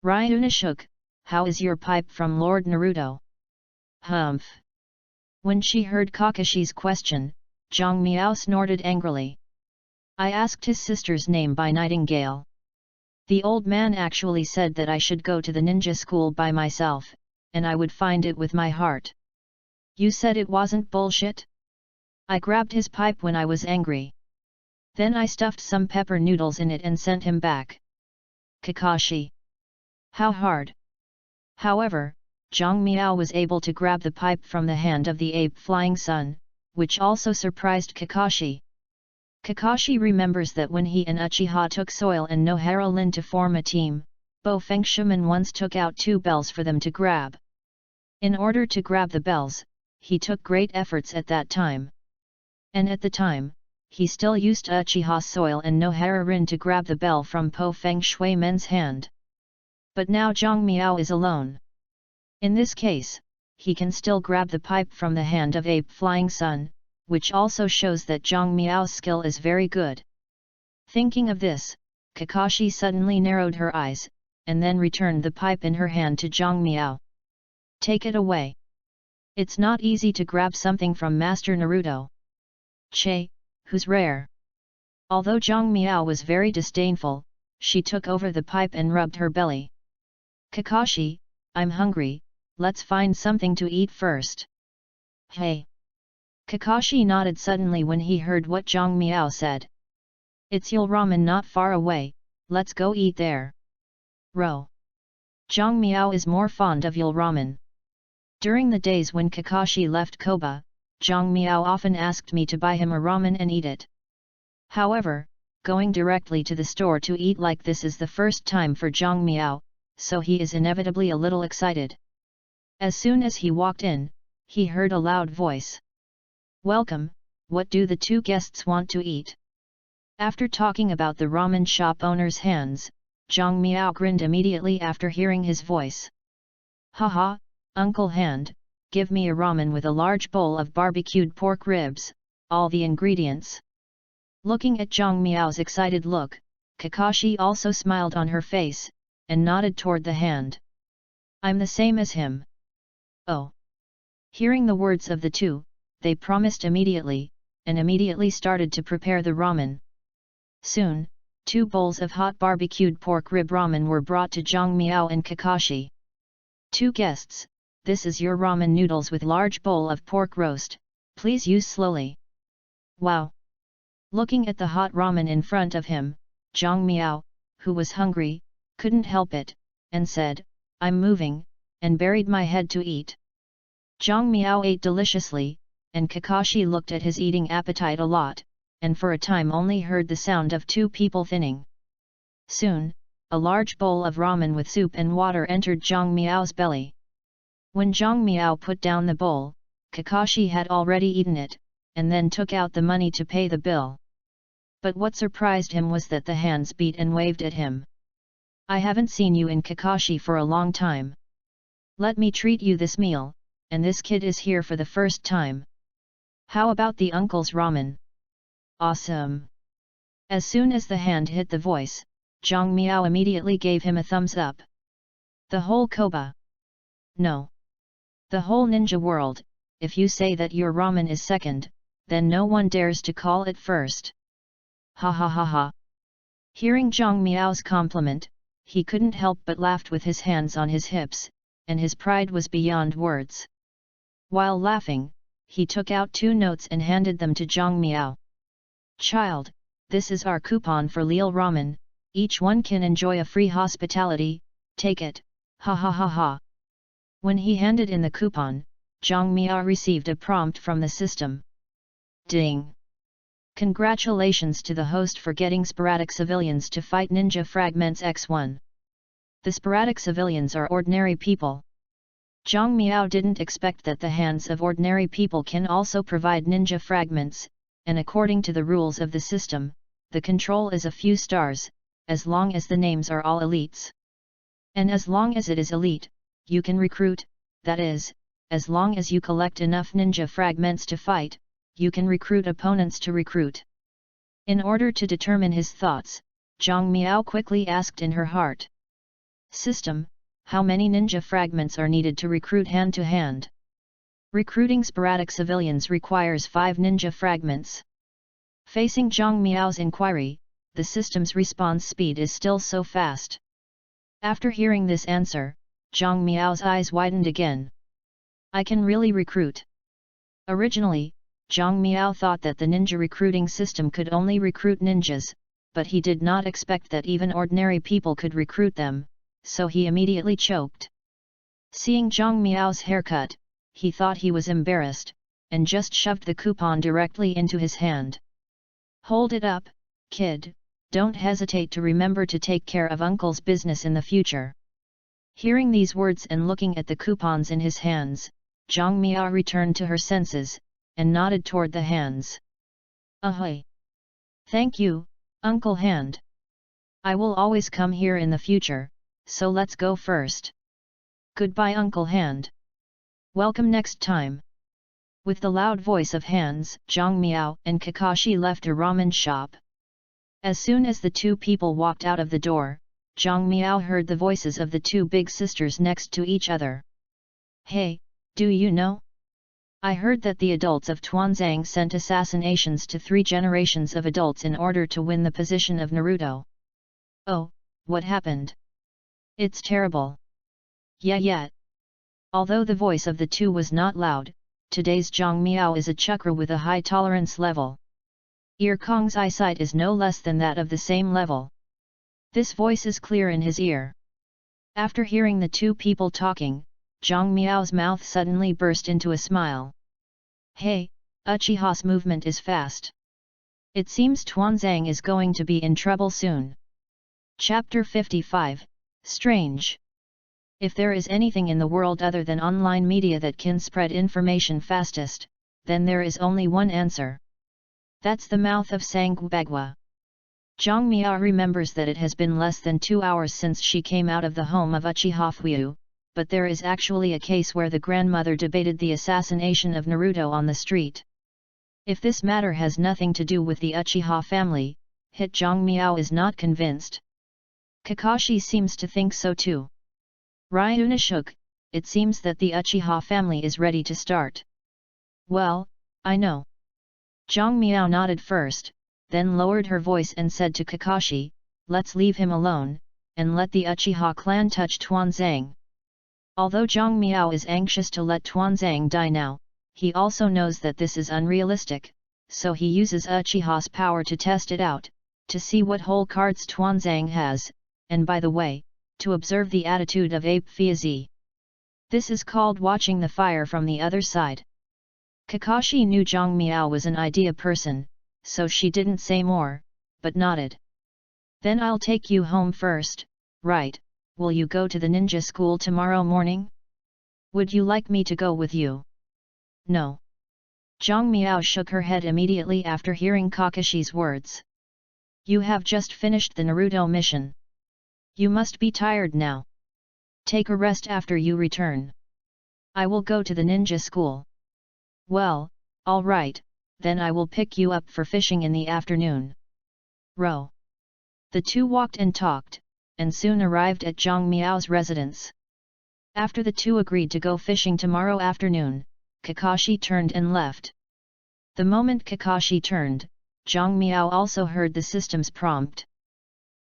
Ryuna shook, how is your pipe from Lord Naruto? Humph. When she heard Kakashi's question, Zhang Miao snorted angrily. I asked his sister's name by Nightingale. The old man actually said that I should go to the ninja school by myself, and I would find it with my heart. You said it wasn't bullshit? I grabbed his pipe when I was angry. Then I stuffed some pepper noodles in it and sent him back. Kakashi. How hard? However, Zhang Miao was able to grab the pipe from the hand of the Ape Flying Sun, which also surprised Kakashi. Kakashi remembers that when he and Uchiha took Soil and Nohara Lin to form a team, Bo Fengshuman once took out 2 bells for them to grab. In order to grab the bells, he took great efforts at that time. And at the time, he still used Uchiha soil and no Hararin to grab the bell from Po Feng Shui Men's hand. But now Zhang Miao is alone. In this case, he can still grab the pipe from the hand of Ape Flying Sun, which also shows that Zhang Miao's skill is very good. Thinking of this, Kakashi suddenly narrowed her eyes, and then returned the pipe in her hand to Zhang Miao. Take it away. It's not easy to grab something from Master Naruto. Che, who's rare. Although Zhang Miao was very disdainful, she took over the pipe and rubbed her belly. Kakashi, I'm hungry, let's find something to eat first. Hey! Kakashi nodded suddenly when he heard what Zhang Miao said. It's Yul Ramen not far away, let's go eat there. Ro. Zhang Miao is more fond of Yul Ramen. During the days when Kakashi left Koba, Zhang Miao often asked me to buy him a ramen and eat it. However, going directly to the store to eat like this is the first time for Zhang Miao, so he is inevitably a little excited. As soon as he walked in, he heard a loud voice. Welcome, what do the two guests want to eat? After talking about the ramen shop owner's hands, Zhang Miao grinned immediately after hearing his voice. Haha, Uncle Hand, give me a ramen with a large bowl of barbecued pork ribs, all the ingredients. Looking at Zhang Miao's excited look, Kakashi also smiled on her face, and nodded toward the hand. I'm the same as him. Oh! Hearing the words of the two, they promised immediately, and immediately started to prepare the ramen. Soon, 2 bowls of hot barbecued pork rib ramen were brought to Zhang Miao and Kakashi. 2 guests, this is your ramen noodles with large bowl of pork roast, please use slowly. Wow! Looking at the hot ramen in front of him, Zhang Miao, who was hungry, couldn't help it, and said, I'm moving, and buried my head to eat. Zhang Miao ate deliciously, and Kakashi looked at his eating appetite a lot, and for a time only heard the sound of 2 people thinning. Soon, a large bowl of ramen with soup and water entered Zhang Miao's belly. When Zhang Miao put down the bowl, Kakashi had already eaten it, and then took out the money to pay the bill. But what surprised him was that the hands beat and waved at him. I haven't seen you in Kakashi for a long time. Let me treat you this meal, and this kid is here for the first time. How about the uncle's ramen? Awesome! As soon as the hand hit the voice, Zhang Miao immediately gave him a thumbs up. The whole Koba. No. The whole ninja world, if you say that your ramen is second, then no one dares to call it first. Ha ha ha ha. Hearing Zhang Miao's compliment, he couldn't help but laughed with his hands on his hips, and his pride was beyond words. While laughing, he took out 2 notes and handed them to Zhang Miao. Child, this is our coupon for Lil Ramen, each one can enjoy a free hospitality, take it, ha ha ha ha. When he handed in the coupon, Zhang Miao received a prompt from the system. Ding! Congratulations to the host for getting sporadic civilians to fight ninja fragments X1. The sporadic civilians are ordinary people. Zhang Miao didn't expect that the hands of ordinary people can also provide ninja fragments, and according to the rules of the system, the control is a few stars, as long as the names are all elites. And as long as it is elite, you can recruit, that is, as long as you collect enough ninja fragments to fight, you can recruit opponents to recruit. In order to determine his thoughts, Zhang Miao quickly asked in her heart. System, how many ninja fragments are needed to recruit hand-to-hand? Recruiting sporadic civilians requires 5 ninja fragments. Facing Zhang Miao's inquiry, the system's response speed is still so fast. After hearing this answer, Zhang Miao's eyes widened again. I can really recruit. Originally, Zhang Miao thought that the ninja recruiting system could only recruit ninjas, but he did not expect that even ordinary people could recruit them, so he immediately choked. Seeing Zhang Miao's haircut, he thought he was embarrassed, and just shoved the coupon directly into his hand. Hold it up, kid, don't hesitate to remember to take care of uncle's business in the future. Hearing these words and looking at the coupons in his hands, Zhang Miao returned to her senses, and nodded toward the hands. Ahoy! Thank you, Uncle Hand. I will always come here in the future, so let's go first. Goodbye Uncle Hand. Welcome next time. With the loud voice of Hans, Zhang Miao and Kakashi left a ramen shop. As soon as the two people walked out of the door, Zhang Miao heard the voices of the two big sisters next to each other. Hey, do you know? I heard that the adults of Tuanzang sent assassinations to 3 generations of adults in order to win the position of Naruto. Oh, what happened? It's terrible. Yeah. Although the voice of the two was not loud, today's Zhang Miao is a chakra with a high tolerance level. Ear Kong's eyesight is no less than that of the same level. This voice is clear in his ear. After hearing the two people talking, Zhang Miao's mouth suddenly burst into a smile. Hey, Uchiha's movement is fast. It seems Tuanzang is going to be in trouble soon. Chapter 55, Strange. If there is anything in the world other than online media that can spread information fastest, then there is only one answer. That's the mouth of Sangbagwa. Zhang Miao remembers that it has been less than 2 hours since she came out of the home of Uchiha Fuyu, but there is actually a case where the grandmother debated the assassination of Naruto on the street. If this matter has nothing to do with the Uchiha family, Zhang Miao is not convinced. Kakashi seems to think so too. Ryuna shook, it seems that the Uchiha family is ready to start. Well, I know. Zhang Miao nodded first, then lowered her voice and said to Kakashi, let's leave him alone, and let the Uchiha clan touch Tuanzang. Although Zhang Miao is anxious to let Tuanzang die now, he also knows that this is unrealistic, so he uses Uchiha's power to test it out, to see what whole cards Tuanzang has, and by the way, to observe the attitude of Ape Fiazi. This is called watching the fire from the other side. Kakashi knew Zhang Miao was an idea person, so she didn't say more, but nodded. Then I'll take you home first, right? Will you go to the ninja school tomorrow morning? Would you like me to go with you? No. Zhang Miao shook her head immediately after hearing Kakashi's words. You have just finished the Naruto mission. You must be tired now. Take a rest after you return. I will go to the ninja school. Well, all right, then I will pick you up for fishing in the afternoon. Row. The two walked and talked, and soon arrived at Zhang Miao's residence. After the two agreed to go fishing tomorrow afternoon, Kakashi turned and left. The moment Kakashi turned, Zhang Miao also heard the system's prompt.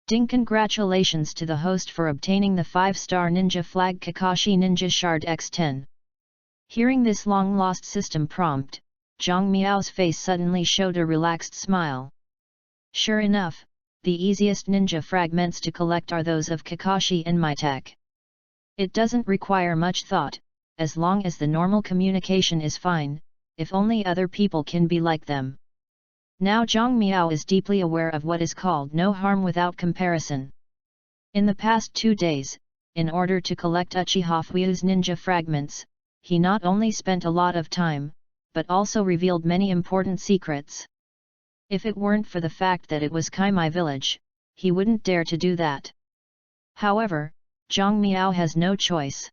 Ding! Congratulations to the host for obtaining the 5-star ninja flag Kakashi Ninja Shard X10. Hearing this long-lost system prompt, Zhang Miao's face suddenly showed a relaxed smile. Sure enough, the easiest ninja fragments to collect are those of Kakashi and Mitek. It doesn't require much thought, as long as the normal communication is fine, if only other people can be like them. Now Zhang Miao is deeply aware of what is called no harm without comparison. In the past 2 days, in order to collect Uchiha Fuyu's ninja fragments, he not only spent a lot of time, but also revealed many important secrets. If it weren't for the fact that it was Kaimai village, he wouldn't dare to do that. However, Zhang Miao has no choice.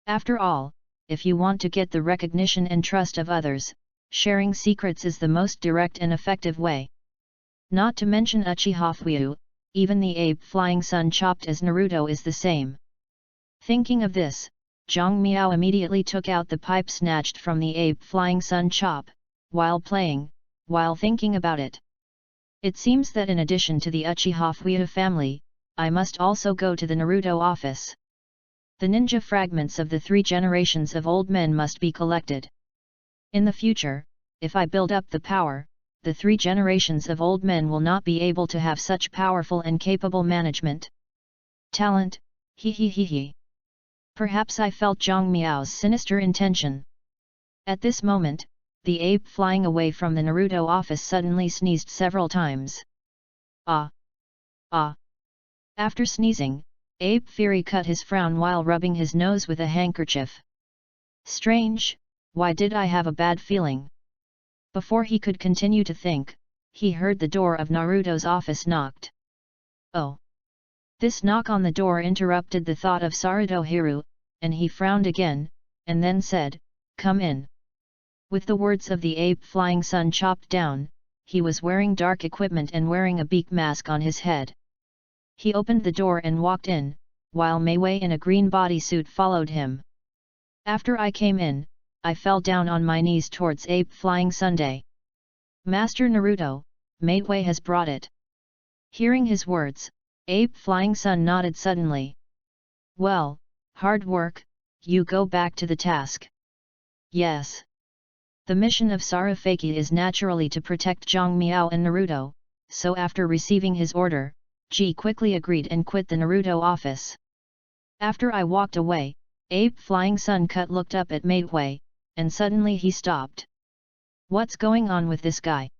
After all, if you want to get the recognition and trust of others, sharing secrets is the most direct and effective way. Not to mention Uchiha Fuyu, even the ape flying sun chopped as Naruto is the same. Thinking of this, Zhang Miao immediately took out the pipe snatched from the ape flying sun chop, while thinking about it. It seems that in addition to the Uchiha Fuyu family, I must also go to the Naruto office. The ninja fragments of the 3 generations of old men must be collected. In the future, if I build up the power, the 3 generations of old men will not be able to have such powerful and capable management. Talent, he. Perhaps I felt Zhang Miao's sinister intention. At this moment, the ape flying away from the Naruto office suddenly sneezed several times. Ah! After sneezing, Ape Fury cut his frown while rubbing his nose with a handkerchief. Strange, why did I have a bad feeling? Before he could continue to think, he heard the door of Naruto's office knocked. Oh! This knock on the door interrupted the thought of Sarutohiru, and he frowned again, and then said, "Come in." With the words of the ape Flying Sun chopped down, he was wearing dark equipment and wearing a beak mask on his head. He opened the door and walked in, while Meiwei in a green bodysuit followed him. After I came in, I fell down on my knees towards ape Flying Sunday. "Master Naruto, Meiwei has brought it." Hearing his words, ape Flying Sun nodded suddenly. "Well, hard work, you go back to the task." "Yes." The mission of Sarufaki is naturally to protect Zhang Miao and Naruto, so after receiving his order, Ji quickly agreed and quit the Naruto office. After I walked away, ape Flying Sun Cut looked up at Meiwei, and suddenly he stopped. "What's going on with this guy?"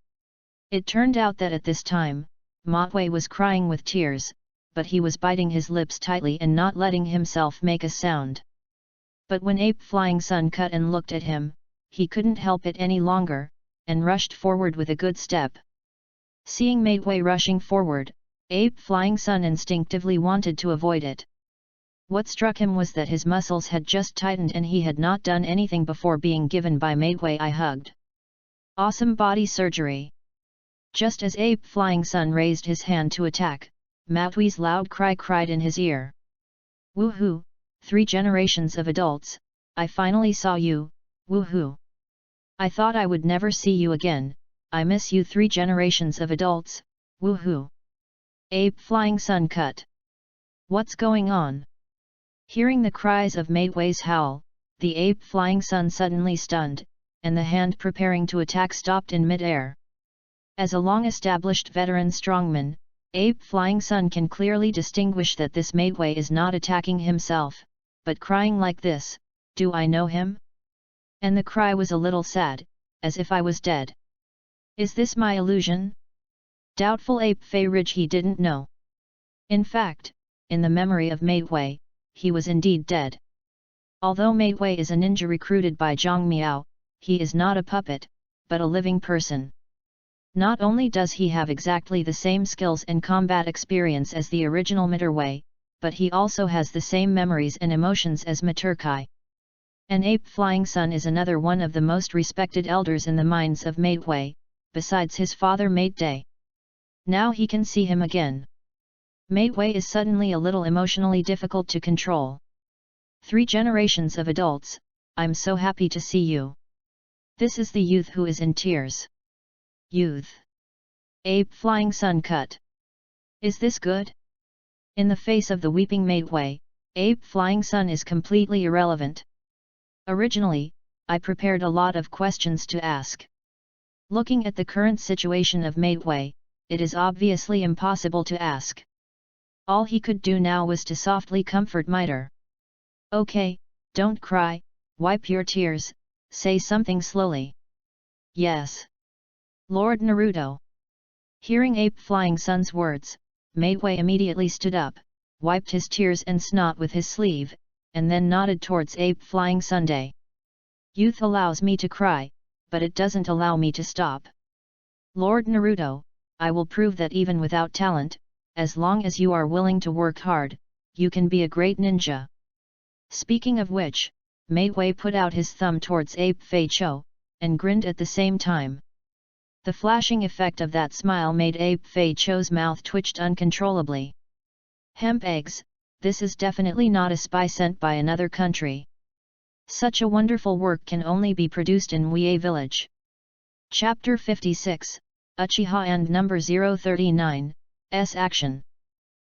It turned out that at this time, Meiwei was crying with tears, but he was biting his lips tightly and not letting himself make a sound. But when ape Flying Sun cut and looked at him, he couldn't help it any longer, and rushed forward with a good step. Seeing Meiwei rushing forward, ape Flying Sun instinctively wanted to avoid it. What struck him was that his muscles had just tightened and he had not done anything before being given by Meiwei a hugged. Awesome body surgery. Just as ape Flying Sun raised his hand to attack, Meiwei's loud cry cried in his ear. "Woohoo, 3 generations of adults, I finally saw you, woohoo! I thought I would never see you again, I miss you 3 generations of adults, woohoo!" Ape Flying Sun cut. What's going on? Hearing the cries of Meiwei's howl, the ape Flying Sun suddenly stunned, and the hand preparing to attack stopped in mid-air. As a long-established veteran strongman, ape Flying Sun can clearly distinguish that this Meiwei is not attacking himself, but crying like this, "Do I know him?" And the cry was a little sad, as if I was dead. Is this my illusion? Doubtful ape Fei Ridge he didn't know. In fact, in the memory of Meiwei, he was indeed dead. Although Meiwei is a ninja recruited by Zhang Miao, he is not a puppet, but a living person. Not only does he have exactly the same skills and combat experience as the original Meiwei, but he also has the same memories and emotions as Maturkai. An ape Flying Sun is another one of the most respected elders in the minds of Meiwei, besides his father Meitei. Now he can see him again. Meiwei is suddenly a little emotionally difficult to control. 3 generations of adults, I'm so happy to see you. This is the youth who is in tears. Youth. Ape Flying Sun cut. Is this good? In the face of the weeping Meiwei, ape Flying Sun is completely irrelevant. Originally, I prepared a lot of questions to ask. Looking at the current situation of Meiwei, it is obviously impossible to ask. All he could do now was to softly comfort Miter. "Okay, don't cry, wipe your tears, say something slowly." "Yes." Lord Naruto. Hearing ape Flying Sun's words, Meiwei immediately stood up, wiped his tears and snot with his sleeve, and then nodded towards ape Flying Sunday. "Youth allows me to cry, but it doesn't allow me to stop. Lord Naruto, I will prove that even without talent, as long as you are willing to work hard, you can be a great ninja." Speaking of which, Meiwei put out his thumb towards ape Fei Cho, and grinned at the same time. The flashing effect of that smile made ape Fei Cho's mouth twitched uncontrollably. Hemp eggs, this is definitely not a spy sent by another country. Such a wonderful work can only be produced in Wei village. Chapter 56, Uchiha and number 039, S action.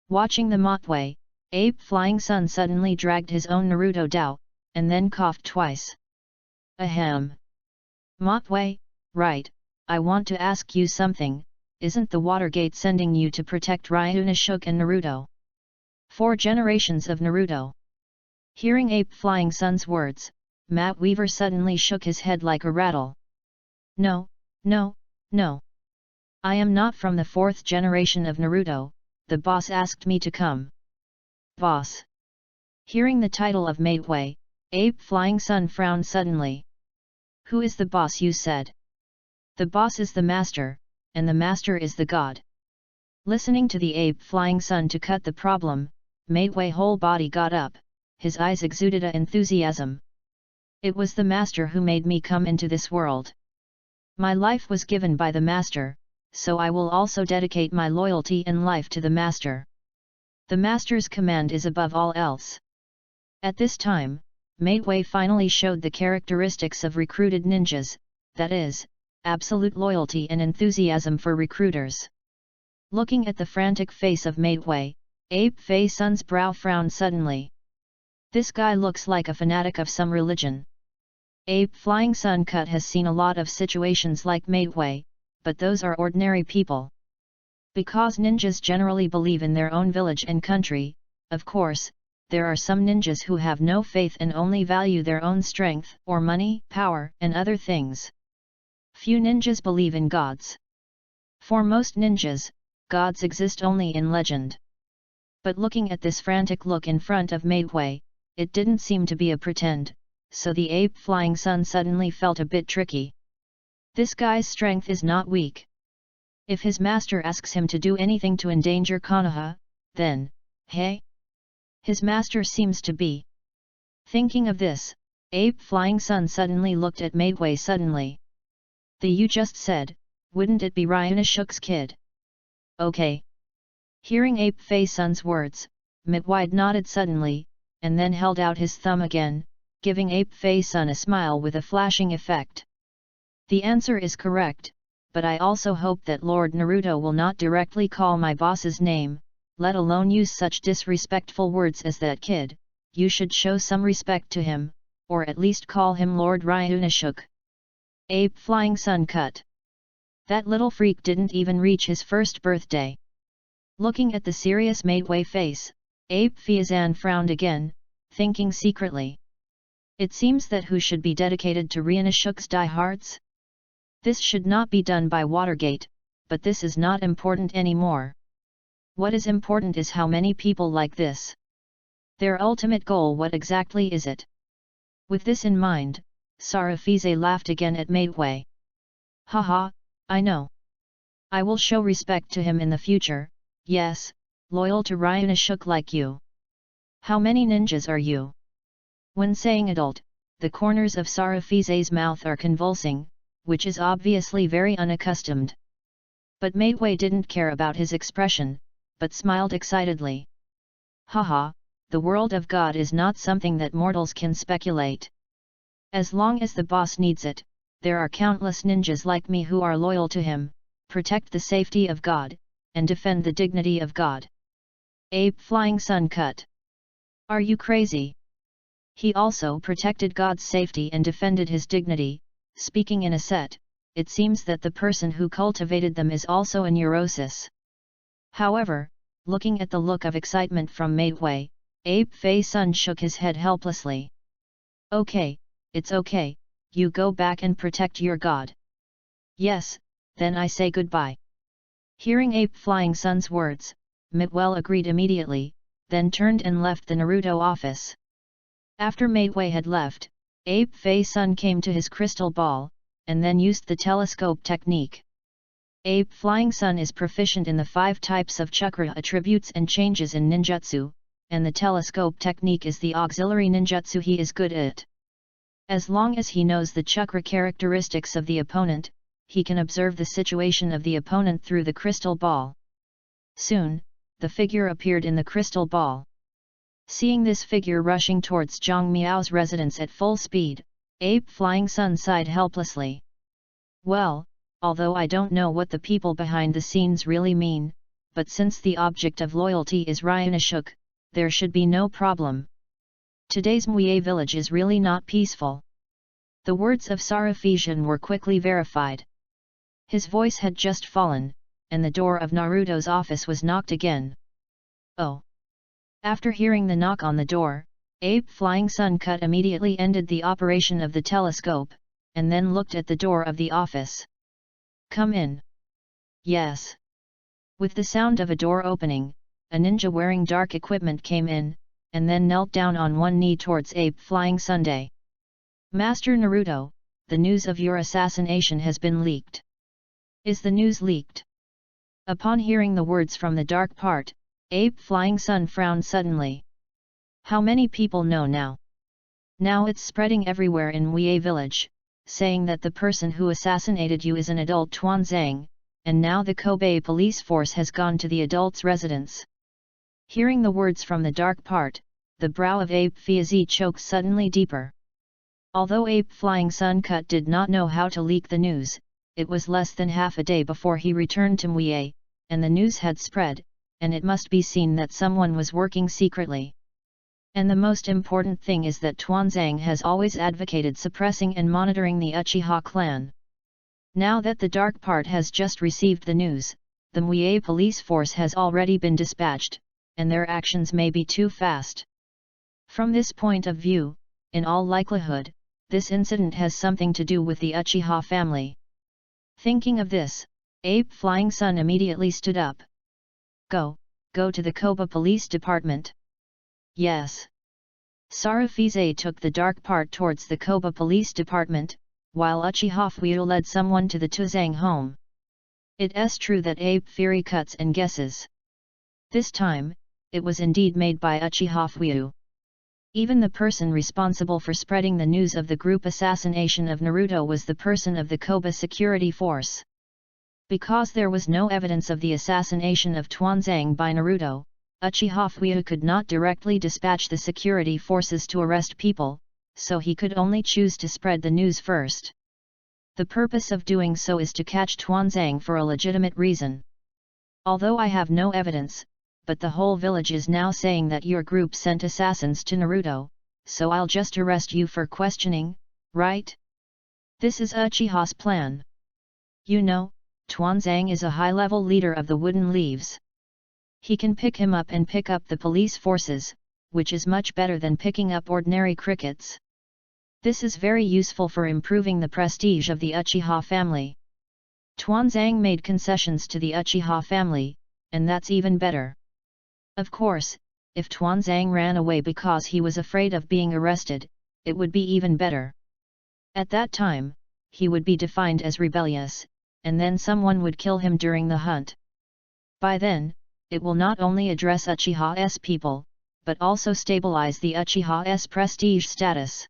Watching the Meiwei, ape Flying Sun suddenly dragged his own Naruto Dao, and then coughed twice. Ahem. Meiwei, right, I want to ask you something, isn't the Watergate sending you to protect Ryunosuke and Naruto? 4 generations of Naruto. Hearing ape Flying Sun's words, Matt Weaver suddenly shook his head like a rattle. No, no, no. I am not from the 4th generation of Naruto, the boss asked me to come. Boss. Hearing the title of Meiwei, ape Flying Sun frowned suddenly. Who is the boss you said? The boss is the master, and the master is the god. Listening to the ape flying sun to cut the problem, Maidway's whole body got up, his eyes exuded enthusiasm. It was the master who made me come into this world. My life was given by the master, so I will also dedicate my loyalty and life to the master. The master's command is above all else. At this time, Maidway finally showed the characteristics of recruited ninjas, that is, absolute loyalty and enthusiasm for recruiters. Looking at the frantic face of Maidway, Ape Fei Sun's brow frowned suddenly. This guy looks like a fanatic of some religion. Ape Flying Sun Cut has seen a lot of situations like Maidway, but those are ordinary people. Because ninjas generally believe in their own village and country, of course, there are some ninjas who have no faith and only value their own strength or money, power, and other things. Few ninjas believe in gods. For most ninjas, gods exist only in legend. But looking at this frantic look in front of Maidway, it didn't seem to be a pretend, so the ape flying sun suddenly felt a bit tricky. This guy's strength is not weak. If his master asks him to do anything to endanger Konoha, then, hey? His master seems to be. Thinking of this, Ape Flying Sun suddenly looked at Maidway suddenly. You just said, wouldn't it be Ryanashuk's kid? Okay. Hearing Ape Fei Sun's words, Maidway nodded suddenly, and then held out his thumb again, giving Ape Fei Sun a smile with a flashing effect. The answer is correct, but I also hope that Lord Naruto will not directly call my boss's name, let alone use such disrespectful words as that kid. You should show some respect to him, or at least call him Lord Ryunashuk. Ape Flying Sun Cut. That little freak didn't even reach his first birthday. Looking at the serious Maidway face, Ape Fiazan frowned again, thinking secretly. It seems that who should be dedicated to Ryunashuk's diehards? This should not be done by Watergate, but this is not important anymore. What is important is how many people like this. Their ultimate goal, what exactly is it? With this in mind, Sarafize laughed again at Maidway. Haha, I know. I will show respect to him in the future, yes, loyal to Ryunashuk like you. How many ninjas are you? When saying adult, the corners of Sarafize's mouth are convulsing, which is obviously very unaccustomed. But Maidway didn't care about his expression, but smiled excitedly. Haha, the world of God is not something that mortals can speculate. As long as the boss needs it, there are countless ninjas like me who are loyal to him, protect the safety of God, and defend the dignity of God. Ape Flying Sun Cut. Are you crazy? He also protected God's safety and defended his dignity. Speaking in a set, it seems that the person who cultivated them is also a neurosis. However, looking at the look of excitement from Maidway, Ape Fei Sun shook his head helplessly. Okay, it's okay, you go back and protect your god. Yes, then I say goodbye. Hearing Ape Flying Sun's words, Maidway agreed immediately, then turned and left the Naruto office. After Maidway had left, Ape Fei Sun came to his crystal ball, and then used the telescope technique. Ape Flying Sun is proficient in the 5 types of chakra attributes and changes in ninjutsu, and the telescope technique is the auxiliary ninjutsu he is good at. As long as he knows the chakra characteristics of the opponent, he can observe the situation of the opponent through the crystal ball. Soon, the figure appeared in the crystal ball. Seeing this figure rushing towards Zhang Miao's residence at full speed, Ape Flying Sun sighed helplessly. Well, although I don't know what the people behind the scenes really mean, but since the object of loyalty is Ryunashuk, there should be no problem. Today's Mue village is really not peaceful. The words of Sarafizian were quickly verified. His voice had just fallen, and the door of Naruto's office was knocked again. Oh! After hearing the knock on the door, Ape Flying Sun Cut immediately ended the operation of the telescope, and then looked at the door of the office. Come in. Yes. With the sound of a door opening, a ninja wearing dark equipment came in, and then knelt down on one knee towards Ape Flying Sunday. Master Naruto, the news of your assassination has been leaked. Is the news leaked? Upon hearing the words from the dark part, Abe Flying Sun frowned suddenly. How many people know now? Now it's spreading everywhere in Wei village, saying that the person who assassinated you is an adult Tuanzang, and now the Kobe police force has gone to the adult's residence. Hearing the words from the dark part, the brow of Abe Fiazi choked suddenly deeper. Although Abe Flying Sun Cut did not know how to leak the news, it was less than half a day before he returned to Wei, and the news had spread, and it must be seen that someone was working secretly. And the most important thing is that Tuanzang has always advocated suppressing and monitoring the Uchiha clan. Now that the dark part has just received the news, the Wei police force has already been dispatched, and their actions may be too fast. From this point of view, in all likelihood, this incident has something to do with the Uchiha family. Thinking of this, Abe Flying Sun immediately stood up. Go to the Koba police department. Yes. Sarufize took the dark part towards the Koba police department, while Uchiha Fuyu led someone to the Tuzang home. It is true that Abe Fury cuts and guesses. This time, it was indeed made by Uchiha Fuyu. Even the person responsible for spreading the news of the group assassination of Naruto was the person of the Koba security force. Because there was no evidence of the assassination of Tuanzang by Naruto, Uchiha Fuyu could not directly dispatch the security forces to arrest people, so he could only choose to spread the news first. The purpose of doing so is to catch Tuanzang for a legitimate reason. Although I have no evidence, but the whole village is now saying that your group sent assassins to Naruto, so I'll just arrest you for questioning, right? This is Uchiha's plan. You know, Tuanzang is a high-level leader of the Wooden Leaves. He can pick him up and pick up the police forces, which is much better than picking up ordinary crickets. This is very useful for improving the prestige of the Uchiha family. Tuanzang made concessions to the Uchiha family, and that's even better. Of course, if Tuanzang ran away because he was afraid of being arrested, it would be even better. At that time, he would be defined as rebellious, and then someone would kill him during the hunt. By then, it will not only address Uchiha's people, but also stabilize the Uchiha's prestige status.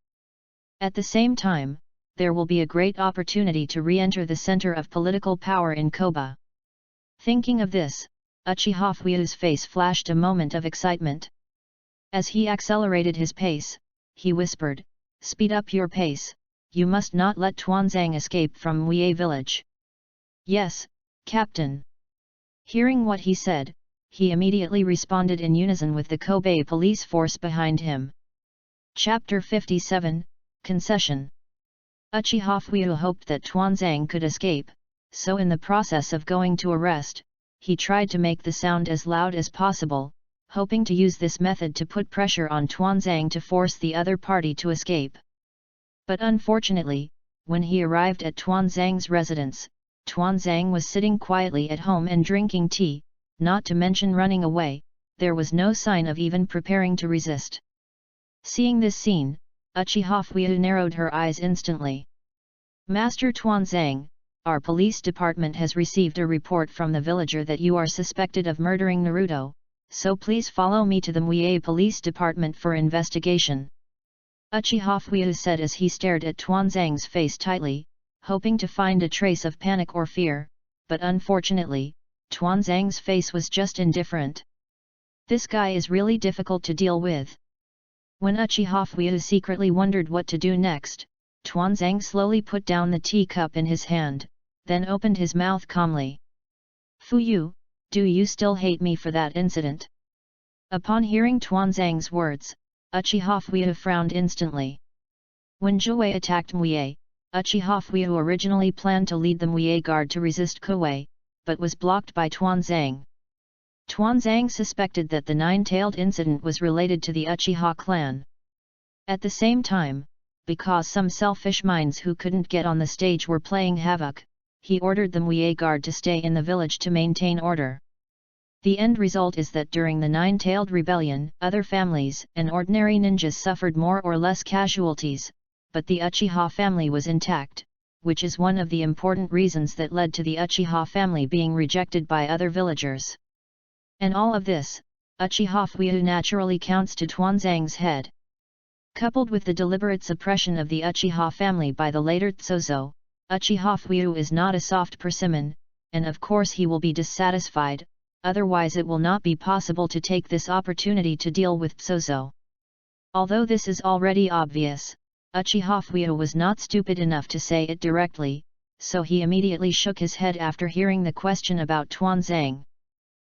At the same time, there will be a great opportunity to re-enter the center of political power in Koba. Thinking of this, Uchiha Fuyu's face flashed a moment of excitement. As he accelerated his pace, he whispered, "Speed up your pace, you must not let Tuanzang escape from Wei village." "Yes, Captain." Hearing what he said, he immediately responded in unison with the Kobe police force behind him. Chapter 57, Concession. Uchiha Fuyu hoped that Tuanzang could escape, so in the process of going to arrest, he tried to make the sound as loud as possible, hoping to use this method to put pressure on Tuanzang to force the other party to escape. But unfortunately, when he arrived at Tuanzang's residence, Tuanzang was sitting quietly at home and drinking tea, not to mention running away. There was no sign of even preparing to resist. Seeing this scene, Uchiha Fuyu narrowed her eyes instantly. "Master Tuanzang, our police department has received a report from the villager that you are suspected of murdering Naruto, so please follow me to the Wei police department for investigation." Uchiha Fuyu said as he stared at Tuanzang's face tightly, hoping to find a trace of panic or fear, but unfortunately, Tuanzang's face was just indifferent. This guy is really difficult to deal with. When Uchiha Fuyu secretly wondered what to do next, Tuanzang slowly put down the teacup in his hand, then opened his mouth calmly. "Fuyu, do you still hate me for that incident?" Upon hearing Tuanzang's words, Uchiha Fuyu frowned instantly. When Zhuwei attacked Wei, Uchiha Fuyu originally planned to lead the Wei guard to resist Kuwei, but was blocked by Tuanzang. Tuanzang suspected that the nine-tailed incident was related to the Uchiha clan. At the same time, because some selfish minds who couldn't get on the stage were playing havoc, he ordered the Wei guard to stay in the village to maintain order. The end result is that during the nine-tailed rebellion, other families and ordinary ninjas suffered more or less casualties, but the Uchiha family was intact, which is one of the important reasons that led to the Uchiha family being rejected by other villagers. And all of this, Uchiha Fuyu naturally counts to Tuanzang's head. Coupled with the deliberate suppression of the Uchiha family by the later Tsozo, Uchiha Fuyu is not a soft persimmon, and of course he will be dissatisfied, otherwise it will not be possible to take this opportunity to deal with Tsozo. Although this is already obvious, Uchiha Fuyu was not stupid enough to say it directly, so he immediately shook his head after hearing the question about Tuanzang.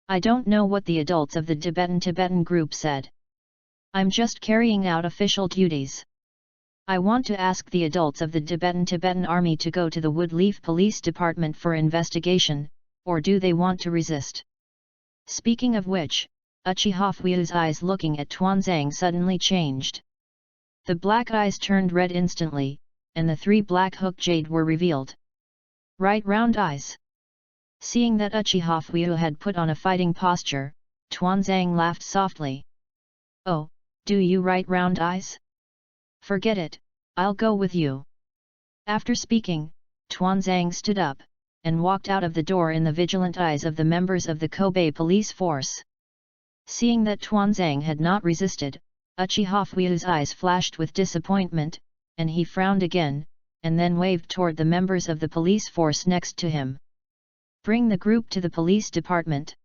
I don't know what the adults of the Tibetan group said. I'm just carrying out official duties. I want to ask the adults of the Tibetan army to go to the Woodleaf Police Department for investigation, or do they want to resist? Speaking of which, Uchiha Fuyu's eyes looking at Tuanzang suddenly changed. The black eyes turned red instantly, and the 3 black hook jade were revealed. Right round eyes. Seeing that Uchiha Fuyu had put on a fighting posture, Tuanzang laughed softly. Oh, do you right round eyes? Forget it, I'll go with you. After speaking, Tuanzang stood up, and walked out of the door in the vigilant eyes of the members of the Kobe police force. Seeing that Tuanzang had not resisted, Uchiha Fuyu's eyes flashed with disappointment, and he frowned again, and then waved toward the members of the police force next to him. Bring the group to the police department.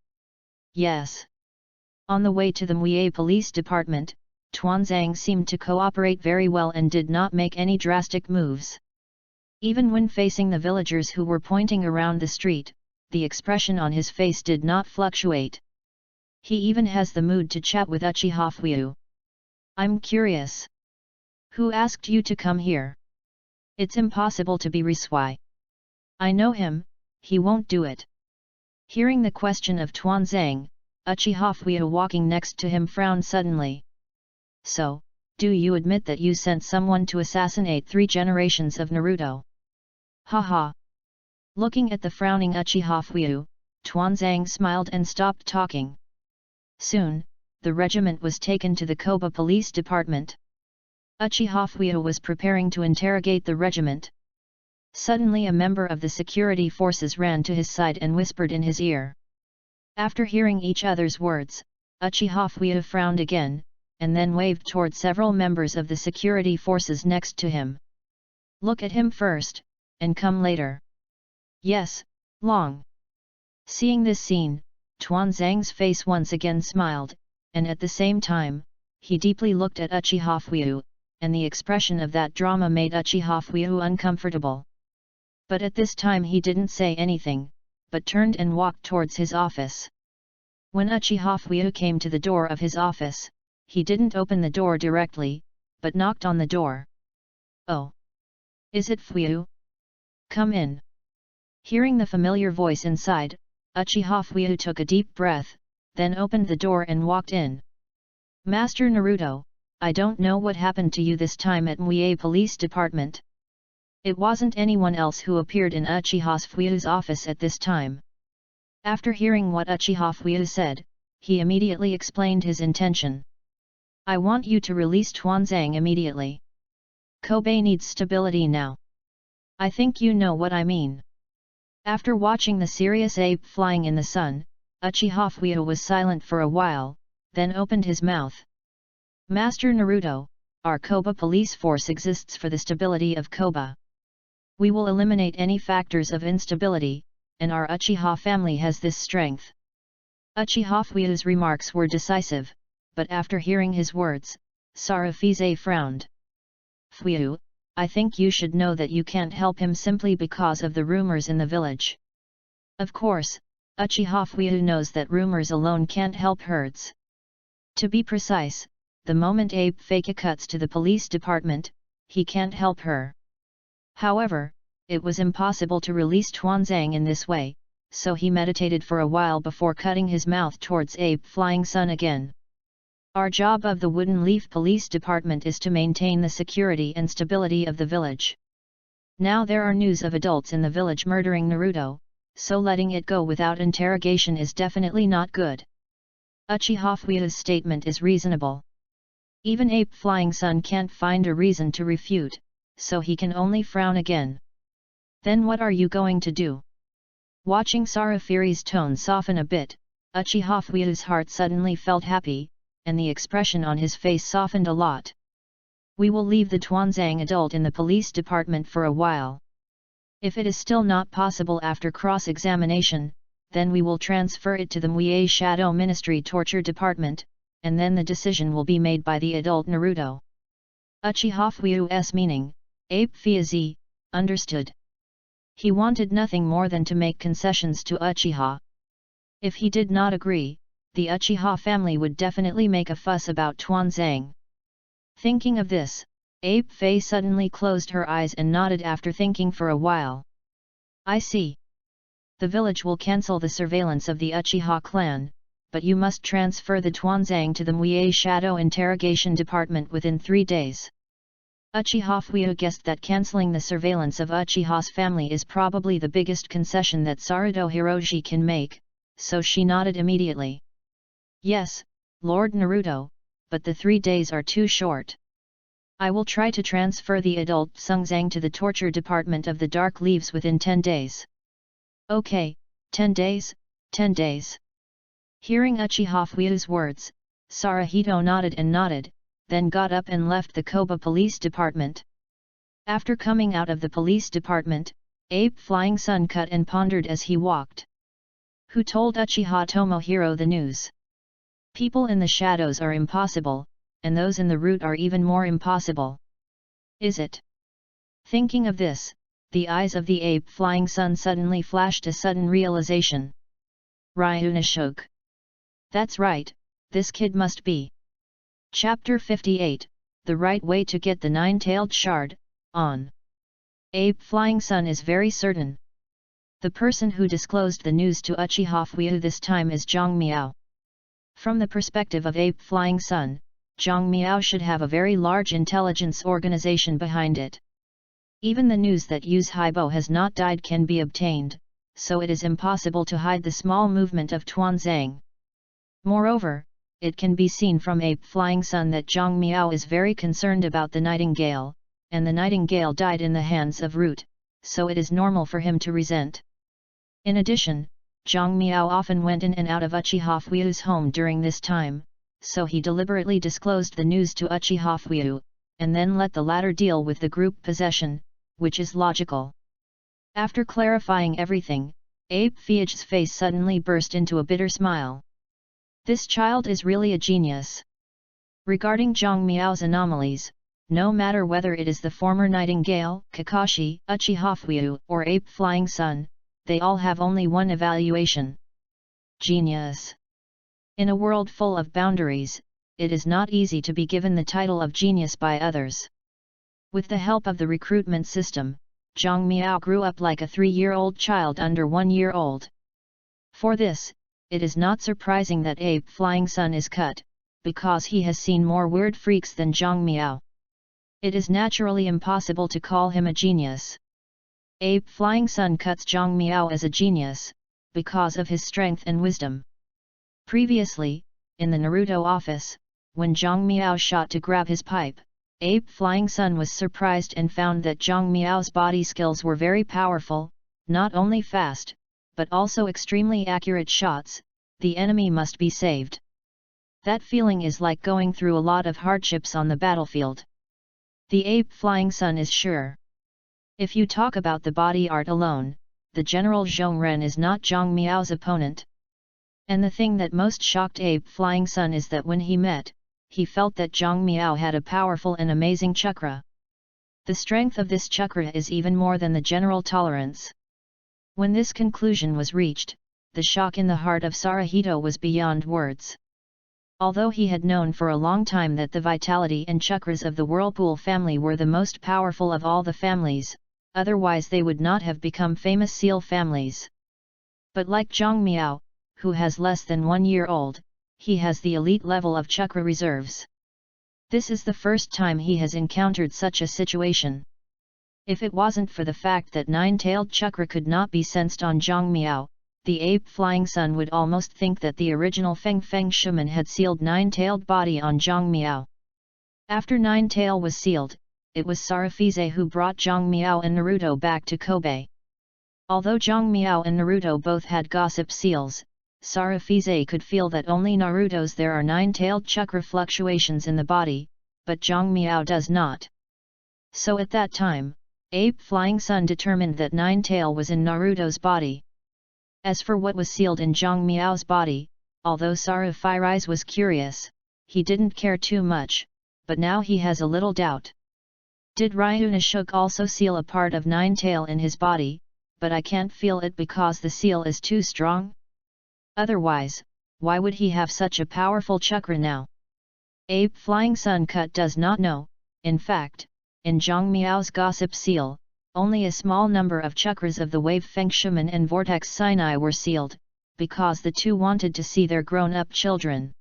Yes. On the way to the Mue police department, Tuanzang seemed to cooperate very well and did not make any drastic moves. Even when facing the villagers who were pointing around the street, the expression on his face did not fluctuate. He even has the mood to chat with Uchiha Fuyu. I'm curious. Who asked you to come here? It's impossible to be Risui. I know him, he won't do it. Hearing the question of Tuanzang, Uchiha Fuyu walking next to him frowned suddenly. So, do you admit that you sent someone to assassinate 3 generations of Naruto? Haha. Looking at the frowning Uchiha Fuyu, Tuanzang smiled and stopped talking. Soon, the regiment was taken to the Koba police department. Uchiha Fuyu was preparing to interrogate the regiment. Suddenly a member of the security forces ran to his side and whispered in his ear. After hearing each other's words, Uchiha Fuyu frowned again, and then waved toward several members of the security forces next to him. Look at him first, and come later. Yes, Long. Seeing this scene, Tuanzang's face once again smiled, and at the same time, he deeply looked at Uchiha Fuyu, and the expression of that drama made Uchiha Fuyu uncomfortable. But at this time he didn't say anything, but turned and walked towards his office. When Uchiha Fuyu came to the door of his office, he didn't open the door directly, but knocked on the door. Oh! Is it Fuyu? Come in. Hearing the familiar voice inside, Uchiha Fuyu took a deep breath, then opened the door and walked in. Master Naruto, I don't know what happened to you this time at Mue Police Department. It wasn't anyone else who appeared in Uchiha Fuyu's office at this time. After hearing what Uchiha Fuyu said, he immediately explained his intention. I want you to release Tuanzang immediately. Kobe needs stability now. I think you know what I mean. After watching the serious ape flying in the sun, Uchiha Fuyu was silent for a while, then opened his mouth. Master Naruto, our Koba police force exists for the stability of Koba. We will eliminate any factors of instability, and our Uchiha family has this strength. Uchiha Fuyu's remarks were decisive, but after hearing his words, Sarafize frowned. Fuyu, I think you should know that you can't help him simply because of the rumors in the village. Of course, Uchiha Fuyu knows that rumors alone can't help herds. To be precise, the moment Ape Fake cuts to the police department, he can't help her. However, it was impossible to release Tuanzang in this way, so he meditated for a while before cutting his mouth towards Ape Flying Sun again. Our job of the Wooden Leaf Police Department is to maintain the security and stability of the village. Now there are news of adults in the village murdering Naruto, so letting it go without interrogation is definitely not good. Uchiha Fuyu's statement is reasonable. Even Ape Flying Sun can't find a reason to refute, so he can only frown again. Then what are you going to do? Watching Sarafiri's tone soften a bit, Uchiha Fuyu's heart suddenly felt happy, and the expression on his face softened a lot. We will leave the Tuanzang adult in the police department for a while. If it is still not possible after cross-examination, then we will transfer it to the Mui Shadow Ministry Torture Department, and then the decision will be made by the adult Naruto. Uchiha Fuyu's meaning, Ape Fiazi, understood. He wanted nothing more than to make concessions to Uchiha. If he did not agree, the Uchiha family would definitely make a fuss about Tuanzang. Thinking of this, Ape Fei suddenly closed her eyes and nodded after thinking for a while. I see. The village will cancel the surveillance of the Uchiha clan, but you must transfer the Tuanzang to the Mui Shadow Interrogation Department within 3 days. Uchiha Fuyu guessed that cancelling the surveillance of Uchiha's family is probably the biggest concession that Sarado Hiroshi can make, so she nodded immediately. Yes, Lord Naruto, but the 3 days are too short. I will try to transfer the adult Sungzang to the torture department of the Dark Leaves within 10 days. Okay, 10 days, 10 days. Hearing Uchiha Fuyu's words, Sarahito nodded and nodded, then got up and left the Koba Police Department. After coming out of the police department, Ape Flying Sun cut and pondered as he walked. Who told Uchiha Tomohiro the news? People in the shadows are impossible, and those in the root are even more impossible. Is it? Thinking of this, the eyes of the Ape Flying Sun suddenly flashed a sudden realization. Ryunosuke. That's right, this kid must be. Chapter 58, The Right Way to Get the Nine-Tailed Shard, on. Ape Flying Sun is very certain. The person who disclosed the news to Uchiha Fuyu this time is Zhang Miao. From the perspective of Ape Flying Sun, Zhang Miao should have a very large intelligence organization behind it. Even the news that Yu's Haibo has not died can be obtained, so it is impossible to hide the small movement of Tuanzang. Moreover, it can be seen from Ape Flying Sun that Zhang Miao is very concerned about the nightingale, and the nightingale died in the hands of Root, so it is normal for him to resent. In addition, Zhang Miao often went in and out of Uchiha Fuyu's home during this time, so he deliberately disclosed the news to Uchiha Fuyu, and then let the latter deal with the group possession, which is logical. After clarifying everything, Ape Fiage's face suddenly burst into a bitter smile. This child is really a genius. Regarding Zhang Miao's anomalies, no matter whether it is the former Nightingale, Kakashi, Uchiha Fuyu, or Ape Flying Sun, they all have only one evaluation. Genius. In a world full of boundaries, it is not easy to be given the title of genius by others. With the help of the recruitment system, Zhang Miao grew up like a 3-year-old child under 1 year old. For this, it is not surprising that Ape Flying Sun is cut, because he has seen more weird freaks than Zhang Miao. It is naturally impossible to call him a genius. Ape Flying Sun cuts Zhang Miao as a genius, because of his strength and wisdom. Previously, in the Naruto office, when Zhang Miao shot to grab his pipe, Ape Flying Sun was surprised and found that Zhang Miao's body skills were very powerful, not only fast, but also extremely accurate shots. The enemy must be saved. That feeling is like going through a lot of hardships on the battlefield. The Ape Flying Sun is sure. If you talk about the body art alone, the General Zhongren is not Zhang Miao's opponent. And the thing that most shocked Ape Flying Sun is that when he met, he felt that Zhang Miao had a powerful and amazing chakra. The strength of this chakra is even more than the general tolerance. When this conclusion was reached, the shock in the heart of Sarahito was beyond words. Although he had known for a long time that the vitality and chakras of the Whirlpool family were the most powerful of all the families, otherwise they would not have become famous seal families. But like Zhang Miao, who has less than 1 year old, he has the elite level of chakra reserves. This is the first time he has encountered such a situation. If it wasn't for the fact that nine-tailed chakra could not be sensed on Zhang Miao, the Ape Flying Sun would almost think that the original Feng Feng shaman had sealed nine-tailed body on Zhang Miao. After Nine-Tail was sealed, it was Sarafize who brought Zhang Miao and Naruto back to Kobe. Although Zhang Miao and Naruto both had gossip seals, Sarafize could feel that only Naruto's there are 9-tailed chakra fluctuations in the body, but Zhang Miao does not. So at that time, Ape Flying Sun determined that 9-tail was in Naruto's body. As for what was sealed in Zhang Miao's body, although Sarafize was curious, he didn't care too much, but now he has a little doubt. Did Ryunosuke also seal a part of 9-tail in his body, but I can't feel it because the seal is too strong? Otherwise, why would he have such a powerful chakra now? Ape Flying Sun Cut does not know. In fact, in Zhang Miao's gossip seal, only a small number of chakras of the wave Feng Shaman and Vortex Sinai were sealed, because the two wanted to see their grown-up children.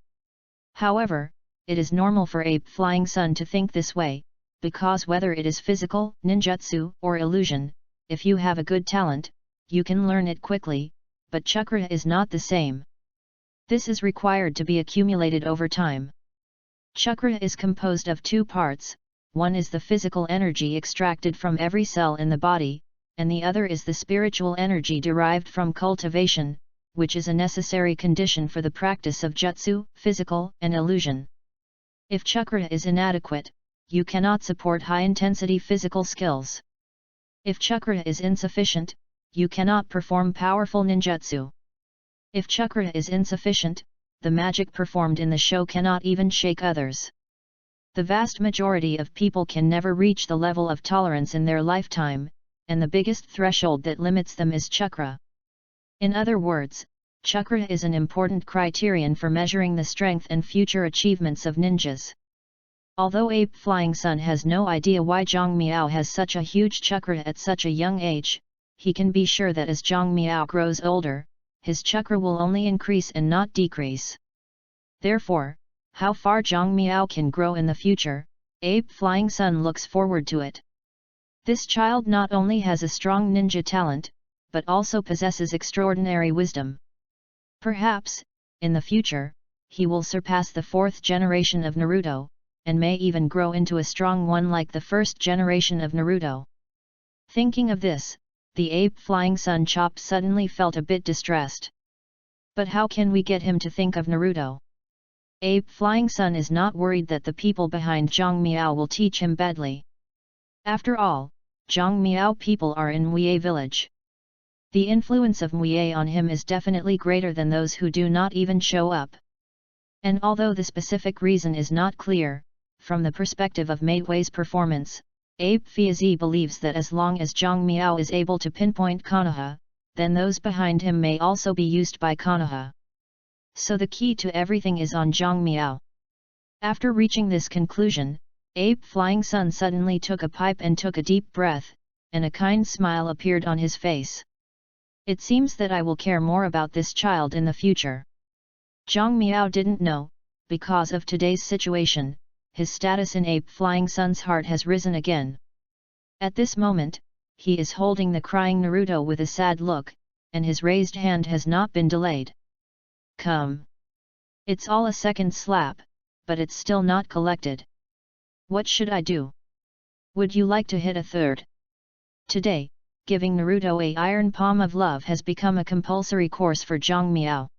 However, it is normal for Ape Flying Sun to think this way, because whether it is physical, ninjutsu, or illusion, if you have a good talent, you can learn it quickly, but chakra is not the same. This is required to be accumulated over time. Chakra is composed of two parts, one is the physical energy extracted from every cell in the body, and the other is the spiritual energy derived from cultivation, which is a necessary condition for the practice of jutsu, physical, and illusion. If chakra is inadequate, you cannot support high-intensity physical skills. If chakra is insufficient, you cannot perform powerful ninjutsu. If chakra is insufficient, the magic performed in the show cannot even shake others. The vast majority of people can never reach the level of tolerance in their lifetime, and the biggest threshold that limits them is chakra. In other words, chakra is an important criterion for measuring the strength and future achievements of ninjas. Although Ape Flying Sun has no idea why Zhang Miao has such a huge chakra at such a young age, he can be sure that as Zhang Miao grows older, his chakra will only increase and not decrease. Therefore, how far Zhang Miao can grow in the future, Ape Flying Sun looks forward to it. This child not only has a strong ninja talent, but also possesses extraordinary wisdom. Perhaps, in the future, he will surpass the 4th generation of Naruto, and may even grow into a strong one like the 1st generation of Naruto. Thinking of this, the Ape Flying Sun Chop suddenly felt a bit distressed. But how can we get him to think of Naruto? Ape Flying Sun is not worried that the people behind Zhang Miao will teach him badly. After all, Zhang Miao people are in Muye village. The influence of Muye on him is definitely greater than those who do not even show up. And although the specific reason is not clear, from the perspective of Meiwei's performance, Ape Fiazi believes that as long as Zhang Miao is able to pinpoint Konoha, then those behind him may also be used by Konoha. So the key to everything is on Zhang Miao. After reaching this conclusion, Ape Flying Sun suddenly took a pipe and took a deep breath, and a kind smile appeared on his face. It seems that I will care more about this child in the future. Zhang Miao didn't know, because of today's situation, his status in Ape Flying Sun's heart has risen again. At this moment, he is holding the crying Naruto with a sad look, and his raised hand has not been delayed. Come. It's all a second slap, but it's still not collected. What should I do? Would you like to hit a third? Today, giving Naruto a iron palm of love has become a compulsory course for Zhang Miao.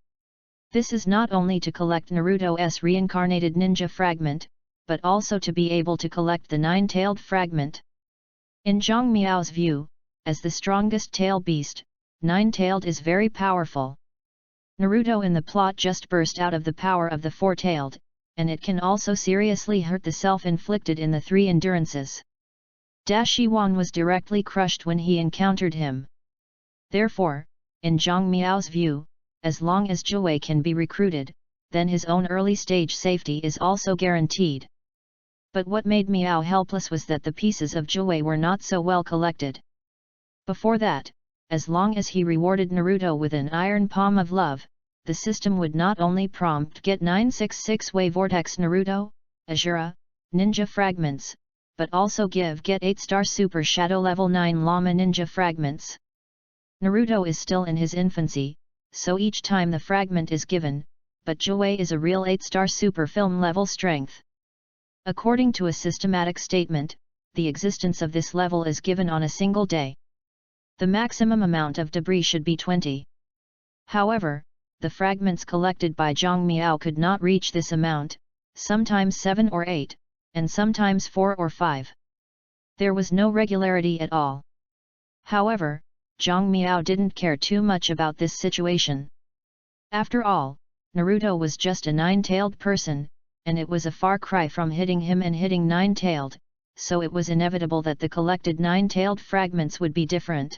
This is not only to collect Naruto's reincarnated ninja fragment, but also to be able to collect the 9-tailed fragment. In Zhang Miao's view, as the strongest tail beast, 9-tailed is very powerful. Naruto in the plot just burst out of the power of the 4-tailed, and it can also seriously hurt the self-inflicted in the 3 endurances. Dashiwan was directly crushed when he encountered him. Therefore, in Zhang Miao's view, as long as Jiwei can be recruited, then his own early-stage safety is also guaranteed. But what made Miao helpless was that the pieces of Jiwei were not so well collected. Before that, as long as he rewarded Naruto with an iron palm of love, the system would not only prompt get 966 Way Vortex Naruto, Azura, Ninja Fragments, but also get 8-star Super Shadow Level 9 Lama Ninja Fragments. Naruto is still in his infancy, so each time the fragment is given, but Jiwei is a real 8-star Super Film level strength. According to a systematic statement, the existence of this level is given on a single day. The maximum amount of debris should be 20. However, the fragments collected by Zhang Miao could not reach this amount, sometimes 7 or 8, and sometimes 4 or 5. There was no regularity at all. However, Zhang Miao didn't care too much about this situation. After all, Naruto was just a nine-tailed person, and it was a far cry from hitting him and hitting nine-tailed, so it was inevitable that the collected nine-tailed fragments would be different.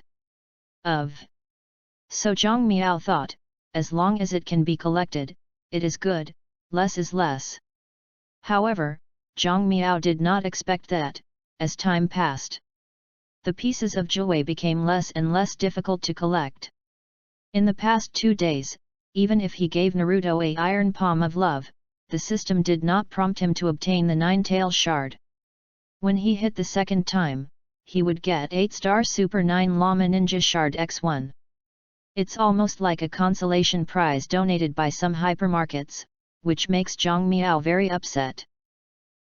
So Zhang Miao thought, as long as it can be collected, it is good, less is less. However, Zhang Miao did not expect that, as time passed, the pieces of jewelry became less and less difficult to collect. In the past 2 days, even if he gave Naruto a iron palm of love, the system did not prompt him to obtain the nine-tail shard. When he hit the second time, he would get 8-star Super 9 Llama Ninja Shard X1. It's almost like a consolation prize donated by some hypermarkets, which makes Zhang Miao very upset.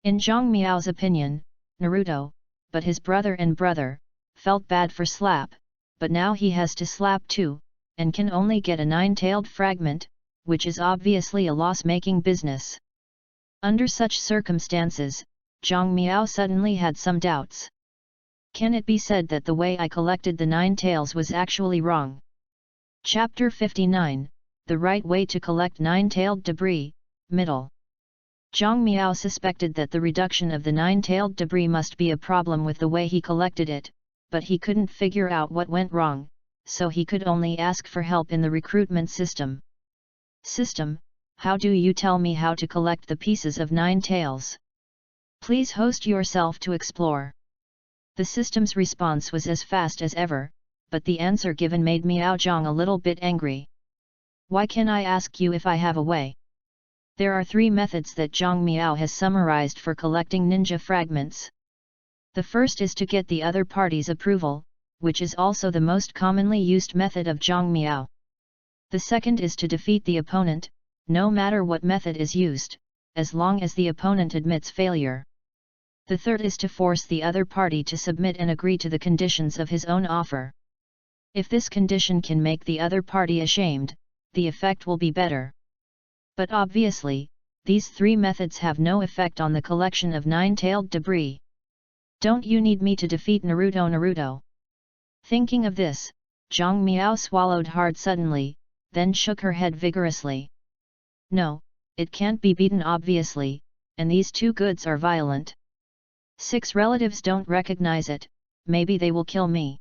In Zhang Miao's opinion, Naruto, but his brother, felt bad for slap, but now he has to slap too, and can only get a nine-tailed fragment, which is obviously a loss-making business. Under such circumstances, Zhang Miao suddenly had some doubts. Can it be said that the way I collected the 9 tails was actually wrong? Chapter 59, The Right Way to Collect Nine-Tailed Debris, Middle. Zhang Miao suspected that the reduction of the nine-tailed debris must be a problem with the way he collected it, but he couldn't figure out what went wrong, so he could only ask for help in the recruitment system. System, how do you tell me how to collect the pieces of 9 tails? Please host yourself to explore. The system's response was as fast as ever, but the answer given made Miao Zhang a little bit angry. Why can I ask you if I have a way? There are 3 methods that Zhang Miao has summarized for collecting ninja fragments. The first is to get the other party's approval, which is also the most commonly used method of Zhang Miao. The second is to defeat the opponent, no matter what method is used, as long as the opponent admits failure. The third is to force the other party to submit and agree to the conditions of his own offer. If this condition can make the other party ashamed, the effect will be better. But obviously, these 3 methods have no effect on the collection of nine-tailed debris. Don't you need me to defeat Naruto? Thinking of this, Zhang Miao swallowed hard suddenly, then shook her head vigorously. No, it can't be beaten obviously, and these 2 goods are violent. 6 relatives don't recognize it, maybe they will kill me.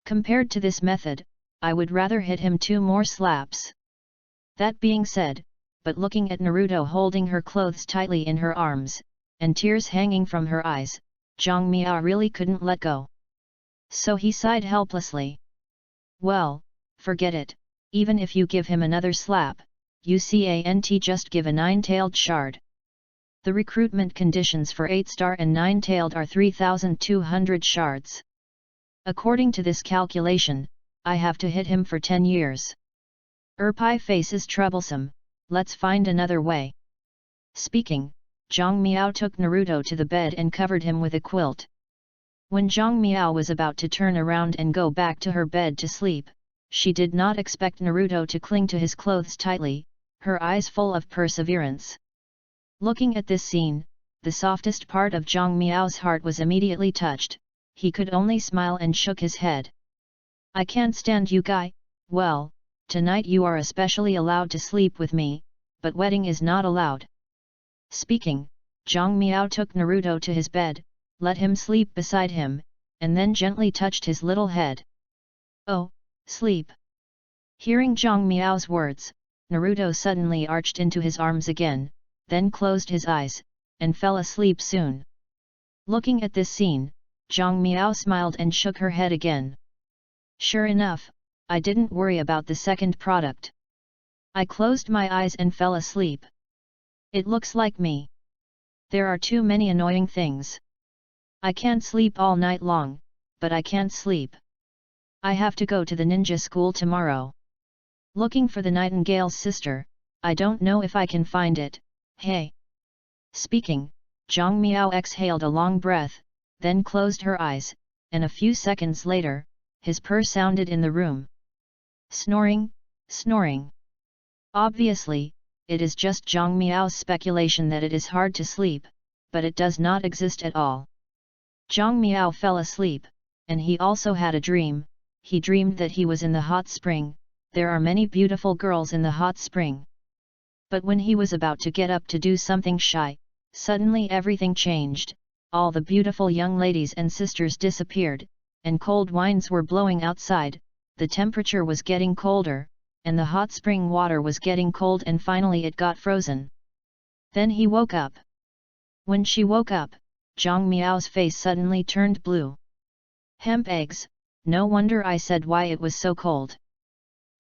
Compared to this method, I would rather hit him 2 more slaps. That being said, but looking at Naruto holding her clothes tightly in her arms, and tears hanging from her eyes, Zhang Miao really couldn't let go. So he sighed helplessly. Well, forget it, even if you give him another slap, you can't just give a nine-tailed shard. The recruitment conditions for 8-star and 9-tailed are 3,200 shards. According to this calculation, I have to hit him for 10 years. Erpai face is troublesome, let's find another way. Speaking, Zhang Miao took Naruto to the bed and covered him with a quilt. When Zhang Miao was about to turn around and go back to her bed to sleep, she did not expect Naruto to cling to his clothes tightly, her eyes full of perseverance. Looking at this scene, the softest part of Zhang Miao's heart was immediately touched, he could only smile and shook his head. I can't stand you guy, well, tonight you are especially allowed to sleep with me, but wedding is not allowed. Speaking, Zhang Miao took Naruto to his bed, let him sleep beside him, and then gently touched his little head. Oh, sleep. Hearing Zhang Miao's words, Naruto suddenly arched into his arms again, then closed his eyes, and fell asleep soon. Looking at this scene, Zhang Miao smiled and shook her head again. Sure enough, I didn't worry about the second product. I closed my eyes and fell asleep. It looks like me. There are too many annoying things. I can't sleep all night long, but I can't sleep. I have to go to the ninja school tomorrow. Looking for the Nightingale's sister, I don't know if I can find it, hey. Speaking, Zhang Miao exhaled a long breath, then closed her eyes, and a few seconds later, his purr sounded in the room. Snoring, snoring. Obviously, it is just Zhang Miao's speculation that it is hard to sleep, but it does not exist at all. Zhang Miao fell asleep, and he also had a dream. He dreamed that he was in the hot spring. There are many beautiful girls in the hot spring. But when he was about to get up to do something shy, suddenly everything changed. All the beautiful young ladies and sisters disappeared, and cold winds were blowing outside. The temperature was getting colder, and the hot spring water was getting cold, and finally it got frozen. Then he woke up. When she woke up, Zhang Miao's face suddenly turned blue. Hemp eggs, no wonder I said why it was so cold.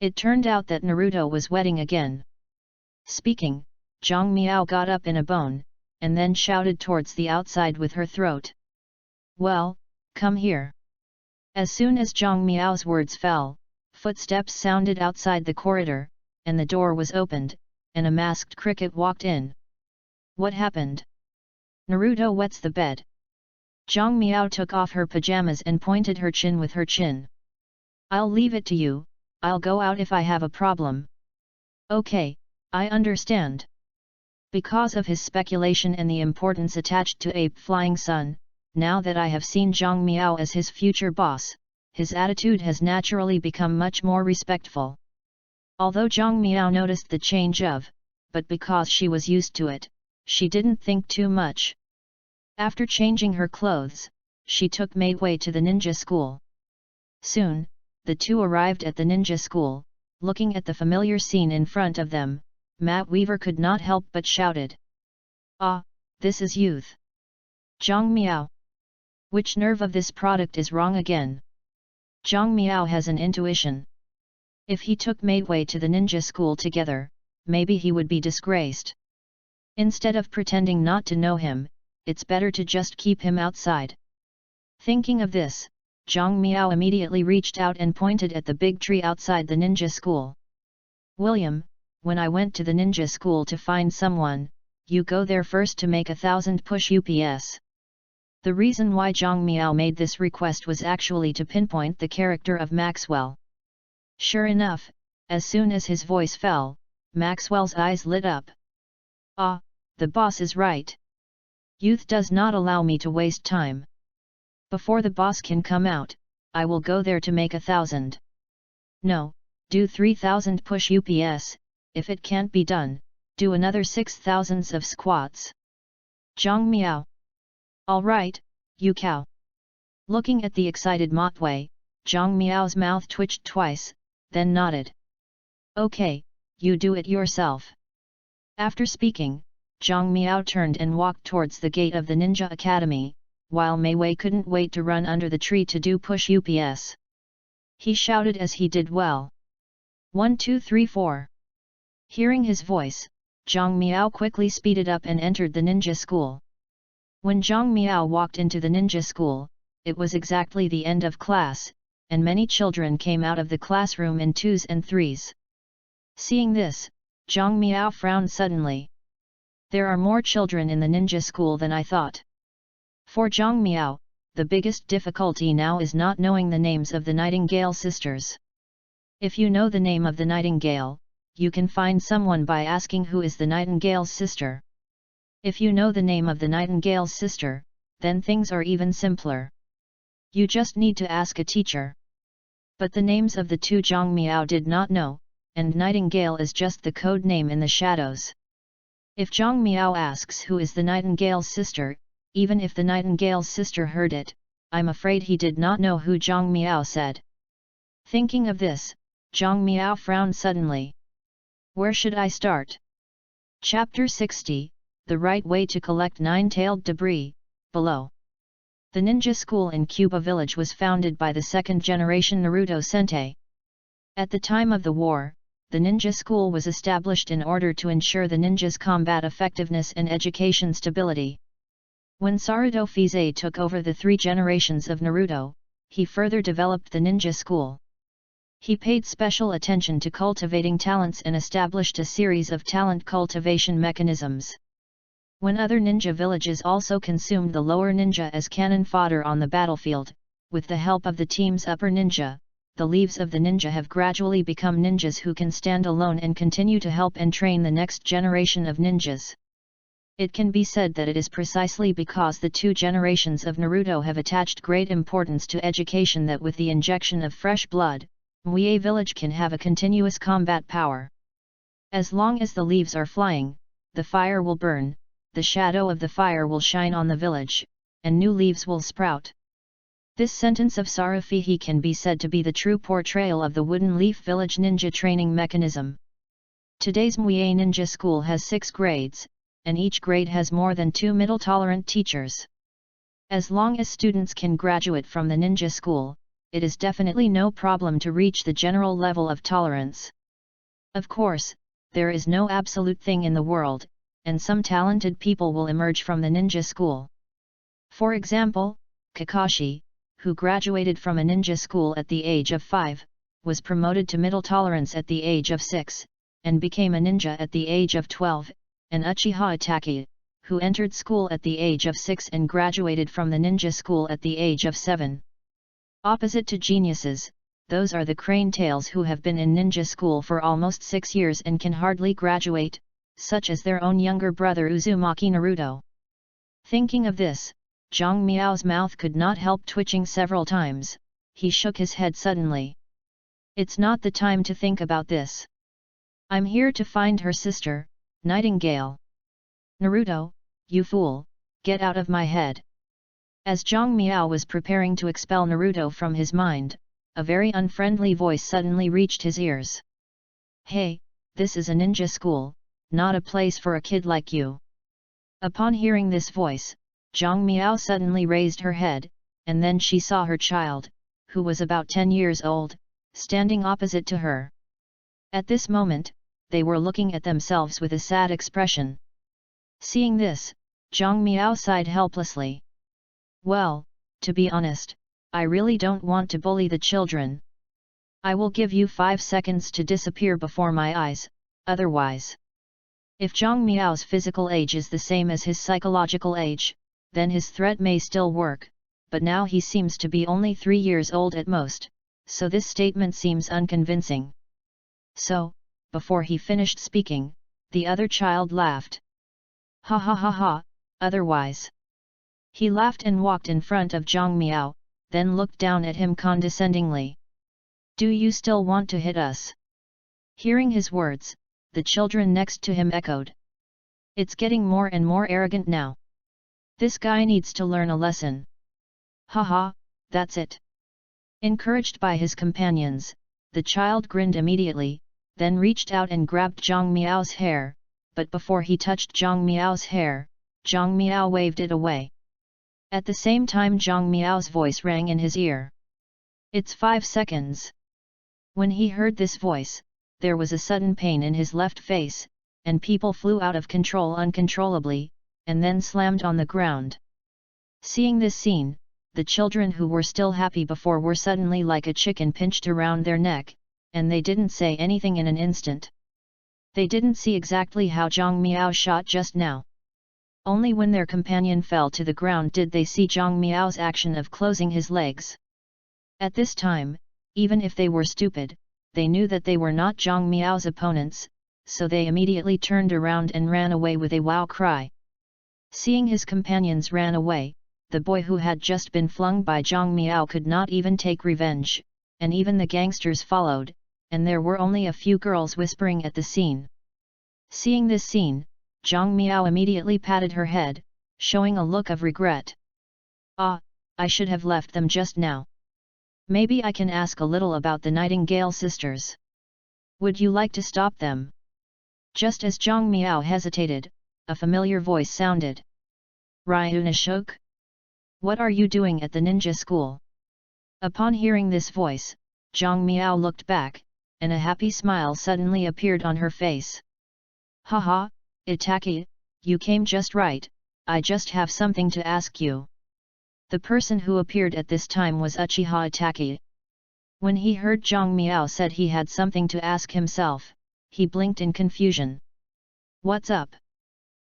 It turned out that Naruto was wetting again. Speaking, Zhang Miao got up in a bone, and then shouted towards the outside with her throat. Well, come here. As soon as Zhang Miao's words fell, footsteps sounded outside the corridor, and the door was opened, and a masked cricket walked in. What happened? Naruto wets the bed. Zhang Miao took off her pajamas and pointed her chin with her chin. I'll leave it to you, I'll go out if I have a problem. Okay, I understand. Because of his speculation and the importance attached to Ape Flying Sun, now that I have seen Zhang Miao as his future boss, his attitude has naturally become much more respectful. Although Zhang Miao noticed the change but because she was used to it, she didn't think too much. After changing her clothes, she took Maidway to the ninja school. Soon, the two arrived at the ninja school. Looking at the familiar scene in front of them, Matt Weaver could not help but shouted. Ah, this is youth. Zhang Miao. Which nerve of this product is wrong again? Zhang Miao has an intuition. If he took Maidway to the ninja school together, maybe he would be disgraced. Instead of pretending not to know him, it's better to just keep him outside. Thinking of this, Zhang Miao immediately reached out and pointed at the big tree outside the ninja school. William, when I went to the ninja school to find someone, you go there first to make 1,000 push UPS. The reason why Zhang Miao made this request was actually to pinpoint the character of Maxwell. Sure enough, as soon as his voice fell, Maxwell's eyes lit up. Ah, the boss is right. Youth does not allow me to waste time. Before the boss can come out, I will go there to make 1,000. No, do 3,000 push UPS, if it can't be done, do another 6,000s of squats. Zhang Miao. Alright, you cow. Looking at the excited Maidway, Zhang Miao's mouth twitched twice, then nodded. Okay, you do it yourself. After speaking, Zhang Miao turned and walked towards the gate of the Ninja Academy, while Maidway couldn't wait to run under the tree to do push UPS. He shouted as he did well. 1 2 3 4. Hearing his voice, Zhang Miao quickly speeded up and entered the ninja school. When Zhang Miao walked into the ninja school, it was exactly the end of class, and many children came out of the classroom in 2s and 3s. Seeing this, Zhang Miao frowned suddenly. There are more children in the ninja school than I thought. For Zhang Miao, the biggest difficulty now is not knowing the names of the Nightingale sisters. If you know the name of the Nightingale, you can find someone by asking who is the Nightingale's sister. If you know the name of the Nightingale's sister, then things are even simpler. You just need to ask a teacher. But the names of the two Zhang Miao did not know, and Nightingale is just the code name in the shadows. If Zhang Miao asks who is the Nightingale's sister, even if the Nightingale's sister heard it, I'm afraid he did not know who Zhang Miao said. Thinking of this, Zhang Miao frowned suddenly. Where should I start? Chapter 60, The Right Way to Collect Nine-Tailed Debris, below. The ninja school in Cuba Village was founded by the second-generation Naruto Sensei. At the time of the war, the ninja school was established in order to ensure the ninjas' combat effectiveness and education stability. When Saruto Fise took over the 3 generations of Naruto, he further developed the ninja school. He paid special attention to cultivating talents and established a series of talent cultivation mechanisms. When other ninja villages also consumed the lower ninja as cannon fodder on the battlefield, with the help of the team's upper ninja, the leaves of the ninja have gradually become ninjas who can stand alone and continue to help and train the next generation of ninjas. It can be said that it is precisely because the two generations of Naruto have attached great importance to education that with the injection of fresh blood, Mui village can have a continuous combat power. As long as the leaves are flying, the fire will burn, the shadow of the fire will shine on the village, and new leaves will sprout. This sentence of Sarafihi can be said to be the true portrayal of the Wooden Leaf Village ninja training mechanism. Today's Mui Ninja School has 6 grades, and each grade has more than 2 middle-tolerant teachers. As long as students can graduate from the ninja school, it is definitely no problem to reach the general level of tolerance. Of course, there is no absolute thing in the world, and some talented people will emerge from the ninja school. For example, Kakashi, who graduated from a ninja school at the age of 5, was promoted to middle tolerance at the age of 6, and became a ninja at the age of 12, and Uchiha Itachi, who entered school at the age of 6 and graduated from the ninja school at the age of 7. Opposite to geniuses, those are the crane tails who have been in ninja school for almost 6 years and can hardly graduate, such as their own younger brother Uzumaki Naruto. Thinking of this, Zhang Miao's mouth could not help twitching several times. He shook his head suddenly. It's not the time to think about this. I'm here to find her sister, Nightingale. Naruto, you fool, get out of my head. As Zhang Miao was preparing to expel Naruto from his mind, a very unfriendly voice suddenly reached his ears. Hey, this is a ninja school, not a place for a kid like you. Upon hearing this voice, Zhang Miao suddenly raised her head, and then she saw her child, who was about 10 years old, standing opposite to her. At this moment, they were looking at themselves with a sad expression. Seeing this, Zhang Miao sighed helplessly. Well, to be honest, I really don't want to bully the children. I will give you 5 seconds to disappear before my eyes, otherwise. If Zhang Miao's physical age is the same as his psychological age, then his threat may still work, but now he seems to be only 3 years old at most, so this statement seems unconvincing. So, before he finished speaking, the other child laughed. Ha ha ha ha, otherwise. He laughed and walked in front of Zhang Miao, then looked down at him condescendingly. Do you still want to hit us? Hearing his words, the children next to him echoed. It's getting more and more arrogant now. This guy needs to learn a lesson. Haha, that's it. Encouraged by his companions, the child grinned immediately, then reached out and grabbed Zhang Miao's hair, but before he touched Zhang Miao's hair, Zhang Miao waved it away. At the same time Zhang Miao's voice rang in his ear. It's 5 seconds. When he heard this voice, there was a sudden pain in his left face, and people flew out of control uncontrollably, and then slammed on the ground. Seeing this scene, the children who were still happy before were suddenly like a chicken pinched around their neck, and they didn't say anything in an instant. They didn't see exactly how Zhang Miao shot just now. Only when their companion fell to the ground did they see Zhang Miao's action of closing his legs. At this time, even if they were stupid, they knew that they were not Zhang Miao's opponents, so they immediately turned around and ran away with a wow cry. Seeing his companions ran away, the boy who had just been flung by Zhang Miao could not even take revenge, and even the gangsters followed, and there were only a few girls whispering at the scene. Seeing this scene, Zhang Miao immediately patted her head, showing a look of regret. Ah, I should have left them just now. Maybe I can ask a little about the Nightingale sisters. Would you like to stop them? Just as Zhang Miao hesitated, a familiar voice sounded. Ryunashok? What are you doing at the ninja school? Upon hearing this voice, Zhang Miao looked back, and a happy smile suddenly appeared on her face. Haha, Itaki, you came just right, I just have something to ask you. The person who appeared at this time was Uchiha Itaki. When he heard Zhang Miao said he had something to ask himself, he blinked in confusion. What's up?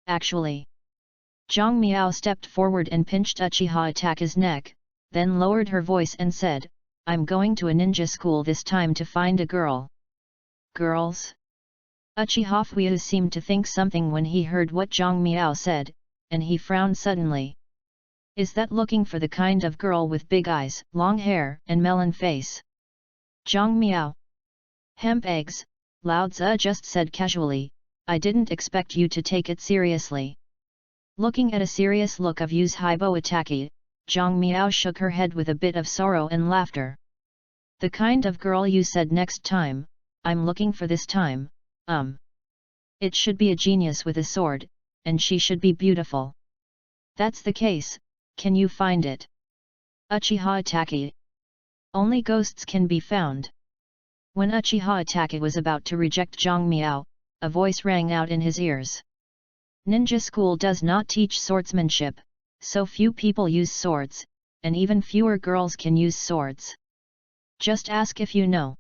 Actually. Zhang Miao stepped forward and pinched Uchiha Itaki's neck, then lowered her voice and said, I'm going to a ninja school this time to find a girl. Girls? Uchiha Fuyu seemed to think something when he heard what Zhang Miao said, and he frowned suddenly. Is that looking for the kind of girl with big eyes, long hair, and melon face? Zhang Miao. Hemp eggs, Lao Tzu just said casually, I didn't expect you to take it seriously. Looking at a serious look of Yu's Haibo Ataki, Zhang Miao shook her head with a bit of sorrow and laughter. The kind of girl you said next time, I'm looking for this time, It should be a genius with a sword, and she should be beautiful. That's the case, can you find it? Uchiha Ataki. Only ghosts can be found. When Uchiha Ataki was about to reject Zhang Miao, a voice rang out in his ears. Ninja school does not teach swordsmanship, so few people use swords, and even fewer girls can use swords. Just ask if you know.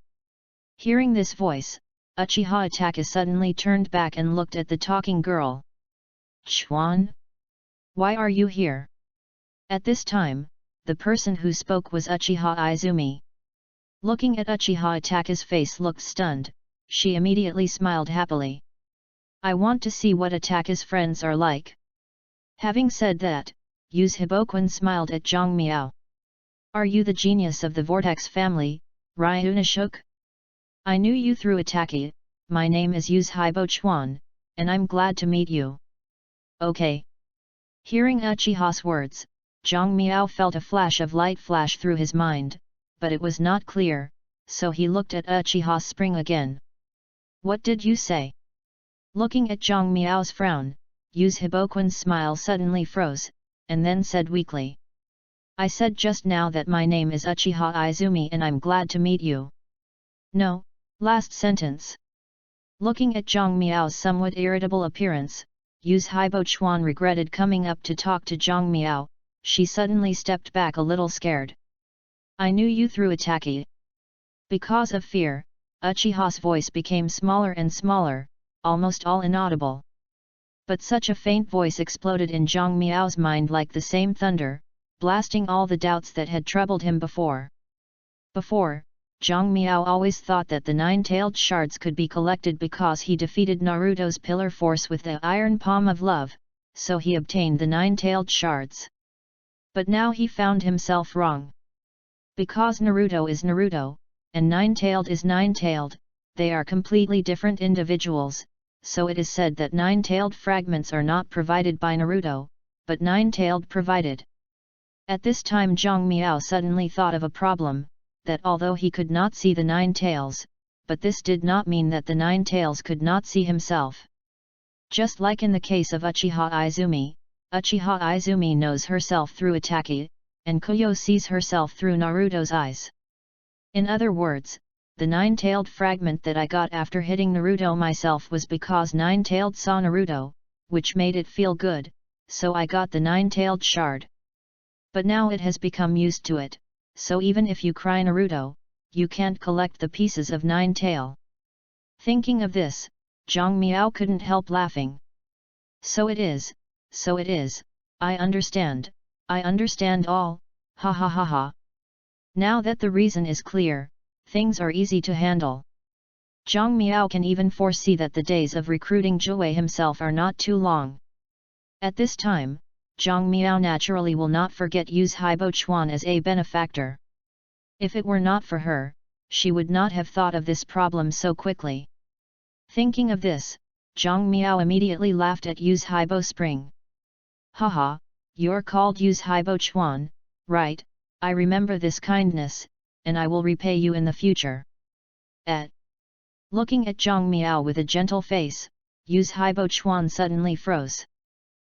Hearing this voice, Uchiha Ataki suddenly turned back and looked at the talking girl. Chuan? Why are you here? At this time, the person who spoke was Uchiha Izumi. Looking at Uchiha Ataki's face looked stunned, she immediately smiled happily. I want to see what Ataki's friends are like. Having said that, Yu's Hibokwan smiled at Zhang Miao. Are you the genius of the Vortex family, Ryunashuk? I knew you through Ataki, my name is Yu's Haibo Chuan, and I'm glad to meet you. Okay. Hearing Uchiha's words, Zhang Miao felt a flash of light flash through his mind, but it was not clear, so he looked at Uchiha's spring again. What did you say? Looking at Zhang Miao's frown, Yu's Hibokwan's smile suddenly froze, and then said weakly. I said just now that my name is Uchiha Izumi and I'm glad to meet you. No, last sentence. Looking at Zhang Miao's somewhat irritable appearance, Yu's Haibo Chuan regretted coming up to talk to Zhang Miao, she suddenly stepped back a little scared. I knew you through Ataki. Because of fear, Uchiha's voice became smaller and smaller, almost all inaudible. But such a faint voice exploded in Zhang Miao's mind like the same thunder, blasting all the doubts that had troubled him before. Before, Zhang Miao always thought that the nine-tailed shards could be collected because he defeated Naruto's pillar force with the iron palm of love, so he obtained the nine-tailed shards. But now he found himself wrong. Because Naruto is Naruto, and nine-tailed is nine-tailed, they are completely different individuals, so it is said that nine-tailed fragments are not provided by Naruto, but nine-tailed provided. At this time Zhang Miao suddenly thought of a problem, that although he could not see the nine tails, but this did not mean that the nine tails could not see himself. Just like in the case of Uchiha Izumi knows herself through Ataki, and Koyo sees herself through Naruto's eyes. In other words, the nine-tailed fragment that I got after hitting Naruto myself was because nine-tailed saw Naruto, which made it feel good, so I got the nine-tailed shard. But now it has become used to it, so even if you cry Naruto, you can't collect the pieces of nine-tail. Thinking of this, Zhang Miao couldn't help laughing. So it is, I understand all, ha ha ha ha. Now that the reason is clear, things are easy to handle. Zhang Miao can even foresee that the days of recruiting Zhuwei himself are not too long. At this time, Zhang Miao naturally will not forget Yu's Haibo Chuan as a benefactor. If it were not for her, she would not have thought of this problem so quickly. Thinking of this, Zhang Miao immediately laughed at Yu's Haibo spring. Haha, you're called Yu's Haibo Chuan, right? I remember this kindness, and I will repay you in the future. Looking at Zhang Miao with a gentle face, Yu's Haibo Chuan suddenly froze.